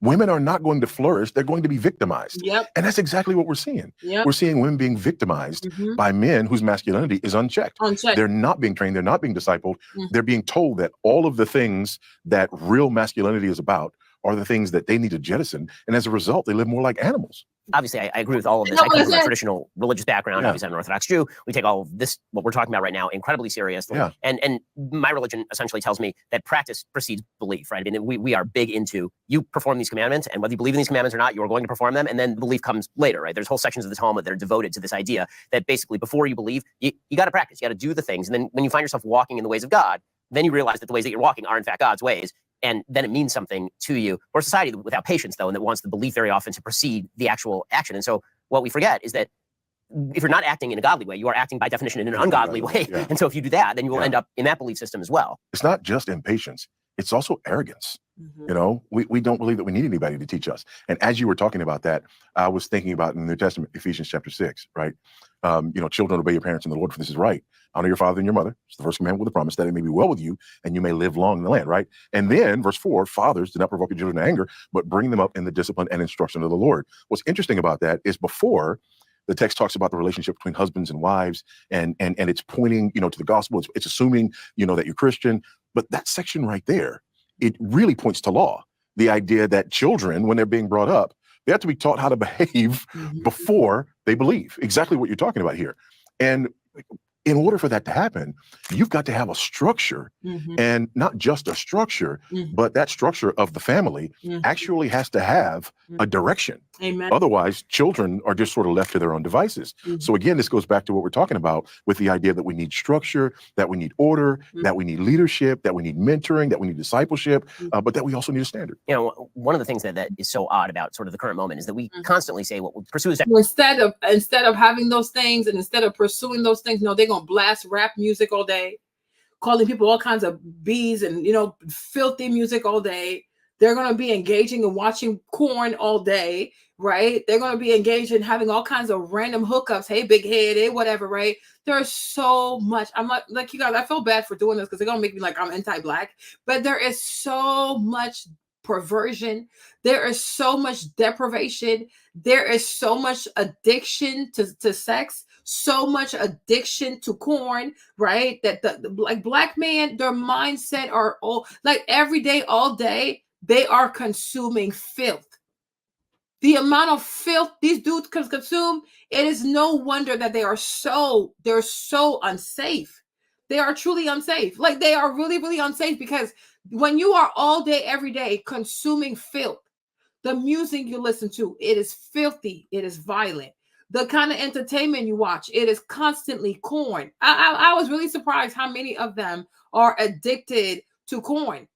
women are not going to flourish. They're going to be victimized. Yep. And that's exactly what we're seeing. Yep. We're seeing women being victimized by men whose masculinity is unchecked. They're not being trained. They're not being discipled. They're being told that all of the things that real masculinity is about are the things that they need to jettison. And as a result, they live more like animals. Obviously, I agree with all of this. I come from a traditional religious background. Obviously, I'm an Orthodox Jew. We take all of this, what we're talking about right now, incredibly seriously. Yeah. And my religion essentially tells me that practice precedes belief, right? I mean, we are big into, you perform these commandments, and whether you believe in these commandments or not, you're going to perform them, and then the belief comes later, right? There's whole sections of the Talmud that are devoted to this idea that basically before you believe, you got to practice. You got to do the things. And then when you find yourself walking in the ways of God, then you realize that the ways that you're walking are in fact God's ways. And then it means something to you. We're a society without patience, though, and that wants the belief very often to precede the actual action. And so what we forget is that if you're not acting in a godly way, you are acting by definition in an ungodly way. Yeah. And so if you do that, then you will end up in that belief system as well. It's not just impatience. it's also arrogance. You know, we don't believe that we need anybody to teach us. And as you were talking about that, I was thinking about in the New Testament, Ephesians chapter 6, right? You know, children, obey your parents in the Lord, for this is right. Honor your father and your mother. It's the first commandment with a promise that it may be well with you and you may live long in the land, right? And then verse 4, fathers, do not provoke your children to anger, but bring them up in the discipline and instruction of the Lord. What's interesting about that is before the text talks about the relationship between husbands and wives, and it's pointing, you know, to the gospel. It's assuming, you know, that you're Christian. But that section right there, it really points to law. The idea that children, when they're being brought up, they have to be taught how to behave before they believe. Exactly what you're talking about here. And in order for that to happen, you've got to have a structure, and not just a structure, but that structure of the family actually has to have a direction. Amen. Otherwise, children are just sort of left to their own devices. So again, this goes back to what we're talking about with the idea that we need structure, that we need order, that we need leadership, that we need mentoring, that we need discipleship, but that we also need a standard. You know, one of the things that is so odd about sort of the current moment is that we constantly say what we pursue is Instead of having those things and instead of pursuing those things, no, they're gonna blast rap music all day, calling people all kinds of B's and, you know, filthy music all day. They're gonna be engaging and watching porn all day, right? They're gonna be engaged in having all kinds of random hookups. Hey, big head, hey, whatever, right? There's so much. I'm like you guys, I feel bad for doing this because they're gonna make me like I'm anti-black, but there is so much perversion. There is so much deprivation. There is so much addiction to sex, so much addiction to porn, right? That like black men, their mindset are all like every day, all day, they are consuming filth. The amount of filth these dudes can consume, it is no wonder that they're so unsafe. They are truly unsafe. Like they are really, really unsafe because when you are all day, every day consuming filth, the music you listen to, it is filthy, it is violent. The kind of entertainment you watch, it is constantly corn. I was really surprised how many of them are addicted to corn.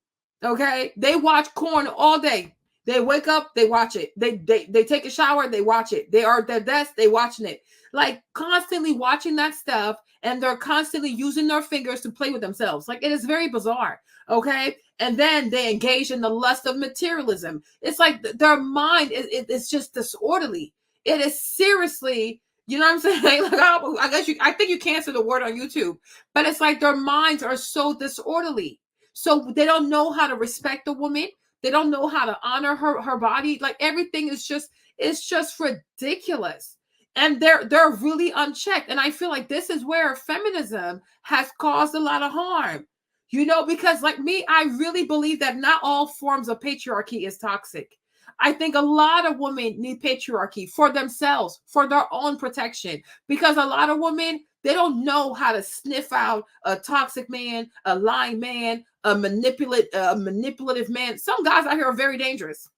Okay, they watch corn all day. They wake up, they watch it. They take a shower, they watch it. They are at their desk, they watching it. Like constantly watching that stuff, and they're constantly using their fingers to play with themselves. Like it is very bizarre. Okay, and then they engage in the lust of materialism. It's like their mind is just disorderly. It is seriously, you know what I'm saying? Like I guess I think you can't say the word on YouTube, but it's like their minds are so disorderly. So they don't know how to respect a woman. They don't know how to honor her body. Like everything is just, it's just ridiculous. And they're really unchecked. And I feel like this is where feminism has caused a lot of harm. You know, because like me, I really believe that not all forms of patriarchy is toxic. I think a lot of women need patriarchy for themselves, for their own protection, because a lot of women, they don't know how to sniff out a toxic man, a lying man, a manipulative man. Some guys out here are very dangerous.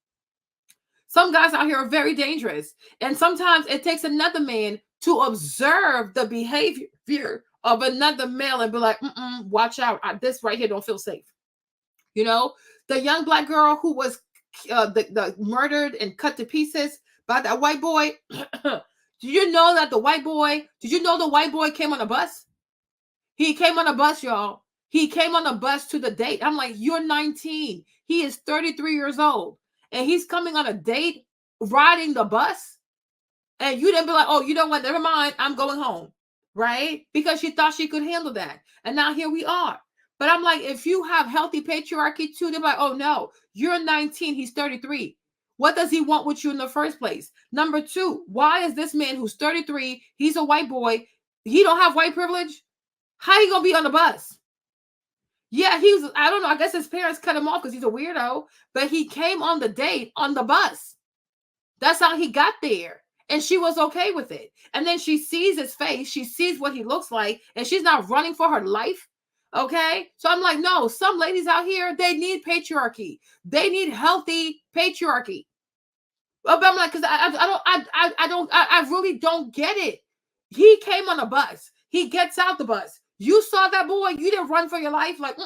Some guys out here are very dangerous. And sometimes it takes another man to observe the behavior of another male and be like, watch out. This right here don't feel safe. You know, the young black girl who was the murdered and cut to pieces by that white boy. Did you know that the white boy came on a bus? He came on a bus, y'all. He came on a bus to the date. I'm like, you're 19. He is 33 years old. And he's coming on a date, riding the bus. And you didn't be like, oh, you know what? Never mind. I'm going home. Right? Because she thought she could handle that. And now here we are. But I'm like, if you have healthy patriarchy too, they're like, oh no, you're 19. He's 33. What does he want with you in the first place? Number two, why is this man who's 33, he's a white boy, he don't have white privilege? How he gonna be on the bus? Yeah, I don't know, I guess his parents cut him off because he's a weirdo, but he came on the date on the bus. That's how he got there. And she was okay with it. And then she sees his face, she sees what he looks like, and she's not running for her life. Okay, so I'm like, no, some ladies out here, they need patriarchy. They need healthy patriarchy. But I'm like, because I really don't get it. He came on a bus. He gets out the bus. You saw that boy. You didn't run for your life. Like,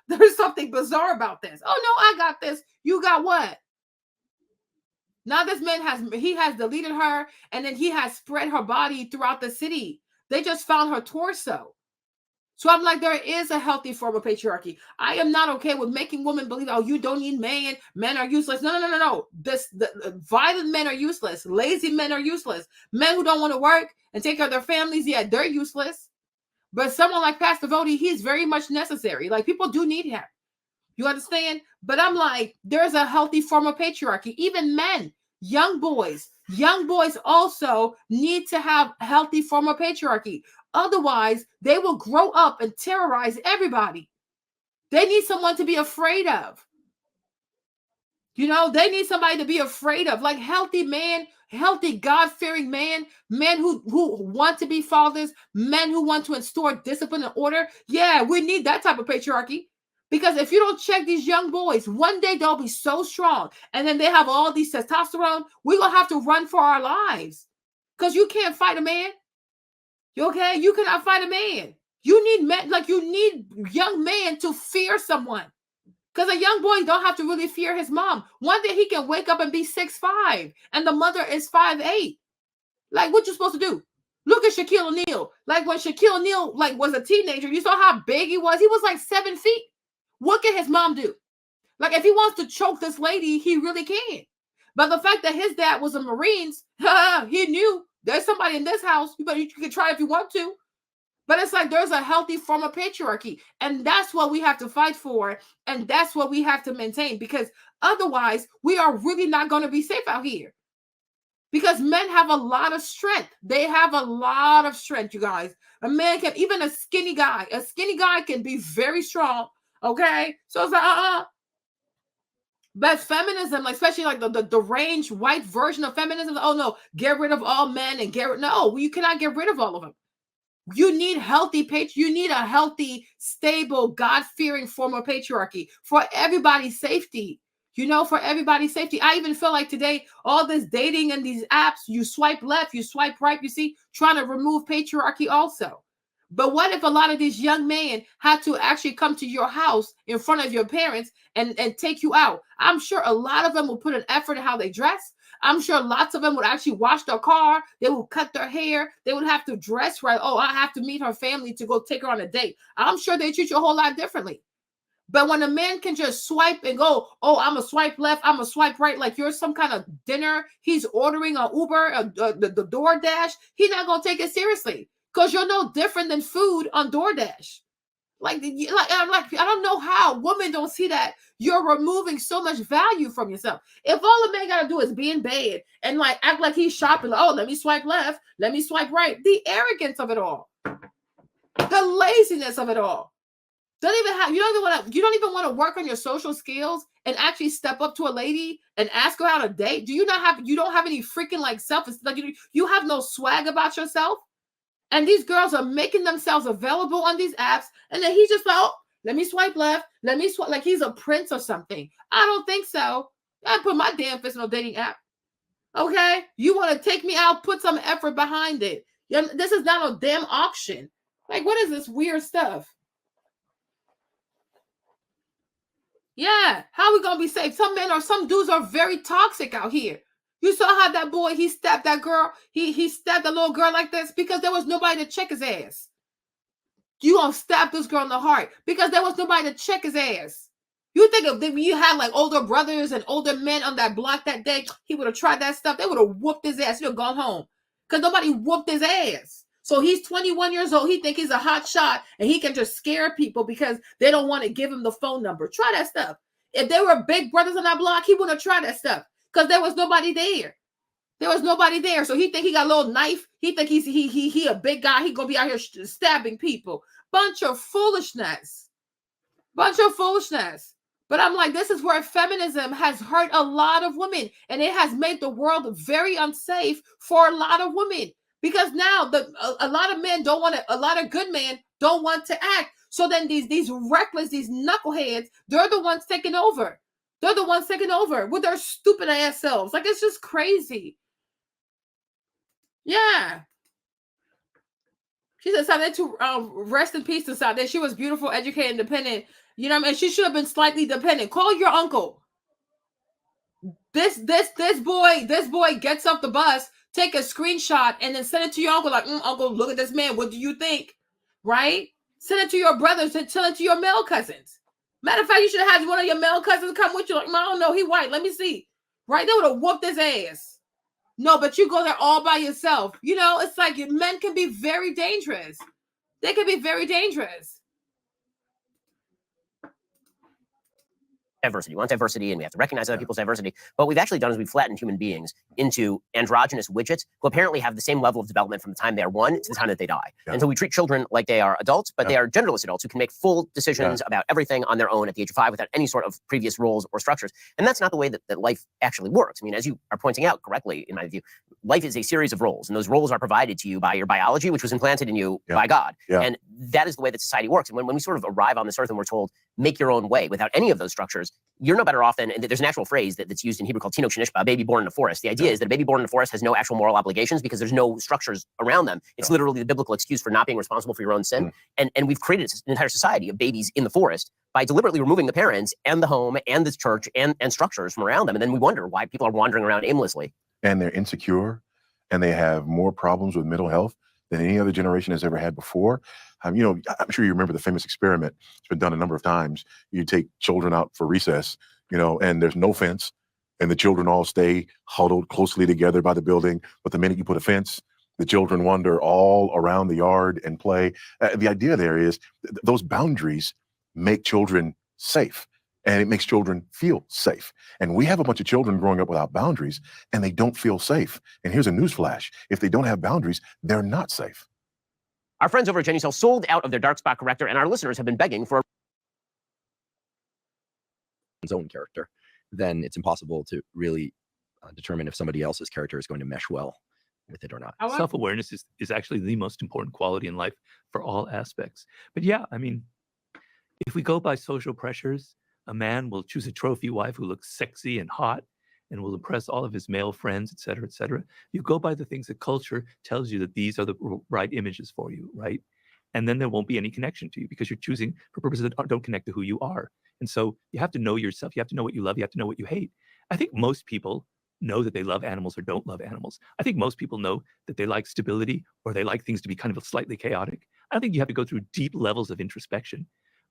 there's something bizarre about this. Oh no, I got this. You got what? Now this man has deleted her, and then he has spread her body throughout the city. They just found her torso. So I'm like, there is a healthy form of patriarchy. I am not okay with making women believe, oh, you don't need men are useless. No. The violent men are useless. Lazy men are useless. Men who don't want to work and take care of their families, yeah, they're useless. But someone like Pastor Vody, he's very much necessary. Like, people do need him. You understand? But I'm like, there's a healthy form of patriarchy. Even men, young boys also need to have a healthy form of patriarchy. Otherwise, they will grow up and terrorize everybody. They need someone to be afraid of. You know, they need somebody to be afraid of. Like healthy man, healthy God-fearing men who want to be fathers, men who want to install discipline and order. Yeah, we need that type of patriarchy. Because if you don't check these young boys, one day they'll be so strong. And then they have all these testosterone. We're going to have to run for our lives. Because you can't fight a man. You okay? You cannot fight a man. You need men, like you need young men to fear someone. Because a young boy don't have to really fear his mom. One day he can wake up and be 6'5", and the mother is 5'8". Like, what you supposed to do? Look at Shaquille O'Neal. Like, when Shaquille O'Neal was a teenager, you saw how big he was. He was like 7 feet. What can his mom do? Like, if he wants to choke this lady, he really can. But the fact that his dad was a Marines, he knew there's somebody in this house. You can try if you want to. But it's like there's a healthy form of patriarchy. And that's what we have to fight for. And that's what we have to maintain. Because otherwise, we are really not going to be safe out here. Because men have a lot of strength. They have a lot of strength, you guys. A man can, even a skinny guy can be very strong. Okay? So it's like, But feminism, like especially like the deranged white version of feminism, oh no, get rid of all men and no, you cannot get rid of all of them. You need you need a healthy, stable, God-fearing form of patriarchy for everybody's safety. You know, for everybody's safety. I even feel like today, all this dating and these apps, you swipe left, you swipe right, you see, trying to remove patriarchy also. But what if a lot of these young men had to actually come to your house in front of your parents and take you out? I'm sure a lot of them will put an effort in how they dress. I'm sure lots of them would actually wash their car. They would cut their hair. They would have to dress right. Oh, I have to meet her family to go take her on a date. I'm sure they treat you a whole lot differently. But when a man can just swipe and go, oh, I'm a swipe left, I'm a swipe right, like you're some kind of dinner, he's ordering an Uber, the DoorDash, he's not going to take it seriously because you're no different than food on DoorDash. I'm like, I don't know how women don't see that you're removing so much value from yourself. If all a man got to do is be in bed and like act like he's shopping, like, oh, let me swipe left, let me swipe right. The arrogance of it all, the laziness of it all. You don't even want to work on your social skills and actually step up to a lady and ask her how to date. You don't have any freaking like self-esteem, like you have no swag about yourself. And these girls are making themselves available on these apps. And then he's just like, oh, let me swipe left. Let me swipe, like he's a prince or something. I don't think so. I put my damn fist on a dating app. Okay? You want to take me out, put some effort behind it. This is not a damn auction. Like, what is this weird stuff? Yeah, how are we gonna be safe? Some dudes are very toxic out here. You saw how that boy, he stabbed that girl. He stabbed the little girl like this because there was nobody to check his ass. You gonna stab this girl in the heart because there was nobody to check his ass. You think if you had like older brothers and older men on that block that day, he would have tried that stuff. They would have whooped his ass. He'd have gone home because nobody whooped his ass. So he's 21 years old. He think he's a hot shot and he can just scare people because they don't want to give him the phone number. Try that stuff. If there were big brothers on that block, he wouldn't have tried that stuff because there was nobody there. There was nobody there. So he think he got a little knife. He think he a big guy. He gonna be out here stabbing people. Bunch of foolishness. Bunch of foolishness. But I'm like, this is where feminism has hurt a lot of women. And it has made the world very unsafe for a lot of women. Because now a lot of men don't want to, a lot of good men don't want to act. So then these reckless, these knuckleheads, they're the ones taking over. They're the ones taking over with their stupid ass selves. Like, it's just crazy. Yeah. She said something to rest in peace to Sade. She was beautiful, educated, independent. You know what I mean? She should have been slightly dependent. Call your uncle. This boy gets off the bus, take a screenshot, and then send it to your uncle. Like, uncle, look at this man. What do you think? Right? Send it to your brothers. Send it to your male cousins. Matter of fact, you should have had one of your male cousins come with you. Like, I don't know, he white. Let me see. Right? They would have whooped his ass. No, but you go there all by yourself. You know, it's like men can be very dangerous. They can be very dangerous. Diversity. We want diversity, and we have to recognize other people's diversity. But what we've actually done is we've flattened human beings into androgynous widgets who apparently have the same level of development from the time they're one to the time that they die. And so we treat children like they are adults, but they are genderless adults who can make full decisions about everything on their own at the age of 5 without any sort of previous roles or structures. And that's not the way that life actually works. I mean, as you are pointing out correctly, in my view, life is a series of roles, and those roles are provided to you by your biology, which was implanted in you by God. And that is the way that society works. And when we sort of arrive on this earth and we're told, make your own way without any of those structures, you're no better off than, and there's an actual phrase that's used in Hebrew called Tino Shinishba, a baby born in a forest. The idea is that a baby born in a forest has no actual moral obligations because there's no structures around them. It's literally the biblical excuse for not being responsible for your own sin. And we've created an entire society of babies in the forest by deliberately removing the parents and the home and the church and structures from around them. And then we wonder why people are wandering around aimlessly. And they're insecure, and they have more problems with mental health than any other generation has ever had before. You know, I'm sure you remember the famous experiment. It's been done a number of times. You take children out for recess, you know, and there's no fence, and the children all stay huddled closely together by the building. But the minute you put a fence, the children wander all around the yard and play. The idea there is those boundaries make children safe, and it makes children feel safe. And we have a bunch of children growing up without boundaries, and they don't feel safe. And here's a newsflash. If they don't have boundaries, they're not safe. Our friends over at Genucel sold out of their dark spot corrector, and our listeners have been begging for his own character, then it's impossible to really determine if somebody else's character is going to mesh well with it or not. Self-awareness is actually the most important quality in life for all aspects. But yeah, I mean, if we go by social pressures, a man will choose a trophy wife who looks sexy and hot and will impress all of his male friends, et cetera, et cetera. You go by the things that culture tells you that these are the right images for you, right? And then there won't be any connection to you because you're choosing for purposes that don't connect to who you are. And so you have to know yourself. You have to know what you love. You have to know what you hate. I think most people know that they love animals or don't love animals. I think most people know that they like stability or they like things to be kind of slightly chaotic. I don't think you have to go through deep levels of introspection.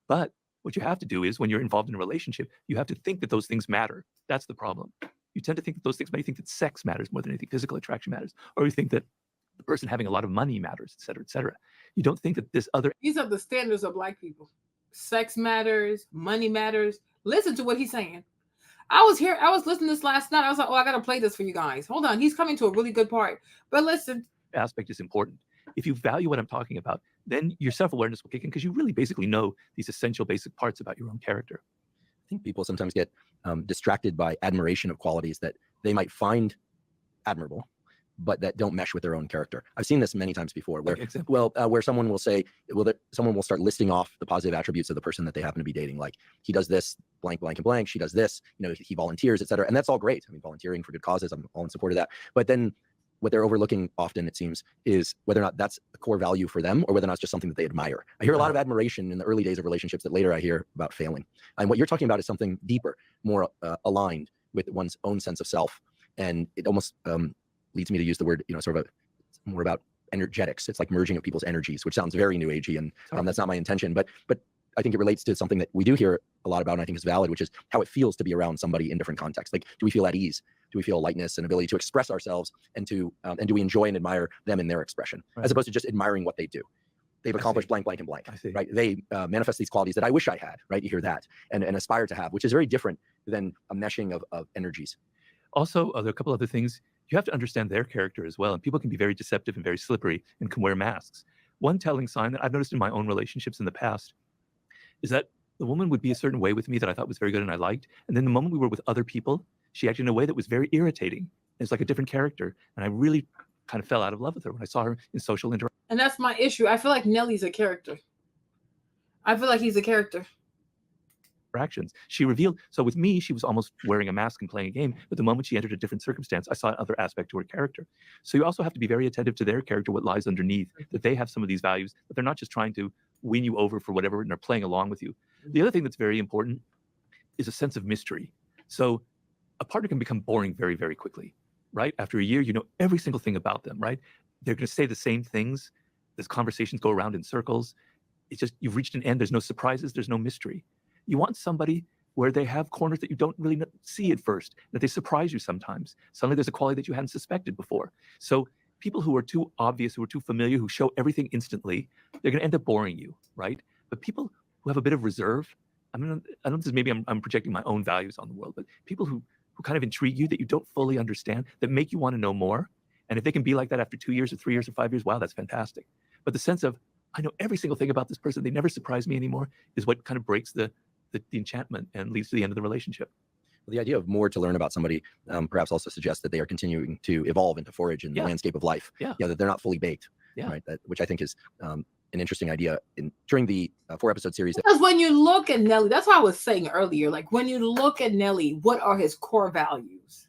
But what you have to do is when you're involved in a relationship, you have to think that those things matter. That's the problem. You tend to think that those things, but you think that sex matters more than anything, physical attraction matters, or you think that the person having a lot of money matters, et cetera, et cetera. You don't think that this other... These are the standards of Black people. Sex matters, money matters. Listen to what he's saying. I was listening to this last night. I was like, oh, I got to play this for you guys. Hold on. He's coming to a really good part. But listen. Aspect is important. If you value what I'm talking about, then your self-awareness will kick in because you really basically know these essential basic parts about your own character. I think people sometimes get distracted by admiration of qualities that they might find admirable, but that don't mesh with their own character. I've seen this many times before where, where someone will say, someone will start listing off the positive attributes of the person that they happen to be dating. Like, he does this, blank, blank, and blank. She does this, you know, he volunteers, et cetera. And that's all great. I mean, volunteering for good causes, I'm all in support of that. But then what they're overlooking often, it seems, is whether or not that's a core value for them or whether or not it's just something that they admire. I hear a lot of admiration in the early days of relationships that later I hear about failing. And what you're talking about is something deeper, more aligned with one's own sense of self. And it almost leads me to use the word, you know, sort of more about energetics. It's like merging of people's energies, which sounds very new agey, and that's not my intention. But I think it relates to something that we do hear a lot about, and I think is valid, which is how it feels to be around somebody in different contexts. Like, do we feel at ease? Do we feel lightness and ability to express ourselves, and do we enjoy and admire them in their expression, as opposed to just admiring what they do? They've accomplished blank, blank, and blank, right? They manifest these qualities that I wish I had, right? You hear that and aspire to have, which is very different than a meshing of energies. Also, there are a couple other things. You have to understand their character as well. And people can be very deceptive and very slippery and can wear masks. One telling sign that I've noticed in my own relationships in the past is that the woman would be a certain way with me that I thought was very good and I liked. And then the moment we were with other people, she acted in a way that was very irritating. It's like a different character. And I really kind of fell out of love with her when I saw her in social interaction. And that's my issue. I feel like Nelly's a character. I feel like he's a character. She revealed, so with me, she was almost wearing a mask and playing a game, but the moment she entered a different circumstance, I saw another aspect to her character. So you also have to be very attentive to their character, what lies underneath, that they have some of these values, that they're not just trying to win you over for whatever, and they're playing along with you. The other thing that's very important is a sense of mystery. So a partner can become boring very, very quickly, right? After a year, you know every single thing about them, right? They're going to say the same things. These conversations go around in circles. it's just you've reached an end. There's no surprises. There's no mystery. You want somebody where they have corners that you don't really see at first, that they surprise you sometimes. Suddenly there's a quality that you hadn't suspected before. So people who are too obvious, who are too familiar, who show everything instantly, they're going to end up boring you, right? But people who have a bit of reserve, I mean, I don't know if maybe I'm projecting my own values on the world, but people who kind of intrigue you, that you don't fully understand, that make you want to know more. And if they can be like that after 2 years or 3 years or 5 years, wow, that's fantastic. But the sense of, I know every single thing about this person, they never surprise me anymore, is what kind of breaks the enchantment and leads to the end of the relationship. Well, the idea of more to learn about somebody perhaps also suggests that they are continuing to evolve and to forage in the landscape of life. Yeah. That they're not fully baked. Yeah. Right. Which I think is an interesting idea. During the 4-episode series. Because when you look at Nelly, that's what I was saying earlier. Like when you look at Nelly, what are his core values?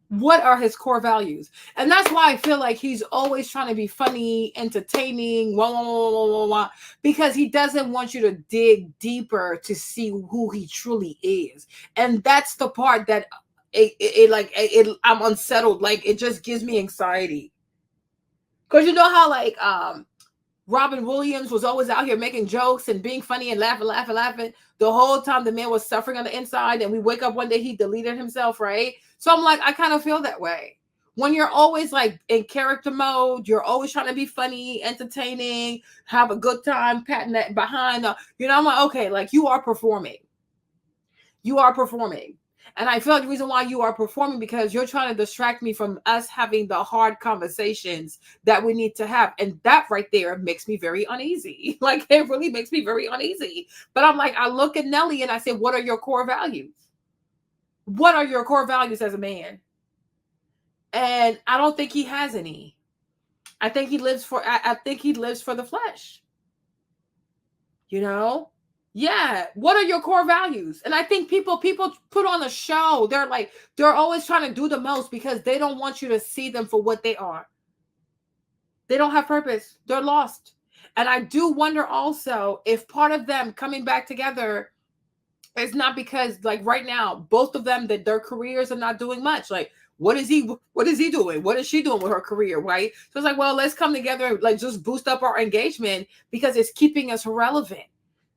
What are his core values? And that's why I feel like he's always trying to be funny, entertaining, because he doesn't want you to dig deeper to see who he truly is. And that's the part that I'm unsettled. Like it just gives me anxiety. Because you know how like Robin Williams was always out here making jokes and being funny and laughing. The whole time the man was suffering on the inside, and we wake up one day, he deleted himself, right? So I'm like, I kind of feel that way. When you're always like in character mode, you're always trying to be funny, entertaining, have a good time, patting that behind, I'm like, okay, like you are performing. You are performing. And I feel like the reason why you are performing because you're trying to distract me from us having the hard conversations that we need to have. And that right there makes me very uneasy. Like it really makes me very uneasy. But I'm like, I look at Nelly and I say, what are your core values? What are your core values as a man? And I don't think he has any. I think he lives for the flesh. Yeah. What are your core values? And I think people put on a show. They're always trying to do the most because they don't want you to see them for what they are. They don't have purpose. They're lost. And I do wonder also if part of them coming back together is not because like right now, both of them, that their careers are not doing much. Like, what is he doing? What is she doing with her career? Right. So it's like, well, let's come together, like just boost up our engagement because it's keeping us relevant.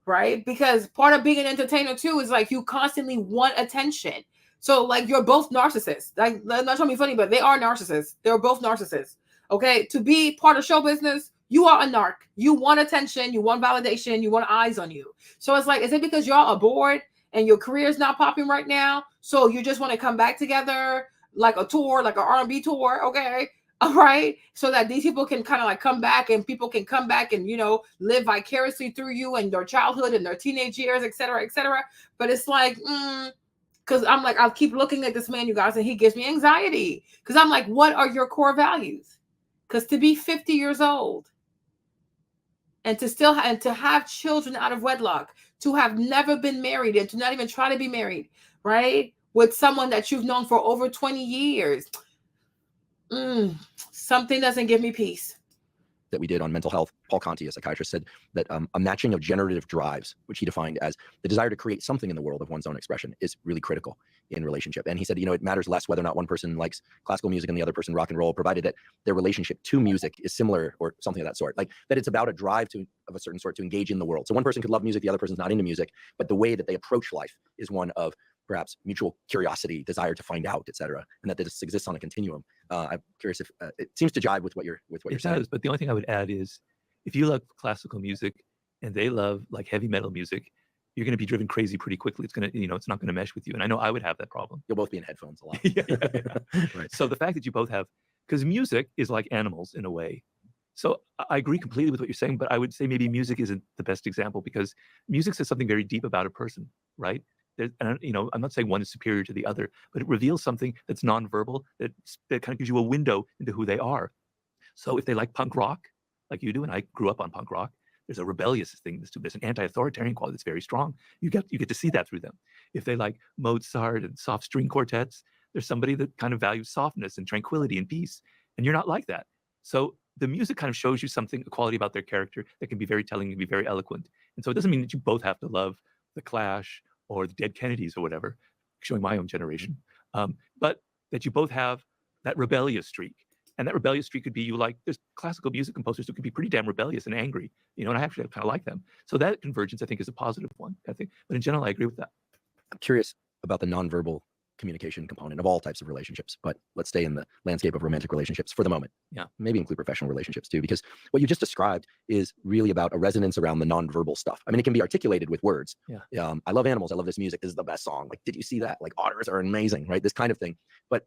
Right? Because part of being an entertainer too is like you constantly want attention. So like you're both narcissists. Like not trying to be funny, but they are narcissists. They're both narcissists. Okay. To be part of show business, you are a narc. You want attention, you want validation, you want eyes on you. So it's like, is it because y'all are bored and your career is not popping right now? So you just want to come back together like a tour, like an R&B tour, okay? All right, so that these people can kind of like come back and people can come back and, live vicariously through you and their childhood and their teenage years, et cetera, et cetera. But it's like, because I'm like, I'll keep looking at this man, you guys, and he gives me anxiety because I'm like, what are your core values? Because to be 50 years old and to have children out of wedlock, to have never been married and to not even try to be married, right? With someone that you've known for over 20 years. Something doesn't give me peace. That we did on mental health, Paul Conti, a psychiatrist, said that a matching of generative drives, which he defined as the desire to create something in the world of one's own expression, is really critical in relationship. And he said, it matters less whether or not one person likes classical music and the other person rock and roll, provided that their relationship to music is similar or something of that sort. Like that it's about a drive of a certain sort to engage in the world. So one person could love music, the other person's not into music, but the way that they approach life is one of perhaps mutual curiosity, desire to find out, et cetera, and that this exists on a continuum. I'm curious if it seems to jive with what you're saying. It does, but the only thing I would add is if you love classical music and they love like heavy metal music, you're going to be driven crazy pretty quickly. It's going to, it's not going to mesh with you. And I know I would have that problem. You'll both be in headphones a lot. Yeah. Right. So the fact that you both have, because music is like animals in a way. So I agree completely with what you're saying, but I would say maybe music isn't the best example because music says something very deep about a person, right? And I'm not saying one is superior to the other, but it reveals something that's nonverbal that kind of gives you a window into who they are. So if they like punk rock, like you do, and I grew up on punk rock, there's a rebellious thing. There's an anti-authoritarian quality that's very strong. You get to see that through them. If they like Mozart and soft string quartets, there's somebody that kind of values softness and tranquility and peace, and you're not like that. So the music kind of shows you something, a quality about their character that can be very telling, can be very eloquent. And so it doesn't mean that you both have to love the Clash or the Dead Kennedys or whatever, showing my own generation, but that you both have that rebellious streak. And that rebellious streak could be you like, there's classical music composers who can be pretty damn rebellious and angry, and I actually kind of like them. So that convergence, I think, is a positive one, I think. But in general, I agree with that. I'm curious about the nonverbal communication component of all types of relationships, but let's stay in the landscape of romantic relationships for the moment. Yeah. Maybe include professional relationships too, because what you just described is really about a resonance around the nonverbal stuff. I mean, it can be articulated with words. Yeah. I love animals. I love this music. This is the best song. Like, did you see that? Like, otters are amazing, right? This kind of thing. But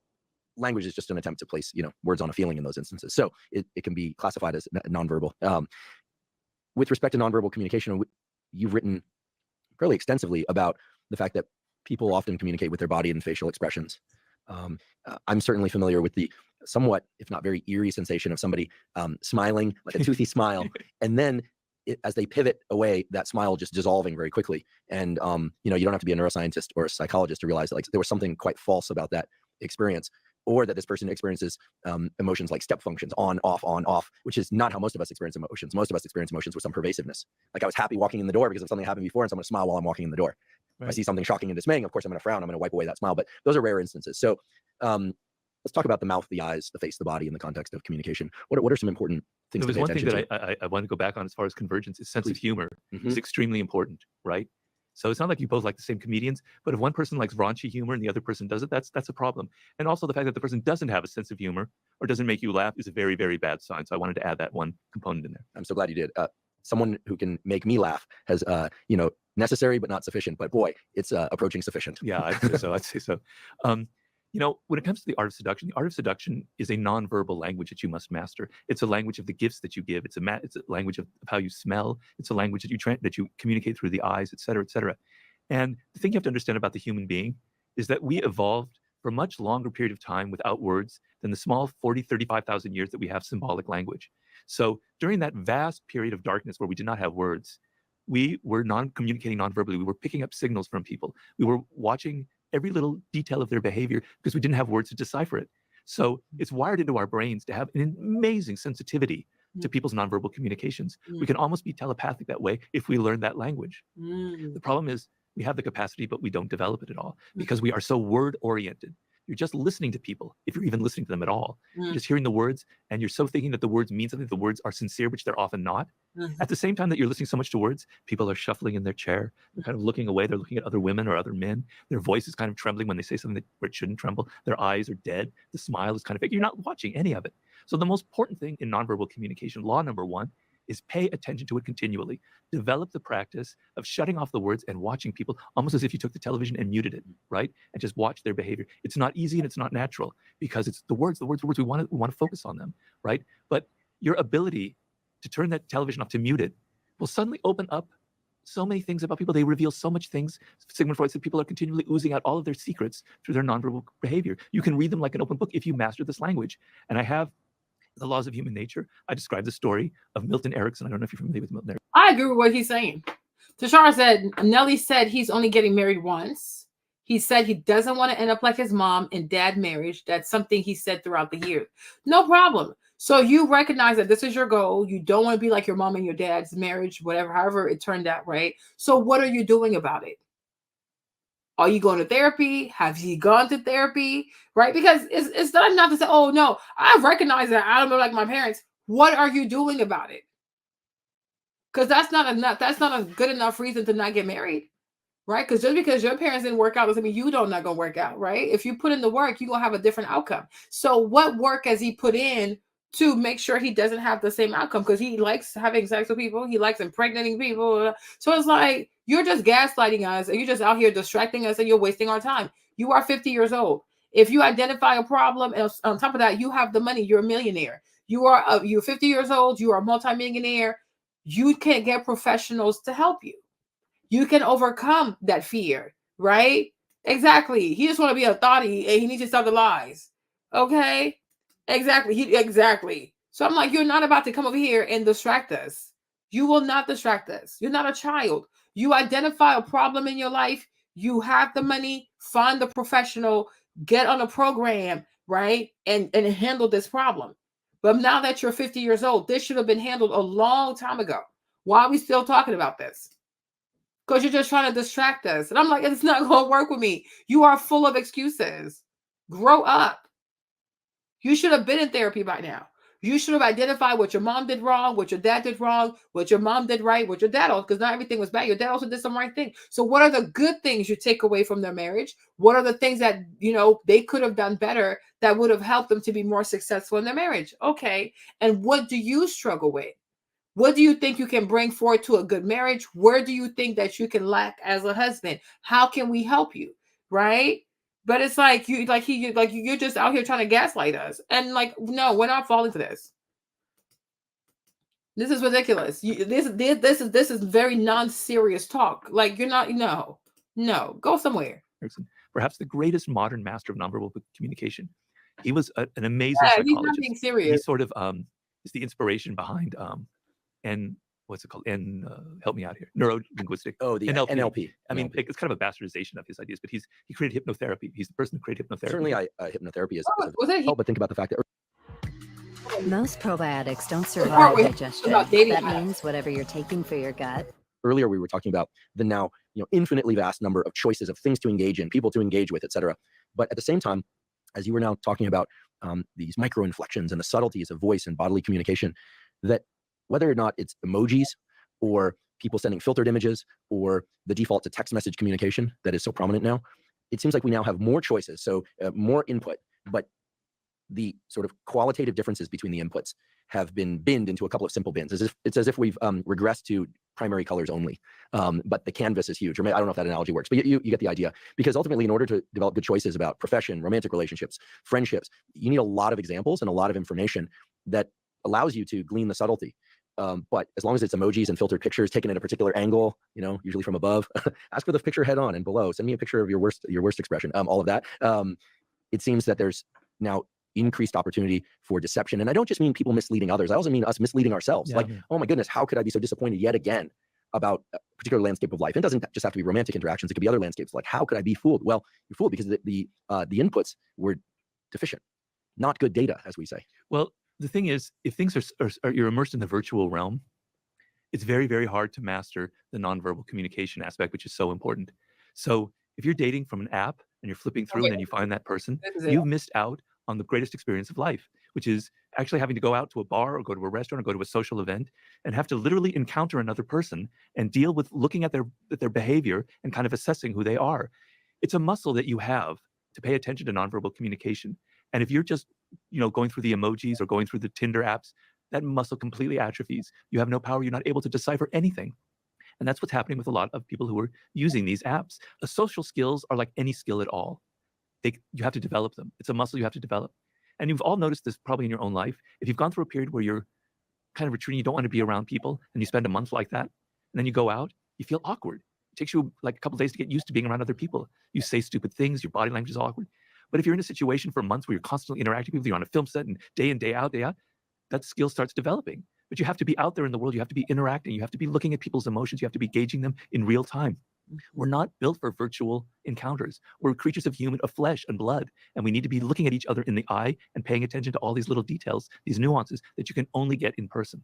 language is just an attempt to place, words on a feeling in those instances. So it can be classified as nonverbal. With respect to nonverbal communication, you've written fairly extensively about the fact that people often communicate with their body and facial expressions. I'm certainly familiar with the somewhat, if not very eerie sensation of somebody smiling, like a toothy smile, and then as they pivot away, that smile just dissolving very quickly. And you don't have to be a neuroscientist or a psychologist to realize that there was something quite false about that experience, or that this person experiences emotions like step functions, on, off, which is not how most of us experience emotions. Most of us experience emotions with some pervasiveness. Like, I was happy walking in the door because of something happened before, and so I'm going to smile while I'm walking in the door. If I see something shocking and dismaying, of course, I'm going to frown. I'm going to wipe away that smile. But those are rare instances. So let's talk about the mouth, the eyes, the face, the body in the context of communication. What are some important things There was to pay one thing attention that I want to go back on as far as convergence is sense of humor Mm-hmm. is extremely important, right? So it's not like you both like the same comedians, but if one person likes raunchy humor and the other person doesn't, that's a problem. And also the fact that the person doesn't have a sense of humor or doesn't make you laugh is a very, very bad sign. So I wanted to add that one component in there. I'm so glad you did. Someone who can make me laugh has, necessary but not sufficient. But boy, it's approaching sufficient. Yeah, I'd say so. When it comes to the art of seduction is a nonverbal language that you must master. It's a language of the gifts that you give. It's a language of how you smell. It's a language that you communicate through the eyes, et cetera, et cetera. And the thing you have to understand about the human being is that we evolved for a much longer period of time without words than the small 40, 35,000 years that we have symbolic language. So during that vast period of darkness where we did not have words, we were communicating non-verbally. We were picking up signals from people. We were watching every little detail of their behavior because we didn't have words to decipher it. So it's wired into our brains to have an amazing sensitivity to people's nonverbal communications. We can almost be telepathic that way if we learn that language. The problem is we have the capacity, but we don't develop it at all because we are so word-oriented. You're just listening to people, if you're even listening to them at all. You're just hearing the words, and you're so thinking that the words mean something. The words are sincere, which they're often not. At the same time that you're listening so much to words, people are shuffling in their chair. They're kind of looking away. They're looking at other women or other men. Their voice is kind of trembling when they say something where it shouldn't tremble. Their eyes are dead. The smile is kind of fake. You're not watching any of it. So the most important thing in nonverbal communication, law number one, is pay attention to it continually. Develop the practice of shutting off the words and watching people almost as if you took the television and muted it, right? And just watch their behavior. It's not easy and it's not natural because it's the words. We want to focus on them, right? But your ability to turn that television off, to mute it, will suddenly open up so many things about people. They reveal so much things. Sigmund Freud said people are continually oozing out all of their secrets through their nonverbal behavior. You can read them like an open book if you master this language. And I have The Laws of Human Nature. I described the story of Milton Erickson. I don't know if you're familiar with Milton Erickson. I agree with what he's saying. Tashara said, Nelly said he's only getting married once. He said he doesn't want to end up like his mom in dad marriage. That's something he said throughout the year. No problem. So you recognize that this is your goal. You don't want to be like your mom and your dad's marriage, whatever, however it turned out, right? So what are you doing about it? Are you going to therapy? Have you gone to therapy? Right? Because it's not enough to say, oh, no, I recognize that I don't know like my parents. What are you doing about it? Because that's not enough. That's not a good enough reason to not get married. Right? Because just because your parents didn't work out doesn't mean you don't not going to work out. Right? If you put in the work, you're going to have a different outcome. So what work has he put in to make sure he doesn't have the same outcome? Because he likes having sex with people. He likes impregnating people. So it's like, you're just gaslighting us and you're just out here distracting us and you're wasting our time. You are 50 years old. If you identify a problem and on top of that, you have the money, you're a millionaire. You're 50 years old. You are a multimillionaire. You can get professionals to help you. You can overcome that fear, right? Exactly. He just want to be a thotty and he needs to stop the lies. Okay? Exactly. Exactly. So I'm like, you're not about to come over here and distract us. You will not distract us. You're not a child. You identify a problem in your life. You have the money, find the professional, get on a program, right? And handle this problem. But now that you're 50 years old, this should have been handled a long time ago. Why are we still talking about this? Because you're just trying to distract us. And I'm like, it's not going to work with me. You are full of excuses. Grow up. You should have been in therapy by now. You should have identified what your mom did wrong, what your dad did wrong, what your mom did right, what your dad also, because not everything was bad. Your dad also did some right thing. So what are the good things you take away from their marriage? What are the things that, you know, they could have done better that would have helped them to be more successful in their marriage? Okay. And what do you struggle with? What do you think you can bring forward to a good marriage? Where do you think that you can lack as a husband? How can we help you? Right? But it's like you're just out here trying to gaslight us. And like, no, we're not falling for this. This is ridiculous. This is very non-serious talk. Like, you're not, no, go somewhere. Perhaps the greatest modern master of nonverbal communication. He was an amazing Yeah, he's not psychologist. being serious. He sort of is the inspiration behind and what's it called? And help me out here. Neuro-linguistic. Oh, the NLP. I mean, it's kind of a bastardization of his ideas, but he created hypnotherapy. He's the person who created hypnotherapy. Certainly, hypnotherapy is. But think about the fact that Most probiotics don't part survive where he digestion. talks about dating That apps. means whatever you're taking for your gut. earlier we were talking about the now infinitely vast number of choices of things to engage in, people to engage with, etc. But at the same time, as you were now talking about these micro inflections and the subtleties of voice and bodily communication, that whether or not it's emojis or people sending filtered images or the default to text message communication that is so prominent now, it seems like we now have more choices, so more input, but the sort of qualitative differences between the inputs have been binned into a couple of simple bins. It's as if we've regressed to primary colors only, but the canvas is huge. Or I don't know if that analogy works, but you get the idea. Because ultimately, in order to develop good choices about profession, romantic relationships, friendships, you need a lot of examples and a lot of information that allows you to glean the subtlety. But as long as it's emojis and filtered pictures taken at a particular angle, usually from above, ask for the picture head on and below. Send me a picture of your worst expression. All of that. It seems that there's now increased opportunity for deception. And I don't just mean people misleading others. I also mean us misleading ourselves. Yeah. Like, oh my goodness, how could I be so disappointed yet again about a particular landscape of life? It doesn't just have to be romantic interactions. It could be other landscapes. Like, how could I be fooled? Well, you're fooled because the inputs were deficient, not good data, as we say. Well, the thing is, if things are you're immersed in the virtual realm, it's very, very hard to master the nonverbal communication aspect, which is so important. So if you're dating from an app and you're flipping through and then you find that person, you've missed out on the greatest experience of life, which is actually having to go out to a bar or go to a restaurant or go to a social event and have to literally encounter another person and deal with looking at their behavior and kind of assessing who they are. It's a muscle that you have to pay attention to nonverbal communication. And if you're just, going through the emojis or going through the Tinder apps, that muscle completely atrophies. You have no power. You're not able to decipher anything. And that's what's happening with a lot of people who are using these apps. The social skills are like any skill at all. You have to develop them. It's a muscle you have to develop. And you've all noticed this probably in your own life. If you've gone through a period where you're kind of retreating, you don't want to be around people, and you spend a month like that, and then you go out, you feel awkward. It takes you like a couple of days to get used to being around other people. You say stupid things, your body language is awkward. But if you're in a situation for months where you're constantly interacting with people, you're on a film set and day in, day out, that skill starts developing. But you have to be out there in the world. You have to be interacting. You have to be looking at people's emotions. You have to be gauging them in real time. We're not built for virtual encounters. We're creatures of flesh and blood. And we need to be looking at each other in the eye and paying attention to all these little details, these nuances that you can only get in person.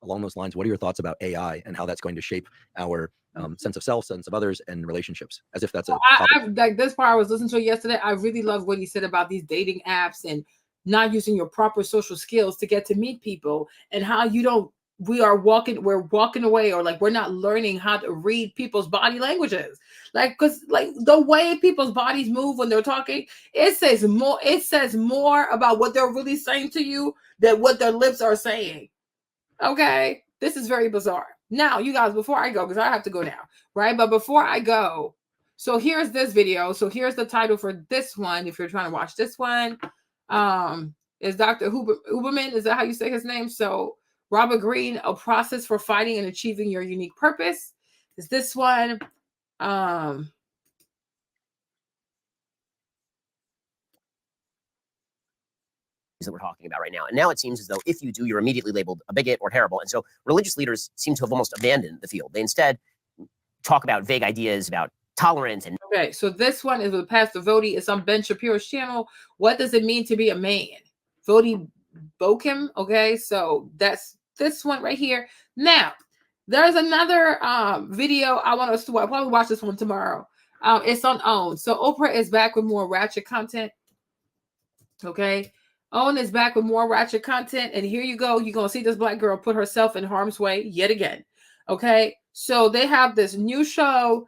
Along those lines, what are your thoughts about AI and how that's going to shape our sense of self, sense of others, and relationships? As if that's a topic. Like this part I was listening to yesterday, I really love what he said about these dating apps and not using your proper social skills to get to meet people, and how we're walking away, or like we're not learning how to read people's body languages. Like, because like the way people's bodies move when they're talking, it says more about what they're really saying to you than what their lips are saying. Okay, this is very bizarre. Now, you guys, before I go, because I have to go now, right? But before I go, so here's this video. So here's the title for this one. If you're trying to watch this one, is Dr. Huberman. Is that how you say his name? So Robert Greene, A Process for Finding and Achieving Your Unique Purpose. Is this one? That we're talking about right now. And now it seems as though if you do, you're immediately labeled a bigot or terrible. And so religious leaders seem to have almost abandoned the field. They instead talk about vague ideas about tolerance. And okay, so this one is with Pastor Vody. It's on Ben Shapiro's channel. What does it mean to be a man? Vody Bokim. Okay, so that's this one right here. Now, there's another video I want us to watch. I'll probably watch this one tomorrow. It's on OWN. So Oprah is back with more ratchet content. Okay. Owen is back with more ratchet content, and here you go. You're gonna see this black girl put herself in harm's way yet again. Okay, so they have this new show